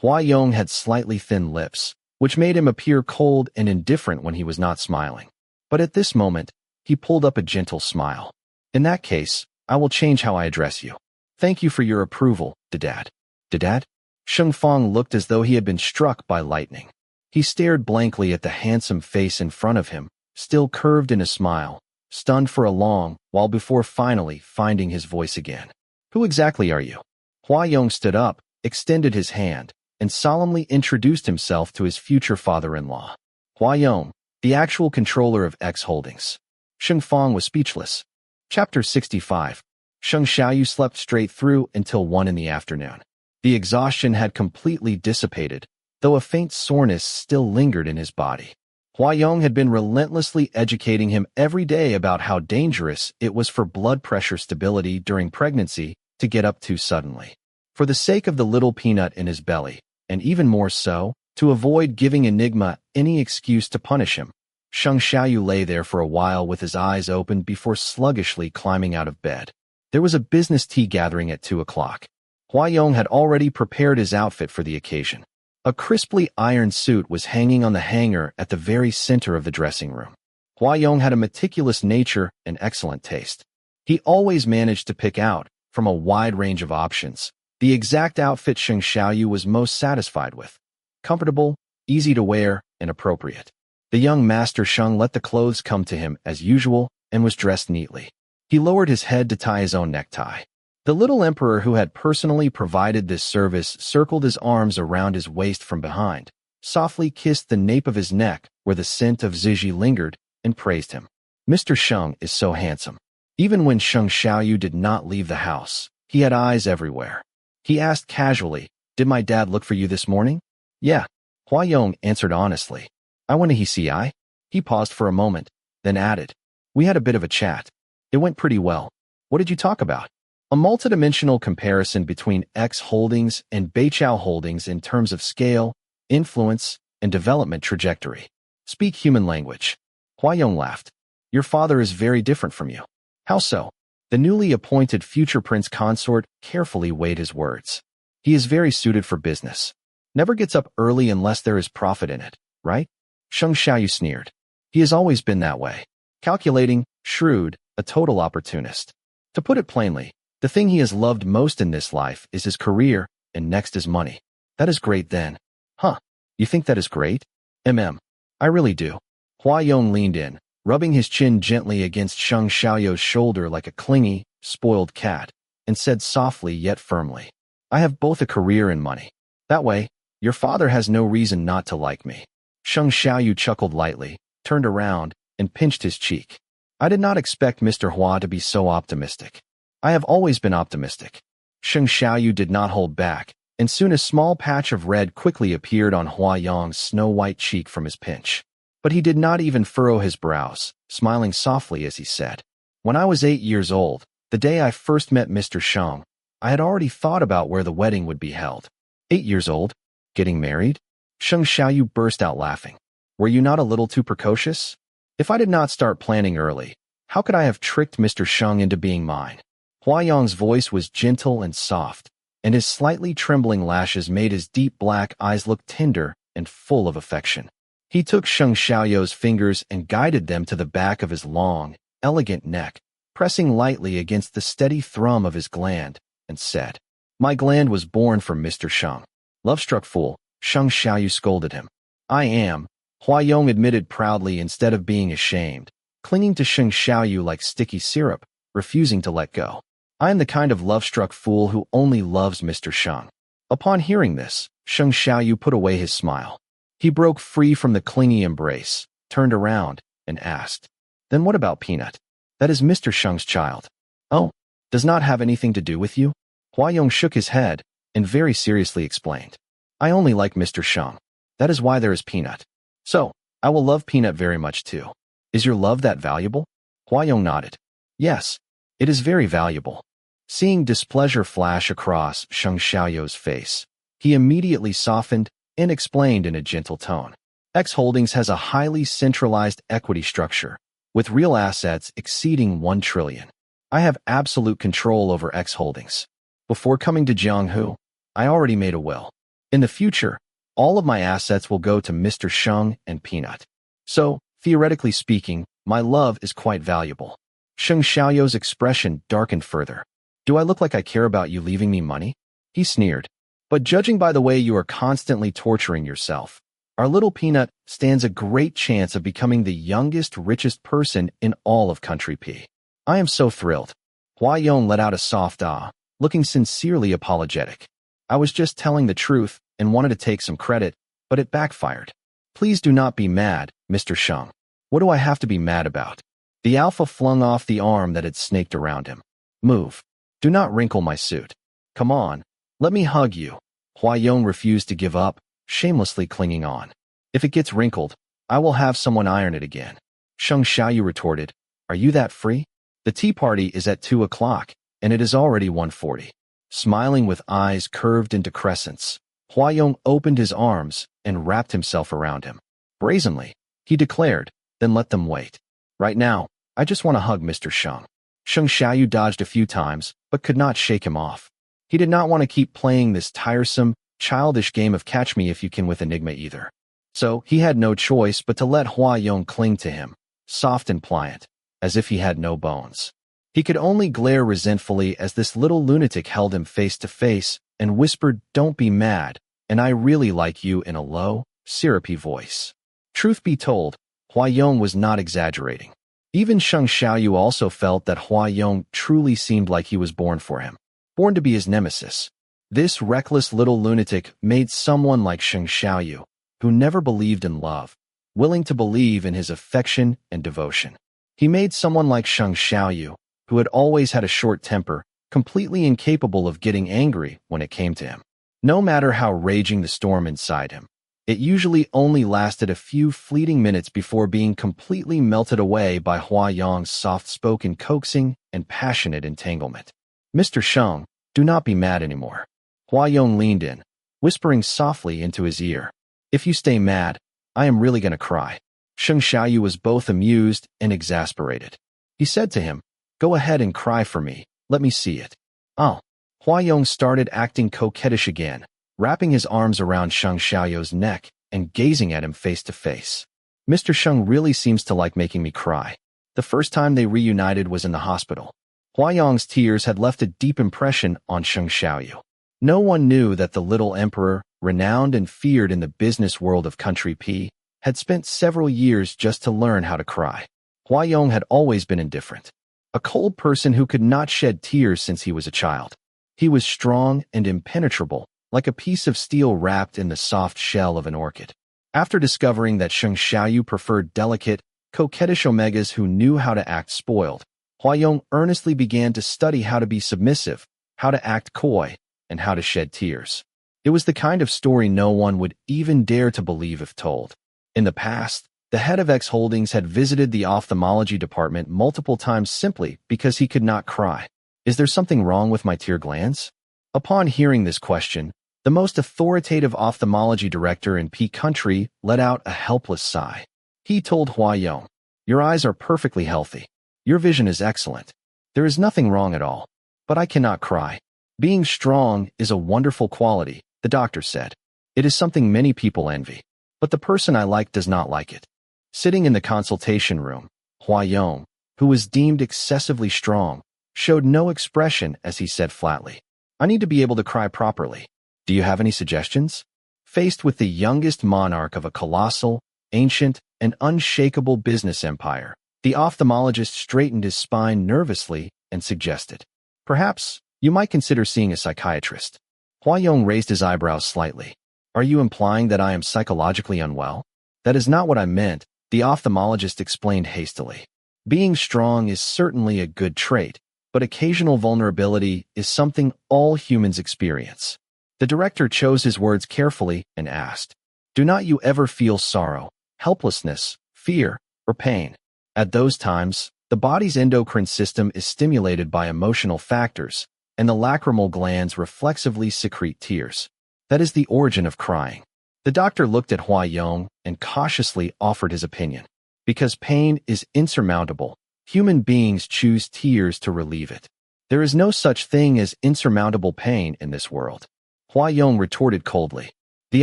Hua Yong had slightly thin lips, which made him appear cold and indifferent when he was not smiling. But at this moment, he pulled up a gentle smile. In that case, I will change how I address you. Thank you for your approval, Dad. Dad? Sheng Fang looked as though he had been struck by lightning. He stared blankly at the handsome face in front of him, still curved in a smile, stunned for a long while before finally finding his voice again. Who exactly are you? Hua Yong stood up, extended his hand, and solemnly introduced himself to his future father-in-law. Hua Yong, the actual controller of X Holdings. Sheng Fang was speechless. Chapter 65. Sheng Xiaoyu slept straight through until 1 in the afternoon. The exhaustion had completely dissipated, though a faint soreness still lingered in his body. Hua Yong had been relentlessly educating him every day about how dangerous it was for blood pressure stability during pregnancy to get up too suddenly. For the sake of the little peanut in his belly, and even more so, to avoid giving Enigma any excuse to punish him, Sheng Xiaoyu lay there for a while with his eyes open before sluggishly climbing out of bed. There was a business tea gathering at 2 o'clock. Hua Yong had already prepared his outfit for the occasion. A crisply ironed suit was hanging on the hanger at the very center of the dressing room. Hua Yong had a meticulous nature and excellent taste. He always managed to pick out, from a wide range of options, the exact outfit Sheng Xiaoyu was most satisfied with. Comfortable, easy to wear, and appropriate. The young master Sheng let the clothes come to him as usual and was dressed neatly. He lowered his head to tie his own necktie. The little emperor who had personally provided this service circled his arms around his waist from behind, softly kissed the nape of his neck where the scent of Ziji lingered, and praised him. Mr. Sheng is so handsome. Even when Sheng Xiaoyu did not leave the house, he had eyes everywhere. He asked casually, "Did my dad look for you this morning?" "Yeah," Hua Yong answered honestly. "I went to see I." He paused for a moment, then added, "We had a bit of a chat. It went pretty well." "What did you talk about?" "A multidimensional comparison between X Holdings and Beiqiao Holdings in terms of scale, influence, and development trajectory. Speak human language." Hua Yong laughed. "Your father is very different from you." "How so?" The newly appointed future prince consort carefully weighed his words. "He is very suited for business. Never gets up early unless there is profit in it, right?" Sheng Xiaoyu sneered. "He has always been that way. Calculating, shrewd, a total opportunist. To put it plainly, the thing he has loved most in this life is his career, and next is money." "That is great then." "Huh, you think that is great?" I really do." Hua Yong leaned in, rubbing his chin gently against Sheng Xiaoyu's shoulder like a clingy, spoiled cat, and said softly yet firmly, "I have both a career and money. That way, your father has no reason not to like me." Sheng Xiaoyu chuckled lightly, turned around, and pinched his cheek. "I did not expect Mr. Hua to be so optimistic." "I have always been optimistic." Sheng Xiaoyu did not hold back, and soon a small patch of red quickly appeared on Hua Yong's snow-white cheek from his pinch. But he did not even furrow his brows, smiling softly as he said, "When I was 8 years old, the day I first met Mr. Sheng, I had already thought about where the wedding would be held." 8 years old? Getting married? Sheng Xiaoyu burst out laughing. Were you not a little too precocious? If I did not start planning early, how could I have tricked Mr. Sheng into being mine? Hua Yong's voice was gentle and soft, and his slightly trembling lashes made his deep black eyes look tender and full of affection. He took Sheng Xiaoyu's fingers and guided them to the back of his long, elegant neck, pressing lightly against the steady thrum of his gland, and said, "My gland was born for Mr. Sheng." Love-struck fool, Sheng Xiaoyu scolded him. "I am," Hua Yong admitted proudly instead of being ashamed, clinging to Sheng Xiaoyu like sticky syrup, refusing to let go. "I am the kind of love-struck fool who only loves Mr. Sheng." Upon hearing this, Sheng Xiaoyu put away his smile. He broke free from the clingy embrace, turned around, and asked, "Then what about Peanut? That is Mr. Sheng's child." "Oh, does not have anything to do with you?" Hua Yong shook his head and very seriously explained. "I only like Mr. Sheng. That is why there is Peanut. So, I will love Peanut very much too. Is your love that valuable?" Hua Yong nodded. "Yes, it is very valuable." Seeing displeasure flash across Sheng Xiaoyu's face, he immediately softened and explained in a gentle tone. X Holdings has a highly centralized equity structure, with real assets exceeding 1 trillion. I have absolute control over X Holdings. Before coming to Jianghu, I already made a will. In the future, all of my assets will go to Mr. Sheng and Peanut. So, theoretically speaking, my love is quite valuable. Sheng Xiaoyu's expression darkened further. "Do I look like I care about you leaving me money?" He sneered. "But judging by the way you are constantly torturing yourself, our little Peanut stands a great chance of becoming the youngest, richest person in all of Country P. I am so thrilled." Hua Yong let out a soft ah, looking sincerely apologetic. "I was just telling the truth and wanted to take some credit, but it backfired. Please do not be mad, Mr. Sheng." "What do I have to be mad about?" The alpha flung off the arm that had snaked around him. "Move. Do not wrinkle my suit. Come on, let me hug you." Hua Yong refused to give up, shamelessly clinging on. "If it gets wrinkled, I will have someone iron it again." Sheng Xiaoyu retorted, "Are you that free? The tea party is at 2 o'clock, and it is already 1:40. Smiling with eyes curved into crescents, Hua Yong opened his arms and wrapped himself around him. Brazenly, he declared, "Then let them wait. Right now, I just want to hug Mr. Sheng." Sheng Xiaoyu dodged a few times, but could not shake him off. He did not want to keep playing this tiresome, childish game of catch me if you can with Enigma either. So he had no choice but to let Hua Yong cling to him, soft and pliant, as if he had no bones. He could only glare resentfully as this little lunatic held him face to face and whispered, "Don't be mad, and I really like you," in a low, syrupy voice. Truth be told, Hua Yong was not exaggerating. Even Sheng Xiaoyu also felt that Hua Yong truly seemed like he was born for him, born to be his nemesis. This reckless little lunatic made someone like Sheng Xiaoyu, who never believed in love, willing to believe in his affection and devotion. He made someone like Sheng Xiaoyu, who had always had a short temper, completely incapable of getting angry when it came to him. No matter how raging the storm inside him, it usually only lasted a few fleeting minutes before being completely melted away by Hua Yong's soft-spoken coaxing and passionate entanglement. "Mr. Sheng, do not be mad anymore." Hua Yong leaned in, whispering softly into his ear. "If you stay mad, I am really going to cry." Sheng Xiaoyu was both amused and exasperated. He said to him, "Go ahead and cry for me, let me see it." "Oh." Hua Yong started acting coquettish again, wrapping his arms around Sheng Xiaoyu's neck and gazing at him face to face. "Mr. Sheng really seems to like making me cry. The first time they reunited was in the hospital." Hua Yong's tears had left a deep impression on Sheng Xiaoyu. No one knew that the little emperor, renowned and feared in the business world of Country P, had spent several years just to learn how to cry. Hua Yong had always been indifferent, a cold person who could not shed tears since he was a child. He was strong and impenetrable, like a piece of steel wrapped in the soft shell of an orchid. After discovering that Sheng Xiaoyu preferred delicate, coquettish Omegas who knew how to act spoiled, Hua Yong earnestly began to study how to be submissive, how to act coy, and how to shed tears. It was the kind of story no one would even dare to believe if told. In the past, the head of X Holdings had visited the ophthalmology department multiple times simply because he could not cry. "Is there something wrong with my tear glands?" Upon hearing this question, The most authoritative ophthalmology director in P country let out a helpless sigh. He told Huayong, "Your eyes are perfectly healthy. Your vision is excellent. There is nothing wrong at all. But I cannot cry. Being strong is a wonderful quality," the doctor said. "It is something many people envy. But the person I like does not like it." Sitting in the consultation room, Huayong, who was deemed excessively strong, showed no expression as he said flatly, "I need to be able to cry properly. Do you have any suggestions?" Faced with the youngest monarch of a colossal, ancient, and unshakable business empire, the ophthalmologist straightened his spine nervously and suggested, "Perhaps you might consider seeing a psychiatrist." Huayong raised his eyebrows slightly. "Are you implying that I am psychologically unwell?" "That is not what I meant," the ophthalmologist explained hastily. "Being strong is certainly a good trait, but occasional vulnerability is something all humans experience." The director chose his words carefully and asked, "Do not you ever feel sorrow, helplessness, fear, or pain?" At those times, the body's endocrine system is stimulated by emotional factors, and the lacrimal glands reflexively secrete tears. That is the origin of crying. The doctor looked at Huayong and cautiously offered his opinion. Because pain is insurmountable, human beings choose tears to relieve it. There is no such thing as insurmountable pain in this world. Huayong retorted coldly. The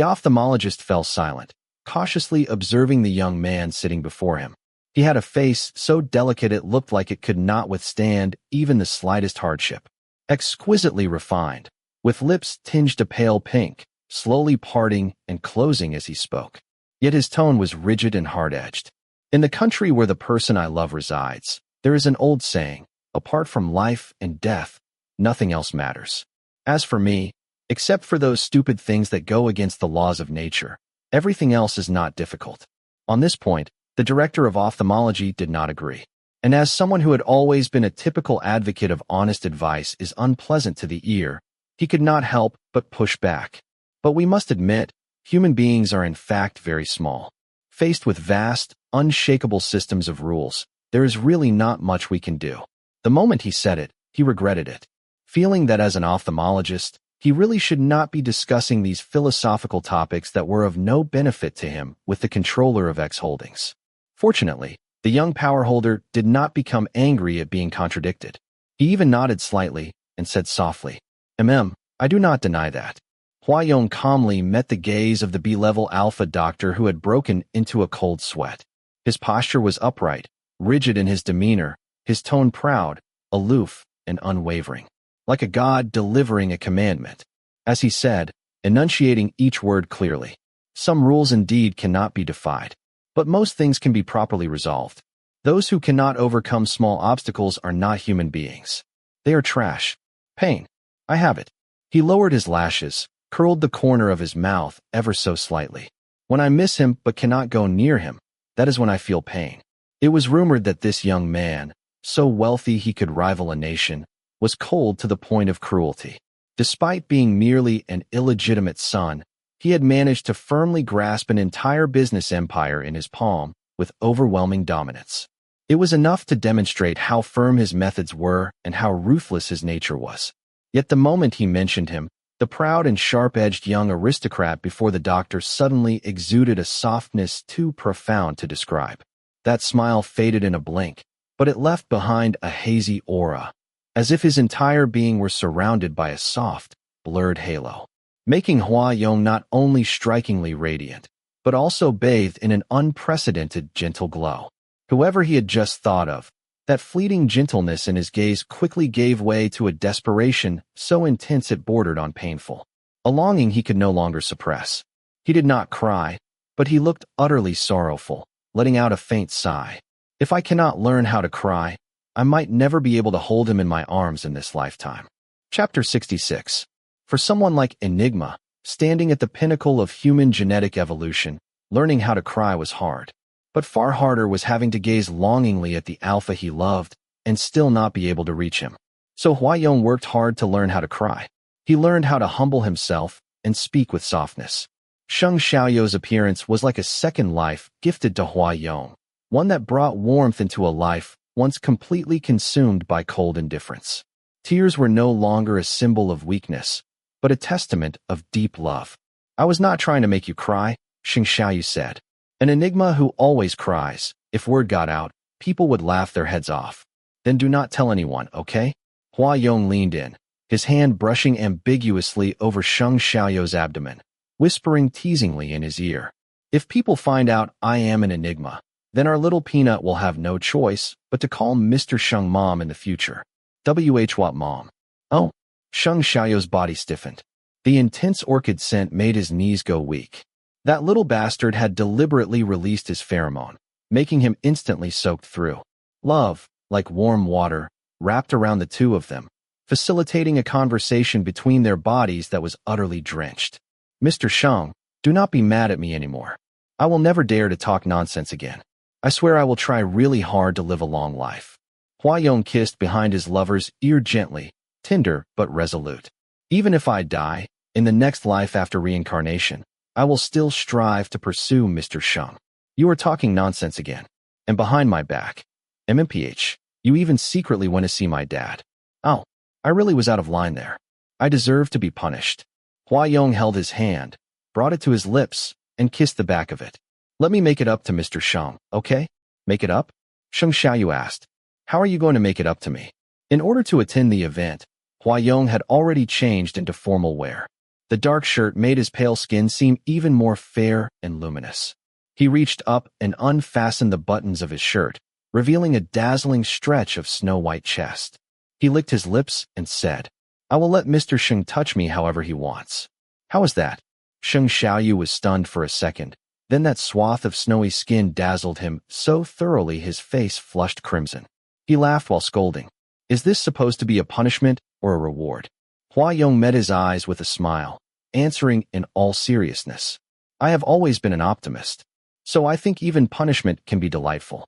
ophthalmologist fell silent, cautiously observing the young man sitting before him. He had a face so delicate it looked like it could not withstand even the slightest hardship. Exquisitely refined, with lips tinged a pale pink, slowly parting and closing as he spoke. Yet his tone was rigid and hard-edged. "In the country where the person I love resides, there is an old saying, apart from life and death, nothing else matters. As for me, except for those stupid things that go against the laws of nature, everything else is not difficult." On this point, the director of ophthalmology did not agree. And as someone who had always been a typical advocate of honest advice is unpleasant to the ear, he could not help but push back. "But we must admit, human beings are in fact very small. Faced with vast, unshakable systems of rules, there is really not much we can do." The moment he said it, he regretted it, feeling that as an ophthalmologist, he really should not be discussing these philosophical topics that were of no benefit to him with the controller of X Holdings. Fortunately, the young power holder did not become angry at being contradicted. He even nodded slightly and said softly, I do not deny that." Huayong calmly met the gaze of the B-level alpha doctor who had broken into a cold sweat. His posture was upright, rigid in his demeanor, his tone proud, aloof, and unwavering, like a god delivering a commandment. As he said, enunciating each word clearly, "Some rules indeed cannot be defied, but most things can be properly resolved. Those who cannot overcome small obstacles are not human beings. They are trash. Pain. I have it." He lowered his lashes, curled the corner of his mouth ever so slightly. "When I miss him but cannot go near him, that is when I feel pain." It was rumored that this young man, so wealthy he could rival a nation, was cold to the point of cruelty. Despite being merely an illegitimate son, he had managed to firmly grasp an entire business empire in his palm with overwhelming dominance. It was enough to demonstrate how firm his methods were and how ruthless his nature was. Yet the moment he mentioned him, the proud and sharp-edged young aristocrat before the doctor suddenly exuded a softness too profound to describe. That smile faded in a blink, but it left behind a hazy aura, as if his entire being were surrounded by a soft, blurred halo, making Huayong not only strikingly radiant, but also bathed in an unprecedented gentle glow. Whoever he had just thought of, that fleeting gentleness in his gaze quickly gave way to a desperation so intense it bordered on painful, a longing he could no longer suppress. He did not cry, but he looked utterly sorrowful, letting out a faint sigh. "If I cannot learn how to cry, I might never be able to hold him in my arms in this lifetime." Chapter 66. For someone like Enigma, standing at the pinnacle of human genetic evolution, learning how to cry was hard. But far harder was having to gaze longingly at the alpha he loved and still not be able to reach him. So Huayong worked hard to learn how to cry. He learned how to humble himself and speak with softness. Sheng Xiaoyou's appearance was like a second life gifted to Huayong, one that brought warmth into a life once completely consumed by cold indifference. Tears were no longer a symbol of weakness, but a testament of deep love. I was not trying to make you cry, Xing Xiaoyu said. An Enigma who always cries. If word got out, people would laugh their heads off. Then do not tell anyone, okay? Hua Yong leaned in, his hand brushing ambiguously over Xing Xiaoyu's abdomen, whispering teasingly in his ear. If people find out I am an Enigma, then our little peanut will have no choice but to call Mr. Sheng Mom in the future. What Mom? Oh, Xing Xiaoyu's body stiffened. The intense orchid scent made his knees go weak. That little bastard had deliberately released his pheromone, making him instantly soaked through. Love, like warm water, wrapped around the two of them, facilitating a conversation between their bodies that was utterly drenched. Mr. Sheng, do not be mad at me anymore. I will never dare to talk nonsense again. I swear I will try really hard to live a long life. Hua Yong kissed behind his lover's ear gently, tender but resolute. Even if I die, in the next life after reincarnation, I will still strive to pursue Mr. Sheng. You are talking nonsense again. And behind my back. Mpreg, you even secretly went to see my dad. Oh, I really was out of line there. I deserve to be punished. Hua Yong held his hand, brought it to his lips, and kissed the back of it. Let me make it up to Mr. Sheng, okay? Make it up? Xing Xiaoyu asked. How are you going to make it up to me? In order to attend the event, Hua Yong had already changed into formal wear. The dark shirt made his pale skin seem even more fair and luminous. He reached up and unfastened the buttons of his shirt, revealing a dazzling stretch of snow-white chest. He licked his lips and said, I will let Mr. Sheng touch me however he wants. How is that? Xing Xiaoyu was stunned for a second. Then that swath of snowy skin dazzled him so thoroughly his face flushed crimson. He laughed while scolding. Is this supposed to be a punishment or a reward? Hua Yong met his eyes with a smile, answering in all seriousness. I have always been an optimist, so I think even punishment can be delightful.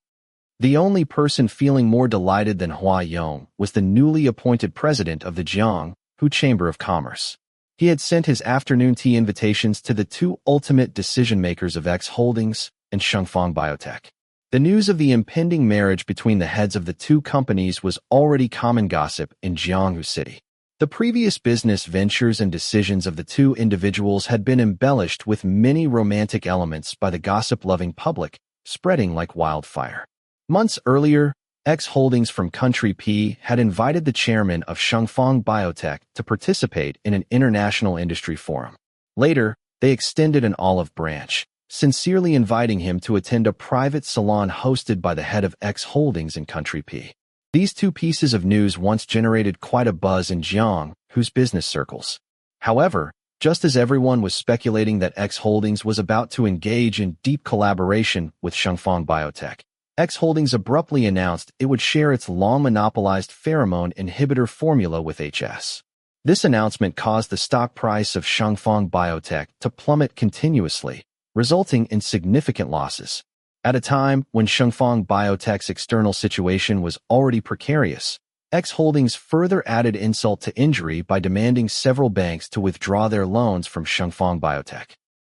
The only person feeling more delighted than Hua Yong was the newly appointed president of the Jianghu Chamber of Commerce. He had sent his afternoon tea invitations to the two ultimate decision-makers of X Holdings and Shengfang Biotech. The news of the impending marriage between the heads of the two companies was already common gossip in Jianghu City. The previous business ventures and decisions of the two individuals had been embellished with many romantic elements by the gossip-loving public, spreading like wildfire. Months earlier, X Holdings from Country P had invited the chairman of Shengfang Biotech to participate in an international industry forum. Later, they extended an olive branch, sincerely inviting him to attend a private salon hosted by the head of X Holdings in Country P. These two pieces of news once generated quite a buzz in Jianghu's business circles. However, just as everyone was speculating that X Holdings was about to engage in deep collaboration with Shengfang Biotech, X Holdings abruptly announced it would share its long-monopolized pheromone inhibitor formula with HS. This announcement caused the stock price of Shengfang Biotech to plummet continuously, resulting in significant losses. At a time when Shengfang Biotech's external situation was already precarious, X Holdings further added insult to injury by demanding several banks to withdraw their loans from Shengfang Biotech.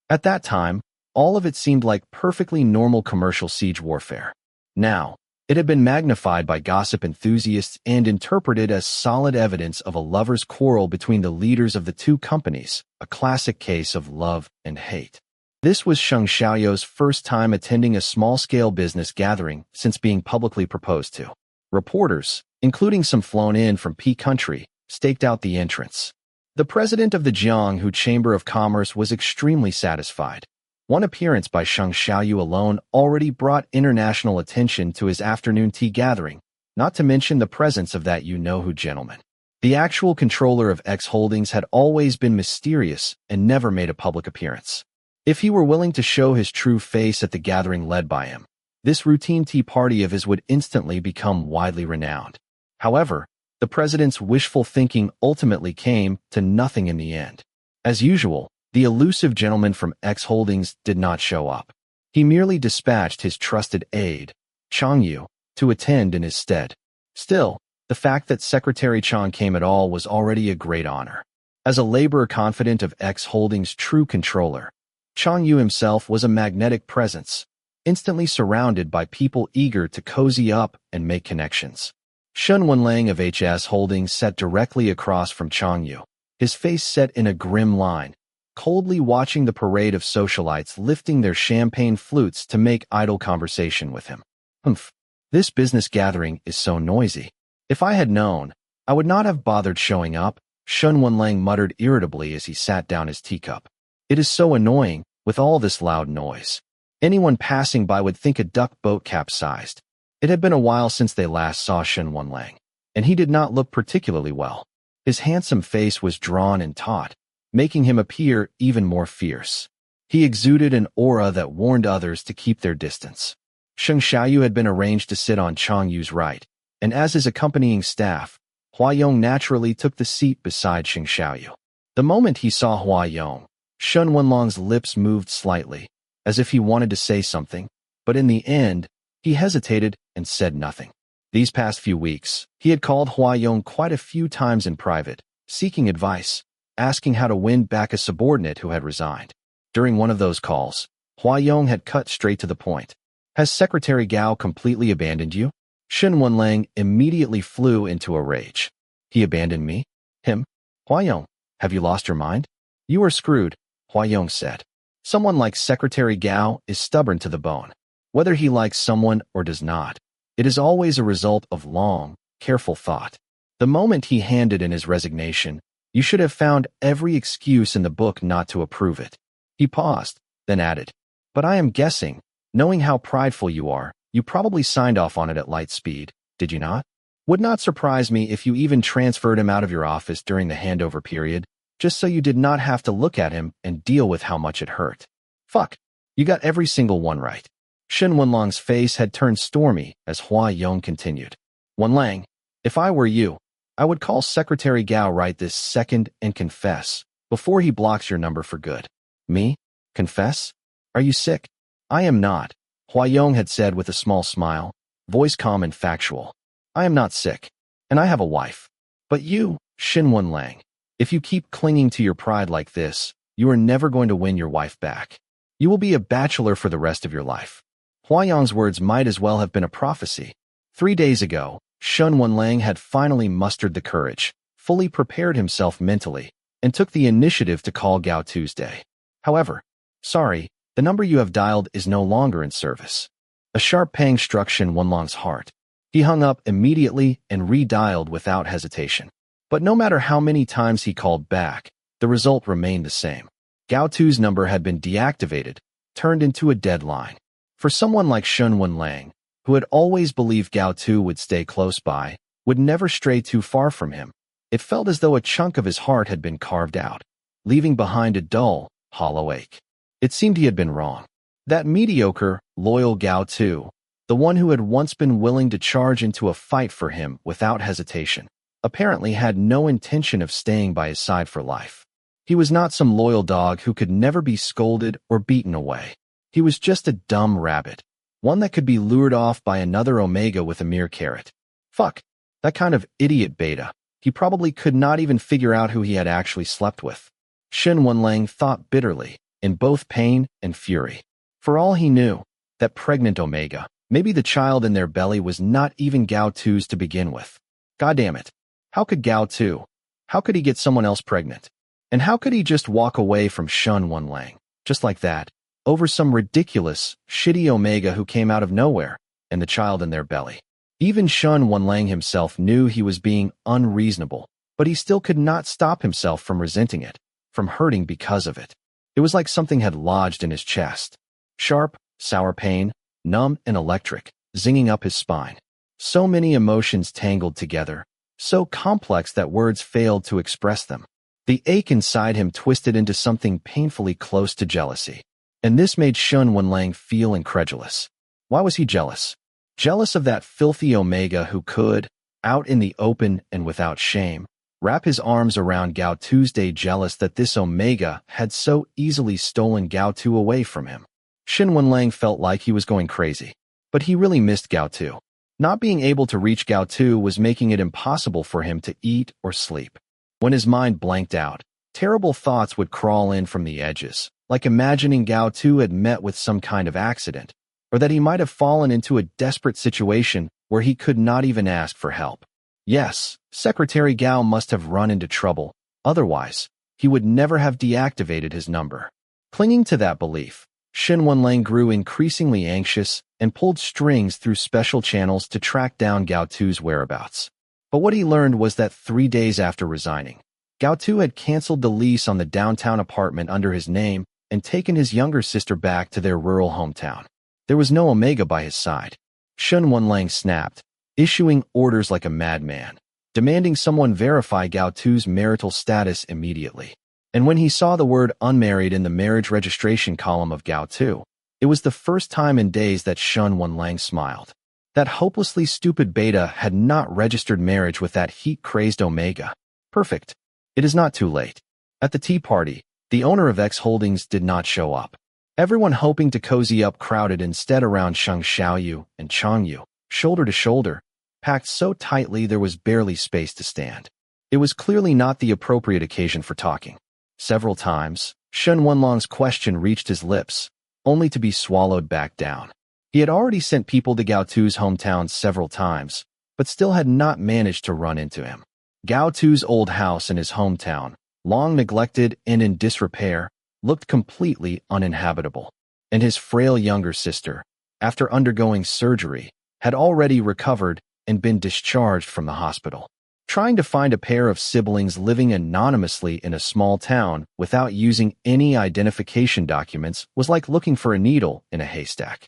At that time, all of it seemed like perfectly normal commercial siege warfare. Now, it had been magnified by gossip enthusiasts and interpreted as solid evidence of a lover's quarrel between the leaders of the two companies, a classic case of love and hate. This was Xing Xiaoyu's first time attending a small-scale business gathering since being publicly proposed to. Reporters, including some flown in from P country, staked out the entrance. The president of the Jianghu Chamber of Commerce was extremely satisfied. One appearance by Xing Xiaoyu alone already brought international attention to his afternoon tea gathering, not to mention the presence of that you-know-who gentleman. The actual controller of X Holdings had always been mysterious and never made a public appearance. If he were willing to show his true face at the gathering led by him, this routine tea party of his would instantly become widely renowned. However, the president's wishful thinking ultimately came to nothing in the end. As usual, the elusive gentleman from X Holdings did not show up. He merely dispatched his trusted aide, Chang Yu, to attend in his stead. Still, the fact that Secretary Chang came at all was already a great honor. As a laborer confident of X Holdings' true controller, Chang Yu himself was a magnetic presence, instantly surrounded by people eager to cozy up and make connections. Shun Wenlang of HS Holdings sat directly across from Chang Yu, his face set in a grim line, coldly watching the parade of socialites lifting their champagne flutes to make idle conversation with him. Humph, this business gathering is so noisy. If I had known, I would not have bothered showing up, Shun Wenlang muttered irritably as he sat down his teacup. It is so annoying, with all this loud noise. Anyone passing by would think a duck boat capsized. It had been a while since they last saw Shun Wenlang, and he did not look particularly well. His handsome face was drawn and taut, making him appear even more fierce. He exuded an aura that warned others to keep their distance. Sheng Xiaoyu had been arranged to sit on Chang Yu's right, and as his accompanying staff, Hua Yong naturally took the seat beside Sheng Xiaoyu. The moment he saw Hua Yong, Shun Wenlong's lips moved slightly, as if he wanted to say something, but in the end, he hesitated and said nothing. These past few weeks, he had called Hua Yong quite a few times in private, seeking advice, asking how to win back a subordinate who had resigned. During one of those calls, Hua Yong had cut straight to the point. Has Secretary Gao completely abandoned you? Shun Wenlang immediately flew into a rage. He abandoned me? Him? Hua Yong, have you lost your mind? You are screwed, Hua Yong said. Someone like Secretary Gao is stubborn to the bone. Whether he likes someone or does not, it is always a result of long, careful thought. The moment he handed in his resignation, you should have found every excuse in the book not to approve it. He paused, then added, but I am guessing, knowing how prideful you are, you probably signed off on it at light speed, did you not? Would not surprise me if you even transferred him out of your office during the handover period, just so you did not have to look at him and deal with how much it hurt. Fuck, you got every single one right. Shun Wenlong's face had turned stormy as Hua Yong continued. Wenlang, if I were you, I would call Secretary Gao right this second and confess, before he blocks your number for good. Me? Confess? Are you sick? I am not, Hua Yong had said with a small smile, voice calm and factual. I am not sick, and I have a wife. But you, Shun Wenlang, if you keep clinging to your pride like this, you are never going to win your wife back. You will be a bachelor for the rest of your life. Hua Yong's words might as well have been a prophecy. 3 days ago, Shun Wenlang had finally mustered the courage, fully prepared himself mentally, and took the initiative to call Gao Tuesday. However, sorry, the number you have dialed is no longer in service. A sharp pang struck Shun Wenlong's heart. He hung up immediately and redialed without hesitation. But no matter how many times he called back, the result remained the same. Gao Tu's number had been deactivated, turned into a dead line. For someone like Shun Wenlang, who had always believed Gao Tu would stay close by, would never stray too far from him, it felt as though a chunk of his heart had been carved out, leaving behind a dull, hollow ache. It seemed he had been wrong. That mediocre, loyal Gao Tu, the one who had once been willing to charge into a fight for him without hesitation, apparently had no intention of staying by his side for life. He was not some loyal dog who could never be scolded or beaten away. He was just a dumb rabbit, one that could be lured off by another Omega with a mere carrot. Fuck, that kind of idiot beta. He probably could not even figure out who he had actually slept with. Shun Wenlang thought bitterly, in both pain and fury. For all he knew, that pregnant Omega, maybe the child in their belly was not even Gao Tu's to begin with. God damn it. How could Gao Tu? How could he get someone else pregnant? And how could he just walk away from Shun Wenlang, just like that, over some ridiculous, shitty Omega who came out of nowhere, and the child in their belly? Even Shun Wenlang himself knew he was being unreasonable, but he still could not stop himself from resenting it, from hurting because of it. It was like something had lodged in his chest. Sharp, sour pain, numb and electric, zinging up his spine. So many emotions tangled together, so complex that words failed to express them. The ache inside him twisted into something painfully close to jealousy. And this made Shun Wenlang feel incredulous. Why was he jealous? Jealous of that filthy Omega who could, out in the open and without shame, wrap his arms around Gao Tuesday, jealous that this Omega had so easily stolen Gao Tu away from him. Shun Wenlang felt like he was going crazy, but he really missed Gao Tu. Not being able to reach Gao Tu was making it impossible for him to eat or sleep. When his mind blanked out, terrible thoughts would crawl in from the edges, like imagining Gao Tu had met with some kind of accident, or that he might have fallen into a desperate situation where he could not even ask for help. Yes, Secretary Gao must have run into trouble, Otherwise, he would never have deactivated his number. Clinging to that belief, Shen Wenlang grew increasingly anxious and pulled strings through special channels to track down Gao Tu's whereabouts. But what he learned was that 3 days after resigning, Gao Tu had canceled the lease on the downtown apartment under his name and taken his younger sister back to their rural hometown. There was no Omega by his side. Shen Wenlang snapped, issuing orders like a madman, demanding someone verify Gao Tu's marital status immediately. And when he saw the word unmarried in the marriage registration column of Gao Tu, it was the first time in days that Shen Wenlang smiled. That hopelessly stupid beta had not registered marriage with that heat-crazed Omega. Perfect. It is not too late. At the tea party, the owner of X Holdings did not show up. Everyone hoping to cozy up crowded instead around Sheng Xiaoyu and Changyu, shoulder to shoulder, packed so tightly there was barely space to stand. It was clearly not the appropriate occasion for talking. Several times, Shen Wenlang's question reached his lips, only to be swallowed back down. He had already sent people to Gao Tu's hometown several times, but still had not managed to run into him. Gao Tu's old house in his hometown, long neglected and in disrepair, looked completely uninhabitable. And his frail younger sister, after undergoing surgery, had already recovered and been discharged from the hospital. Trying to find a pair of siblings living anonymously in a small town without using any identification documents was like looking for a needle in a haystack.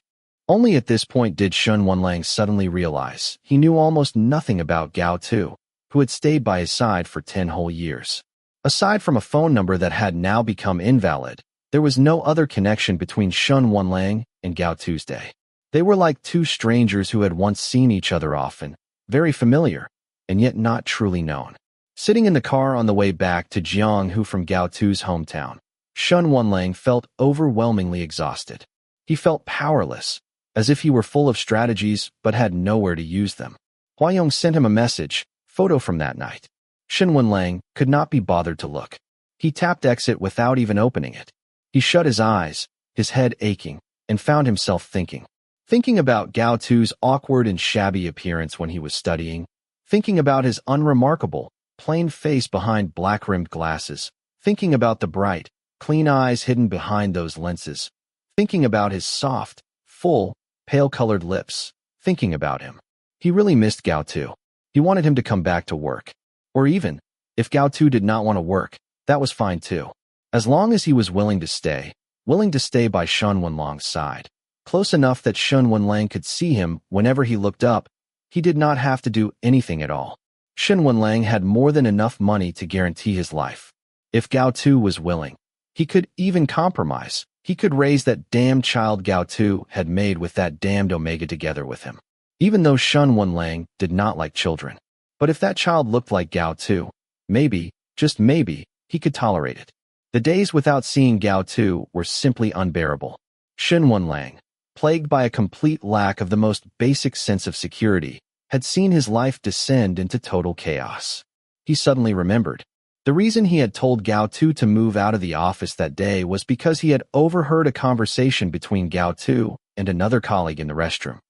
Only at this point did Shen Wenlang suddenly realize he knew almost nothing about Gao Tu, who had stayed by his side for 10 whole years. Aside from a phone number that had now become invalid, there was no other connection between Shen Wenlang and Gao Tu's day. They were like two strangers who had once seen each other often, very familiar, and yet not truly known. Sitting in the car on the way back to Jianghu from Gao Tu's hometown, Shen Wenlang felt overwhelmingly exhausted. He felt powerless, as if he were full of strategies but had nowhere to use them. Huayong sent him a message, photo from that night. Shen Wenlang could not be bothered to look. He tapped exit without even opening it. He shut his eyes, his head aching, and found himself thinking. Thinking about Gao Tu's awkward and shabby appearance when he was studying, thinking about his unremarkable, plain face behind black-rimmed glasses, thinking about the bright, clean eyes hidden behind those lenses, thinking about his soft, full, pale-colored lips, thinking about him. He really missed Gao Tu. He wanted him to come back to work. Or even, if Gao Tu did not want to work, that was fine too. As long as he was willing to stay by Shen Wenlang's side. Close enough that Shen Wenlang could see him whenever he looked up, he did not have to do anything at all. Shen Wenlang had more than enough money to guarantee his life. If Gao Tu was willing, he could even compromise. He could raise that damned child Gao Tu had made with that damned Omega together with him. Even though Shen Wenlang did not like children. But if that child looked like Gao Tu, maybe, just maybe, he could tolerate it. The days without seeing Gao Tu were simply unbearable. Shen Wenlang, plagued by a complete lack of the most basic sense of security, had seen his life descend into total chaos. He suddenly remembered. The reason he had told Gao Tu to move out of the office that day was because he had overheard a conversation between Gao Tu and another colleague in the restroom.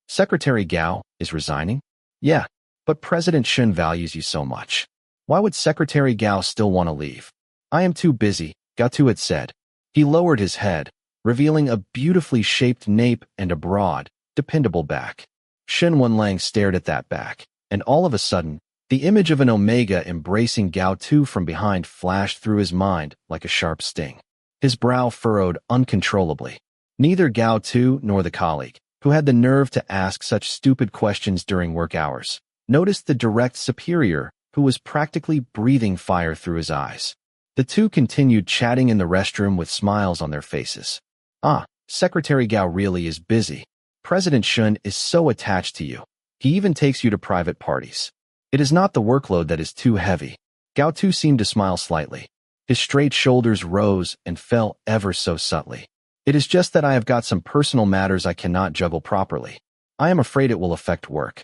Secretary Gao is resigning? Yeah, but President Shen values you so much. Why would Secretary Gao still want to leave? I am too busy, Gao Tu had said. He lowered his head, revealing a beautifully shaped nape and a broad, dependable back. Shen Wenlang stared at that back, and all of a sudden, the image of an Omega embracing Gao Tu from behind flashed through his mind like a sharp sting. His brow furrowed uncontrollably. Neither Gao Tu nor the colleague, who had the nerve to ask such stupid questions during work hours, noticed the direct superior, who was practically breathing fire through his eyes. The two continued chatting in the restroom with smiles on their faces. Secretary Gao really is busy. President Shen is so attached to you. He even takes you to private parties. It is not the workload that is too heavy. Gao Tu seemed to smile slightly. His straight shoulders rose and fell ever so subtly. It is just that I have got some personal matters I cannot juggle properly. I am afraid it will affect work.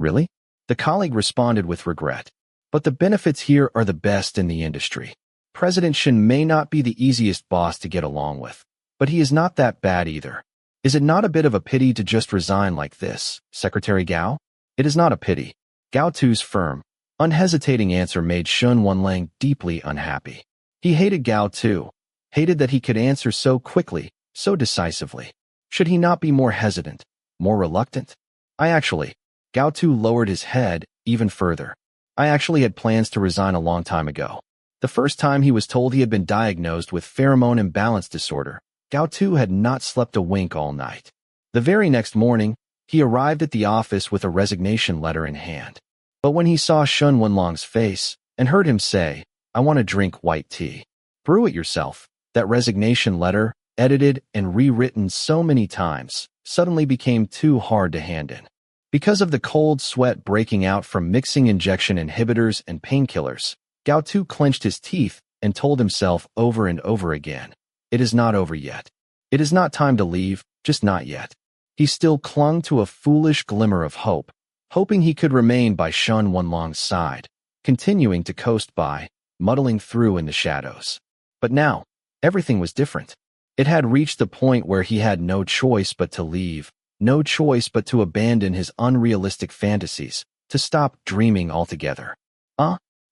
Really? The colleague responded with regret. But the benefits here are the best in the industry. President Shen may not be the easiest boss to get along with, but he is not that bad either. Is it not a bit of a pity to just resign like this, Secretary Gao? It is not a pity. Gao Tu's firm, Unhesitating answer made Shun Wanlang deeply unhappy. He hated Gao Tu, hated that he could answer so quickly, so decisively. Should he not be more hesitant, more reluctant? Gao Tu lowered his head even further. I actually had plans to resign a long time ago. The first time he was told he had been diagnosed with pheromone imbalance disorder, Gao Tu had not slept a wink all night. The very next morning, he arrived at the office with a resignation letter in hand. But when he saw Shun Wanlong's face and heard him say, "I want to drink white tea. Brew it yourself," that resignation letter, edited and rewritten so many times, suddenly became too hard to hand in. Because of the cold sweat breaking out from mixing injection inhibitors and painkillers, Gao Tu clenched his teeth and told himself over and over again, "It is not over yet. It is not time to leave, just not yet." He still clung to a foolish glimmer of hope, hoping he could remain by Shun Wanlong's side, continuing to coast by, muddling through in the shadows. But now, everything was different. It had reached the point where he had no choice but to leave, no choice but to abandon his unrealistic fantasies, to stop dreaming altogether.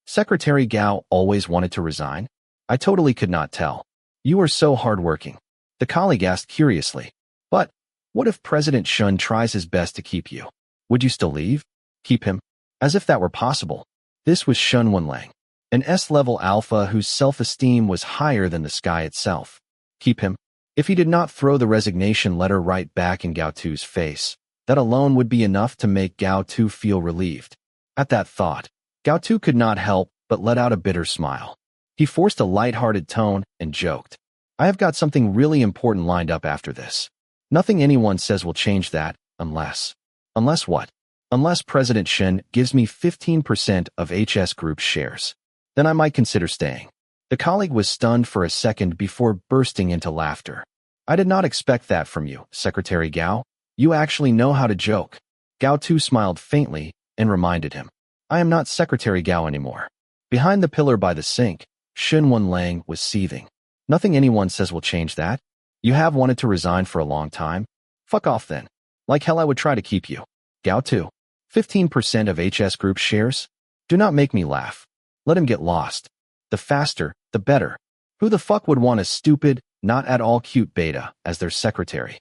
Secretary Gao always wanted to resign? I totally could not tell. You are so hardworking. The colleague asked curiously. But what if President Shun tries his best to keep you? Would you still leave? Keep him? As if that were possible. This was Shun Wanlang, an S-level alpha whose self-esteem was higher than the sky itself. Keep him? If he did not throw the resignation letter right back in Gao Tu's face, that alone would be enough to make Gao Tu feel relieved. At that thought, Gao Tu could not help but let out a bitter smile. He forced a light-hearted tone and joked, "I have got something really important lined up after this. Nothing anyone says will change that, unless..." Unless what? Unless President Shen gives me 15% of HS Group's shares. Then I might consider staying. The colleague was stunned for a second before bursting into laughter. I did not expect that from you, Secretary Gao. You actually know how to joke. Gao Tu smiled faintly and reminded him, I am not Secretary Gao anymore. Behind the pillar by the sink, Shun Wanlang was seething. Nothing anyone says will change that. You have wanted to resign for a long time. Fuck off then. Like hell I would try to keep you. Gao Tu. 15% of HS Group shares? Do not make me laugh. Let him get lost. The faster, the better. Who the fuck would want a stupid, not at all cute beta as their secretary?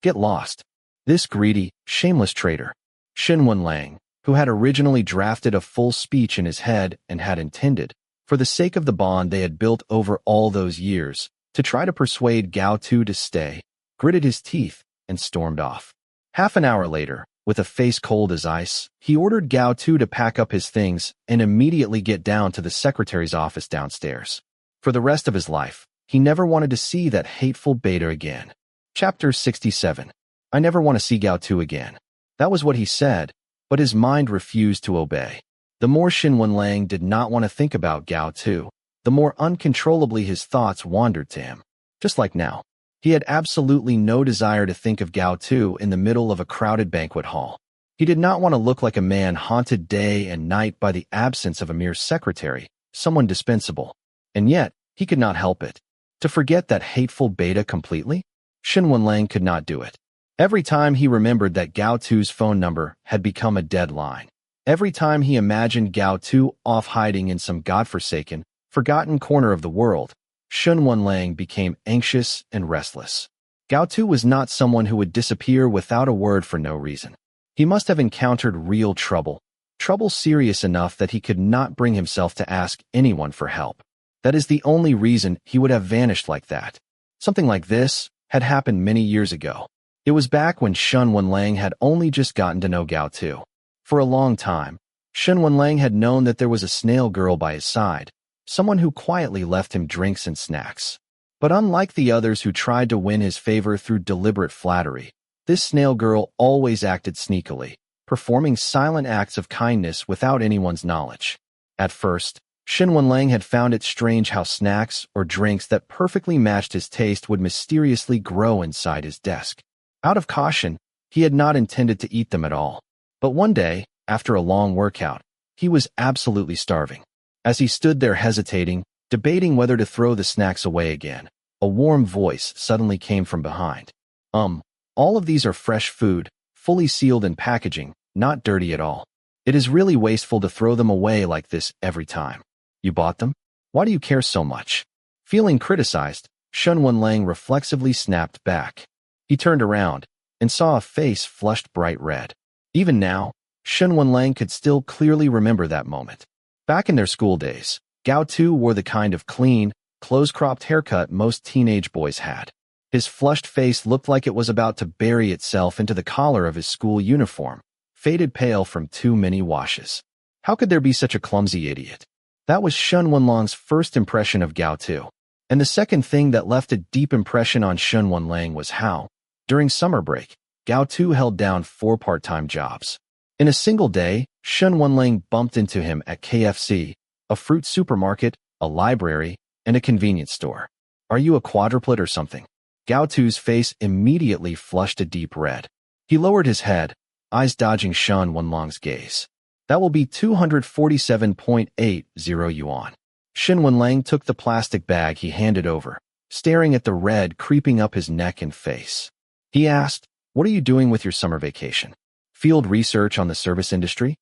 Get lost. This greedy, shameless traitor. Shun Wanlang, who had originally drafted a full speech in his head and had intended, for the sake of the bond they had built over all those years, to try to persuade Gao Tu to stay, gritted his teeth and stormed off. Half an hour later, with a face cold as ice, he ordered Gao Tu to pack up his things and immediately get down to the secretary's office downstairs. For the rest of his life, he never wanted to see that hateful beta again. Chapter 67. I never want to see Gao Tu again. That was what he said, but his mind refused to obey. The more Shun Wanlang did not want to think about Gao Tu, the more uncontrollably his thoughts wandered to him. Just like now. He had absolutely no desire to think of Gao Tu in the middle of a crowded banquet hall. He did not want to look like a man haunted day and night by the absence of a mere secretary, someone dispensable. And yet, he could not help it. To forget that hateful beta completely? Shun Wanlang could not do it. Every time he remembered that Gao Tu's phone number had become a dead line, every time he imagined Gao Tu off hiding in some godforsaken, forgotten corner of the world, Shun Wanlang became anxious and restless. Gao Tu was not someone who would disappear without a word for no reason. He must have encountered real trouble, trouble serious enough that he could not bring himself to ask anyone for help. That is the only reason he would have vanished like that. Something like this had happened many years ago. It was back when Shun Wanlang had only just gotten to know Gao Tu. For a long time, Shun Wanlang had known that there was a snail girl by his side, someone who quietly left him drinks and snacks. But unlike the others who tried to win his favor through deliberate flattery, this snail girl always acted sneakily, performing silent acts of kindness without anyone's knowledge. At first, Shun Wanlang had found it strange how snacks or drinks that perfectly matched his taste would mysteriously grow inside his desk. Out of caution, he had not intended to eat them at all. But one day, after a long workout, he was absolutely starving. As he stood there hesitating, debating whether to throw the snacks away again, a warm voice suddenly came from behind. All of these are fresh food, fully sealed in packaging, not dirty at all. It is really wasteful to throw them away like this every time. You bought them? Why do you care so much? Feeling criticized, Shen Wenlang reflexively snapped back. He turned around and saw a face flushed bright red. Even now, Shen Wenlang could still clearly remember that moment. Back in their school days, Gao Tu wore the kind of clean, close-cropped haircut most teenage boys had. His flushed face looked like it was about to bury itself into the collar of his school uniform, faded pale from too many washes. How could there be such a clumsy idiot? That was Shen Wenlang's first impression of Gao Tu. And the second thing that left a deep impression on Shen Wenlang was how, during summer break, Gao Tu held down 4 part-time jobs. In a single day, Shen Wenlang bumped into him at KFC, a fruit supermarket, a library, and a convenience store. Are you a quadruplet or something? Gao Tu's face immediately flushed a deep red. He lowered his head, eyes dodging Shen Wenlang's gaze. That will be 247.80 yuan. Shen Wenlang took the plastic bag he handed over, staring at the red creeping up his neck and face. He asked, "What are you doing with your summer vacation? Field research on the service industry?"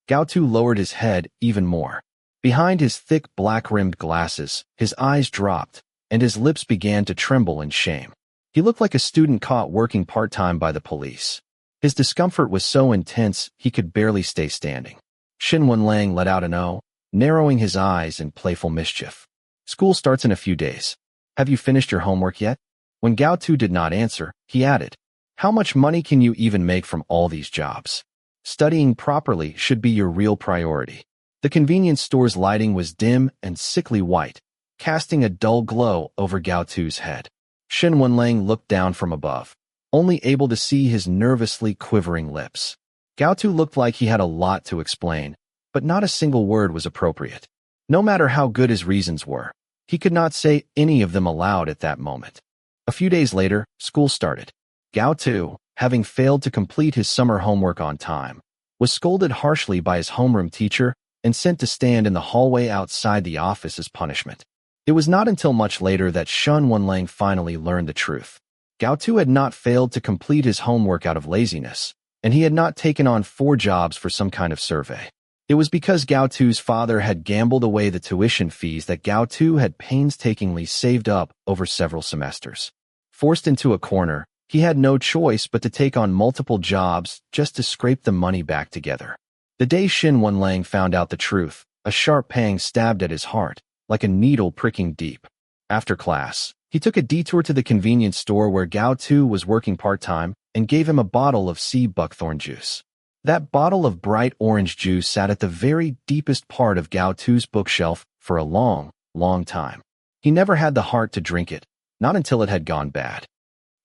Gao Tu lowered his head even more. Behind his thick black-rimmed glasses, his eyes dropped, and his lips began to tremble in shame. He looked like a student caught working part-time by the police. His discomfort was so intense he could barely stay standing. Shen Wenlang let out an "oh," narrowing his eyes in playful mischief. "School starts in a few days. Have you finished your homework yet?" When Gao Tu did not answer, he added, "How much money can you even make from all these jobs? Studying properly should be your real priority." The convenience store's lighting was dim and sickly white, casting a dull glow over Gao Tu's head. Shen Wenlang looked down from above, only able to see his nervously quivering lips. Gao Tu looked like he had a lot to explain, but not a single word was appropriate. No matter how good his reasons were, he could not say any of them aloud at that moment. A few days later, school started. Gao Tu, having failed to complete his summer homework on time, was scolded harshly by his homeroom teacher and sent to stand in the hallway outside the office as punishment. It was not until much later that Shen Wenlang finally learned the truth. Gao Tu had not failed to complete his homework out of laziness, and he had not taken on 4 jobs for some kind of survey. It was because Gao Tu's father had gambled away the tuition fees that Gao Tu had painstakingly saved up over several semesters. Forced into a corner, he had no choice but to take on multiple jobs just to scrape the money back together. The day Shen Wenlang found out the truth, a sharp pang stabbed at his heart, like a needle pricking deep. After class, he took a detour to the convenience store where Gao Tu was working part-time and gave him a bottle of sea buckthorn juice. That bottle of bright orange juice sat at the very deepest part of Gao Tu's bookshelf for a long, long time. He never had the heart to drink it, not until it had gone bad.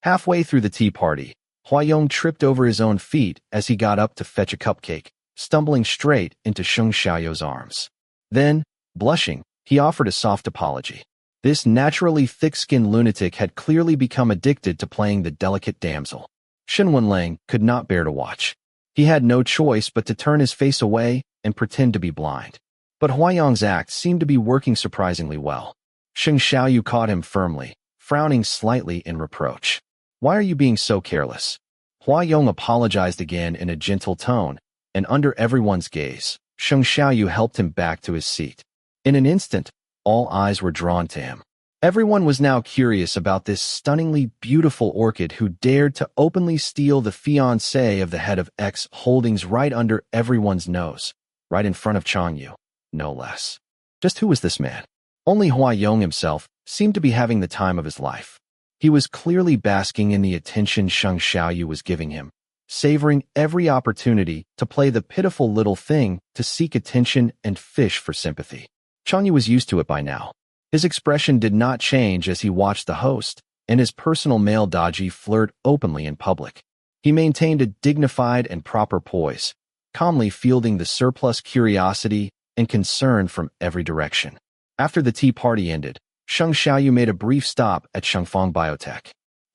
Halfway through the tea party, Huayong tripped over his own feet as he got up to fetch a cupcake, stumbling straight into Sheng Xiaoyou's arms. Then, blushing, he offered a soft apology. This naturally thick-skinned lunatic had clearly become addicted to playing the delicate damsel. Shen Wenlang could not bear to watch. He had no choice but to turn his face away and pretend to be blind. But Huayong's act seemed to be working surprisingly well. Sheng Xiaoyu caught him firmly, frowning slightly in reproach. "Why are you being so careless?" Huayong apologized again in a gentle tone, and under everyone's gaze, Sheng Xiaoyu helped him back to his seat. In an instant, all eyes were drawn to him. Everyone was now curious about this stunningly beautiful orchid who dared to openly steal the fiancé of the head of X Holdings right under everyone's nose, right in front of Changyu, no less. Just who was this man? Only Huayong himself seemed to be having the time of his life. He was clearly basking in the attention Sheng Xiaoyu was giving him, savoring every opportunity to play the pitiful little thing to seek attention and fish for sympathy. Changyu was used to it by now. His expression did not change as he watched the host and his personal male Daji flirt openly in public. He maintained a dignified and proper poise, calmly fielding the surplus curiosity and concern from every direction. After the tea party ended, Sheng Xiaoyu made a brief stop at Shangfang Biotech.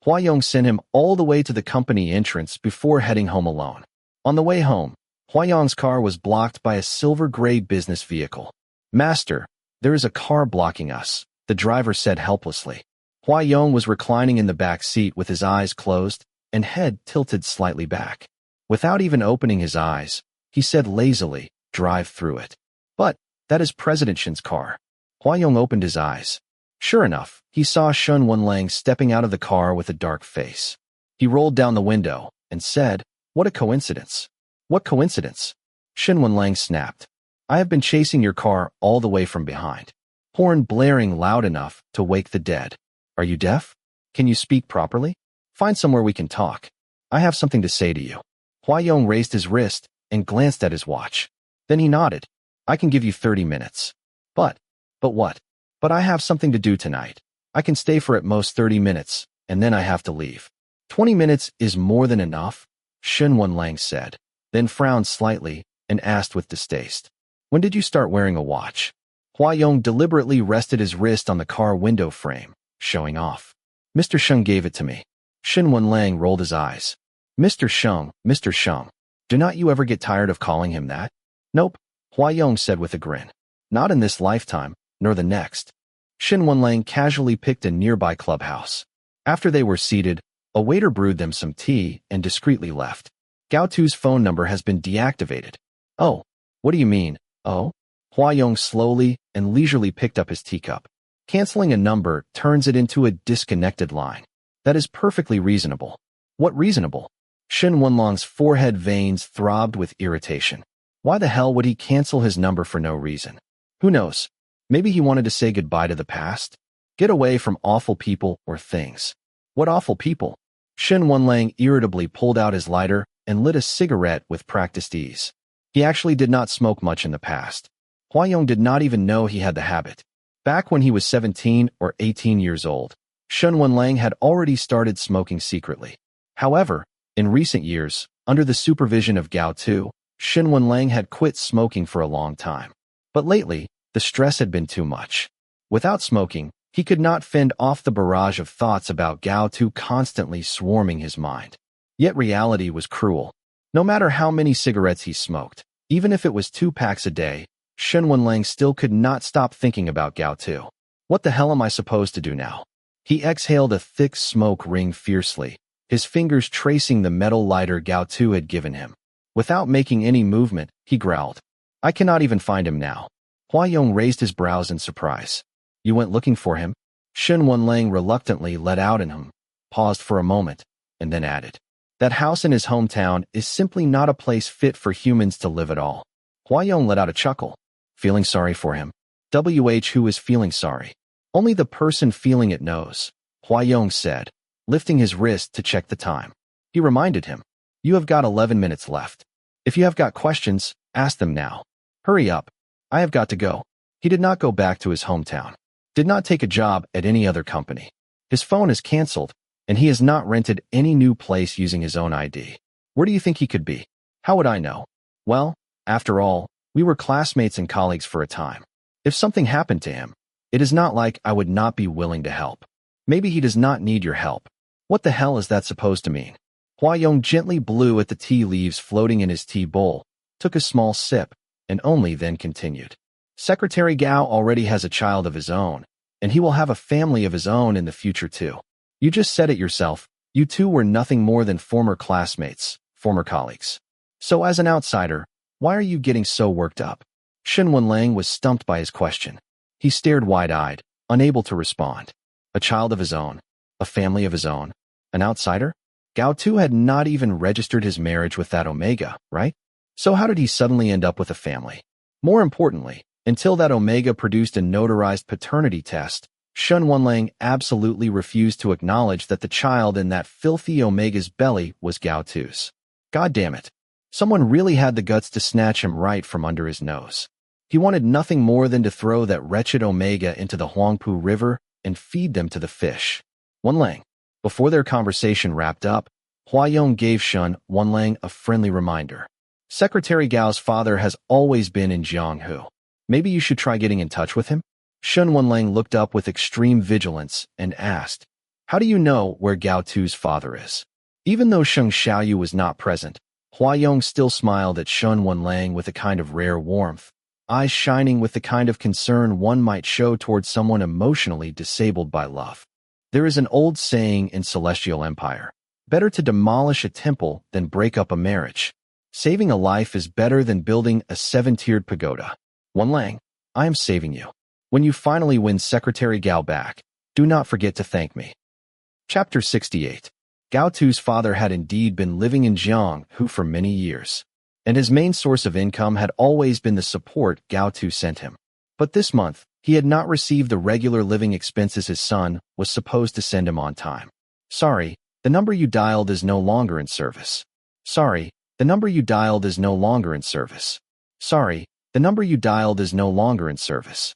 Huayong sent him all the way to the company entrance before heading home alone. On the way home, Huayong's car was blocked by a silver-gray business vehicle. "Master, there is a car blocking us," the driver said helplessly. Huayong was reclining in the back seat with his eyes closed and head tilted slightly back. Without even opening his eyes, He said lazily, drive through it. But, that is President Shen's car. Hua Yong opened his eyes. Sure enough, he saw Shen Wenlang stepping out of the car with a dark face. He rolled down the window and said, "What a coincidence." "What coincidence?" Shen Wenlang snapped. "I have been chasing your car all the way from behind. Horn blaring loud enough to wake the dead. Are you deaf? Can you speak properly? Find somewhere we can talk. I have something to say to you." Hua Yong raised his wrist and glanced at his watch. Then he nodded. "I can give you 30 minutes. But what? But I have something to do tonight. I can stay for at most 30 minutes, and then I have to leave." 20 minutes is more than enough, Shen Wenlang said, then frowned slightly and asked with distaste, "When did you start wearing a watch?" Hua Yong deliberately rested his wrist on the car window frame, showing off. "Mr. Sheng gave it to me." Shen Wenlang rolled his eyes. Mr. Sheng. Do not you ever get tired of calling him that?" "Nope," Hua Yong said with a grin. "Not in this lifetime, nor the next." Shen Wenlang casually picked a nearby clubhouse. After they were seated, a waiter brewed them some tea and discreetly left. "Gao Tu's phone number has been deactivated." "Oh, what do you mean, oh?" Hua Yong slowly and leisurely picked up his teacup. "Canceling a number turns it into a disconnected line. That is perfectly reasonable." "What reasonable?" Shen Wenlang's forehead veins throbbed with irritation. Why the hell would he cancel his number for no reason? Who knows? Maybe he wanted to say goodbye to the past? Get away from awful people or things. What awful people? Shen Wenlang irritably pulled out his lighter and lit a cigarette with practiced ease. He actually did not smoke much in the past. Hua Yong did not even know he had the habit. Back when he was 17 or 18 years old, Shen Wenlang had already started smoking secretly. However, in recent years, under the supervision of Gao Tu, Shen Wenlang had quit smoking for a long time. But lately, the stress had been too much. Without smoking, he could not fend off the barrage of thoughts about Gao Tu constantly swarming his mind. Yet reality was cruel. No matter how many cigarettes he smoked, even if it was 2 packs a day, Shen Wenlang still could not stop thinking about Gao Tu. What the hell am I supposed to do now? He exhaled a thick smoke ring fiercely, his fingers tracing the metal lighter Gao Tu had given him. Without making any movement, he growled, "I cannot even find him now." Hua Yong raised his brows in surprise. "You went looking for him?" Shen Wenlang reluctantly let out in him, paused for a moment, and then added, "That house in his hometown is simply not a place fit for humans to live at all." Hua Yong let out a chuckle. "Feeling sorry for him? Who is feeling sorry? Only the person feeling it knows," Hua Yong said, lifting his wrist to check the time. He reminded him, "You have got 11 minutes left. If you have got questions, ask them now. Hurry up. I have got to go." He did not go back to his hometown. Did not take a job at any other company. His phone is canceled, and he has not rented any new place using his own ID. Where do you think he could be? How would I know? Well, after all, we were classmates and colleagues for a time. If something happened to him, it is not like I would not be willing to help. Maybe he does not need your help. What the hell is that supposed to mean? Hua Yong gently blew at the tea leaves floating in his tea bowl, took a small sip, and only then continued. "Secretary Gao already has a child of his own, and he will have a family of his own in the future too. You just said it yourself, you two were nothing more than former classmates, former colleagues. So as an outsider, why are you getting so worked up?" Shen Wenlang was stumped by his question. He stared wide-eyed, unable to respond. A child of his own, a family of his own, an outsider? Gao Tu had not even registered his marriage with that Omega, right? So how did he suddenly end up with a family? More importantly, until that Omega produced a notarized paternity test, Shen Wenlang absolutely refused to acknowledge that the child in that filthy Omega's belly was Gao Tu's. God damn it. Someone really had the guts to snatch him right from under his nose. He wanted nothing more than to throw that wretched Omega into the Huangpu River and feed them to the fish. Wenlang. Before their conversation wrapped up, Hua Yong gave Shen Wenlang a friendly reminder. "Secretary Gao's father has always been in Jianghu. Maybe you should try getting in touch with him?" Shen Wenlang looked up with extreme vigilance and asked, "How do you know where Gao Tu's father is?" Even though Sheng Xiaoyu was not present, Hua Yong still smiled at Shen Wenlang with a kind of rare warmth, eyes shining with the kind of concern one might show towards someone emotionally disabled by love. There is an old saying in Celestial Empire, "Better to demolish a temple than break up a marriage." Saving a life is better than building a 7-tiered pagoda. Wen Lang, I am saving you. When you finally win Secretary Gao back, do not forget to thank me. Chapter 68. Gao Tu's father had indeed been living in Jianghu for many years, and his main source of income had always been the support Gao Tu sent him. But this month, he had not received the regular living expenses his son was supposed to send him on time. Sorry, the number you dialed is no longer in service. Sorry, the number you dialed is no longer in service. Sorry, the number you dialed is no longer in service.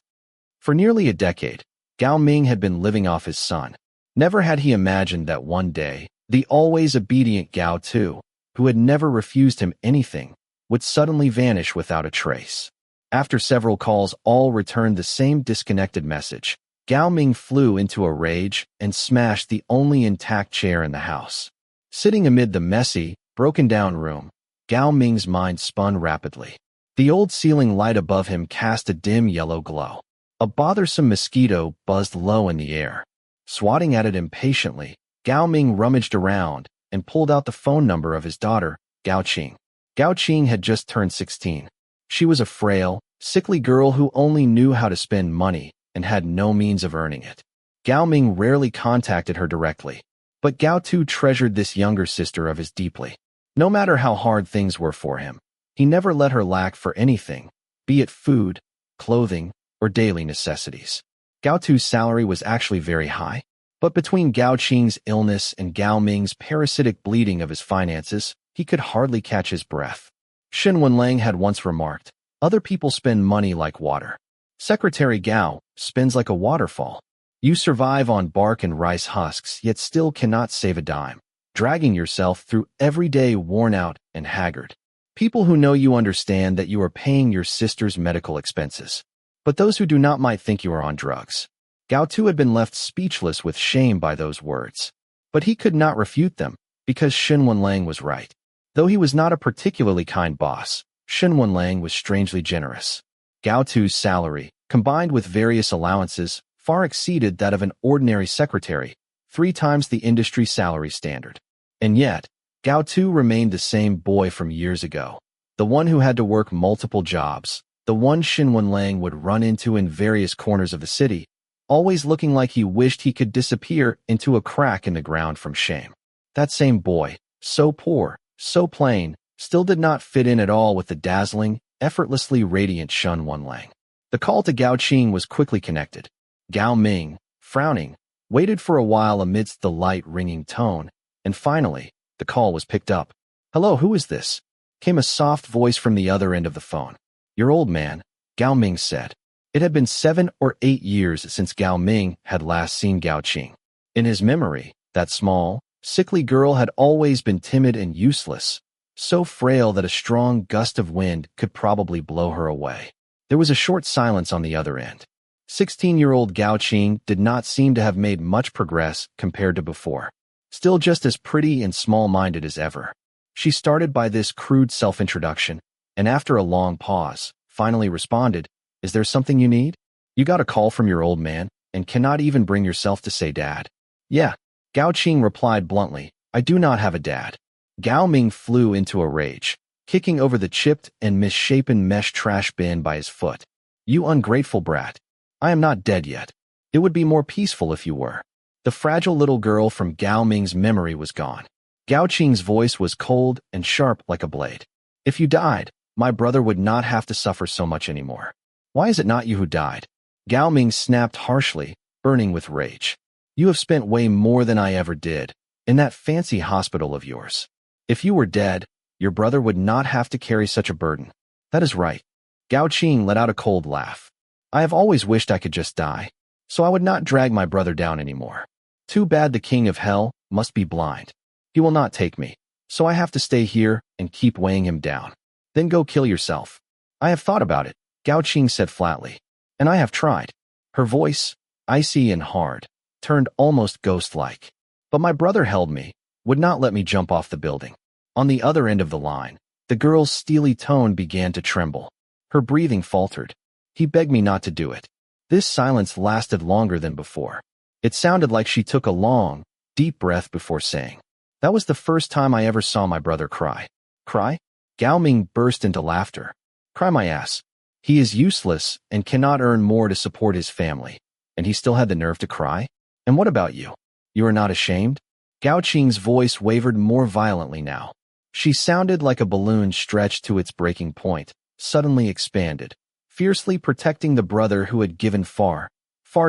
For nearly a decade, Gao Ming had been living off his son. Never had he imagined that one day, the always obedient Gao Tu, who had never refused him anything, would suddenly vanish without a trace. After several calls all returned the same disconnected message, Gao Ming flew into a rage and smashed the only intact chair in the house. Sitting amid the messy, broken-down room, Gao Ming's mind spun rapidly. The old ceiling light above him cast a dim yellow glow. A bothersome mosquito buzzed low in the air. Swatting at it impatiently, Gao Ming rummaged around and pulled out the phone number of his daughter, Gao Qing. Gao Qing had just turned 16. She was a frail, sickly girl who only knew how to spend money and had no means of earning it. Gao Ming rarely contacted her directly, but Gao Tu treasured this younger sister of his deeply. No matter how hard things were for him, he never let her lack for anything, be it food, clothing, or daily necessities. Gao Tu's salary was actually very high, but between Gao Qing's illness and Gao Ming's parasitic bleeding of his finances, he could hardly catch his breath. Xin Wenlang had once remarked, "Other people spend money like water. Secretary Gao spends like a waterfall. You survive on bark and rice husks, yet still cannot save a dime, dragging yourself through every day worn out and haggard. People who know you understand that you are paying your sister's medical expenses, but those who do not might think you are on drugs." Gao Tu had been left speechless with shame by those words, but he could not refute them, because Xin Wenlang was right. Though he was not a particularly kind boss, Xin Wenlang was strangely generous. Gao Tu's salary, combined with various allowances, far exceeded that of an ordinary secretary, 3 times the industry salary standard. And yet, Gao Tu remained the same boy from years ago, the one who had to work multiple jobs, the one Xin Wenlang would run into in various corners of the city, always looking like he wished he could disappear into a crack in the ground from shame. That same boy, so poor, so plain, still did not fit in at all with the dazzling, effortlessly radiant Xin Wenlang. The call to Gao Qing was quickly connected. Gao Ming, frowning, waited for a while amidst the light ringing tone, and finally, the call was picked up. "Hello, who is this?" came a soft voice from the other end of the phone. "Your old man," Gao Ming said. It had been 7 or 8 years since Gao Ming had last seen Gao Qing. In his memory, that small, sickly girl had always been timid and useless, so frail that a strong gust of wind could probably blow her away. There was a short silence on the other end. 16-year-old Gao Qing did not seem to have made much progress compared to before. Still just as pretty and small-minded as ever. She started by this crude self-introduction, and after a long pause, finally responded, "Is there something you need? You got a call from your old man, and cannot even bring yourself to say dad?" "Yeah," Gao Qing replied bluntly, "I do not have a dad." Gao Ming flew into a rage, kicking over the chipped and misshapen mesh trash bin by his foot. "You ungrateful brat. I am not dead yet. It would be more peaceful if you were." The fragile little girl from Gao Ming's memory was gone. Gao Qing's voice was cold and sharp like a blade. "If you died, my brother would not have to suffer so much anymore. Why is it not you who died?" Gao Ming snapped harshly, burning with rage. "You have spent way more than I ever did, in that fancy hospital of yours. If you were dead, your brother would not have to carry such a burden." "That is right." Gao Qing let out a cold laugh. "I have always wished I could just die, so I would not drag my brother down anymore. Too bad the king of hell must be blind. He will not take me, so I have to stay here and keep weighing him down. Then go kill yourself." "I have thought about it," Gao Qing said flatly, "and I have tried." Her voice, icy and hard, turned almost ghost-like. "But my brother held me, would not let me jump off the building." On the other end of the line, the girl's steely tone began to tremble. Her breathing faltered. "He begged me not to do it." This silence lasted longer than before. It sounded like she took a long, deep breath before saying, "That was the first time I ever saw my brother cry." "Cry?" Gao Ming burst into laughter. Cry my ass. He is useless and cannot earn more to support his family. And he still had the nerve to cry? And what about you? You are not ashamed? Gao Qing's voice wavered more violently now. She sounded like a balloon stretched to its breaking point, suddenly expanded, fiercely protecting the brother who had given far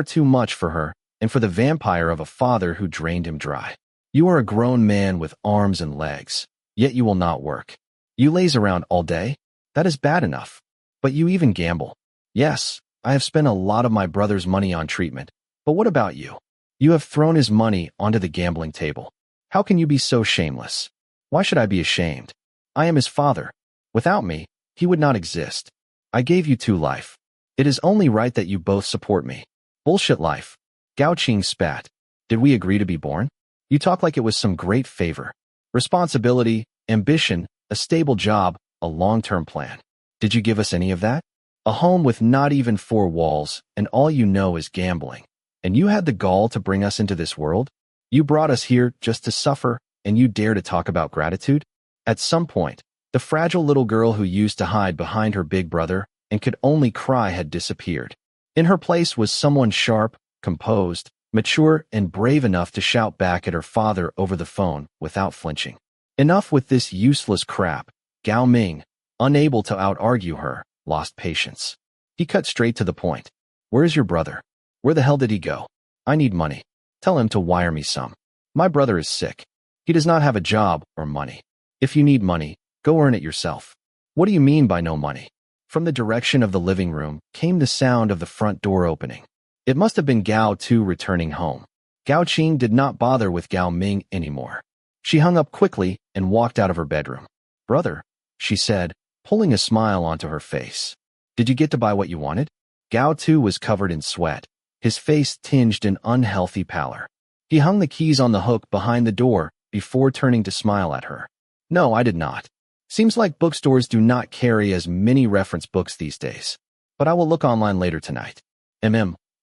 too much for her, and for the vampire of a father who drained him dry. You are a grown man with arms and legs, yet you will not work. You laze around all day? That is bad enough. But you even gamble. Yes, I have spent a lot of my brother's money on treatment, but what about you? You have thrown his money onto the gambling table. How can you be so shameless? Why should I be ashamed? I am his father. Without me, he would not exist. I gave you two life. It is only right that you both support me. Bullshit life. Gao Qing spat. Did we agree to be born? You talk like it was some great favor. Responsibility, ambition, a stable job, a long-term plan. Did you give us any of that? A home with not even 4 walls, and all you know is gambling. And you had the gall to bring us into this world? You brought us here just to suffer, and you dare to talk about gratitude? At some point, the fragile little girl who used to hide behind her big brother and could only cry had disappeared. In her place was someone sharp, composed, mature, and brave enough to shout back at her father over the phone without flinching. Enough with this useless crap. Gao Ming, unable to out-argue her, lost patience. He cut straight to the point. Where is your brother? Where the hell did he go? I need money. Tell him to wire me some. My brother is sick. He does not have a job or money. If you need money, go earn it yourself. What do you mean by no money? From the direction of the living room came the sound of the front door opening. It must have been Gao Tu returning home. Gao Qing did not bother with Gao Ming anymore. She hung up quickly and walked out of her bedroom. Brother, she said, pulling a smile onto her face. Did you get to buy what you wanted? Gao Tu was covered in sweat, his face tinged in unhealthy pallor. He hung the keys on the hook behind the door before turning to smile at her. No, I did not. Seems like bookstores do not carry as many reference books these days. But I will look online later tonight.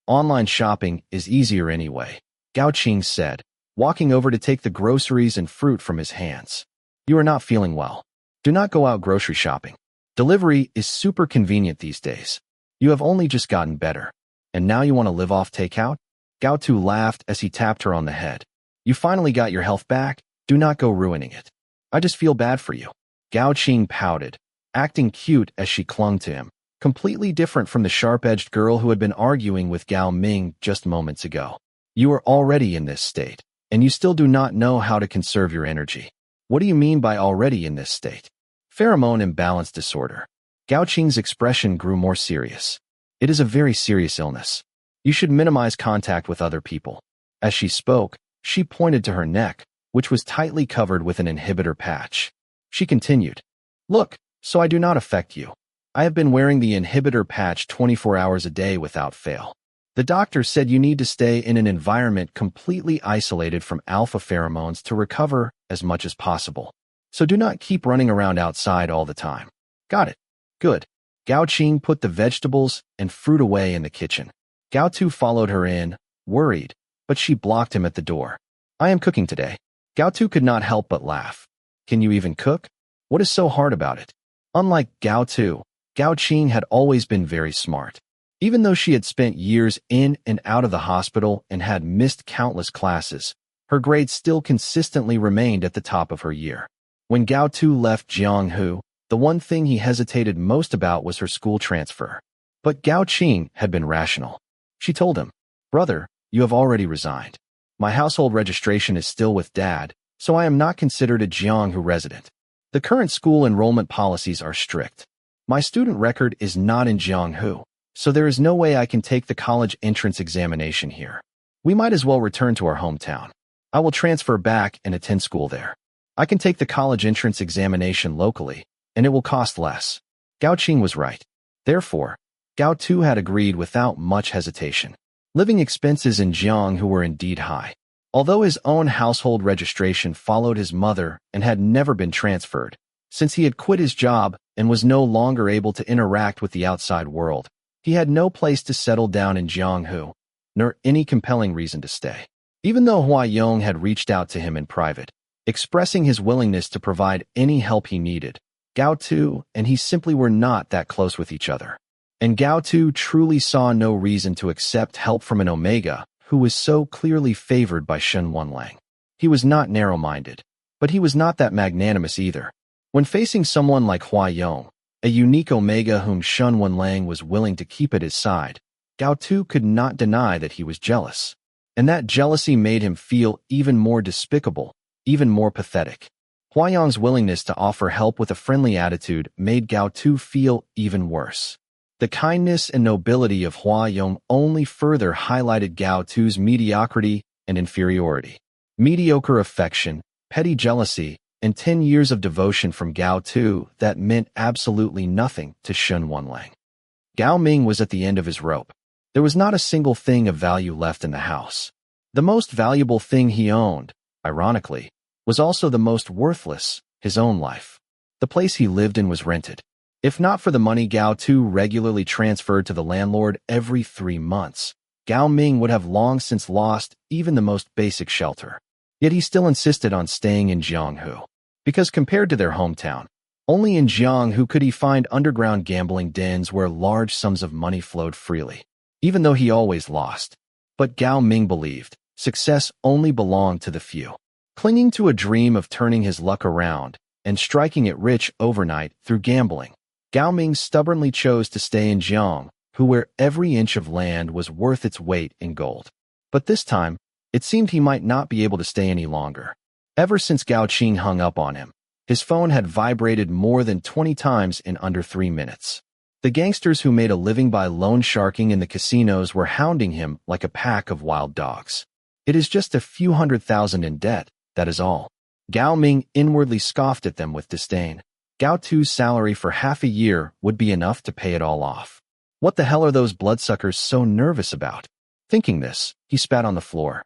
Online shopping is easier anyway, Gao Qing said, walking over to take the groceries and fruit from his hands. You are not feeling well. Do not go out grocery shopping. Delivery is super convenient these days. You have only just gotten better. And now you want to live off takeout? Gao Tu laughed as he tapped her on the head. You finally got your health back? Do not go ruining it. I just feel bad for you. Gao Qing pouted, acting cute as she clung to him, completely different from the sharp-edged girl who had been arguing with Gao Ming just moments ago. You are already in this state, and you still do not know how to conserve your energy. What do you mean by already in this state? Pheromone imbalance disorder. Gao Qing's expression grew more serious. It is a very serious illness. You should minimize contact with other people. As she spoke, she pointed to her neck, which was tightly covered with an inhibitor patch. She continued, Look, so I do not affect you. I have been wearing the inhibitor patch 24 hours a day without fail. The doctor said you need to stay in an environment completely isolated from alpha pheromones to recover as much as possible. So do not keep running around outside all the time. Got it. Good. Gao Qing put the vegetables and fruit away in the kitchen. Gao Tu followed her in, worried, but she blocked him at the door. I am cooking today. Gao Tu could not help but laugh. Can you even cook? What is so hard about it? Unlike Gao Tu, Gao Qing had always been very smart. Even though she had spent years in and out of the hospital and had missed countless classes, her grades still consistently remained at the top of her year. When Gao Tu left Jianghu, the one thing he hesitated most about was her school transfer. But Gao Qing had been rational. She told him, Brother, you have already resigned. My household registration is still with Dad, so I am not considered a Jianghu resident. The current school enrollment policies are strict. My student record is not in Jianghu, so there is no way I can take the college entrance examination here. We might as well return to our hometown. I will transfer back and attend school there. I can take the college entrance examination locally, and it will cost less. Gao Qing was right. Therefore, Gao Tu had agreed without much hesitation. Living expenses in Jianghu were indeed high. Although his own household registration followed his mother and had never been transferred, since he had quit his job and was no longer able to interact with the outside world, he had no place to settle down in Jianghu, nor any compelling reason to stay. Even though Hua Yong had reached out to him in private, expressing his willingness to provide any help he needed, Gao Tu and he simply were not that close with each other. And Gao Tu truly saw no reason to accept help from an Omega who was so clearly favored by Shen Wanlang. He was not narrow-minded, but he was not that magnanimous either. When facing someone like Hua Yong, a unique Omega whom Shen Wanlang was willing to keep at his side, Gao Tu could not deny that he was jealous. And that jealousy made him feel even more despicable, even more pathetic. Hua Yong's willingness to offer help with a friendly attitude made Gao Tu feel even worse. The kindness and nobility of Hua Yong only further highlighted Gao Tu's mediocrity and inferiority. Mediocre affection, petty jealousy, and 10 years of devotion from Gao Tu that meant absolutely nothing to Shen Wanlang. Gao Ming was at the end of his rope. There was not a single thing of value left in the house. The most valuable thing he owned, ironically, was also the most worthless, his own life. The place he lived in was rented. If not for the money Gao Tu regularly transferred to the landlord every 3 months, Gao Ming would have long since lost even the most basic shelter. Yet he still insisted on staying in Jianghu. Because compared to their hometown, only in Jianghu could he find underground gambling dens where large sums of money flowed freely, even though he always lost. But Gao Ming believed success only belonged to the few. Clinging to a dream of turning his luck around and striking it rich overnight through gambling, Gao Ming stubbornly chose to stay in Jianghu, where every inch of land was worth its weight in gold. But this time, it seemed he might not be able to stay any longer. Ever since Gao Qing hung up on him, his phone had vibrated more than 20 times in under 3 minutes. The gangsters who made a living by loan sharking in the casinos were hounding him like a pack of wild dogs. It is just a few $100,000 in debt, that is all. Gao Ming inwardly scoffed at them with disdain. Gao Tu's salary for half a year would be enough to pay it all off. What the hell are those bloodsuckers so nervous about? Thinking this, he spat on the floor.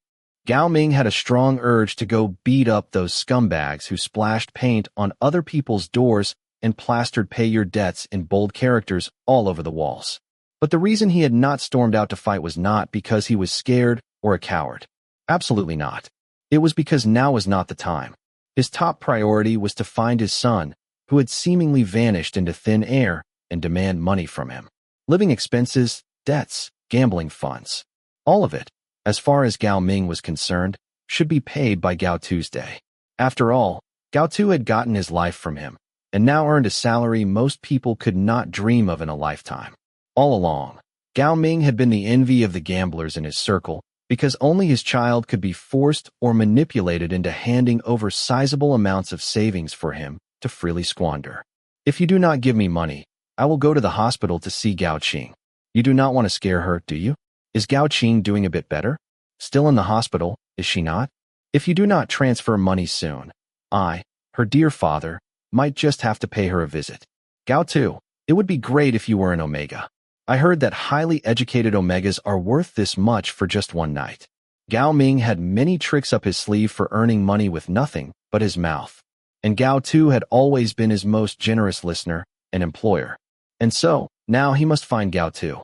Gao Ming had a strong urge to go beat up those scumbags who splashed paint on other people's doors and plastered "pay your debts" in bold characters all over the walls. But the reason he had not stormed out to fight was not because he was scared or a coward. Absolutely not. It was because now was not the time. His top priority was to find his son, who had seemingly vanished into thin air, and demand money from him. Living expenses, debts, gambling funds. All of it, as far as Gao Ming was concerned, should be paid by Gao Tuesday. After all, Gao Tu had gotten his life from him, and now earned a salary most people could not dream of in a lifetime. All along, Gao Ming had been the envy of the gamblers in his circle, because only his child could be forced or manipulated into handing over sizable amounts of savings for him to freely squander. If you do not give me money, I will go to the hospital to see Gao Qing. You do not want to scare her, do you? Is Gao Qing doing a bit better? Still in the hospital, is she not? If you do not transfer money soon, I, her dear father, might just have to pay her a visit. Gao Tu, it would be great if you were an Omega. I heard that highly educated Omegas are worth this much for just one night. Gao Ming had many tricks up his sleeve for earning money with nothing but his mouth. And Gao Tu had always been his most generous listener and employer. And so, now he must find Gao Tu.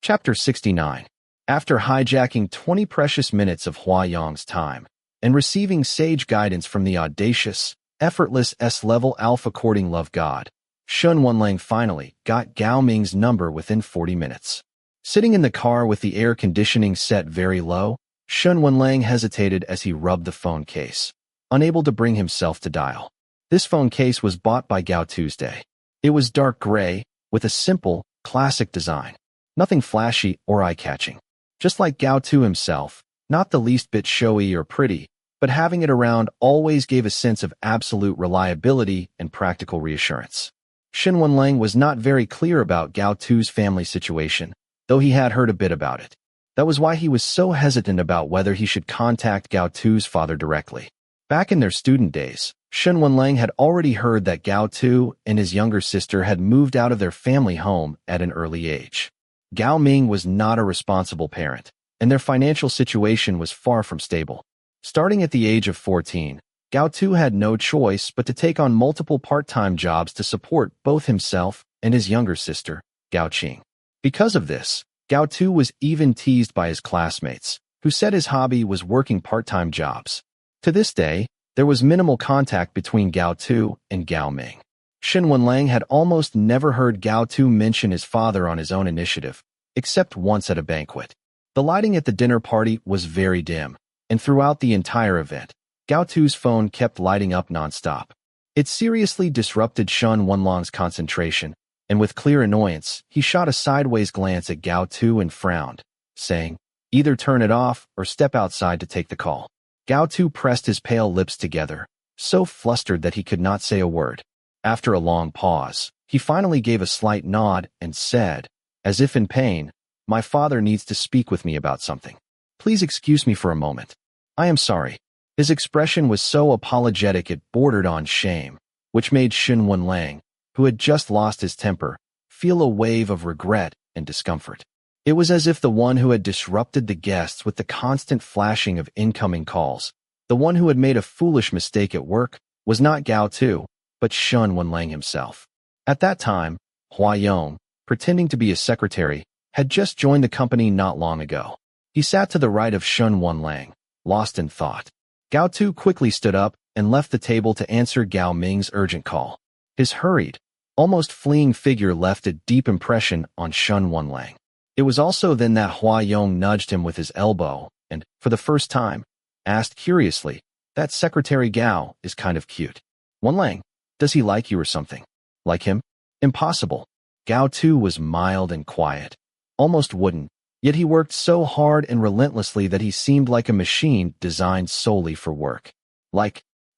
Chapter 69. After hijacking 20 precious minutes of Hua Yong's time, and receiving sage guidance from the audacious, effortless S-level alpha courting love god, Shen Wanlang finally got Gao Ming's number within 40 minutes. Sitting in the car with the air conditioning set very low, Shen Wanlang hesitated as he rubbed the phone case, unable to bring himself to dial. This phone case was bought by Gao Tuesday. It was dark gray, with a simple, classic design. Nothing flashy or eye-catching. Just like Gao Tu himself, not the least bit showy or pretty, but having it around always gave a sense of absolute reliability and practical reassurance. Shen Wanlang was not very clear about Gao Tu's family situation, though he had heard a bit about it. That was why he was so hesitant about whether he should contact Gao Tu's father directly. Back in their student days, Shen Wanlang had already heard that Gao Tu and his younger sister had moved out of their family home at an early age. Gao Ming was not a responsible parent, and their financial situation was far from stable. Starting at the age of 14, Gao Tu had no choice but to take on multiple part-time jobs to support both himself and his younger sister, Gao Qing. Because of this, Gao Tu was even teased by his classmates, who said his hobby was working part-time jobs. To this day, There was minimal contact between Gao Tu and Gao Ming. Shen Wenlang had almost never heard Gao Tu mention his father on his own initiative, except once at a banquet. The lighting at the dinner party was very dim, and throughout the entire event, Gao Tu's phone kept lighting up nonstop. It seriously disrupted Shen Wenlang's concentration, and with clear annoyance, he shot a sideways glance at Gao Tu and frowned, saying, "Either turn it off or step outside to take the call." Gao Tu pressed his pale lips together, so flustered that he could not say a word. After a long pause, he finally gave a slight nod and said, as if in pain, "My father needs to speak with me about something. Please excuse me for a moment. I am sorry." His expression was so apologetic it bordered on shame, which made Shen Wenlang, who had just lost his temper, feel a wave of regret and discomfort. It was as if the one who had disrupted the guests with the constant flashing of incoming calls, the one who had made a foolish mistake at work, was not Gao Tu, but Shen Wenlang himself. At that time, Hua Yong, pretending to be a secretary, had just joined the company not long ago. He sat to the right of Shen Wenlang, lost in thought. Gao Tu quickly stood up and left the table to answer Gao Ming's urgent call. His hurried, almost fleeing figure left a deep impression on Shen Wenlang. It was also then that Hua Yong nudged him with his elbow and, for the first time, asked curiously, "That Secretary Gao is kind of cute. Wenlang, does he like you or something?" Like him? Impossible. Gao Tu was mild and quiet, almost wooden, yet he worked so hard and relentlessly that he seemed like a machine designed solely for work.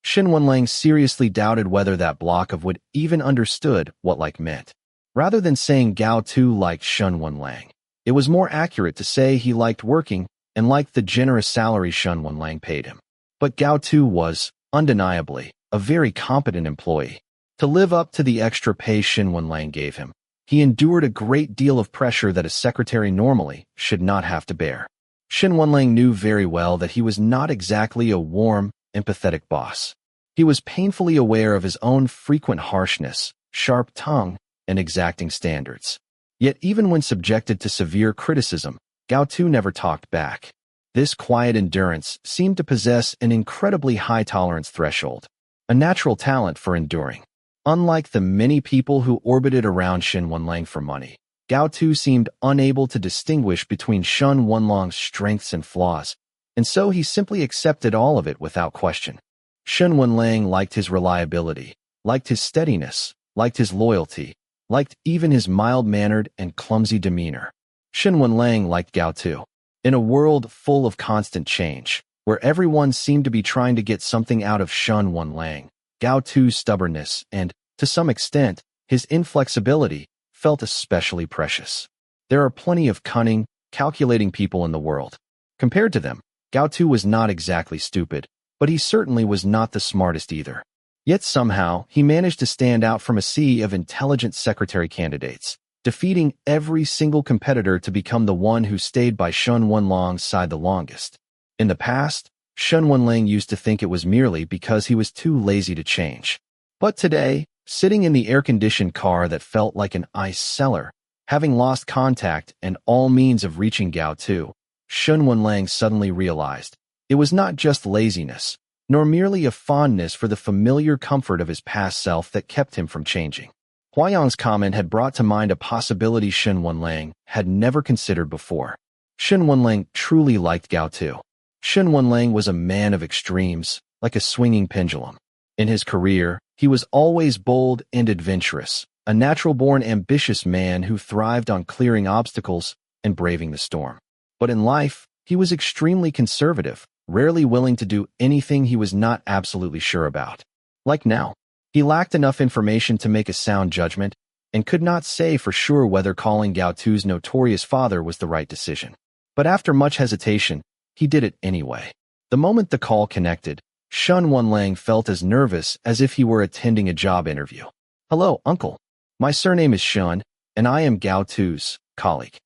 Shen Wenlang seriously doubted whether that block of wood even understood what like meant. Rather than saying Gao Tu liked Shen Wenlang, it was more accurate to say he liked working and liked the generous salary Shen Wenlang paid him. But Gao Tu was, undeniably, a very competent employee. To live up to the extra pay Shen Wenlang gave him, he endured a great deal of pressure that a secretary normally should not have to bear. Shen Wenlang knew very well that he was not exactly a warm, empathetic boss. He was painfully aware of his own frequent harshness, sharp tongue, and exacting standards. Yet even when subjected to severe criticism, Gao Tu never talked back. This quiet endurance seemed to possess an incredibly high tolerance threshold, a natural talent for enduring. Unlike the many people who orbited around Shen Wenlang for money, Gao Tu seemed unable to distinguish between Shen Wenlang's strengths and flaws, and so he simply accepted all of it without question. Shen Wenlang liked his reliability, liked his steadiness, liked his loyalty, liked even his mild-mannered and clumsy demeanor. Shen Wenlang liked Gao Tu. In a world full of constant change, where everyone seemed to be trying to get something out of Shen Wenlang, Gao Tu's stubbornness and, to some extent, his inflexibility felt especially precious. There are plenty of cunning, calculating people in the world. Compared to them, Gao Tu was not exactly stupid, but he certainly was not the smartest either. Yet somehow, he managed to stand out from a sea of intelligent secretary candidates, defeating every single competitor to become the one who stayed by Shen Wenlang's side the longest. In the past, Shen Wenlang used to think it was merely because he was too lazy to change. But today, sitting in the air-conditioned car that felt like an ice cellar, having lost contact and all means of reaching Gao Tu, Shen Wenlang suddenly realized it was not just laziness, nor merely a fondness for the familiar comfort of his past self that kept him from changing. Huayang's comment had brought to mind a possibility Shen Wenlang had never considered before. Shen Wenlang truly liked Gao Tu. Shen Wenlang was a man of extremes, like a swinging pendulum. In his career, he was always bold and adventurous, a natural-born ambitious man who thrived on clearing obstacles and braving the storm. But in life, he was extremely conservative, rarely willing to do anything he was not absolutely sure about. Like now, he lacked enough information to make a sound judgment and could not say for sure whether calling Gao Tu's notorious father was the right decision. But after much hesitation, he did it anyway. The moment the call connected, Shen Wenlang felt as nervous as if he were attending a job interview. "Hello, uncle. My surname is Shen, and I am Gao Tu's colleague."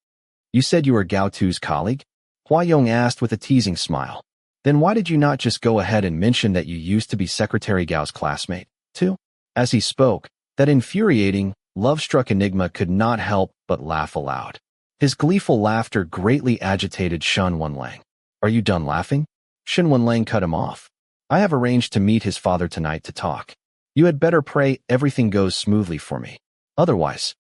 "You said you were Gao Tu's colleague?" Huayong asked with a teasing smile. "Then why did you not just go ahead and mention that you used to be Secretary Gao's classmate, too?" As he spoke, that infuriating, love-struck Enigma could not help but laugh aloud. His gleeful laughter greatly agitated Shen Wenlang. "Are you done laughing?" Shen Wenlang cut him off. I have arranged to meet his father tonight to talk. You had better pray everything goes smoothly for me. Otherwise,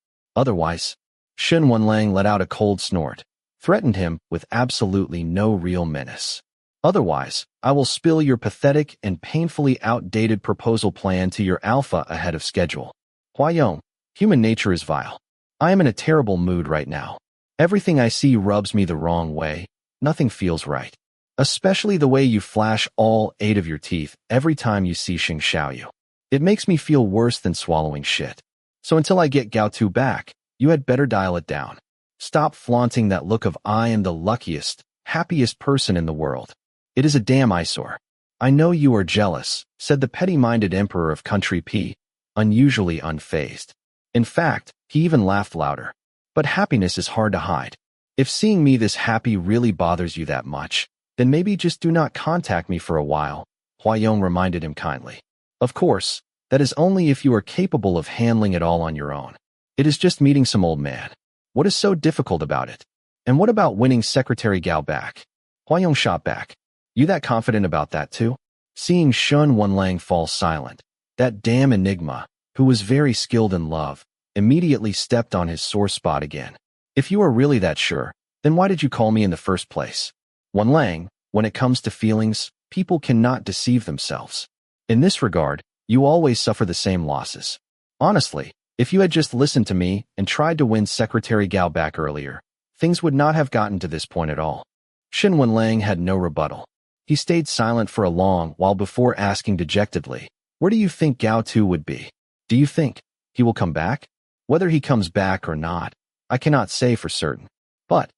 Shen Wenlang let out a cold snort, threatened him with absolutely no real menace. Otherwise, I will spill your pathetic and painfully outdated proposal plan to your alpha ahead of schedule. Huayong, human nature is vile. I am in a terrible mood right now. Everything I see rubs me the wrong way. Nothing feels right. Especially the way you flash all 8 of your teeth every time you see Xing Xiaoyu. It makes me feel worse than swallowing shit. So until I get Gao Tu back, you had better dial it down. Stop flaunting that look of I am the luckiest, happiest person in the world. It is a damn eyesore. I know you are jealous, said the petty-minded emperor of Country P, unusually unfazed. In fact, he even laughed louder. But happiness is hard to hide. If seeing me this happy really bothers you that much, then maybe just do not contact me for a while, Huayong reminded him kindly. Of course, that is only if you are capable of handling it all on your own. It is just meeting some old man. What is so difficult about it? And what about winning Secretary Gao back? Huayong shot back. You that confident about that too? Seeing Shen Wenlang fall silent, that damn Enigma, who was very skilled in love, immediately stepped on his sore spot again. If you are really that sure, then why did you call me in the first place? Wenlang, when it comes to feelings, people cannot deceive themselves. In this regard, you always suffer the same losses. Honestly, if you had just listened to me and tried to win Secretary Gao back earlier, things would not have gotten to this point at all. Shen Wenlang had no rebuttal. He stayed silent for a long while before asking dejectedly, where do you think Gao Tu would be? Do you think he will come back? Whether he comes back or not, I cannot say for certain. But,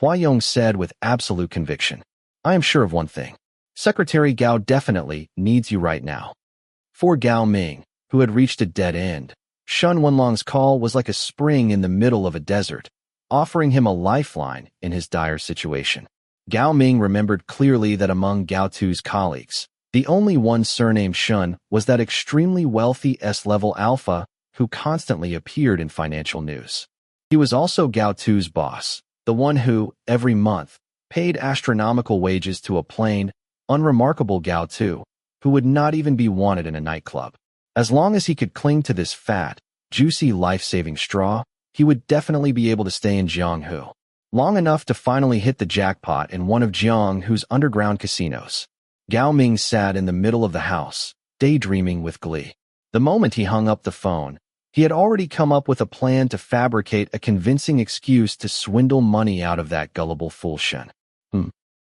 Huayong said with absolute conviction, I am sure of one thing. Secretary Gao definitely needs you right now. For Gao Ming, who had reached a dead end, Shen Wenlang's call was like a spring in the middle of a desert, offering him a lifeline in his dire situation. Gao Ming remembered clearly that among Gao Tu's colleagues, the only one surnamed Shen was that extremely wealthy S-level alpha who constantly appeared in financial news. He was also Gao Tu's boss, the one who, every month, paid astronomical wages to a plain, unremarkable Gao Tu, who would not even be wanted in a nightclub. As long as he could cling to this fat, juicy life-saving straw, he would definitely be able to stay in Jianghu, long enough to finally hit the jackpot in one of Jianghu's underground casinos. Gao Ming sat in the middle of the house, daydreaming with glee. The moment he hung up the phone, he had already come up with a plan to fabricate a convincing excuse to swindle money out of that gullible fool Shen.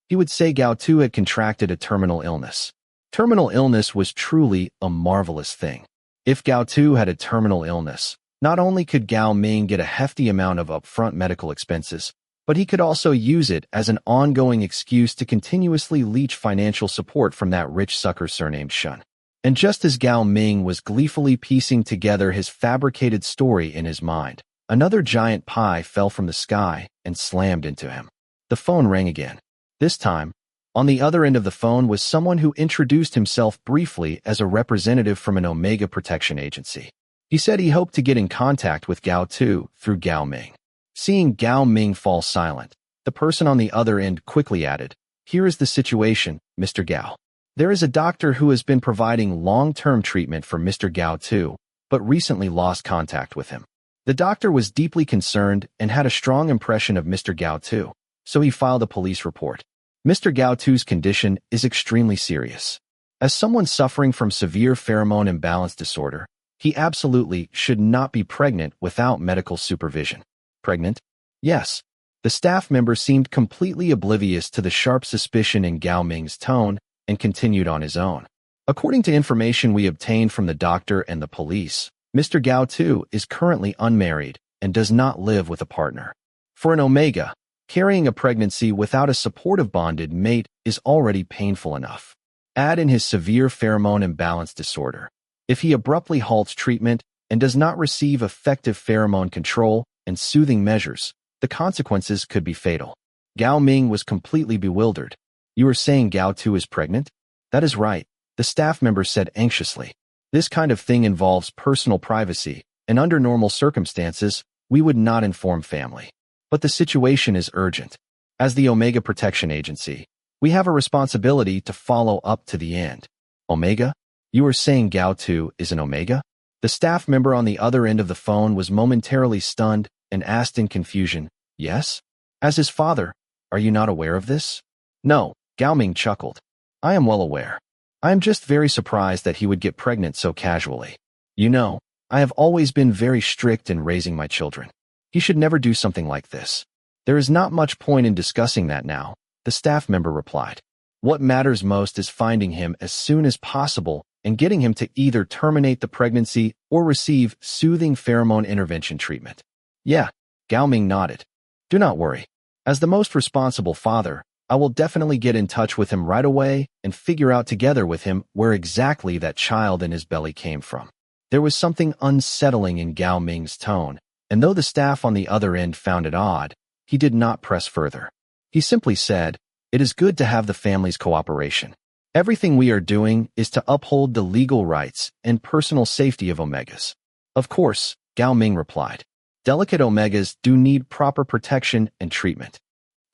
He would say Gao Tu had contracted a terminal illness. Terminal illness was truly a marvelous thing. If Gao Tu had a terminal illness, not only could Gao Ming get a hefty amount of upfront medical expenses, but he could also use it as an ongoing excuse to continuously leech financial support from that rich sucker surnamed Shen. And just as Gao Ming was gleefully piecing together his fabricated story in his mind, another giant pie fell from the sky and slammed into him. The phone rang again. This time, on the other end of the phone was someone who introduced himself briefly as a representative from an Omega protection agency. He said he hoped to get in contact with Gao Tu through Gao Ming. Seeing Gao Ming fall silent, the person on the other end quickly added, "Here is the situation, Mr. Gao. There is a doctor who has been providing long-term treatment for Mr. Gao Tu, but recently lost contact with him. The doctor was deeply concerned and had a strong impression of Mr. Gao Tu, so he filed a police report. Mr. Gao Tu's condition is extremely serious. As someone suffering from severe pheromone imbalance disorder, he absolutely should not be pregnant without medical supervision." Pregnant? Yes. The staff member seemed completely oblivious to the sharp suspicion in Gao Ming's tone and continued on his own. According to information we obtained from the doctor and the police, Mr. Gao Tu is currently unmarried and does not live with a partner. For an Omega, carrying a pregnancy without a supportive bonded mate is already painful enough. Add in his severe pheromone imbalance disorder. If he abruptly halts treatment and does not receive effective pheromone control and soothing measures, the consequences could be fatal. Gao Ming was completely bewildered. "You are saying Gao Tu is pregnant?" "That is right," the staff member said anxiously. "This kind of thing involves personal privacy, and under normal circumstances, we would not inform family. But the situation is urgent. As the Omega Protection Agency, we have a responsibility to follow up to the end." Omega? You are saying Gao 2 is an Omega? The staff member on the other end of the phone was momentarily stunned and asked in confusion, yes? As his father, are you not aware of this? No, Gao Ming chuckled. I am well aware. I am just very surprised that he would get pregnant so casually. You know, I have always been very strict in raising my children. He should never do something like this. There is not much point in discussing that now, the staff member replied. What matters most is finding him as soon as possible and getting him to either terminate the pregnancy or receive soothing pheromone intervention treatment. Yeah, Gao Ming nodded. Do not worry. As the most responsible father, I will definitely get in touch with him right away and figure out together with him where exactly that child in his belly came from. There was something unsettling in Gao Ming's tone, and though the staff on the other end found it odd, he did not press further. He simply said, it is good to have the family's cooperation. Everything we are doing is to uphold the legal rights and personal safety of Omegas. Of course, Gao Ming replied. Delicate Omegas do need proper protection and treatment.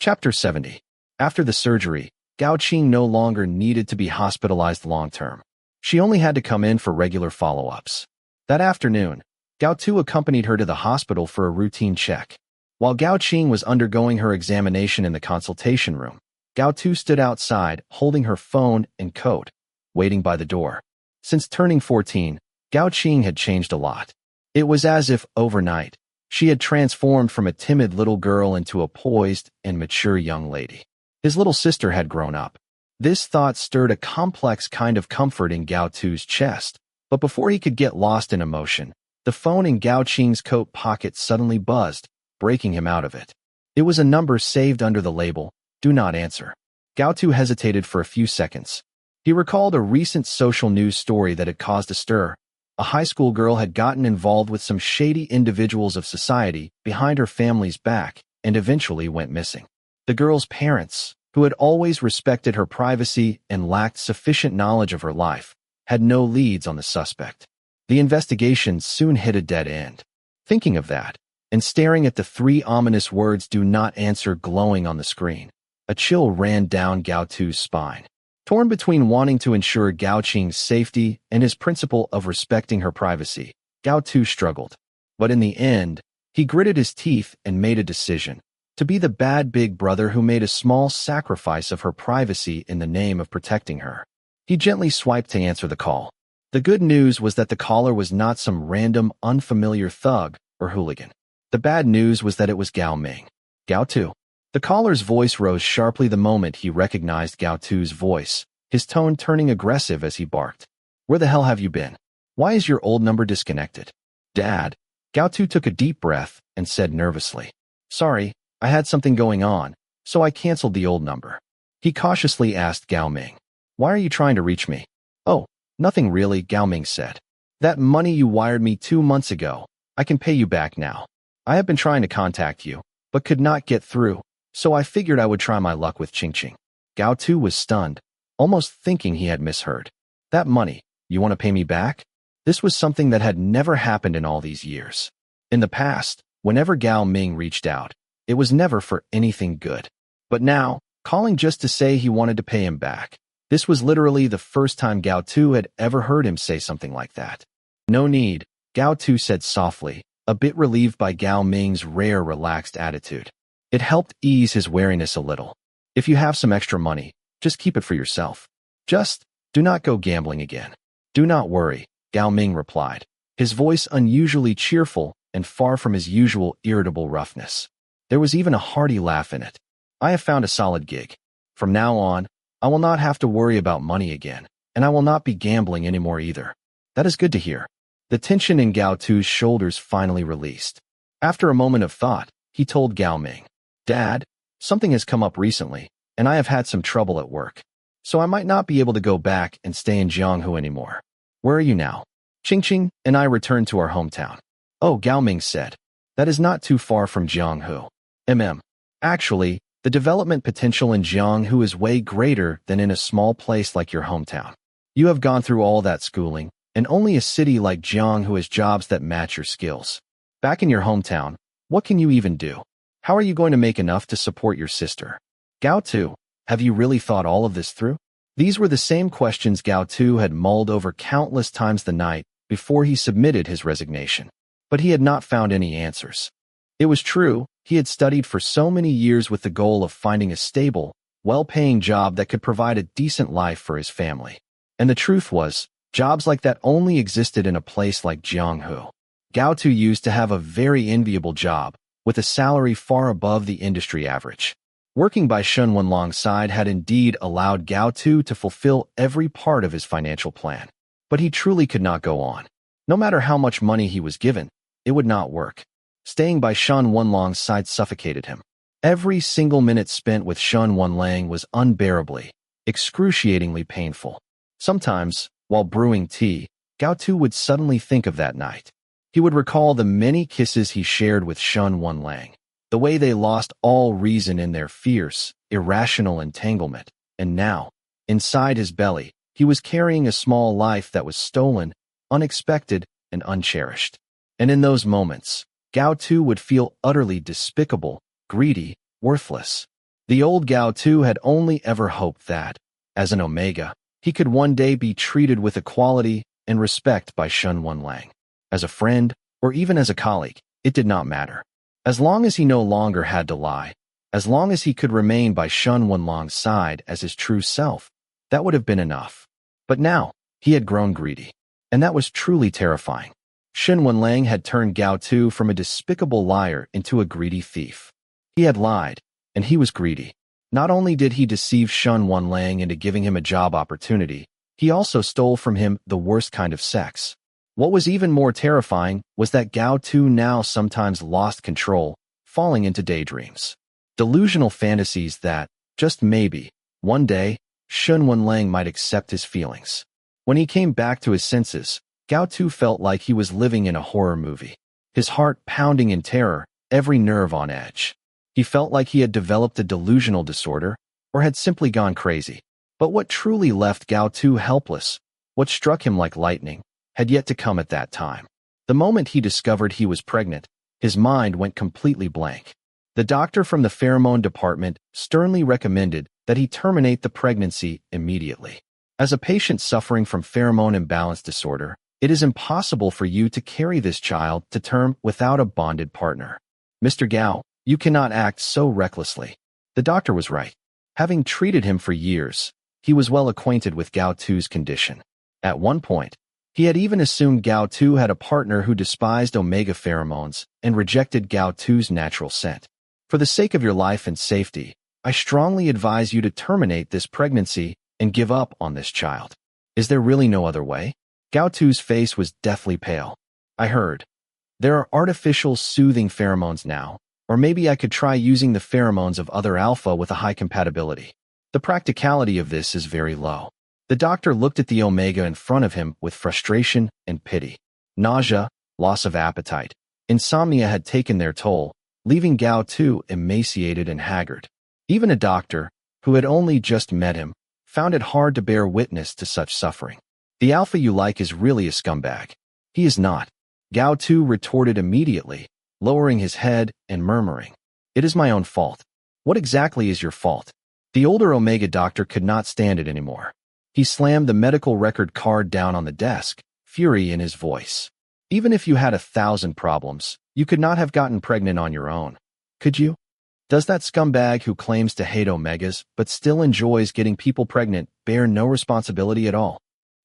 Chapter 70. After the surgery, Gao Qing no longer needed to be hospitalized long-term. She only had to come in for regular follow-ups. That afternoon, Gao Tu accompanied her to the hospital for a routine check. While Gao Qing was undergoing her examination in the consultation room, Gao Tu stood outside, holding her phone and coat, waiting by the door. Since turning 14, Gao Qing had changed a lot. It was as if, overnight, she had transformed from a timid little girl into a poised and mature young lady. His little sister had grown up. This thought stirred a complex kind of comfort in Gao Tu's chest, but before he could get lost in emotion, the phone in Gao Qing's coat pocket suddenly buzzed, breaking him out of it. It was a number saved under the label, "Do not answer." Gao Tu hesitated for a few seconds. He recalled a recent social news story that had caused a stir. A high school girl had gotten involved with some shady individuals of society behind her family's back and eventually went missing. The girl's parents, who had always respected her privacy and lacked sufficient knowledge of her life, had no leads on the suspect. The investigation soon hit a dead end. Thinking of that, and staring at the 3 ominous words "do not answer" glowing on the screen, a chill ran down Gao Tu's spine. Torn between wanting to ensure Gao Qing's safety and his principle of respecting her privacy, Gao Tu struggled. But in the end, he gritted his teeth and made a decision: to be the bad big brother who made a small sacrifice of her privacy in the name of protecting her. He gently swiped to answer the call. The good news was that the caller was not some random, unfamiliar thug or hooligan. The bad news was that it was Gao Ming. Gao Tu. The caller's voice rose sharply the moment he recognized Gao Tu's voice, his tone turning aggressive as he barked. Where the hell have you been? Why is your old number disconnected? Dad. Gao Tu took a deep breath and said nervously, Sorry, I had something going on, so I canceled the old number. He cautiously asked Gao Ming, Why are you trying to reach me? Oh, nothing really, Gao Ming said. That money you wired me 2 months ago, I can pay you back now. I have been trying to contact you, but could not get through, so I figured I would try my luck with Qing. Gao Tu was stunned, almost thinking he had misheard. That money, you want to pay me back? This was something that had never happened in all these years. In the past, whenever Gao Ming reached out, it was never for anything good. But now, calling just to say he wanted to pay him back. This was literally the first time Gao Tu had ever heard him say something like that. No need, Gao Tu said softly, a bit relieved by Gao Ming's rare relaxed attitude. It helped ease his wariness a little. If you have some extra money, just keep it for yourself. Just do not go gambling again. Do not worry, Gao Ming replied, his voice unusually cheerful and far from his usual irritable roughness. There was even a hearty laugh in it. I have found a solid gig. From now on, I will not have to worry about money again, and I will not be gambling anymore either. That is good to hear. The tension in Gao Tu's shoulders finally released. After a moment of thought, he told Gao Ming, Dad, something has come up recently, and I have had some trouble at work. So I might not be able to go back and stay in Jianghu anymore. Where are you now? Qing and I returned to our hometown. Oh, Gao Ming said. That is not too far from Jianghu. Actually, the development potential in Jianghu is way greater than in a small place like your hometown. You have gone through all that schooling, and only a city like Jianghu has jobs that match your skills. Back in your hometown, what can you even do? How are you going to make enough to support your sister? Gao Tu, have you really thought all of this through? These were the same questions Gao Tu had mulled over countless times the night before he submitted his resignation. But he had not found any answers. It was true, he had studied for so many years with the goal of finding a stable, well-paying job that could provide a decent life for his family. And the truth was, jobs like that only existed in a place like Jianghu. Gao Tu used to have a very enviable job, with a salary far above the industry average. Working by Shen Wenlong's side had indeed allowed Gao Tu to fulfill every part of his financial plan. But he truly could not go on. No matter how much money he was given, it would not work. Staying by Shen Wenlong's side suffocated him. Every single minute spent with Shen Wenlang was unbearably, excruciatingly painful. Sometimes, while brewing tea, Gao Tu would suddenly think of that night. He would recall the many kisses he shared with Shen Wenlang, the way they lost all reason in their fierce, irrational entanglement, and now, inside his belly, he was carrying a small life that was stolen, unexpected, and uncherished. And in those moments, Gao Tu would feel utterly despicable, greedy, worthless. The old Gao Tu had only ever hoped that, as an Omega, he could one day be treated with equality and respect by Shen Wenlang. As a friend, or even as a colleague, it did not matter. As long as he no longer had to lie, as long as he could remain by Shen Wenlong's side as his true self, that would have been enough. But now, he had grown greedy. And that was truly terrifying. Shen Wenlang had turned Gao Tu from a despicable liar into a greedy thief. He had lied, and he was greedy. Not only did he deceive Shen Wenlang into giving him a job opportunity, he also stole from him the worst kind of sex. What was even more terrifying was that Gao Tu now sometimes lost control, falling into daydreams. Delusional fantasies that, just maybe, one day, Shen Wenlang might accept his feelings. When he came back to his senses, Gao Tu felt like he was living in a horror movie. His heart pounding in terror, every nerve on edge. He felt like he had developed a delusional disorder, or had simply gone crazy. But what truly left Gao Tu helpless, what struck him like lightning, had yet to come at that time. The moment he discovered he was pregnant, his mind went completely blank. The doctor from the pheromone department sternly recommended that he terminate the pregnancy immediately. As a patient suffering from pheromone imbalance disorder, it is impossible for you to carry this child to term without a bonded partner. Mr. Gao, you cannot act so recklessly. The doctor was right. Having treated him for years, he was well acquainted with Gao Tu's condition. At one point, he had even assumed Gao Tu had a partner who despised omega pheromones and rejected Gao Tu's natural scent. For the sake of your life and safety, I strongly advise you to terminate this pregnancy and give up on this child. Is there really no other way? Gao Tu's face was deathly pale. I heard. There are artificial soothing pheromones now, or maybe I could try using the pheromones of other alpha with a high compatibility. The practicality of this is very low. The doctor looked at the omega in front of him with frustration and pity. Nausea, loss of appetite, insomnia had taken their toll, leaving Gao Tu emaciated and haggard. Even a doctor, who had only just met him, found it hard to bear witness to such suffering. The alpha you like is really a scumbag. He is not. Gao Tu retorted immediately, lowering his head and murmuring. It is my own fault. What exactly is your fault? The older Omega doctor could not stand it anymore. He slammed the medical record card down on the desk, fury in his voice. Even if you had 1,000 problems, you could not have gotten pregnant on your own. Could you? Does that scumbag who claims to hate Omegas but still enjoys getting people pregnant bear no responsibility at all?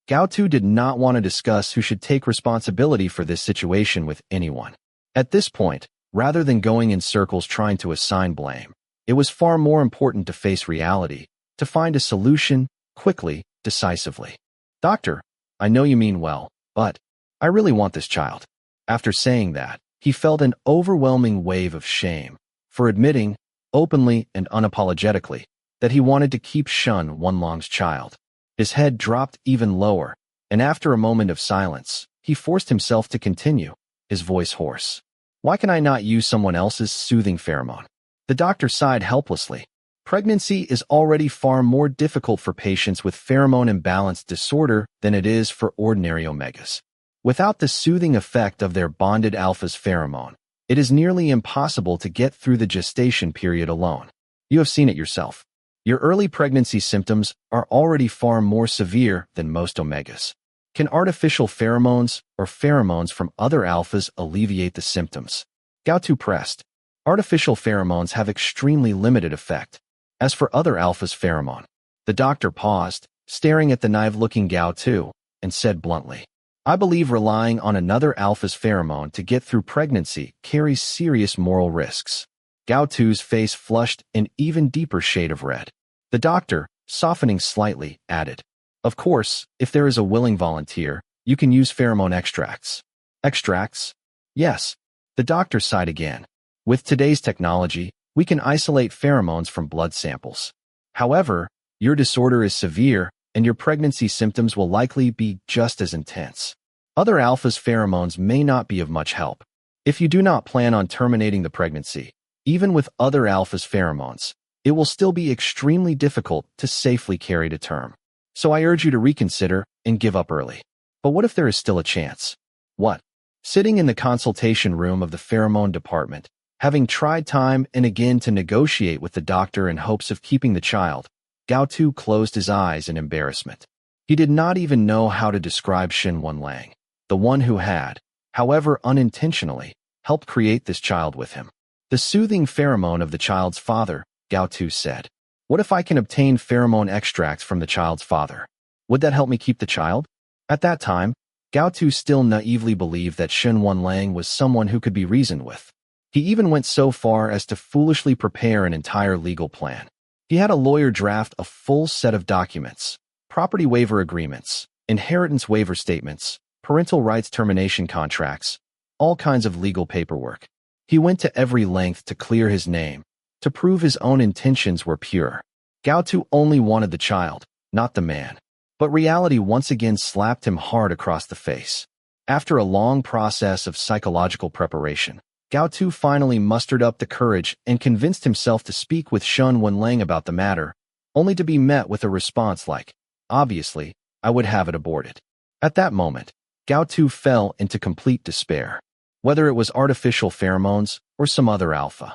Gao Tu did not want to discuss who should take responsibility for this situation with anyone. At this point, rather than going in circles trying to assign blame, it was far more important to face reality, to find a solution, quickly, decisively. Doctor, I know you mean well, but I really want this child. After saying that, he felt an overwhelming wave of shame for admitting, openly and unapologetically, that he wanted to keep Shen Wenlong's child. His head dropped even lower, and after a moment of silence, he forced himself to continue, his voice hoarse. Why can I not use someone else's soothing pheromone? The doctor sighed helplessly. Pregnancy is already far more difficult for patients with pheromone imbalance disorder than it is for ordinary omegas. Without the soothing effect of their bonded alpha's pheromone, it is nearly impossible to get through the gestation period alone. You have seen it yourself. Your early pregnancy symptoms are already far more severe than most omegas. Can artificial pheromones or pheromones from other alphas alleviate the symptoms? Gao2 pressed. Artificial pheromones have extremely limited effect. As for other alphas' pheromone, the doctor paused, staring at the naive-looking Gao2, and said bluntly, I believe relying on another alpha's pheromone to get through pregnancy carries serious moral risks. Gao2's face flushed an even deeper shade of red. The doctor, softening slightly, added, Of course, if there is a willing volunteer, you can use pheromone extracts. Extracts? Yes. The doctor sighed again. With today's technology, we can isolate pheromones from blood samples. However, your disorder is severe, and your pregnancy symptoms will likely be just as intense. Other alphas' pheromones may not be of much help. If you do not plan on terminating the pregnancy, even with other alphas' pheromones, it will still be extremely difficult to safely carry to term. So I urge you to reconsider and give up early. But what if there is still a chance? What? Sitting in the consultation room of the pheromone department, having tried time and again to negotiate with the doctor in hopes of keeping the child, Gao2 closed his eyes in embarrassment. He did not even know how to describe Xin Wenlang, the one who had, however unintentionally, helped create this child with him. The soothing pheromone of the child's father, Gao2 said. What if I can obtain pheromone extracts from the child's father? Would that help me keep the child? At that time, Gao2 still naively believed that Xin Wenlang was someone who could be reasoned with. He even went so far as to foolishly prepare an entire legal plan. He had a lawyer draft a full set of documents, property waiver agreements, inheritance waiver statements, parental rights termination contracts, all kinds of legal paperwork. He went to every length to clear his name, to prove his own intentions were pure. Gao2 only wanted the child, not the man. But reality once again slapped him hard across the face. After a long process of psychological preparation, Gao2 finally mustered up the courage and convinced himself to speak with Xin Wenlang about the matter, only to be met with a response like, obviously, I would have it aborted. At that moment, Gao2 fell into complete despair. Whether it was artificial pheromones or some other alpha.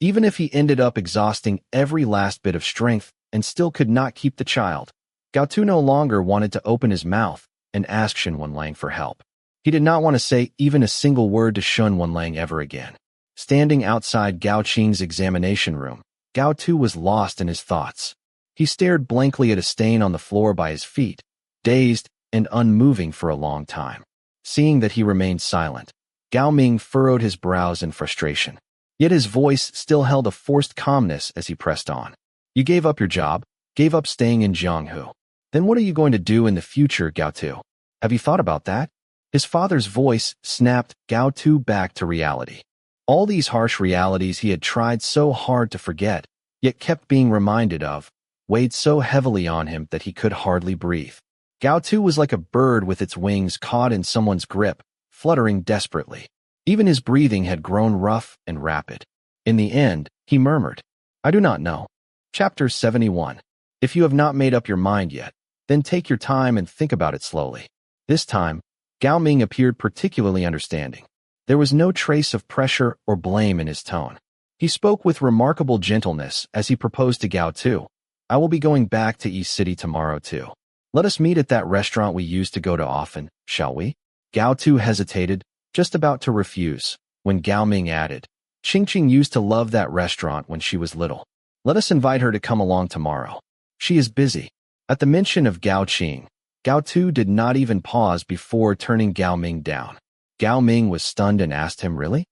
Even if he ended up exhausting every last bit of strength and still could not keep the child, Gao2 no longer wanted to open his mouth and ask Xin Wenlang for help. He did not want to say even a single word to Xin Wenlang ever again. Standing outside Gao Qing's examination room, Gao2 was lost in his thoughts. He stared blankly at a stain on the floor by his feet, dazed and unmoving for a long time. Seeing that he remained silent, Gao Ming furrowed his brows in frustration. Yet his voice still held a forced calmness as he pressed on. You gave up your job, gave up staying in Jianghu. Then what are you going to do in the future, Gao2? Have you thought about that? His father's voice snapped Gao2 back to reality. All these harsh realities he had tried so hard to forget, yet kept being reminded of, weighed so heavily on him that he could hardly breathe. Gao2 was like a bird with its wings caught in someone's grip, fluttering desperately. Even his breathing had grown rough and rapid. In the end, he murmured, I do not know. Chapter 71. If you have not made up your mind yet, then take your time and think about it slowly. This time, Gao Ming appeared particularly understanding. There was no trace of pressure or blame in his tone. He spoke with remarkable gentleness as he proposed to Gao2, I will be going back to East City tomorrow too. Let us meet at that restaurant we used to go to often, shall we? Gao2 hesitated, just about to refuse, when Gao Ming added, Qingqing used to love that restaurant when she was little. Let us invite her to come along tomorrow. She is busy. At the mention of Gao Qing, Gao2 did not even pause before turning Gao Ming down. Gao Ming was stunned and asked him, really?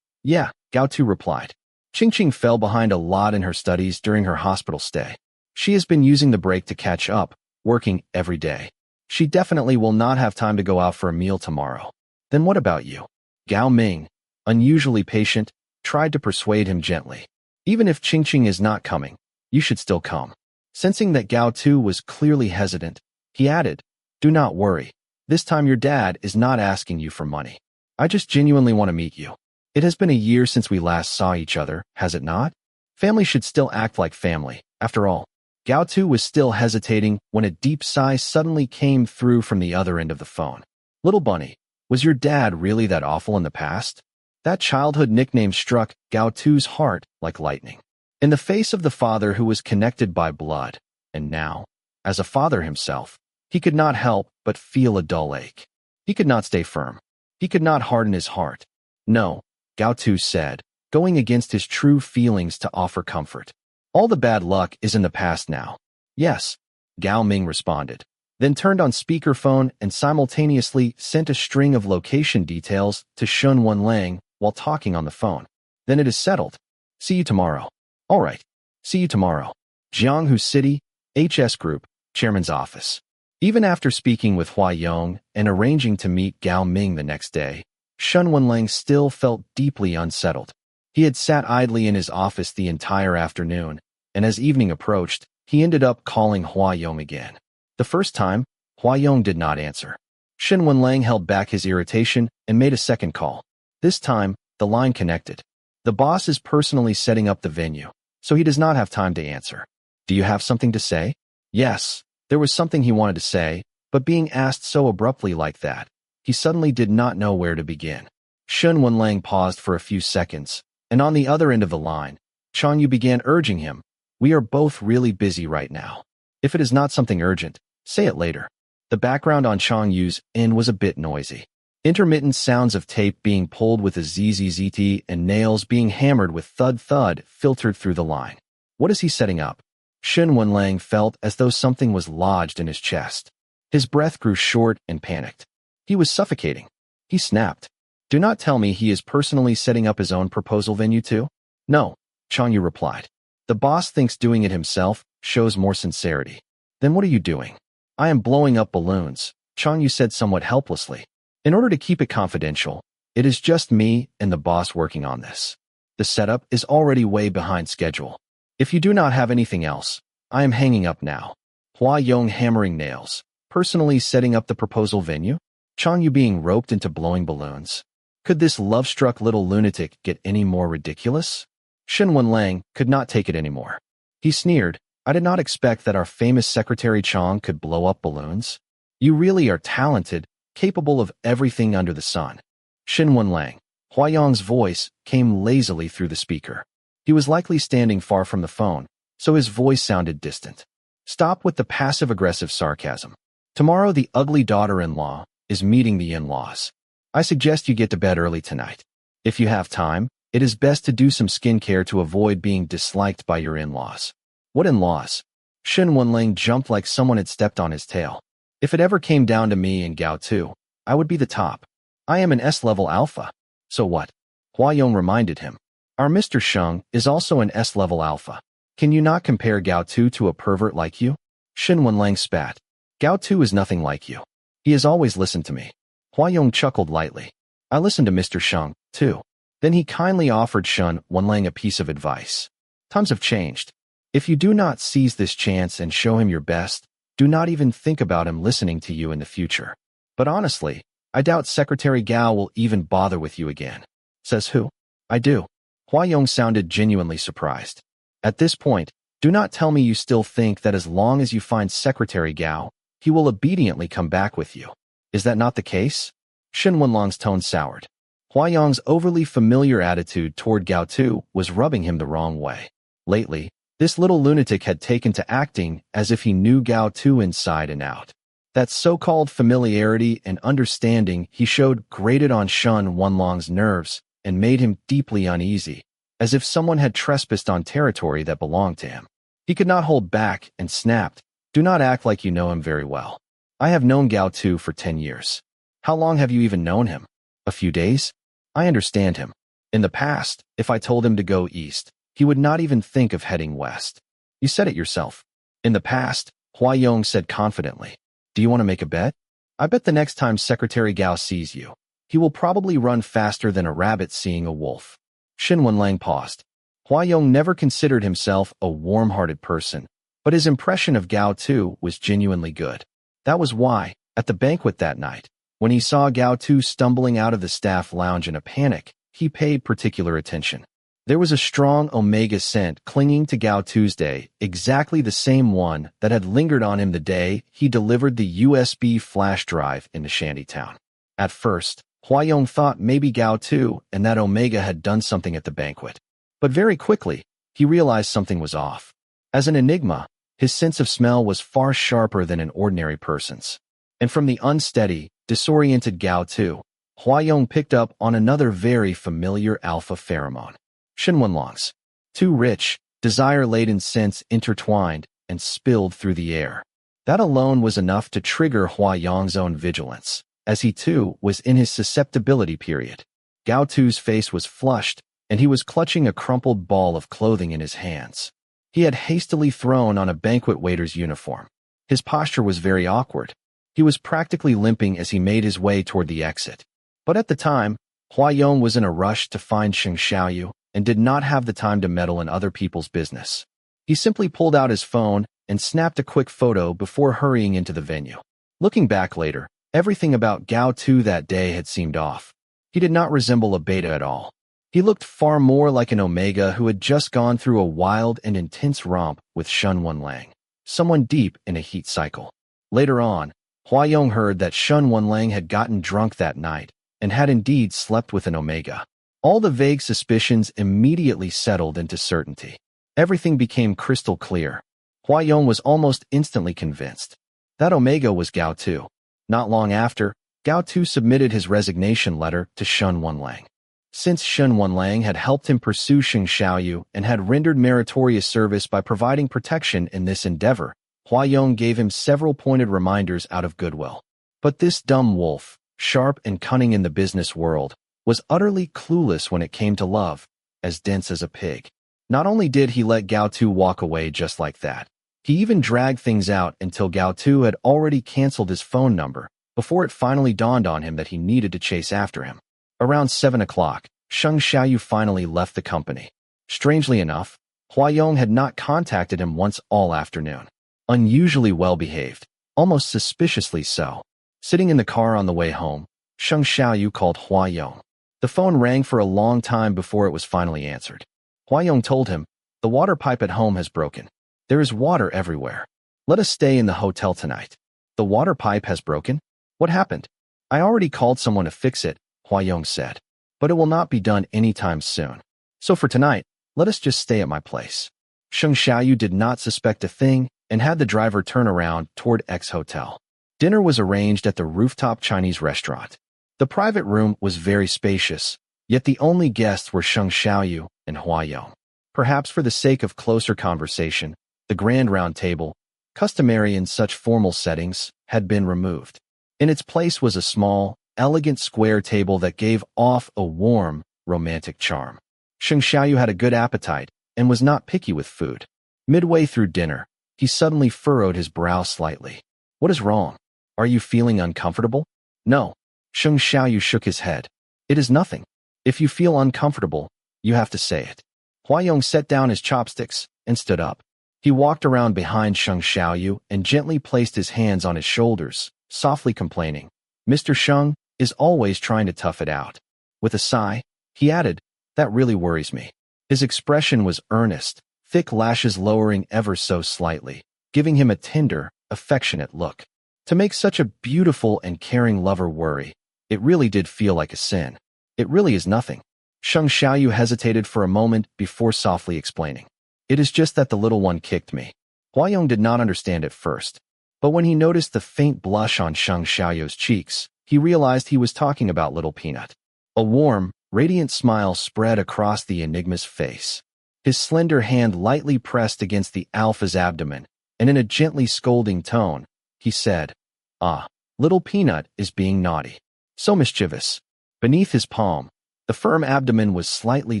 Yeah, Gao2 replied. Qingqing fell behind a lot in her studies during her hospital stay. She has been using the break to catch up, working every day. She definitely will not have time to go out for a meal tomorrow. Then what about you? Gao Ming, unusually patient, tried to persuade him gently. Even if Qingqing is not coming, you should still come. Sensing that Gao2 was clearly hesitant, he added, do not worry. This time your dad is not asking you for money. I just genuinely want to meet you. It has been a year since we last saw each other, has it not? Family should still act like family, after all. Gao2 was still hesitating when a deep sigh suddenly came through from the other end of the phone. Little bunny, was your dad really that awful in the past? That childhood nickname struck Gao2's heart like lightning. In the face of the father who was connected by blood, and now, as a father himself, he could not help but feel a dull ache. He could not stay firm. He could not harden his heart. No, Gao Tu said, going against his true feelings to offer comfort. All the bad luck is in the past now. Yes, Gao Ming responded, then turned on speakerphone and simultaneously sent a string of location details to Shun Wenlang while talking on the phone. Then it is settled. See you tomorrow. All right. See you tomorrow. Jianghu City, HS Group, Chairman's office. Even after speaking with Hua Yong and arranging to meet Gao Ming the next day, Shun Wenlang still felt deeply unsettled. He had sat idly in his office the entire afternoon, and as evening approached, he ended up calling Hua Yong again. The first time, Hua Yong did not answer. Shun Wenlang held back his irritation and made a second call. This time, the line connected. The boss is personally setting up the venue, so he does not have time to answer. Do you have something to say? Yes, there was something he wanted to say, but being asked so abruptly like that, he suddenly did not know where to begin. Shun Wenlang paused for a few seconds, and on the other end of the line, Chang Yu began urging him, "We are both really busy right now. If it is not something urgent, say it later." The background on Chang Yu's end was a bit noisy. Intermittent sounds of tape being pulled with a ZZZT and nails being hammered with thud-thud filtered through the line. What is he setting up? Shun Wenlang felt as though something was lodged in his chest. His breath grew short and panicked. He was suffocating. He snapped. Do not tell me he is personally setting up his own proposal venue too? No, Chang Yu replied. The boss thinks doing it himself shows more sincerity. Then what are you doing? I am blowing up balloons, Chang Yu said somewhat helplessly. In order to keep it confidential, it is just me and the boss working on this. The setup is already way behind schedule. If you do not have anything else, I am hanging up now. Hua Yong hammering nails, personally setting up the proposal venue? Chang Yu being roped into blowing balloons? Could this love-struck little lunatic get any more ridiculous? Shun Wenlang could not take it anymore. He sneered, I did not expect that our famous Secretary Chang could blow up balloons. You really are talented, capable of everything under the sun. Shun Wenlang. Hua Yong's voice came lazily through the speaker. He was likely standing far from the phone, so his voice sounded distant. Stop with the passive-aggressive sarcasm. Tomorrow the ugly daughter-in-law is meeting the in-laws. I suggest you get to bed early tonight. If you have time, it is best to do some skincare to avoid being disliked by your in-laws. What in-laws? Shun Wenlang jumped like someone had stepped on his tail. If it ever came down to me and Gao Tu, I would be the top. I am an S-level alpha. So what? Hua Yong reminded him. Our Mr. Sheng is also an S-level alpha. Can you not compare Gao Tu to a pervert like you? Shun Wenlang spat. Gao Tu is nothing like you. He has always listened to me. Hua Yong chuckled lightly. I listened to Mr. Sheng, too. Then he kindly offered Shun Wenlang a piece of advice. Times have changed. If you do not seize this chance and show him your best, do not even think about him listening to you in the future. But honestly, I doubt Secretary Gao will even bother with you again. Says who? I do. Hua Yong sounded genuinely surprised. At this point, do not tell me you still think that as long as you find Secretary Gao, he will obediently come back with you. Is that not the case? Shun Wenlang's tone soured. Hua Yong's overly familiar attitude toward Gao Tu was rubbing him the wrong way. Lately, this little lunatic had taken to acting as if he knew Gao Tu inside and out. That so-called familiarity and understanding he showed grated on Shun Wenlang's nerves and made him deeply uneasy, as if someone had trespassed on territory that belonged to him. He could not hold back and snapped, Do not act like you know him very well. I have known Gao Tu for 10 years. How long have you even known him? A few days? I understand him. In the past, if I told him to go east, he would not even think of heading west. You said it yourself. In the past, Hua Yong said confidently. Do you want to make a bet? I bet the next time Secretary Gao sees you, he will probably run faster than a rabbit seeing a wolf. Shun Wenlang paused. Hua Yong never considered himself a warm-hearted person, but his impression of Gao Tu was genuinely good. That was why, at the banquet that night, when he saw Gao Tu stumbling out of the staff lounge in a panic, he paid particular attention. There was a strong Omega scent clinging to Gao Tuesday, exactly the same one that had lingered on him the day he delivered the USB flash drive into Shantytown. At first, Hua Yong thought maybe Gao Tu and that Omega had done something at the banquet. But very quickly, he realized something was off. As an Enigma, his sense of smell was far sharper than an ordinary person's. And from the unsteady, disoriented Gao Tu, Huayong picked up on another very familiar alpha pheromone. Shenwenlong's. Two rich, desire-laden scents intertwined and spilled through the air. That alone was enough to trigger Huayong's own vigilance, as he too was in his susceptibility period. Gao Tu's face was flushed, and he was clutching a crumpled ball of clothing in his hands. He had hastily thrown on a banquet waiter's uniform. His posture was very awkward. He was practically limping as he made his way toward the exit. But at the time, Huayong was in a rush to find Sheng Xiaoyu and did not have the time to meddle in other people's business. He simply pulled out his phone and snapped a quick photo before hurrying into the venue. Looking back later, everything about Gao Tu that day had seemed off. He did not resemble a beta at all. He looked far more like an Omega who had just gone through a wild and intense romp with Shen Wenlang, someone deep in a heat cycle. Later on, Huayong heard that Shen Wenlang had gotten drunk that night and had indeed slept with an Omega. All the vague suspicions immediately settled into certainty. Everything became crystal clear. Huayong was almost instantly convinced. That Omega was Gao Tu. Not long after, Gao Tu submitted his resignation letter to Shen Wenlang. Since Shen Wenlang had helped him pursue Sheng Xiaoyu and had rendered meritorious service by providing protection in this endeavor, Huayong gave him several pointed reminders out of goodwill. But this dumb wolf, sharp and cunning in the business world, was utterly clueless when it came to love, as dense as a pig. Not only did he let Gao Tu walk away just like that, he even dragged things out until Gao Tu had already canceled his phone number before it finally dawned on him that he needed to chase after him. Around 7 o'clock, Sheng Xiaoyu finally left the company. Strangely enough, Huayong had not contacted him once all afternoon. Unusually well-behaved, almost suspiciously so. Sitting in the car on the way home, Sheng Xiaoyu called Huayong. The phone rang for a long time before it was finally answered. Huayong told him, "The water pipe at home has broken. There is water everywhere. Let us stay in the hotel tonight." "The water pipe has broken? What happened?" "I already called someone to fix it," Huayong said. "But it will not be done anytime soon. So for tonight, let us just stay at my place." Sheng Xiaoyu did not suspect a thing and had the driver turn around toward X Hotel. Dinner was arranged at the rooftop Chinese restaurant. The private room was very spacious, yet the only guests were Sheng Xiaoyu and Huayong. Perhaps for the sake of closer conversation, the grand round table, customary in such formal settings, had been removed. In its place was a small, elegant square table that gave off a warm, romantic charm. Sheng Xiaoyu had a good appetite and was not picky with food. Midway through dinner, he suddenly furrowed his brow slightly. "What is wrong? Are you feeling uncomfortable?" "No." Sheng Xiaoyu shook his head. "It is nothing. If you feel uncomfortable, you have to say it." Huayong set down his chopsticks and stood up. He walked around behind Sheng Xiaoyu and gently placed his hands on his shoulders, softly complaining, "Mr. Sheng is always trying to tough it out." With a sigh, he added, "That really worries me." His expression was earnest, thick lashes lowering ever so slightly, giving him a tender, affectionate look. To make such a beautiful and caring lover worry, it really did feel like a sin. "It really is nothing." Sheng Xiaoyu hesitated for a moment before softly explaining. "It is just that the little one kicked me." Huayong did not understand at first, but when he noticed the faint blush on Sheng Xiaoyu's cheeks, he realized he was talking about Little Peanut. A warm, radiant smile spread across the Enigma's face. His slender hand lightly pressed against the Alpha's abdomen, and in a gently scolding tone, he said, "Ah, Little Peanut is being naughty. So mischievous." Beneath his palm, the firm abdomen was slightly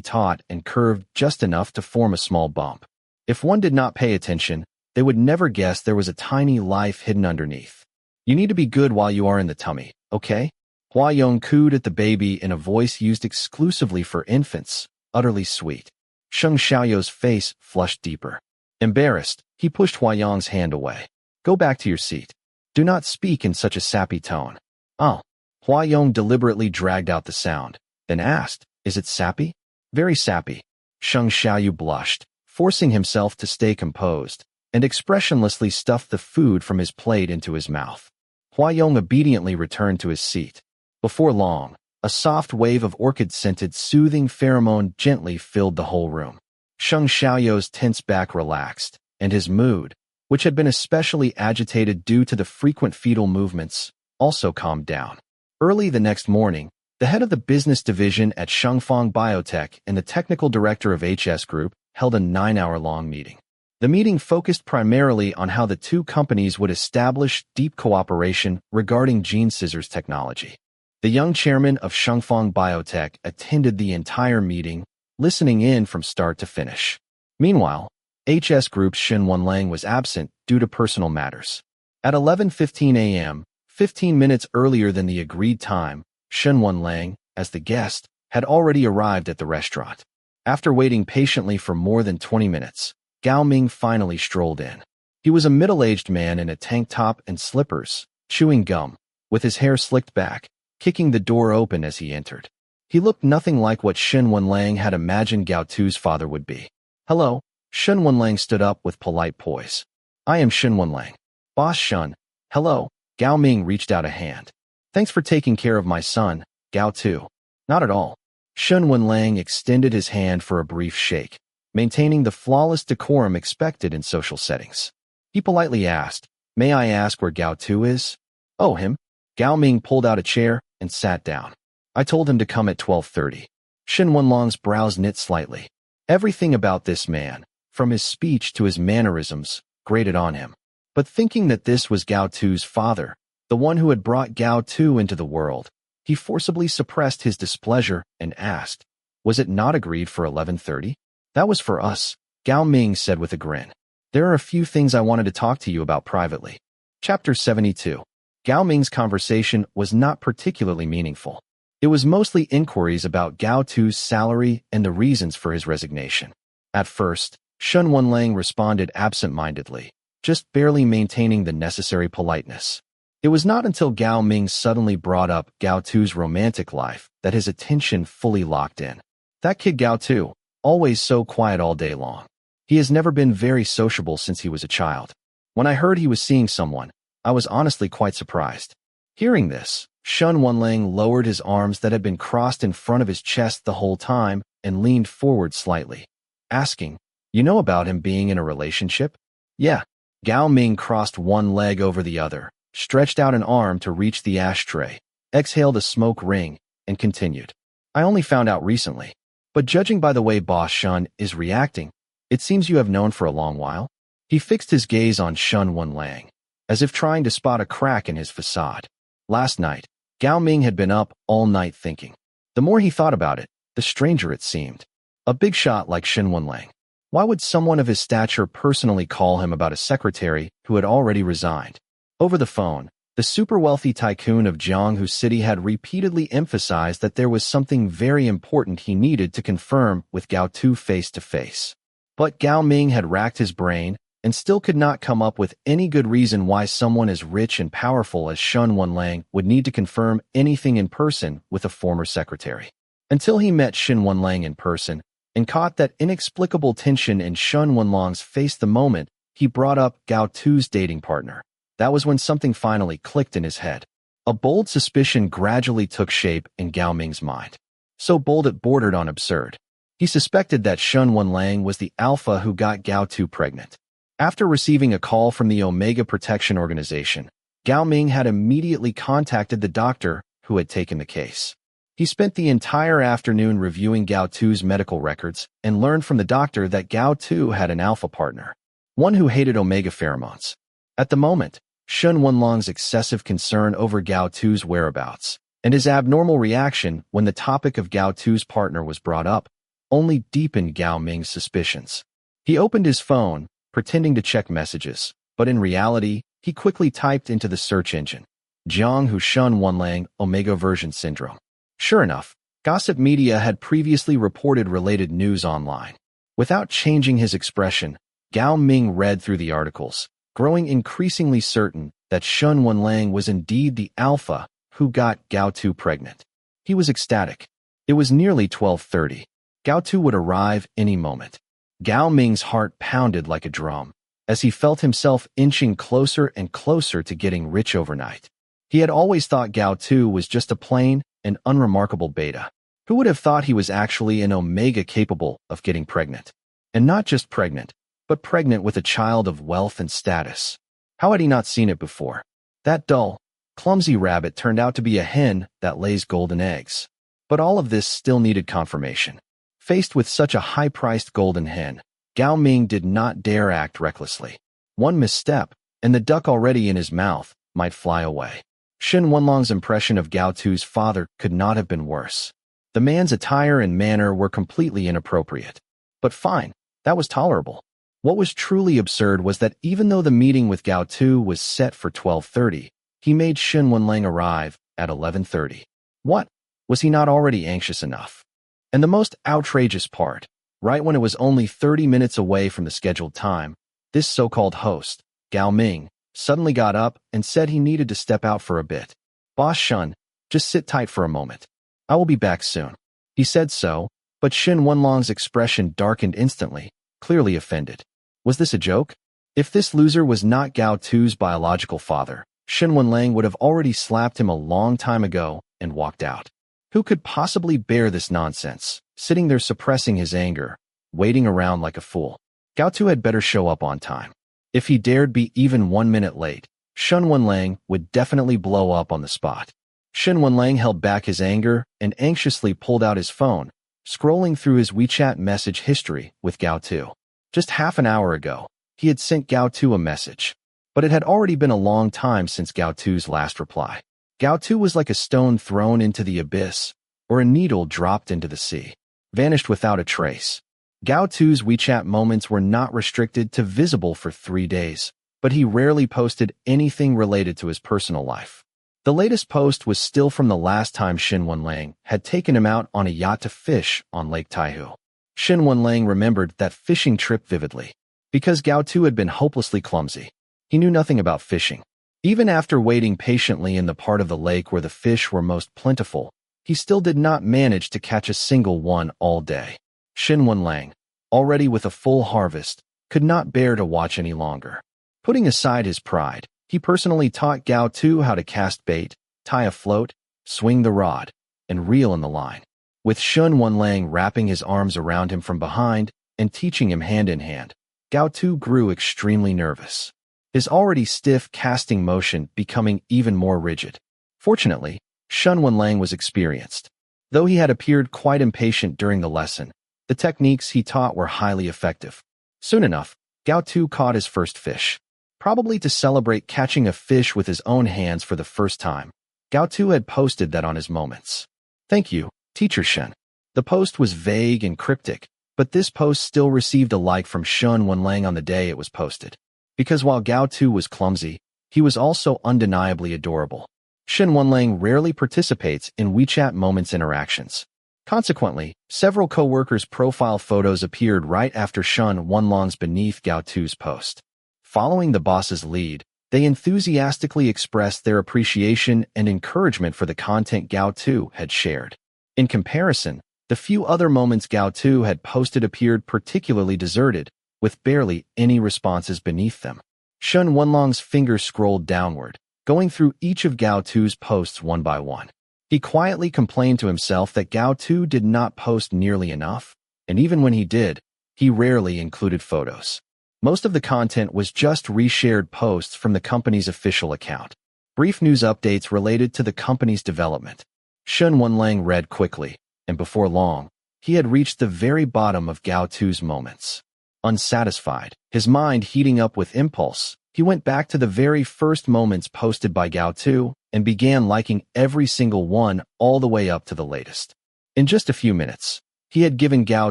taut and curved just enough to form a small bump. If one did not pay attention, they would never guess there was a tiny life hidden underneath. "You need to be good while you are in the tummy, okay?" Huayong cooed at the baby in a voice used exclusively for infants, utterly sweet. Sheng Xiaoyu's face flushed deeper. Embarrassed, he pushed Huayong's hand away. "Go back to your seat. Do not speak in such a sappy tone." "Oh." Huayong deliberately dragged out the sound, then asked, "Is it sappy?" "Very sappy." Sheng Xiaoyu blushed, forcing himself to stay composed, and expressionlessly stuffed the food from his plate into his mouth. Huayong obediently returned to his seat. Before long, a soft wave of orchid-scented soothing pheromone gently filled the whole room. Sheng Xiaoyou's tense back relaxed, and his mood, which had been especially agitated due to the frequent fetal movements, also calmed down. Early the next morning, the head of the business division at Shengfang Biotech and the technical director of HS Group held a 9-hour-long meeting. The meeting focused primarily on how the two companies would establish deep cooperation regarding gene scissors technology. The young chairman of Shengfang Biotech attended the entire meeting, listening in from start to finish. Meanwhile, HS Group's Shen Wenlang was absent due to personal matters. At 11:15 a.m., 15 minutes earlier than the agreed time, Shen Wenlang, as the guest, had already arrived at the restaurant. After waiting patiently for more than 20 minutes, Gao Ming finally strolled in. He was a middle-aged man in a tank top and slippers, chewing gum, with his hair slicked back, kicking the door open as he entered. He looked nothing like what Shen Wenlang had imagined Gao Tu's father would be. "Hello." Shen Wenlang stood up with polite poise. "I am Shen Wenlang. Boss Shen." "Hello." Gao Ming reached out a hand. "Thanks for taking care of my son, Gao Tu." "Not at all." Shen Wenlang extended his hand for a brief shake, maintaining the flawless decorum expected in social settings. He politely asked, "May I ask where Gao Tu is?" "Oh, him?" Gao Ming pulled out a chair and sat down. "I told him to come at 12:30. Shen Wenlang's brows knit slightly. Everything about this man, from his speech to his mannerisms, grated on him. But thinking that this was Gao Tu's father, the one who had brought Gao Tu into the world, he forcibly suppressed his displeasure and asked, "Was it not agreed for 11:30? "That was for us," Gao Ming said with a grin. "There are a few things I wanted to talk to you about privately." Chapter 72. Gao Ming's conversation was not particularly meaningful. It was mostly inquiries about Gao Tu's salary and the reasons for his resignation. At first, Shen Wenlang responded absent-mindedly, just barely maintaining the necessary politeness. It was not until Gao Ming suddenly brought up Gao Tu's romantic life that his attention fully locked in. "That kid Gao Tu, always so quiet all day long. He has never been very sociable since he was a child. When I heard he was seeing someone, I was honestly quite surprised." Hearing this, Shen Wenlang lowered his arms that had been crossed in front of his chest the whole time and leaned forward slightly, asking, "You know about him being in a relationship?" "Yeah." Gao Ming crossed one leg over the other, stretched out an arm to reach the ashtray, exhaled a smoke ring, and continued. "I only found out recently. But judging by the way Boss Shen is reacting, it seems you have known for a long while." He fixed his gaze on Shen Wenlang, as if trying to spot a crack in his facade. Last night, Gao Ming had been up all night thinking. The more he thought about it, the stranger it seemed. A big shot like Shen Wenlang. Why would someone of his stature personally call him about a secretary who had already resigned? Over the phone, the super-wealthy tycoon of Jianghu City had repeatedly emphasized that there was something very important he needed to confirm with Gao Tu face-to-face. But Gao Ming had racked his brain and still could not come up with any good reason why someone as rich and powerful as Shen Wenlang would need to confirm anything in person with a former secretary. Until he met Shen Wenlang in person and caught that inexplicable tension in Shen Wenlang's face the moment he brought up Gao Tu's dating partner. That was when something finally clicked in his head. A bold suspicion gradually took shape in Gao Ming's mind. So bold it bordered on absurd. He suspected that Shen Wenlang was the alpha who got Gao Tu pregnant. After receiving a call from the Omega Protection Organization, Gao Ming had immediately contacted the doctor who had taken the case. He spent the entire afternoon reviewing Gao Tu's medical records and learned from the doctor that Gao Tu had an alpha partner, one who hated Omega pheromones. At the moment, Shen Wenlang's excessive concern over Gao Tu's whereabouts and his abnormal reaction when the topic of Gao Tu's partner was brought up only deepened Gao Ming's suspicions. He opened his phone, pretending to check messages, but in reality, he quickly typed into the search engine, Jianghu Shen Wenlang Omegaverse syndrome. Sure enough, gossip media had previously reported related news online. Without changing his expression, Gao Ming read through the articles, growing increasingly certain that Shen Wenlang was indeed the alpha who got Gao Tu pregnant. He was ecstatic. It was nearly 12:30. Gao Tu would arrive any moment. Gao Ming's heart pounded like a drum, as he felt himself inching closer and closer to getting rich overnight. He had always thought Gao Tu was just a plain and unremarkable beta. Who would have thought he was actually an Omega capable of getting pregnant? And not just pregnant, but pregnant with a child of wealth and status. How had he not seen it before? That dull, clumsy rabbit turned out to be a hen that lays golden eggs. But all of this still needed confirmation. Faced with such a high-priced golden hen, Gao Ming did not dare act recklessly. One misstep, and the duck already in his mouth might fly away. Shen Wenlong's impression of Gao Tu's father could not have been worse. The man's attire and manner were completely inappropriate. But fine, that was tolerable. What was truly absurd was that even though the meeting with Gao Tu was set for 12:30, he made Shen Wenlang arrive at 11:30. What? Was he not already anxious enough? And the most outrageous part, right when it was only 30 minutes away from the scheduled time, this so-called host, Gao Ming, suddenly got up and said he needed to step out for a bit. Boss Shun, just sit tight for a moment. I will be back soon. He said so, but Shen Wenlong's expression darkened instantly, clearly offended. Was this a joke? If this loser was not Gao Tu's biological father, Shen Wenlang would have already slapped him a long time ago and walked out. Who could possibly bear this nonsense, sitting there suppressing his anger, waiting around like a fool? Gao Tu had better show up on time. If he dared be even 1 minute late, Shen Wenlang would definitely blow up on the spot. Shen Wenlang held back his anger and anxiously pulled out his phone, scrolling through his WeChat message history with Gao Tu. Just half an hour ago, he had sent Gao Tu a message, but it had already been a long time since Gao Tu's last reply. Gao Tu was like a stone thrown into the abyss, or a needle dropped into the sea, vanished without a trace. Gao Tu's WeChat moments were not restricted to visible for 3 days, but he rarely posted anything related to his personal life. The latest post was still from the last time Shen Wenlang had taken him out on a yacht to fish on Lake Taihu. Shen Wenlang remembered that fishing trip vividly. Because Gao Tu had been hopelessly clumsy, he knew nothing about fishing. Even after waiting patiently in the part of the lake where the fish were most plentiful, he still did not manage to catch a single one all day. Shen Wenlang, already with a full harvest, could not bear to watch any longer. Putting aside his pride, he personally taught Gao Tu how to cast bait, tie a float, swing the rod, and reel in the line. With Shen Wenlang wrapping his arms around him from behind and teaching him hand in hand, Gao Tu grew extremely nervous, his already stiff casting motion becoming even more rigid. Fortunately, Shen Wenlang was experienced. Though he had appeared quite impatient during the lesson, the techniques he taught were highly effective. Soon enough, Gao Tu caught his first fish. Probably to celebrate catching a fish with his own hands for the first time, Gao Tu had posted that on his moments. Thank you, Teacher Shen. The post was vague and cryptic, but this post still received a like from Shen Wenlang on the day it was posted. Because while Gao Tu was clumsy, he was also undeniably adorable. Shen Wenlang rarely participates in WeChat Moments interactions. Consequently, several co-workers' profile photos appeared right after Shen Wenlang's beneath Gao Tu's post. Following the boss's lead, they enthusiastically expressed their appreciation and encouragement for the content Gao Tu had shared. In comparison, the few other moments Gao Tu had posted appeared particularly deserted, with barely any responses beneath them. Shen Wenlong's finger scrolled downward, going through each of Gao Tu's posts one by one. He quietly complained to himself that Gao Tu did not post nearly enough, and even when he did, he rarely included photos. Most of the content was just reshared posts from the company's official account. Brief news updates related to the company's development. Shen Wenlang read quickly, and before long, he had reached the very bottom of Gao Tu's moments. Unsatisfied, his mind heating up with impulse, he went back to the very first moments posted by Gao Tu and began liking every single one all the way up to the latest. In just a few minutes, he had given Gao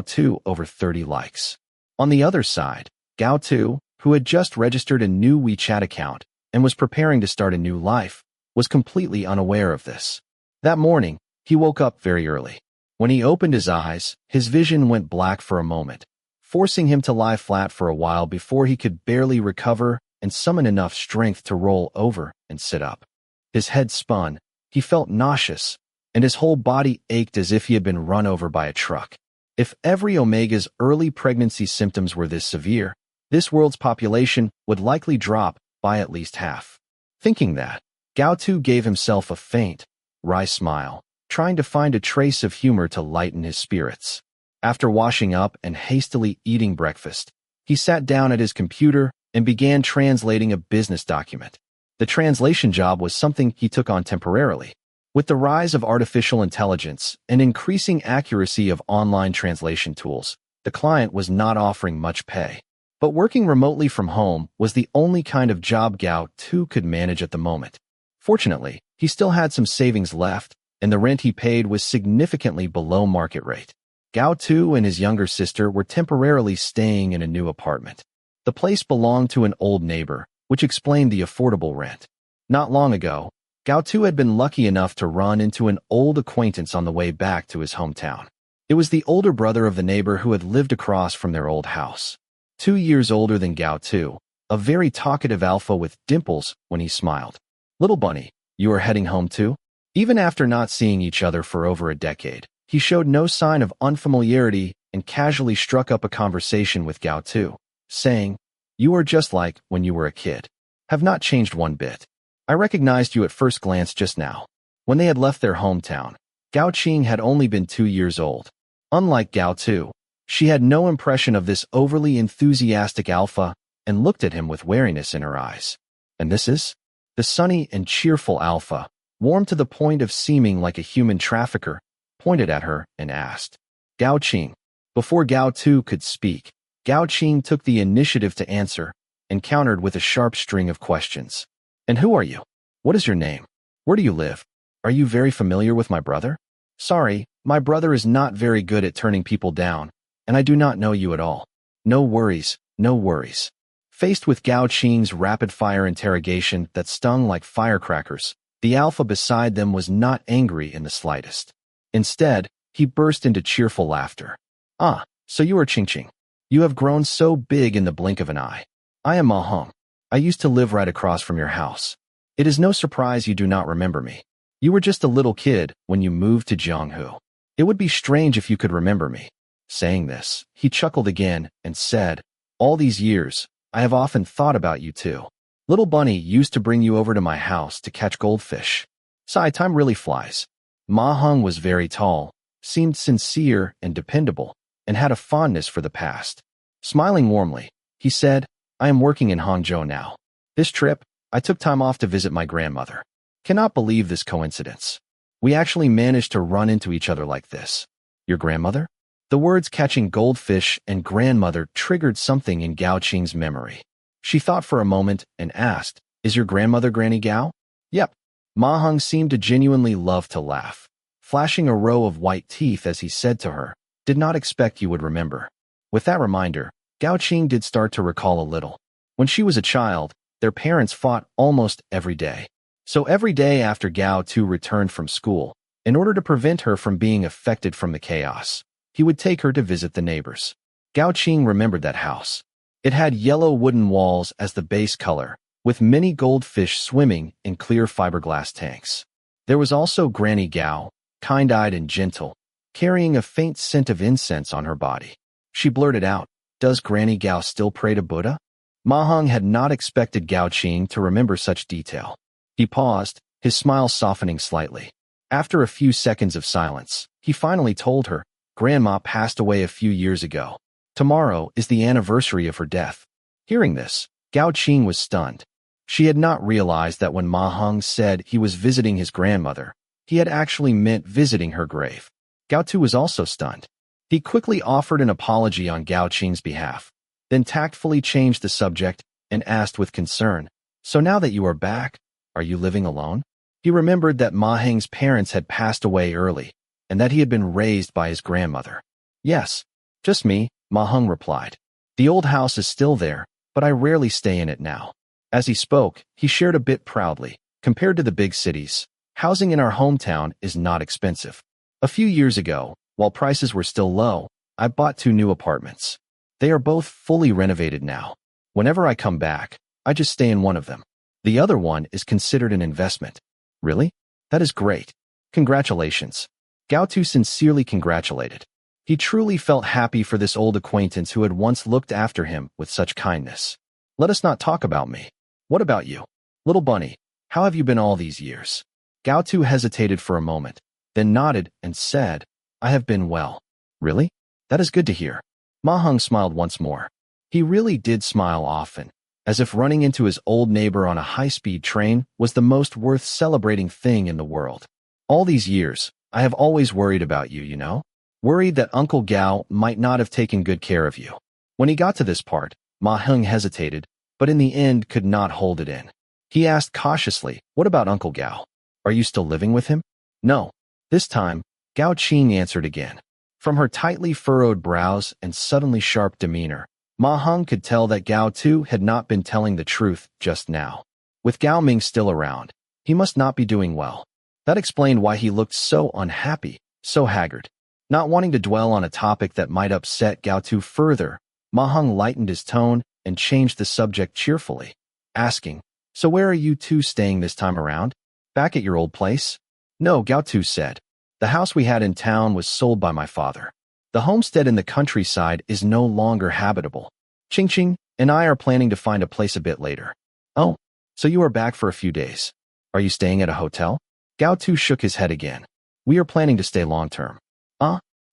Tu over 30 likes. On the other side, Gao Tu, who had just registered a new WeChat account and was preparing to start a new life, was completely unaware of this. That morning, he woke up very early. When he opened his eyes, his vision went black for a moment, forcing him to lie flat for a while before he could barely recover and summon enough strength to roll over and sit up. His head spun, he felt nauseous, and his whole body ached as if he had been run over by a truck. If every Omega's early pregnancy symptoms were this severe, this world's population would likely drop by at least half. Thinking that, Gao Tu gave himself a faint, wry smile, trying to find a trace of humor to lighten his spirits. After washing up and hastily eating breakfast, he sat down at his computer and began translating a business document. The translation job was something he took on temporarily. With the rise of artificial intelligence and increasing accuracy of online translation tools, the client was not offering much pay. But working remotely from home was the only kind of job Gao Tu could manage at the moment. Fortunately, he still had some savings left, and the rent he paid was significantly below market rate. Gao Tu and his younger sister were temporarily staying in a new apartment. The place belonged to an old neighbor, which explained the affordable rent. Not long ago, Gao Tu had been lucky enough to run into an old acquaintance on the way back to his hometown. It was the older brother of the neighbor who had lived across from their old house. 2 years older than Gao Tu, a very talkative alpha with dimples when he smiled. "Little bunny, you are heading home too?" Even after not seeing each other for over a decade, he showed no sign of unfamiliarity and casually struck up a conversation with Gao Tu, saying, "You are just like when you were a kid. Have not changed one bit. I recognized you at first glance just now." When they had left their hometown, Gao Qing had only been 2 years old. Unlike Gao Tu, she had no impression of this overly enthusiastic alpha and looked at him with wariness in her eyes. "And this is?" The sunny and cheerful alpha, warm to the point of seeming like a human trafficker, pointed at her and asked. Gao Qing. Before Gao Tu could speak, Gao Qing took the initiative to answer and countered with a sharp string of questions. "And who are you? What is your name? Where do you live? Are you very familiar with my brother?" "Sorry, my brother is not very good at turning people down, and I do not know you at all." "No worries, no worries." Faced with Gao Qing's rapid-fire interrogation that stung like firecrackers, the alpha beside them was not angry in the slightest. Instead, he burst into cheerful laughter. "Ah, so you are Qing Qing. You have grown so big in the blink of an eye. I am Ma Hong. I used to live right across from your house. It is no surprise you do not remember me. You were just a little kid when you moved to Jianghu. It would be strange if you could remember me." Saying this, he chuckled again and said, "All these years, I have often thought about you too. Little bunny used to bring you over to my house to catch goldfish. Sigh, time really flies." Ma Hong was very tall, seemed sincere and dependable, and had a fondness for the past. Smiling warmly, he said, "I am working in Hangzhou now. This trip, I took time off to visit my grandmother. Cannot believe this coincidence. We actually managed to run into each other like this." "Your grandmother?" The words catching goldfish and grandmother triggered something in Gao Qing's memory. She thought for a moment and asked, "Is your grandmother Granny Gao?" "Yep." Ma Hong seemed to genuinely love to laugh, flashing a row of white teeth as he said to her, "Did not expect you would remember." With that reminder, Gao Qing did start to recall a little. When she was a child, their parents fought almost every day. So every day after Gao Tu returned from school, in order to prevent her from being affected from the chaos, he would take her to visit the neighbors. Gao Qing remembered that house. It had yellow wooden walls as the base color, with many goldfish swimming in clear fiberglass tanks. There was also Granny Gao, kind-eyed and gentle, carrying a faint scent of incense on her body. She blurted out, "Does Granny Gao still pray to Buddha?" Ma Hong had not expected Gao Qing to remember such detail. He paused, his smile softening slightly. After a few seconds of silence, he finally told her, "Grandma passed away a few years ago. Tomorrow is the anniversary of her death." Hearing this, Gao Qing was stunned. She had not realized that when Ma Hong said he was visiting his grandmother, he had actually meant visiting her grave. Gao Tu was also stunned. He quickly offered an apology on Gao Qing's behalf, then tactfully changed the subject and asked with concern, "So now that you are back, are you living alone?" He remembered that Ma Heng's parents had passed away early, and that he had been raised by his grandmother. "Yes, just me," Ma Heng replied. "The old house is still there, but I rarely stay in it now." As he spoke, he shared a bit proudly. "Compared to the big cities, housing in our hometown is not expensive. A few years ago, while prices were still low, I bought 2 new apartments. They are both fully renovated now. Whenever I come back, I just stay in one of them. The other one is considered an investment." "Really? That is great. Congratulations." Gao Tu sincerely congratulated. He truly felt happy for this old acquaintance who had once looked after him with such kindness. "Let us not talk about me. What about you? Little bunny, how have you been all these years?" Gao Tu hesitated for a moment, then nodded and said, "I have been well." "Really? That is good to hear. Ma Heng smiled once more. He really did smile often, as if running into his old neighbor on a high-speed train was the most worth celebrating thing in the world. All these years, I have always worried about you, you know? Worried that Uncle Gao might not have taken good care of you. When he got to this part, Ma Heng hesitated, but in the end could not hold it in. He asked cautiously, "What about Uncle Gao? Are you still living with him?" "No." This time, Gao Qing answered again. From her tightly furrowed brows and suddenly sharp demeanor, Ma Heng could tell that Gao Tu had not been telling the truth just now. With Gao Ming still around, he must not be doing well. That explained why he looked so unhappy, so haggard. Not wanting to dwell on a topic that might upset Gao Tu further, Ma Heng lightened his tone and changed the subject cheerfully, asking, "So where are you two staying this time around? Back at your old place?" "No," Gao Tu said. "The house we had in town was sold by my father. The homestead in the countryside is no longer habitable. Qing and I are planning to find a place a bit later." "Oh, so you are back for a few days. Are you staying at a hotel?" Gao Tu shook his head again. "We are planning to stay long-term."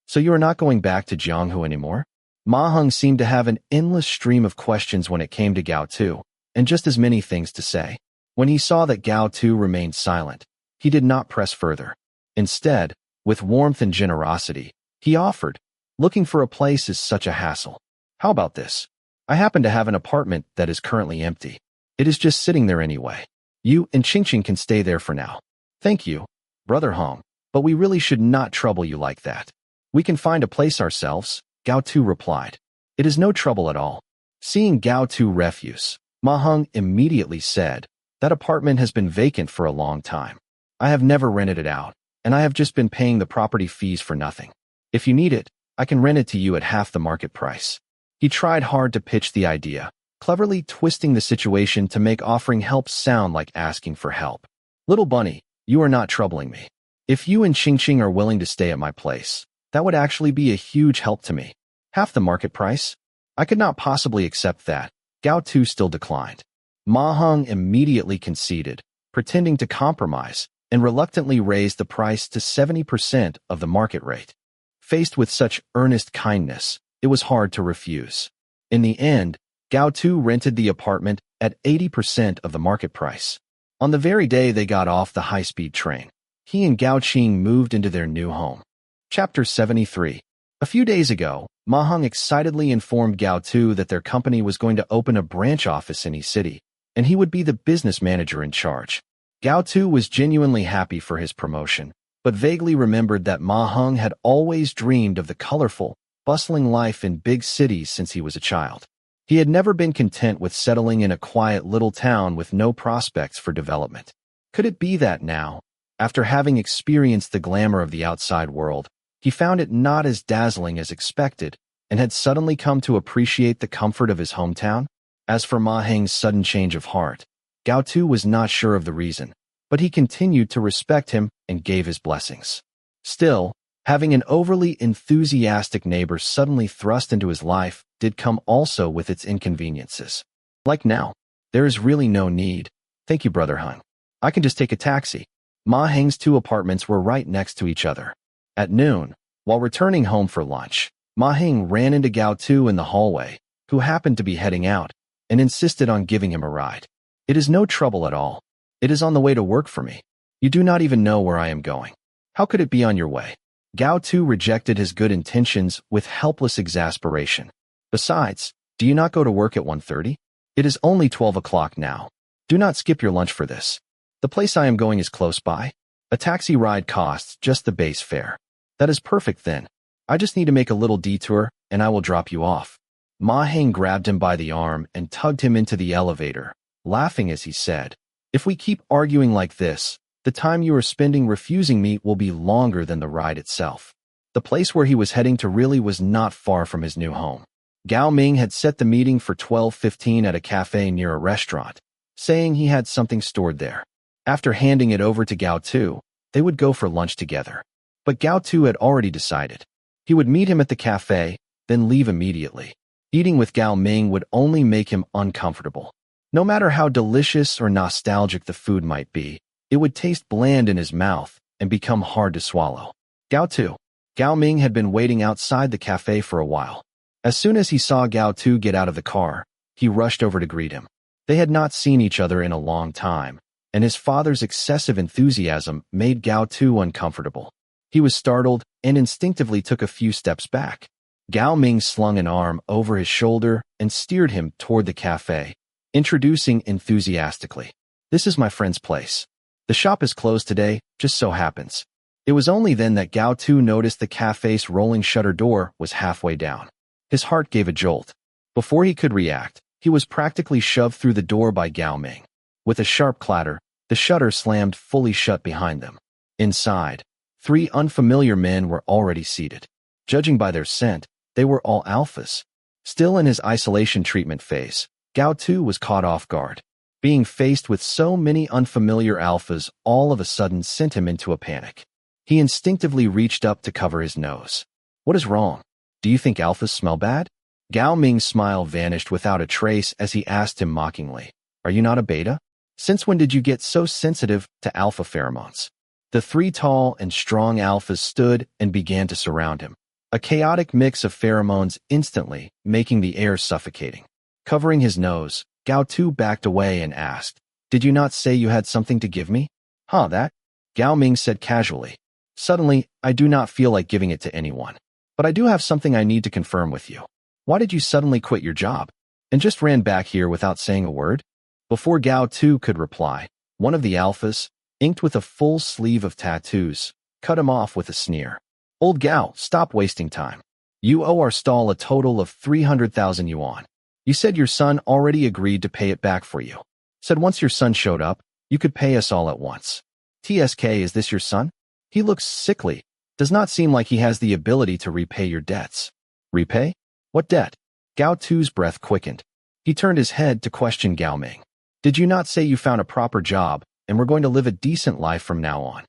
So you are not going back to Jianghu anymore?" Ma Heng seemed to have an endless stream of questions when it came to Gao Tu, and just as many things to say. When he saw that Gao Tu remained silent, he did not press further. Instead, with warmth and generosity, he offered, "Looking for a place is such a hassle. How about this? I happen to have an apartment that is currently empty. It is just sitting there anyway. You and Qing can stay there for now." "Thank you, Brother Hong, but we really should not trouble you like that. We can find a place ourselves," Gao Tu replied. "It is no trouble at all." Seeing Gao Tu refuse, Ma Heng immediately said, "That apartment has been vacant for a long time. I have never rented it out, and I have just been paying the property fees for nothing. If you need it, I can rent it to you at half the market price." He tried hard to pitch the idea, cleverly twisting the situation to make offering help sound like asking for help. "Little bunny, you are not troubling me. If you and Qing are willing to stay at my place, that would actually be a huge help to me. Half the market price? I could not possibly accept that." Gao Tu still declined. Ma Heng immediately conceded, pretending to compromise, and reluctantly raised the price to 70% of the market rate. Faced with such earnest kindness, it was hard to refuse. In the end, Gao Tu rented the apartment at 80% of the market price. On the very day they got off the high-speed train, he and Gao Qing moved into their new home. Chapter 73. A few days ago, Ma Heng excitedly informed Gao Tu that their company was going to open a branch office in East City, and he would be the business manager in charge. Gao Tu was genuinely happy for his promotion, but vaguely remembered that Ma Heng had always dreamed of the colorful, bustling life in big cities since he was a child. He had never been content with settling in a quiet little town with no prospects for development. Could it be that now, after having experienced the glamour of the outside world, he found it not as dazzling as expected, and had suddenly come to appreciate the comfort of his hometown? As for Ma Heng's sudden change of heart, Gao Tu was not sure of the reason, but he continued to respect him and gave his blessings. Still, having an overly enthusiastic neighbor suddenly thrust into his life did come also with its inconveniences. Like now, there is really no need. "Thank you, Brother Heng. I can just take a taxi." Ma Heng's two apartments were right next to each other. At noon, while returning home for lunch, Ma Heng ran into Gao Tu in the hallway, who happened to be heading out, and insisted on giving him a ride. "It is no trouble at all. It is on the way to work for me. You do not even know where I am going. How could it be on your way?" Gao Tu rejected his good intentions with helpless exasperation. "Besides, do you not go to work at 1:30? It is only 12 o'clock now. Do not skip your lunch for this. The place I am going is close by. A taxi ride costs just the base fare." "That is perfect then. I just need to make a little detour, and I will drop you off." Ma Heng grabbed him by the arm and tugged him into the elevator, laughing as he said, "If we keep arguing like this, the time you are spending refusing me will be longer than the ride itself." The place where he was heading to really was not far from his new home. Gao Ming had set the meeting for 12:15 at a cafe near a restaurant, saying he had something stored there. After handing it over to Gao Tu, they would go for lunch together. But Gao Tu had already decided. He would meet him at the cafe, then leave immediately. Eating with Gao Ming would only make him uncomfortable. No matter how delicious or nostalgic the food might be, it would taste bland in his mouth and become hard to swallow. "Gao Tu, Gao Ming had been waiting outside the cafe for a while. As soon as he saw Gao Tu get out of the car, he rushed over to greet him. They had not seen each other in a long time, and his father's excessive enthusiasm made Gao Tu uncomfortable. He was startled and instinctively took a few steps back. Gao Ming slung an arm over his shoulder and steered him toward the cafe, introducing enthusiastically, "This is my friend's place. The shop is closed today, just so happens." It was only then that Gao Tu noticed the cafe's rolling shutter door was halfway down. His heart gave a jolt. Before he could react, he was practically shoved through the door by Gao Ming. With a sharp clatter, the shutter slammed fully shut behind them. Inside, 3 unfamiliar men were already seated. Judging by their scent, they were all alphas. Still in his isolation treatment phase, Gao Tu was caught off guard. Being faced with so many unfamiliar alphas all of a sudden sent him into a panic. He instinctively reached up to cover his nose. "What is wrong? Do you think alphas smell bad?" Gao Ming's smile vanished without a trace as he asked him mockingly, "Are you not a beta? Since when did you get so sensitive to alpha pheromones?" The 3 tall and strong alphas stood and began to surround him. A chaotic mix of pheromones instantly, making the air suffocating. Covering his nose, Gao Tu backed away and asked, "Did you not say you had something to give me?" That," Gao Ming said casually. "Suddenly, I do not feel like giving it to anyone. But I do have something I need to confirm with you. Why did you suddenly quit your job and just ran back here without saying a word?" Before Gao Tu could reply, one of the alphas, inked with a full sleeve of tattoos, cut him off with a sneer. "Old Gao, stop wasting time. You owe our stall a total of 300,000 yuan. You said your son already agreed to pay it back for you. Said once your son showed up, you could pay us all at once. TSK, is this your son? He looks sickly. Does not seem like he has the ability to repay your debts." "Repay? What debt?" Gao Tu's breath quickened. He turned his head to question Gao Ming. "Did you not say you found a proper job and were going to live a decent life from now on?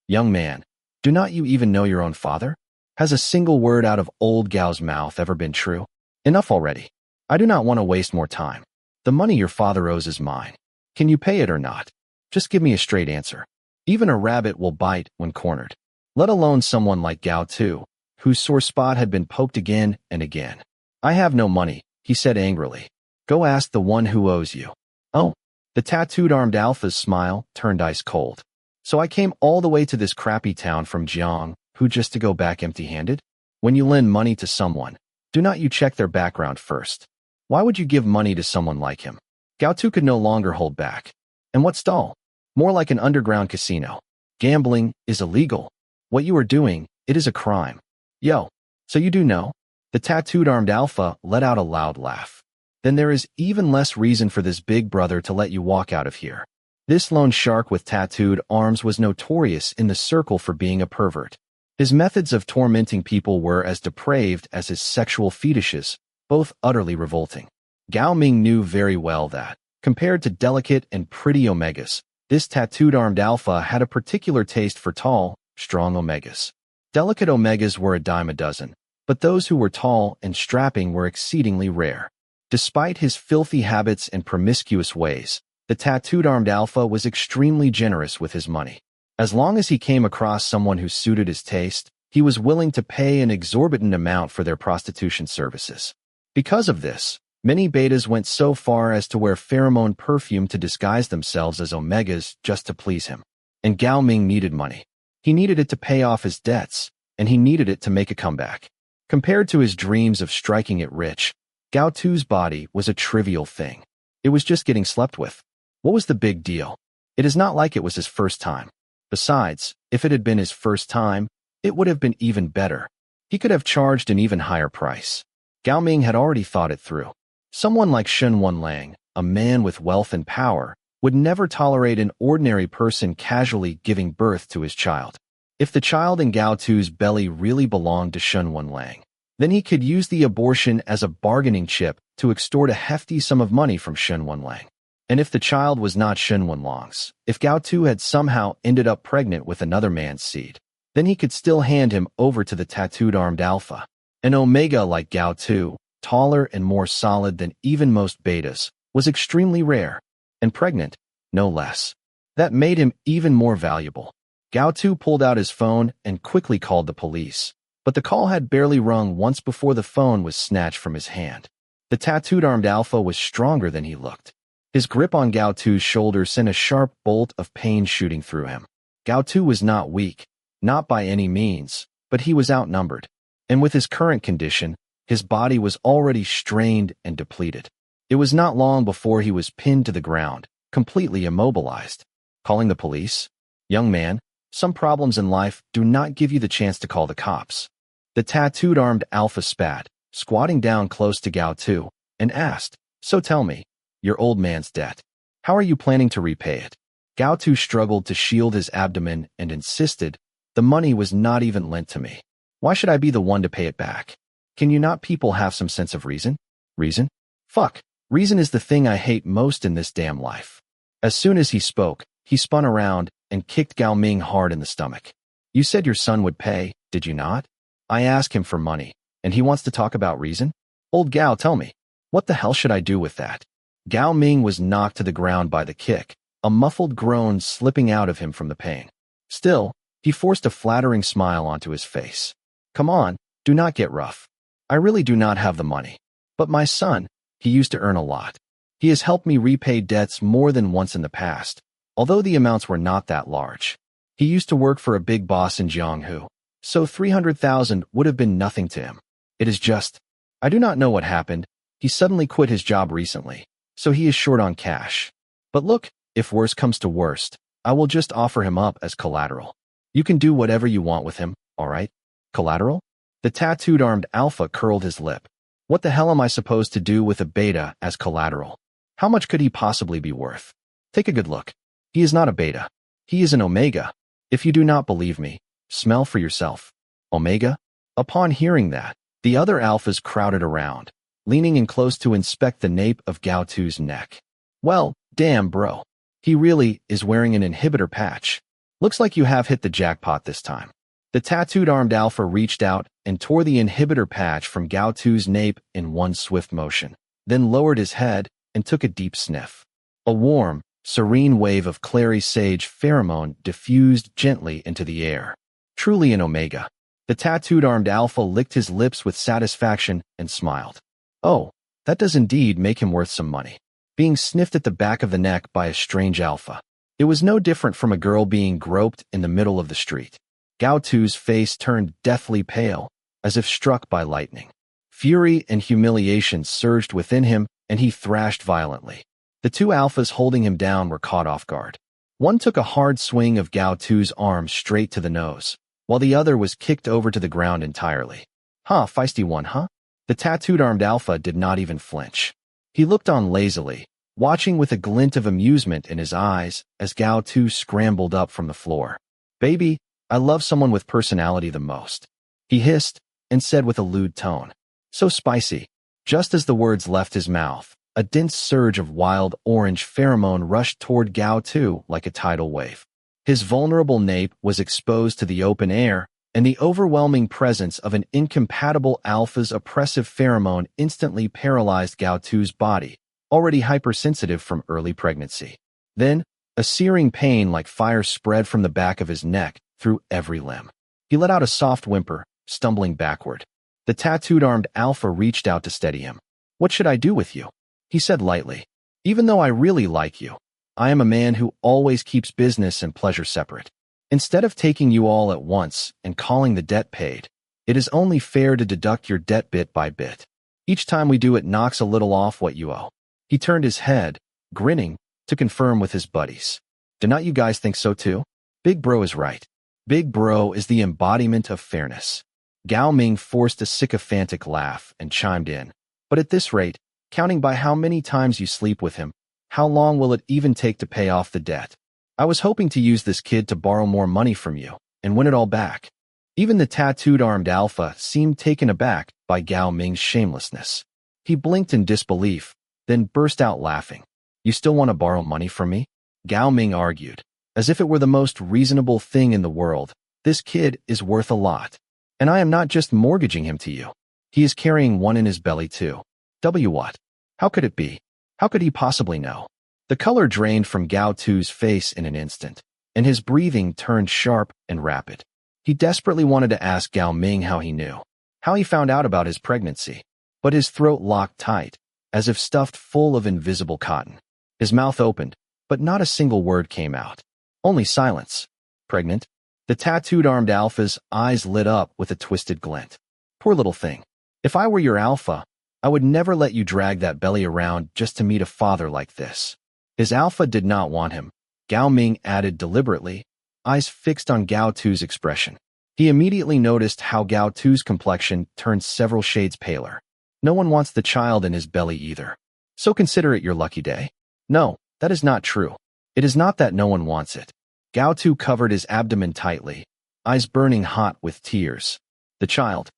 Young man, do not you even know your own father? Has a single word out of old Gao's mouth ever been true? Enough already. I do not want to waste more time. The money your father owes is mine. Can you pay it or not? Just give me a straight answer. Even a rabbit will bite when cornered. Let alone someone like Gao Tu, whose sore spot had been poked again and again." "I have no money," he said angrily. "Go ask the one who owes you." "Oh." The tattooed armed alpha's smile turned ice cold. "So I came all the way to this crappy town from Jiang, who just to go back empty-handed? When you lend money to someone, do not you check their background first? Why would you give money to someone like him?" Gao Tu could no longer hold back. "And what stall? More like an underground casino. Gambling is illegal. What you are doing, it is a crime. Yo, so you do know?" The tattooed armed alpha let out a loud laugh. "Then there is even less reason for this big brother to let you walk out of here." This lone shark with tattooed arms was notorious in the circle for being a pervert. His methods of tormenting people were as depraved as his sexual fetishes, both utterly revolting. Gao Ming knew very well that, compared to delicate and pretty omegas, this tattooed armed alpha had a particular taste for tall, strong omegas. Delicate omegas were a dime a dozen, but those who were tall and strapping were exceedingly rare. Despite his filthy habits and promiscuous ways, the tattooed armed alpha was extremely generous with his money. As long as he came across someone who suited his taste, he was willing to pay an exorbitant amount for their prostitution services. Because of this, many betas went so far as to wear pheromone perfume to disguise themselves as omegas just to please him. And Gao Ming needed money. He needed it to pay off his debts, and he needed it to make a comeback. Compared to his dreams of striking it rich, Gao Tu's body was a trivial thing. It was just getting slept with. What was the big deal? It is not like it was his first time. Besides, if it had been his first time, it would have been even better. He could have charged an even higher price. Gao Ming had already thought it through. Someone like Shen Wanlang, a man with wealth and power, would never tolerate an ordinary person casually giving birth to his child. If the child in Gao Tu's belly really belonged to Shen Wanlang, then he could use the abortion as a bargaining chip to extort a hefty sum of money from Shen Wanlang. And if the child was not Shen Wanlang's, if Gao Tu had somehow ended up pregnant with another man's seed, then he could still hand him over to the tattooed armed alpha. An omega like Gao Tu, taller and more solid than even most betas, was extremely rare, and pregnant, no less. That made him even more valuable. Gao Tu pulled out his phone and quickly called the police. But the call had barely rung once before the phone was snatched from his hand. The tattooed armed alpha was stronger than he looked. His grip on Gao Tu's shoulder sent a sharp bolt of pain shooting through him. Gao Tu was not weak, not by any means, but he was outnumbered. And with his current condition, his body was already strained and depleted. It was not long before he was pinned to the ground, completely immobilized. Calling the police? Young man, some problems in life do not give you the chance to call the cops. The tattooed armed alpha spat, squatting down close to Gao Tu, and asked, "So tell me, your old man's debt. How are you planning to repay it?" Gao Tu struggled to shield his abdomen and insisted, "The money was not even lent to me. Why should I be the one to pay it back? Can you not people have some sense of reason? Reason? Fuck. Reason is the thing I hate most in this damn life." As soon as he spoke, he spun around and kicked Gao Ming hard in the stomach. "You said your son would pay, did you not? I asked him for money, and he wants to talk about reason? Old Gao, tell me, what the hell should I do with that?" Gao Ming was knocked to the ground by the kick, a muffled groan slipping out of him from the pain. Still, he forced a flattering smile onto his face. "Come on, do not get rough. I really do not have the money. But my son, he used to earn a lot. He has helped me repay debts more than once in the past, although the amounts were not that large. He used to work for a big boss in Jianghu, so 300,000 would have been nothing to him. It is just, I do not know what happened. He suddenly quit his job recently, so he is short on cash. But look, if worst comes to worst, I will just offer him up as collateral. You can do whatever you want with him, all right? Collateral?" The tattooed armed alpha curled his lip. "What the hell am I supposed to do with a beta as collateral? How much could he possibly be worth? Take a good look. He is not a beta. He is an omega. If you do not believe me, smell for yourself." Omega? Upon hearing that, the other alphas crowded around, leaning in close to inspect the nape of Gao Tu's neck. "Well, damn bro. He really is wearing an inhibitor patch. Looks like you have hit the jackpot this time." The tattooed armed alpha reached out and tore the inhibitor patch from Gao Tu's nape in one swift motion, then lowered his head and took a deep sniff. A warm, serene wave of clary sage pheromone diffused gently into the air. Truly an omega. The tattooed armed alpha licked his lips with satisfaction and smiled. Oh, that does indeed make him worth some money. Being sniffed at the back of the neck by a strange alpha. It was no different from a girl being groped in the middle of the street. Gao Tu's face turned deathly pale, as if struck by lightning. Fury and humiliation surged within him, and he thrashed violently. The two alphas holding him down were caught off guard. One took a hard swing of Gao Tu's arm straight to the nose, while the other was kicked over to the ground entirely. "Huh, feisty one, huh?" The tattooed armed alpha did not even flinch. He looked on lazily, watching with a glint of amusement in his eyes as Gao Tu scrambled up from the floor. "Baby, I love someone with personality the most," he hissed and said with a lewd tone. "So spicy." Just as the words left his mouth, a dense surge of wild orange pheromone rushed toward Gao Tu like a tidal wave. His vulnerable nape was exposed to the open air, and the overwhelming presence of an incompatible alpha's oppressive pheromone instantly paralyzed Gao Tu's body, already hypersensitive from early pregnancy. Then, a searing pain like fire spread from the back of his neck through every limb. He let out a soft whimper, stumbling backward. The tattooed armed alpha reached out to steady him. "What should I do with you?" he said lightly. "Even though I really like you, I am a man who always keeps business and pleasure separate. Instead of taking you all at once and calling the debt paid, it is only fair to deduct your debt bit by bit. Each time we do it knocks a little off what you owe." He turned his head, grinning, to confirm with his buddies. "Do not you guys think so too? Big Bro is right. Big Bro is the embodiment of fairness." Gao Ming forced a sycophantic laugh and chimed in. "But at this rate, counting by how many times you sleep with him, how long will it even take to pay off the debt? I was hoping to use this kid to borrow more money from you and win it all back." Even the tattooed armed alpha seemed taken aback by Gao Ming's shamelessness. He blinked in disbelief, then burst out laughing. "You still want to borrow money from me?" Gao Ming argued, as if it were the most reasonable thing in the world. "This kid is worth a lot. And I am not just mortgaging him to you. He is carrying one in his belly too. What? How could it be? How could he possibly know?" The color drained from Gao Tu's face in an instant, and his breathing turned sharp and rapid. He desperately wanted to ask Gao Ming how he knew, how he found out about his pregnancy, but his throat locked tight, as if stuffed full of invisible cotton. His mouth opened, but not a single word came out. Only silence. Pregnant? The tattooed armed alpha's eyes lit up with a twisted glint. Poor little thing. If I were your alpha, I would never let you drag that belly around just to meet a father like this. His alpha did not want him, Gao Ming added deliberately, eyes fixed on Gao Tu's expression. He immediately noticed how Gao Tu's complexion turned several shades paler. No one wants the child in his belly either. So consider it your lucky day. No, that is not true. It is not that no one wants it. Gao Tu covered his abdomen tightly, eyes burning hot with tears. The child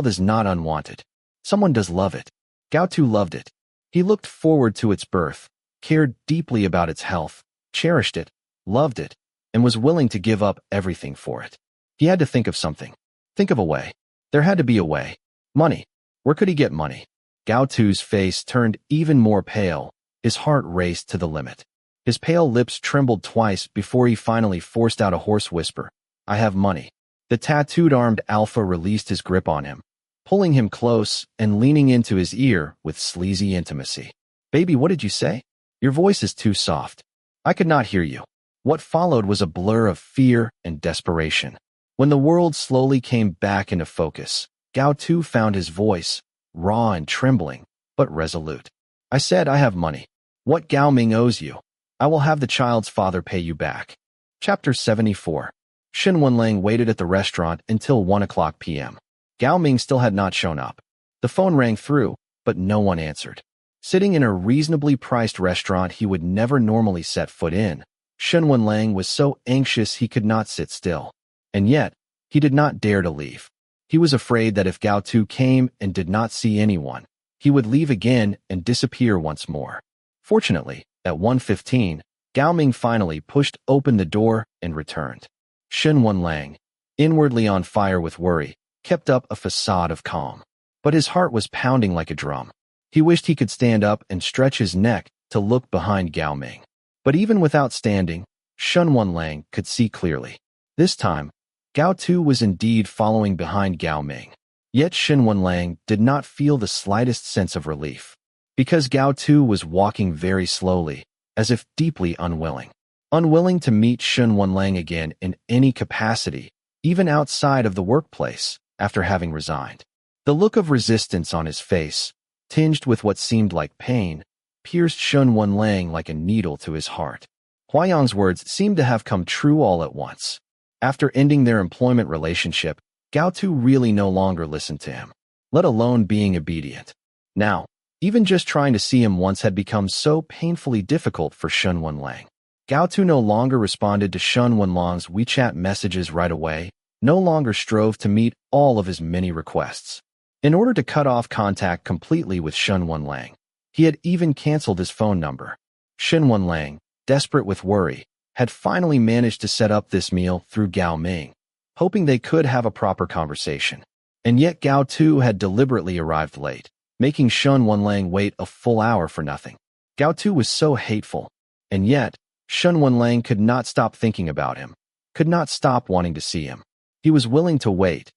is not unwanted. Someone does love it. Gao Tu loved it. He looked forward to its birth, cared deeply about its health, cherished it, loved it, and was willing to give up everything for it. He had to think of something. Think of a way. There had to be a way. Money. Where could he get money? Gao Tu's face turned even more pale. His heart raced to the limit. His pale lips trembled twice before he finally forced out a hoarse whisper. I have money. The tattooed armed alpha released his grip on him, pulling him close and leaning into his ear with sleazy intimacy. Baby, what did you say? Your voice is too soft. I could not hear you. What followed was a blur of fear and desperation. When the world slowly came back into focus, Gao Tu found his voice, raw and trembling, but resolute. I said I have money. What Gao Ming owes you, I will have the child's father pay you back. Chapter 74. Shen Wenlang waited at the restaurant until 1:00 p.m. Gao Ming still had not shown up. The phone rang through, but no one answered. Sitting in a reasonably priced restaurant he would never normally set foot in, Shen Wenlang was so anxious he could not sit still. And yet, he did not dare to leave. He was afraid that if Gao Tu came and did not see anyone, he would leave again and disappear once more. Fortunately, at 1:15, Gao Ming finally pushed open the door and returned. Shen Wenlang, inwardly on fire with worry, kept up a facade of calm. But his heart was pounding like a drum. He wished he could stand up and stretch his neck to look behind Gao Ming. But even without standing, Shen Wenlang could see clearly. This time, Gao Tu was indeed following behind Gao Ming. Yet Shen Wenlang did not feel the slightest sense of relief. Because Gao Tu was walking very slowly, as if deeply unwilling. Unwilling to meet Shen Wenlang again in any capacity, even outside of the workplace, after having resigned. The look of resistance on his face, tinged with what seemed like pain, pierced Shen Wenlang like a needle to his heart. Huayang's words seemed to have come true all at once. After ending their employment relationship, Gao Tu really no longer listened to him, let alone being obedient. Now, even just trying to see him once had become so painfully difficult for Shen Wenlang. Gao Tu no longer responded to Shen Wenlang's WeChat messages right away, no longer strove to meet all of his many requests. In order to cut off contact completely with Shen Wenlang, he had even canceled his phone number. Shen Wenlang, desperate with worry, had finally managed to set up this meal through Gao Ming, hoping they could have a proper conversation. And yet Gao Tu had deliberately arrived late, making Shen Wenlang wait a full hour for nothing. Gao Tu was so hateful, and yet Shen Wenlang could not stop thinking about him, could not stop wanting to see him. He was willing to wait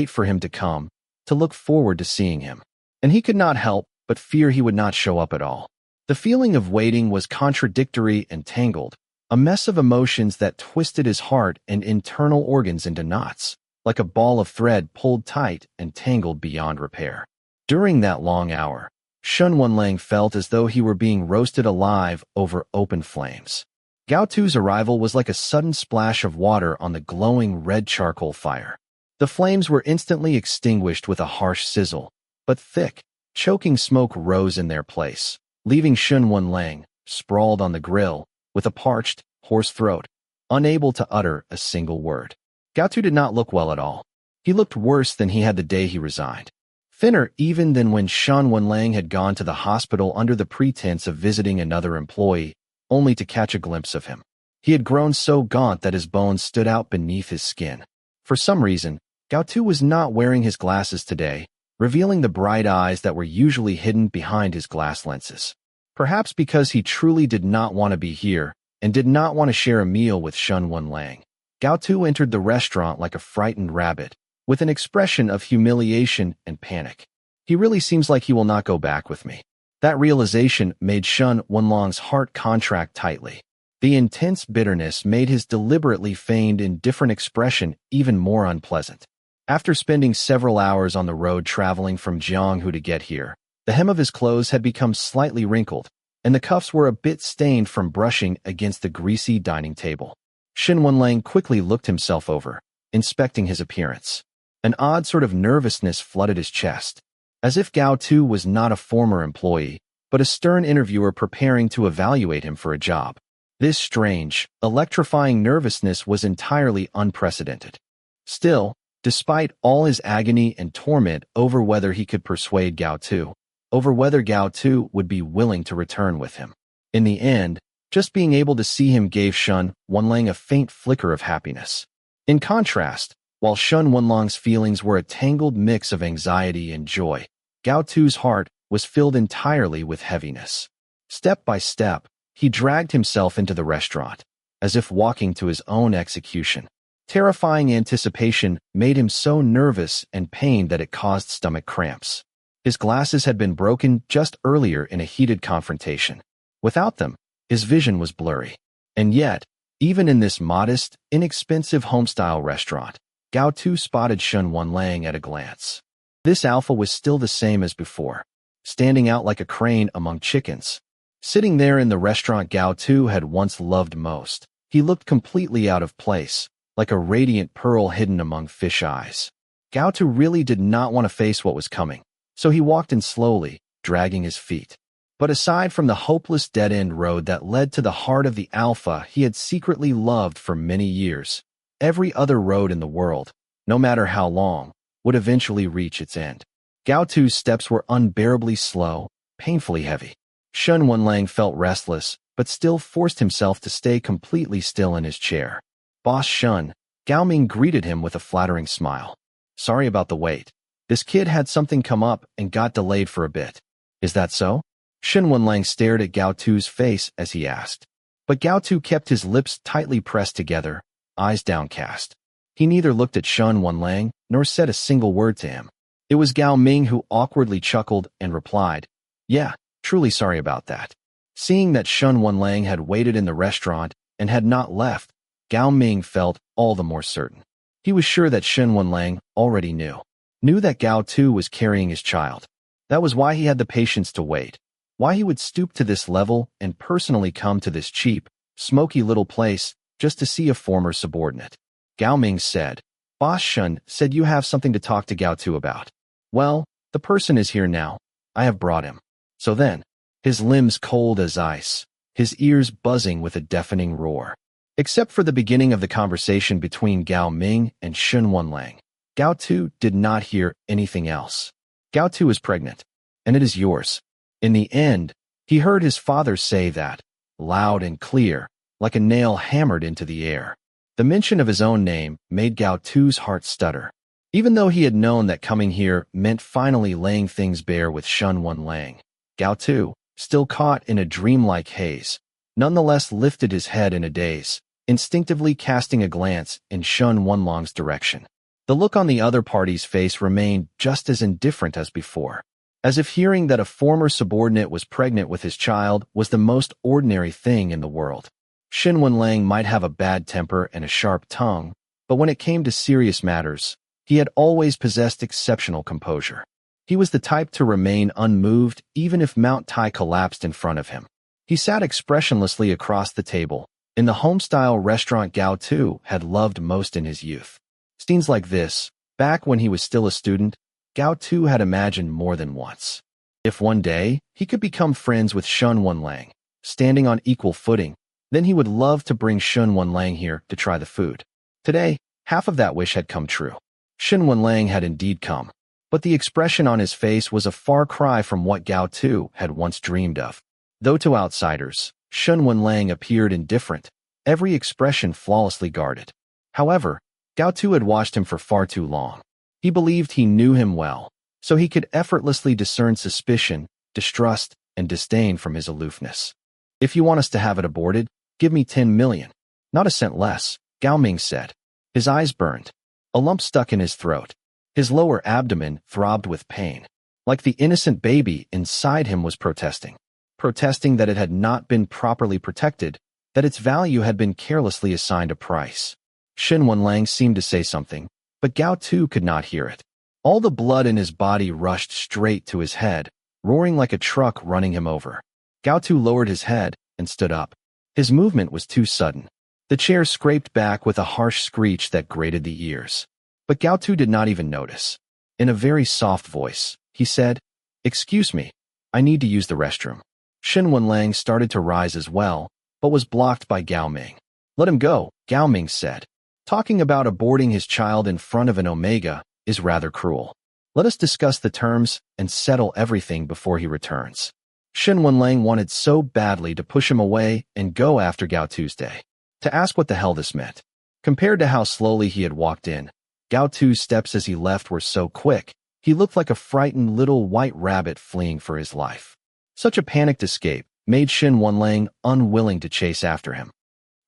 for him to come, to look forward to seeing him. And he could not help but fear he would not show up at all. The feeling of waiting was contradictory and tangled, a mess of emotions that twisted his heart and internal organs into knots, like a ball of thread pulled tight and tangled beyond repair. During that long hour, Shen Wenlang felt as though he were being roasted alive over open flames. Gao Tu's arrival was like a sudden splash of water on the glowing red charcoal fire. The flames were instantly extinguished with a harsh sizzle, but thick, choking smoke rose in their place, leaving Shen Wenlang sprawled on the grill, with a parched, hoarse throat, unable to utter a single word. Gao Tu did not look well at all. He looked worse than he had the day he resigned. Thinner even than when Shen Wenlang had gone to the hospital under the pretense of visiting another employee, only to catch a glimpse of him. He had grown so gaunt that his bones stood out beneath his skin. For some reason, Gao Tu was not wearing his glasses today, revealing the bright eyes that were usually hidden behind his glass lenses. Perhaps because he truly did not want to be here and did not want to share a meal with Shen Wenlang, Gao Tu entered the restaurant like a frightened rabbit, with an expression of humiliation and panic. He really seems like he will not go back with me. That realization made Shen Wenlong's heart contract tightly. The intense bitterness made his deliberately feigned indifferent expression even more unpleasant. After spending several hours on the road traveling from Jianghu to get here, the hem of his clothes had become slightly wrinkled, and the cuffs were a bit stained from brushing against the greasy dining table. Shen Wenlang quickly looked himself over, inspecting his appearance. An odd sort of nervousness flooded his chest, as if Gao Tu was not a former employee, but a stern interviewer preparing to evaluate him for a job. This strange, electrifying nervousness was entirely unprecedented. Still, despite all his agony and torment over whether he could persuade Gao Tu, over whether Gao Tu would be willing to return with him. In the end, just being able to see him gave Shen Wenlang a faint flicker of happiness. In contrast, while Shen Wenlong's feelings were a tangled mix of anxiety and joy, Gao Tu's heart was filled entirely with heaviness. Step by step, he dragged himself into the restaurant, as if walking to his own execution. Terrifying anticipation made him so nervous and pained that it caused stomach cramps. His glasses had been broken just earlier in a heated confrontation. Without them, his vision was blurry. And yet, even in this modest, inexpensive home-style restaurant, Gao Tu spotted Shen Wenlang at a glance. This alpha was still the same as before, standing out like a crane among chickens. Sitting there in the restaurant Gao Tu had once loved most, he looked completely out of place, like a radiant pearl hidden among fish eyes. Gao Tu really did not want to face what was coming, so he walked in slowly, dragging his feet. But aside from the hopeless dead-end road that led to the heart of the alpha he had secretly loved for many years, every other road in the world, no matter how long, would eventually reach its end. Gao Tu's steps were unbearably slow, painfully heavy. Shen Wenlang felt restless, but still forced himself to stay completely still in his chair. Boss Shen, Gao Ming greeted him with a flattering smile. Sorry about the wait. This kid had something come up and got delayed for a bit. Is that so? Shen Wenlang stared at Gao Tu's face as he asked. But Gao Tu kept his lips tightly pressed together, eyes downcast. He neither looked at Shen Wenlang nor said a single word to him. It was Gao Ming who awkwardly chuckled and replied, Yeah, truly sorry about that. Seeing that Shen Wenlang had waited in the restaurant and had not left, Gao Ming felt all the more certain. He was sure that Shen Wenlang already knew that Gao Tu was carrying his child. That was why he had the patience to wait, why he would stoop to this level and personally come to this cheap, smoky little place just to see a former subordinate. Gao Ming said, Boss Shen said you have something to talk to Gao Tu about. Well, the person is here now. I have brought him. So then, his limbs cold as ice, his ears buzzing with a deafening roar. Except for the beginning of the conversation between Gao Ming and Shen Wenlang, Gao Tu did not hear anything else. Gao Tu is pregnant, and it is yours. In the end, he heard his father say that, loud and clear, like a nail hammered into the air. The mention of his own name made Gao Tu's heart stutter. Even though he had known that coming here meant finally laying things bare with Shen Wenlang, Gao Tu, still caught in a dreamlike haze, nonetheless lifted his head in a daze, instinctively casting a glance in Shen Wenlong's direction. The look on the other party's face remained just as indifferent as before, as if hearing that a former subordinate was pregnant with his child was the most ordinary thing in the world. Shen Wenlang might have a bad temper and a sharp tongue, but when it came to serious matters, he had always possessed exceptional composure. He was the type to remain unmoved even if Mount Tai collapsed in front of him. He sat expressionlessly across the table, in the home-style restaurant Gao Tu had loved most in his youth. Scenes like this, back when he was still a student, Gao Tu had imagined more than once. If one day he could become friends with Shen Wenlang, standing on equal footing, then he would love to bring Shen Wenlang here to try the food. Today, half of that wish had come true. Shen Wenlang had indeed come, but the expression on his face was a far cry from what Gao Tu had once dreamed of. Though to outsiders, Shen Wenlang appeared indifferent, every expression flawlessly guarded. However, Gao Tu had watched him for far too long. He believed he knew him well, so he could effortlessly discern suspicion, distrust, and disdain from his aloofness. If you want us to have it aborted, give me 10 million. Not a cent less, Gao Ming said. His eyes burned. A lump stuck in his throat. His lower abdomen throbbed with pain. Like the innocent baby inside him was protesting. Protesting that it had not been properly protected, that its value had been carelessly assigned a price. Shen Wenlang seemed to say something, but Gao Tu could not hear it. All the blood in his body rushed straight to his head, roaring like a truck running him over. Gao Tu lowered his head and stood up. His movement was too sudden. The chair scraped back with a harsh screech that grated the ears. But Gao Tu did not even notice. In a very soft voice, he said, "Excuse me, I need to use the restroom." Shen Wenlang started to rise as well, but was blocked by Gao Ming. "Let him go," Gao Ming said. "Talking about aborting his child in front of an Omega is rather cruel. Let us discuss the terms and settle everything before he returns." Shen Wenlang wanted so badly to push him away and go after Gao Tuesday, to ask what the hell this meant. Compared to how slowly he had walked in, Gao Tu's steps as he left were so quick, he looked like a frightened little white rabbit fleeing for his life. Such a panicked escape made Shen Wenlang unwilling to chase after him.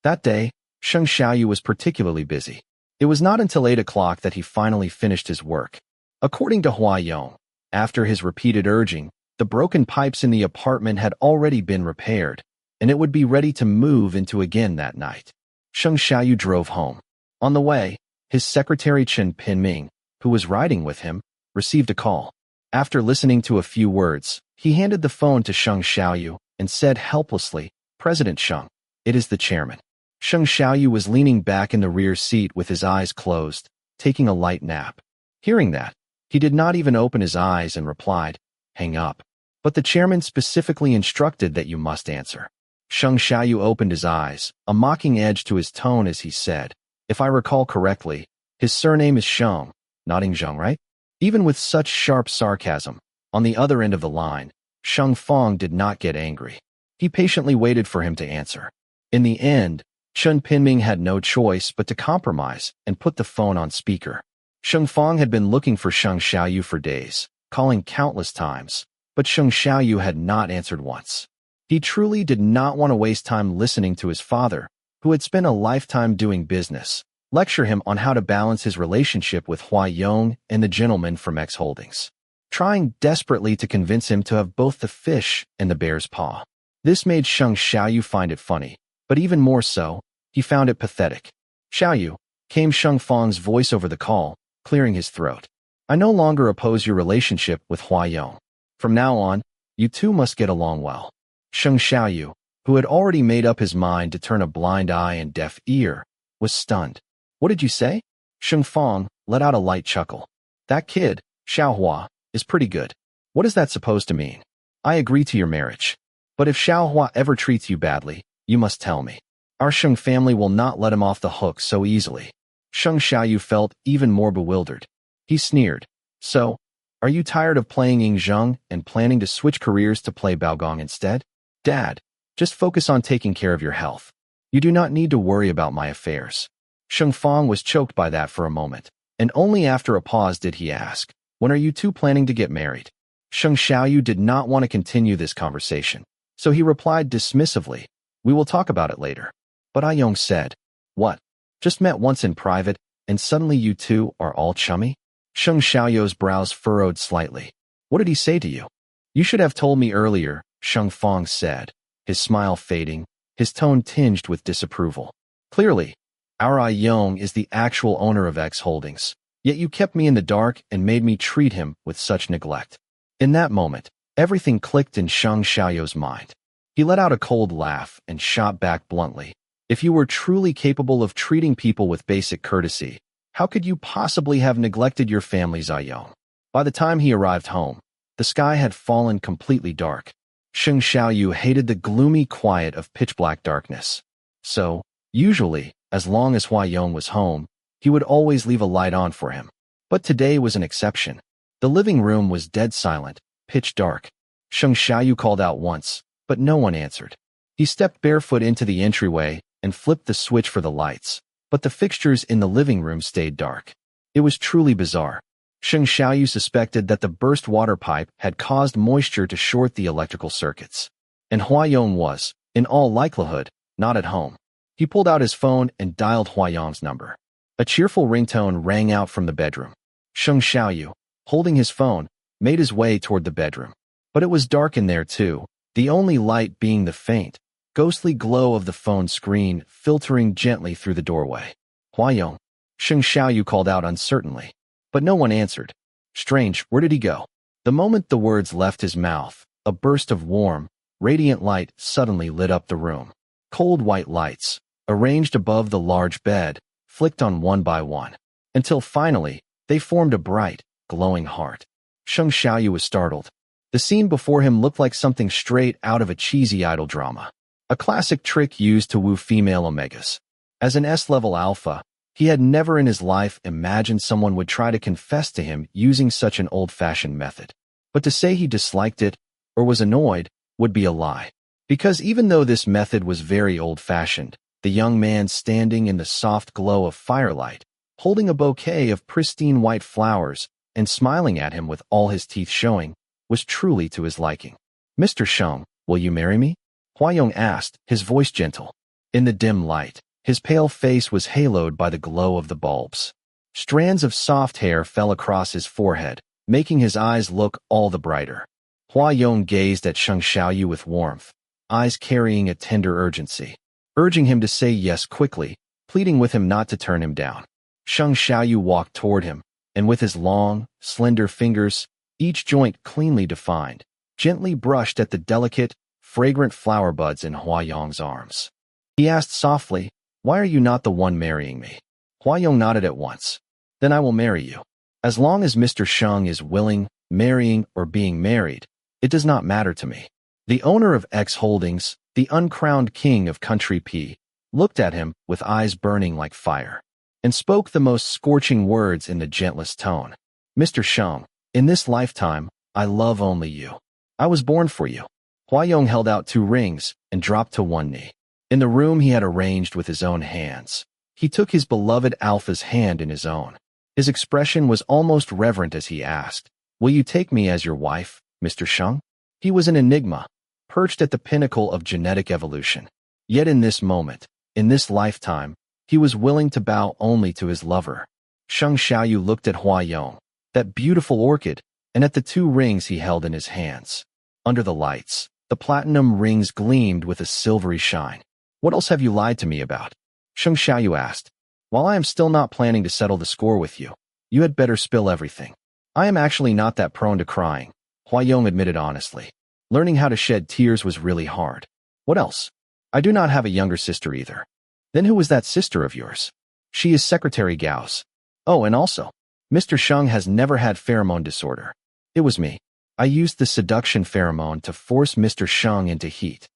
That day, Sheng Xiaoyu was particularly busy. It was not until 8 o'clock that he finally finished his work. According to Hua Yong, after his repeated urging, the broken pipes in the apartment had already been repaired, and it would be ready to move into again that night. Sheng Xiaoyu drove home. On the way, his secretary Chen Pinming, who was riding with him, received a call. After listening to a few words, he handed the phone to Sheng Xiaoyu and said helplessly, "President Sheng, it is the chairman." Sheng Xiaoyu was leaning back in the rear seat with his eyes closed, taking a light nap. Hearing that, he did not even open his eyes and replied, "Hang up." But the chairman specifically instructed that you must answer. Sheng Xiaoyu opened his eyes, a mocking edge to his tone as he said, "If I recall correctly, his surname is Sheng, not Zheng, right?" Even with such sharp sarcasm, on the other end of the line, Sheng Fong did not get angry. He patiently waited for him to answer. In the end, Chen Pinming had no choice but to compromise and put the phone on speaker. Sheng Fong had been looking for Sheng Xiaoyu for days, calling countless times, but Sheng Xiaoyu had not answered once. He truly did not want to waste time listening to his father, who had spent a lifetime doing business, lecture him on how to balance his relationship with Hua Yong and the gentleman from X Holdings, trying desperately to convince him to have both the fish and the bear's paw. This made Sheng Xiaoyu find it funny, but even more so, he found it pathetic. "Xiaoyu," came Sheng Fong's voice over the call, clearing his throat. "I no longer oppose your relationship with Hua Yong. From now on, you two must get along well." Sheng Xiaoyu, who had already made up his mind to turn a blind eye and deaf ear, was stunned. "What did you say?" Sheng Fong let out a light chuckle. "That kid, Xiaohua, is pretty good. What is that supposed to mean? I agree to your marriage. But if Xiaohua ever treats you badly, you must tell me. Our Sheng family will not let him off the hook so easily." Sheng Xiaoyu felt even more bewildered. He sneered. "So, are you tired of playing Ying Zheng and planning to switch careers to play Baogong instead? Dad, just focus on taking care of your health. You do not need to worry about my affairs." Sheng Fong was choked by that for a moment, and only after a pause did he ask, "When are you two planning to get married?" Sheng Xiaoyu did not want to continue this conversation, so he replied dismissively, "We will talk about it later." But Ayong said, "What? Just met once in private, and suddenly you two are all chummy?" Sheng Xiaoyu's brows furrowed slightly. "What did he say to you?" "You should have told me earlier," Sheng Fong said, his smile fading, his tone tinged with disapproval. "Clearly, our Ayong is the actual owner of X Holdings, yet you kept me in the dark and made me treat him with such neglect." In that moment, everything clicked in Sheng Xiaoyu's mind. He let out a cold laugh and shot back bluntly, "If you were truly capable of treating people with basic courtesy, how could you possibly have neglected your family's Ayong?" By the time he arrived home, the sky had fallen completely dark. Sheng Xiaoyu hated the gloomy quiet of pitch-black darkness. So, usually, as long as Hua Yong was home, he would always leave a light on for him. But today was an exception. The living room was dead silent, pitch dark. Sheng Xiaoyu called out once, but no one answered. He stepped barefoot into the entryway and flipped the switch for the lights, but the fixtures in the living room stayed dark. It was truly bizarre. Sheng Xiaoyu suspected that the burst water pipe had caused moisture to short the electrical circuits. And Hua Yong was, in all likelihood, not at home. He He pulled out his phone and dialed Huayong's number. A cheerful ringtone rang out from the bedroom. Sheng Xiaoyu, holding his phone, made his way toward the bedroom. But it was dark in there too, the only light being the faint, ghostly glow of the phone screen filtering gently through the doorway. Huayong, Sheng Xiaoyu called out uncertainly. But no one answered. Strange, where did he go? The moment the words left his mouth, a burst of warm, radiant light suddenly lit up the room. Cold white lights, arranged above the large bed, flicked on one by one, until finally, they formed a bright, glowing heart. Sheng Xiaoyu was startled. The scene before him looked like something straight out of a cheesy idol drama. A classic trick used to woo female Omegas. As an S-level alpha, he had never in his life imagined someone would try to confess to him using such an old-fashioned method. But to say he disliked it, or was annoyed, would be a lie. Because even though this method was very old-fashioned, the young man standing in the soft glow of firelight, holding a bouquet of pristine white flowers, and smiling at him with all his teeth showing, was truly to his liking. Mr. Sheng, will you marry me? Huayong asked, his voice gentle. In the dim light, his pale face was haloed by the glow of the bulbs. Strands of soft hair fell across his forehead, making his eyes look all the brighter. Huayong gazed at Sheng Xiaoyu with warmth, eyes carrying a tender urgency, urging him to say yes quickly, pleading with him not to turn him down. Sheng Xiaoyu walked toward him, and with his long, slender fingers, each joint cleanly defined, gently brushed at the delicate, fragrant flower buds in Huayong's arms. He asked softly, "Why are you not the one marrying me?" Huayong nodded at once. "Then I will marry you. As long as Mr. Sheng is willing, marrying, or being married, it does not matter to me." The owner of X Holdings, the uncrowned king of Country P, looked at him with eyes burning like fire, and spoke the most scorching words in the gentlest tone. "Mr. Sheng, in this lifetime, I love only you. I was born for you." Huayong held out 2 rings and dropped to one knee. In the room he had arranged with his own hands, he took his beloved Alpha's hand in his own. His expression was almost reverent as he asked, "Will you take me as your wife, Mr. Sheng?" He was an enigma, perched at the pinnacle of genetic evolution. Yet in this moment, in this lifetime, he was willing to bow only to his lover. Sheng Xiaoyu looked at Huayong, that beautiful orchid, and at the 2 rings he held in his hands. Under the lights, the platinum rings gleamed with a silvery shine. "What else have you lied to me about?" Sheng Xiaoyu asked. "While I am still not planning to settle the score with you, you had better spill everything." "I am actually not that prone to crying," Huayong admitted honestly. Learning how to shed tears was really hard. "What else?" "I do not have a younger sister either." "Then who was that sister of yours?" "She is Secretary Gao's." "Oh, and also, Mr. Sheng has never had pheromone disorder." "It was me. I used the seduction pheromone to force Mr. Sheng into heat."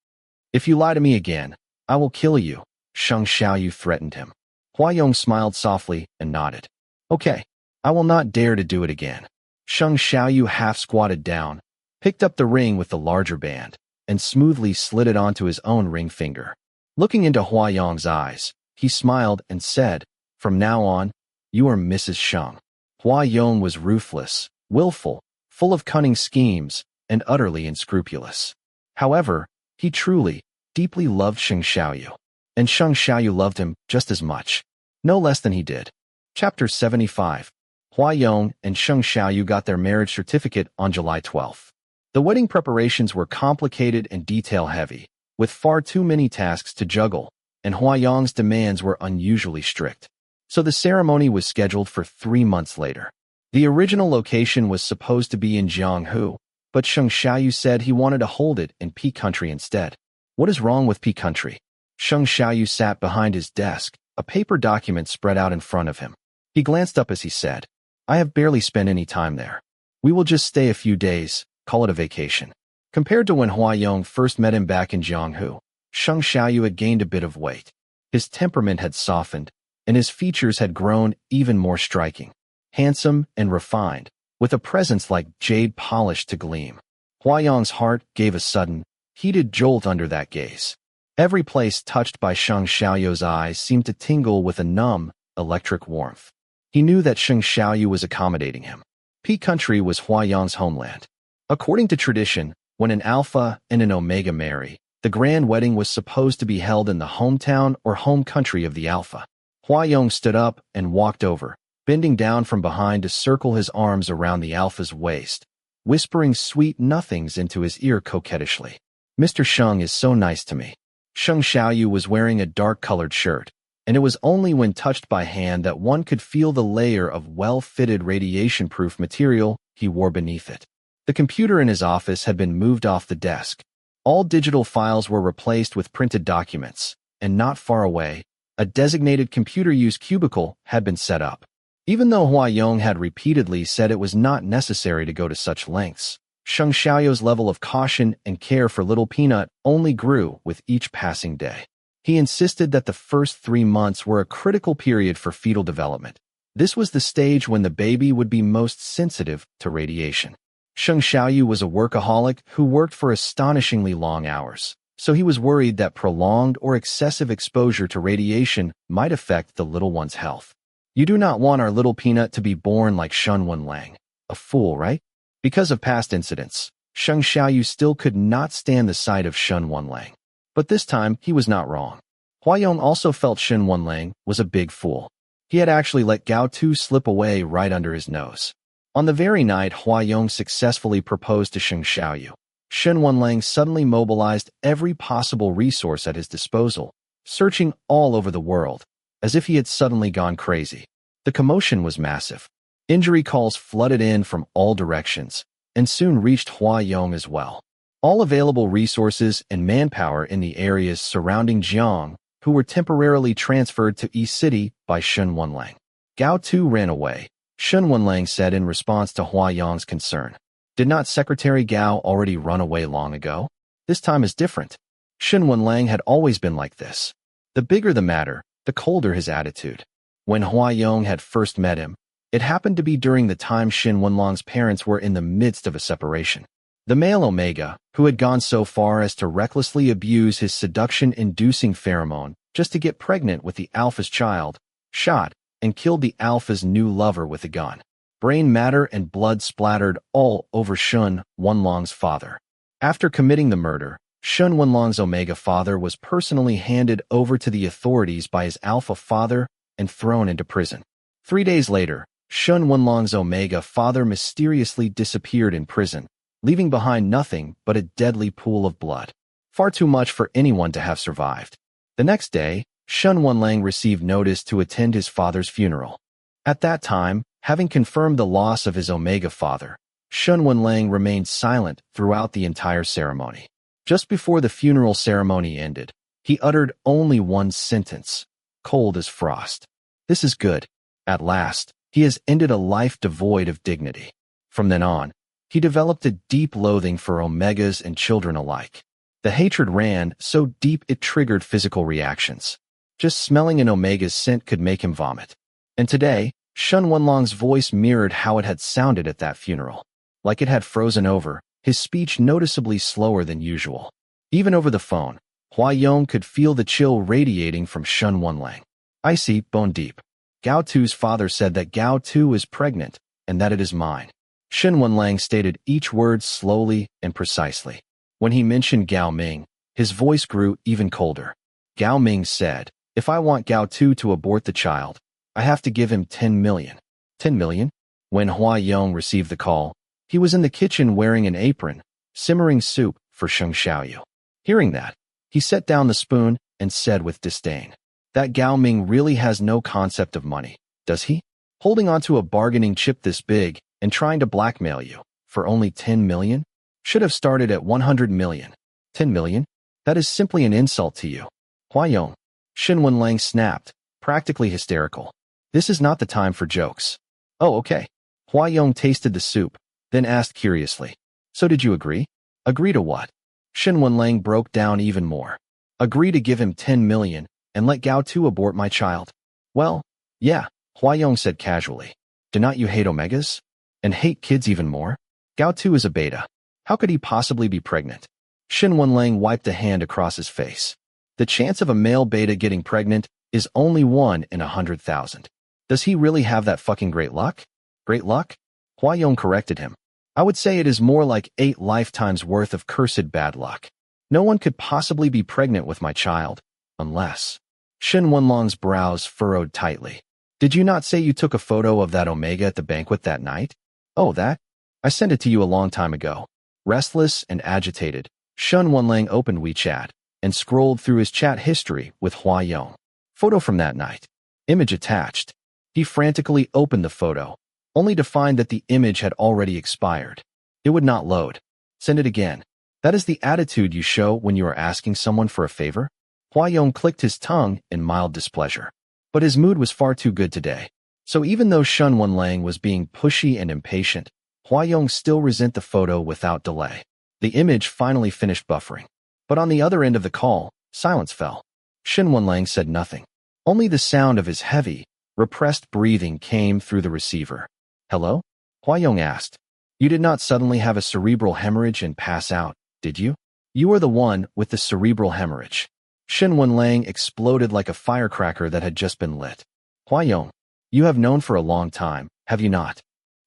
"If you lie to me again, I will kill you," Sheng Xiaoyu threatened him. Huayong smiled softly and nodded. "Okay, I will not dare to do it again." Sheng Xiaoyu half squatted down, picked up the ring with the larger band, and smoothly slid it onto his own ring finger. Looking into Huayong's eyes, he smiled and said, "From now on, you are Mrs. Sheng." Huayong was ruthless, willful, full of cunning schemes, and utterly unscrupulous. However, he truly, deeply loved Sheng Xiaoyu, and Sheng Xiaoyu loved him just as much, no less than he did. Chapter 75. Huayong and Sheng Xiaoyu got their marriage certificate on July 12th. The wedding preparations were complicated and detail-heavy, with far too many tasks to juggle, and Huayong's demands were unusually strict. So the ceremony was scheduled for 3 months later. The original location was supposed to be in Jianghu, but Sheng Xiaoyu said he wanted to hold it in P Country instead. "What is wrong with P Country?" Sheng Xiaoyu sat behind his desk, a paper document spread out in front of him. He glanced up as he said, "I have barely spent any time there. We will just stay a few days, call it a vacation." Compared to when Huayong first met him back in Jianghu, Sheng Xiaoyu had gained a bit of weight. His temperament had softened, and his features had grown even more striking. Handsome and refined, with a presence like jade polished to gleam. Huayong's heart gave a sudden, heated jolt under that gaze. Every place touched by Sheng Xiaoyu's eyes seemed to tingle with a numb, electric warmth. He knew that Sheng Xiaoyu was accommodating him. P Country was Huayong's homeland. According to tradition, when an alpha and an omega marry, The grand wedding was supposed to be held in the hometown or home country of the Alpha. Hwa-young stood up and walked over, bending down from behind to circle his arms around the Alpha's waist, whispering sweet nothings into his ear coquettishly. Mr. Sheng is so nice to me. Sheng Xiaoyu was wearing a dark-colored shirt, and it was only when touched by hand that one could feel the layer of well-fitted radiation-proof material he wore beneath it. The computer in his office had been moved off the desk. All digital files were replaced with printed documents, and not far away, a designated computer use cubicle had been set up. Even though Hwa-young had repeatedly said it was not necessary to go to such lengths, Sheng Xiaoyu's level of caution and care for little Peanut only grew with each passing day. He insisted that the first 3 months were a critical period for fetal development. This was the stage when the baby would be most sensitive to radiation. Sheng Xiaoyu was a workaholic who worked for astonishingly long hours, so he was worried that prolonged or excessive exposure to radiation might affect the little one's health. You do not want our little Peanut to be born like Shun Wenlang. A fool, right? Because of past incidents, Sheng Xiaoyu still could not stand the sight of Shun Wenlang. But this time, he was not wrong. Hwa-young also felt Shun Wenlang was a big fool. He had actually let Gao Tu slip away right under his nose. On the very night Hwa-young successfully proposed to Sheng Xiaoyu, Shun Wenlang suddenly mobilized every possible resource at his disposal, searching all over the world, as if he had suddenly gone crazy. The commotion was massive. Injury calls flooded in from all directions, and soon reached Hwa-young as well. All available resources and manpower in the areas surrounding Jiang, who were temporarily transferred to East City by Shun Wenlang. Gao Tu ran away, Shun Wenlang said in response to Hwa-young's concern. Did not Secretary Gao already run away long ago? This time is different. Shun Wenlang had always been like this. The bigger the matter, the colder his attitude. When Hwa-young had first met him, it happened to be during the time Shun Wenlang's parents were in the midst of a separation. The male Omega, who had gone so far as to recklessly abuse his seduction-inducing pheromone just to get pregnant with the Alpha's child, shot and killed the Alpha's new lover with a gun. Brain matter and blood splattered all over Shun Wenlang's father. After committing the murder, Shun Wenlang's Omega father was personally handed over to the authorities by his Alpha father and thrown into prison. 3 days later, Shun Wenlang's Omega father mysteriously disappeared in prison, leaving behind nothing but a deadly pool of blood. Far too much for anyone to have survived. The next day, Shun Wenlang received notice to attend his father's funeral. At that time, having confirmed the loss of his Omega father, Shun Wenlang remained silent throughout the entire ceremony. Just before the funeral ceremony ended, he uttered only one sentence, cold as frost. This is good. At last, he has ended a life devoid of dignity. From then on, he developed a deep loathing for Omegas and children alike. The hatred ran so deep it triggered physical reactions. Just smelling an Omega's scent could make him vomit. And today, Shun Wenlang's voice mirrored how it had sounded at that funeral. Like it had frozen over, his speech noticeably slower than usual. Even over the phone, Hwa-young could feel the chill radiating from Shun Wenlang. Icy, bone deep. Gao Tu's father said that Gao Tu is pregnant, and that it is mine. Shun Wenlang stated each word slowly and precisely. When he mentioned Gao Ming, his voice grew even colder. Gao Ming said, if I want Gao Tu to abort the child, I have to give him 10 million. 10 million? When Hwa-young received the call, he was in the kitchen wearing an apron, simmering soup for Sheng Xiaoyu. Hearing that, he set down the spoon and said with disdain, that Gao Ming really has no concept of money, does he? Holding onto a bargaining chip this big and trying to blackmail you for only 10 million? Should have started at 100 million. 10 million? That is simply an insult to you. Hwa-young. Shun Wenlang snapped, practically hysterical. This is not the time for jokes. Oh, okay. Hwa-young tasted the soup, then asked curiously. So did you agree? Agree to what? Shun Wenlang broke down even more. Agree to give him 10 million and let Gao Tu abort my child? Well, yeah, Hwa-young said casually. Do not you hate Omegas? And hate kids even more? Gao Tu is a beta. How could he possibly be pregnant? Shun Wenlang wiped a hand across his face. The chance of a male beta getting pregnant is only 1 in 100,000. Does he really have that fucking great luck? Great luck? Hwa-young corrected him. I would say it is more like 8 lifetimes worth of cursed bad luck. No one could possibly be pregnant with my child, unless... Shen Wenlong's brows furrowed tightly. Did you not say you took a photo of that Omega at the banquet that night? Oh, that? I sent it to you a long time ago. Restless and agitated, Shen Wenlang opened WeChat and scrolled through his chat history with Hua Yong. Photo from that night. Image attached. He frantically opened the photo, only to find that the image had already expired. It would not load. Send it again. That is the attitude you show when you are asking someone for a favor? Hua Yong clicked his tongue in mild displeasure. But his mood was far too good today. So even though Shen Wenlang was being pushy and impatient, Hua Yong still resent the photo without delay. The image finally finished buffering. But on the other end of the call, silence fell. Shen Wenlang said nothing. Only the sound of his heavy, repressed breathing came through the receiver. Hello? Hua Yong asked. You did not suddenly have a cerebral hemorrhage and pass out, did you? You are the one with the cerebral hemorrhage. Shen Wenlang exploded like a firecracker that had just been lit. Hua Yong, you have known for a long time, have you not?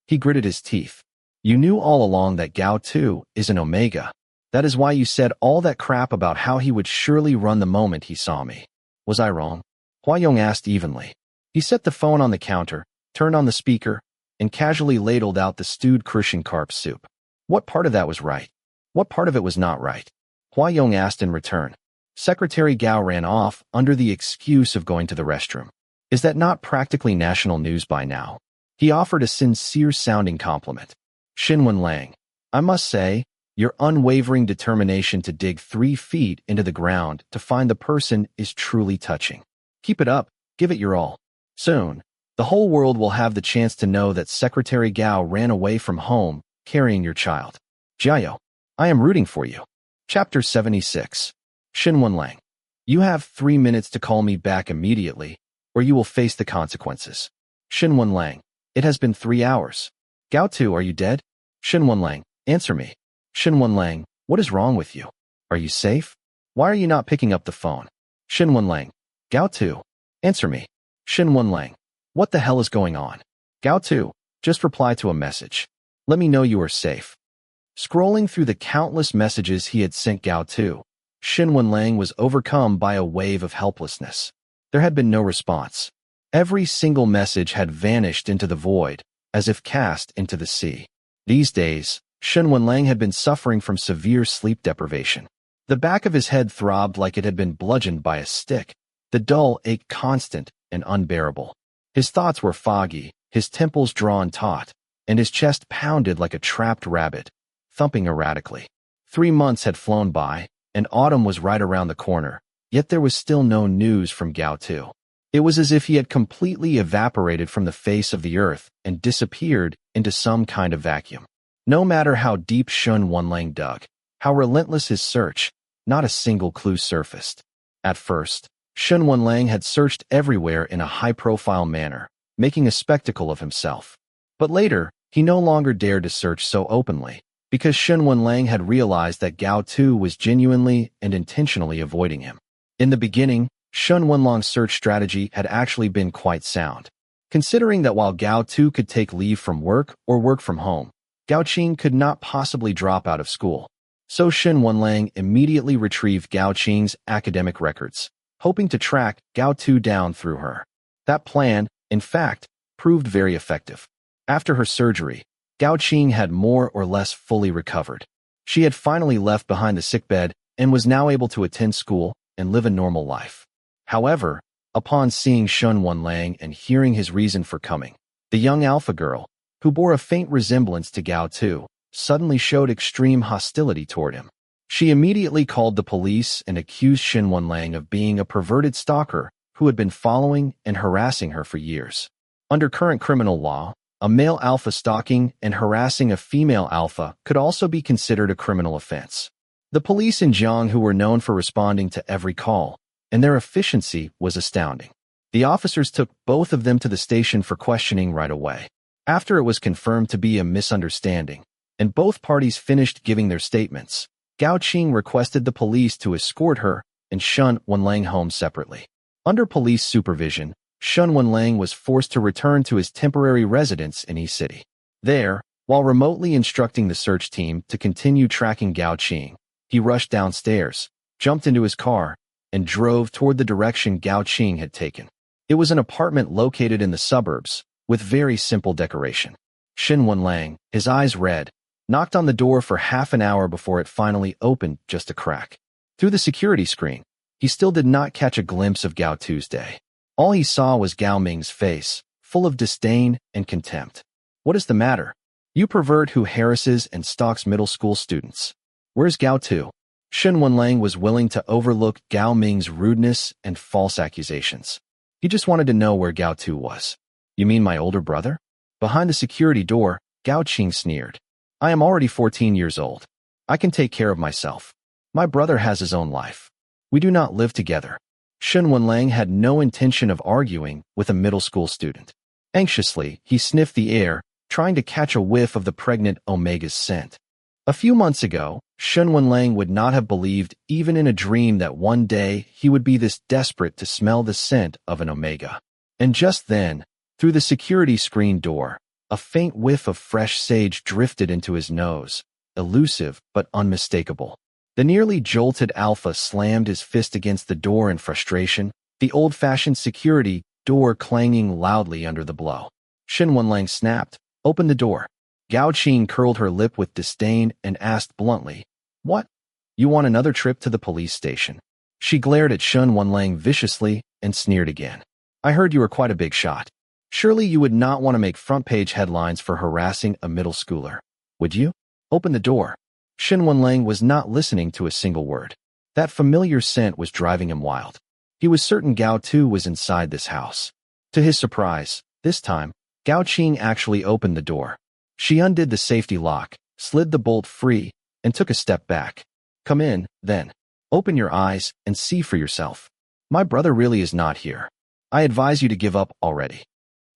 He gritted his teeth. You knew all along that Gao Tu is an Omega. That is why you said all that crap about how he would surely run the moment he saw me. Was I wrong? Hua Yong asked evenly. He set the phone on the counter, turned on the speaker, and casually ladled out the stewed Crucian carp soup. What part of that was right? What part of it was not right? Hua Yong asked in return. Secretary Gao ran off under the excuse of going to the restroom. Is that not practically national news by now? He offered a sincere-sounding compliment. Shen Wenlang, I must say, your unwavering determination to dig 3 feet into the ground to find the person is truly touching. Keep it up, give it your all. Soon, the whole world will have the chance to know that Secretary Gao ran away from home carrying your child. Jiao, I am rooting for you. Chapter 76. Shen Wenlang, you have 3 minutes to call me back immediately, or you will face the consequences. Shen Wenlang, it has been 3 hours. Gao Tu, are you dead? Shen Wenlang, answer me. Shen Wenlang, what is wrong with you? Are you safe? Why are you not picking up the phone? Shen Wenlang, Gao Tu, answer me. Shen Wenlang, what the hell is going on? Gao Tu, just reply to a message. Let me know you are safe. Scrolling through the countless messages he had sent Gao Tu, Shen Wenlang was overcome by a wave of helplessness. There had been no response. Every single message had vanished into the void, as if cast into the sea. These days, Shen Wenlang had been suffering from severe sleep deprivation. The back of his head throbbed like it had been bludgeoned by a stick. The dull ache constant and unbearable. His thoughts were foggy, his temples drawn taut, and his chest pounded like a trapped rabbit, thumping erratically. 3 months had flown by, and autumn was right around the corner, yet there was still no news from Gao Tu. It was as if he had completely evaporated from the face of the earth and disappeared into some kind of vacuum. No matter how deep Shen Wenlang dug, how relentless his search, not a single clue surfaced. At first, Shen Wenlang had searched everywhere in a high-profile manner, making a spectacle of himself. But later, he no longer dared to search so openly, because Shen Wenlang had realized that Gao Tu was genuinely and intentionally avoiding him. In the beginning, Shen Wenlong's search strategy had actually been quite sound. Considering that while Gao Tu could take leave from work or work from home, Gao Qing could not possibly drop out of school. So Shen Wenlang immediately retrieved Gao Qing's academic records, hoping to track Gao Tu down through her. That plan, in fact, proved very effective. After her surgery, Gao Qing had more or less fully recovered. She had finally left behind the sickbed and was now able to attend school and live a normal life. However, upon seeing Shen Wenlang and hearing his reason for coming, the young alpha girl, who bore a faint resemblance to Gao Tu, suddenly showed extreme hostility toward him. She immediately called the police and accused Shen Wenlang of being a perverted stalker who had been following and harassing her for years. Under current criminal law, a male alpha stalking and harassing a female alpha could also be considered a criminal offense. The police in Jiang, who were known for responding to every call, and their efficiency was astounding. The officers took both of them to the station for questioning right away. After it was confirmed to be a misunderstanding, and both parties finished giving their statements, Gao Qing requested the police to escort her and Shen Wenlang home separately. Under police supervision, Shen Wenlang was forced to return to his temporary residence in East City. There, while remotely instructing the search team to continue tracking Gao Qing, He rushed downstairs, jumped into his car, and drove toward the direction Gao Qing had taken. It was an apartment located in the suburbs, with very simple decoration. Shen Wenlang, his eyes red, knocked on the door for half an hour before it finally opened just a crack. Through the security screen, he still did not catch a glimpse of Gao Tuesday. All he saw was Gao Ming's face, full of disdain and contempt. "What is the matter? You pervert who harasses and stalks middle school students. Where's Gao Tu?" Shen Wenlang was willing to overlook Gao Ming's rudeness and false accusations. He just wanted to know where Gao Tu was. "You mean my older brother?" Behind the security door, Gao Qing sneered. "I am already 14 years old. I can take care of myself. My brother has his own life. We do not live together." Shen Wenlang had no intention of arguing with a middle school student. Anxiously, he sniffed the air, trying to catch a whiff of the pregnant Omega's scent. A few months ago, Shen Wenlang would not have believed even in a dream that one day he would be this desperate to smell the scent of an Omega. And just then, through the security screen door, a faint whiff of fresh sage drifted into his nose, elusive but unmistakable. The nearly jolted Alpha slammed his fist against the door in frustration, the old-fashioned security door clanging loudly under the blow. Shen Wenlang snapped, "Open the door." Gao Qing curled her lip with disdain and asked bluntly, "What? You want another trip to the police station?" She glared at Shen Wenlang viciously and sneered again. "I heard you were quite a big shot. Surely you would not want to make front-page headlines for harassing a middle schooler, would you? Open the door." Shen Wenlang was not listening to a single word. That familiar scent was driving him wild. He was certain Gao Tu was inside this house. To his surprise, this time, Gao Qing actually opened the door. She undid the safety lock, slid the bolt free, and took a step back. "Come in, then. Open your eyes and see for yourself. My brother really is not here. I advise you to give up already."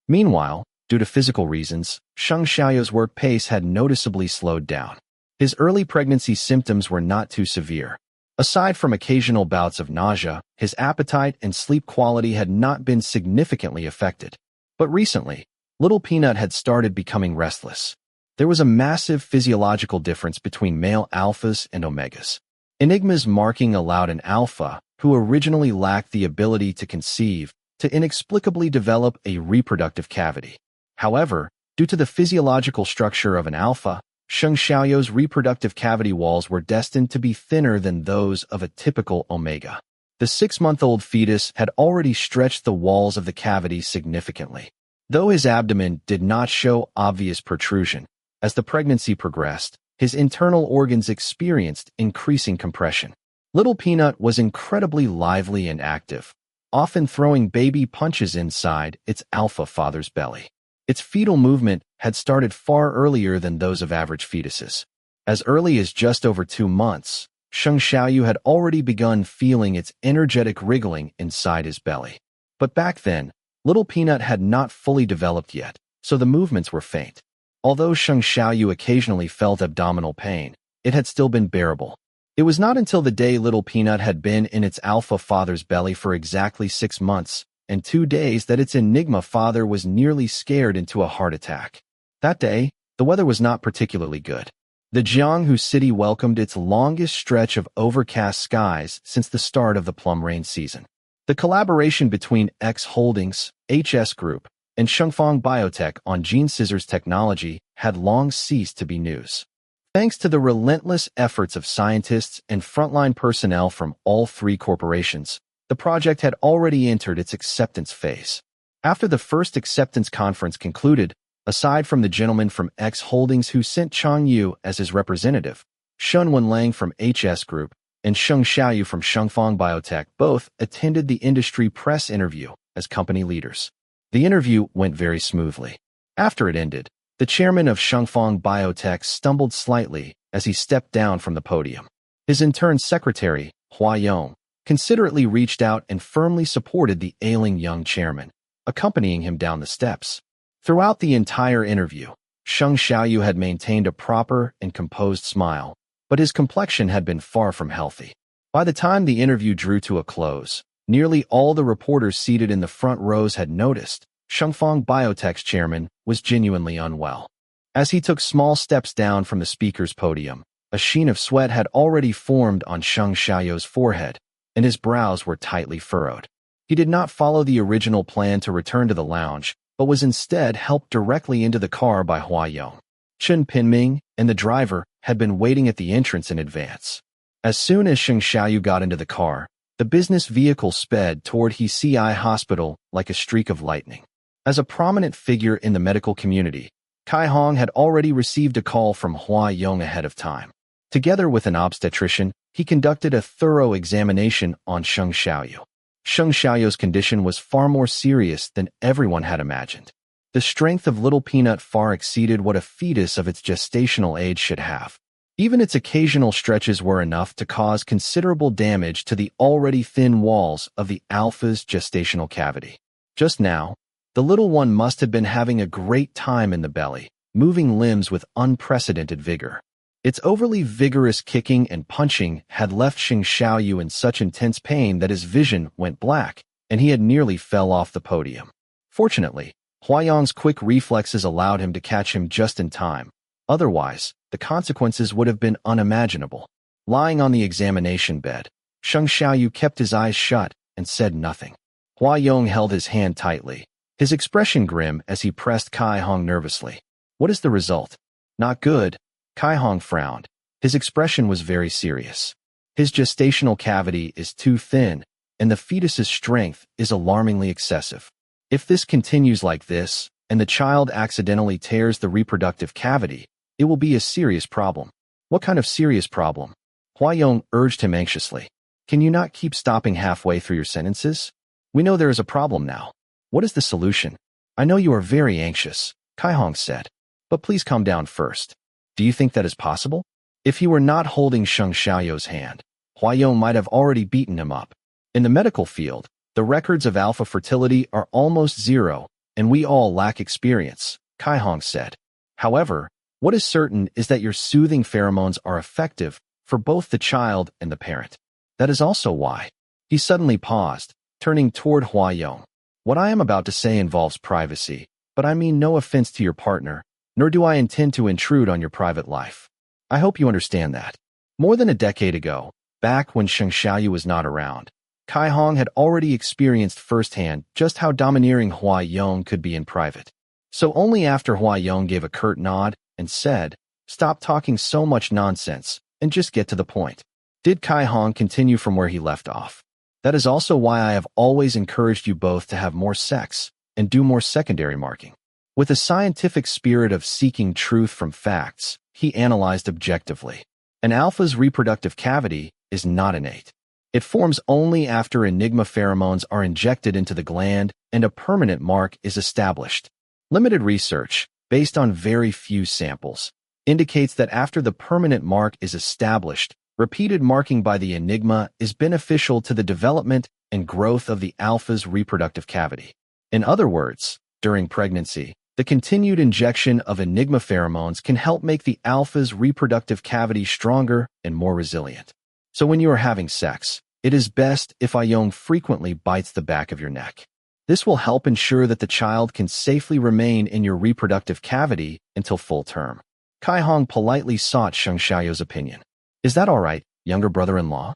Meanwhile, due to physical reasons, Sheng Xiaoyu's work pace had noticeably slowed down. His early pregnancy symptoms were not too severe. Aside from occasional bouts of nausea, his appetite and sleep quality had not been significantly affected. But recently, Little Peanut had started becoming restless. There was a massive physiological difference between male alphas and omegas. Enigma's marking allowed an alpha, who originally lacked the ability to conceive, to inexplicably develop a reproductive cavity. However, due to the physiological structure of an alpha, Sheng Xiaoyu's reproductive cavity walls were destined to be thinner than those of a typical omega. The 6-month-old fetus had already stretched the walls of the cavity significantly. Though his abdomen did not show obvious protrusion, as the pregnancy progressed, his internal organs experienced increasing compression. Little Peanut was incredibly lively and active, often throwing baby punches inside its alpha father's belly. Its fetal movement had started far earlier than those of average fetuses. As early as just over 2 months, Sheng Xiaoyu had already begun feeling its energetic wriggling inside his belly. But back then, Little Peanut had not fully developed yet, so the movements were faint. Although Sheng Xiaoyu occasionally felt abdominal pain, it had still been bearable. It was not until the day Little Peanut had been in its alpha father's belly for exactly 6 months and 2 days that its Enigma father was nearly scared into a heart attack. That day, the weather was not particularly good. The Jianghu city welcomed its longest stretch of overcast skies since the start of the plum rain season. The collaboration between X Holdings, HS Group, and Shengfang Biotech on gene scissors technology had long ceased to be news. Thanks to the relentless efforts of scientists and frontline personnel from all 3 corporations, the project had already entered its acceptance phase. After the first acceptance conference concluded, aside from the gentleman from X Holdings who sent Chang Yu as his representative, Shen Wenlang from HS Group, and Sheng Xiaoyu from Shengfang Biotech both attended the industry press interview as company leaders. The interview went very smoothly. After it ended, the chairman of Shengfang Biotech stumbled slightly as he stepped down from the podium. His intern secretary, Hua Yong, considerately reached out and firmly supported the ailing young chairman, accompanying him down the steps. Throughout the entire interview, Sheng Xiaoyu had maintained a proper and composed smile, but his complexion had been far from healthy. By the time the interview drew to a close, nearly all the reporters seated in the front rows had noticed Shengfang Biotech's chairman was genuinely unwell. As he took small steps down from the speaker's podium, A sheen of sweat had already formed on Sheng Xiaoyou's forehead, and his brows were tightly furrowed. He did not follow the original plan to return to the lounge, but was instead helped directly into the car by Hua Yong. Chen Pinming and the driver had been waiting at the entrance in advance. As soon as Sheng Xiaoyu got into the car, the business vehicle sped toward Heci Hospital like a streak of lightning. As a prominent figure in the medical community, Kai Hong had already received a call from Hua Yong ahead of time. Together with an obstetrician, he conducted a thorough examination on Sheng Xiaoyu. Sheng Xiaoyou's condition was far more serious than everyone had imagined. The strength of Little Peanut far exceeded what a fetus of its gestational age should have. Even its occasional stretches were enough to cause considerable damage to the already thin walls of the alpha's gestational cavity. Just now, the little one must have been having a great time in the belly, moving limbs with unprecedented vigor. Its overly vigorous kicking and punching had left Sheng Xiaoyu in such intense pain that his vision went black, and he had nearly fell off the podium. Fortunately, Huayong's quick reflexes allowed him to catch him just in time. Otherwise, the consequences would have been unimaginable. Lying on the examination bed, Sheng Xiaoyu kept his eyes shut and said nothing. Huayong held his hand tightly, his expression grim as he pressed Kai Hong nervously. "What is the result?" "Not good." Kai Hong frowned. His expression was very serious. "His gestational cavity is too thin, and the fetus's strength is alarmingly excessive. If this continues like this, and the child accidentally tears the reproductive cavity, it will be a serious problem." "What kind of serious problem?" Huayong urged him anxiously. "Can you not keep stopping halfway through your sentences? We know there is a problem now. What is the solution?" "I know you are very anxious," Kai Hong said, "but please calm down first. Do you think that is possible?" If he were not holding Sheng Xiaoyou's hand, Huayong might have already beaten him up. In the medical field, the records of alpha fertility are almost zero, and we all lack experience, Kai Hong said. However, what is certain is that your soothing pheromones are effective for both the child and the parent. That is also why. He suddenly paused, turning toward Huayong. "What I am about to say involves privacy, but I mean no offense to your partner, nor do I intend to intrude on your private life. I hope you understand that." More than a decade ago, back when Sheng Xiaoyu was not around, Kai Hong had already experienced firsthand just how domineering Huayong could be in private. So only after Huayong gave a curt nod and said, "Stop talking so much nonsense and just get to the point," did Kai Hong continue from where he left off. "That is also why I have always encouraged you both to have more sex and do more secondary marking." With a scientific spirit of seeking truth from facts, he analyzed objectively. An alpha's reproductive cavity is not innate. It forms only after Enigma pheromones are injected into the gland and a permanent mark is established. Limited research, based on very few samples, indicates that after the permanent mark is established, repeated marking by the Enigma is beneficial to the development and growth of the alpha's reproductive cavity. In other words, during pregnancy, the continued injection of Enigma pheromones can help make the alpha's reproductive cavity stronger and more resilient. So when you are having sex, it is best if Huayong frequently bites the back of your neck. This will help ensure that the child can safely remain in your reproductive cavity until full term. Kai Hong politely sought Sheng Xiaoyou's opinion. "Is that all right, younger brother-in-law?"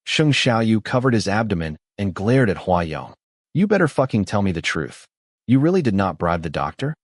Sheng Xiaoyu covered his abdomen and glared at Huayong. "You better fucking tell me the truth. You really did not bribe the doctor?"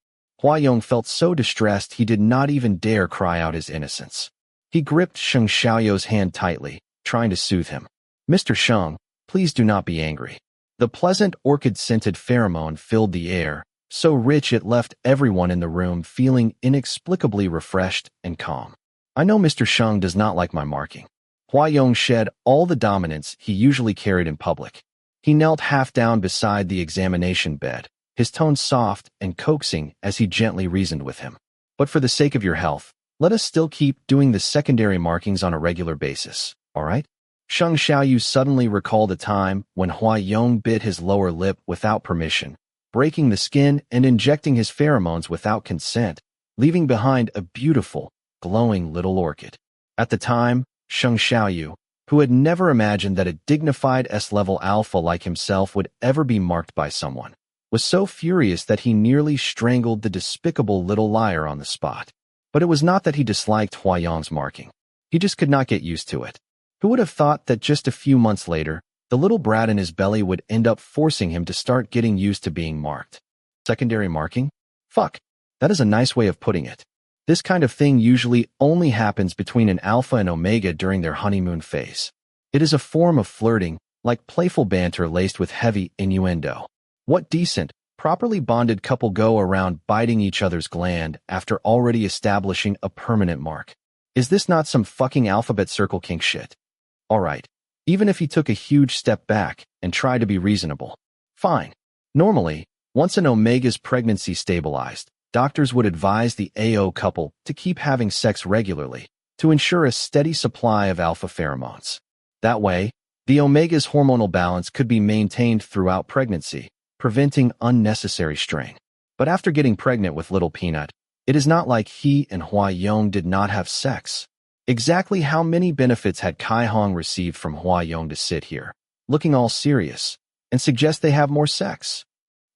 Huayong felt so distressed he did not even dare cry out his innocence. He gripped Sheng Xiaoyou's hand tightly, trying to soothe him. "Mr. Sheng, please do not be angry." The pleasant orchid-scented pheromone filled the air, so rich it left everyone in the room feeling inexplicably refreshed and calm. "I know Mr. Sheng does not like my marking." Huayong shed all the dominance he usually carried in public. He knelt half down beside the examination bed, his tone soft and coaxing as he gently reasoned with him. "But for the sake of your health, let us still keep doing the secondary markings on a regular basis, all right?" Sheng Xiaoyu suddenly recalled a time when Huayong bit his lower lip without permission, breaking the skin and injecting his pheromones without consent, leaving behind a beautiful, glowing little orchid. At the time, Sheng Xiaoyu, who had never imagined that a dignified S-level alpha like himself would ever be marked by someone, was so furious that he nearly strangled the despicable little liar on the spot. But it was not that he disliked Huayong's marking. He just could not get used to it. Who would have thought that just a few months later, the little brat in his belly would end up forcing him to start getting used to being marked? Secondary marking? Fuck. That is a nice way of putting it. This kind of thing usually only happens between an alpha and omega during their honeymoon phase. It is a form of flirting, like playful banter laced with heavy innuendo. What decent, properly bonded couple go around biting each other's gland after already establishing a permanent mark? Is this not some fucking alphabet circle kink shit? Alright, even if he took a huge step back and tried to be reasonable. Fine. Normally, once an omega's pregnancy stabilized, doctors would advise the AO couple to keep having sex regularly to ensure a steady supply of alpha pheromones. That way, the omega's hormonal balance could be maintained throughout pregnancy, preventing unnecessary strain. But after getting pregnant with Little Peanut, it is not like he and Hua Yong did not have sex. Exactly how many benefits had Kai Hong received from Hua Yong to sit here, looking all serious, and suggest they have more sex?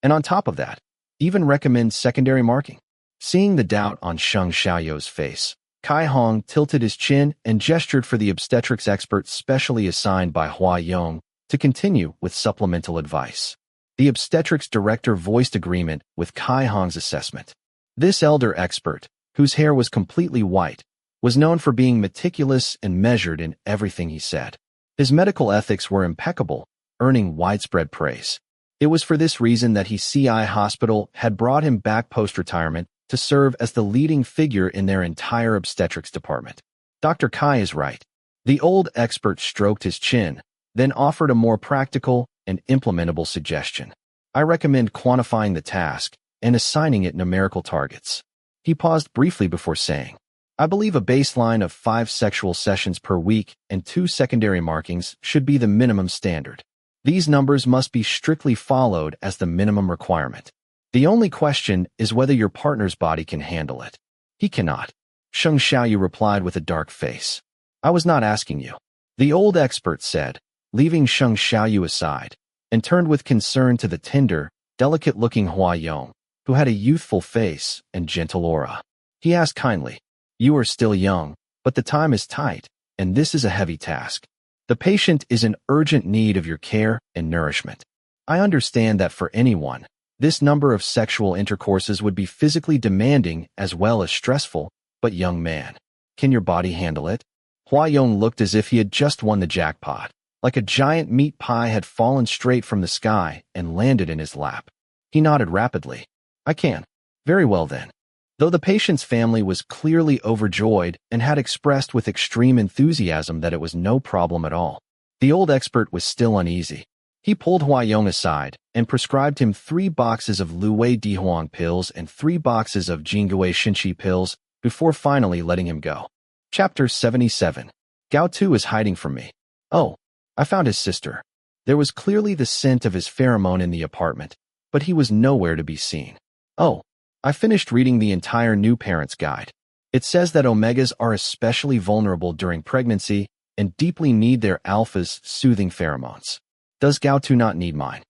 And on top of that, even recommend secondary marking. Seeing the doubt on Sheng Xiaoyou's face, Kai Hong tilted his chin and gestured for the obstetrics expert specially assigned by Hua Yong to continue with supplemental advice. The obstetrics director voiced agreement with Kai Hong's assessment. This elder expert, whose hair was completely white, was known for being meticulous and measured in everything he said. His medical ethics were impeccable, earning widespread praise. It was for this reason that CI Hospital had brought him back post-retirement to serve as the leading figure in their entire obstetrics department. Dr. Kai is right. The old expert stroked his chin, then offered a more practical and implementable suggestion. I recommend quantifying the task and assigning it numerical targets. He paused briefly before saying, I believe a baseline of 5 sexual sessions per week and 2 secondary markings should be the minimum standard. These numbers must be strictly followed as the minimum requirement. The only question is whether your partner's body can handle it. He cannot. Sheng Xiaoyu replied with a dark face. I was not asking you. The old expert said, leaving Sheng Xiaoyu aside, and turned with concern to the tender, delicate-looking Hua Yong, who had a youthful face and gentle aura. He asked kindly, You are still young, but the time is tight, and this is a heavy task. The patient is in urgent need of your care and nourishment. I understand that for anyone, this number of sexual intercourses would be physically demanding as well as stressful, but young man, can your body handle it? Hua Yong looked as if he had just won the jackpot, like a giant meat pie had fallen straight from the sky and landed in his lap. He nodded rapidly. I can. Very well then. Though the patient's family was clearly overjoyed and had expressed with extreme enthusiasm that it was no problem at all, the old expert was still uneasy. He pulled Hua Yong aside and prescribed him 3 boxes of Luwei Dihuang pills and 3 boxes of Jingguei Shinchi pills before finally letting him go. Chapter 77. Gao Tu is hiding from me. Oh, I found his sister. There was clearly the scent of his pheromone in the apartment, but he was nowhere to be seen. Oh, I finished reading the entire New Parents Guide. It says that omegas are especially vulnerable during pregnancy and deeply need their alpha's soothing pheromones. Does Gao Tu not need mine?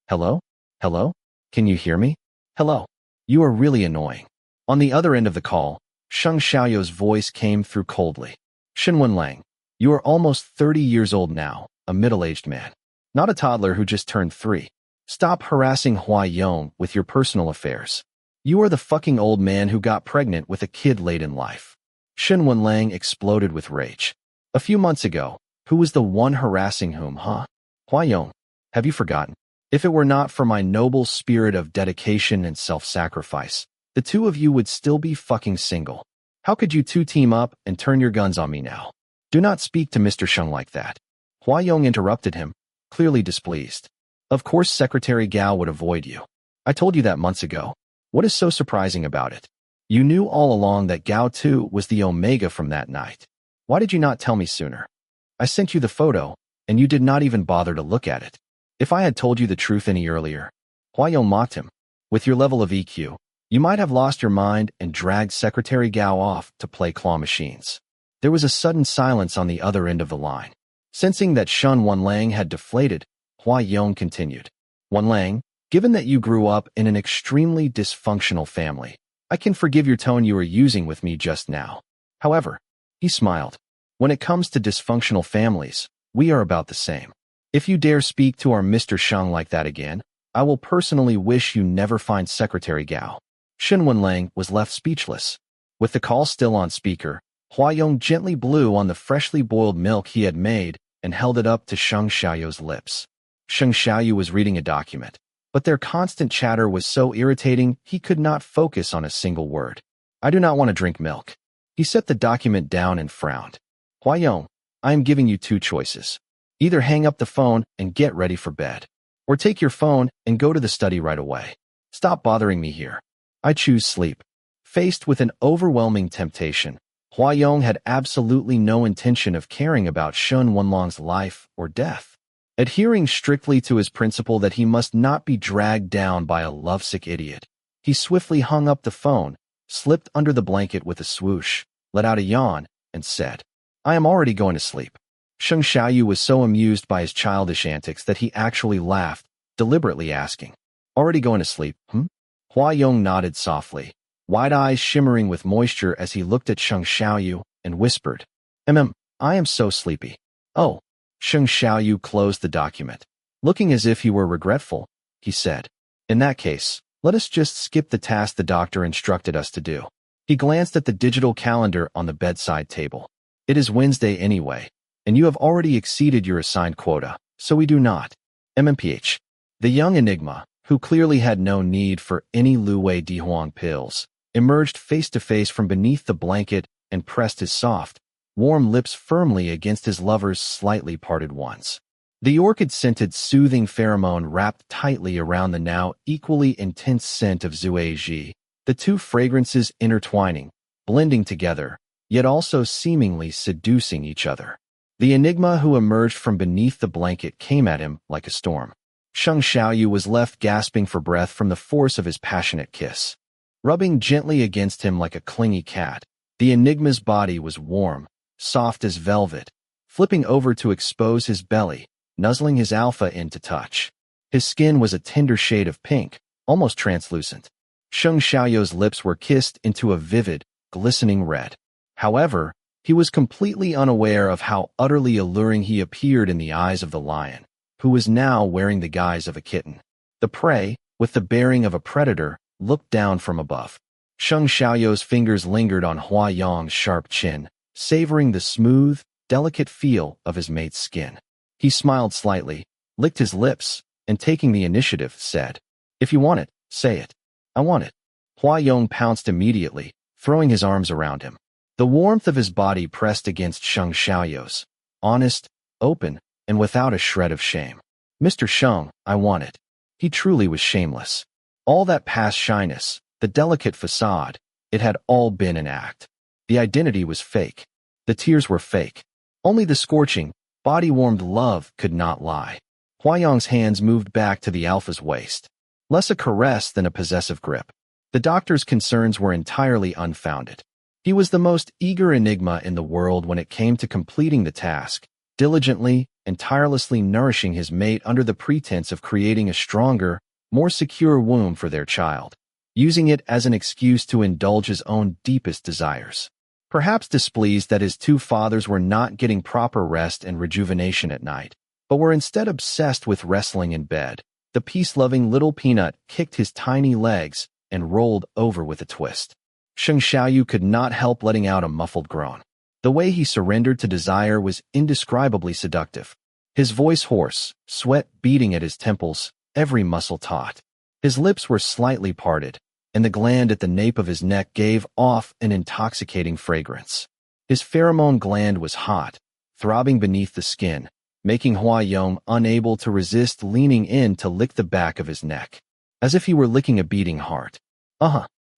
Hello? Hello? Can you hear me? Hello. You are really annoying. On the other end of the call, Sheng Xiaoyou's voice came through coldly. Shenwen Lang, you are almost 30 years old now, a middle-aged man. Not a toddler who just turned 3. Stop harassing Hua Yong with your personal affairs. You are the fucking old man who got pregnant with a kid late in life. Shenwen Lang exploded with rage. A few months ago, who was the one harassing whom, huh? Hua Yong, have you forgotten? If it were not for my noble spirit of dedication and self-sacrifice, the two of you would still be fucking single. How could you two team up and turn your guns on me now? Do not speak to Mr. Sheng like that. Hua Yong interrupted him, clearly displeased. Of course Secretary Gao would avoid you. I told you that months ago. What is so surprising about it? You knew all along that Gao Tu was the Omega from that night. Why did you not tell me sooner? I sent you the photo, and you did not even bother to look at it. If I had told you the truth any earlier, Hua Yong mocked him. With your level of EQ, you might have lost your mind and dragged Secretary Gao off to play claw machines. There was a sudden silence on the other end of the line. Sensing that Shun Wanlang had deflated, Hua Yong continued. Wanlang, given that you grew up in an extremely dysfunctional family, I can forgive your tone you were using with me just now. However, he smiled. When it comes to dysfunctional families, we are about the same. If you dare speak to our Mr. Sheng like that again, I will personally wish you never find Secretary Gao. Shen Wenlang was left speechless. With the call still on speaker, Hua Yong gently blew on the freshly boiled milk he had made and held it up to Sheng Xiaoyu's lips. Sheng Xiaoyu was reading a document, but their constant chatter was so irritating he could not focus on a single word. I do not want to drink milk. He set the document down and frowned. Hua Yong, I am giving you two choices. Either hang up the phone and get ready for bed, or take your phone and go to the study right away. Stop bothering me here. I choose sleep. Faced with an overwhelming temptation, Hua Yong had absolutely no intention of caring about Shen Wenlong's life or death. Adhering strictly to his principle that he must not be dragged down by a lovesick idiot, he swiftly hung up the phone, slipped under the blanket with a swoosh, let out a yawn, and said, I am already going to sleep. Sheng Xiaoyu was so amused by his childish antics that he actually laughed, deliberately asking, Already going to sleep, Hua Yong nodded softly, wide eyes shimmering with moisture as he looked at Sheng Xiaoyu and whispered, I am so sleepy. Oh. Sheng Xiaoyu closed the document. Looking as if he were regretful, he said, In that case, let us just skip the task the doctor instructed us to do. He glanced at the digital calendar on the bedside table. It is Wednesday anyway, and you have already exceeded your assigned quota, so we do not. Mpreg. The young Enigma, who clearly had no need for any Luwei Dihuang pills, emerged face-to-face from beneath the blanket and pressed his soft, warm lips firmly against his lover's slightly parted ones. The orchid-scented soothing pheromone wrapped tightly around the now equally intense scent of Zueji, the two fragrances intertwining, blending together, yet also seemingly seducing each other. The Enigma who emerged from beneath the blanket came at him like a storm. Sheng Xiaoyu was left gasping for breath from the force of his passionate kiss. Rubbing gently against him like a clingy cat, the Enigma's body was warm, soft as velvet, flipping over to expose his belly, nuzzling his alpha in to touch. His skin was a tender shade of pink, almost translucent. Sheng Xiaoyu's lips were kissed into a vivid, glistening red. However, he was completely unaware of how utterly alluring he appeared in the eyes of the lion, who was now wearing the guise of a kitten. The prey, with the bearing of a predator, looked down from above. Sheng Xiaoyu's fingers lingered on Hua Yong's sharp chin, savoring the smooth, delicate feel of his mate's skin. He smiled slightly, licked his lips, and taking the initiative, said, If you want it, say it. I want it. Hua Yong pounced immediately, throwing his arms around him. The warmth of his body pressed against Sheng Xiaoyu's, honest, open, and without a shred of shame. Mr. Sheng, I want it. He truly was shameless. All that past shyness, the delicate facade, it had all been an act. The identity was fake. The tears were fake. Only the scorching, body-warmed love could not lie. Hua Yong's hands moved back to the alpha's waist. Less a caress than a possessive grip. The doctor's concerns were entirely unfounded. He was the most eager Enigma in the world when it came to completing the task, diligently and tirelessly nourishing his mate under the pretense of creating a stronger, more secure womb for their child, using it as an excuse to indulge his own deepest desires. Perhaps displeased that his two fathers were not getting proper rest and rejuvenation at night, but were instead obsessed with wrestling in bed, the peace-loving little peanut kicked his tiny legs and rolled over with a twist. Sheng Xiaoyu could not help letting out a muffled groan. The way he surrendered to desire was indescribably seductive. His voice hoarse, sweat beading at his temples, every muscle taut. His lips were slightly parted, and the gland at the nape of his neck gave off an intoxicating fragrance. His pheromone gland was hot, throbbing beneath the skin, making Hua Yong unable to resist leaning in to lick the back of his neck, as if he were licking a beating heart.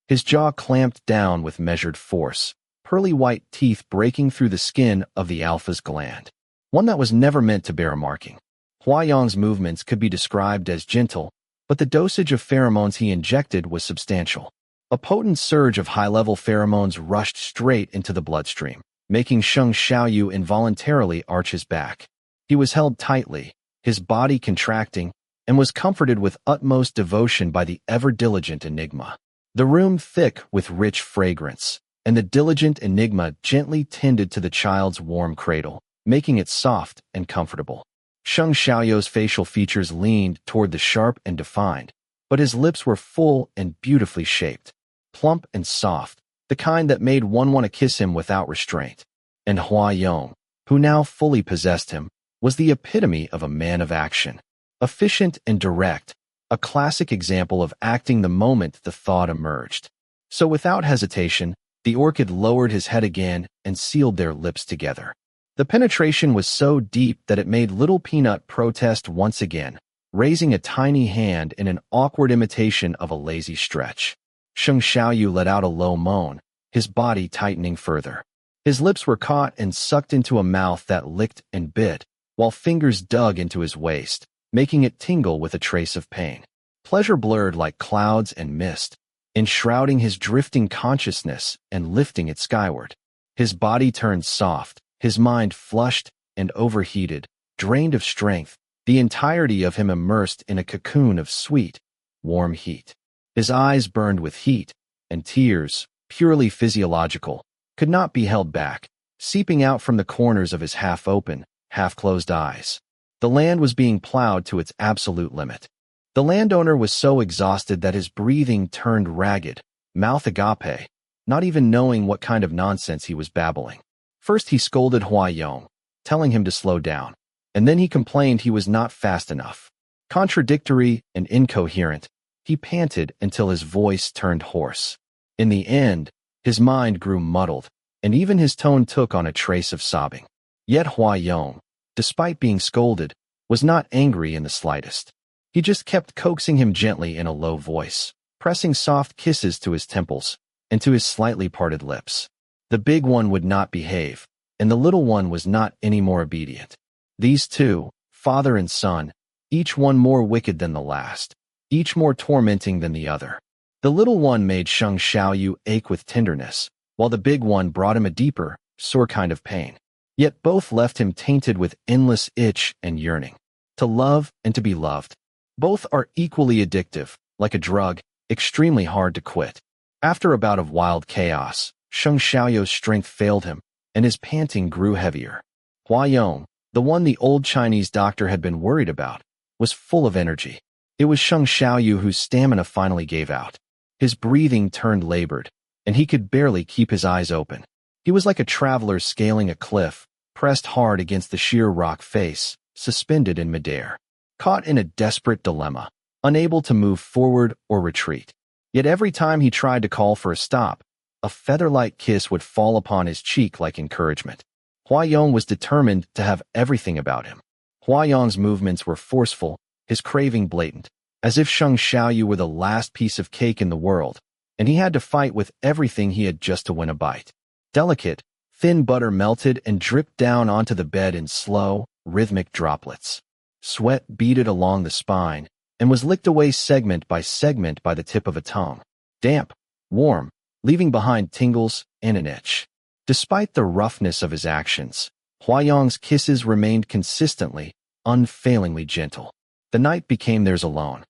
His jaw clamped down with measured force, pearly white teeth breaking through the skin of the alpha's gland, one that was never meant to bear a marking. Hua Yong's movements could be described as gentle, but the dosage of pheromones he injected was substantial. A potent surge of high-level pheromones rushed straight into the bloodstream, making Sheng Xiaoyu involuntarily arch his back. He was held tightly, his body contracting, and was comforted with utmost devotion by the ever-diligent Enigma. The room thick with rich fragrance, and the diligent Enigma gently tended to the child's warm cradle, making it soft and comfortable. Sheng Xiaoyu's facial features leaned toward the sharp and defined, but his lips were full and beautifully shaped, plump and soft, the kind that made one want to kiss him without restraint. And Huayong, who now fully possessed him, was the epitome of a man of action. Efficient and direct, a classic example of acting the moment the thought emerged. So without hesitation, the orchid lowered his head again and sealed their lips together. The penetration was so deep that it made Little Peanut protest once again, raising a tiny hand in an awkward imitation of a lazy stretch. Sheng Xiaoyu let out a low moan, his body tightening further. His lips were caught and sucked into a mouth that licked and bit, while fingers dug into his waist, making it tingle with a trace of pain. Pleasure blurred like clouds and mist, enshrouding his drifting consciousness and lifting it skyward. His body turned soft, his mind flushed and overheated, drained of strength, the entirety of him immersed in a cocoon of sweet, warm heat. His eyes burned with heat, and tears, purely physiological, could not be held back, seeping out from the corners of his half-open, half-closed eyes. The land was being plowed to its absolute limit. The landowner was so exhausted that his breathing turned ragged, mouth agape, not even knowing what kind of nonsense he was babbling. First he scolded Huayong, telling him to slow down, and then he complained he was not fast enough. Contradictory and incoherent, he panted until his voice turned hoarse. In the end, his mind grew muddled, and even his tone took on a trace of sobbing. Yet Huayong, despite being scolded, was not angry in the slightest. He just kept coaxing him gently in a low voice, pressing soft kisses to his temples and to his slightly parted lips. The big one would not behave, and the little one was not any more obedient. These two, father and son, each one more wicked than the last, each more tormenting than the other. The little one made Sheng Xiaoyu ache with tenderness, while the big one brought him a deeper, sore kind of pain. Yet both left him tainted with endless itch and yearning. To love and to be loved. Both are equally addictive, like a drug, extremely hard to quit. After a bout of wild chaos, Sheng Xiaoyu's strength failed him, and his panting grew heavier. Huayong, the one the old Chinese doctor had been worried about, was full of energy. It was Sheng Xiaoyu whose stamina finally gave out. His breathing turned labored, and he could barely keep his eyes open. He was like a traveler scaling a cliff, pressed hard against the sheer rock face, suspended in midair, caught in a desperate dilemma, unable to move forward or retreat. Yet every time he tried to call for a stop, a feather-like kiss would fall upon his cheek like encouragement. Huayong was determined to have everything about him. Huayong's movements were forceful, his craving blatant, as if Sheng Xiaoyu were the last piece of cake in the world, and he had to fight with everything he had just to win a bite. Delicate, thin butter melted and dripped down onto the bed in slow, rhythmic droplets. Sweat beaded along the spine and was licked away segment by the tip of a tongue. Damp, warm, leaving behind tingles and an itch. Despite the roughness of his actions, Huayong's kisses remained consistently, unfailingly gentle. The night became theirs alone.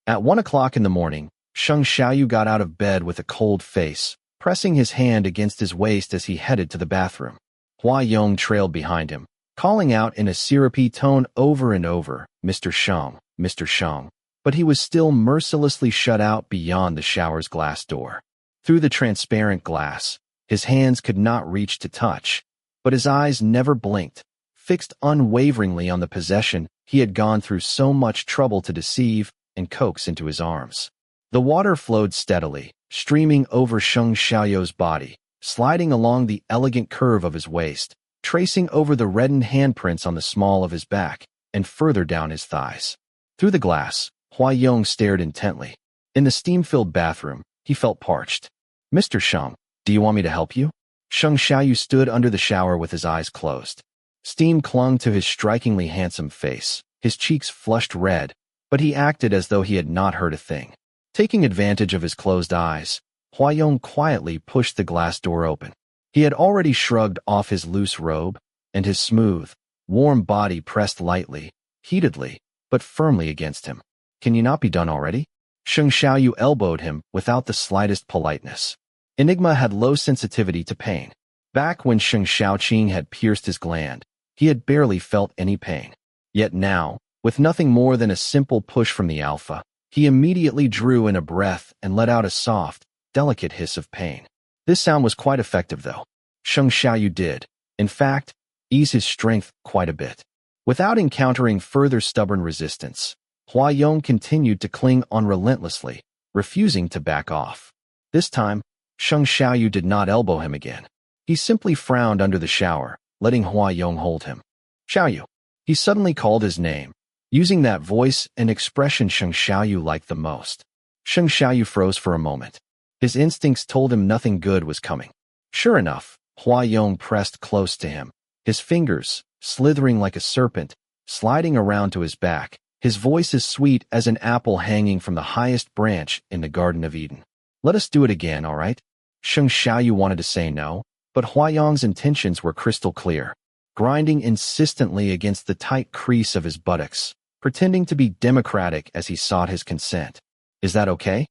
At 1 o'clock in the morning, Sheng Xiaoyu got out of bed with a cold face, pressing his hand against his waist as he headed to the bathroom. Huayong trailed behind him, calling out in a syrupy tone over and over, "Mr. Sheng, Mr. Sheng," but he was still mercilessly shut out beyond the shower's glass door. Through the transparent glass, his hands could not reach to touch, but his eyes never blinked, fixed unwaveringly on the possession he had gone through so much trouble to deceive and coax into his arms. The water flowed steadily, streaming over Sheng Xiaoyu's body, sliding along the elegant curve of his waist, tracing over the reddened handprints on the small of his back, and further down his thighs. Through the glass, Huayong stared intently. In the steam-filled bathroom, he felt parched. "Mr. Sheng, do you want me to help you?" Sheng Xiaoyu stood under the shower with his eyes closed. Steam clung to his strikingly handsome face, his cheeks flushed red, but he acted as though he had not heard a thing. Taking advantage of his closed eyes, Huayong quietly pushed the glass door open. He had already shrugged off his loose robe, and his smooth, warm body pressed lightly, heatedly, but firmly against him. "Can you not be done already?" Sheng Xiaoyu elbowed him without the slightest politeness. Enigma had low sensitivity to pain. Back when Sheng Xiaoqing had pierced his gland, he had barely felt any pain. Yet now, with nothing more than a simple push from the alpha, he immediately drew in a breath and let out a soft, delicate hiss of pain. This sound was quite effective though. Sheng Xiaoyu did, in fact, ease his strength quite a bit. Without encountering further stubborn resistance, Hua Yong continued to cling on relentlessly, refusing to back off. This time, Sheng Xiaoyu did not elbow him again. He simply frowned under the shower, letting Hua Yong hold him. Xiaoyu. He suddenly called his name, using that voice and expression Sheng Xiaoyu liked the most. Sheng Xiaoyu froze for a moment. His instincts told him nothing good was coming. Sure enough, Hua Yong pressed close to him, his fingers, slithering like a serpent, sliding around to his back, his voice as sweet as an apple hanging from the highest branch in the Garden of Eden. Let us do it again, all right? Sheng Xiaoyu wanted to say no, but Hua Yong's intentions were crystal clear, grinding insistently against the tight crease of his buttocks, pretending to be democratic as he sought his consent. Is that okay?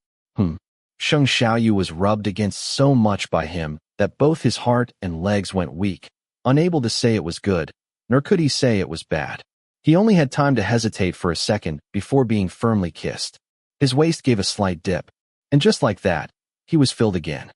Sheng Xiaoyu was rubbed against so much by him that both his heart and legs went weak, unable to say it was good, nor could he say it was bad. He only had time to hesitate for a second before being firmly kissed. His waist gave a slight dip, and just like that, he was filled again.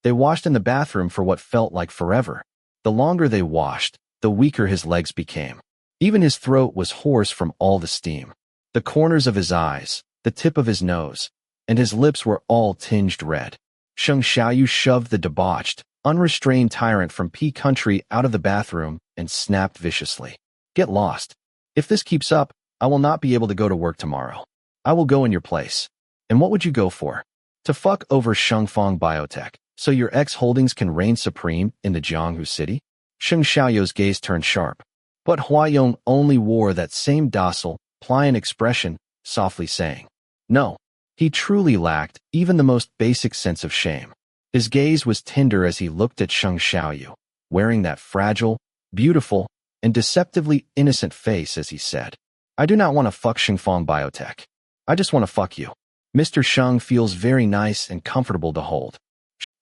They washed in the bathroom for what felt like forever. The longer they washed, the weaker his legs became. Even his throat was hoarse from all the steam. The corners of his eyes, the tip of his nose, and his lips were all tinged red. Sheng Xiaoyu shoved the debauched, unrestrained tyrant from P Country out of the bathroom and snapped viciously. Get lost. If this keeps up, I will not be able to go to work tomorrow. I will go in your place. And what would you go for? To fuck over Shengfang Biotech, so your ex-holdings can reign supreme in the Jianghu city? Sheng Xiaoyu's gaze turned sharp. But Hua Yong only wore that same docile, pliant expression, softly saying, no. He truly lacked even the most basic sense of shame. His gaze was tender as he looked at Sheng Xiaoyu, wearing that fragile, beautiful, and deceptively innocent face as he said, I do not want to fuck Shengfang Biotech. I just want to fuck you. Mr. Sheng feels very nice and comfortable to hold.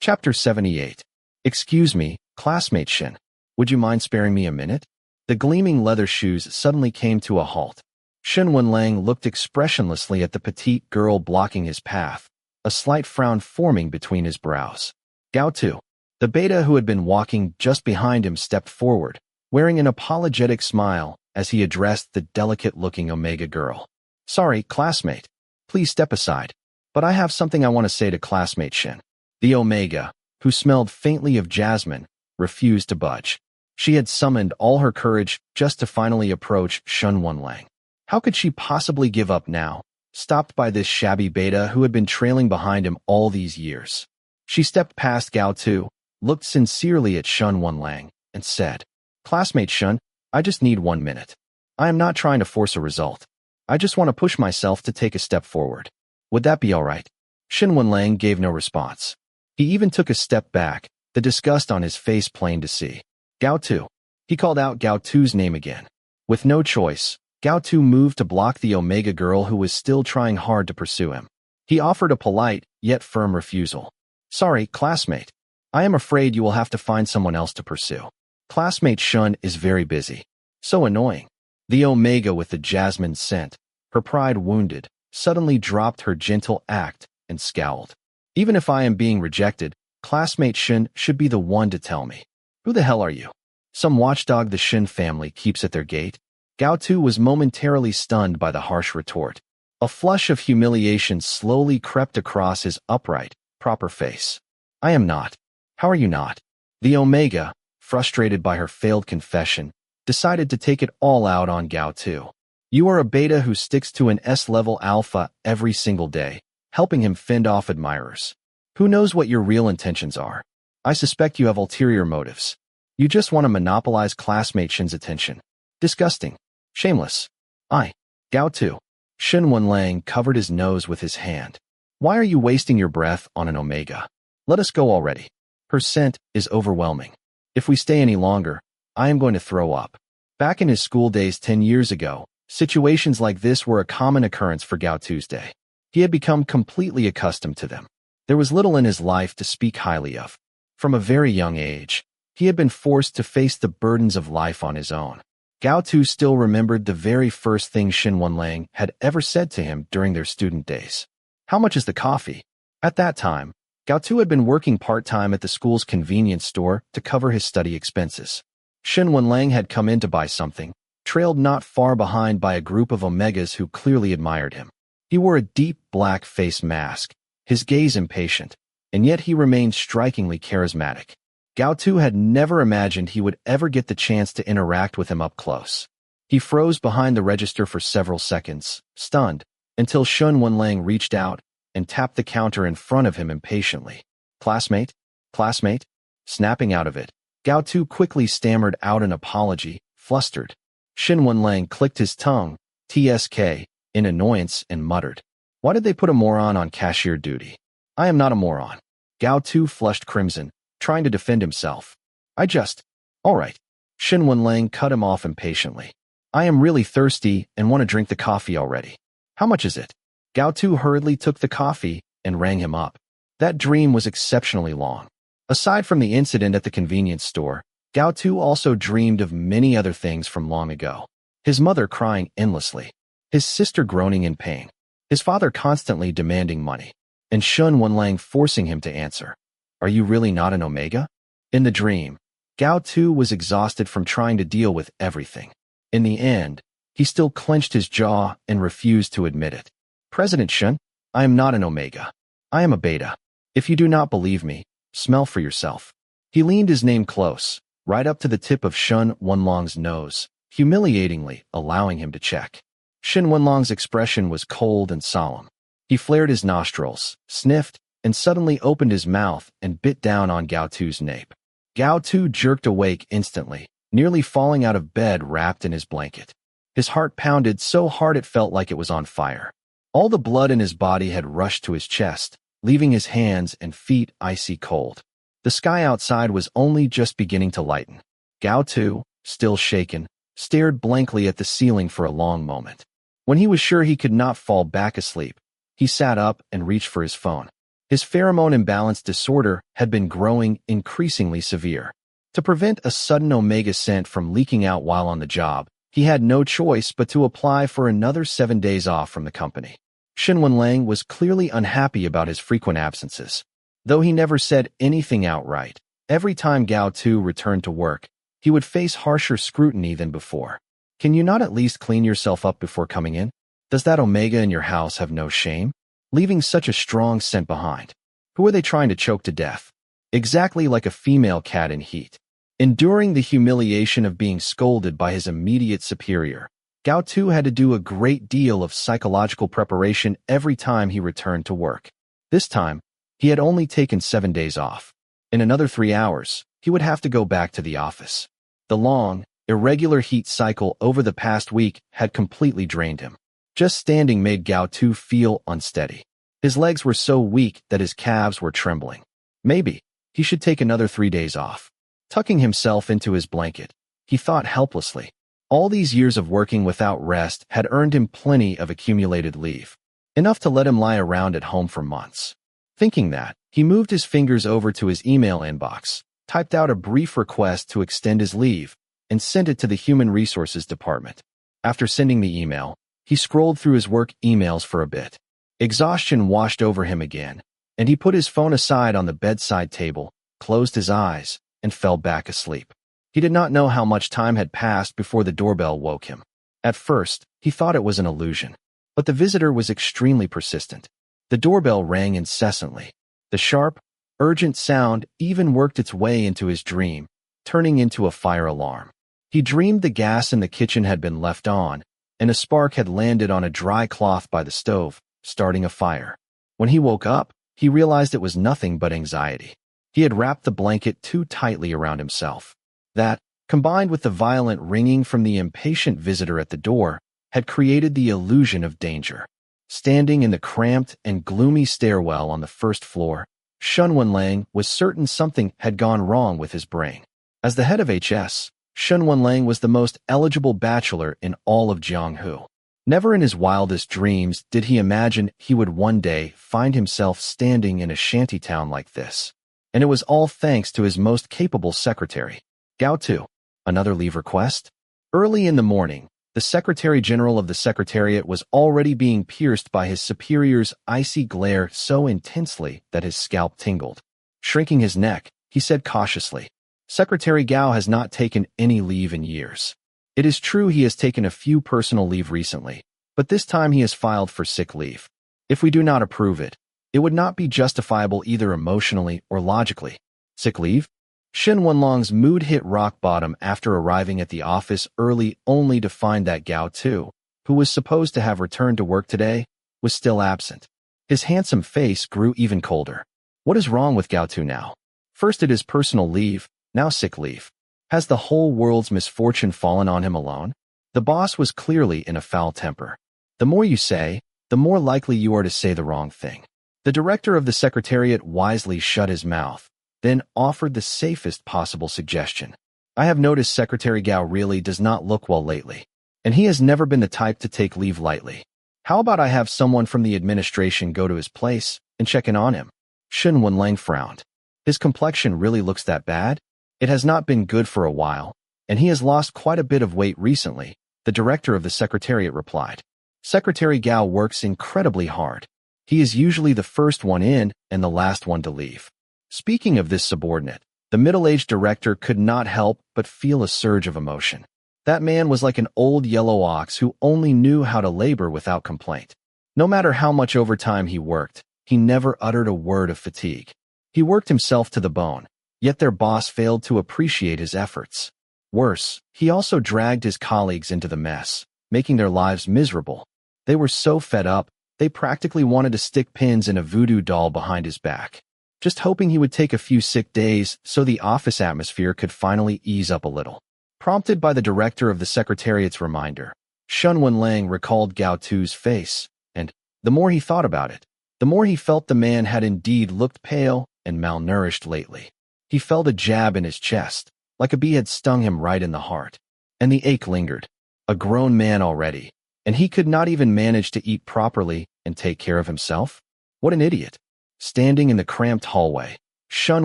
Chapter 78. Excuse me, classmate Shin. Would you mind sparing me a minute? The gleaming leather shoes suddenly came to a halt. Shen Wenlang looked expressionlessly at the petite girl blocking his path, a slight frown forming between his brows. Gao Tu, the beta who had been walking just behind him, stepped forward, wearing an apologetic smile as he addressed the delicate-looking Omega girl. Sorry, classmate. Please step aside. But I have something I want to say to classmate Shin. The Omega, who smelled faintly of jasmine, refused to budge. She had summoned all her courage just to finally approach Shen Wenlang. How could she possibly give up now, stopped by this shabby beta who had been trailing behind him all these years? She stepped past Gao Tu, looked sincerely at Shen Wenlang, and said, Classmate Shen, I just need 1 minute. I am not trying to force a result. I just want to push myself to take a step forward. Would that be all right? Shen Wenlang gave no response. He even took a step back, the disgust on his face plain to see. Gao Tu. He called out Gao Tu's name again. With no choice, Gao Tu moved to block the Omega girl who was still trying hard to pursue him. He offered a polite, yet firm refusal. Sorry, classmate. I am afraid you will have to find someone else to pursue. Classmate Shun is very busy. So annoying. The Omega with the jasmine scent, her pride wounded, suddenly dropped her gentle act and scowled. Even if I am being rejected, classmate Shun should be the one to tell me. Who the hell are you? Some watchdog the Shin family keeps at their gate? Gao Tu was momentarily stunned by the harsh retort. A flush of humiliation slowly crept across his upright, proper face. I am not. How are you not? The Omega, frustrated by her failed confession, decided to take it all out on Gao Tu. You are a beta who sticks to an S-level alpha every single day, helping him fend off admirers. Who knows what your real intentions are? I suspect you have ulterior motives. You just want to monopolize classmate Shin's attention. Disgusting. Shameless. Gao Tu. Shen Wenlang covered his nose with his hand. Why are you wasting your breath on an Omega? Let us go already. Her scent is overwhelming. If we stay any longer, I am going to throw up. Back in his school days 10 years ago, situations like this were a common occurrence for Gao Tu's day. He had become completely accustomed to them. There was little in his life to speak highly of. From a very young age, he had been forced to face the burdens of life on his own. Gao Tu still remembered the very first thing Xin Wenlang had ever said to him during their student days. "How much is the coffee?" At that time, Gao Tu had been working part-time at the school's convenience store to cover his study expenses. Xin Wenlang had come in to buy something, trailed not far behind by a group of Omegas who clearly admired him. He wore a deep black face mask, his gaze impatient, and yet he remained strikingly charismatic. Gao Tu had never imagined he would ever get the chance to interact with him up close. He froze behind the register for several seconds, stunned, until Xin Wenlang reached out and tapped the counter in front of him impatiently. "Classmate? Classmate?" Snapping out of it, Gao Tu quickly stammered out an apology, flustered. Xin Wenlang clicked his tongue, TSK, in annoyance and muttered, "Why did they put a moron on cashier duty? I am not a moron." Gao Tu flushed crimson, trying to defend himself. All right." Xin Wenlang cut him off impatiently. "I am really thirsty and want to drink the coffee already. How much is it?" Gao Tu hurriedly took the coffee and rang him up. That dream was exceptionally long. Aside from the incident at the convenience store, Gao Tu also dreamed of many other things from long ago. His mother crying endlessly, his sister groaning in pain, his father constantly demanding money, and Xin Wenlang forcing him to answer, "Are you really not an Omega?" In the dream, Gao Tu was exhausted from trying to deal with everything. In the end, he still clenched his jaw and refused to admit it. "President Xin, I am not an Omega. I am a Beta. If you do not believe me, smell for yourself." He leaned his name close, right up to the tip of Xin Wenlang's nose, humiliatingly allowing him to check. Xin Wenlang's expression was cold and solemn. He flared his nostrils, sniffed, and suddenly opened his mouth and bit down on Gao Tu's nape. Gao Tu jerked awake instantly, nearly falling out of bed wrapped in his blanket. His heart pounded so hard it felt like it was on fire. All the blood in his body had rushed to his chest, leaving his hands and feet icy cold. The sky outside was only just beginning to lighten. Gao Tu, still shaken, stared blankly at the ceiling for a long moment. When he was sure he could not fall back asleep, he sat up and reached for his phone. His pheromone imbalance disorder had been growing increasingly severe. To prevent a sudden Omega scent from leaking out while on the job, he had no choice but to apply for another 7 days off from the company. Xin Wenlang was clearly unhappy about his frequent absences. Though he never said anything outright, every time Gao Tu returned to work, he would face harsher scrutiny than before. "Can you not at least clean yourself up before coming in? Does that Omega in your house have no shame? Leaving such a strong scent behind. Who are they trying to choke to death?" Exactly like a female cat in heat. Enduring the humiliation of being scolded by his immediate superior, Gao Tu had to do a great deal of psychological preparation every time he returned to work. This time, he had only taken 7 days off. In another 3 hours, he would have to go back to the office. The long, irregular heat cycle over the past week had completely drained him. Just standing made Gao Tu feel unsteady. His legs were so weak that his calves were trembling. Maybe he should take another 3 days off. Tucking himself into his blanket, he thought helplessly. All these years of working without rest had earned him plenty of accumulated leave, enough to let him lie around at home for months. Thinking that, he moved his fingers over to his email inbox, typed out a brief request to extend his leave, and sent it to the Human Resources Department. After sending the email, he scrolled through his work emails for a bit. Exhaustion washed over him again, and he put his phone aside on the bedside table, closed his eyes, and fell back asleep. He did not know how much time had passed before the doorbell woke him. At first, he thought it was an illusion, but the visitor was extremely persistent. The doorbell rang incessantly. The sharp, urgent sound even worked its way into his dream, turning into a fire alarm. He dreamed the gas in the kitchen had been left on, and a spark had landed on a dry cloth by the stove, starting a fire. When he woke up, he realized it was nothing but anxiety. He had wrapped the blanket too tightly around himself. That, combined with the violent ringing from the impatient visitor at the door, had created the illusion of danger. Standing in the cramped and gloomy stairwell on the first floor, Xin Wenlang was certain something had gone wrong with his brain. As the head of HS, Xin Wenlang was the most eligible bachelor in all of Jianghu. Never in his wildest dreams did he imagine he would one day find himself standing in a shantytown like this. And it was all thanks to his most capable secretary. Gao Tu. Another leave request? Early in the morning, the Secretary General of the Secretariat was already being pierced by his superior's icy glare so intensely that his scalp tingled. Shrinking his neck, he said cautiously, "Secretary Gao has not taken any leave in years. It is true he has taken a few personal leave recently, but this time he has filed for sick leave. If we do not approve it, it would not be justifiable either emotionally or logically." Sick leave? Shen Wenlong's mood hit rock bottom after arriving at the office early only to find that Gao Tu, who was supposed to have returned to work today, was still absent. His handsome face grew even colder. What is wrong with Gao Tu now? First it is personal leave, now sick leave. Has the whole world's misfortune fallen on him alone? The boss was clearly in a foul temper. The more you say, the more likely you are to say the wrong thing. The director of the Secretariat wisely shut his mouth, then offered the safest possible suggestion. "I have noticed Secretary Gao really does not look well lately, and he has never been the type to take leave lightly. How about I have someone from the administration go to his place and check in on him?" Shen Wenlang frowned. His complexion really looks that bad? It has not been good for a while, and he has lost quite a bit of weight recently, the director of the Secretariat replied. Secretary Gao works incredibly hard. He is usually the first one in and the last one to leave. Speaking of this subordinate, the middle-aged director could not help but feel a surge of emotion. That man was like an old yellow ox who only knew how to labor without complaint. No matter how much overtime he worked, he never uttered a word of fatigue. He worked himself to the bone, yet their boss failed to appreciate his efforts. Worse, he also dragged his colleagues into the mess, making their lives miserable. They were so fed up, they practically wanted to stick pins in a voodoo doll behind his back, just hoping he would take a few sick days so the office atmosphere could finally ease up a little. Prompted by the director of the Secretariat's reminder, Shen Wenlang recalled Gao Tu's face, and, the more he thought about it, the more he felt the man had indeed looked pale and malnourished lately. He felt a jab in his chest, like a bee had stung him right in the heart, and the ache lingered. A grown man already, and he could not even manage to eat properly and take care of himself? What an idiot. Standing in the cramped hallway, Shen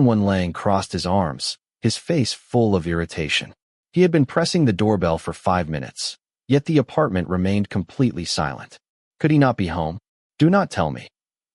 Wenlang crossed his arms, his face full of irritation. He had been pressing the doorbell for 5 minutes, yet the apartment remained completely silent. Could he not be home? Do not tell me.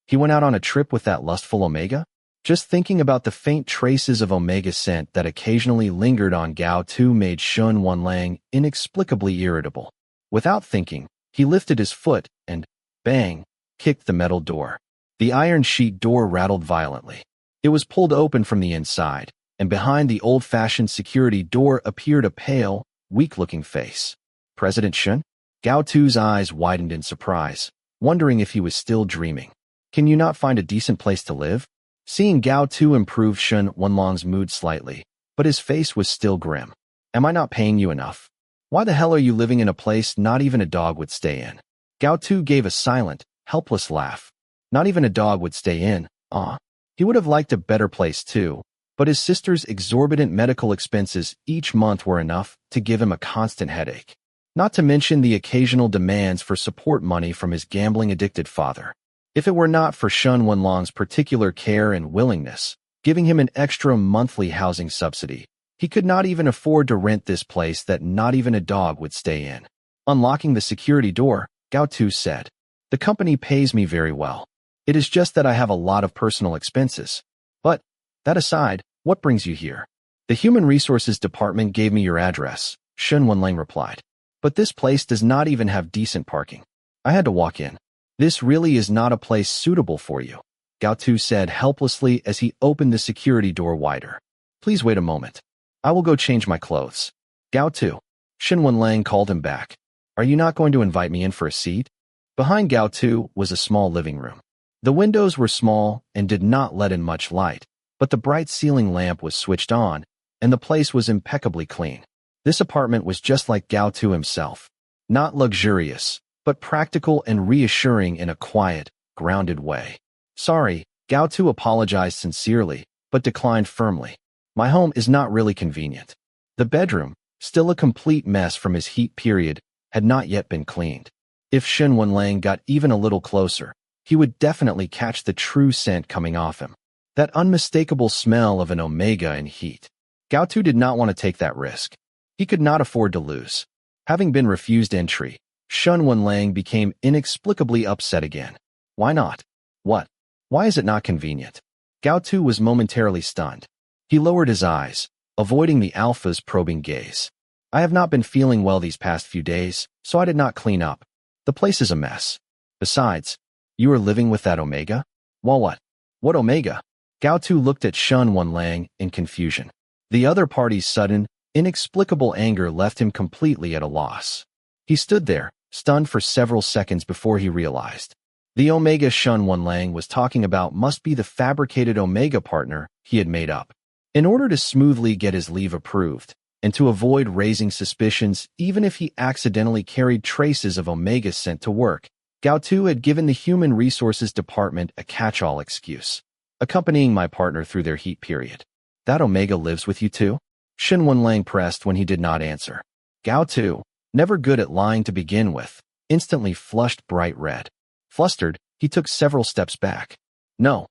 He went out on a trip with that lustful Omega? Just thinking about the faint traces of Omega scent that occasionally lingered on Gao Tu made Shen Wenlang inexplicably irritable. Without thinking, he lifted his foot and, bang, kicked the metal door. The iron sheet door rattled violently. It was pulled open from the inside, and behind the old-fashioned security door appeared a pale, weak-looking face. President Shen? Gao Tu's eyes widened in surprise, wondering if he was still dreaming. Can you not find a decent place to live? Seeing Gao Tu improved Shen Wenlong's mood slightly, but his face was still grim. Am I not paying you enough? Why the hell are you living in a place not even a dog would stay in? Gao Tu gave a silent, helpless laugh. Not even a dog would stay in, He would have liked a better place too, but his sister's exorbitant medical expenses each month were enough to give him a constant headache. Not to mention the occasional demands for support money from his gambling-addicted father. If it were not for Shen Wenlong's particular care and willingness, giving him an extra monthly housing subsidy, he could not even afford to rent this place that not even a dog would stay in. Unlocking the security door, Gao Tu said, "The company pays me very well. It is just that I have a lot of personal expenses. But, that aside, what brings you here?" "The Human Resources Department gave me your address," Shen Wenlang replied. "But this place does not even have decent parking. I had to walk in. This really is not a place suitable for you," Gao Tu said helplessly as he opened the security door wider. "Please wait a moment. I will go change my clothes." "Gao Tu," Shen Wenlang called him back. "Are you not going to invite me in for a seat?" Behind Gao Tu was a small living room. The windows were small and did not let in much light, but the bright ceiling lamp was switched on, and the place was impeccably clean. This apartment was just like Gao Tu himself. Not luxurious, but practical and reassuring in a quiet, grounded way. "Sorry," Gao Tu apologized sincerely, but declined firmly. "My home is not really convenient." The bedroom, still a complete mess from his heat period, had not yet been cleaned. If Shen Wenlang got even a little closer, he would definitely catch the true scent coming off him. That unmistakable smell of an Omega in heat. Gao Tu did not want to take that risk. He could not afford to lose. Having been refused entry, Shen Wenlang became inexplicably upset again. Why not? What? Why is it not convenient? Gao Tu was momentarily stunned. He lowered his eyes, avoiding the Alpha's probing gaze. I have not been feeling well these past few days, so I did not clean up. The place is a mess. Besides, you are living with that Omega? Well, what? What Omega? Gao Tu looked at Shen Wenlang in confusion. The other party's sudden, inexplicable anger left him completely at a loss. He stood there, stunned for several seconds before he realized. The Omega Shen Wenlang was talking about must be the fabricated Omega partner he had made up. In order to smoothly get his leave approved, and to avoid raising suspicions even if he accidentally carried traces of Omega sent to work, Gao Tu had given the Human Resources Department a catch-all excuse, accompanying my partner through their heat period. That Omega lives with you too? Shen Wenlang pressed when he did not answer. Gao Tu, never good at lying to begin with, instantly flushed bright red. Flustered, he took several steps back. No.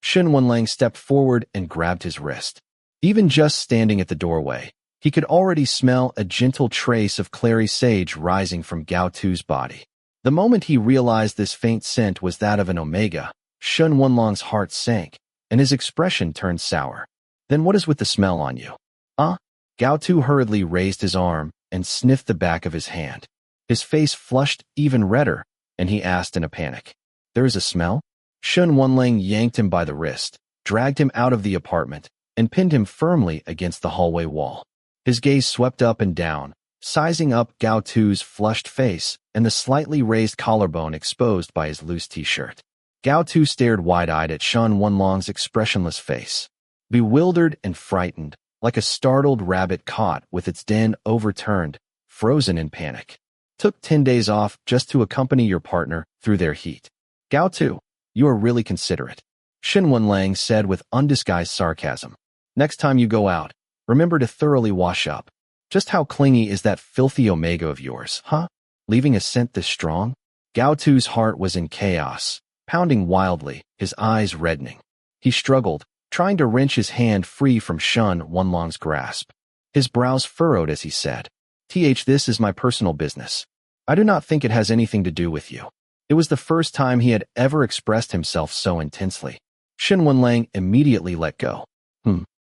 Shen Wenlang stepped forward and grabbed his wrist. Even just standing at the doorway, he could already smell a gentle trace of clary sage rising from Gao Tu's body. The moment he realized this faint scent was that of an Omega, Shen Wenlang's heart sank, and his expression turned sour. Then what is with the smell on you? Gao Tu hurriedly raised his arm and sniffed the back of his hand. His face flushed even redder, and he asked in a panic. There is a smell? Shen Wenlang yanked him by the wrist, dragged him out of the apartment, and pinned him firmly against the hallway wall. His gaze swept up and down, sizing up Gao Tu's flushed face and the slightly raised collarbone exposed by his loose t-shirt. Gao Tu stared wide-eyed at Shen Wenlang's expressionless face. Bewildered and frightened, like a startled rabbit caught with its den overturned, frozen in panic. Took 10 days off just to accompany your partner through their heat. Gao Tu, you are really considerate, Shen Wenlang said with undisguised sarcasm. Next time you go out, remember to thoroughly wash up. Just how clingy is that filthy Omega of yours, huh? Leaving a scent this strong? Gao Tu's heart was in chaos, pounding wildly, his eyes reddening. He struggled, trying to wrench his hand free from Shen Wenlang's grasp. His brows furrowed as he said, This is my personal business. I do not think it has anything to do with you. It was the first time he had ever expressed himself so intensely. Shen Wenlang immediately let go.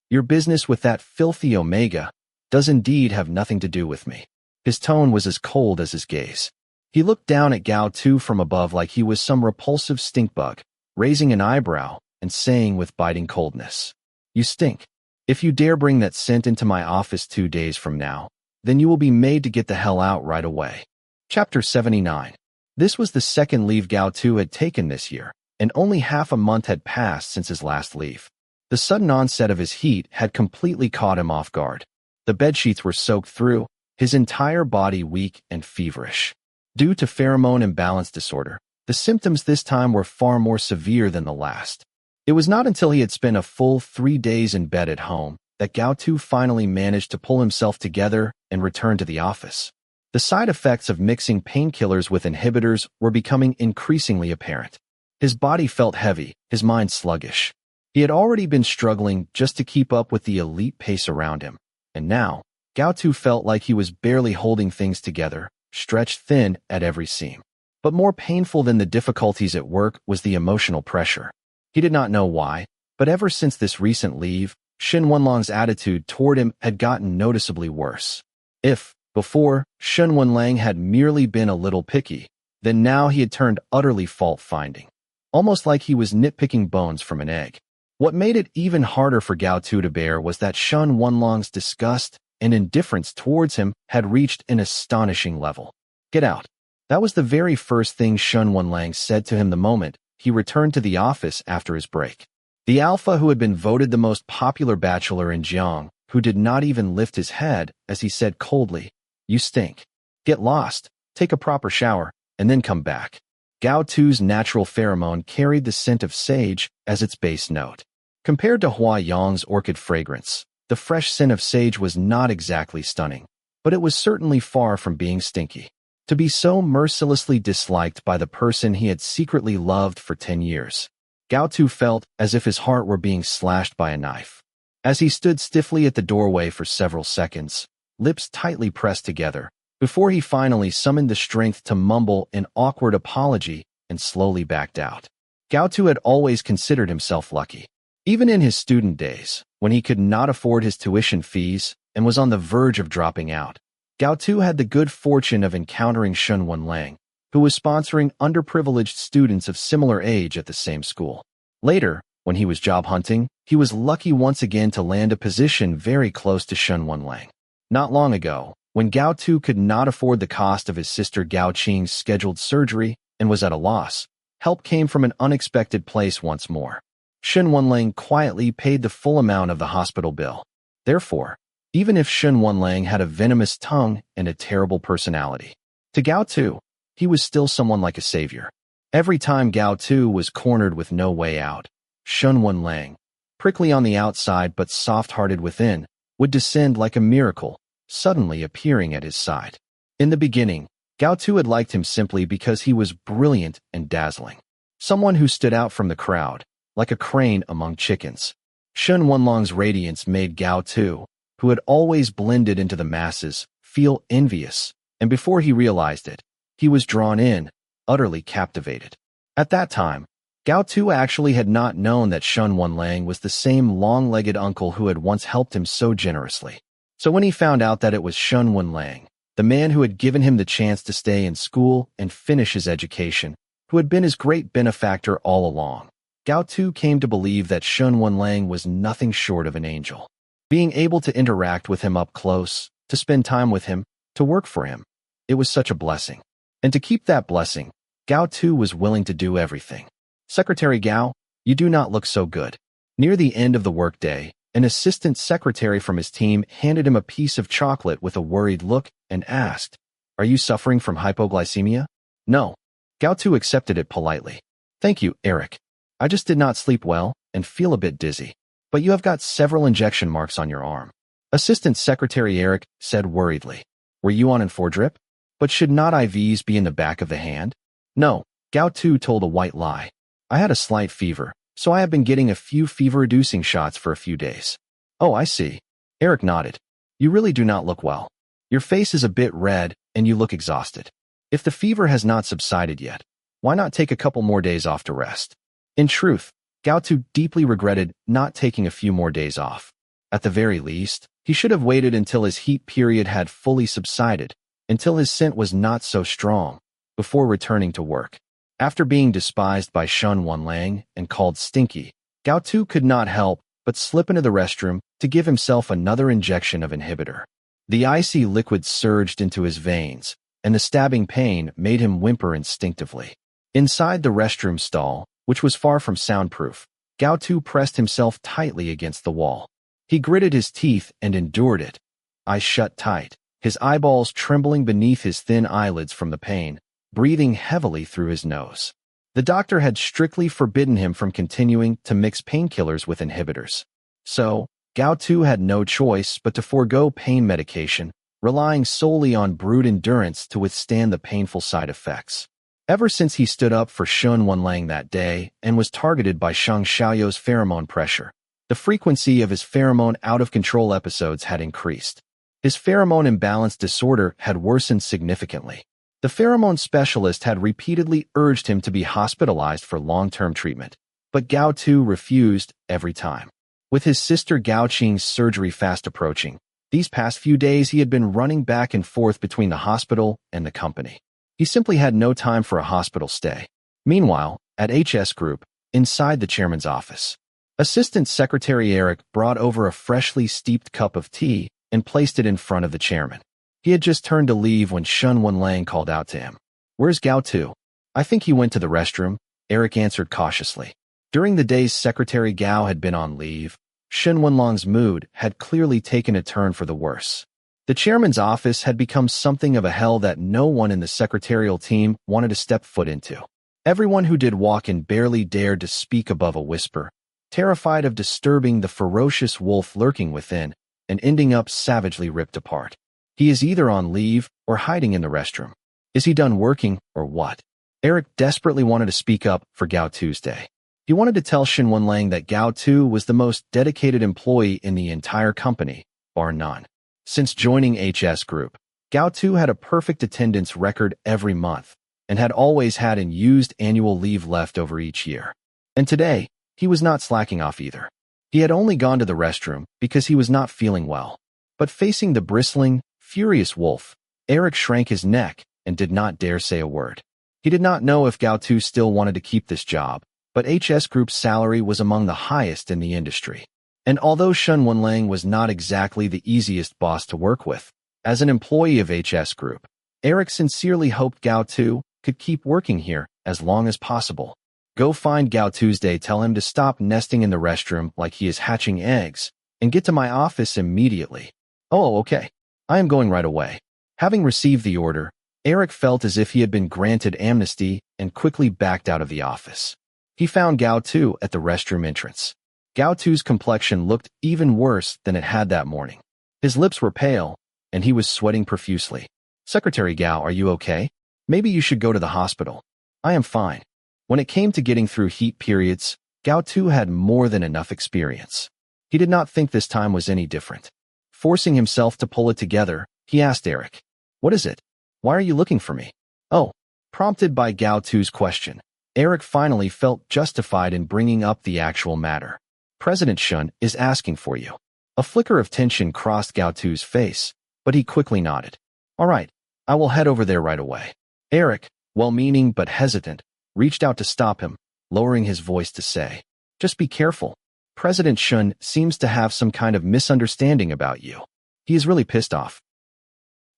Your business with that filthy Omega does indeed have nothing to do with me. His tone was as cold as his gaze. He looked down at Gao Tu from above like he was some repulsive stink bug, raising an eyebrow and saying with biting coldness, You stink. If you dare bring that scent into my office 2 days from now, then you will be made to get the hell out right away. Chapter 79. This was the second leave Gao Tu had taken this year, and only half a month had passed since his last leave. The sudden onset of his heat had completely caught him off guard. The bedsheets were soaked through, his entire body weak and feverish. Due to pheromone imbalance disorder, the symptoms this time were far more severe than the last. It was not until he had spent a full 3 days in bed at home that Gao Tu finally managed to pull himself together and return to the office. The side effects of mixing painkillers with inhibitors were becoming increasingly apparent. His body felt heavy, his mind sluggish. He had already been struggling just to keep up with the elite pace around him, and now, Gao Tu felt like he was barely holding things together, stretched thin at every seam. But more painful than the difficulties at work was the emotional pressure. He did not know why, but ever since this recent leave, Shen Wenlang's attitude toward him had gotten noticeably worse. If, before, Shen Wenlang had merely been a little picky, then now he had turned utterly fault-finding, almost like he was nitpicking bones from an egg. What made it even harder for Gao Tu to bear was that Shen Wenlang's disgust and indifference towards him had reached an astonishing level. Get out. That was the very first thing Shen Wenlang said to him the moment he returned to the office after his break. The alpha who had been voted the most popular bachelor in Jiang, who did not even lift his head as he said coldly, You stink. Get lost, take a proper shower, and then come back. Gao Tu's natural pheromone carried the scent of sage as its base note. Compared to Hua Yang's orchid fragrance, the fresh scent of sage was not exactly stunning, but it was certainly far from being stinky. To be so mercilessly disliked by the person he had secretly loved for 10 years. Gao Tu felt as if his heart were being slashed by a knife. As he stood stiffly at the doorway for several seconds, lips tightly pressed together, before he finally summoned the strength to mumble an awkward apology and slowly backed out. Gao Tu had always considered himself lucky. Even in his student days, when he could not afford his tuition fees and was on the verge of dropping out, Gao Tu had the good fortune of encountering Shun Wenlang, who was sponsoring underprivileged students of similar age at the same school. Later, when he was job hunting, he was lucky once again to land a position very close to Shun Wenlang. Not long ago, when Gao Tu could not afford the cost of his sister Gao Qing's scheduled surgery and was at a loss, help came from an unexpected place once more. Shun Wenlang quietly paid the full amount of the hospital bill. Therefore, even if Shun Wenlang had a venomous tongue and a terrible personality, to Gao Tu, he was still someone like a savior. Every time Gao Tu was cornered with no way out, Shun Wenlang, prickly on the outside but soft-hearted within, would descend like a miracle, suddenly appearing at his side. In the beginning, Gao Tu had liked him simply because he was brilliant and dazzling. Someone who stood out from the crowd, like a crane among chickens. Shun Wenlang's radiance made Gao Tu, who had always blended into the masses, feel envious, and before he realized it, he was drawn in, utterly captivated. At that time, Gao Tu actually had not known that Shun Wenlang was the same long-legged uncle who had once helped him so generously. So when he found out that it was Shun Wenlang, the man who had given him the chance to stay in school and finish his education, who had been his great benefactor all along, Gao Tu came to believe that Shun Wenlang was nothing short of an angel. Being able to interact with him up close, to spend time with him, to work for him, it was such a blessing. And to keep that blessing, Gao Tu was willing to do everything. Secretary Gao, you do not look so good. Near the end of the workday, an assistant secretary from his team handed him a piece of chocolate with a worried look and asked, "Are you suffering from hypoglycemia?" "No." Gao Tu accepted it politely. "Thank you, Eric. I just did not sleep well and feel a bit dizzy. But you have got several injection marks on your arm." Assistant Secretary Eric said worriedly. "Were you on an 4-drip? But should not IVs be in the back of the hand?" "No." Gao Tu told a white lie. "I had a slight fever, so I have been getting a few fever-reducing shots for a few days." "Oh, I see." Eric nodded. "You really do not look well. Your face is a bit red, and you look exhausted. If the fever has not subsided yet, why not take a couple more days off to rest?" In truth, Gao Tu deeply regretted not taking a few more days off. At the very least, he should have waited until his heat period had fully subsided, until his scent was not so strong, before returning to work. After being despised by Shun Wenlang and called stinky, Gao Tu could not help but slip into the restroom to give himself another injection of inhibitor. The icy liquid surged into his veins, and the stabbing pain made him whimper instinctively. Inside the restroom stall, which was far from soundproof, Gao Tu pressed himself tightly against the wall. He gritted his teeth and endured it, eyes shut tight, his eyeballs trembling beneath his thin eyelids from the pain, breathing heavily through his nose. The doctor had strictly forbidden him from continuing to mix painkillers with inhibitors. So, Gao Tu had no choice but to forego pain medication, relying solely on brute endurance to withstand the painful side effects. Ever since he stood up for Shun Wenlang that day and was targeted by Shang Xiaoyou's pheromone pressure, the frequency of his pheromone out-of-control episodes had increased. His pheromone imbalance disorder had worsened significantly. The pheromone specialist had repeatedly urged him to be hospitalized for long-term treatment, but Gao Tu refused every time. With his sister Gao Qing's surgery fast approaching, these past few days he had been running back and forth between the hospital and the company. He simply had no time for a hospital stay. Meanwhile, at HS Group, inside the chairman's office, Assistant Secretary Eric brought over a freshly steeped cup of tea and placed it in front of the chairman. He had just turned to leave when Shun Wenlang called out to him. "Where's Gao Tu?" "I think he went to the restroom," Eric answered cautiously. During the days Secretary Gao had been on leave, Shun Wenlang's mood had clearly taken a turn for the worse. The chairman's office had become something of a hell that no one in the secretarial team wanted to step foot into. Everyone who did walk in barely dared to speak above a whisper, terrified of disturbing the ferocious wolf lurking within and ending up savagely ripped apart. He is either on leave or hiding in the restroom. Is he done working, or what? Eric desperately wanted to speak up for Gao Tuesday. He wanted to tell Shin Wenlang that Gao Tu was the most dedicated employee in the entire company, bar none. Since joining HS Group, Gao Tu had a perfect attendance record every month and had always had an used annual leave left over each year. And today, he was not slacking off either. He had only gone to the restroom because he was not feeling well. But facing the bristling, furious wolf, Eric shrank his neck and did not dare say a word. He did not know if Gao Tu still wanted to keep this job, but HS Group's salary was among the highest in the industry. And although Shin Wenlang was not exactly the easiest boss to work with, as an employee of HS Group, Eric sincerely hoped Gao Tu could keep working here as long as possible. Go find Gao Tuesday, tell him to stop nesting in the restroom like he is hatching eggs, and get to my office immediately. Oh, okay. I am going right away. Having received the order, Eric felt as if he had been granted amnesty and quickly backed out of the office. He found Gao Tu at the restroom entrance. Gao Tu's complexion looked even worse than it had that morning. His lips were pale, and he was sweating profusely. Secretary Gao, are you okay? Maybe you should go to the hospital. I am fine. When it came to getting through heat periods, Gao Tu had more than enough experience. He did not think this time was any different. Forcing himself to pull it together, he asked Eric, "What is it? Why are you looking for me?" Oh, prompted by Gao Tu's question, Eric finally felt justified in bringing up the actual matter. President Shun is asking for you. A flicker of tension crossed Gao Tu's face, but he quickly nodded. All right, I will head over there right away. Eric, well-meaning but hesitant, reached out to stop him, lowering his voice to say, just be careful. President Shun seems to have some kind of misunderstanding about you. He is really pissed off.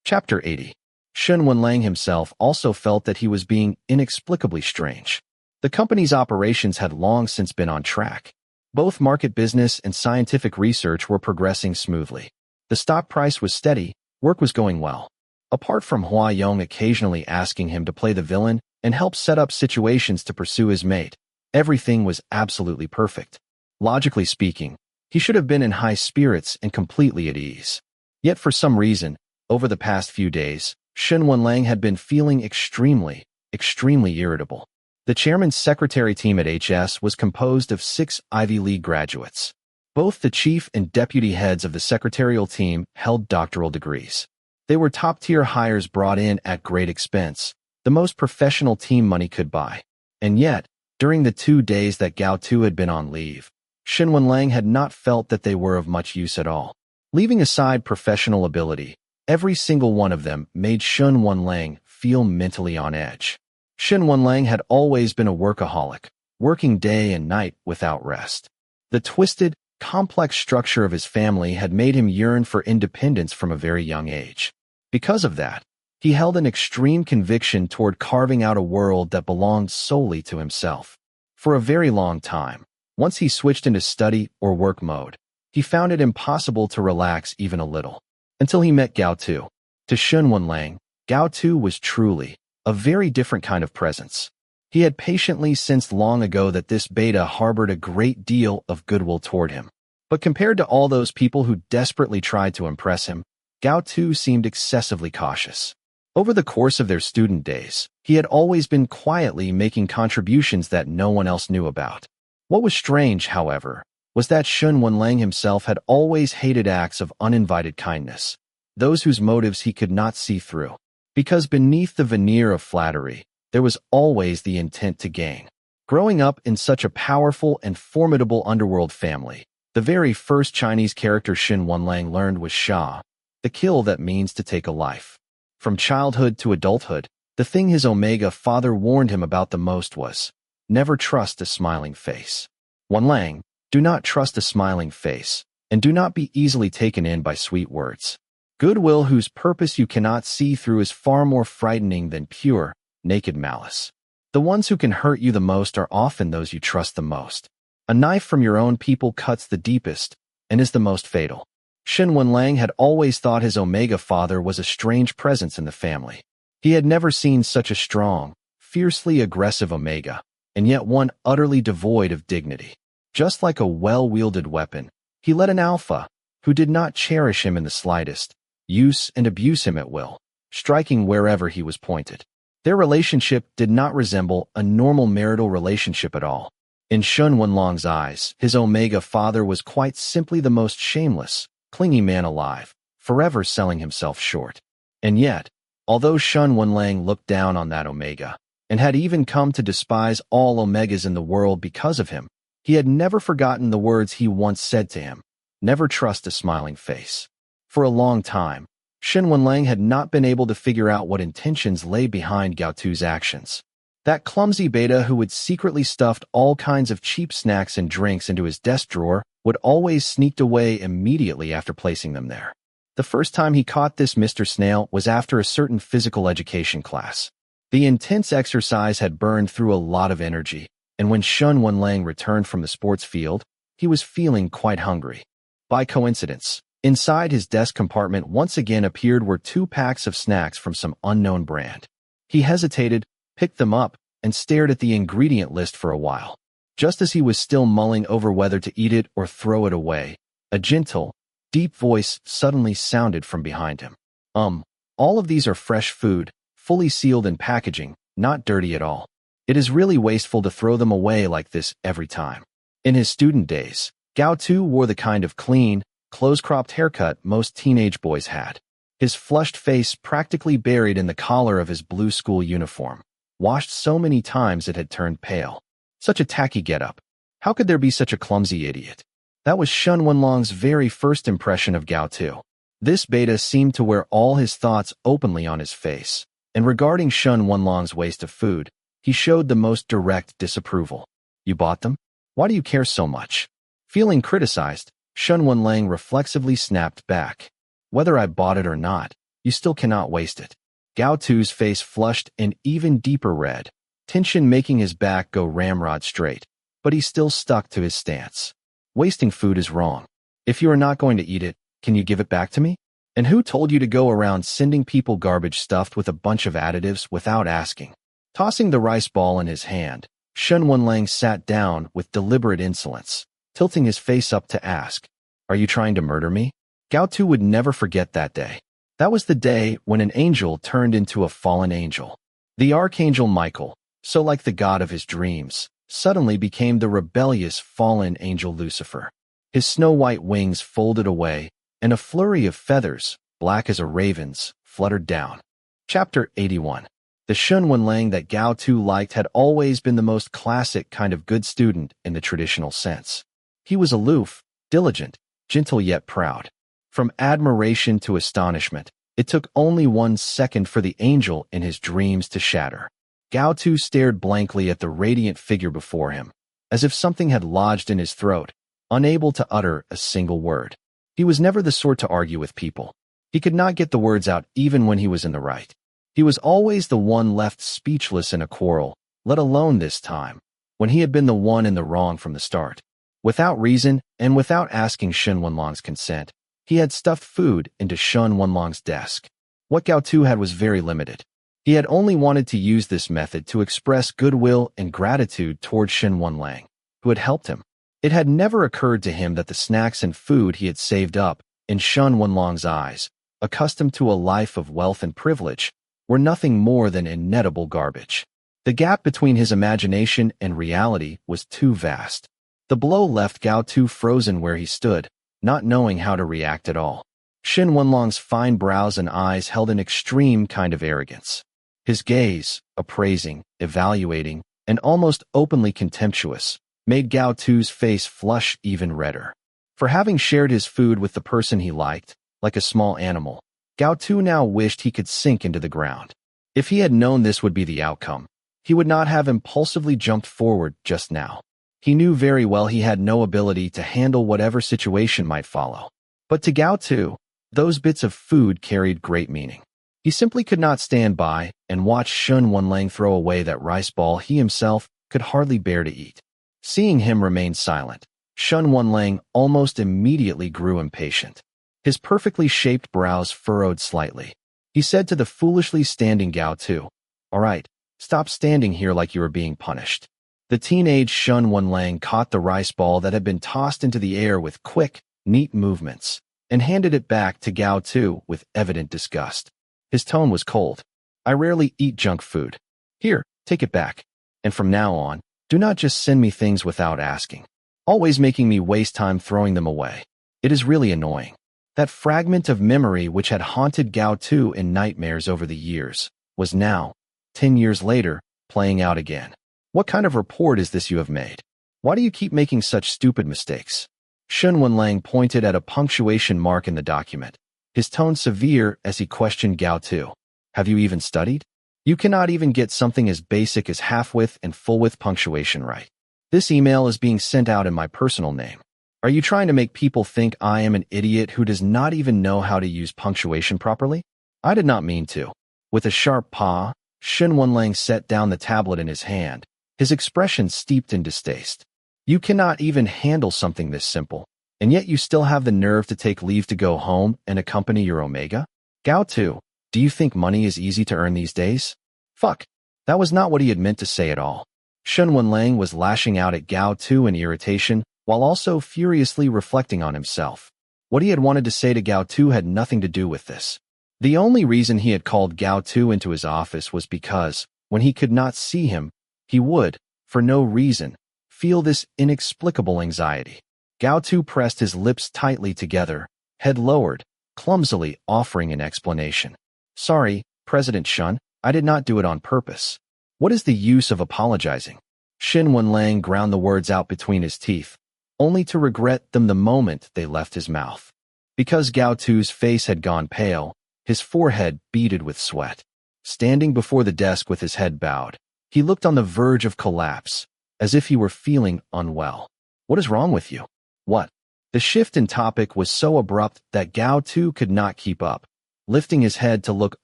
Chapter 80. Shin Wenlang himself also felt that he was being inexplicably strange. The company's operations had long since been on track. Both market business and scientific research were progressing smoothly. The stock price was steady, work was going well. Apart from Hua Yong occasionally asking him to play the villain and help set up situations to pursue his mate, everything was absolutely perfect. Logically speaking, he should have been in high spirits and completely at ease. Yet for some reason, over the past few days, Shin Wenlang had been feeling extremely irritable. The chairman's secretary team at HS was composed of 6 Ivy League graduates. Both the chief and deputy heads of the secretarial team held doctoral degrees. They were top-tier hires brought in at great expense, the most professional team money could buy. And yet, during the 2 days that Gao Tu had been on leave, Shin Wenlang had not felt that they were of much use at all. Leaving aside professional ability, every single one of them made Shin Wenlang feel mentally on edge. Shin Wenlang had always been a workaholic, working day and night without rest. The twisted, complex structure of his family had made him yearn for independence from a very young age. Because of that, he held an extreme conviction toward carving out a world that belonged solely to himself. For a very long time, once he switched into study or work mode, he found it impossible to relax even a little. Until he met Gao Tu. To Shin Wenlang, Gao Tu was truly a very different kind of presence. He had patiently sensed long ago that this beta harbored a great deal of goodwill toward him. But compared to all those people who desperately tried to impress him, Gao Tu seemed excessively cautious. Over the course of their student days, he had always been quietly making contributions that no one else knew about. What was strange, however, was that Shin Wenlang himself had always hated acts of uninvited kindness, those whose motives he could not see through. Because beneath the veneer of flattery, there was always the intent to gain. Growing up in such a powerful and formidable underworld family, the very first Chinese character Shin Wenlang learned was Sha, the kill that means to take a life. From childhood to adulthood, the thing his Omega father warned him about the most was, never trust a smiling face. Wenlang, do not trust a smiling face, and do not be easily taken in by sweet words. Goodwill whose purpose you cannot see through is far more frightening than pure, naked malice. The ones who can hurt you the most are often those you trust the most. A knife from your own people cuts the deepest and is the most fatal. Shin Wenlang had always thought his Omega father was a strange presence in the family. He had never seen such a strong, fiercely aggressive Omega, and yet one utterly devoid of dignity. Just like a well-wielded weapon, he let an alpha, who did not cherish him in the slightest, use and abuse him at will. striking wherever he was pointed. Their relationship did not resemble a normal marital relationship at all. In Shun Wenlong's eyes, his Omega father was quite simply the most shameless, clingy man alive, forever selling himself short. And yet, although Shun Wenlang looked down on that Omega, and had even come to despise all Omegas in the world because of him, he had never forgotten the words he once said to him: never trust a smiling face. For a long time, Shun Wenlang had not been able to figure out what intentions lay behind Gao Tu's actions. That clumsy beta who had secretly stuffed all kinds of cheap snacks and drinks into his desk drawer would always sneaked away immediately after placing them there. The first time he caught this Mr. Snail was after a certain physical education class. The intense exercise had burned through a lot of energy, and when Shun Wenlang returned from the sports field, he was feeling quite hungry. By coincidence, inside his desk compartment once again appeared were 2 packs of snacks from some unknown brand. He hesitated, picked them up, and stared at the ingredient list for a while. Just as he was still mulling over whether to eat it or throw it away, a gentle, deep voice suddenly sounded from behind him. All of these are fresh food, fully sealed in packaging, not dirty at all. It is really wasteful to throw them away like this every time. In his student days, Gao Tu wore the kind of clean, close-cropped haircut most teenage boys had. His flushed face practically buried in the collar of his blue school uniform, washed so many times it had turned pale. Such a tacky getup. How could there be such a clumsy idiot? That was Shun Wenlong's very first impression of Gao Tu. This beta seemed to wear all his thoughts openly on his face, and regarding Shun Wenlong's waste of food, he showed the most direct disapproval. You bought them? Why do you care so much? Feeling criticized, Shun Wenlang reflexively snapped back. Whether I bought it or not, you still cannot waste it. Gao Tu's face flushed an even deeper red, tension making his back go ramrod straight, but he still stuck to his stance. Wasting food is wrong. If you are not going to eat it, can you give it back to me? And who told you to go around sending people garbage stuffed with a bunch of additives without asking? Tossing the rice ball in his hand, Shun Wenlang sat down with deliberate insolence, tilting his face up to ask, "Are you trying to murder me?" Gao Tu would never forget that day. That was the day when an angel turned into a fallen angel. The archangel Michael, so like the god of his dreams, suddenly became the rebellious fallen angel Lucifer. His snow-white wings folded away, and a flurry of feathers, black as a raven's, fluttered down. Chapter 81. The Shun Wenlang that Gao Tu liked had always been the most classic kind of good student in the traditional sense. He was aloof, diligent, gentle yet proud. From admiration to astonishment, it took only 1 second for the angel in his dreams to shatter. Gao Tu stared blankly at the radiant figure before him, as if something had lodged in his throat, unable to utter a single word. He was never the sort to argue with people. He could not get the words out even when he was in the right. He was always the one left speechless in a quarrel, let alone this time, when he had been the one in the wrong from the start. Without reason and without asking Shun Wenlong's consent, he had stuffed food into Shun Wenlong's desk. What Gao Tu had was very limited. He had only wanted to use this method to express goodwill and gratitude toward Shun Wenlang, who had helped him. It had never occurred to him that the snacks and food he had saved up, in Shun Wenlong's eyes, accustomed to a life of wealth and privilege, were nothing more than inedible garbage. The gap between his imagination and reality was too vast. The blow left Gao Tu frozen where he stood, not knowing how to react at all. Shun Wenlong's fine brows and eyes held an extreme kind of arrogance. His gaze, appraising, evaluating, and almost openly contemptuous, made Gao Tu's face flush even redder. For having shared his food with the person he liked, like a small animal, Gao Tu now wished he could sink into the ground. If he had known this would be the outcome, he would not have impulsively jumped forward just now. He knew very well he had no ability to handle whatever situation might follow. But to Gao Tu, those bits of food carried great meaning. He simply could not stand by and watch Shun Wenlang throw away that rice ball he himself could hardly bear to eat. Seeing him remain silent, Shun Wenlang almost immediately grew impatient. His perfectly shaped brows furrowed slightly. He said to the foolishly standing Gao Tu, "All right, stop standing here like you are being punished." The teenage Shun Wenlang caught the rice ball that had been tossed into the air with quick, neat movements, and handed it back to Gao Tu with evident disgust. His tone was cold. I rarely eat junk food. Here, take it back. And from now on, do not just send me things without asking, always making me waste time throwing them away. It is really annoying. That fragment of memory which had haunted Gao Tu in nightmares over the years was now, 10 years later, playing out again. What kind of report is this you have made? Why do you keep making such stupid mistakes? Shen Wenlang pointed at a punctuation mark in the document, his tone severe as he questioned Gao Tu. Have you even studied? You cannot even get something as basic as half-width and full-width punctuation right. This email is being sent out in my personal name. Are you trying to make people think I am an idiot who does not even know how to use punctuation properly? I did not mean to. With a sharp paw, Shen Wenlang set down the tablet in his hand, his expression steeped in distaste. You cannot even handle something this simple, and yet you still have the nerve to take leave to go home and accompany your Omega? Gao Tu, do you think money is easy to earn these days? Fuck. That was not what he had meant to say at all. Shen Wenlang was lashing out at Gao Tu in irritation, while also furiously reflecting on himself. What he had wanted to say to Gao Tu had nothing to do with this. The only reason he had called Gao Tu into his office was because, when he could not see him, he would, for no reason, feel this inexplicable anxiety. Gao Tu pressed his lips tightly together, head lowered, clumsily offering an explanation. Sorry, President Shen, I did not do it on purpose. What is the use of apologizing? Shen Wenlang ground the words out between his teeth, only to regret them the moment they left his mouth. Because Gao Tu's face had gone pale, his forehead beaded with sweat. Standing before the desk with his head bowed, he looked on the verge of collapse, as if he were feeling unwell. What is wrong with you? What? The shift in topic was so abrupt that Gao Tu could not keep up, lifting his head to look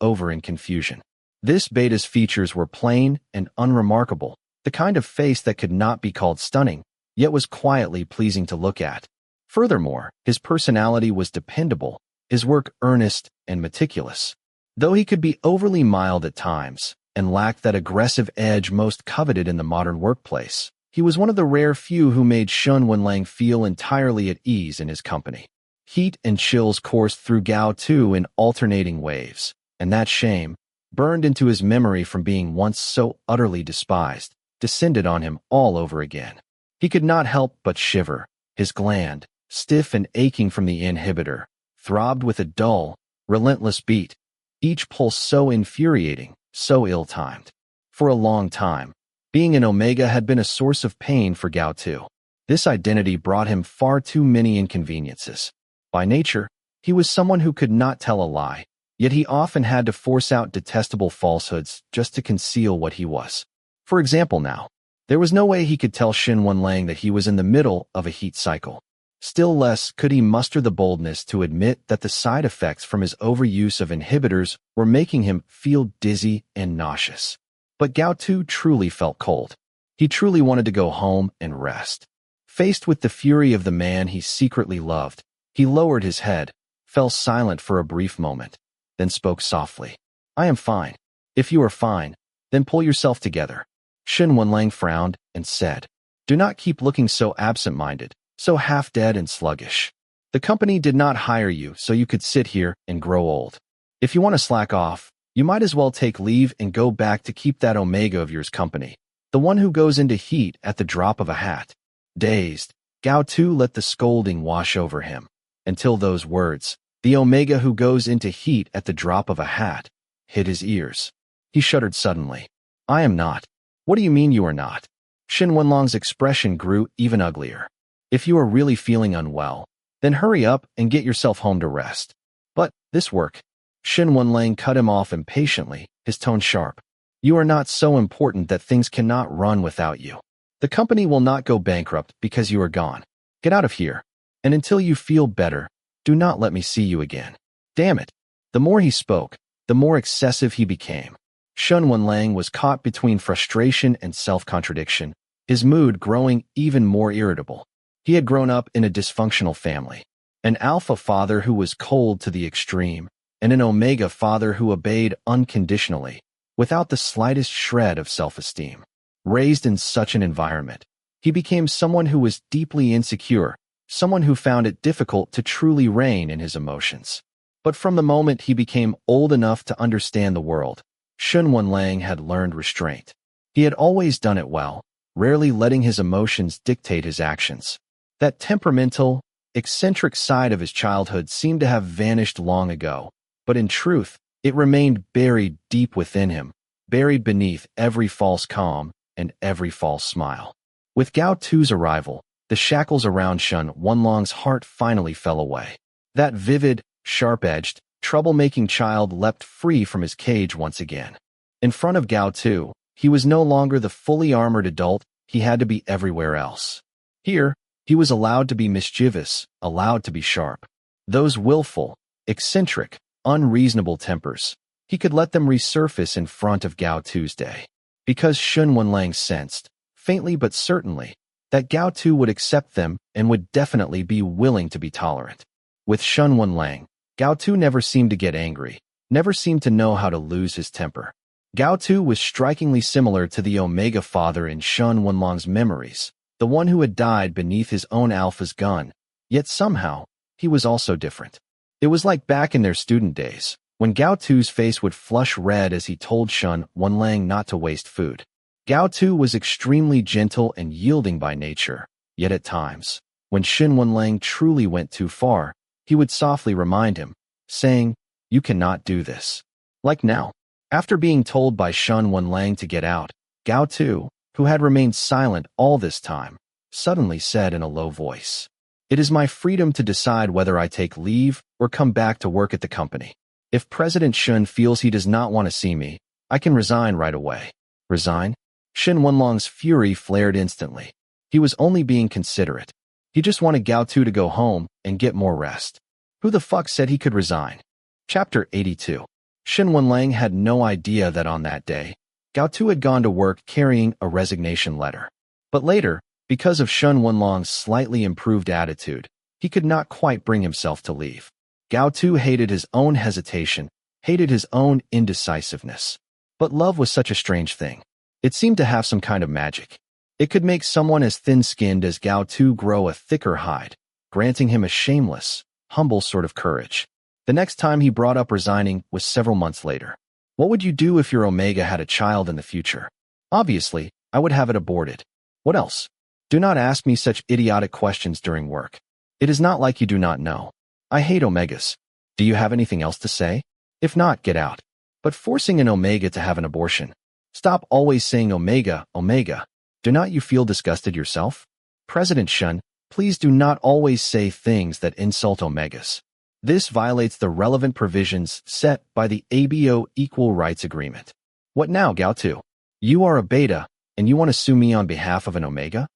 over in confusion. This beta's features were plain and unremarkable, the kind of face that could not be called stunning, yet was quietly pleasing to look at. Furthermore, his personality was dependable, his work earnest and meticulous. Though he could be overly mild at times, and lacked that aggressive edge most coveted in the modern workplace, he was one of the rare few who made Shen Wenlang feel entirely at ease in his company. Heat and chills coursed through Gao Tu in alternating waves, and that shame, burned into his memory from being once so utterly despised, descended on him all over again. He could not help but shiver. His gland, stiff and aching from the inhibitor, throbbed with a dull, relentless beat, each pulse so infuriating, so ill-timed. For a long time, being an Omega had been a source of pain for Gao Tu. This identity brought him far too many inconveniences. By nature, he was someone who could not tell a lie, yet he often had to force out detestable falsehoods just to conceal what he was. For example now, there was no way he could tell Shen Wenlang that he was in the middle of a heat cycle. Still less could he muster the boldness to admit that the side effects from his overuse of inhibitors were making him feel dizzy and nauseous. But Gao Tu truly felt cold. He truly wanted to go home and rest. Faced with the fury of the man he secretly loved, he lowered his head, fell silent for a brief moment, then spoke softly. I am fine. If you are fine, then pull yourself together. Shen Wenlang frowned and said, do not keep looking so absent-minded, so half-dead and sluggish. The company did not hire you so you could sit here and grow old. If you want to slack off, you might as well take leave and go back to keep that Omega of yours company, the one who goes into heat at the drop of a hat. Dazed, Gao Tu let the scolding wash over him, until those words, the Omega who goes into heat at the drop of a hat, hit his ears. He shuddered suddenly. I am not. What do you mean you are not? Shen Wenlang's expression grew even uglier. If you are really feeling unwell, then hurry up and get yourself home to rest. But, this work. Shen Wenlang cut him off impatiently, his tone sharp. You are not so important that things cannot run without you. The company will not go bankrupt because you are gone. Get out of here. And until you feel better, do not let me see you again. Damn it. The more he spoke, the more excessive he became. Shen Wenlang was caught between frustration and self-contradiction, his mood growing even more irritable. He had grown up in a dysfunctional family, an alpha father who was cold to the extreme, and an Omega father who obeyed unconditionally, without the slightest shred of self-esteem. Raised in such an environment, he became someone who was deeply insecure, someone who found it difficult to truly rein in his emotions. But from the moment he became old enough to understand the world, Shun Wenlang had learned restraint. He had always done it well, rarely letting his emotions dictate his actions. That temperamental, eccentric side of his childhood seemed to have vanished long ago, but in truth, it remained buried deep within him, buried beneath every false calm and every false smile. With Gao Tu's arrival, the shackles around Shun Wenlang's heart finally fell away. That vivid, sharp-edged, troublemaking child leapt free from his cage once again. In front of Gao Tu, he was no longer the fully armored adult he had to be everywhere else. Here, he was allowed to be mischievous, allowed to be sharp. Those willful, eccentric, unreasonable tempers, he could let them resurface in front of Gao Tuesday. Because Shun Wenlang sensed, faintly but certainly, that Gao Tu would accept them and would definitely be willing to be tolerant. With Shun Wenlang, Gao Tu never seemed to get angry, never seemed to know how to lose his temper. Gao Tu was strikingly similar to the Omega father in Shun Wenlang's memories, the one who had died beneath his own alpha's gun, yet somehow, he was also different. It was like back in their student days, when Gao Tu's face would flush red as he told Shun Wenlang not to waste food. Gao Tu was extremely gentle and yielding by nature, yet at times, when Shun Wenlang truly went too far, he would softly remind him, saying, "You cannot do this." Like now, after being told by Shun Wenlang to get out, Gao Tu, who had remained silent all this time, suddenly said in a low voice, "It is my freedom to decide whether I take leave or come back to work at the company. If President Shun feels he does not want to see me, I can resign right away." Resign? Shun Wenlang's fury flared instantly. He was only being considerate. He just wanted Gao Tu to go home and get more rest. Who the fuck said he could resign? Chapter 82. Shun Wenlang had no idea that on that day, Gao Tu had gone to work carrying a resignation letter. But later, because of Shun Wenlang's slightly improved attitude, he could not quite bring himself to leave. Gao Tu hated his own hesitation, hated his own indecisiveness. But love was such a strange thing. It seemed to have some kind of magic. It could make someone as thin-skinned as Gao Tu grow a thicker hide, granting him a shameless, humble sort of courage. The next time he brought up resigning was several months later. What would you do if your Omega had a child in the future? Obviously, I would have it aborted. What else? Do not ask me such idiotic questions during work. It is not like you do not know. I hate Omegas. Do you have anything else to say? If not, get out. But forcing an Omega to have an abortion. Stop always saying Omega, Omega. Do not you feel disgusted yourself? President Shun, please do not always say things that insult Omegas. This violates the relevant provisions set by the ABO Equal Rights Agreement. What now, Gao Tu? You are a beta, and you want to sue me on behalf of an Omega?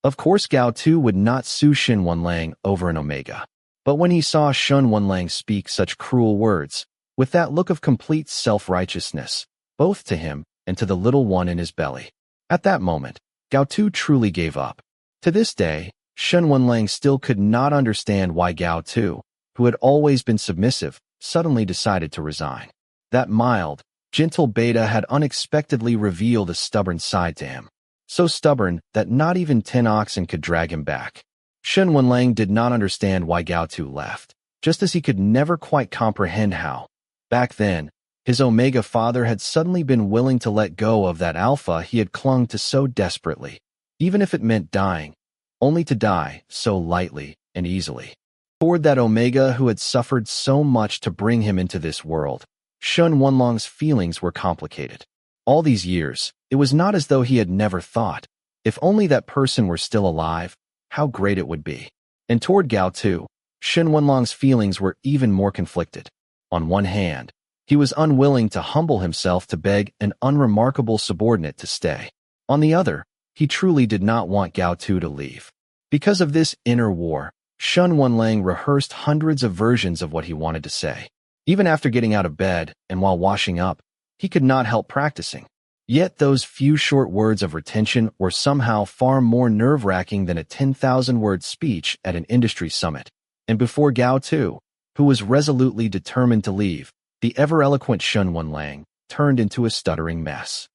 Of course Gao Tu would not sue Shun Wenlang over an Omega. But when he saw Shun Wenlang speak such cruel words, with that look of complete self-righteousness, both to him and to the little one in his belly, at that moment, Gao Tu truly gave up. To this day, Shun Wenlang still could not understand why Gao Tu, who had always been submissive, suddenly decided to resign. That mild, gentle beta had unexpectedly revealed a stubborn side to him. So stubborn that not even 10 oxen could drag him back. Shun Wenlang did not understand why Gao Tu left, just as he could never quite comprehend how, back then, his Omega father had suddenly been willing to let go of that alpha he had clung to so desperately, even if it meant dying, only to die so lightly and easily. Toward that Omega who had suffered so much to bring him into this world, Shun Wenlang's feelings were complicated. All these years, it was not as though he had never thought, if only that person were still alive, how great it would be. And toward Gao Tu, Shun Wenlang's feelings were even more conflicted. On one hand, he was unwilling to humble himself to beg an unremarkable subordinate to stay. On the other, he truly did not want Gao Tu to leave. Because of this inner war, Shun Wenlang rehearsed hundreds of versions of what he wanted to say. Even after getting out of bed and while washing up, he could not help practicing. Yet those few short words of retention were somehow far more nerve-wracking than a 10,000-word speech at an industry summit. And before Gao Tu, who was resolutely determined to leave, the ever-eloquent Shun Wenlang turned into a stuttering mess.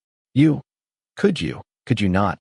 Could you not?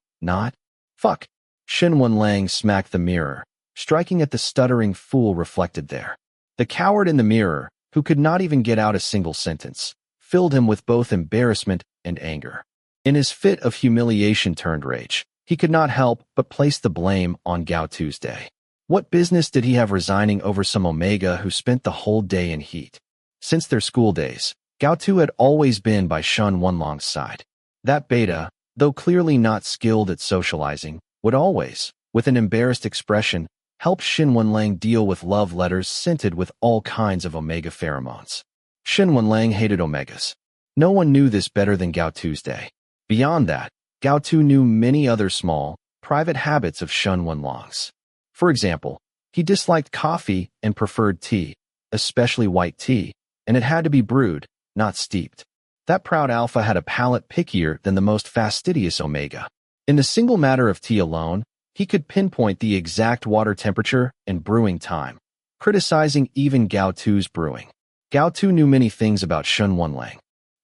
Fuck. Shun Wenlang smacked the mirror, striking at the stuttering fool reflected there. The coward in the mirror, who could not even get out a single sentence, filled him with both embarrassment and anger. In his fit of humiliation turned rage, he could not help but place the blame on Gao Tuesday. What business did he have resigning over some Omega who spent the whole day in heat? Since their school days, Gao Tu had always been by Shen Wenlang's side. That beta, though clearly not skilled at socializing, would always, with an embarrassed expression, help Shen Wenlang deal with love letters scented with all kinds of Omega pheromones. Shen Wenlang hated Omegas. No one knew this better than Gao Tuesday. Beyond that, Gao Tu knew many other small, private habits of Shen Wenlang's. For example, he disliked coffee and preferred tea, especially white tea, and it had to be brewed, not steeped. That proud alpha had a palate pickier than the most fastidious Omega. In the single matter of tea alone, he could pinpoint the exact water temperature and brewing time, criticizing even Gao Tu's brewing. Gao Tu knew many things about Shen Wenlang.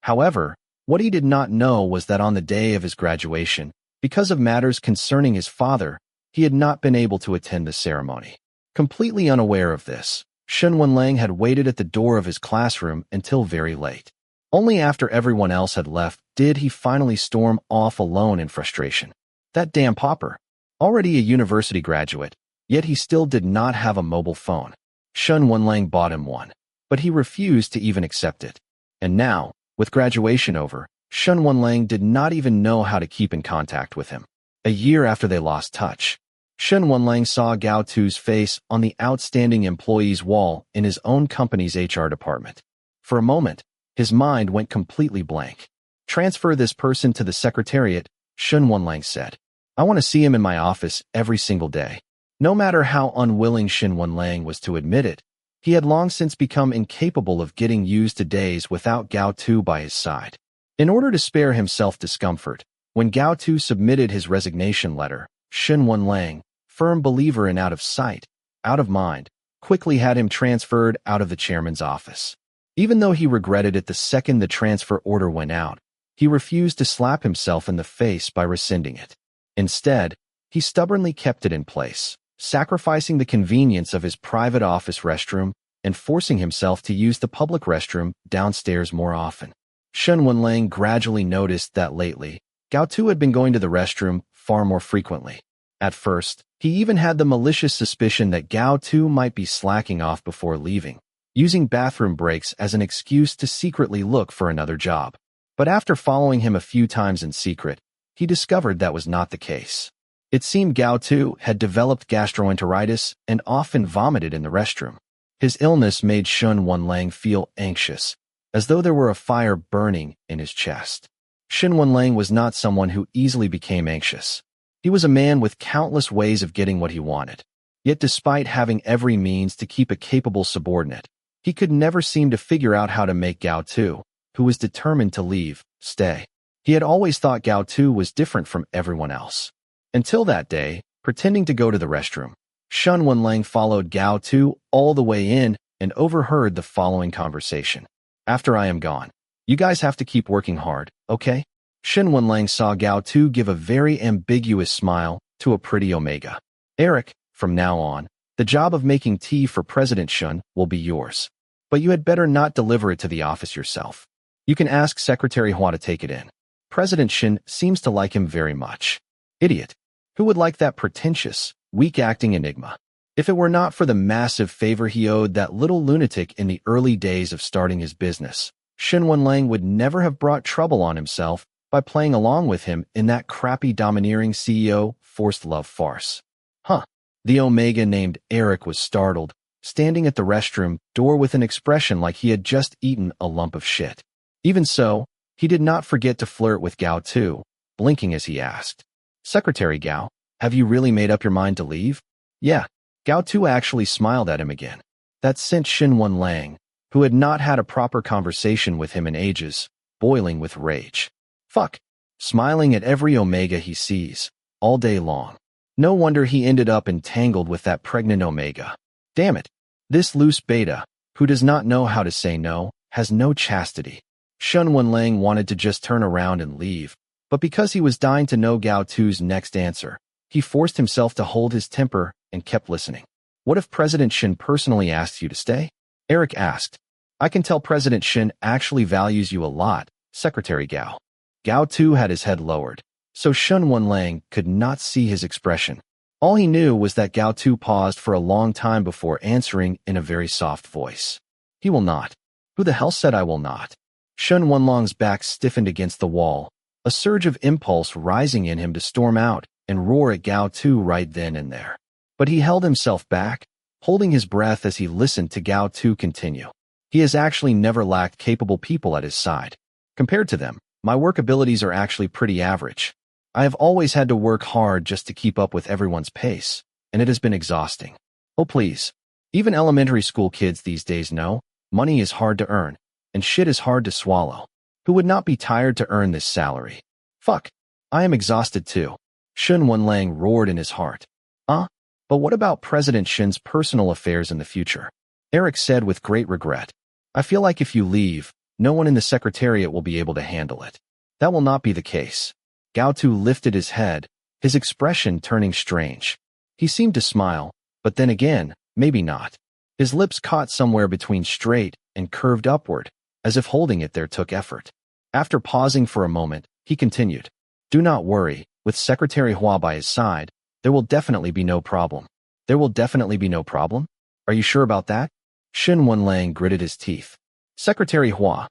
However, what he did not know was that on the day of his graduation, because of matters concerning his father, he had not been able to attend the ceremony. Completely unaware of this, Shen Wenlang had waited at the door of his classroom until very late. Only after everyone else had left did he finally storm off alone in frustration. That damn pauper. Already a university graduate, yet he still did not have a mobile phone. Shen Wenlang bought him one, but he refused to even accept it. And now, with graduation over, Shen Wenlang did not even know how to keep in contact with him. A year after they lost touch, Shen Wenlang saw Gao Tu's face on the outstanding employees wall in his own company's HR department. For a moment, his mind went completely blank. Transfer this person to the secretariat, Shen Wenlang said. I want to see him in my office every single day. No matter how unwilling Shen Wenlang was to admit it, he had long since become incapable of getting used to days without Gao Tu by his side. In order to spare himself discomfort, when Gao Tu submitted his resignation letter, Shen Wenlang, firm believer in out of sight, out of mind, quickly had him transferred out of the chairman's office. Even though he regretted it the second the transfer order went out, he refused to slap himself in the face by rescinding it. Instead, he stubbornly kept it in place, sacrificing the convenience of his private office restroom and forcing himself to use the public restroom downstairs more often. Shen Wenlang gradually noticed that lately, Gao Tu had been going to the restroom far more frequently. At first, he even had the malicious suspicion that Gao Tu might be slacking off before leaving, using bathroom breaks as an excuse to secretly look for another job. But after following him a few times in secret, he discovered that was not the case. It seemed Gao Tu had developed gastroenteritis and often vomited in the restroom. His illness made Shen Wenlang feel anxious, as though there were a fire burning in his chest. Shen Wenlang was not someone who easily became anxious. He was a man with countless ways of getting what he wanted. Yet despite having every means to keep a capable subordinate, he could never seem to figure out how to make Gao Tu, who was determined to leave, stay. He had always thought Gao Tu was different from everyone else. Until that day, pretending to go to the restroom, Shen Wenlang followed Gao Tu all the way in and overheard the following conversation. After I am gone, you guys have to keep working hard, okay? Shen Wenlang saw Gao Tu give a very ambiguous smile to a pretty Omega. Eric, from now on, the job of making tea for President Shen will be yours. But you had better not deliver it to the office yourself. You can ask Secretary Hua to take it in. President Shen seems to like him very much. Idiot. Who would like that pretentious, weak-acting Enigma? If it were not for the massive favor he owed that little lunatic in the early days of starting his business, Shen Wenlang would never have brought trouble on himself by playing along with him in that crappy domineering CEO forced love farce. Huh. The Omega named Eric was startled, standing at the restroom door with an expression like he had just eaten a lump of shit. Even so, he did not forget to flirt with Gao Tu, blinking as he asked, Secretary Gao, have you really made up your mind to leave? Yeah. Gao Tu actually smiled at him again. That sent Shen Wenlang, who had not had a proper conversation with him in ages, boiling with rage. Fuck. Smiling at every Omega he sees, all day long. No wonder he ended up entangled with that pregnant Omega. Damn it. This loose beta, who does not know how to say no, has no chastity. Shen Wenlang wanted to just turn around and leave, but because he was dying to know Gao Tu's next answer, he forced himself to hold his temper and kept listening. What if President Shen personally asked you to stay? Eric asked. I can tell President Shin actually values you a lot, Secretary Gao. Gao too had his head lowered, so Shun Wenlang could not see his expression. All he knew was that Gao tu paused for a long time before answering in a very soft voice. He will not. Who the hell said I will not? Shun Wenlang's back stiffened against the wall, a surge of impulse rising in him to storm out and roar at Gao tu right then and there. But he held himself back, holding his breath as he listened to Gao tu continue. He has actually never lacked capable people at his side. Compared to them, my work abilities are actually pretty average. I have always had to work hard just to keep up with everyone's pace, and it has been exhausting. Oh please. Even elementary school kids these days know, money is hard to earn, and shit is hard to swallow. Who would not be tired to earn this salary? Fuck. I am exhausted too. Shun Wenlang roared in his heart. But what about President Shin's personal affairs in the future? Eric said with great regret. I feel like if you leave, no one in the Secretariat will be able to handle it. That will not be the case. Gao tu lifted his head, his expression turning strange. He seemed to smile, but then again, maybe not. His lips caught somewhere between straight and curved upward, as if holding it there took effort. After pausing for a moment, he continued. Do not worry, with Secretary Hua by his side, there will definitely be no problem. There will definitely be no problem? Are you sure about that? Shin Wenlang gritted his teeth. Secretary Hua,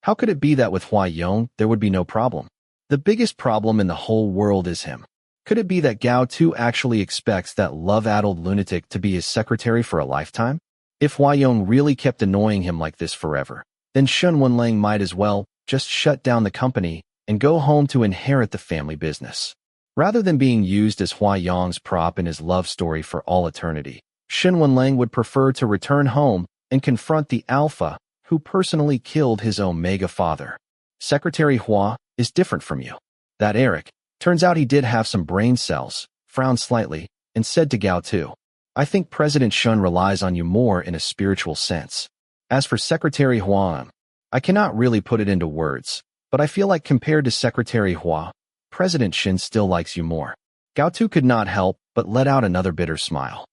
how could it be that with Hua Yong there would be no problem? The biggest problem in the whole world is him. Could it be that Gao tu actually expects that love-addled lunatic to be his secretary for a lifetime? If Hua Yong really kept annoying him like this forever, then Shun Wenlang might as well just shut down the company and go home to inherit the family business. Rather than being used as Hua Yong's prop in his love story for all eternity, Shun Wenlang would prefer to return home and confront the Alpha who personally killed his Omega father. Secretary Hua is different from you. That Eric, turns out he did have some brain cells, frowned slightly, and said to Gao tu, I think President Shun relies on you more in a spiritual sense. As for Secretary Hua, I cannot really put it into words, but I feel like compared to Secretary Hua, President Shin still likes you more. Gao tu could not help but let out another bitter smile.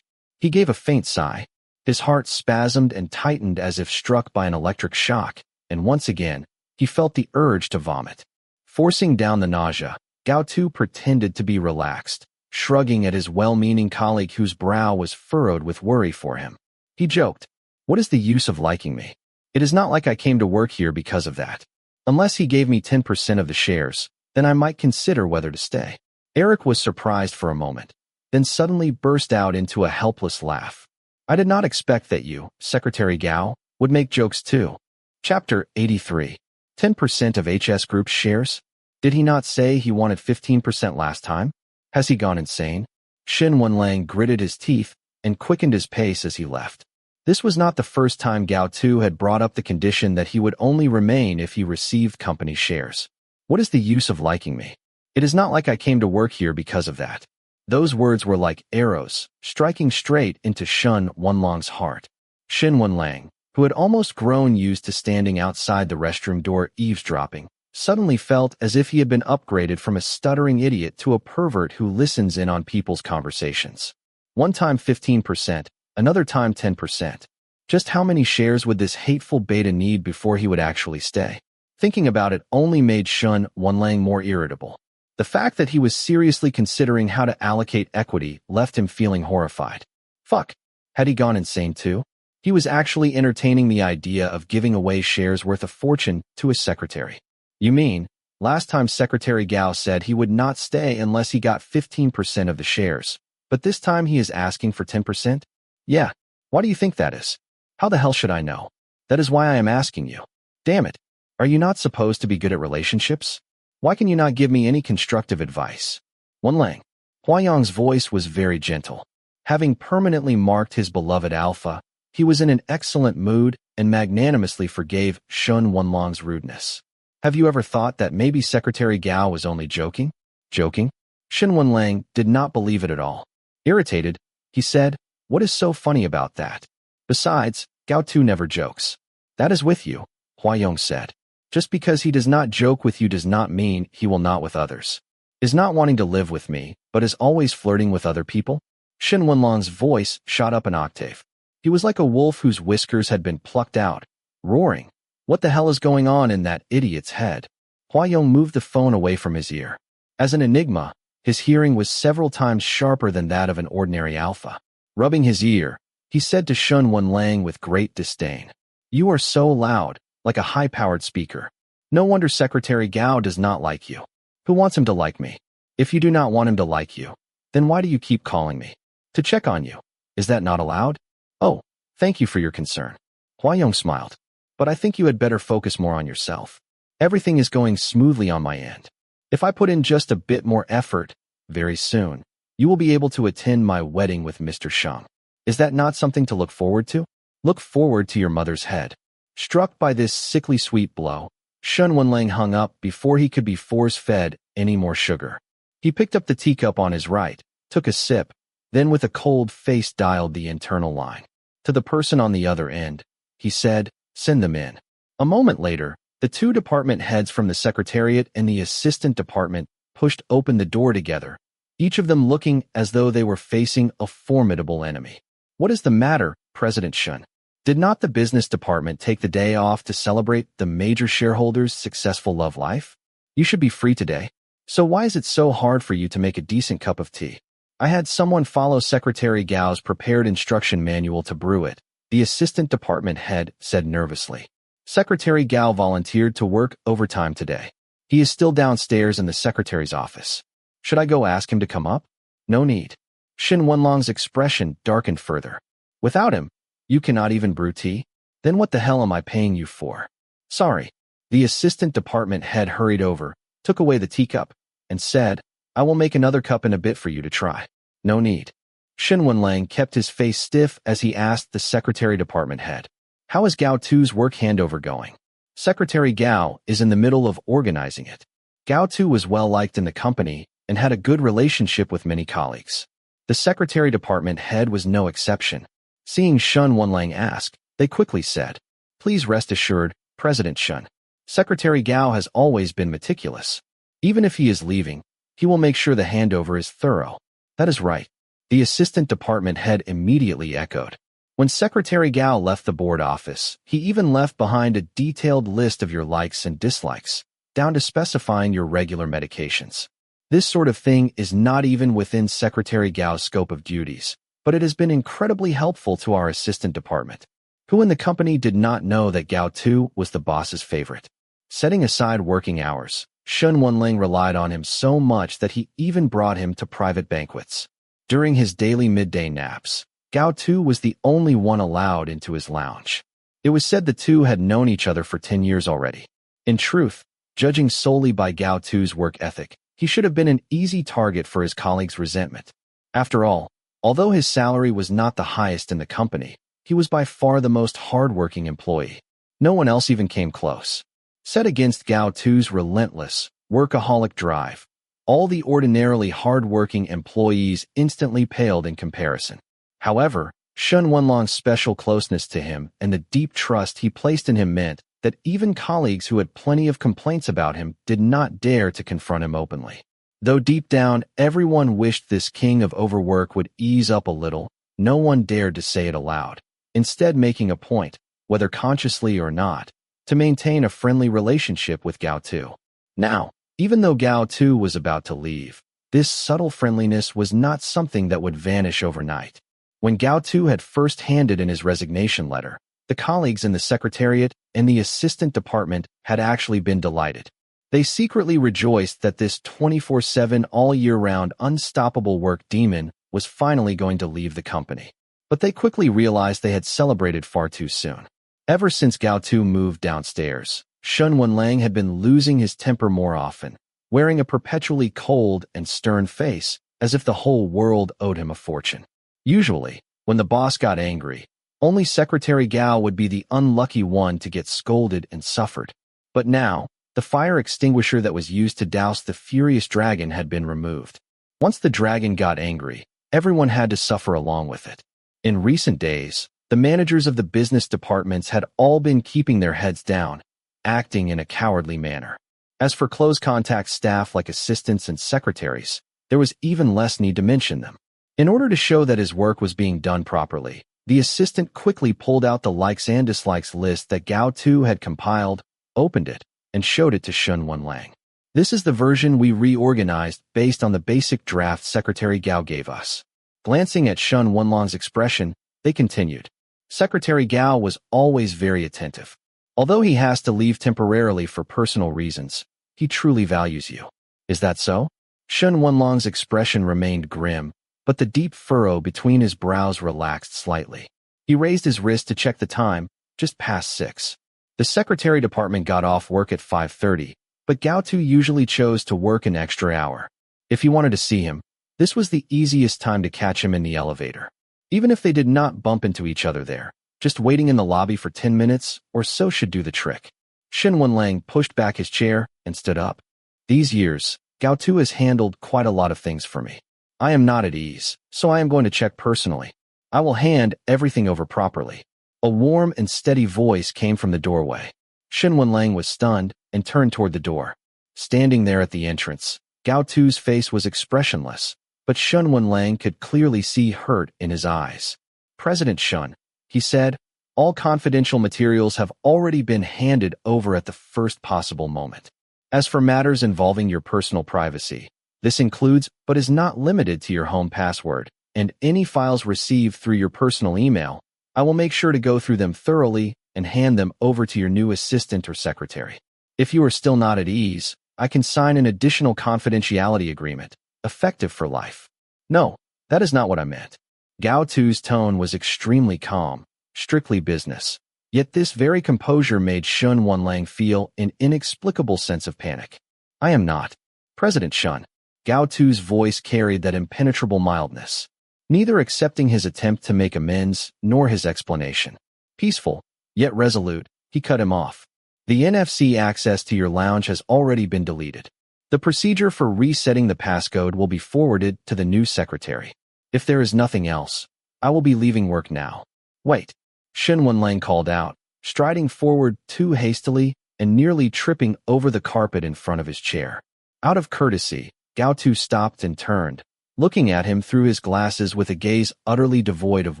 He gave a faint sigh. His heart spasmed and tightened as if struck by an electric shock, and once again, he felt the urge to vomit. Forcing down the nausea, Gao tu pretended to be relaxed, shrugging at his well-meaning colleague whose brow was furrowed with worry for him. He joked, What is the use of liking me? It is not like I came to work here because of that. Unless he gave me 10% of the shares, then I might consider whether to stay. Eric was surprised for a moment, then suddenly burst out into a helpless laugh. I did not expect that you, Secretary Gao, would make jokes too. Chapter 83. 10% of HS Group's shares? Did he not say he wanted 15% last time? Has he gone insane? Shin Wenlang gritted his teeth and quickened his pace as he left. This was not the first time Gao tu had brought up the condition that he would only remain if he received company shares. What is the use of liking me? It is not like I came to work here because of that. Those words were like arrows, striking straight into Shun Wenlang's heart. Shin Wenlang, who had almost grown used to standing outside the restroom door eavesdropping, suddenly felt as if he had been upgraded from a stuttering idiot to a pervert who listens in on people's conversations. One time 15%, another time 10%. Just how many shares would this hateful beta need before he would actually stay? Thinking about it only made Shun Wenlang more irritable. The fact that he was seriously considering how to allocate equity left him feeling horrified. Fuck. Had he gone insane too? He was actually entertaining the idea of giving away shares worth a fortune to his secretary. You mean, last time Secretary Gao said he would not stay unless he got 15% of the shares, but this time he is asking for 10%? Yeah. Why do you think that is? How the hell should I know? That is why I am asking you. Damn it. Are you not supposed to be good at relationships? Why can you not give me any constructive advice? Wenlang. Huayang's voice was very gentle. Having permanently marked his beloved Alpha, he was in an excellent mood and magnanimously forgave Shun Wenlang's rudeness. Have you ever thought that maybe Secretary Gao was only joking? Joking? Shin Wenlang did not believe it at all. Irritated, he said, What is so funny about that? Besides, Gao tu never jokes. That is with you, Huayong said. Just because he does not joke with you does not mean he will not with others. Is not wanting to live with me, but is always flirting with other people? Shin Wenlang's voice shot up an octave. He was like a wolf whose whiskers had been plucked out, roaring. What the hell is going on in that idiot's head? Hua Yong moved the phone away from his ear. As an Enigma, his hearing was several times sharper than that of an ordinary alpha. Rubbing his ear, he said to Shun Wenlang with great disdain, "You are so loud, like a high-powered speaker. No wonder Secretary Gao does not like you. Who wants him to like me? If you do not want him to like you, then why do you keep calling me? To check on you. Is that not allowed?" "Oh, thank you for your concern." Hua Yong smiled. "But I think you had better focus more on yourself. Everything is going smoothly on my end. If I put in just a bit more effort, very soon, you will be able to attend my wedding with Mr. Shang. Is that not something to look forward to? Look forward to your mother's head." Struck by this sickly sweet blow, Shun Wenlang hung up before he could be force-fed any more sugar. He picked up the teacup on his right, took a sip, then with a cold face dialed the internal line. To the person on the other end, he said, "Send them in." A moment later, the two department heads from the Secretariat and the Assistant Department pushed open the door together, each of them looking as though they were facing a formidable enemy. "What is the matter, President Shun? Did not the Business Department take the day off to celebrate the major shareholders' successful love life? You should be free today. So why is it so hard for you to make a decent cup of tea?" "I had someone follow Secretary Gao's prepared instruction manual to brew it," the Assistant Department head said nervously. "Secretary Gao volunteered to work overtime today. He is still downstairs in the Secretary's office. Should I go ask him to come up?" "No need." Shin Wenlong's expression darkened further. "Without him, you cannot even brew tea? Then what the hell am I paying you for?" "Sorry." The Assistant Department head hurried over, took away the teacup, and said, "I will make another cup in a bit for you to try." "No need." Shin Wenlang kept his face stiff as he asked the Secretary Department head, "How is Gao Tu's work handover going?" "Secretary Gao is in the middle of organizing it." Gao Tu was well-liked in the company and had a good relationship with many colleagues. The Secretary Department head was no exception. Seeing Shun Wenlang ask, they quickly said, "Please rest assured, President Shun. Secretary Gao has always been meticulous. Even if he is leaving, he will make sure the handover is thorough." "That is right." The Assistant Department head immediately echoed. When Secretary Gao left the board office, he even left behind a detailed list of your likes and dislikes, down to specifying your regular medications. This sort of thing is not even within Secretary Gao's scope of duties, but it has been incredibly helpful to our Assistant Department. Who in the company did not know that Gao Tu was the boss's favorite? Setting aside working hours, Shun Wenlang relied on him so much that he even brought him to private banquets. During his daily midday naps, Gao Tu was the only one allowed into his lounge. It was said the two had known each other for 10 years already. In truth, judging solely by Gao Tu's work ethic, he should have been an easy target for his colleagues' resentment. After all, although his salary was not the highest in the company, he was by far the most hard-working employee. No one else even came close. Set against Gao Tu's relentless, workaholic drive, all the ordinarily hard-working employees instantly paled in comparison. However, Shun Wenlong's special closeness to him and the deep trust he placed in him meant that even colleagues who had plenty of complaints about him did not dare to confront him openly. Though deep down everyone wished this king of overwork would ease up a little, no one dared to say it aloud, instead making a point, whether consciously or not, to maintain a friendly relationship with Gao Tu. Now, even though Gao Tu was about to leave, this subtle friendliness was not something that would vanish overnight. When Gao Tu had first handed in his resignation letter, the colleagues in the Secretariat and the Assistant Department had actually been delighted. They secretly rejoiced that this 24/7 all-year-round unstoppable work demon was finally going to leave the company. But they quickly realized they had celebrated far too soon. Ever since Gao Tu moved downstairs, Shun Wenlang had been losing his temper more often, wearing a perpetually cold and stern face, as if the whole world owed him a fortune. Usually, when the boss got angry, only Secretary Gao would be the unlucky one to get scolded and suffered. But now, the fire extinguisher that was used to douse the furious dragon had been removed. Once the dragon got angry, everyone had to suffer along with it. In recent days, the managers of the business departments had all been keeping their heads down, acting in a cowardly manner. As for close contact staff like assistants and secretaries, there was even less need to mention them. In order to show that his work was being done properly, The assistant quickly pulled out the likes and dislikes list that Gao Tu had compiled, opened it, and showed it to Shun Wenlang. This is the version we reorganized based on the basic draft Secretary Gao gave us. Glancing at Shun Wenlang's expression, they continued. Secretary Gao was always very attentive. Although he has to leave temporarily for personal reasons, he truly values you. Is that so? Shun Wenlang's expression remained grim, but the deep furrow between his brows relaxed slightly. He raised his wrist to check the time, just past 6. The secretary department got off work at 5:30, but Gao Tu usually chose to work an extra hour. If he wanted to see him, this was the easiest time to catch him in the elevator. Even if they did not bump into each other there, just waiting in the lobby for 10 minutes or so should do the trick. Shun Wenlang pushed back his chair and stood up. These years, Gao Tu has handled quite a lot of things for me. I am not at ease, so I am going to check personally. I will hand everything over properly. A warm and steady voice came from the doorway. Shun Wenlang was stunned and turned toward the door. Standing there at the entrance, Gao Tu's face was expressionless, but Shun Wenlang could clearly see hurt in his eyes. President Shun, he said, all confidential materials have already been handed over at the first possible moment. As for matters involving your personal privacy, this includes but is not limited to your home password and any files received through your personal email. I will make sure to go through them thoroughly and hand them over to your new assistant or secretary. If you are still not at ease, I can sign an additional confidentiality agreement, effective for life. No, that is not what I meant. Gao Tu's tone was extremely calm, strictly business. Yet this very composure made Shun Wenlang feel an inexplicable sense of panic. I am not. President Shun. Gao Tu's voice carried that impenetrable mildness, neither accepting his attempt to make amends nor his explanation. Peaceful, yet resolute, he cut him off. The NFC access to your lounge has already been deleted. The procedure for resetting the passcode will be forwarded to the new secretary. If there is nothing else, I will be leaving work now. Wait, Shun Wenlang called out, striding forward too hastily and nearly tripping over the carpet in front of his chair. Out of courtesy, Gao Tu stopped and turned, looking at him through his glasses with a gaze utterly devoid of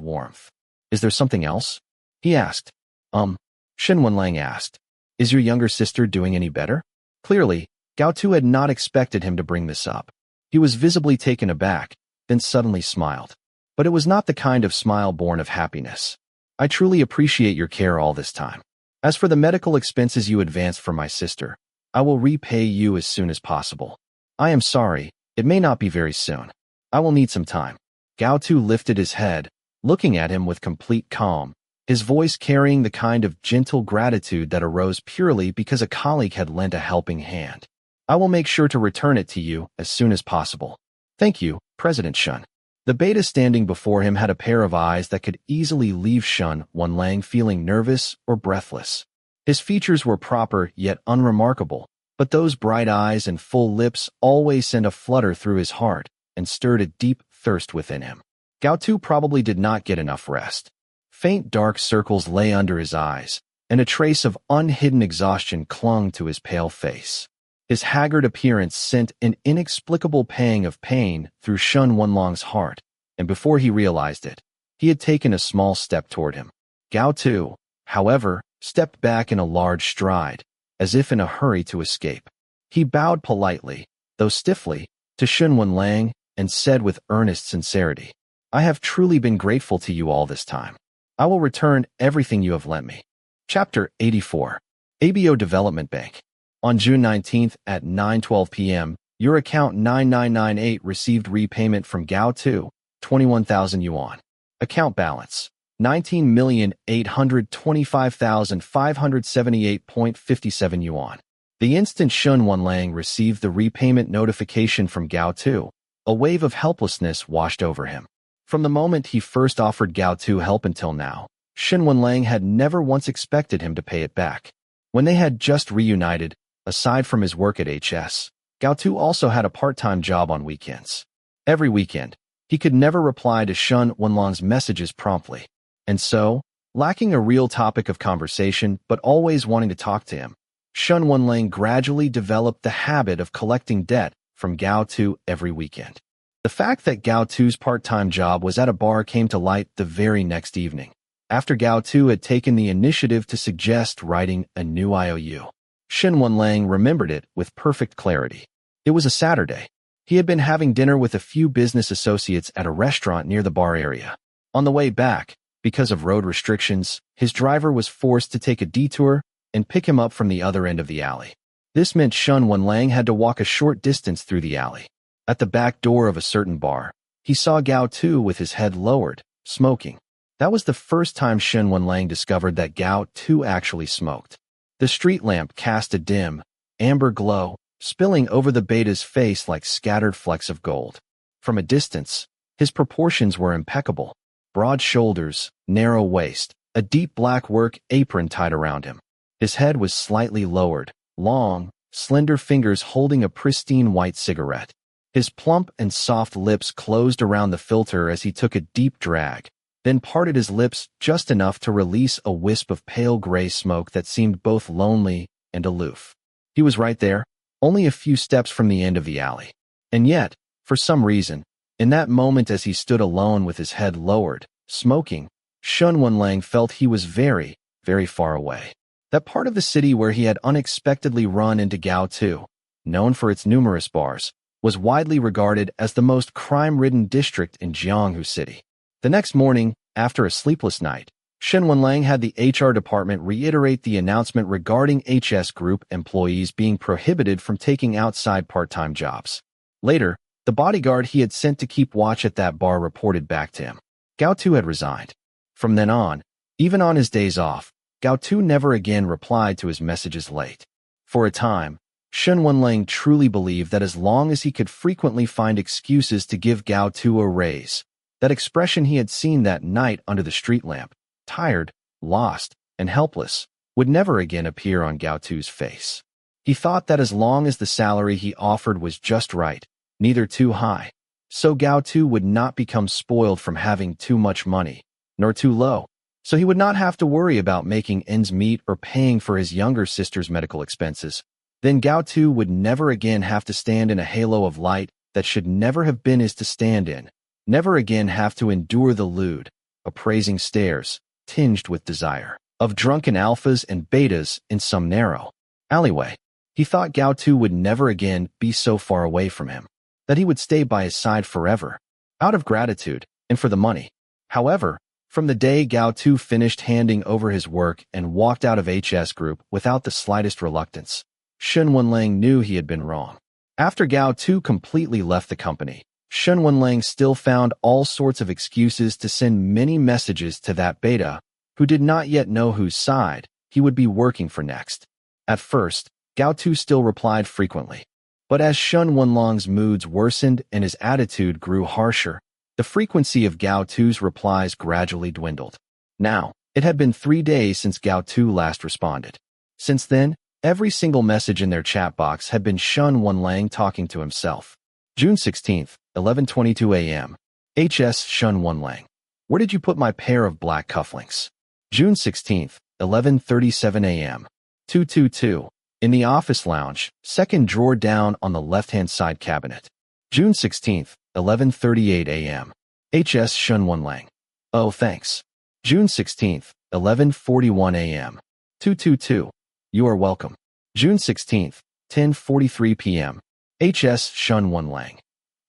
warmth. Is there something else? He asked. Shun Wenlang asked. Is your younger sister doing any better? Clearly, Gao Tu had not expected him to bring this up. He was visibly taken aback, then suddenly smiled. But it was not the kind of smile born of happiness. I truly appreciate your care all this time. As for the medical expenses you advanced for my sister, I will repay you as soon as possible. I am sorry, it may not be very soon. I will need some time. Gao Tu lifted his head, looking at him with complete calm, his voice carrying the kind of gentle gratitude that arose purely because a colleague had lent a helping hand. I will make sure to return it to you as soon as possible. Thank you, President Shun. The beta standing before him had a pair of eyes that could easily leave Shun Wenlang feeling nervous or breathless. His features were proper yet unremarkable, but those bright eyes and full lips always sent a flutter through his heart and stirred a deep thirst within him. Gao Tu probably did not get enough rest. Faint dark circles lay under his eyes, and a trace of unhidden exhaustion clung to his pale face. His haggard appearance sent an inexplicable pang of pain through Shun Wenlang's heart, and before he realized it, he had taken a small step toward him. Gao Tu, however, stepped back in a large stride, as if in a hurry to escape. He bowed politely, though stiffly, to Shun Wenlang and said with earnest sincerity, I have truly been grateful to you all this time. I will return everything you have lent me. Chapter 84. ABO Development Bank. On June 19th at 9:12 p.m., your account 9998 received repayment from Gao Tu, 21,000 yuan. Account balance, 19,825,578.57 yuan. The instant Shun Wenlang received the repayment notification from Gao Tu, a wave of helplessness washed over him. From the moment he first offered Gao Tu help until now, Shun Wenlang had never once expected him to pay it back. When they had just reunited, aside from his work at HS, Gao Tu also had a part-time job on weekends. Every weekend, he could never reply to Shun Wenlang's messages promptly. And so, lacking a real topic of conversation but always wanting to talk to him, Shun Wenlang gradually developed the habit of collecting debt from Gao Tu every weekend. The fact that Gao Tu's part-time job was at a bar came to light the very next evening, after Gao Tu had taken the initiative to suggest writing a new IOU. Shen Wenlang remembered it with perfect clarity. It was a Saturday. He had been having dinner with a few business associates at a restaurant near the bar area. On the way back, because of road restrictions, his driver was forced to take a detour and pick him up from the other end of the alley. This meant Shen Wenlang had to walk a short distance through the alley. At the back door of a certain bar, he saw Gao Tu with his head lowered, smoking. That was the first time Shen Wenlang discovered that Gao Tu actually smoked. The street lamp cast a dim, amber glow, spilling over the beta's face like scattered flecks of gold. From a distance, his proportions were impeccable. Broad shoulders, narrow waist, a deep black work apron tied around him. His head was slightly lowered, long, slender fingers holding a pristine white cigarette. His plump and soft lips closed around the filter as he took a deep drag, then parted his lips just enough to release a wisp of pale gray smoke that seemed both lonely and aloof. He was right there, only a few steps from the end of the alley. And yet, for some reason, in that moment as he stood alone with his head lowered, smoking, Shen Wenlang felt he was very, very far away. That part of the city where he had unexpectedly run into Gao Tu, known for its numerous bars, was widely regarded as the most crime-ridden district in Jianghu City. The next morning, after a sleepless night, Shen Wenlang had the HR department reiterate the announcement regarding HS Group employees being prohibited from taking outside part-time jobs. Later, the bodyguard he had sent to keep watch at that bar reported back to him. Gao Tu had resigned. From then on, even on his days off, Gao Tu never again replied to his messages late. For a time, Shen Wenlang truly believed that as long as he could frequently find excuses to give Gao Tu a raise, that expression he had seen that night under the street lamp, tired, lost, and helpless, would never again appear on Gao Tu's face. He thought that as long as the salary he offered was just right, neither too high, so Gao Tu would not become spoiled from having too much money, nor too low, so he would not have to worry about making ends meet or paying for his younger sister's medical expenses. Then Gao Tu would never again have to stand in a halo of light that should never have been his to stand in, never again have to endure the lewd, appraising stares, tinged with desire, of drunken alphas and betas in some narrow alleyway. He thought Gao Tu would never again be so far away from him, that he would stay by his side forever, out of gratitude and for the money. However, from the day Gao Tu finished handing over his work and walked out of HS Group without the slightest reluctance, Shen Wenlang knew he had been wrong. After Gao Tu completely left the company, Shen Wenlang still found all sorts of excuses to send many messages to that beta, who did not yet know whose side he would be working for next. At first, Gao Tu still replied frequently. But as Shen Wenlang's moods worsened and his attitude grew harsher, the frequency of Gao Tu's replies gradually dwindled. Now, it had been 3 days since Gao Tu last responded. Since then, every single message in their chat box had been Shen Wenlang talking to himself. June 16th, 11:22 a.m. HS Shen Wenlang. Where did you put my pair of black cufflinks? June 16th, 11:37 a.m. 222. In the office lounge, second drawer down on the left-hand side cabinet. June 16th, 11:38 a.m. HS Shen Wenlang. Oh, thanks. June 16th, 11:41 a.m. 222. You are welcome. June 16th, 10:43 p.m. HS Shen Wenlang.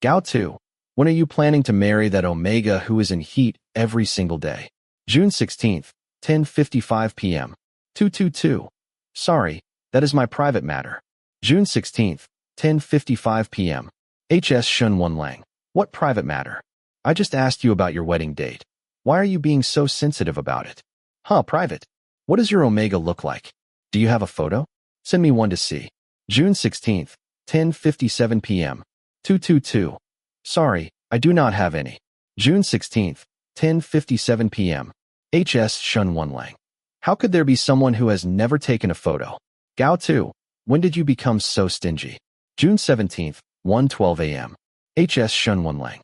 Gao Tu, when are you planning to marry that Omega who is in heat every single day? June 16th, 10:55 p.m. 222. Sorry, that is my private matter. June 16th, 10:55 p.m. HS Shen Wenlang. What private matter? I just asked you about your wedding date. Why are you being so sensitive about it? Huh, private? What does your Omega look like? Do you have a photo? Send me one to see. June 16th, 10:57 p.m. 222. Sorry, I do not have any. June 16th, 10:57 p.m. HS Shen Wenlang. How could there be someone who has never taken a photo? Gao Tu, when did you become so stingy? June 17th, 1:12 a.m. HS Shen Wenlang.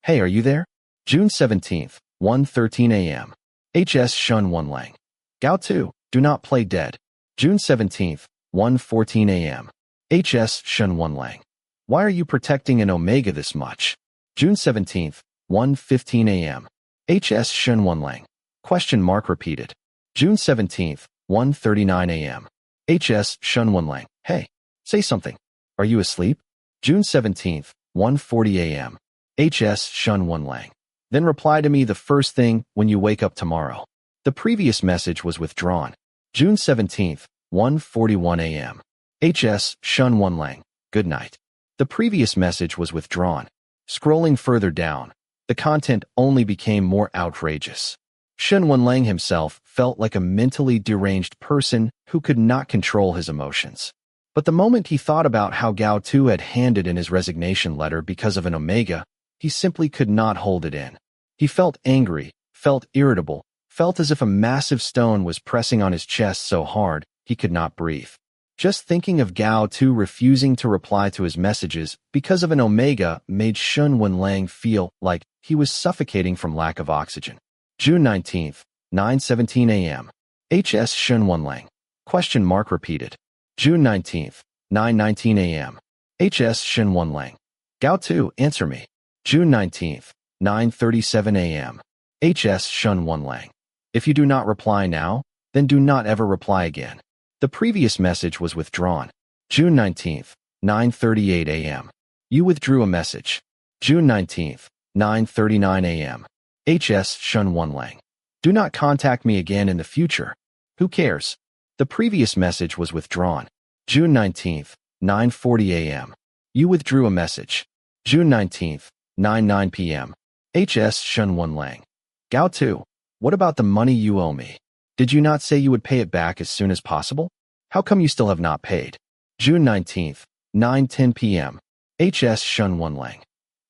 Hey, are you there? June 17th, 1:13 a.m. HS Shen Wenlang. Gao Tu, do not play dead. June 17th, 1:14 a.m. HS Shen Wenlang. Why are you protecting an Omega this much? June 17th, 1:15 a.m. HS Shen Wanlang. Question mark repeated. June 17th, 1:39 a.m. HS Shen Wanlang. Hey, say something. Are you asleep? June 17th, 1:40 a.m. HS Shen Wanlang. Then reply to me the first thing when you wake up tomorrow. The previous message was withdrawn. June 17th, 1:41 a.m. HS Shen Wanlang. Good night. The previous message was withdrawn. Scrolling further down, the content only became more outrageous. Shen Wanlang himself felt like a mentally deranged person who could not control his emotions. But the moment he thought about how Gao Tu had handed in his resignation letter because of an Omega, he simply could not hold it in. He felt angry, felt irritable, felt as if a massive stone was pressing on his chest so hard he could not breathe. Just thinking of Gao Tu refusing to reply to his messages because of an Omega made Shen Wanlang feel like he was suffocating from lack of oxygen. June 19th, 9:17 a.m. HS Shen Wanlang. Question mark repeated. June 19th, 9:19 a.m. HS Shen Wanlang. Gao Tu, answer me. June 19th, 9:37 a.m. HS Shen Wanlang. If you do not reply now, then do not ever reply again. The previous message was withdrawn. June 19th, 9:38 a.m. You withdrew a message. June 19th, 9:39 a.m. HS Shen Wanlang. Do not contact me again in the future. Who cares? The previous message was withdrawn. June 19th, 9:40 a.m. You withdrew a message. June 19th, 9:09 p.m. HS Shen Wanlang. Gao Tu, what about the money you owe me? Did you not say you would pay it back as soon as possible? How come you still have not paid? June 19th, 9:10 p.m. HS Shen Wanlang.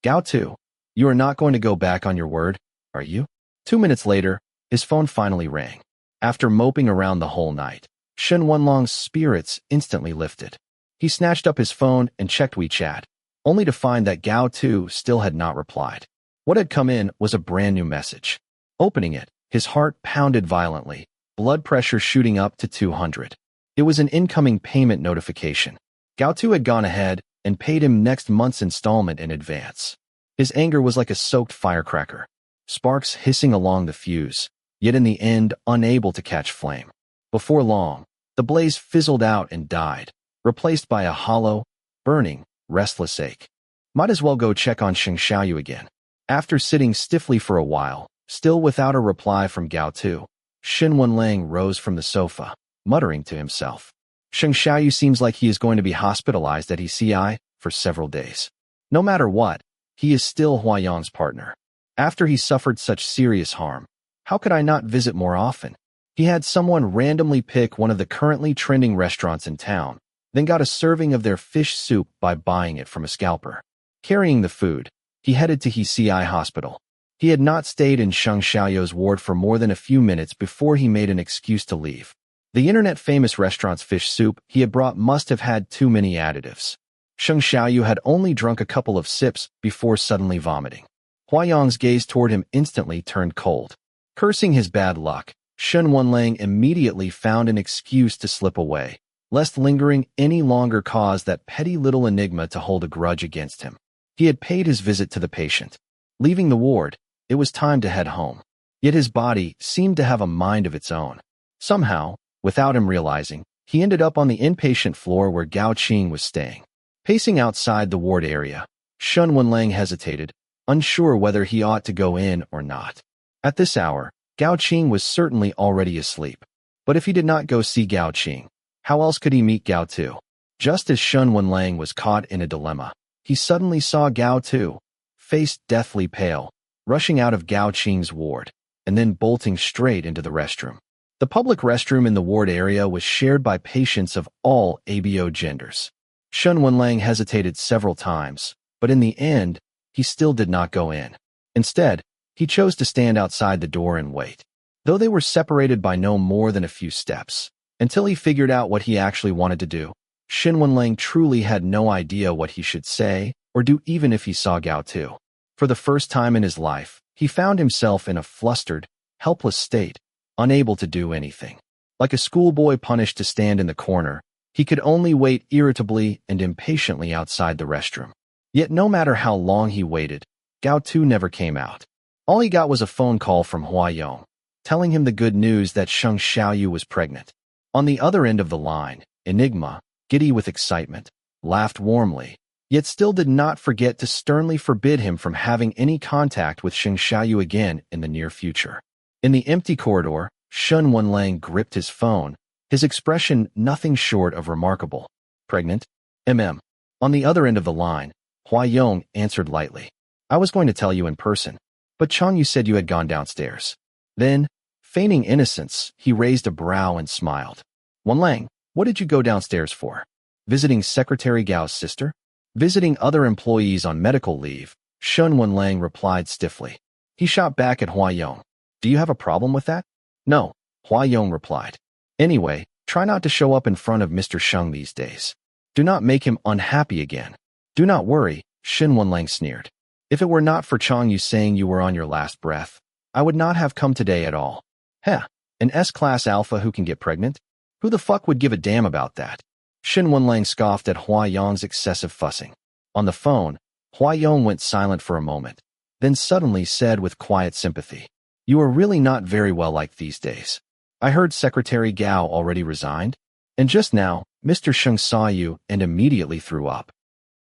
Gao Tu, you are not going to go back on your word, are you? 2 minutes later, his phone finally rang. After moping around the whole night, Shen Wanlang's spirits instantly lifted. He snatched up his phone and checked WeChat, only to find that Gao Tu still had not replied. What had come in was a brand new message. Opening it, his heart pounded violently, blood pressure shooting up to 200. It was an incoming payment notification. Gao Tu had gone ahead and paid him next month's installment in advance. His anger was like a soaked firecracker, sparks hissing along the fuse, yet in the end unable to catch flame. Before long, the blaze fizzled out and died, replaced by a hollow, burning, restless ache. Might as well go check on Sheng Xiaoyu again. After sitting stiffly for a while, still without a reply from Gao Tu, Shen Wanlang rose from the sofa, muttering to himself. Sheng Xiaoyu seems like he is going to be hospitalized at ECI for several days. No matter what, he is still Huayang's partner. After he suffered such serious harm, how could I not visit more often? He had someone randomly pick one of the currently trending restaurants in town, then got a serving of their fish soup by buying it from a scalper. Carrying the food, he headed to HCI hospital. He had not stayed in Sheng Xiaoyu's ward for more than a few minutes before he made an excuse to leave. The internet-famous restaurant's fish soup he had brought must have had too many additives. Sheng Xiaoyu had only drunk a couple of sips before suddenly vomiting. Huayang's gaze toward him instantly turned cold. Cursing his bad luck, Shen Wanlang immediately found an excuse to slip away, lest lingering any longer cause that petty little Enigma to hold a grudge against him. He had paid his visit to the patient. Leaving the ward, it was time to head home. Yet his body seemed to have a mind of its own. Somehow, without him realizing, he ended up on the inpatient floor where Gao Qing was staying. Pacing outside the ward area, Shen Wanlang hesitated, unsure whether he ought to go in or not. At this hour, Gao Qing was certainly already asleep. But if he did not go see Gao Qing, how else could he meet Gao Tu? Just as Shen Wanlang was caught in a dilemma, he suddenly saw Gao Tu, face deathly pale, rushing out of Gao Qing's ward, and then bolting straight into the restroom. The public restroom in the ward area was shared by patients of all ABO genders. Shen Wanlang hesitated several times, but in the end, he still did not go in. Instead, he chose to stand outside the door and wait, though they were separated by no more than a few steps. Until he figured out what he actually wanted to do, Shen Wanlang truly had no idea what he should say or do even if he saw Gao Tu. For the first time in his life, he found himself in a flustered, helpless state, unable to do anything. Like a schoolboy punished to stand in the corner, he could only wait irritably and impatiently outside the restroom. Yet no matter how long he waited, Gao Tu never came out. All he got was a phone call from Hua Yong, telling him the good news that Sheng Xiaoyu was pregnant. On the other end of the line, Enigma, giddy with excitement, laughed warmly, yet still did not forget to sternly forbid him from having any contact with Sheng Xiaoyu again in the near future. In the empty corridor, Shen Wenlang gripped his phone, his expression nothing short of remarkable. Pregnant? On the other end of the line, Hua Yong answered lightly. I was going to tell you in person, but Chang Yu said you had gone downstairs. Then, feigning innocence, he raised a brow and smiled. Wenlang, what did you go downstairs for? Visiting Secretary Gao's sister? Visiting other employees on medical leave, Shen Wenlang replied stiffly. He shot back at Hua Yong. Do you have a problem with that? No, Hua Yong replied. Anyway, try not to show up in front of Mr. Sheng these days. Do not make him unhappy again. Do not worry, Shen Wenlang sneered. If it were not for Chang Yu saying you were on your last breath, I would not have come today at all. Heh, an S-class alpha who can get pregnant? Who the fuck would give a damn about that? Shen Wenlang scoffed at Hua Yong's excessive fussing. On the phone, Hua Yong went silent for a moment, then suddenly said with quiet sympathy, You are really not very well liked these days. I heard Secretary Gao already resigned, and just now, Mr. Sheng saw you and immediately threw up.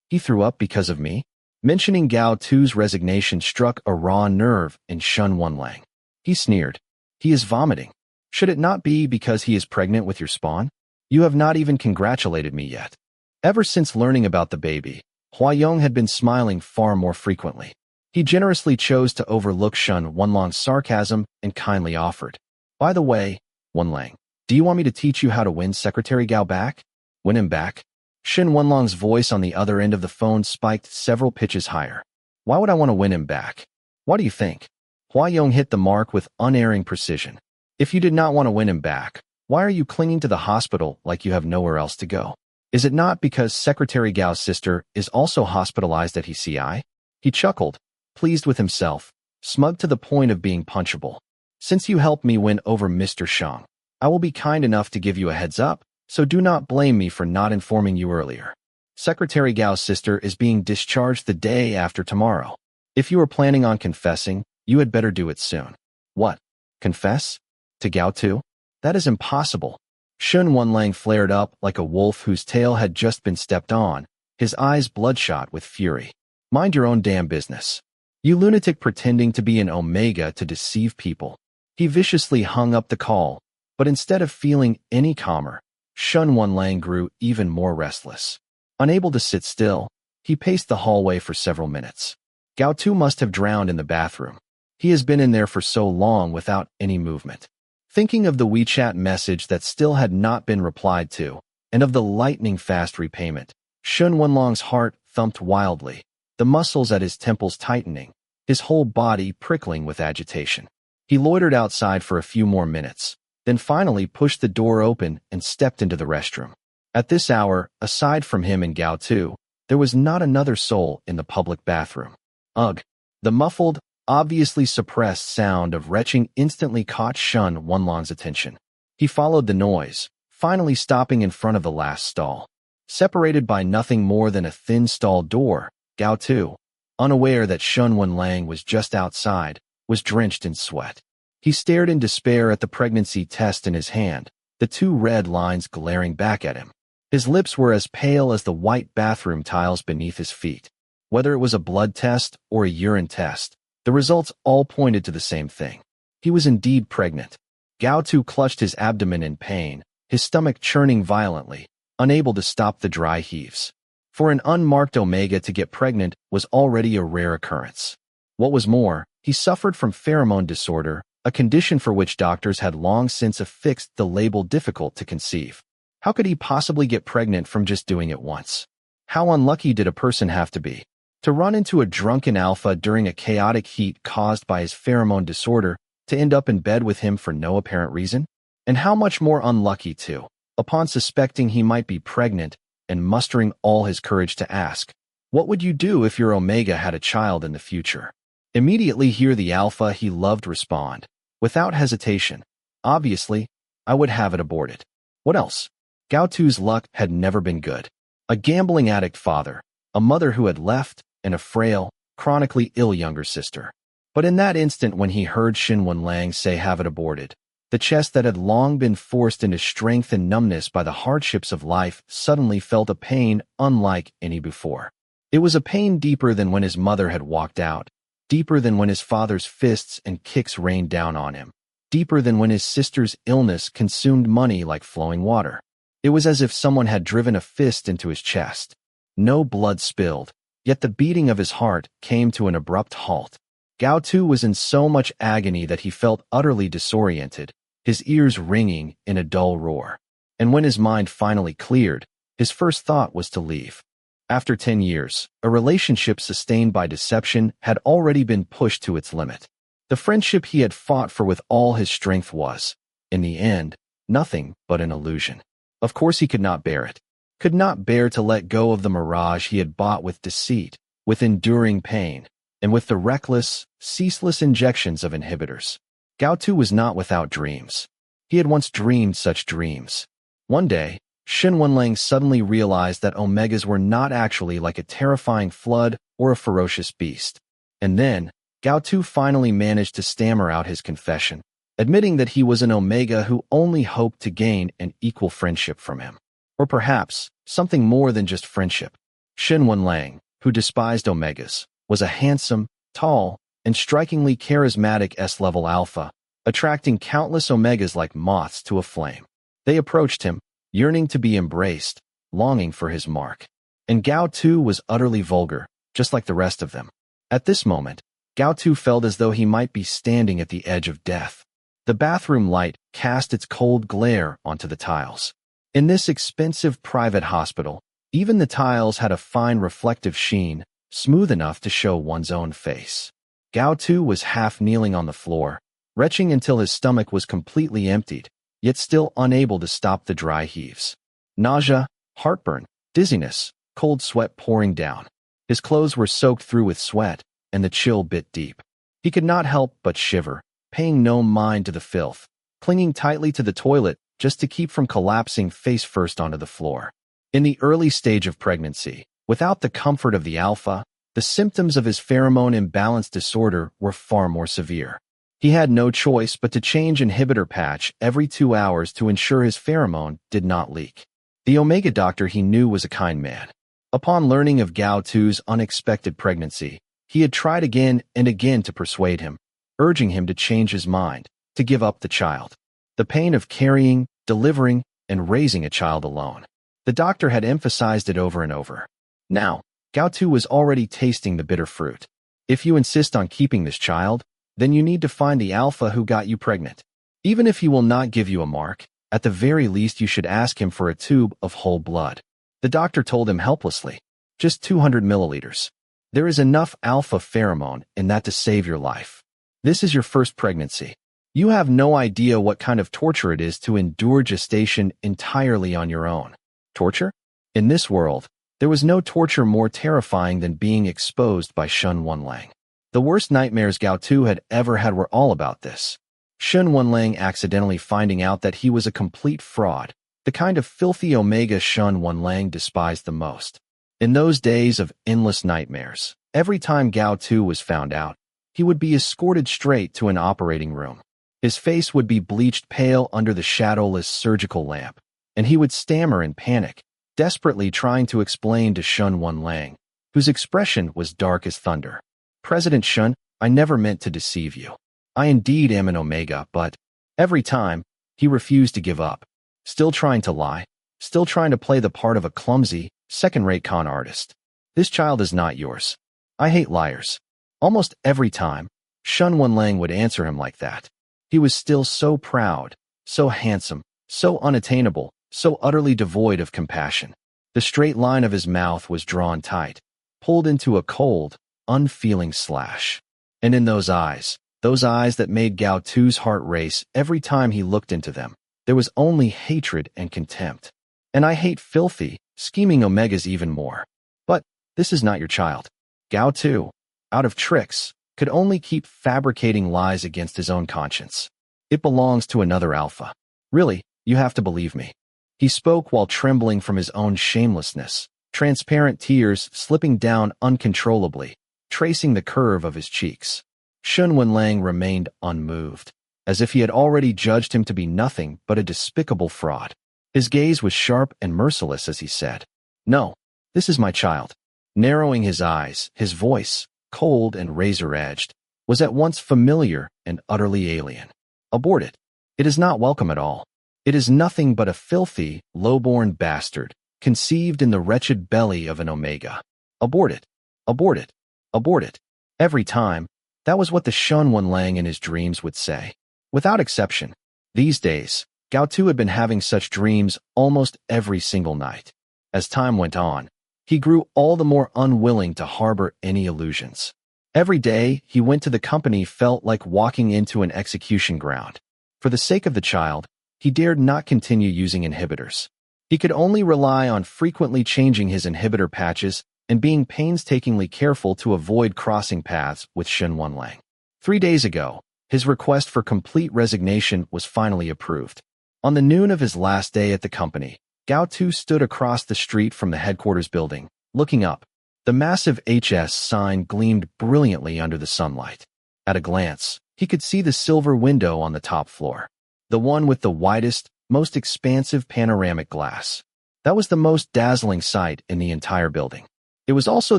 He threw up because of me? Mentioning Gao Tu's resignation struck a raw nerve in Shen Wenlang. He sneered. He is vomiting. Should it not be because he is pregnant with your spawn? You have not even congratulated me yet. Ever since learning about the baby, Hua Yong had been smiling far more frequently. He generously chose to overlook Shen Wenlang's sarcasm and kindly offered. By the way, Wenlang, do you want me to teach you how to win Secretary Gao back? Win him back? Shen Wenlang's voice on the other end of the phone spiked several pitches higher. Why would I want to win him back? What do you think? Hua Yong hit the mark with unerring precision. If you did not want to win him back, why are you clinging to the hospital like you have nowhere else to go? Is it not because Secretary Gao's sister is also hospitalized at HCI? He chuckled, pleased with himself, smug to the point of being punchable. Since you helped me win over Mr. Sheng, I will be kind enough to give you a heads up, so do not blame me for not informing you earlier. Secretary Gao's sister is being discharged the day after tomorrow. If you are planning on confessing, you had better do it soon. What? Confess? To Gao Tu? That is impossible. Shen Wenlang flared up like a wolf whose tail had just been stepped on, his eyes bloodshot with fury. Mind your own damn business. You lunatic pretending to be an Omega to deceive people. He viciously hung up the call, but instead of feeling any calmer, Shen Wenlang grew even more restless. Unable to sit still, he paced the hallway for several minutes. Gao Tu must have drowned in the bathroom. He has been in there for so long without any movement. Thinking of the WeChat message that still had not been replied to, and of the lightning-fast repayment, Shen Wenlang's heart thumped wildly, the muscles at his temples tightening, his whole body prickling with agitation. He loitered outside for a few more minutes, then finally pushed the door open and stepped into the restroom. At this hour, aside from him and Gao Tu, there was not another soul in the public bathroom. Ugh! The muffled, obviously suppressed sound of retching instantly caught Shen Wenlang's attention. He followed the noise, finally stopping in front of the last stall. Separated by nothing more than a thin stall door, Gao Tu, unaware that Shen Wenlang was just outside, was drenched in sweat. He stared in despair at the pregnancy test in his hand, the two red lines glaring back at him. His lips were as pale as the white bathroom tiles beneath his feet. Whether it was a blood test or a urine test, the results all pointed to the same thing. He was indeed pregnant. Gao Tu clutched his abdomen in pain, his stomach churning violently, unable to stop the dry heaves. For an unmarked Omega to get pregnant was already a rare occurrence. What was more, he suffered from pheromone disorder, a condition for which doctors had long since affixed the label difficult to conceive. How could he possibly get pregnant from just doing it once? How unlucky did a person have to be? To run into a drunken alpha during a chaotic heat caused by his pheromone disorder, to end up in bed with him for no apparent reason? And how much more unlucky too, upon suspecting he might be pregnant and mustering all his courage to ask, what would you do if your Omega had a child in the future? Immediately hear the alpha he loved respond, without hesitation, obviously, I would have it aborted. What else? Gao Tu's luck had never been good. A gambling addict father, a mother who had left, and a frail, chronically ill younger sister. But in that instant when he heard Xin Wenlang say have it aborted, the chest that had long been forced into strength and numbness by the hardships of life suddenly felt a pain unlike any before. It was a pain deeper than when his mother had walked out, deeper than when his father's fists and kicks rained down on him, deeper than when his sister's illness consumed money like flowing water. It was as if someone had driven a fist into his chest. No blood spilled, yet the beating of his heart came to an abrupt halt. Gao Tu was in so much agony that he felt utterly disoriented, his ears ringing in a dull roar. And when his mind finally cleared, his first thought was to leave. After 10 years, a relationship sustained by deception had already been pushed to its limit. The friendship he had fought for with all his strength was, in the end, nothing but an illusion. Of course he could not bear it. Could not bear to let go of the mirage he had bought with deceit, with enduring pain, and with the reckless, ceaseless injections of inhibitors. Gao Tu was not without dreams. He had once dreamed such dreams. One day, Xin Wenlang suddenly realized that Omegas were not actually like a terrifying flood or a ferocious beast. And then, Gao Tu finally managed to stammer out his confession, admitting that he was an Omega who only hoped to gain an equal friendship from him. Or perhaps, something more than just friendship. Xin Wenlang, who despised Omegas, was a handsome, tall, and strikingly charismatic S-level alpha, attracting countless Omegas like moths to a flame. They approached him, yearning to be embraced, longing for his mark. And Gao Tu was utterly vulgar, just like the rest of them. At this moment, Gao Tu felt as though he might be standing at the edge of death. The bathroom light cast its cold glare onto the tiles. In this expensive private hospital, even the tiles had a fine reflective sheen, smooth enough to show one's own face. Gao Tu was half kneeling on the floor, retching until his stomach was completely emptied, yet still unable to stop the dry heaves. Nausea, heartburn, dizziness, cold sweat pouring down. His clothes were soaked through with sweat, and the chill bit deep. He could not help but shiver, paying no mind to the filth, clinging tightly to the toilet just to keep from collapsing face first onto the floor. In the early stage of pregnancy, without the comfort of the alpha, the symptoms of his pheromone imbalance disorder were far more severe. He had no choice but to change inhibitor patch every 2 hours to ensure his pheromone did not leak. The Omega doctor he knew was a kind man. Upon learning of Gao Tu's unexpected pregnancy, he had tried again and again to persuade him, urging him to change his mind, to give up the child. The pain of carrying, delivering, and raising a child alone. The doctor had emphasized it over and over. Now, Gao Tu was already tasting the bitter fruit. If you insist on keeping this child, then you need to find the alpha who got you pregnant. Even if he will not give you a mark, at the very least you should ask him for a tube of whole blood. The doctor told him helplessly. Just 200 milliliters. There is enough alpha pheromone in that to save your life. This is your first pregnancy. You have no idea what kind of torture it is to endure gestation entirely on your own. Torture? In this world, there was no torture more terrifying than being exposed by Xin Wenlang. The worst nightmares Gao Tu had ever had were all about this. Xin Wenlang accidentally finding out that he was a complete fraud, the kind of filthy Omega Xin Wenlang despised the most. In those days of endless nightmares, every time Gao Tu was found out, he would be escorted straight to an operating room. His face would be bleached pale under the shadowless surgical lamp, and he would stammer in panic, desperately trying to explain to Xin Wenlang, whose expression was dark as thunder. President Xin, I never meant to deceive you. I indeed am an Omega, but every time, he refused to give up, still trying to lie, still trying to play the part of a clumsy, second-rate con artist. This child is not yours. I hate liars. Almost every time, Xin Wenlang would answer him like that. He was still so proud, so handsome, so unattainable, so utterly devoid of compassion. The straight line of his mouth was drawn tight, pulled into a cold, unfeeling slash. And in those eyes that made Gao Tu's heart race every time he looked into them, there was only hatred and contempt. And I hate filthy, scheming Omegas even more. But this is not your child. Gao Tu, out of tricks, could only keep fabricating lies against his own conscience. It belongs to another alpha. Really, you have to believe me. He spoke while trembling from his own shamelessness, transparent tears slipping down uncontrollably, tracing the curve of his cheeks. Shun Wenlang remained unmoved, as if he had already judged him to be nothing but a despicable fraud. His gaze was sharp and merciless as he said, "No, this is my child." Narrowing his eyes, his voice, cold and razor-edged, was at once familiar and utterly alien. "Abort it. It is not welcome at all. It is nothing but a filthy, low-born bastard, conceived in the wretched belly of an Omega. Abort it. Abort it. Abort it." Every time, that was what the Shun Wenlang in his dreams would say. Without exception. These days, Gao Tu had been having such dreams almost every single night. As time went on, he grew all the more unwilling to harbor any illusions. Every day, he went to the company felt like walking into an execution ground. For the sake of the child, he dared not continue using inhibitors. He could only rely on frequently changing his inhibitor patches and being painstakingly careful to avoid crossing paths with Shun Wenlang. 3 days ago, his request for complete resignation was finally approved. On the noon of his last day at the company, Gao Tu stood across the street from the headquarters building, looking up. The massive HS sign gleamed brilliantly under the sunlight. At a glance, he could see the silver window on the top floor, the one with the widest, most expansive panoramic glass. That was the most dazzling sight in the entire building. It was also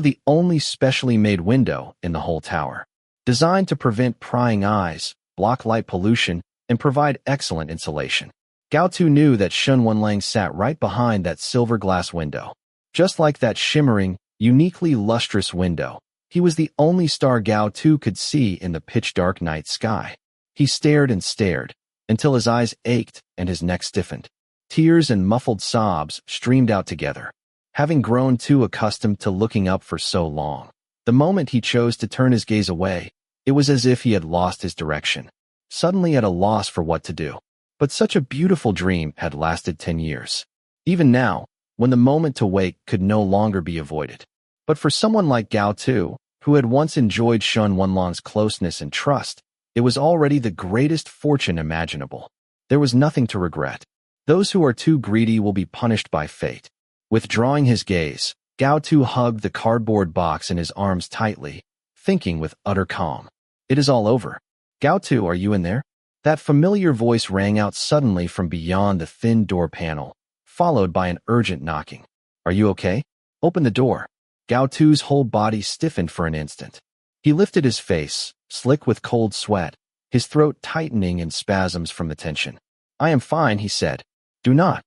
the only specially made window in the whole tower, designed to prevent prying eyes, block light pollution, and provide excellent insulation. Gao Tu knew that Shun Wenlang sat right behind that silver glass window. Just like that shimmering, uniquely lustrous window, he was the only star Gao Tu could see in the pitch-dark night sky. He stared and stared, until his eyes ached and his neck stiffened. Tears and muffled sobs streamed out together. Having grown too accustomed to looking up for so long, the moment he chose to turn his gaze away, it was as if he had lost his direction, suddenly at a loss for what to do. But such a beautiful dream had lasted 10 years. Even now, when the moment to wake could no longer be avoided. But for someone like Gao Tu, who had once enjoyed Shun Wenlang's closeness and trust, it was already the greatest fortune imaginable. There was nothing to regret. Those who are too greedy will be punished by fate. Withdrawing his gaze, Gao Tu hugged the cardboard box in his arms tightly, thinking with utter calm. "It is all over. Gao Tu, are you in there?" That familiar voice rang out suddenly from beyond the thin door panel, followed by an urgent knocking. "Are you okay? Open the door." Gao Tu's whole body stiffened for an instant. He lifted his face, slick with cold sweat, his throat tightening in spasms from the tension. "I am fine," he said. Do not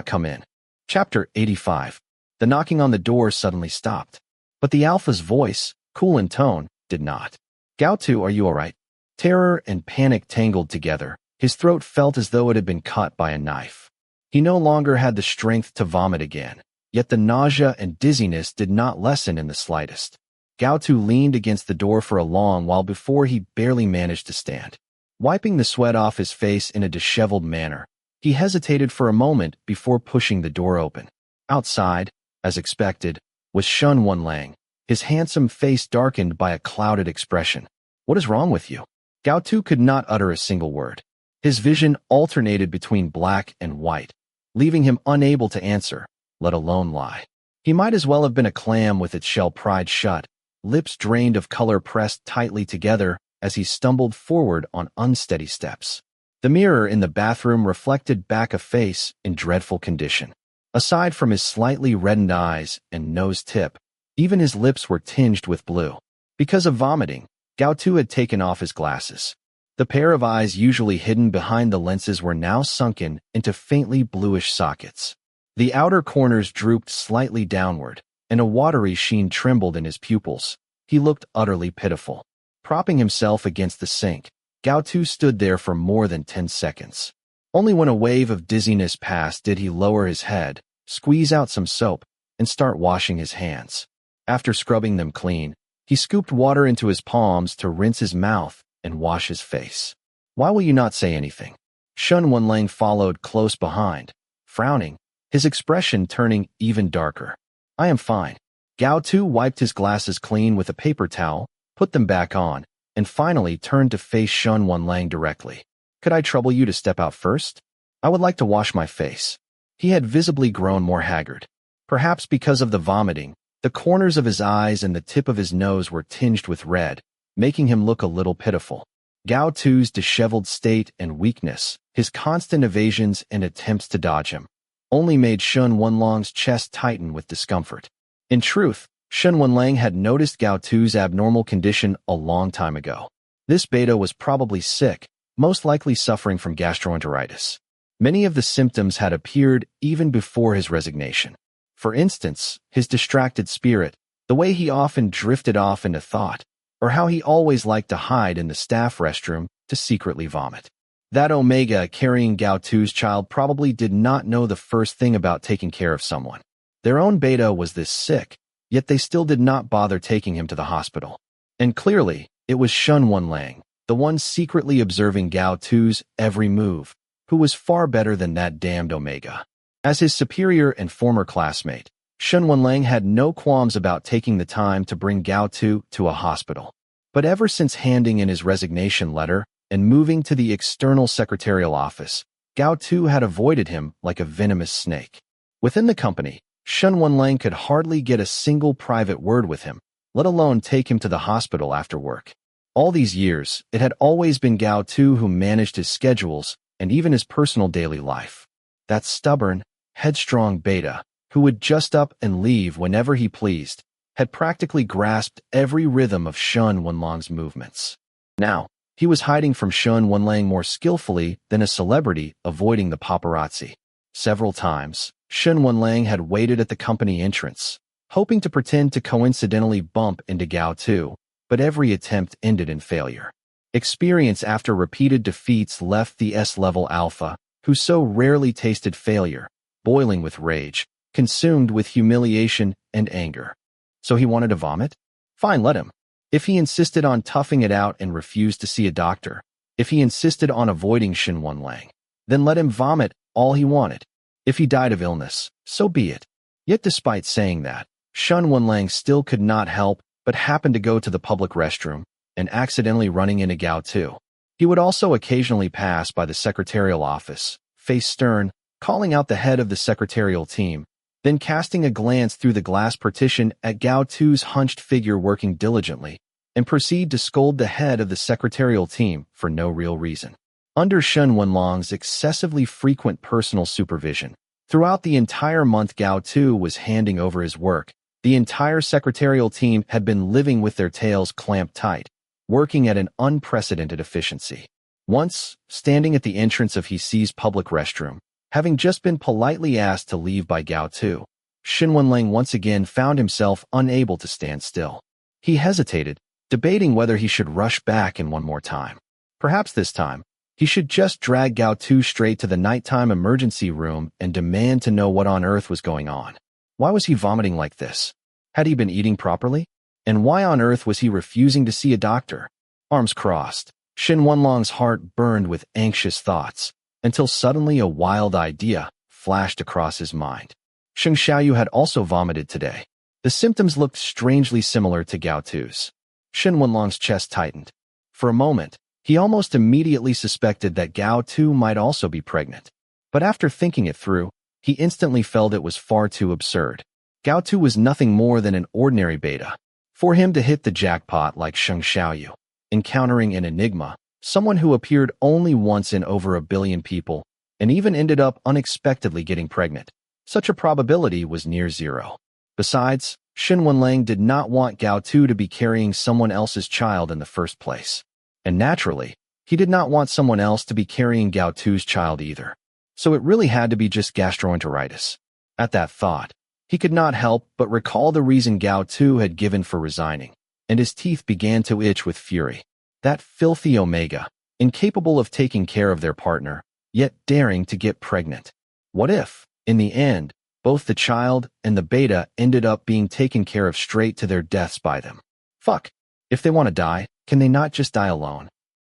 come in." Chapter 85. The knocking on the door suddenly stopped. But the Alpha's voice, cool in tone, did not. "Gao Tu, are you all right?" Terror and panic tangled together. His throat felt as though it had been cut by a knife. He no longer had the strength to vomit again, yet the nausea and dizziness did not lessen in the slightest. Gao Tu leaned against the door for a long while before he barely managed to stand. Wiping the sweat off his face in a disheveled manner, he hesitated for a moment before pushing the door open. Outside, as expected, was Shun Wenlang, his handsome face darkened by a clouded expression. "What is wrong with you?" Gao Tu could not utter a single word. His vision alternated between black and white, leaving him unable to answer, let alone lie. He might as well have been a clam with its shell pried shut, lips drained of color pressed tightly together as he stumbled forward on unsteady steps. The mirror in the bathroom reflected back a face in dreadful condition. Aside from his slightly reddened eyes and nose tip, even his lips were tinged with blue. Because of vomiting, Gao Tu had taken off his glasses. The pair of eyes usually hidden behind the lenses were now sunken into faintly bluish sockets. The outer corners drooped slightly downward, and a watery sheen trembled in his pupils. He looked utterly pitiful. Propping himself against the sink, Gao Tu stood there for more than 10 seconds. Only when a wave of dizziness passed did he lower his head, squeeze out some soap, and start washing his hands. After scrubbing them clean, he scooped water into his palms to rinse his mouth and wash his face. "Why will you not say anything?" Shun Wenlang followed close behind, frowning, his expression turning even darker. "I am fine." Gao Tu wiped his glasses clean with a paper towel, put them back on, and finally turned to face Shun Wenlang directly. "Could I trouble you to step out first? I would like to wash my face." He had visibly grown more haggard. Perhaps because of the vomiting, The corners of his eyes and the tip of his nose were tinged with red, making him look a little pitiful. Gao Tu's disheveled state and weakness, his constant evasions and attempts to dodge him, only made Shen Wenlong's chest tighten with discomfort. In truth, Shen Wenlang had noticed Gao Tu's abnormal condition a long time ago. This beta was probably sick, most likely suffering from gastroenteritis. Many of the symptoms had appeared even before his resignation. For instance, his distracted spirit, the way he often drifted off into thought, or how he always liked to hide in the staff restroom to secretly vomit. That Omega carrying Gao Tu's child probably did not know the first thing about taking care of someone. Their own beta was this sick, yet they still did not bother taking him to the hospital. And clearly, it was Shen Wenlang, the one secretly observing Gao Tu's every move, who was far better than that damned Omega. As his superior and former classmate, Shen Wenlang had no qualms about taking the time to bring Gao Tu to a hospital. But ever since handing in his resignation letter and moving to the external secretarial office, Gao Tu had avoided him like a venomous snake. Within the company, Shen Wenlang could hardly get a single private word with him, let alone take him to the hospital after work. All these years, it had always been Gao Tu who managed his schedules and even his personal daily life. That stubborn, headstrong beta, who would just up and leave whenever he pleased, had practically grasped every rhythm of Shen Wenlang's movements. Now, he was hiding from Shen Wenlang more skillfully than a celebrity avoiding the paparazzi. Several times, Shen Wenlang had waited at the company entrance, hoping to pretend to coincidentally bump into Gao Tu, but every attempt ended in failure. Experience after repeated defeats left the S-level alpha, who so rarely tasted failure, boiling with rage, consumed with humiliation and anger. So he wanted to vomit? Fine, let him. If he insisted on toughing it out and refused to see a doctor, if he insisted on avoiding Shen Wenlang, then let him vomit all he wanted. If he died of illness, so be it. Yet despite saying that, Shen Wenlang still could not help but happened to go to the public restroom and accidentally running into Gao Tu. He would also occasionally pass by the secretarial office, face stern, calling out the head of the secretarial team, then casting a glance through the glass partition at Gao Tu's hunched figure working diligently, and proceed to scold the head of the secretarial team for no real reason. Under Shen Wenlong's excessively frequent personal supervision, throughout the entire month Gao Tu was handing over his work, the entire secretarial team had been living with their tails clamped tight, working at an unprecedented efficiency. Once, standing at the entrance of Hisi's public restroom, having just been politely asked to leave by Gao Tu, Shen Wenlang once again found himself unable to stand still. He hesitated, debating whether he should rush back in one more time. Perhaps this time, he should just drag Gao Tu straight to the nighttime emergency room and demand to know what on earth was going on. Why was he vomiting like this? Had he been eating properly? And why on earth was he refusing to see a doctor? Arms crossed, Shen Wenlong's heart burned with anxious thoughts, until suddenly a wild idea flashed across his mind. Sheng Xiaoyu had also vomited today. The symptoms looked strangely similar to Gao Tu's. Shen Wenlong's chest tightened. For a moment, he almost immediately suspected that Gao Tu might also be pregnant. But after thinking it through, he instantly felt it was far too absurd. Gao Tu was nothing more than an ordinary beta. For him to hit the jackpot like Sheng Xiaoyu, encountering an Enigma, someone who appeared only once in over 1 billion people, and even ended up unexpectedly getting pregnant, such a probability was near zero. Besides, Shen Wenlang did not want Gao Tu to be carrying someone else's child in the first place. And naturally, he did not want someone else to be carrying Gao Tu's child either. So it really had to be just gastroenteritis. At that thought, he could not help but recall the reason Gao Tu had given for resigning, and his teeth began to itch with fury. That filthy Omega, incapable of taking care of their partner, yet daring to get pregnant. What if, in the end, both the child and the beta ended up being taken care of straight to their deaths by them? Fuck. If they want to die, can they not just die alone?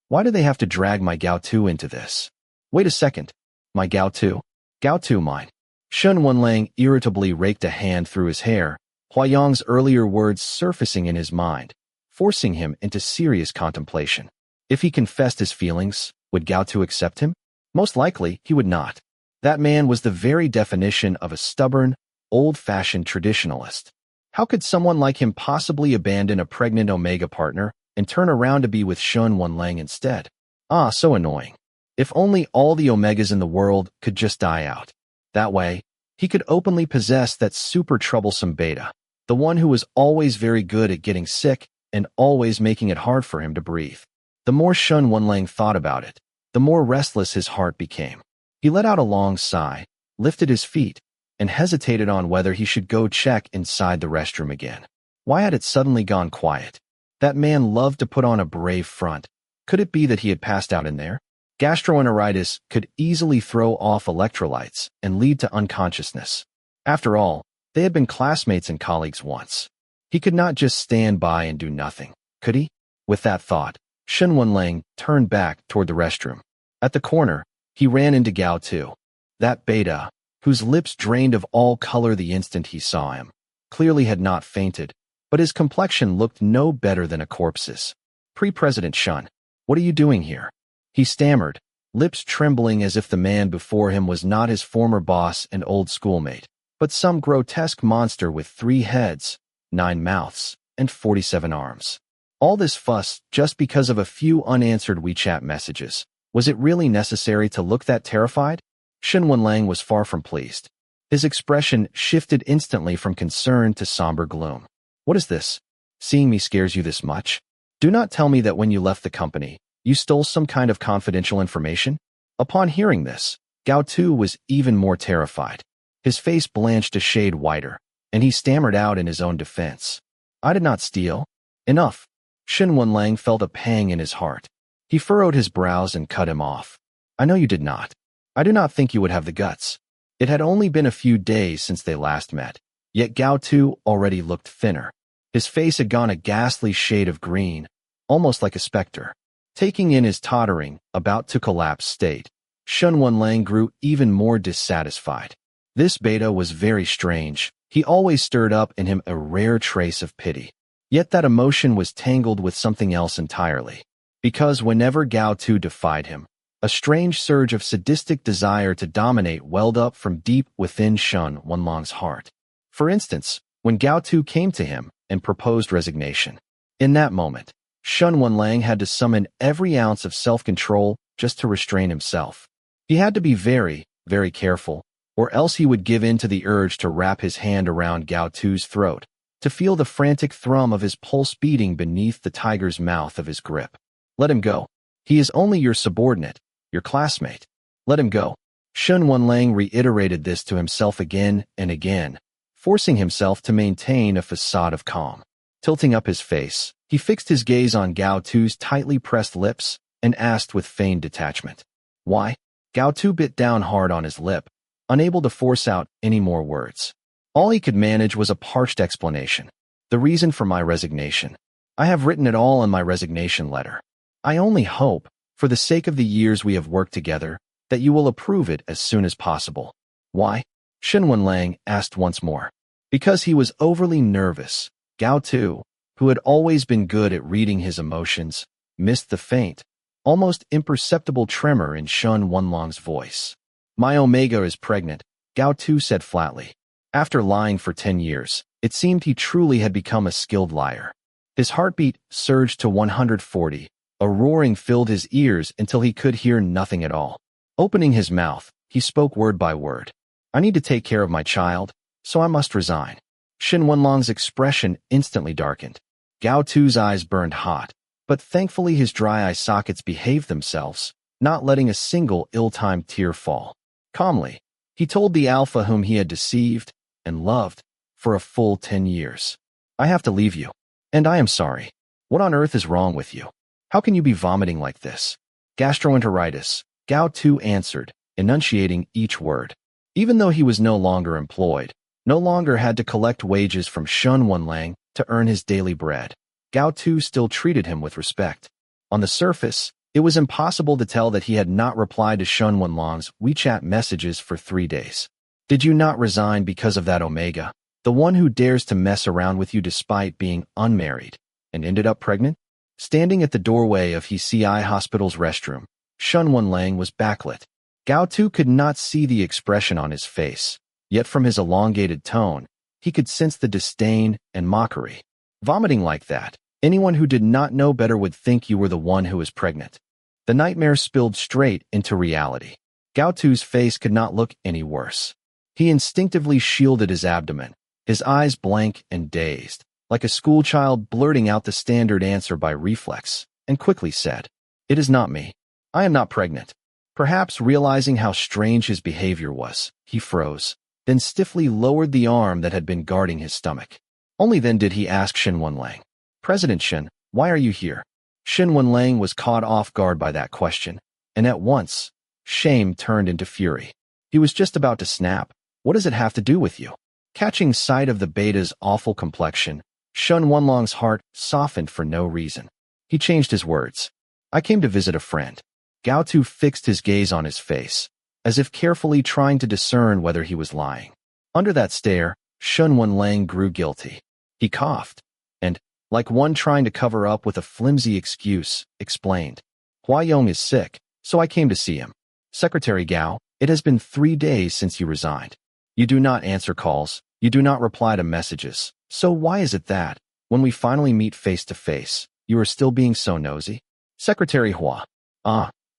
Why do they have to drag my Gao Tu into this? Wait a second. My Gao Tu? Gao Tu mine. Shen Wenlang irritably raked a hand through his hair, Huayang's earlier words surfacing in his mind, forcing him into serious contemplation. If he confessed his feelings, would Gao Tu accept him? Most likely, he would not. That man was the very definition of a stubborn, old-fashioned traditionalist. How could someone like him possibly abandon a pregnant Omega partner and turn around to be with Shun Wanlang instead? Ah, so annoying. If only all the Omegas in the world could just die out. That way, he could openly possess that super troublesome beta, the one who was always very good at getting sick and always making it hard for him to breathe. The more Shun Wanlang thought about it, the more restless his heart became. He let out a long sigh, lifted his feet, and hesitated on whether he should go check inside the restroom again. Why had it suddenly gone quiet? That man loved to put on a brave front. Could it be that he had passed out in there? Gastroenteritis could easily throw off electrolytes and lead to unconsciousness. After all, they had been classmates and colleagues once. He could not just stand by and do nothing, could he? With that thought, Shun Wanlang turned back toward the restroom. At the corner, he ran into Gao Tu. That beta, whose lips drained of all color the instant he saw him, clearly had not fainted, but his complexion looked no better than a corpse's. Pre-President Shun, what are you doing here? He stammered, lips trembling as if the man before him was not his former boss and old schoolmate, but some grotesque monster with 3 heads, 9 mouths, and 47 arms. All this fuss just because of a few unanswered WeChat messages. Was it really necessary to look that terrified? Shun Wanlang was far from pleased. His expression shifted instantly from concern to somber gloom. What is this? Seeing me scares you this much? Do not tell me that when you left the company, you stole some kind of confidential information? Upon hearing this, Gao Tu was even more terrified. His face blanched a shade whiter, and he stammered out in his own defense. I did not steal. Enough. Shun Wanlang felt a pang in his heart. He furrowed his brows and cut him off. I know you did not. I do not think you would have the guts. It had only been a few days since they last met, yet Gao Tu already looked thinner. His face had gone a ghastly shade of green, almost like a specter. Taking in his tottering, about to collapse state, Shun Wanlang grew even more dissatisfied. This beta was very strange. He always stirred up in him a rare trace of pity. Yet that emotion was tangled with something else entirely. Because whenever Gao Tu defied him, a strange surge of sadistic desire to dominate welled up from deep within Shun Wanlang's heart. For instance, when Gao Tu came to him and proposed resignation. In that moment, Shun Wanlang had to summon every ounce of self-control just to restrain himself. He had to be very, very careful, or else he would give in to the urge to wrap his hand around Gao Tu's throat, to feel the frantic thrum of his pulse beating beneath the tiger's mouth of his grip. Let him go. He is only your subordinate, your classmate. Let him go. Shun Wanlang reiterated this to himself again and again, forcing himself to maintain a facade of calm. Tilting up his face, he fixed his gaze on Gao Tu's tightly pressed lips and asked with feigned detachment. Why? Gao Tu bit down hard on his lip, unable to force out any more words. All he could manage was a parched explanation. The reason for my resignation. I have written it all in my resignation letter. I only hope, for the sake of the years we have worked together, that you will approve it as soon as possible. Why? Shun Wanlang asked once more. Because he was overly nervous. Gao Tu, who had always been good at reading his emotions, missed the faint, almost imperceptible tremor in Shun Wanlang's voice. My Omega is pregnant, Gao Tu said flatly. After lying for 10 years, it seemed he truly had become a skilled liar. His heartbeat surged to 140. A roaring filled his ears until he could hear nothing at all. Opening his mouth, he spoke word by word. I need to take care of my child, so I must resign. Shun Wanlang's expression instantly darkened. Gao Tu's eyes burned hot, but thankfully his dry eye sockets behaved themselves, not letting a single ill-timed tear fall. Calmly, he told the alpha whom he had deceived and loved for a full 10 years. I have to leave you, and I am sorry. What on earth is wrong with you? How can you be vomiting like this? Gastroenteritis, Gao Tu answered, enunciating each word. Even though he was no longer employed, no longer had to collect wages from Shun Wanlang to earn his daily bread, Gao Tu still treated him with respect. On the surface, it was impossible to tell that he had not replied to Shun Wanlang's WeChat messages for 3 days. Did you not resign because of that Omega, the one who dares to mess around with you despite being unmarried, and ended up pregnant? Standing at the doorway of HCI Hospital's restroom, Shun Wanlang was backlit. Gao Tu could not see the expression on his face, yet from his elongated tone, He could sense the disdain and mockery. Vomiting like that, anyone who did not know better would think you were the one who was pregnant. The nightmare spilled straight into reality. Gao Tu's face could not look any worse. He instinctively shielded his abdomen, his eyes blank and dazed, like a schoolchild blurting out the standard answer by reflex, and quickly said, "It is not me. I am not pregnant." Perhaps realizing how strange his behavior was, he froze, then stiffly lowered the arm that had been guarding his stomach. Only then did he ask Shen Wenlang, "President Shen, why are you here?" Shen Wenlang was caught off guard by that question, and at once, shame turned into fury. He was just about to snap. "What does it have to do with you?" Catching sight of the beta's awful complexion, Shen Wenlong's heart softened for no reason. He changed his words. "I came to visit a friend." Gao Tu fixed his gaze on his face, as if carefully trying to discern whether he was lying. Under that stare, Shen Wenlang grew guilty. He coughed, and, like one trying to cover up with a flimsy excuse, explained, "Hua Yong is sick, so I came to see him." "Secretary Gao, it has been 3 days since you resigned. You do not answer calls, you do not reply to messages, so why is it that, when we finally meet face to face, you are still being so nosy?" Secretary Hua.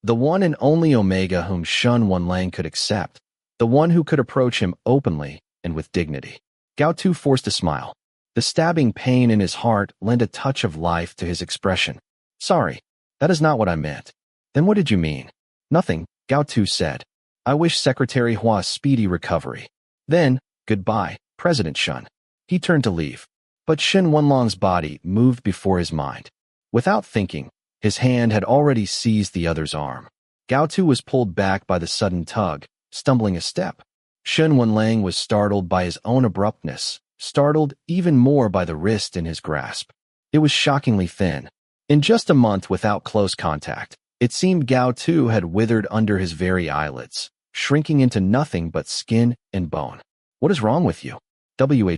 The one and only Omega whom Shen Wenlang could accept, the one who could approach him openly and with dignity. Gao Tu forced a smile. The stabbing pain in his heart lent a touch of life to his expression. "Sorry, that is not what I meant." "Then what did you mean?" "Nothing," Gao Tu said. "I wish Secretary Hua a speedy recovery." Then, "Goodbye, President Shen." He turned to leave, but Shen Wenlong's body moved before his mind. Without thinking, his hand had already seized the other's arm. Gao Tu was pulled back by the sudden tug, stumbling a step. Shen Wenlang was startled by his own abruptness, startled even more by the wrist in his grasp. It was shockingly thin. In just a month without close contact, it seemed Gao Tu had withered under his very eyelids, shrinking into nothing but skin and bone. "What is wrong with you?"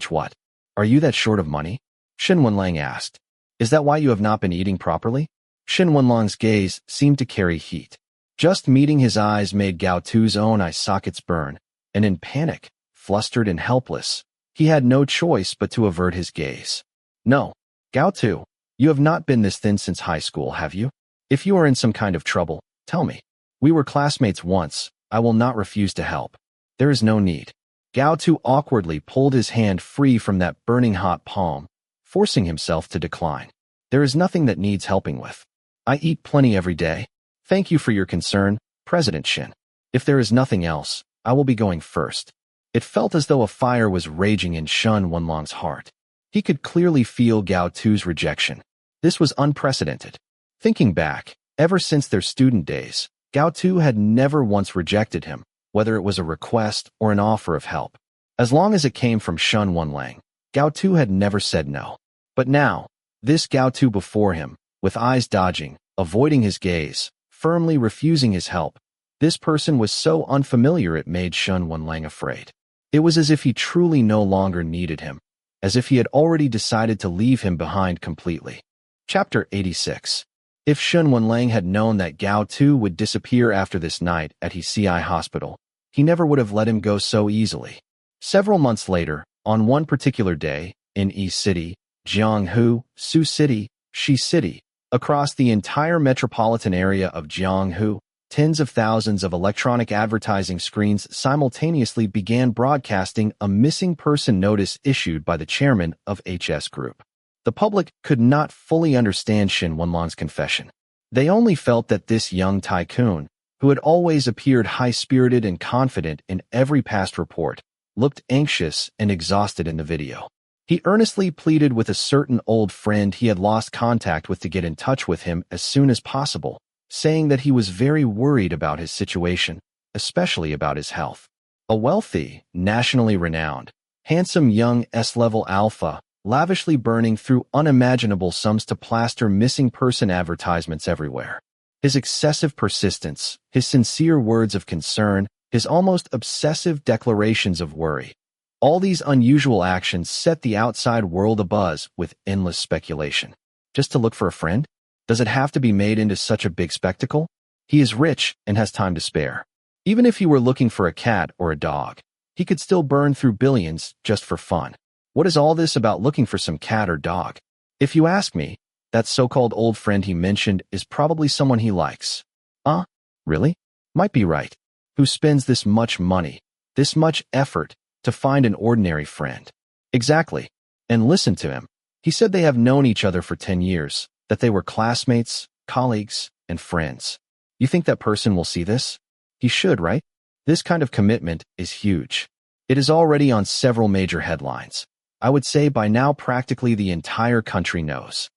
What? "Are you that short of money?" Shen Wenlang asked. "Is that why you have not been eating properly?" Shen Wenlong's gaze seemed to carry heat. Just meeting his eyes made Gao Tu's own eye sockets burn, and in panic, flustered and helpless, he had no choice but to avert his gaze. "No, Gao Tu, you have not been this thin since high school, have you? If you are in some kind of trouble, tell me. We were classmates once, I will not refuse to help. There is no need." Gao Tu awkwardly pulled his hand free from that burning hot palm, forcing himself to decline. "There is nothing that needs helping with. I eat plenty every day. Thank you for your concern, President Shen. If there is nothing else, I will be going first." It felt as though a fire was raging in Shen Wenlong's heart. He could clearly feel Gao Tu's rejection. This was unprecedented. Thinking back, ever since their student days, Gao Tu had never once rejected him, whether it was a request or an offer of help. As long as it came from Shen Wenlang, Gao Tu had never said no. But now, this Gao Tu before him, with eyes dodging, avoiding his gaze, firmly refusing his help, this person was so unfamiliar it made Shen Wenlang afraid. It was as if he truly no longer needed him, as if he had already decided to leave him behind completely. Chapter 86. If Shen Wenlang had known that Gao Tu would disappear after this night at his CI hospital, he never would have let him go so easily. Several months later, on one particular day, in Yi City, Jianghu, Su City, Shi City, across the entire metropolitan area of Jianghu, tens of thousands of electronic advertising screens simultaneously began broadcasting a missing person notice issued by the chairman of HS Group. The public could not fully understand Shen Wenlong's confession. They only felt that this young tycoon, who had always appeared high-spirited and confident in every past report, looked anxious and exhausted in the video. He earnestly pleaded with a certain old friend he had lost contact with to get in touch with him as soon as possible, saying that he was very worried about his situation, especially about his health. A wealthy, nationally renowned, handsome young S-level alpha, lavishly burning through unimaginable sums to plaster missing person advertisements everywhere. His excessive persistence, his sincere words of concern, his almost obsessive declarations of worry. All these unusual actions set the outside world abuzz with endless speculation. Just to look for a friend? Does it have to be made into such a big spectacle? He is rich and has time to spare. Even if he were looking for a cat or a dog, he could still burn through billions just for fun. What is all this about looking for some cat or dog? If you ask me, that so-called old friend he mentioned is probably someone he likes. Really? Might be right. Who spends this much money, this much effort, to find an ordinary friend? Exactly. And listen to him. He said they have known each other for 10 years, that they were classmates, colleagues, and friends. You think that person will see this? He should, right? This kind of commitment is huge. It is already on several major headlines. I would say by now practically the entire country knows.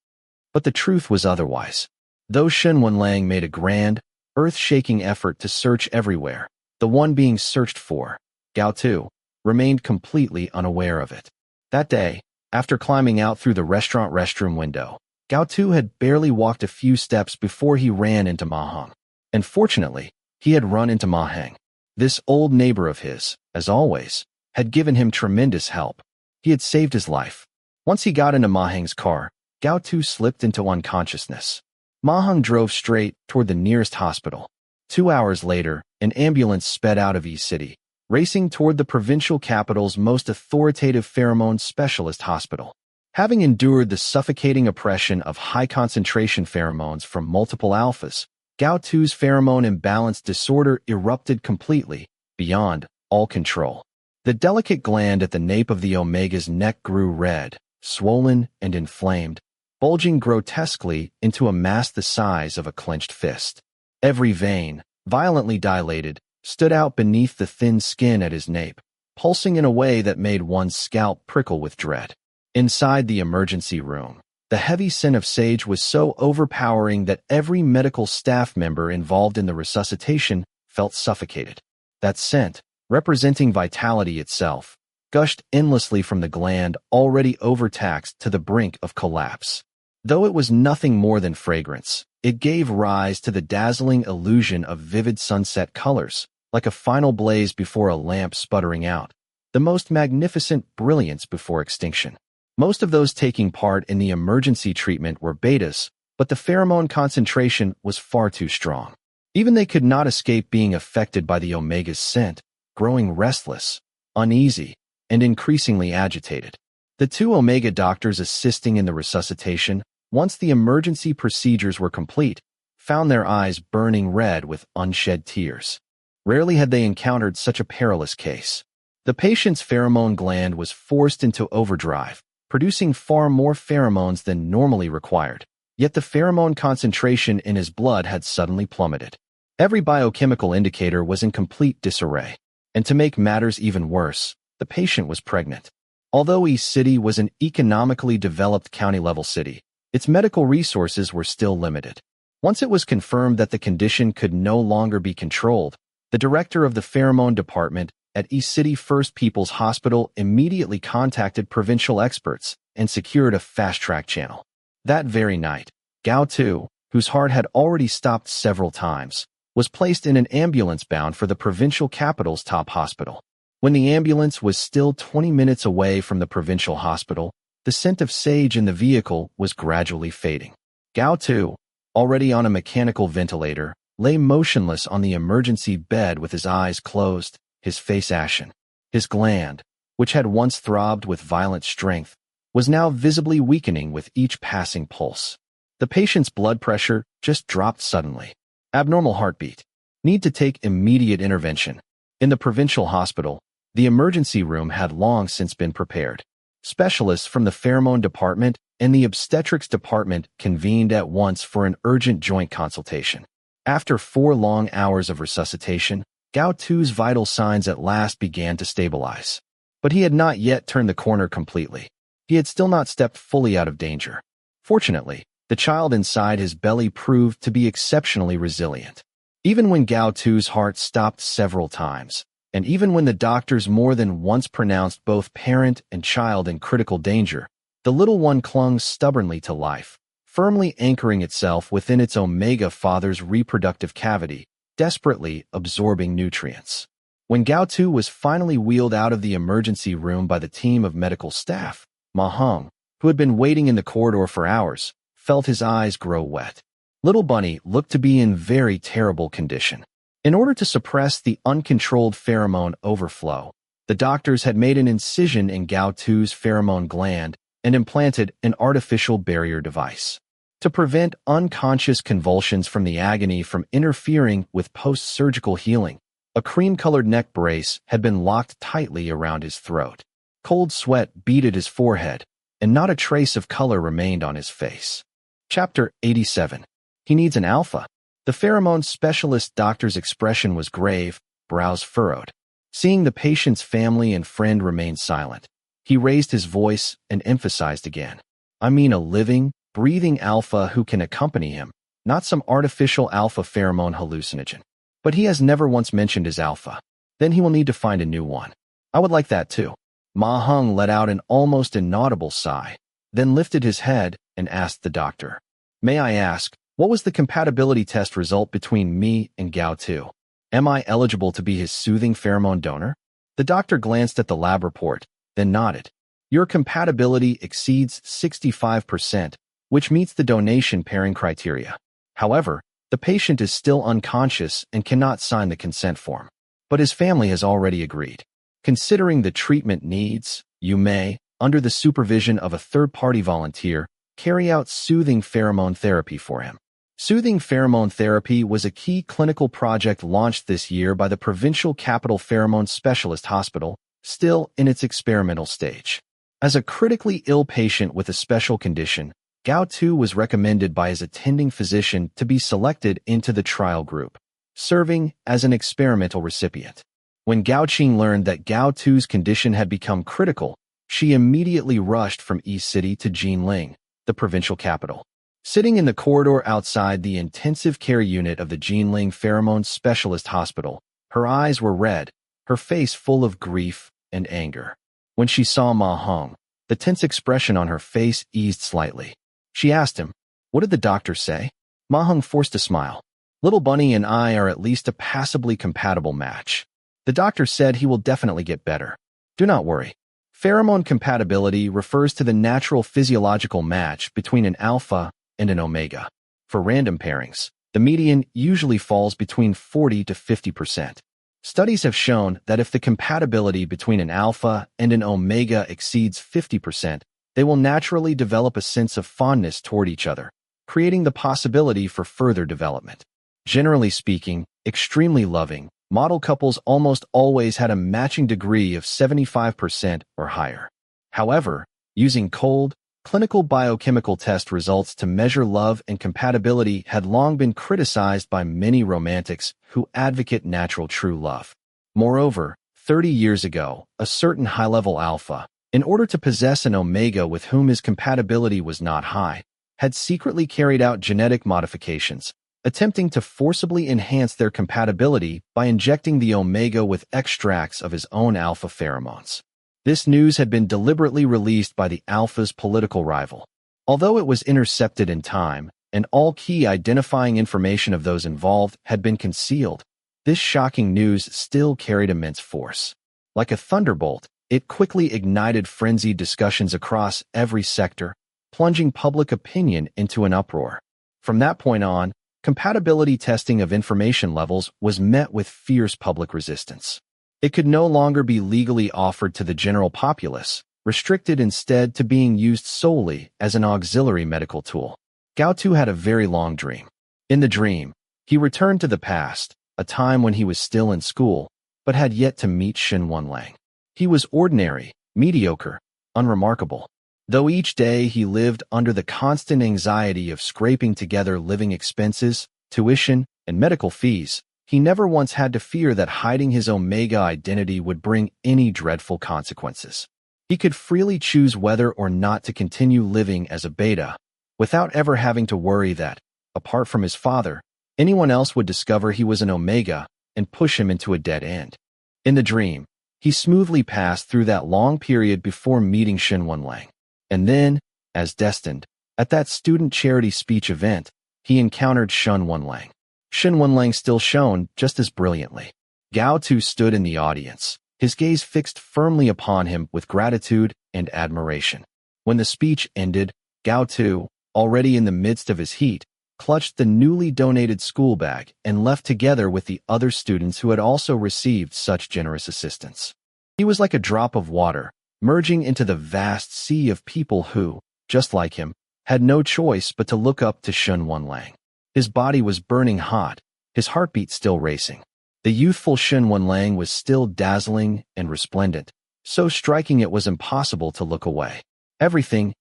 But the truth was otherwise. Though Shen Wenlang made a grand, earth-shaking effort to search everywhere, the one being searched for, Gao Tu, remained completely unaware of it. That day, after climbing out through the restaurant restroom window, Gao Tu had barely walked a few steps before he ran into Ma Heng. And fortunately, he had run into Ma Heng. This old neighbor of his, as always, had given him tremendous help. He had saved his life. Once he got into Ma Heng's car, Gao Tu slipped into unconsciousness. Ma Heng drove straight toward the nearest hospital. 2 hours later, an ambulance sped out of E-City, racing toward the provincial capital's most authoritative pheromone specialist hospital. Having endured the suffocating oppression of high-concentration pheromones from multiple alphas, Gao Tu's pheromone imbalance disorder erupted completely, beyond all control. The delicate gland at the nape of the Omega's neck grew red, swollen, and inflamed, bulging grotesquely into a mass the size of a clenched fist. Every vein, violently dilated, stood out beneath the thin skin at his nape, pulsing in a way that made one's scalp prickle with dread. Inside the emergency room, the heavy scent of sage was so overpowering that every medical staff member involved in the resuscitation felt suffocated. That scent, representing vitality itself, gushed endlessly from the gland already overtaxed to the brink of collapse. Though it was nothing more than fragrance, it gave rise to the dazzling illusion of vivid sunset colors, like a final blaze before a lamp sputtering out, the most magnificent brilliance before extinction. Most of those taking part in the emergency treatment were betas, but the pheromone concentration was far too strong. Even they could not escape being affected by the Omega's scent, growing restless, uneasy, and increasingly agitated. The 2 Omega doctors assisting in the resuscitation, once the emergency procedures were complete, found their eyes burning red with unshed tears. Rarely had they encountered such a perilous case. The patient's pheromone gland was forced into overdrive, producing far more pheromones than normally required. Yet the pheromone concentration in his blood had suddenly plummeted. Every biochemical indicator was in complete disarray. And to make matters even worse, the patient was pregnant. Although E-City was an economically developed county-level city, its medical resources were still limited. Once it was confirmed that the condition could no longer be controlled, the director of the pheromone department at E-City First People's Hospital immediately contacted provincial experts and secured a fast-track channel. That very night, Gao Tu, whose heart had already stopped several times, was placed in an ambulance bound for the provincial capital's top hospital. When the ambulance was still 20 minutes away from the provincial hospital, the scent of sage in the vehicle was gradually fading. Gao Tu, already on a mechanical ventilator, lay motionless on the emergency bed with his eyes closed, his face ashen. His gland, which had once throbbed with violent strength, was now visibly weakening with each passing pulse. The patient's blood pressure just dropped suddenly. Abnormal heartbeat. Need to take immediate intervention. In the provincial hospital, the emergency room had long since been prepared. Specialists from the pheromone department and the obstetrics department convened at once for an urgent joint consultation. After 4 long hours of resuscitation, Gao Tu's vital signs at last began to stabilize. But he had not yet turned the corner completely. He had still not stepped fully out of danger. Fortunately, the child inside his belly proved to be exceptionally resilient. Even when Gao Tu's heart stopped several times, and even when the doctors more than once pronounced both parent and child in critical danger, the little one clung stubbornly to life, firmly anchoring itself within its Omega father's reproductive cavity, desperately absorbing nutrients. When Gao Tu was finally wheeled out of the emergency room by the team of medical staff, Ma Heng, who had been waiting in the corridor for hours, felt his eyes grow wet. Little Bunny looked to be in very terrible condition. In order to suppress the uncontrolled pheromone overflow, The doctors had made an incision in Gao Tu's pheromone gland and implanted an artificial barrier device to prevent unconscious convulsions from the agony from interfering with post-surgical healing. A cream-colored neck brace had been locked tightly around his throat. Cold sweat beaded his forehead, and not a trace of color remained on his face. Chapter 87. He needs an alpha. The pheromone specialist doctor's expression was grave, brows furrowed. Seeing the patient's family and friend remain silent, he raised his voice and emphasized again. I mean a living, breathing alpha who can accompany him, not some artificial alpha pheromone hallucinogen. But he has never once mentioned his alpha. Then he will need to find a new one. I would like that too. Ma Heng let out an almost inaudible sigh, then lifted his head and asked the doctor, May I ask, what was the compatibility test result between me and Gao Tu? Am I eligible to be his soothing pheromone donor? The doctor glanced at the lab report, then nodded. Your compatibility exceeds 65%, which meets the donation pairing criteria. However, the patient is still unconscious and cannot sign the consent form. But his family has already agreed. Considering the treatment needs, you may, under the supervision of a third-party volunteer, carry out soothing pheromone therapy for him. Soothing pheromone therapy was a key clinical project launched this year by the Provincial Capital Pheromone Specialist Hospital, still in its experimental stage. As a critically ill patient with a special condition, Gao Tu was recommended by his attending physician to be selected into the trial group, serving as an experimental recipient. When Gao Qing learned that Gao Tu's condition had become critical, she immediately rushed from East City to Jinling, the provincial capital. Sitting in the corridor outside the intensive care unit of the Jinling Pheromone Specialist Hospital, her eyes were red, her face full of grief and anger. When she saw Ma Heng, the tense expression on her face eased slightly. She asked him, What did the doctor say? Ma Heng forced a smile. Little Bunny and I are at least a passably compatible match. The doctor said he will definitely get better. Do not worry. Pheromone compatibility refers to the natural physiological match between an alpha and an omega. For random pairings, the median usually falls between 40 to 50%. Studies have shown that if the compatibility between an alpha and an omega exceeds 50%, they will naturally develop a sense of fondness toward each other, creating the possibility for further development. Generally speaking, extremely loving, model couples almost always had a matching degree of 75% or higher. However, using cold, clinical biochemical test results to measure love and compatibility had long been criticized by many romantics who advocate natural true love. Moreover, 30 years ago, a certain high-level alpha, in order to possess an omega with whom his compatibility was not high, had secretly carried out genetic modifications, attempting to forcibly enhance their compatibility by injecting the omega with extracts of his own alpha pheromones. This news had been deliberately released by the alpha's political rival. Although it was intercepted in time, and all key identifying information of those involved had been concealed, this shocking news still carried immense force. Like a thunderbolt, it quickly ignited frenzied discussions across every sector, plunging public opinion into an uproar. From that point on, compatibility testing of information levels was met with fierce public resistance. It could no longer be legally offered to the general populace, restricted instead to being used solely as an auxiliary medical tool. Gao Tu had a very long dream. In the dream, he returned to the past, a time when he was still in school, but had yet to meet Shen Wanlang. He was ordinary, mediocre, unremarkable. Though each day he lived under the constant anxiety of scraping together living expenses, tuition, and medical fees, he never once had to fear that hiding his omega identity would bring any dreadful consequences. He could freely choose whether or not to continue living as a beta, without ever having to worry that, apart from his father, anyone else would discover he was an omega and push him into a dead end. In the dream, he smoothly passed through that long period before meeting Shen Wanlang. And then, as destined, at that student charity speech event, he encountered Shen Wanlang. Shen Wanlang still shone just as brilliantly. Gao Tu stood in the audience, his gaze fixed firmly upon him with gratitude and admiration. When the speech ended, Gao Tu, already in the midst of his heat, clutched the newly donated school bag and left together with the other students who had also received such generous assistance. He was like a drop of water, merging into the vast sea of people who, just like him, had no choice but to look up to Shen Wenlang. His body was burning hot, his heartbeat still racing. The youthful Shen Wenlang was still dazzling and resplendent, so striking it was impossible to look away. Everything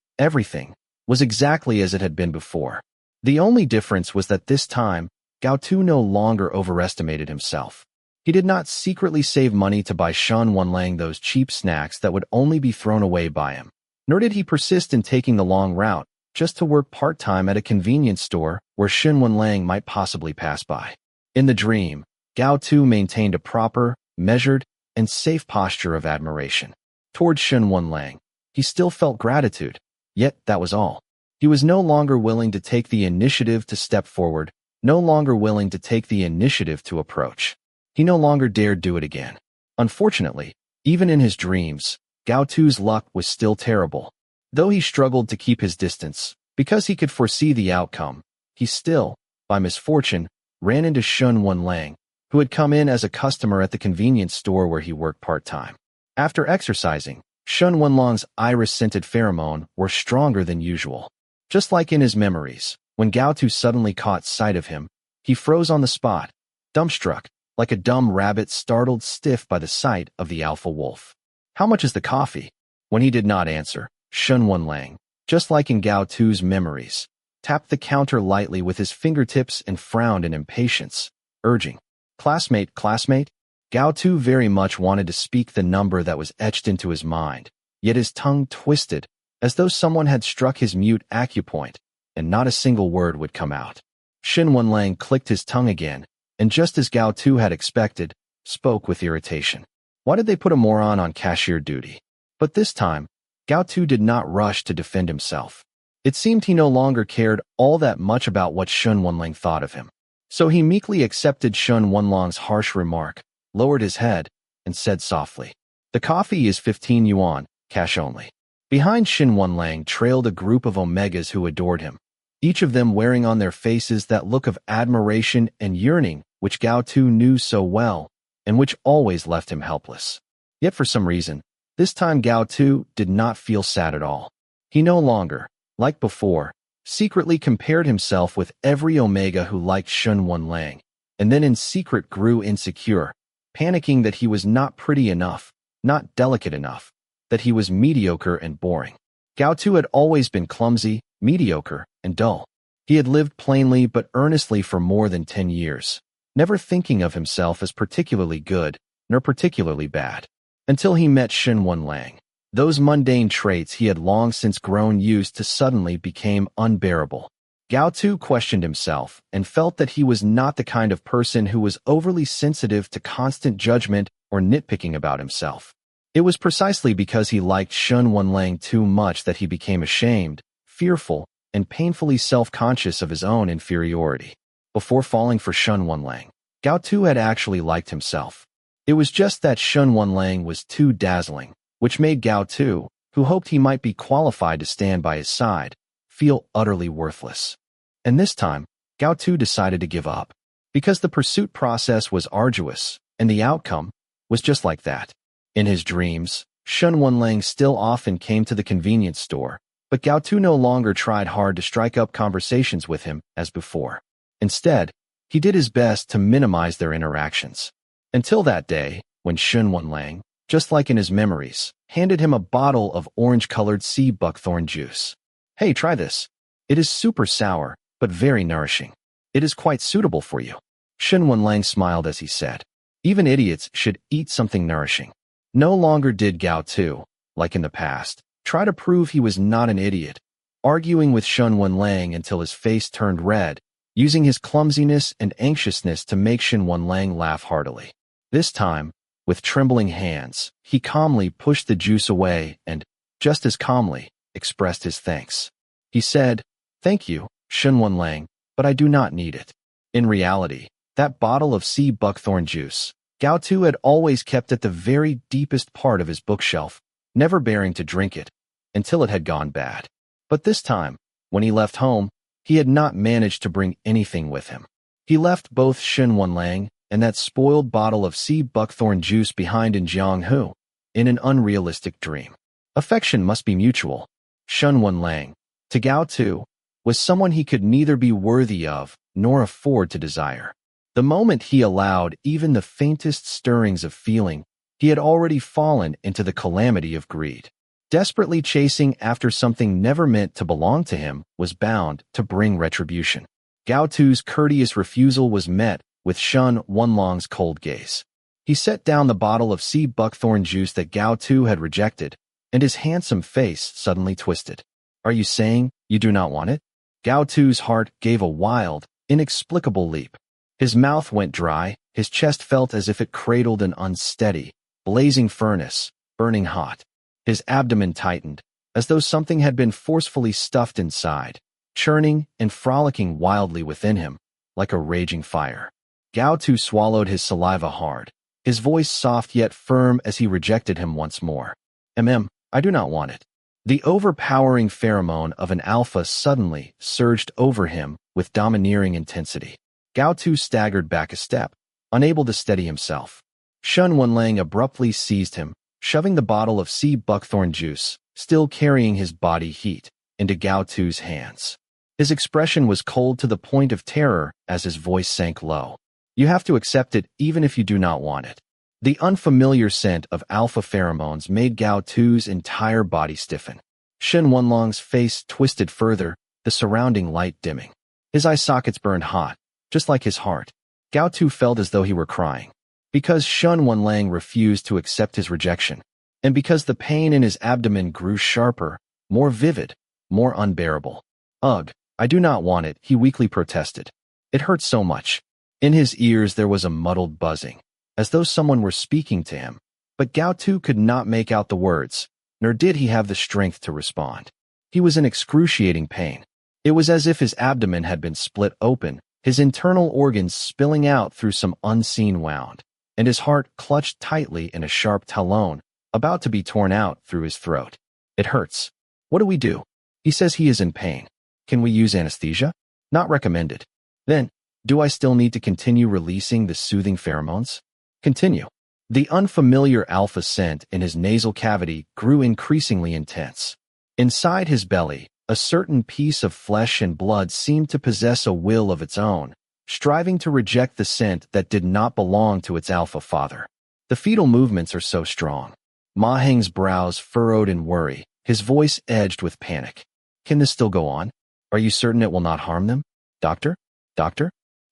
was exactly as it had been before. The only difference was that this time, Gao Tu no longer overestimated himself. He did not secretly save money to buy Shen Wenlang those cheap snacks that would only be thrown away by him. Nor did he persist in taking the long route, just to work part-time at a convenience store where Shen Wenlang might possibly pass by. In the dream, Gao Tu maintained a proper, measured, and safe posture of admiration. Towards Shen Wenlang, he still felt gratitude, yet that was all. He was no longer willing to take the initiative to step forward, no longer willing to take the initiative to approach. He no longer dared do it again. Unfortunately, even in his dreams, Gao Tu's luck was still terrible. Though he struggled to keep his distance, because he could foresee the outcome, he still, by misfortune, ran into Shen Wenlang, who had come in as a customer at the convenience store where he worked part-time. After exercising, Shen Wenlang's iris-scented pheromone were stronger than usual. Just like in his memories, when Gao Tu suddenly caught sight of him, he froze on the spot, dumbstruck, like a dumb rabbit startled stiff by the sight of the alpha wolf. "How much is the coffee?" When he did not answer, Shen Wenlang, just like in Gao Tu's memories, tapped the counter lightly with his fingertips and frowned in impatience, urging, "Classmate, classmate?" Gao Tu very much wanted to speak the number that was etched into his mind, yet his tongue twisted, as though someone had struck his mute acupoint, and not a single word would come out. Shen Wenlang clicked his tongue again, and just as Gao Tu had expected, spoke with irritation. Why did they put a moron on cashier duty? But this time, Gao Tu did not rush to defend himself. It seemed he no longer cared all that much about what Shen Wenlang thought of him. So he meekly accepted Shen Wenlang's harsh remark, lowered his head, and said softly, "The coffee is 15 yuan, cash only." Behind Shen Wenlang trailed a group of Omegas who adored him, each of them wearing on their faces that look of admiration and yearning which Gao Tu knew so well, and which always left him helpless. Yet for some reason, this time Gao Tu did not feel sad at all. He no longer, like before, secretly compared himself with every Omega who liked Shen Wenlang, and then in secret grew insecure, panicking that he was not pretty enough, not delicate enough, that he was mediocre and boring. Gao Tu had always been clumsy, mediocre, and dull. He had lived plainly but earnestly for more than 10 years, never thinking of himself as particularly good, nor particularly bad. Until he met Shen Wenlang. Those mundane traits he had long since grown used to suddenly became unbearable. Gao Tu questioned himself and felt that he was not the kind of person who was overly sensitive to constant judgment or nitpicking about himself. It was precisely because he liked Shen Wenlang too much that he became ashamed, fearful, and painfully self-conscious of his own inferiority. Before falling for Shen Wenlang, Gao Tu had actually liked himself. It was just that Shen Wenlang was too dazzling, which made Gao Tu, who hoped he might be qualified to stand by his side, feel utterly worthless. And this time, Gao Tu decided to give up, because the pursuit process was arduous, and the outcome was just like that. In his dreams, Shen Wenlang still often came to the convenience store, but Gao Tu no longer tried hard to strike up conversations with him as before. Instead, he did his best to minimize their interactions. Until that day, when Shen Wenlang, just like in his memories, handed him a bottle of orange-colored sea buckthorn juice. "Hey, try this. It is super sour, but very nourishing. It is quite suitable for you." Shen Wenlang smiled as he said, "Even idiots should eat something nourishing." No longer did Gao Tu, like in the past, try to prove he was not an idiot, arguing with Shen Wenlang until his face turned red, using his clumsiness and anxiousness to make Shen Wenlang laugh heartily. This time, with trembling hands, he calmly pushed the juice away and, just as calmly, expressed his thanks. He said, "Thank you, Shen Wenlang, but I do not need it." In reality, that bottle of sea buckthorn juice, Gao Tu had always kept at the very deepest part of his bookshelf, never bearing to drink it, until it had gone bad. But this time, when he left home, he had not managed to bring anything with him. He left both Shen Wenlang and that spoiled bottle of sea buckthorn juice behind in Jianghu, in an unrealistic dream. Affection must be mutual. Shun Wenlang, to Gao Tu, was someone he could neither be worthy of nor afford to desire. The moment he allowed even the faintest stirrings of feeling, he had already fallen into the calamity of greed. Desperately chasing after something never meant to belong to him was bound to bring retribution. Gao Tu's courteous refusal was met with Shun Wenlong's cold gaze. He set down the bottle of sea buckthorn juice that Gao Tu had rejected, and his handsome face suddenly twisted. "Are you saying you do not want it?" Gao Tu's heart gave a wild, inexplicable leap. His mouth went dry, his chest felt as if it cradled an unsteady, blazing furnace, burning hot. His abdomen tightened, as though something had been forcefully stuffed inside, churning and frolicking wildly within him, like a raging fire. Gao Tu swallowed his saliva hard, his voice soft yet firm as he rejected him once more. I do not want it." The overpowering pheromone of an alpha suddenly surged over him with domineering intensity. Gao Tu staggered back a step, unable to steady himself. Shun Wenlang abruptly seized him, shoving the bottle of sea buckthorn juice, still carrying his body heat, into Gao Tu's hands. His expression was cold to the point of terror as his voice sank low. "You have to accept it even if you do not want it." The unfamiliar scent of alpha pheromones made Gao Tu's entire body stiffen. Shun Wenlong's face twisted further, the surrounding light dimming. His eye sockets burned hot, just like his heart. Gao Tu felt as though he were crying. Because Shun Wenlang refused to accept his rejection, and because the pain in his abdomen grew sharper, more vivid, more unbearable. "Ugh, I do not want it," he weakly protested. "It hurts so much." In his ears there was a muddled buzzing, as though someone were speaking to him, but Gao Tu could not make out the words, nor did he have the strength to respond. He was in excruciating pain. It was as if his abdomen had been split open, his internal organs spilling out through some unseen wound, and his heart clutched tightly in a sharp talon, about to be torn out through his throat. "It hurts. What do we do? He says he is in pain. Can we use anesthesia? Not recommended. Then, do I still need to continue releasing the soothing pheromones?" "Continue." The unfamiliar alpha scent in his nasal cavity grew increasingly intense. Inside his belly, a certain piece of flesh and blood seemed to possess a will of its own, striving to reject the scent that did not belong to its alpha father. The fetal movements are so strong. Ma Heng's brows furrowed in worry, his voice edged with panic. "Can this still go on? Are you certain it will not harm them? Doctor? Doctor?"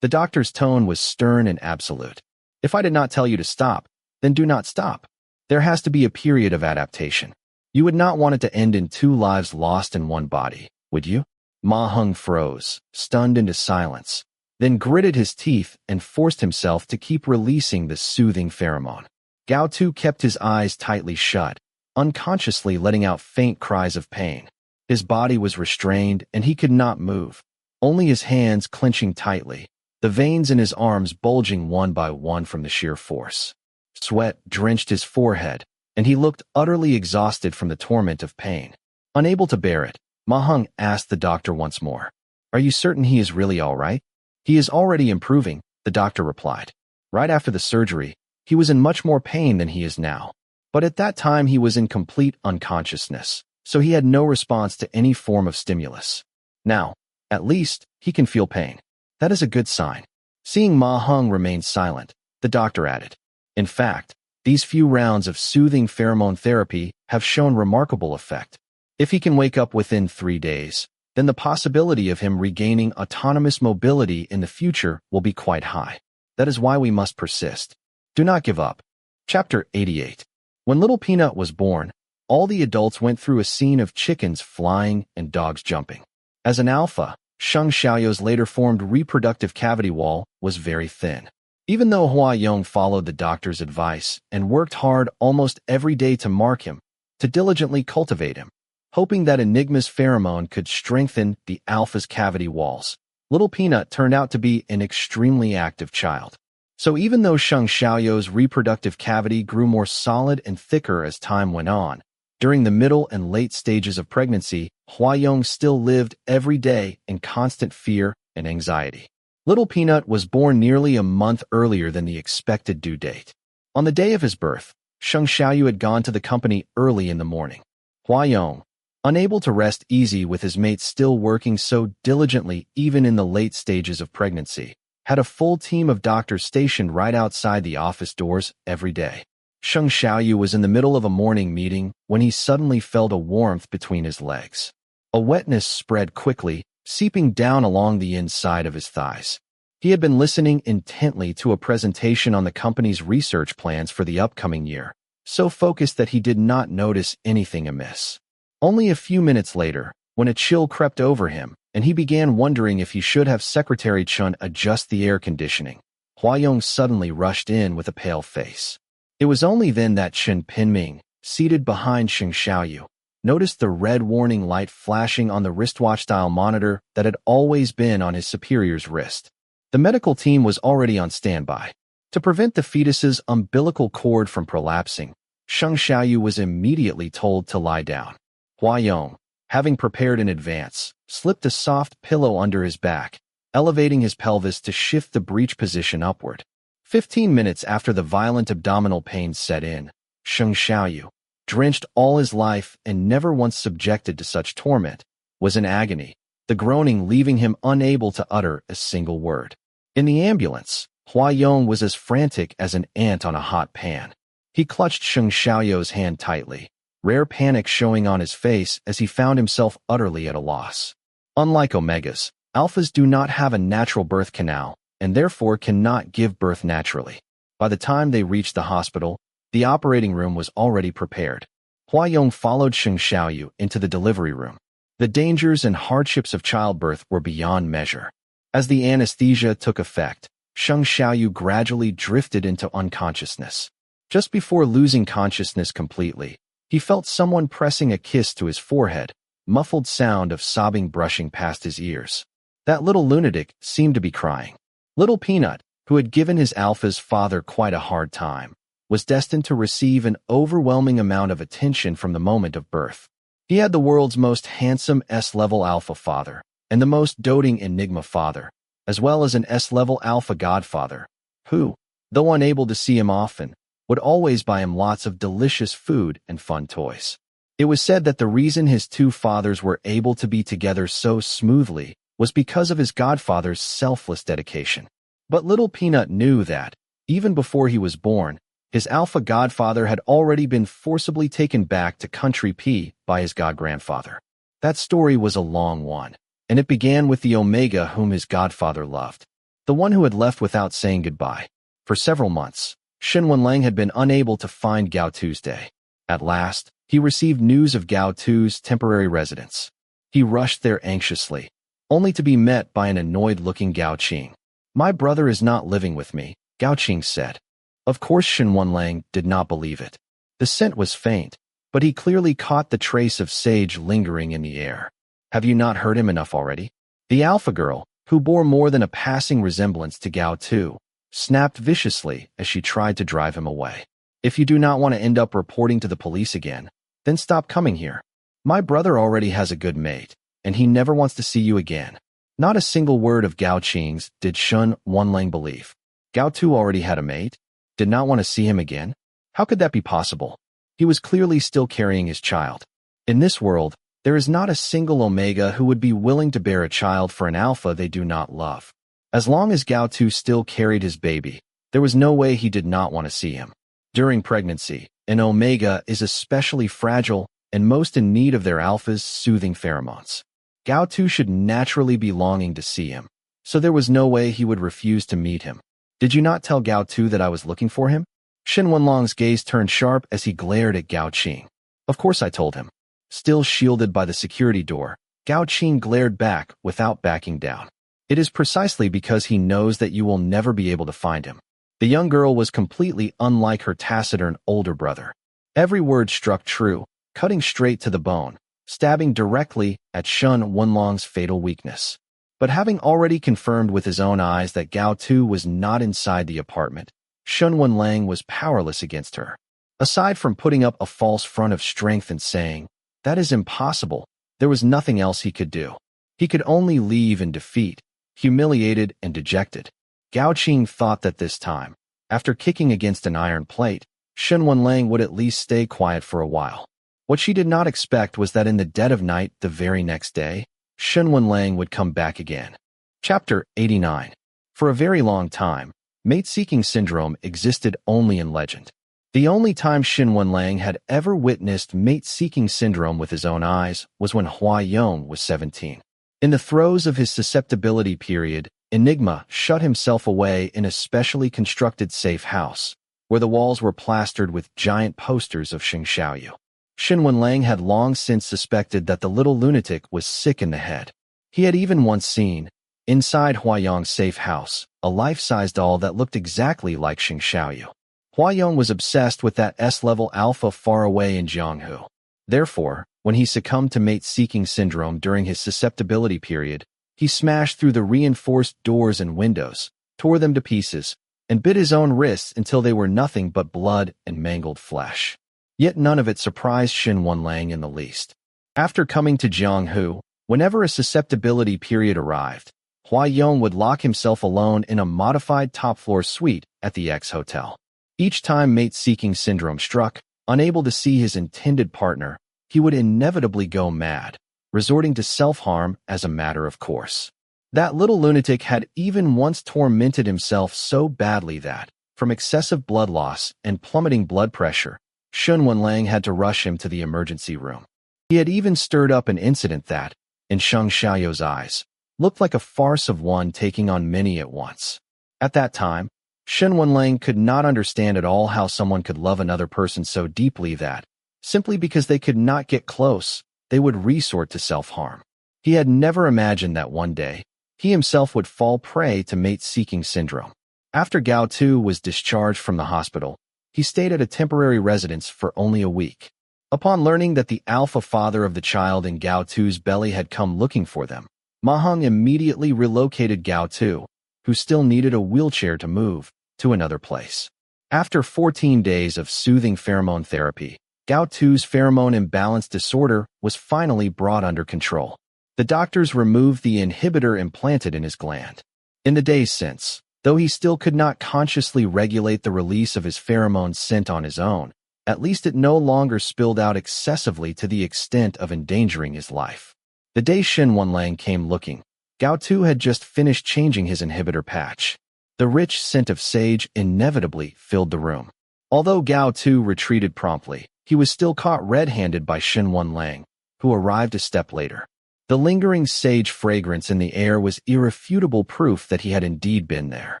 The doctor's tone was stern and absolute. "If I did not tell you to stop, then do not stop. There has to be a period of adaptation. You would not want it to end in 2 lives lost in one body, would you?" Ma Heng froze, stunned into silence, then gritted his teeth and forced himself to keep releasing the soothing pheromone. Gao Tu kept his eyes tightly shut, unconsciously letting out faint cries of pain. His body was restrained and he could not move, only his hands clenching tightly, the veins in his arms bulging one by one from the sheer force. Sweat drenched his forehead, and he looked utterly exhausted from the torment of pain. Unable to bear it, Ma Heng asked the doctor once more, "Are you certain he is really all right?" "He is already improving," the doctor replied. "Right after the surgery, he was in much more pain than he is now. But at that time he was in complete unconsciousness, so he had no response to any form of stimulus. Now, at least, he can feel pain. That is a good sign." Seeing Ma Heng remain silent, the doctor added, "In fact, these few rounds of soothing pheromone therapy have shown remarkable effect. If he can wake up within 3 days, then the possibility of him regaining autonomous mobility in the future will be quite high. That is why we must persist. Do not give up." Chapter 88. When little Peanut was born, all the adults went through a scene of chickens flying and dogs jumping. As an alpha, Sheng Xiaoyou's later formed reproductive cavity wall was very thin. Even though Hua Yong followed the doctor's advice and worked hard almost every day to mark him, to diligently cultivate him, hoping that Enigma's pheromone could strengthen the alpha's cavity walls, little Peanut turned out to be an extremely active child. So even though Sheng Xiaoyou's reproductive cavity grew more solid and thicker as time went on, during the middle and late stages of pregnancy, Hua Yong still lived every day in constant fear and anxiety. Little Peanut was born nearly a month earlier than the expected due date. On the day of his birth, Sheng Xiaoyu had gone to the company early in the morning. Hua Yong, unable to rest easy with his mate still working so diligently even in the late stages of pregnancy, had a full team of doctors stationed right outside the office doors every day. Sheng Xiaoyu was in the middle of a morning meeting when he suddenly felt a warmth between his legs. A wetness spread quickly, seeping down along the inside of his thighs. He had been listening intently to a presentation on the company's research plans for the upcoming year, so focused that he did not notice anything amiss. Only a few minutes later, when a chill crept over him, and he began wondering if he should have Secretary Chun adjust the air conditioning, Hua Yong suddenly rushed in with a pale face. It was only then that Chen Pinming, seated behind Sheng Xiaoyu, noticed the red warning light flashing on the wristwatch-style monitor that had always been on his superior's wrist. The medical team was already on standby. To prevent the fetus's umbilical cord from prolapsing, Sheng Xiaoyu was immediately told to lie down. Hua Yong, having prepared in advance, slipped a soft pillow under his back, elevating his pelvis to shift the breech position upward. 15 minutes after the violent abdominal pains set in, Sheng Xiaoyu, drenched all his life and never once subjected to such torment, was in agony, the groaning leaving him unable to utter a single word. In the ambulance, Hua Yong was as frantic as an ant on a hot pan. He clutched Sheng Xiaoyu's hand tightly, rare panic showing on his face as he found himself utterly at a loss. Unlike omegas, alphas do not have a natural birth canal, and therefore cannot give birth naturally. By the time they reached the hospital, the operating room was already prepared. Hua Yong followed Sheng Xiaoyu into the delivery room. The dangers and hardships of childbirth were beyond measure. As the anesthesia took effect, Sheng Xiaoyu gradually drifted into unconsciousness. Just before losing consciousness completely, he felt someone pressing a kiss to his forehead, muffled sound of sobbing brushing past his ears. That little lunatic seemed to be crying. Little Peanut, who had given his alpha's father quite a hard time, was destined to receive an overwhelming amount of attention from the moment of birth. He had the world's most handsome S-level alpha father, and the most doting Enigma father, as well as an S-level alpha godfather, who, though unable to see him often, would always buy him lots of delicious food and fun toys. It was said that the reason his two fathers were able to be together so smoothly was because of his godfather's selfless dedication. But little Peanut knew that, even before he was born, his alpha godfather had already been forcibly taken back to Country P by his god-grandfather. That story was a long one, and it began with the Omega whom his godfather loved, the one who had left without saying goodbye. For several months, Shen Wenlang had been unable to find Gao Tu's day. At last, he received news of Gao Tu's temporary residence. He rushed there anxiously, only to be met by an annoyed-looking Gao Qing. "My brother is not living with me," Gao Qing said. Of course Shen Wenlang did not believe it. The scent was faint, but he clearly caught the trace of sage lingering in the air. "Have you not heard him enough already?" The alpha girl, who bore more than a passing resemblance to Gao Tu, snapped viciously as she tried to drive him away. "If you do not want to end up reporting to the police again, then stop coming here. My brother already has a good mate, and he never wants to see you again." Not a single word of Gao Qing's did Shen Wenlang believe. Gao Tu already had a mate? Did not want to see him again? How could that be possible? He was clearly still carrying his child. In this world, there is not a single Omega who would be willing to bear a child for an alpha they do not love. As long as Gao Tu still carried his baby, there was no way he did not want to see him. During pregnancy, an Omega is especially fragile and most in need of their alpha's soothing pheromones. Gao Tu should naturally be longing to see him, so there was no way he would refuse to meet him. "Did you not tell Gao Tu that I was looking for him?" Shen Wenlong's gaze turned sharp as he glared at Gao Qing. "Of course I told him." Still shielded by the security door, Gao Qing glared back without backing down. "It is precisely because he knows that you will never be able to find him." The young girl was completely unlike her taciturn older brother. Every word struck true, cutting straight to the bone, stabbing directly at Shen Wenlong's fatal weakness. But having already confirmed with his own eyes that Gao Tu was not inside the apartment, Shen Wenlang was powerless against her. Aside from putting up a false front of strength and saying, "That is impossible," there was nothing else he could do. He could only leave in defeat, humiliated and dejected. Gao Qing thought that this time, after kicking against an iron plate, Shen Wenlang would at least stay quiet for a while. What she did not expect was that in the dead of night the very next day, Shen Wenlang would come back again. Chapter 89. For a very long time, mate-seeking syndrome existed only in legend. The only time Shen Wenlang had ever witnessed mate-seeking syndrome with his own eyes was when Hua Yong was 17. In the throes of his susceptibility period, Enigma shut himself away in a specially constructed safe house, where the walls were plastered with giant posters of Xing Xiaoyu. Shen Wenlang had long since suspected that the little lunatic was sick in the head. He had even once seen, inside Hua Yong's safe house, a life-size doll that looked exactly like Xing Xiaoyu. Hua Yong was obsessed with that S-level alpha far away in Jianghu. Therefore, when he succumbed to mate-seeking syndrome during his susceptibility period, he smashed through the reinforced doors and windows, tore them to pieces, and bit his own wrists until they were nothing but blood and mangled flesh. Yet none of it surprised Shen Wenlang in the least. After coming to Jianghu, whenever a susceptibility period arrived, Hua Yong would lock himself alone in a modified top-floor suite at the X Hotel. Each time mate-seeking syndrome struck, unable to see his intended partner, he would inevitably go mad, resorting to self-harm as a matter of course. That little lunatic had even once tormented himself so badly that, from excessive blood loss and plummeting blood pressure, Shen Wenlang had to rush him to the emergency room. He had even stirred up an incident that, in Xing Xiaoyu's eyes, looked like a farce of one taking on many at once. At that time, Shen Wenlang could not understand at all how someone could love another person so deeply that, simply because they could not get close, they would resort to self-harm. He had never imagined that one day, he himself would fall prey to mate-seeking syndrome. After Gao Tu was discharged from the hospital, he stayed at a temporary residence for only a week. Upon learning that the alpha father of the child in Gao Tu's belly had come looking for them, Ma Hong immediately relocated Gao Tu, who still needed a wheelchair to move, to another place. After 14 days of soothing pheromone therapy, Gao Tu's pheromone imbalance disorder was finally brought under control. The doctors removed the inhibitor implanted in his gland. In the days since, though he still could not consciously regulate the release of his pheromone scent on his own, at least it no longer spilled out excessively to the extent of endangering his life. The day Shen Wenlang came looking, Gao Tu had just finished changing his inhibitor patch. The rich scent of sage inevitably filled the room. Although Gao Tu retreated promptly, he was still caught red-handed by Shen Wenlang, who arrived a step later. The lingering sage fragrance in the air was irrefutable proof that he had indeed been there.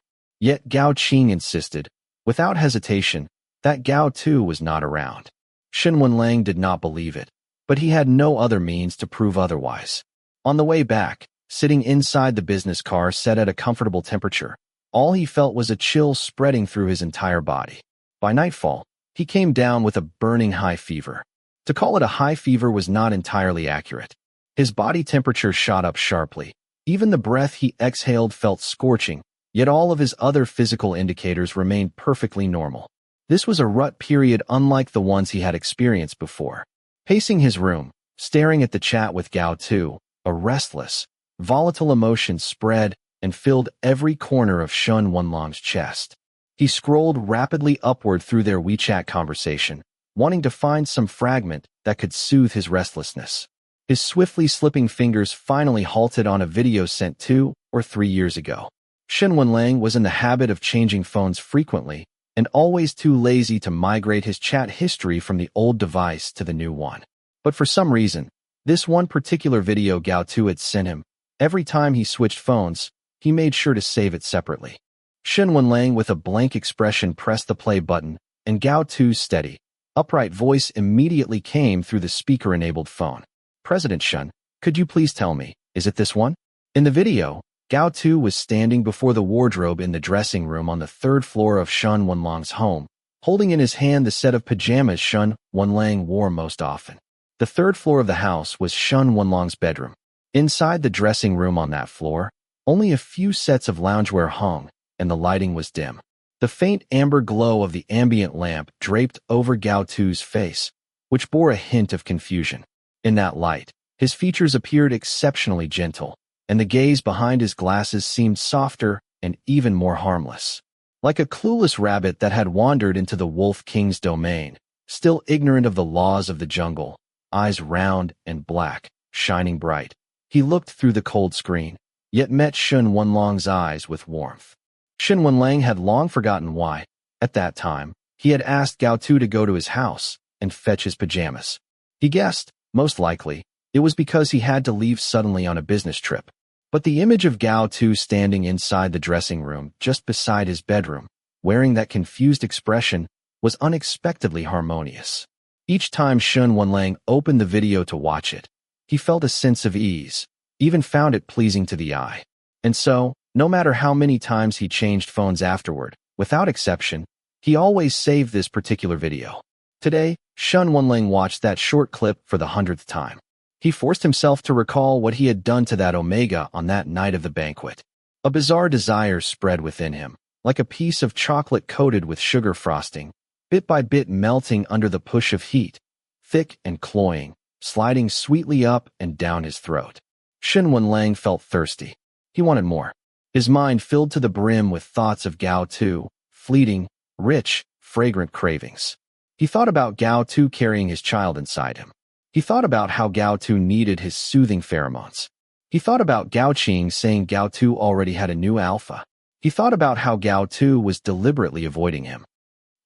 Yet Gao Qing insisted, without hesitation, that Gao Tu was not around. Shen Wenlang did not believe it, but he had no other means to prove otherwise. On the way back, sitting inside the business car set at a comfortable temperature, all he felt was a chill spreading through his entire body. By nightfall, he came down with a burning high fever. To call it a high fever was not entirely accurate. His body temperature shot up sharply. Even the breath he exhaled felt scorching, yet all of his other physical indicators remained perfectly normal. This was a rut period unlike the ones he had experienced before. Pacing his room, staring at the chat with Gao Tu, a restless, volatile emotion spread and filled every corner of Shen Wenlang's chest. He scrolled rapidly upward through their WeChat conversation, wanting to find some fragment that could soothe his restlessness. His swiftly slipping fingers finally halted on a video sent 2 or 3 years ago. Shen Wenlang was in the habit of changing phones frequently and always too lazy to migrate his chat history from the old device to the new one. But for some reason, this one particular video Gao Tu had sent him, every time he switched phones, he made sure to save it separately. Shen Wenlang with a blank expression pressed the play button, and Gao Tu's steady, upright voice immediately came through the speaker-enabled phone. "President Shen, could you please tell me, is it this one?" In the video, Gao Tu was standing before the wardrobe in the dressing room on the 3rd floor of Shen Wenlang's home, holding in his hand the set of pajamas Shen Wenlang wore most often. The 3rd floor of the house was Shen Wenlang's bedroom. Inside the dressing room on that floor, only a few sets of loungewear hung, and the lighting was dim. The faint amber glow of the ambient lamp draped over Gao Tu's face, which bore a hint of confusion. In that light, his features appeared exceptionally gentle, and the gaze behind his glasses seemed softer and even more harmless. Like a clueless rabbit that had wandered into the Wolf King's domain, still ignorant of the laws of the jungle, eyes round and black, shining bright. He looked through the cold screen, yet met Shun Wenlang's eyes with warmth. Shun Wenlang had long forgotten why, at that time, he had asked Gao Tu to go to his house and fetch his pajamas. He guessed, most likely, it was because he had to leave suddenly on a business trip. But the image of Gao Tu standing inside the dressing room just beside his bedroom, wearing that confused expression, was unexpectedly harmonious. Each time Shun Wenlang opened the video to watch it, he felt a sense of ease, even found it pleasing to the eye. And so, no matter how many times he changed phones afterward, without exception, he always saved this particular video. Today, Shun Wenlang watched that short clip for the 100th time. He forced himself to recall what he had done to that Omega on that night of the banquet. A bizarre desire spread within him, like a piece of chocolate coated with sugar frosting, bit by bit melting under the push of heat, thick and cloying, sliding sweetly up and down his throat. Shun Wenlang felt thirsty. He wanted more. His mind filled to the brim with thoughts of Gao Tu, fleeting, rich, fragrant cravings. He thought about Gao Tu carrying his child inside him. He thought about how Gao Tu needed his soothing pheromones. He thought about Gao Qing saying Gao Tu already had a new alpha. He thought about how Gao Tu was deliberately avoiding him.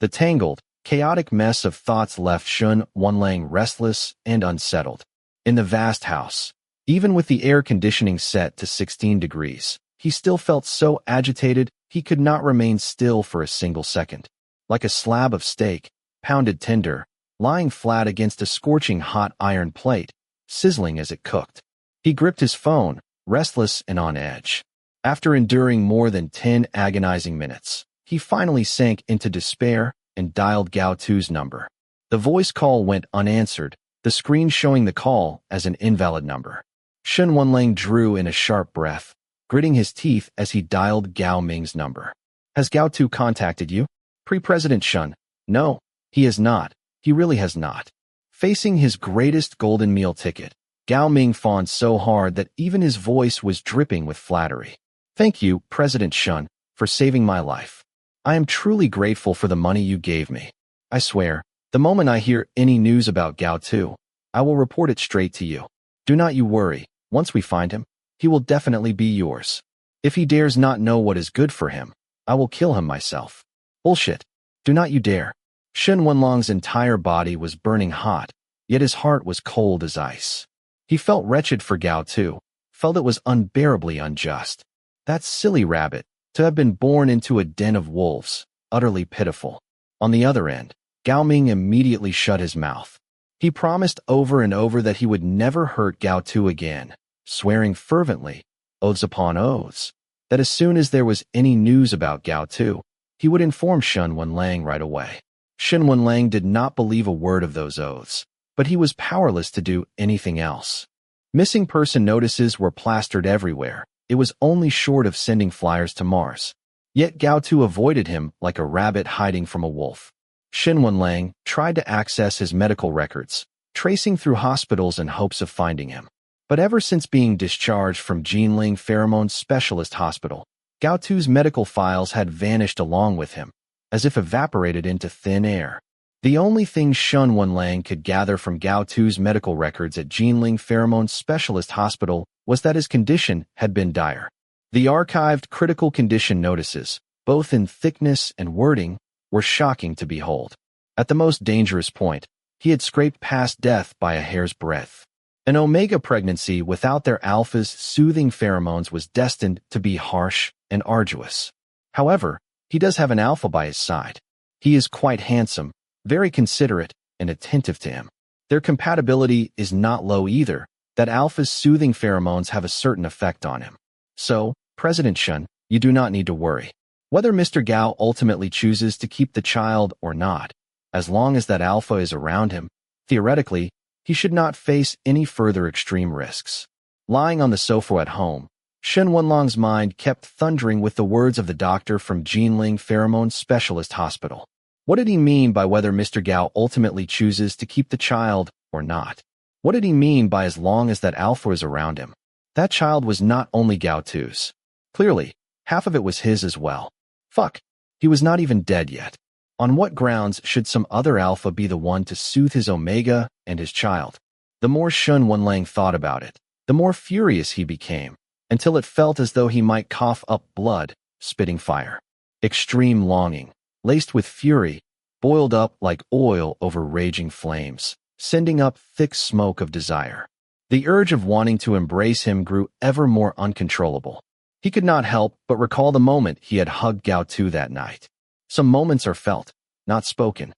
The tangled, chaotic mess of thoughts left Shun Wenlang restless and unsettled. In the vast house, even with the air conditioning set to 16 degrees, he still felt so agitated he could not remain still for a single second. Like a slab of steak, pounded tender, lying flat against a scorching hot iron plate, sizzling as it cooked. He gripped his phone, restless and on edge. After enduring more than 10 agonizing minutes, he finally sank into despair and dialed Gao Tu's number. The voice call went unanswered, the screen showing the call as an invalid number. Shun Wenlang drew in a sharp breath, gritting his teeth as he dialed Gao Ming's number. Has Gao Tu contacted you? Pre-President Shun. No, he has not. He really has not. Facing his greatest golden meal ticket, Gao Ming fawned so hard that even his voice was dripping with flattery. Thank you, President Shun, for saving my life. I am truly grateful for the money you gave me. I swear, the moment I hear any news about Gao Tu, I will report it straight to you. Do not you worry, once we find him, he will definitely be yours. If he dares not know what is good for him, I will kill him myself. Bullshit. Do not you dare. Shun Wenlang's entire body was burning hot, yet his heart was cold as ice. He felt wretched for Gao Tu, felt it was unbearably unjust. That silly rabbit, to have been born into a den of wolves, utterly pitiful. On the other end, Gao Ming immediately shut his mouth. He promised over and over that he would never hurt Gao Tu again, swearing fervently, oaths upon oaths, that as soon as there was any news about Gao Tu, he would inform Shun Wenlang right away. Shun Wenlang did not believe a word of those oaths, but he was powerless to do anything else. Missing person notices were plastered everywhere. It was only short of sending flyers to Mars. Yet Gao Tu avoided him like a rabbit hiding from a wolf. Shun Wenlang tried to access his medical records, tracing through hospitals in hopes of finding him. But ever since being discharged from Jinling Pheromone Specialist Hospital, Gao Tu's medical files had vanished along with him, as if evaporated into thin air. The only thing Shun Wenlang could gather from Gao Tu's medical records at Jinling Pheromone Specialist Hospital was that his condition had been dire. The archived critical condition notices, both in thickness and wording, were shocking to behold. At the most dangerous point, he had scraped past death by a hair's breadth. An Omega pregnancy without their alpha's soothing pheromones was destined to be harsh and arduous. However, he does have an alpha by his side. He is quite handsome, very considerate, and attentive to him. Their compatibility is not low either, that alpha's soothing pheromones have a certain effect on him. So, President Shun, you do not need to worry. Whether Mr. Gao ultimately chooses to keep the child or not, as long as that alpha is around him, theoretically, he should not face any further extreme risks. Lying on the sofa at home, Shun Wenlang's mind kept thundering with the words of the doctor from Jinling Pheromone Specialist Hospital. What did he mean by whether Mr. Gao ultimately chooses to keep the child or not? What did he mean by as long as that alpha is around him? That child was not only Gao Tu's. Clearly, half of it was his as well. Fuck. He was not even dead yet. On what grounds should some other alpha be the one to soothe his Omega and his child? The more Shun Wenlang thought about it, the more furious he became, until it felt as though he might cough up blood, spitting fire. Extreme longing, laced with fury, boiled up like oil over raging flames, sending up thick smoke of desire. The urge of wanting to embrace him grew ever more uncontrollable. He could not help but recall the moment he had hugged Gao Tu that night. Some moments are felt, not spoken.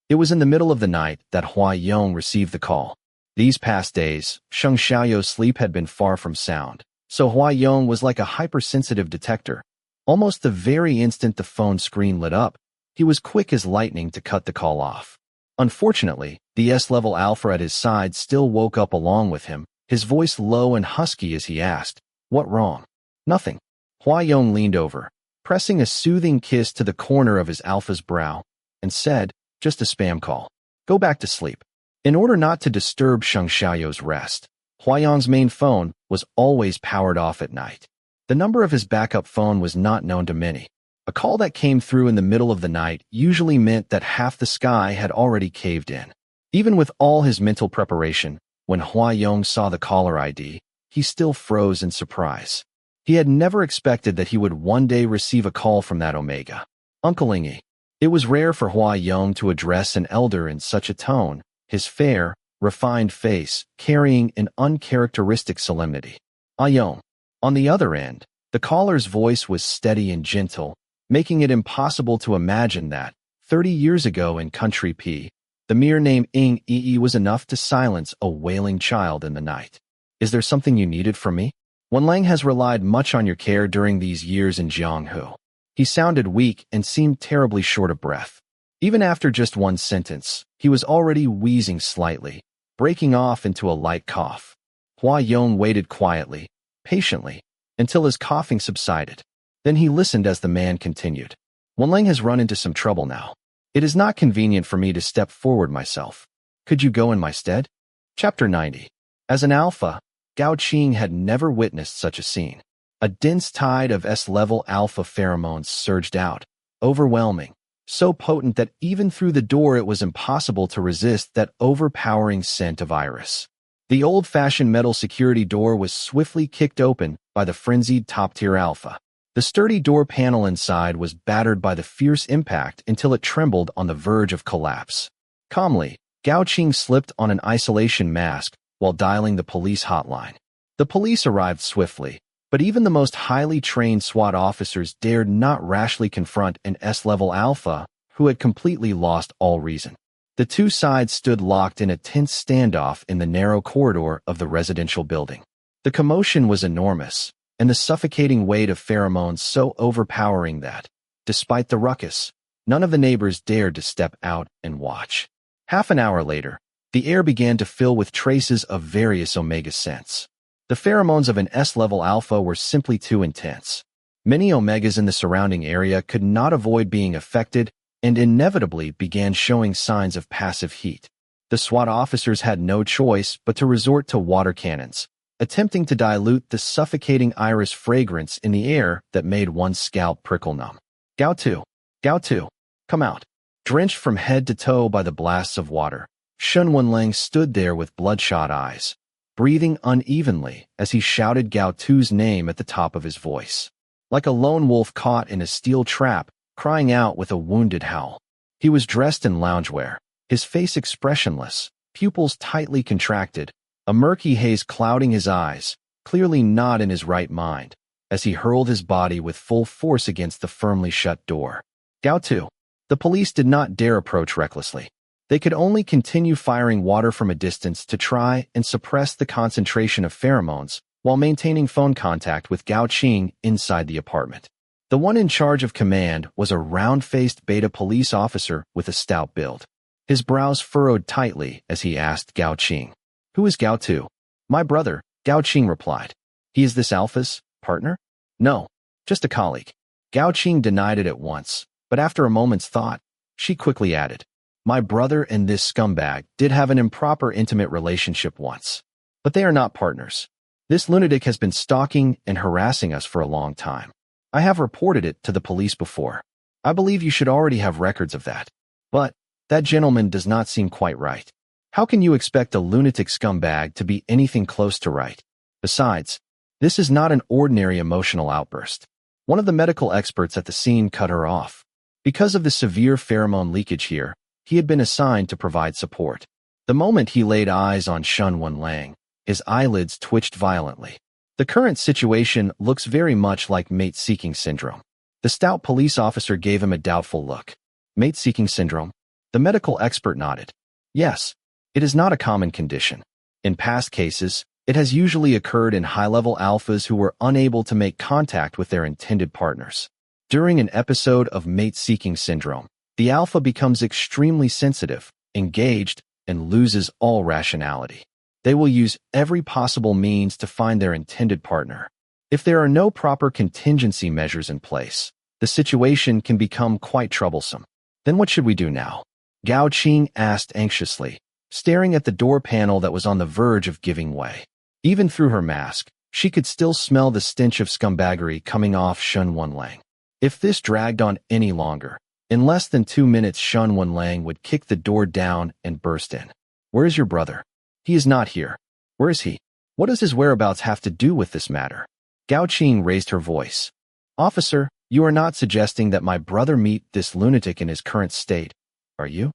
It was in the middle of the night that Hua Yong received the call. These past days, Sheng Xiaoyou's sleep had been far from sound, so Hua Yong was like a hypersensitive detector. Almost the very instant the phone screen lit up, he was quick as lightning to cut the call off. Unfortunately, the S-level alpha at his side still woke up along with him, his voice low and husky as he asked, "What wrong?" "Nothing." Hua Yong leaned over, pressing a soothing kiss to the corner of his alpha's brow, and said, "Just a spam call. Go back to sleep." In order not to disturb Sheng Xiaoyou's rest, Hua Yong's main phone was always powered off at night. The number of his backup phone was not known to many. A call that came through in the middle of the night usually meant that half the sky had already caved in. Even with all his mental preparation, when Hua Yong saw the caller ID, he still froze in surprise. He had never expected that he would one day receive a call from that Omega. Uncle Ingy. It was rare for Hua Yong to address an elder in such a tone, his fair, refined face carrying an uncharacteristic solemnity. Ah Yong. On the other end, the caller's voice was steady and gentle, making it impossible to imagine that, 30 years ago in Country P, the mere name Ing Yi was enough to silence a wailing child in the night. "Is there something you needed from me? Wenlang has relied much on your care during these years in Jianghu." He sounded weak and seemed terribly short of breath. Even after just one sentence, he was already wheezing slightly, breaking off into a light cough. Hua Yong waited quietly, patiently, until his coughing subsided. Then he listened as the man continued. "Wenlang has run into some trouble now. It is not convenient for me to step forward myself. Could you go in my stead?" Chapter 90. As an alpha, Gao Qing had never witnessed such a scene. A dense tide of S-level alpha pheromones surged out, overwhelming, so potent that even through the door it was impossible to resist that overpowering scent of iris. The old-fashioned metal security door was swiftly kicked open by the frenzied top-tier alpha. The sturdy door panel inside was battered by the fierce impact until it trembled on the verge of collapse. Calmly, Gao Qing slipped on an isolation mask while dialing the police hotline. The police arrived swiftly, but even the most highly trained SWAT officers dared not rashly confront an S-level alpha who had completely lost all reason. The two sides stood locked in a tense standoff in the narrow corridor of the residential building. The commotion was enormous, and the suffocating weight of pheromones so overpowering that, despite the ruckus, none of the neighbors dared to step out and watch. Half an hour later, the air began to fill with traces of various Omega scents. The pheromones of an S-level alpha were simply too intense. Many Omegas in the surrounding area could not avoid being affected and inevitably began showing signs of passive heat. The SWAT officers had no choice but to resort to water cannons, attempting to dilute the suffocating iris fragrance in the air that made one's scalp prickle numb. Gao Tu, come out." Drenched from head to toe by the blasts of water, Shun Wenlang stood there with bloodshot eyes, breathing unevenly as he shouted Gao Tu's name at the top of his voice. Like a lone wolf caught in a steel trap, crying out with a wounded howl. He was dressed in loungewear, his face expressionless, pupils tightly contracted, a murky haze clouding his eyes, clearly not in his right mind, as he hurled his body with full force against the firmly shut door. Gao Tu. The police did not dare approach recklessly. They could only continue firing water from a distance to try and suppress the concentration of pheromones while maintaining phone contact with Gao Qing inside the apartment. The one in charge of command was a round-faced beta police officer with a stout build. His brows furrowed tightly as he asked Gao Qing, "Who is Gao Tu?" "My brother," Gao Qing replied. "He is this alpha's partner?" "No, just a colleague." Gao Qing denied it at once, but after a moment's thought, she quickly added, "My brother and this scumbag did have an improper intimate relationship once, but they are not partners. This lunatic has been stalking and harassing us for a long time. I have reported it to the police before. I believe you should already have records of that. But that gentleman does not seem quite right. How can you expect a lunatic scumbag to be anything close to right? Besides, this is not an ordinary emotional outburst. One of the medical experts at the scene cut her off. Because of the severe pheromone leakage here, he had been assigned to provide support. The moment he laid eyes on Shun Wen-lang, his eyelids twitched violently. The current situation looks very much like mate-seeking syndrome. The stout police officer gave him a doubtful look. Mate-seeking syndrome? The medical expert nodded. Yes, it is not a common condition. In past cases, it has usually occurred in high-level alphas who were unable to make contact with their intended partners. During an episode of mate-seeking syndrome, the alpha becomes extremely sensitive, engaged, and loses all rationality. They will use every possible means to find their intended partner. If there are no proper contingency measures in place, the situation can become quite troublesome. Then what should we do now? Gao Qing asked anxiously, staring at the door panel that was on the verge of giving way. Even through her mask, she could still smell the stench of scumbaggery coming off Shun Wen-lang. If this dragged on any longer, in less than 2 minutes Shun Wen-lang would kick the door down and burst in. Where is your brother? He is not here. Where is he? What does his whereabouts have to do with this matter? Gao Qing raised her voice. Officer, you are not suggesting that my brother meet this lunatic in his current state, are you?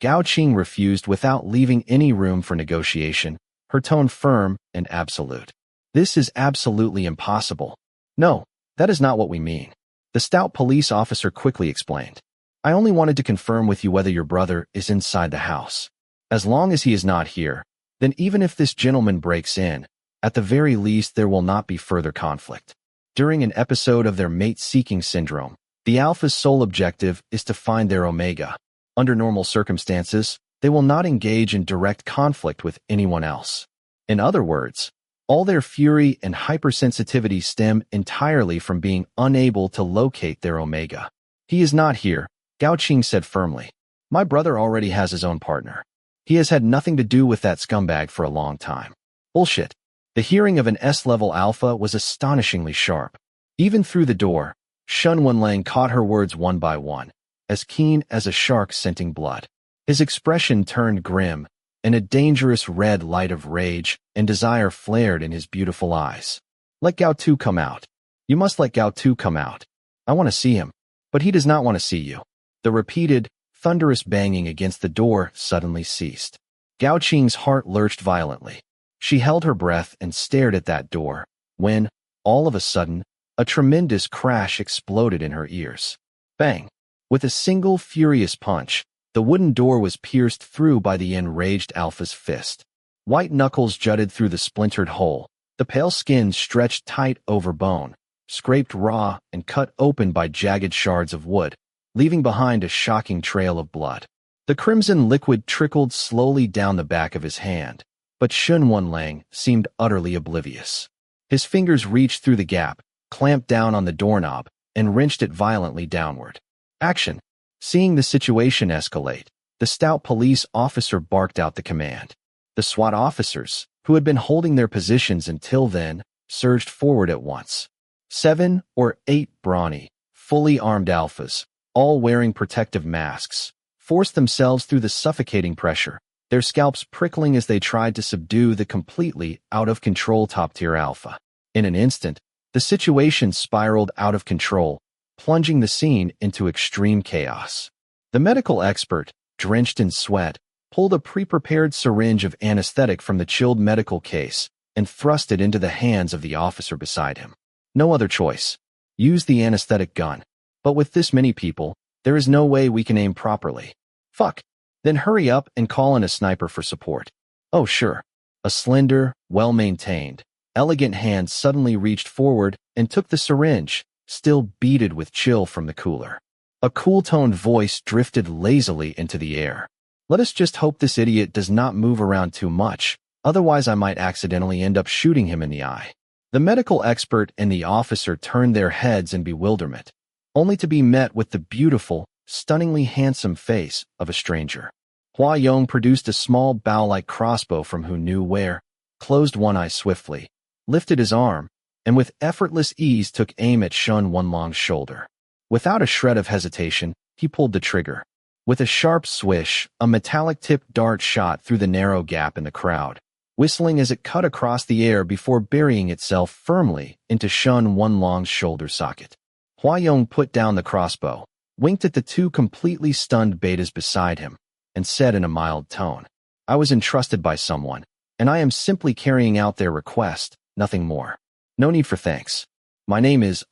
Gao Qing refused without leaving any room for negotiation, her tone firm and absolute. This is absolutely impossible. No, that is not what we mean. The stout police officer quickly explained. I only wanted to confirm with you whether your brother is inside the house. As long as he is not here, then even if this gentleman breaks in, at the very least there will not be further conflict. During an episode of their mate-seeking syndrome, the alpha's sole objective is to find their omega. Under normal circumstances, they will not engage in direct conflict with anyone else. In other words, all their fury and hypersensitivity stem entirely from being unable to locate their omega. He is not here, Gao Qing said firmly. My brother already has his own partner. He has had nothing to do with that scumbag for a long time. Bullshit. The hearing of an S-level alpha was astonishingly sharp. Even through the door, Shun Wen-lang caught her words one by one, as keen as a shark scenting blood. His expression turned grim, and a dangerous red light of rage and desire flared in his beautiful eyes. Let Gao Tu come out. You must let Gao Tu come out. I want to see him, but he does not want to see you. The repeated, thunderous banging against the door suddenly ceased. Gao Qing's heart lurched violently. She held her breath and stared at that door, when, all of a sudden, a tremendous crash exploded in her ears. Bang! With a single furious punch, the wooden door was pierced through by the enraged alpha's fist. White knuckles jutted through the splintered hole, the pale skin stretched tight over bone, scraped raw and cut open by jagged shards of wood, leaving behind a shocking trail of blood. The crimson liquid trickled slowly down the back of his hand, but Shun Wen-lang seemed utterly oblivious. His fingers reached through the gap, clamped down on the doorknob, and wrenched it violently downward. Action! Seeing the situation escalate, the stout police officer barked out the command. The SWAT officers, who had been holding their positions until then, surged forward at once. 7 or 8 brawny, fully armed alphas, all wearing protective masks, forced themselves through the suffocating pressure, their scalps prickling as they tried to subdue the completely out-of-control top-tier alpha. In an instant, the situation spiraled out of control, plunging the scene into extreme chaos. The medical expert, drenched in sweat, pulled a pre-prepared syringe of anesthetic from the chilled medical case and thrust it into the hands of the officer beside him. No other choice. Use the anesthetic gun. But with this many people, there is no way we can aim properly. Fuck. Then hurry up and call in a sniper for support. Oh sure. A slender, well-maintained, elegant hand suddenly reached forward and took the syringe, still beaded with chill from the cooler. A cool-toned voice drifted lazily into the air. Let us just hope this idiot does not move around too much, otherwise I might accidentally end up shooting him in the eye. The medical expert and the officer turned their heads in bewilderment, only to be met with the beautiful, stunningly handsome face of a stranger. Hua Yong produced a small bow-like crossbow from who knew where, closed one eye swiftly, lifted his arm, and with effortless ease took aim at Shun Wen-lang's shoulder. Without a shred of hesitation, he pulled the trigger. With a sharp swish, a metallic-tipped dart shot through the narrow gap in the crowd, whistling as it cut across the air before burying itself firmly into Shun Wanlong's shoulder socket. Huayong put down the crossbow, winked at the two completely stunned betas beside him, and said in a mild tone, "I was entrusted by someone, and I am simply carrying out their request, nothing more. No need for thanks. My name is,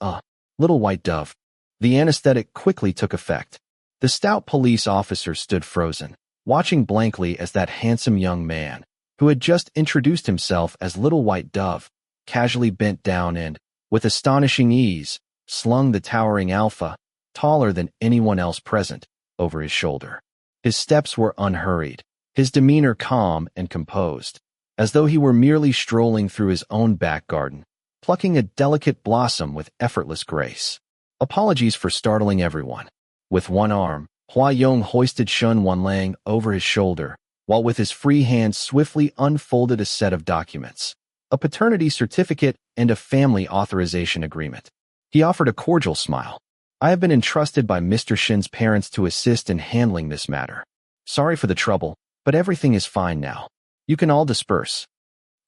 Little White Dove." The anesthetic quickly took effect. The stout police officer stood frozen, watching blankly as that handsome young man, who had just introduced himself as Little White Dove, casually bent down and, with astonishing ease, slung the towering alpha, taller than anyone else present, over his shoulder. His steps were unhurried, his demeanor calm and composed, as though he were merely strolling through his own back garden, plucking a delicate blossom with effortless grace. Apologies for startling everyone. With one arm, Huayong hoisted Shun Wanlang over his shoulder, while with his free hand swiftly unfolded a set of documents, a paternity certificate and a family authorization agreement. He offered a cordial smile. "I have been entrusted by Mr. Shin's parents to assist in handling this matter. Sorry for the trouble, but everything is fine now. You can all disperse."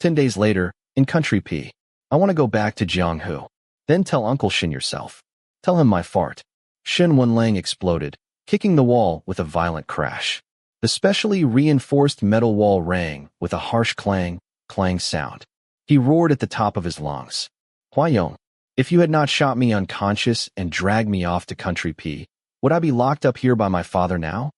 10 days later, in Country P. "I want to go back to Jianghu. Then tell Uncle Shin yourself. Tell him my fart." Shin Wanlang exploded, kicking the wall with a violent crash. The specially reinforced metal wall rang with a harsh clang sound. He roared at the top of his lungs. "Huayong, if you had not shot me unconscious and dragged me off to Country P, would I be locked up here by my father now?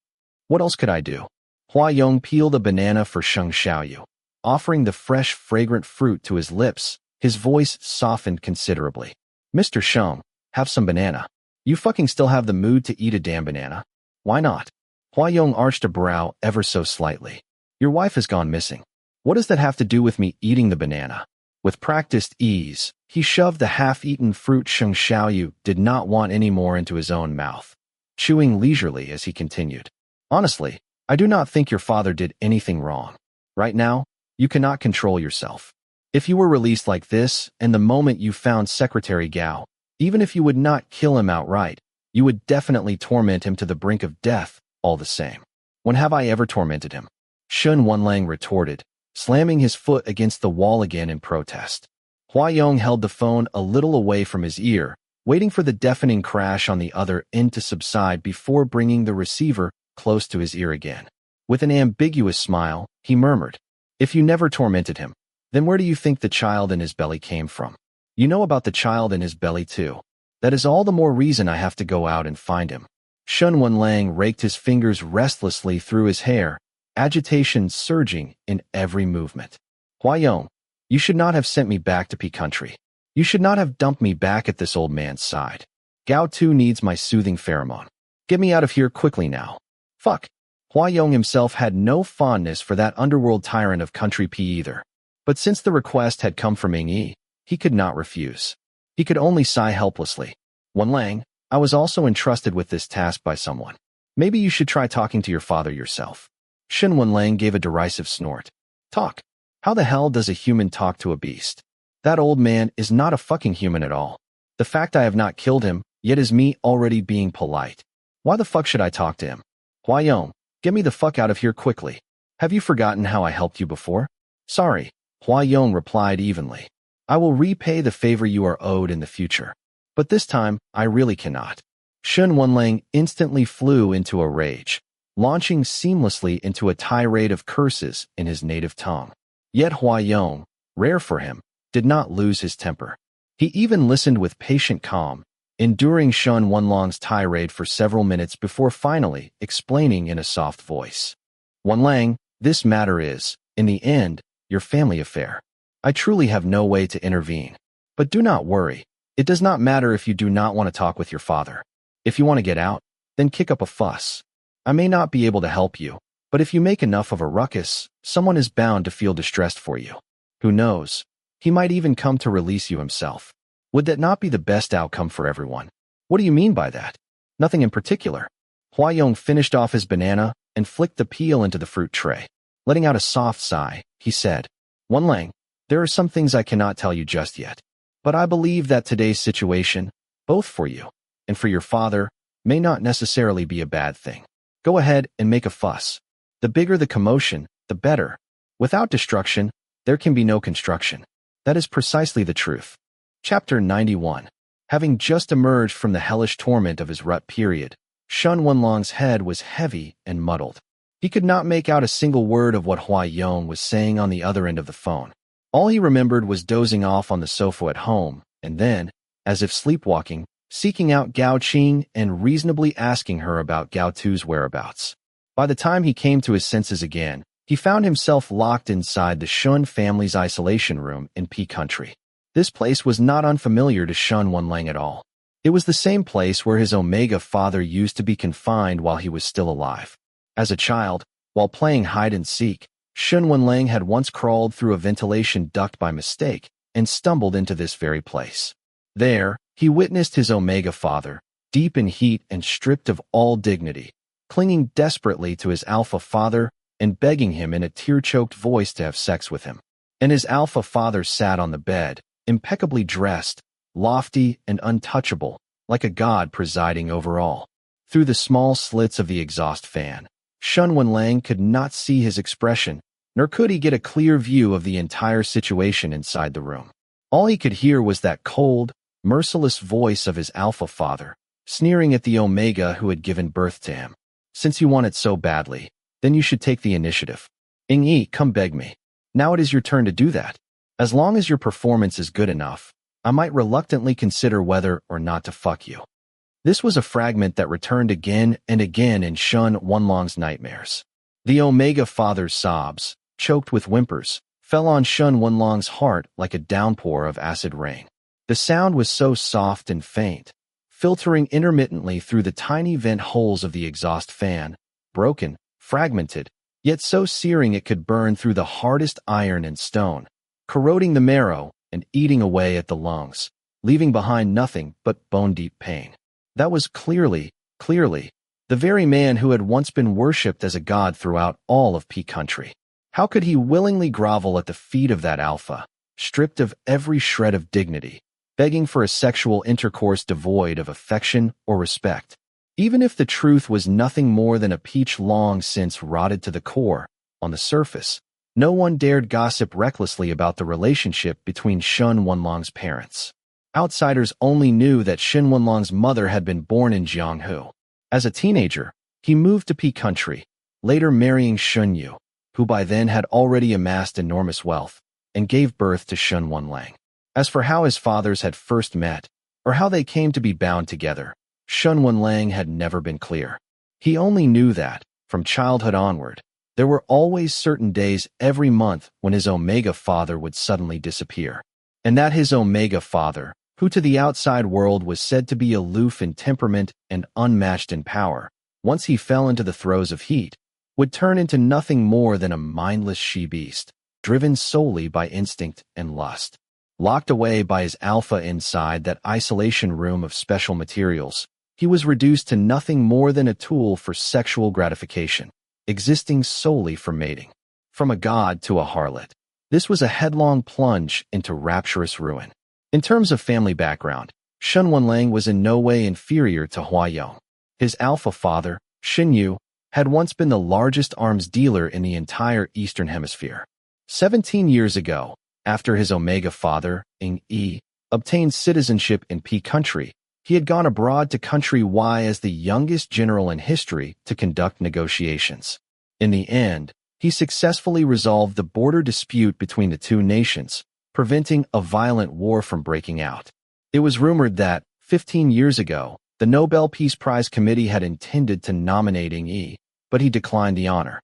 What else could I do?" Huayong peeled a banana for Sheng Xiaoyu, offering the fresh, fragrant fruit to his lips. His voice softened considerably. "Mr. Sheng, have some banana. You fucking still have the mood to eat a damn banana? Why not?" Huayong arched a brow ever so slightly. "Your wife has gone missing. What does that have to do with me eating the banana?" With practiced ease, he shoved the half-eaten fruit Sheng Xiaoyu did not want any more into his own mouth, chewing leisurely as he continued. "Honestly, I do not think your father did anything wrong. Right now, you cannot control yourself. If you were released like this, and the moment you found Secretary Gao, even if you would not kill him outright, you would definitely torment him to the brink of death, all the same. When have I ever tormented him?" Shun Wanlang retorted, slamming his foot against the wall again in protest. Huayong held the phone a little away from his ear, waiting for the deafening crash on the other end to subside before bringing the receiver close to his ear again. With an ambiguous smile, he murmured, "If you never tormented him, then where do you think the child in his belly came from? You know about the child in his belly too. That is all the more reason I have to go out and find him." Shun Wanlang raked his fingers restlessly through his hair, agitation surging in every movement. "Huayong, you should not have sent me back to P Country. You should not have dumped me back at this old man's side. Gao too needs my soothing pheromone. Get me out of here quickly now. Fuck." Huayong himself had no fondness for that underworld tyrant of Country P either. But since the request had come from Ing Yi, he could not refuse. He could only sigh helplessly. "Wanlang, I was also entrusted with this task by someone. Maybe you should try talking to your father yourself." Shin Wanlang gave a derisive snort. "Talk? How the hell does a human talk to a beast? That old man is not a fucking human at all. The fact I have not killed him, yet is me already being polite. Why the fuck should I talk to him? Huayong, get me the fuck out of here quickly. Have you forgotten how I helped you before?" "Sorry," Huayong replied evenly. "I will repay the favor you are owed in the future. But this time, I really cannot." Shun Wanlang instantly flew into a rage, launching seamlessly into a tirade of curses in his native tongue. Yet Huayong, rare for him, did not lose his temper. He even listened with patient calm, enduring Shun Wanlang's tirade for several minutes before finally explaining in a soft voice. "Wanlang, this matter is, in the end, your family affair. I truly have no way to intervene. But do not worry. It does not matter if you do not want to talk with your father. If you want to get out, then kick up a fuss. I may not be able to help you, but if you make enough of a ruckus, someone is bound to feel distressed for you. Who knows? He might even come to release you himself. Would that not be the best outcome for everyone?" "What do you mean by that?" "Nothing in particular." Huayong finished off his banana and flicked the peel into the fruit tray. Letting out a soft sigh, he said, "Wanlang, there are some things I cannot tell you just yet. But I believe that today's situation, both for you and for your father, may not necessarily be a bad thing. Go ahead and make a fuss. The bigger the commotion, the better. Without destruction, there can be no construction. That is precisely the truth. Chapter 91. Having just emerged from the hellish torment of his rut period, Shun Wenlong's head was heavy and muddled. He could not make out a single word of what Hua Yong was saying on the other end of the phone. All he remembered was dozing off on the sofa at home, and then, as if sleepwalking, seeking out Gao Qing and reasonably asking her about Gao Tu's whereabouts. By the time he came to his senses again, he found himself locked inside the Shun family's isolation room in P Country. This place was not unfamiliar to Shun Wenlang at all. It was the same place where his Omega father used to be confined while he was still alive. As a child, while playing hide-and-seek, Shun Wenlang had once crawled through a ventilation duct by mistake and stumbled into this very place. There, he witnessed his Omega father, deep in heat and stripped of all dignity, clinging desperately to his Alpha father and begging him in a tear-choked voice to have sex with him. And his Alpha father sat on the bed, impeccably dressed, lofty and untouchable, like a god presiding over all. Through the small slits of the exhaust fan, Shun Wenlang could not see his expression, nor could he get a clear view of the entire situation inside the room. All he could hear was that cold, merciless voice of his Alpha father, sneering at the Omega who had given birth to him. Since you want it so badly, then you should take the initiative. Yi, come beg me. Now it is your turn to do that. As long as your performance is good enough, I might reluctantly consider whether or not to fuck you. This was a fragment that returned again and again in Shun Wenlong's nightmares. The Omega father's sobs, choked with whimpers, fell on Shun Wenlong's heart like a downpour of acid rain. The sound was so soft and faint, filtering intermittently through the tiny vent holes of the exhaust fan, broken, fragmented, yet so searing it could burn through the hardest iron and stone, corroding the marrow and eating away at the lungs, leaving behind nothing but bone-deep pain. That was clearly, the very man who had once been worshipped as a god throughout all of P Country. How could he willingly grovel at the feet of that Alpha, stripped of every shred of dignity, begging for a sexual intercourse devoid of affection or respect? Even if the truth was nothing more than a peach long since rotted to the core, on the surface, no one dared gossip recklessly about the relationship between Shun Wenlong's parents. Outsiders only knew that Shun Wenlong's mother had been born in Jianghu. As a teenager, he moved to P Country, later marrying Shun Yu, who by then had already amassed enormous wealth, and gave birth to Shun Wenlang. As for how his fathers had first met, or how they came to be bound together, Shun Wenlang had never been clear. He only knew that, from childhood onward, there were always certain days every month when his Omega father would suddenly disappear, and that his Omega father, who to the outside world was said to be aloof in temperament and unmatched in power, once he fell into the throes of heat, would turn into nothing more than a mindless she-beast, driven solely by instinct and lust. Locked away by his Alpha inside that isolation room of special materials, he was reduced to nothing more than a tool for sexual gratification, existing solely for mating. From a god to a harlot, this was a headlong plunge into rapturous ruin. In terms of family background, Shun Wenlang was in no way inferior to Hua Yong. His Alpha father, Shin Yu, had once been the largest arms dealer in the entire Eastern Hemisphere. 17 years ago, after his Omega father, Yi, obtained citizenship in P Country, he had gone abroad to Country Y as the youngest general in history to conduct negotiations. In the end, he successfully resolved the border dispute between the two nations, preventing a violent war from breaking out. It was rumored that, 15 years ago, the Nobel Peace Prize Committee had intended to nominate Yi, but he declined the honor.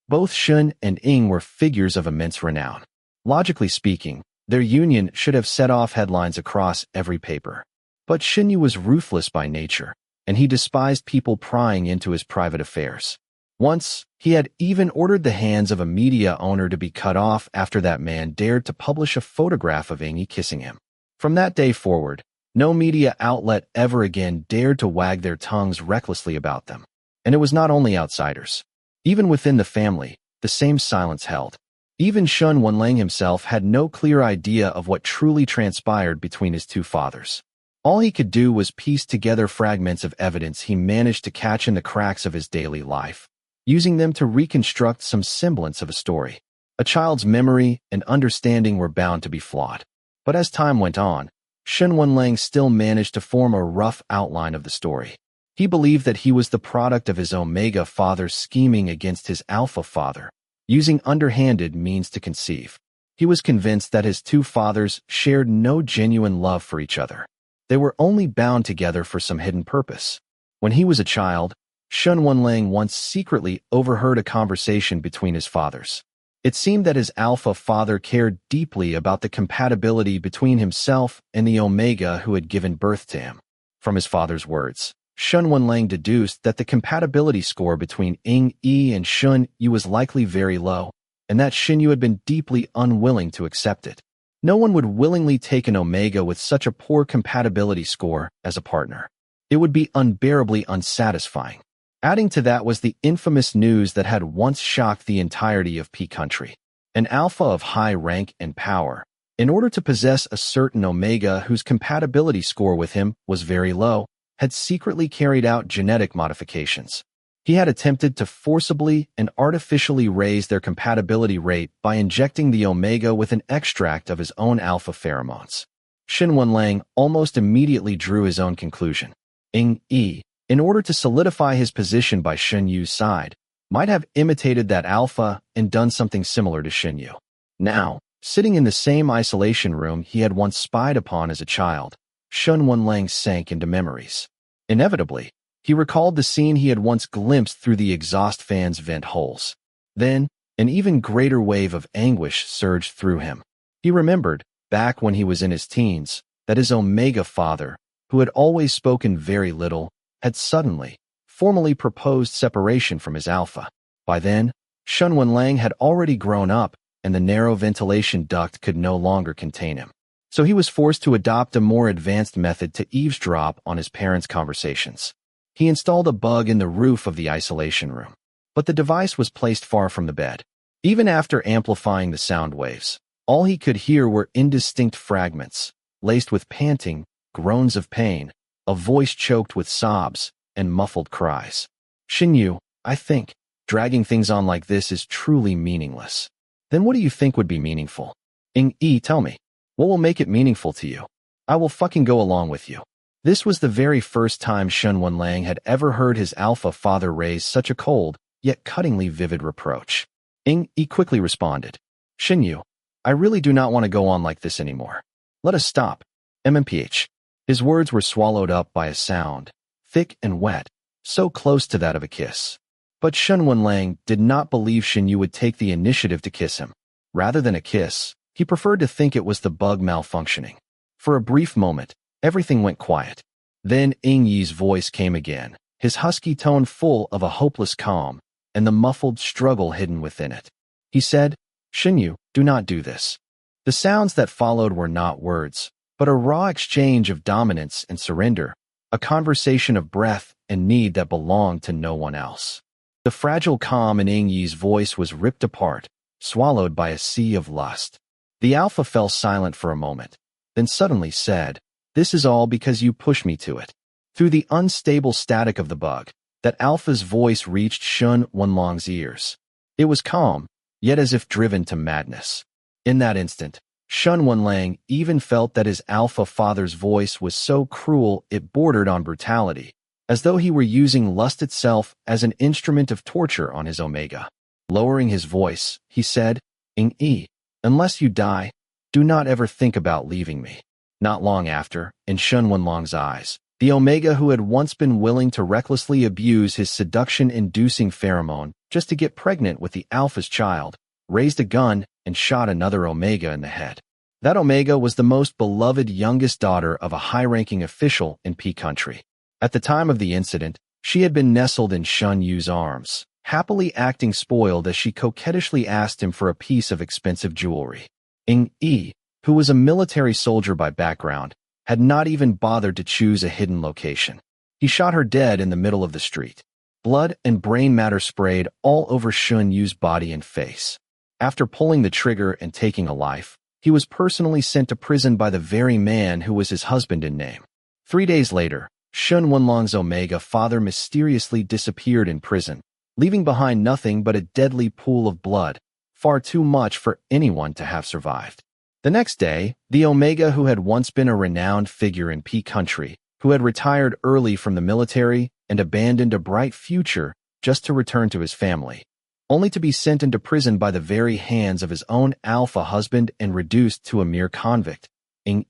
Both Shun and Ying were figures of immense renown. Logically speaking, their union should have set off headlines across every paper. But Shin Yu was ruthless by nature, and he despised people prying into his private affairs. Once, he had even ordered the hands of a media owner to be cut off after that man dared to publish a photograph of Yi kissing him. From that day forward, no media outlet ever again dared to wag their tongues recklessly about them. And it was not only outsiders. Even within the family, the same silence held. Even Shun Wenlang himself had no clear idea of what truly transpired between his two fathers. All he could do was piece together fragments of evidence he managed to catch in the cracks of his daily life, using them to reconstruct some semblance of a story. A child's memory and understanding were bound to be flawed. But as time went on, Shen Wenlang still managed to form a rough outline of the story. He believed that he was the product of his Omega father scheming against his Alpha father, using underhanded means to conceive. He was convinced that his two fathers shared no genuine love for each other. They were only bound together for some hidden purpose. When he was a child, Shen Wenlang once secretly overheard a conversation between his fathers. It seemed that his Alpha father cared deeply about the compatibility between himself and the Omega who had given birth to him. From his father's words, Shen Wenlang deduced that the compatibility score between Ing Yi and Shun Yu was likely very low, and that Xin Yu had been deeply unwilling to accept it. No one would willingly take an Omega with such a poor compatibility score as a partner. It would be unbearably unsatisfying. Adding to that was the infamous news that had once shocked the entirety of P country. An Alpha of high rank and power, in order to possess a certain Omega whose compatibility score with him was very low, had secretly carried out genetic modifications. He had attempted to forcibly and artificially raise their compatibility rate by injecting the Omega with an extract of his own alpha pheromones. Shen Wenlang almost immediately drew his own conclusion. Ing Yi, in order to solidify his position by Shen Yu's side, might have imitated that alpha and done something similar to Shen Yu. Now, sitting in the same isolation room he had once spied upon as a child, Shen Wenlang sank into memories. Inevitably, he recalled the scene he had once glimpsed through the exhaust fan's vent holes. Then, an even greater wave of anguish surged through him. He remembered, back when he was in his teens, that his Omega father, who had always spoken very little, had suddenly, formally proposed separation from his Alpha. By then, Shen Wenlang had already grown up, and the narrow ventilation duct could no longer contain him. So he was forced to adopt a more advanced method to eavesdrop on his parents' conversations. He installed a bug in the roof of the isolation room, but the device was placed far from the bed. Even after amplifying the sound waves, all he could hear were indistinct fragments, laced with panting, groans of pain, a voice choked with sobs, and muffled cries. Xin Yu, I think, dragging things on like this is truly meaningless. Then what do you think would be meaningful? Ing Yi, tell me. What will make it meaningful to you? I will fucking go along with you. This was the very first time Shen Wenlang had ever heard his Alpha father raise such a cold, yet cuttingly vivid reproach. Ing Yi quickly responded. Xin Yu, I really do not want to go on like this anymore. Let us stop. Mmph. His words were swallowed up by a sound, thick and wet, so close to that of a kiss. But Shen Wenlang did not believe Xin Yu would take the initiative to kiss him. Rather than a kiss, he preferred to think it was the bug malfunctioning. For a brief moment, everything went quiet. Then Ing Yi's voice came again, his husky tone full of a hopeless calm, and the muffled struggle hidden within it. He said, Xin Yu, do not do this. The sounds that followed were not words, but a raw exchange of dominance and surrender, a conversation of breath and need that belonged to no one else. The fragile calm in Ing Yi's voice was ripped apart, swallowed by a sea of lust. The Alpha fell silent for a moment, then suddenly said, This is all because you pushed me to it. Through the unstable static of the bug, that Alpha's voice reached Shen Wenlang's ears. It was calm, yet as if driven to madness. In that instant, Shen Wenlang even felt that his Alpha father's voice was so cruel it bordered on brutality, as though he were using lust itself as an instrument of torture on his Omega. Lowering his voice, he said, Ing Yi, unless you die, do not ever think about leaving me. Not long after, in Shen Wenlang's eyes, the Omega who had once been willing to recklessly abuse his seduction-inducing pheromone just to get pregnant with the Alpha's child, raised a gun and shot another Omega in the head. That Omega was the most beloved youngest daughter of a high-ranking official in P country. At the time of the incident, she had been nestled in Shun Yu's arms, happily acting spoiled as she coquettishly asked him for a piece of expensive jewelry. Ing Yi, who was a military soldier by background, had not even bothered to choose a hidden location. He shot her dead in the middle of the street. Blood and brain matter sprayed all over Shun Yu's body and face. After pulling the trigger and taking a life, he was personally sent to prison by the very man who was his husband in name. 3 days later, Shun Wenlong's Omega father mysteriously disappeared in prison, leaving behind nothing but a deadly pool of blood, far too much for anyone to have survived. The next day, the Omega who had once been a renowned figure in P country, who had retired early from the military and abandoned a bright future just to return to his family, only to be sent into prison by the very hands of his own alpha husband and reduced to a mere convict, Ing,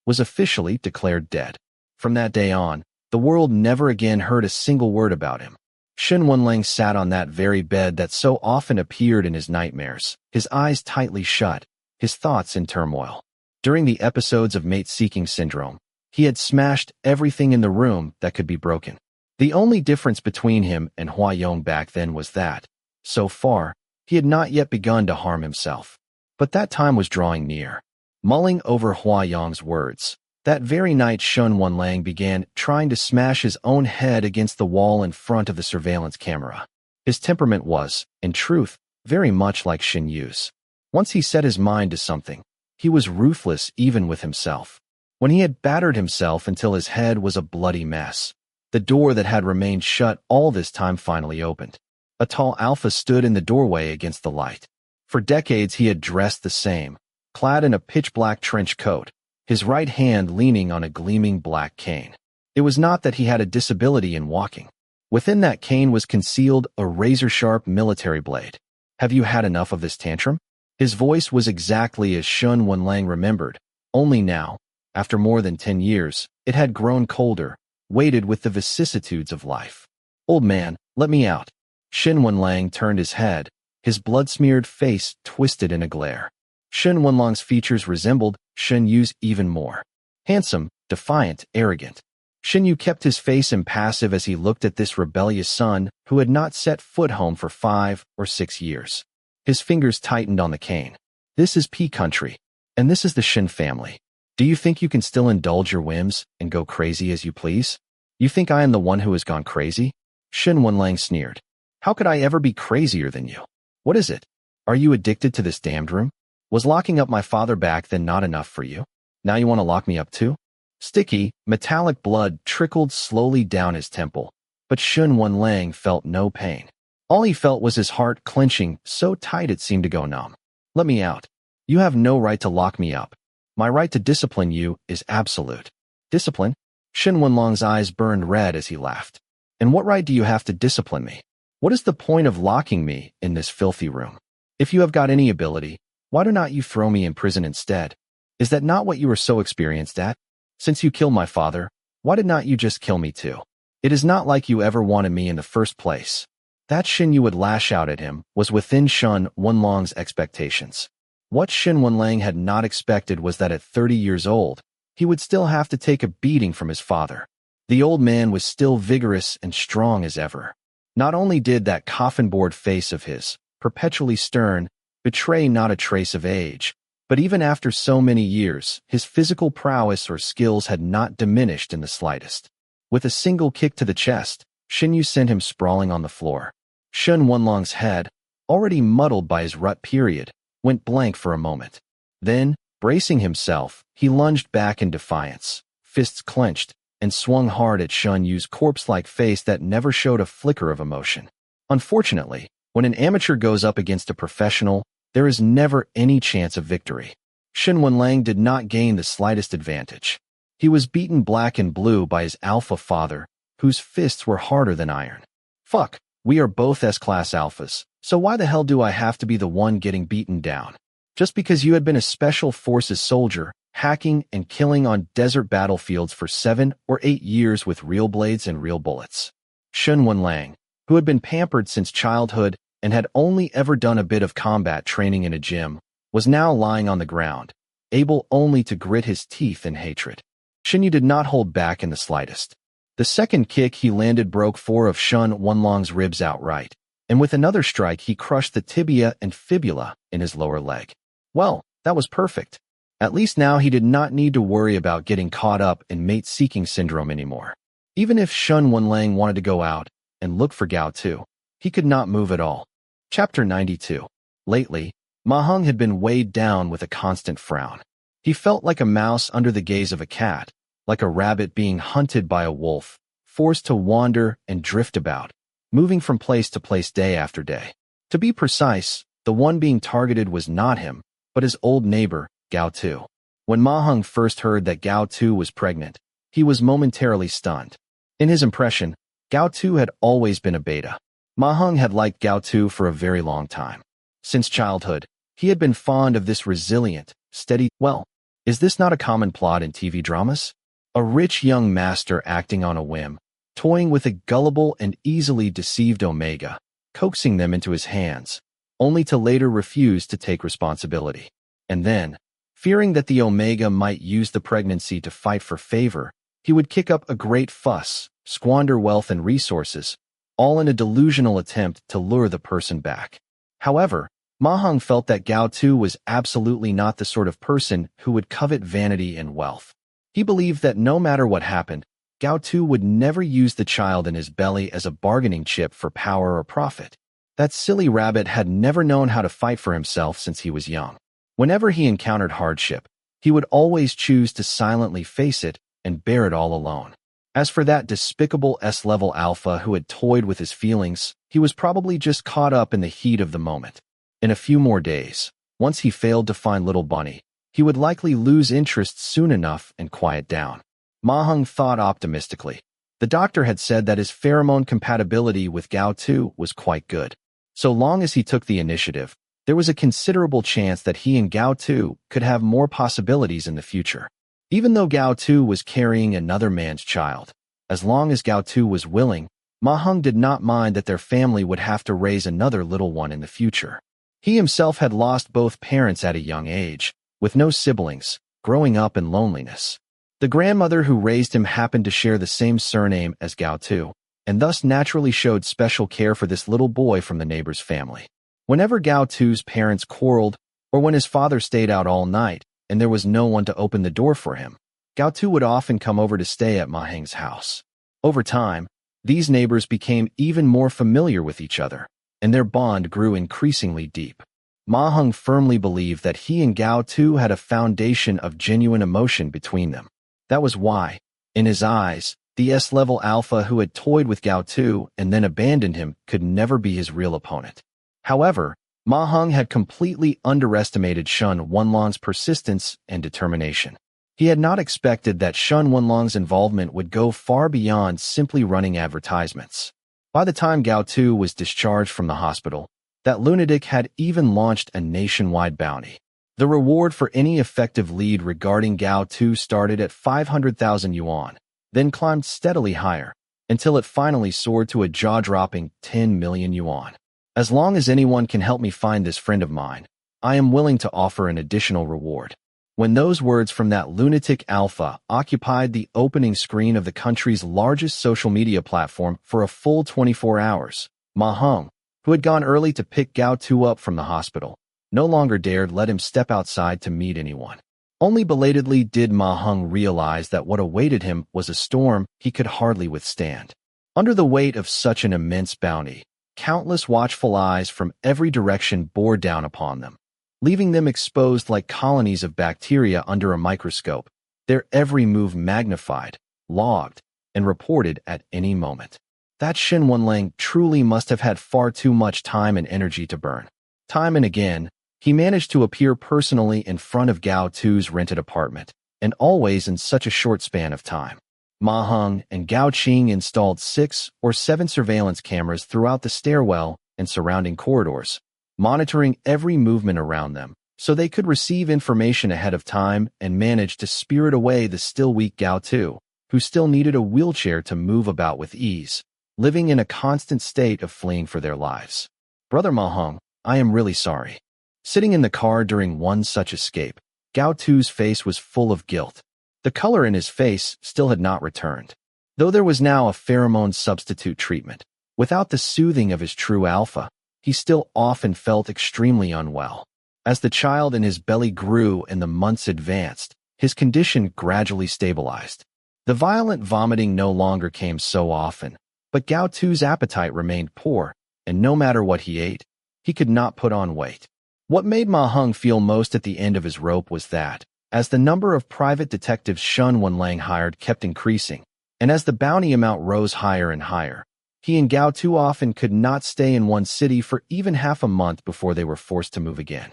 was officially declared dead. From that day on, the world never again heard a single word about him. Shun Wenlang sat on that very bed that so often appeared in his nightmares, his eyes tightly shut, his thoughts in turmoil. During the episodes of mate-seeking syndrome, he had smashed everything in the room that could be broken. The only difference between him and Hua Yong back then was that, so far, he had not yet begun to harm himself. But that time was drawing near. Mulling over Hua Yong's words, that very night Shun Wenlang began trying to smash his own head against the wall in front of the surveillance camera. His temperament was, in truth, very much like Shin Yu's. Once he set his mind to something, he was ruthless even with himself. When he had battered himself until his head was a bloody mess, the door that had remained shut all this time finally opened. A tall alpha stood in the doorway against the light. For decades he had dressed the same, clad in a pitch-black trench coat, his right hand leaning on a gleaming black cane. It was not that he had a disability in walking. Within that cane was concealed a razor-sharp military blade. Have you had enough of this tantrum? His voice was exactly as Shun Wenlang remembered, only now, after more than 10 years, it had grown colder, weighted with the vicissitudes of life. Old man, let me out. Shun Wenlang turned his head, his blood-smeared face twisted in a glare. Shun Wenlong's features resembled Shen Yu's even more. Handsome, defiant, arrogant. Shen Yu kept his face impassive as he looked at this rebellious son who had not set foot home for 5 or 6 years. His fingers tightened on the cane. This is P country, and this is the Shin family. Do you think you can still indulge your whims and go crazy as you please? You think I am the one who has gone crazy? Shun Wenlang sneered. How could I ever be crazier than you? What is it? Are you addicted to this damned room? Was locking up my father back then not enough for you? Now you want to lock me up too? Sticky, metallic blood trickled slowly down his temple, but Shun Wenlang felt no pain. All he felt was his heart clenching so tight it seemed to go numb. Let me out. You have no right to lock me up. My right to discipline you is absolute. Discipline? Shun Wenlong's eyes burned red as he laughed. And what right do you have to discipline me? What is the point of locking me in this filthy room? If you have got any ability, why do not you throw me in prison instead? Is that not what you are so experienced at? Since you killed my father, why did not you just kill me too? It is not like you ever wanted me in the first place. That Shin Yu would lash out at him was within Shun Wenlong's expectations. What Shun Wenlang had not expected was that at 30 years old, he would still have to take a beating from his father. The old man was still vigorous and strong as ever. Not only did that coffin-board face of his, perpetually stern, betray not a trace of age, but even after so many years, his physical prowess or skills had not diminished in the slightest. With a single kick to the chest, Shin Yu sent him sprawling on the floor. Shun Wenlong's head, already muddled by his rut period, went blank for a moment. Then, bracing himself, he lunged back in defiance, fists clenched, and swung hard at Shun Yu's corpse-like face that never showed a flicker of emotion. Unfortunately, when an amateur goes up against a professional, there is never any chance of victory. Shun Wenlang did not gain the slightest advantage. He was beaten black and blue by his alpha father, whose fists were harder than iron. Fuck, we are both S-class alphas, so why the hell do I have to be the one getting beaten down? Just because you had been a special forces soldier, hacking and killing on desert battlefields for 7 or 8 years with real blades and real bullets. Shun Wenlang, who had been pampered since childhood and had only ever done a bit of combat training in a gym, was now lying on the ground, able only to grit his teeth in hatred. Shin Yu did not hold back in the slightest. The second kick he landed broke 4 of Shun Wenlong's ribs outright, and with another strike he crushed the tibia and fibula in his lower leg. Well, that was perfect. At least now he did not need to worry about getting caught up in mate-seeking syndrome anymore. Even if Shun Wenlang wanted to go out and look for Gao too, he could not move at all. Chapter 92. Lately, Ma Heng had been weighed down with a constant frown. He felt like a mouse under the gaze of a cat, like a rabbit being hunted by a wolf, forced to wander and drift about, moving from place to place day after day. To be precise, the one being targeted was not him, but his old neighbor, Gao Tu. When Ma Heng first heard that Gao Tu was pregnant, he was momentarily stunned. In his impression, Gao Tu had always been a beta. Ma Heng had liked Gao Tu for a very long time. Since childhood, he had been fond of this resilient, steady, well, is this not a common plot in TV dramas? A rich young master acting on a whim, toying with a gullible and easily deceived Omega, coaxing them into his hands, only to later refuse to take responsibility. And then, fearing that the Omega might use the pregnancy to fight for favor, he would kick up a great fuss, squander wealth and resources, all in a delusional attempt to lure the person back. However, Ma Heng felt that Gao Tu was absolutely not the sort of person who would covet vanity and wealth. He believed that no matter what happened, Gao Tu would never use the child in his belly as a bargaining chip for power or profit. That silly rabbit had never known how to fight for himself since he was young. Whenever he encountered hardship, he would always choose to silently face it and bear it all alone. As for that despicable S-level alpha who had toyed with his feelings, he was probably just caught up in the heat of the moment. In a few more days, once he failed to find little Bunny, he would likely lose interest soon enough and quiet down. Ma Heng thought optimistically. The doctor had said that his pheromone compatibility with Gao Tu was quite good. So long as he took the initiative, there was a considerable chance that he and Gao Tu could have more possibilities in the future. Even though Gao Tu was carrying another man's child, as long as Gao Tu was willing, Ma Heng did not mind that their family would have to raise another little one in the future. He himself had lost both parents at a young age, with no siblings, growing up in loneliness. The grandmother who raised him happened to share the same surname as Gao Tu, and thus naturally showed special care for this little boy from the neighbor's family. Whenever Gao Tu's parents quarreled, or when his father stayed out all night, and there was no one to open the door for him, Gao Tu would often come over to stay at Ma Heng's house. Over time, these neighbors became even more familiar with each other, and their bond grew increasingly deep. Ma Heng firmly believed that he and Gao Tu had a foundation of genuine emotion between them. That was why, in his eyes, the S-level alpha who had toyed with Gao Tu and then abandoned him could never be his real opponent. However, Ma Heng had completely underestimated Shun Wenlong's persistence and determination. He had not expected that Shun Wenlong's involvement would go far beyond simply running advertisements. By the time Gao Tu was discharged from the hospital, that lunatic had even launched a nationwide bounty. The reward for any effective lead regarding Gao Tu started at 500,000 yuan, then climbed steadily higher, until it finally soared to a jaw-dropping 10 million yuan. As long as anyone can help me find this friend of mine, I am willing to offer an additional reward. When those words from that lunatic alpha occupied the opening screen of the country's largest social media platform for a full 24 hours, Ma Heng, who had gone early to pick Gao Tu up from the hospital, no longer dared let him step outside to meet anyone. Only belatedly did Ma Heng realize that what awaited him was a storm he could hardly withstand. Under the weight of such an immense bounty, countless watchful eyes from every direction bore down upon them, leaving them exposed like colonies of bacteria under a microscope, their every move magnified, logged, and reported at any moment. That Shen Wenlang truly must have had far too much time and energy to burn. Time and again, he managed to appear personally in front of Gao Tu's rented apartment, and always in such a short span of time. Ma Heng and Gao Qing installed 6 or 7 surveillance cameras throughout the stairwell and surrounding corridors, monitoring every movement around them, so they could receive information ahead of time and manage to spirit away the still weak Gao Tu, who still needed a wheelchair to move about with ease, living in a constant state of fleeing for their lives. Brother Ma Heng, I am really sorry. Sitting in the car during one such escape, Gao Tu's face was full of guilt. The color in his face still had not returned. Though there was now a pheromone substitute treatment, without the soothing of his true alpha, he still often felt extremely unwell. As the child in his belly grew and the months advanced, his condition gradually stabilized. The violent vomiting no longer came so often, but Gao Tu's appetite remained poor, and no matter what he ate, he could not put on weight. What made Ma Heng feel most at the end of his rope was that, As the number of private detectives Shun Wenlang hired kept increasing, and as the bounty amount rose higher and higher, he and Gao Tu often could not stay in one city for even half a month before they were forced to move again.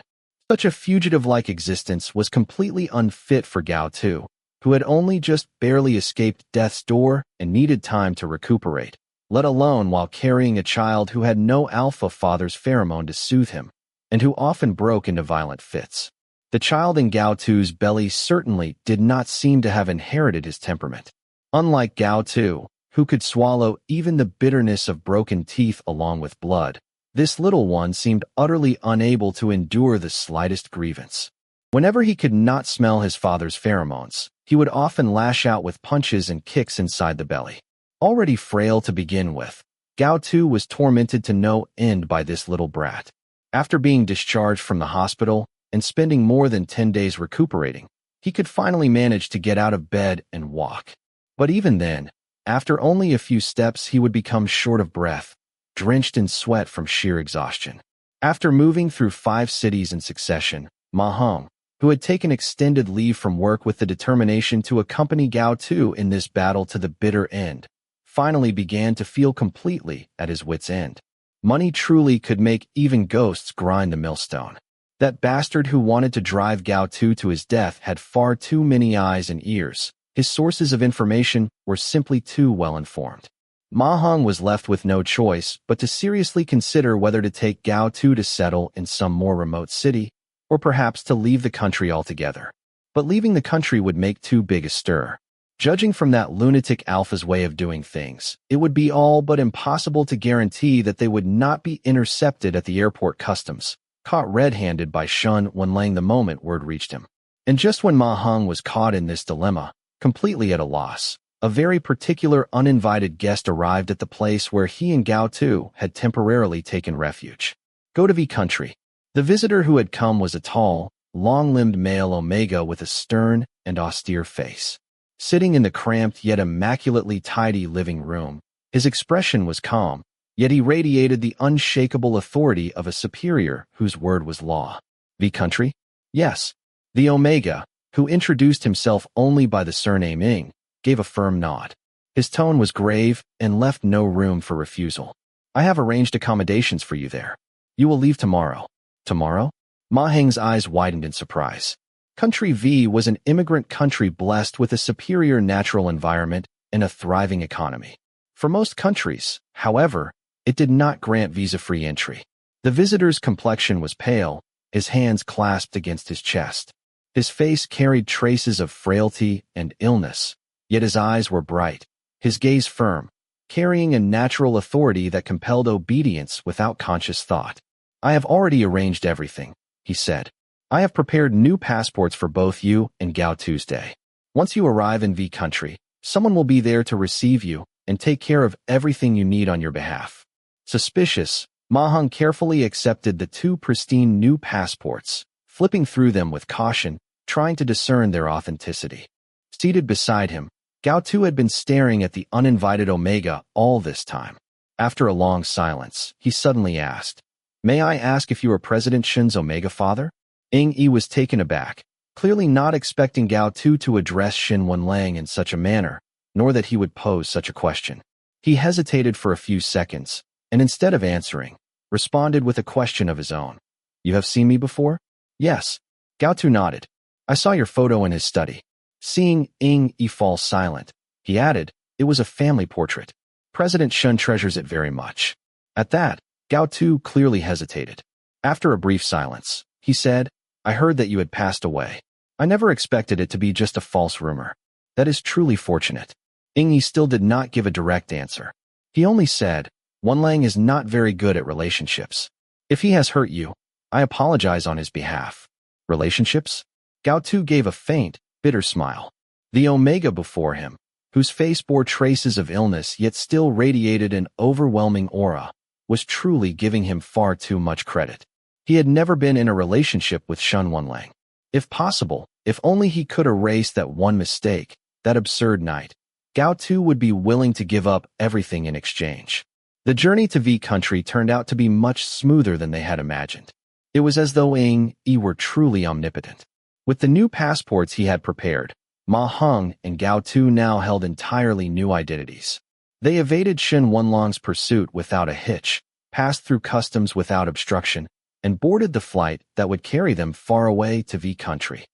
Such a fugitive-like existence was completely unfit for Gao Tu, who had only just barely escaped death's door and needed time to recuperate, let alone while carrying a child who had no alpha father's pheromone to soothe him, and who often broke into violent fits. The child in Gao Tu's belly certainly did not seem to have inherited his temperament. Unlike Gao Tu, who could swallow even the bitterness of broken teeth along with blood, this little one seemed utterly unable to endure the slightest grievance. Whenever he could not smell his father's pheromones, he would often lash out with punches and kicks inside the belly. Already frail to begin with, Gao Tu was tormented to no end by this little brat. After being discharged from the hospital and spending more than 10 days recuperating, he could finally manage to get out of bed and walk. But even then, after only a few steps, he would become short of breath, drenched in sweat from sheer exhaustion. After moving through 5 cities in succession, Ma Hong, who had taken extended leave from work with the determination to accompany Gao Tu in this battle to the bitter end, finally began to feel completely at his wit's end. Money truly could make even ghosts grind the millstone. That bastard who wanted to drive Gao Tu to his death had far too many eyes and ears. His sources of information were simply too well informed. Ma Hong was left with no choice but to seriously consider whether to take Gao Tu to settle in some more remote city, or perhaps to leave the country altogether. But leaving the country would make too big a stir. Judging from that lunatic alpha's way of doing things, it would be all but impossible to guarantee that they would not be intercepted at the airport customs, caught red-handed by Shun Wenlang the moment word reached him. And just when Ma Hong was caught in this dilemma, completely at a loss, a very particular uninvited guest arrived at the place where he and Gao Tu had temporarily taken refuge. Go to V country. The visitor who had come was a tall, long-limbed male Omega with a stern and austere face. Sitting in the cramped yet immaculately tidy living room, his expression was calm, yet he radiated the unshakable authority of a superior whose word was law. V country? Yes. The Omega, who introduced himself only by the surname Ing, gave a firm nod. His tone was grave and left no room for refusal. I have arranged accommodations for you there. You will leave tomorrow. Tomorrow? Ma Heng's eyes widened in surprise. Country V was an immigrant country blessed with a superior natural environment and a thriving economy. For most countries, however, it did not grant visa-free entry. The visitor's complexion was pale, his hands clasped against his chest. His face carried traces of frailty and illness, yet his eyes were bright, his gaze firm, carrying a natural authority that compelled obedience without conscious thought. I have already arranged everything, he said. I have prepared new passports for both you and Gao Tuesday. Once you arrive in V country, someone will be there to receive you and take care of everything you need on your behalf. Suspicious, Ma Hong carefully accepted the 2 pristine new passports, flipping through them with caution, trying to discern their authenticity. Seated beside him, Gao Tu had been staring at the uninvited Omega all this time. After a long silence, he suddenly asked, "May I ask if you are President Shun's Omega father?" Ing Yi was taken aback, clearly not expecting Gao Tu to address Shin Wenlang in such a manner, nor that he would pose such a question. He hesitated for a few seconds, and instead of answering, responded with a question of his own. "You have seen me before?" "Yes." Gao Tu nodded. "I saw your photo in his study." Seeing Ing Yi fall silent, he added, "It was a family portrait. President Shun treasures it very much." At that, Gao Tu clearly hesitated. After a brief silence, he said, "I heard that you had passed away. I never expected it to be just a false rumor. That is truly fortunate." Ing Yi still did not give a direct answer. He only said, "Wenlang is not very good at relationships. If he has hurt you, I apologize on his behalf." Relationships? Gao Tu gave a faint, bitter smile. The Omega before him, whose face bore traces of illness yet still radiated an overwhelming aura, was truly giving him far too much credit. He had never been in a relationship with Shun Wenlang. If possible, if only he could erase that one mistake, that absurd night, Gao Tu would be willing to give up everything in exchange. The journey to V country turned out to be much smoother than they had imagined. It was as though Ing Yi were truly omnipotent. With the new passports he had prepared, Ma Heng and Gao Tu now held entirely new identities. They evaded Shen Wenlong's pursuit without a hitch, passed through customs without obstruction, and boarded the flight that would carry them far away to V country.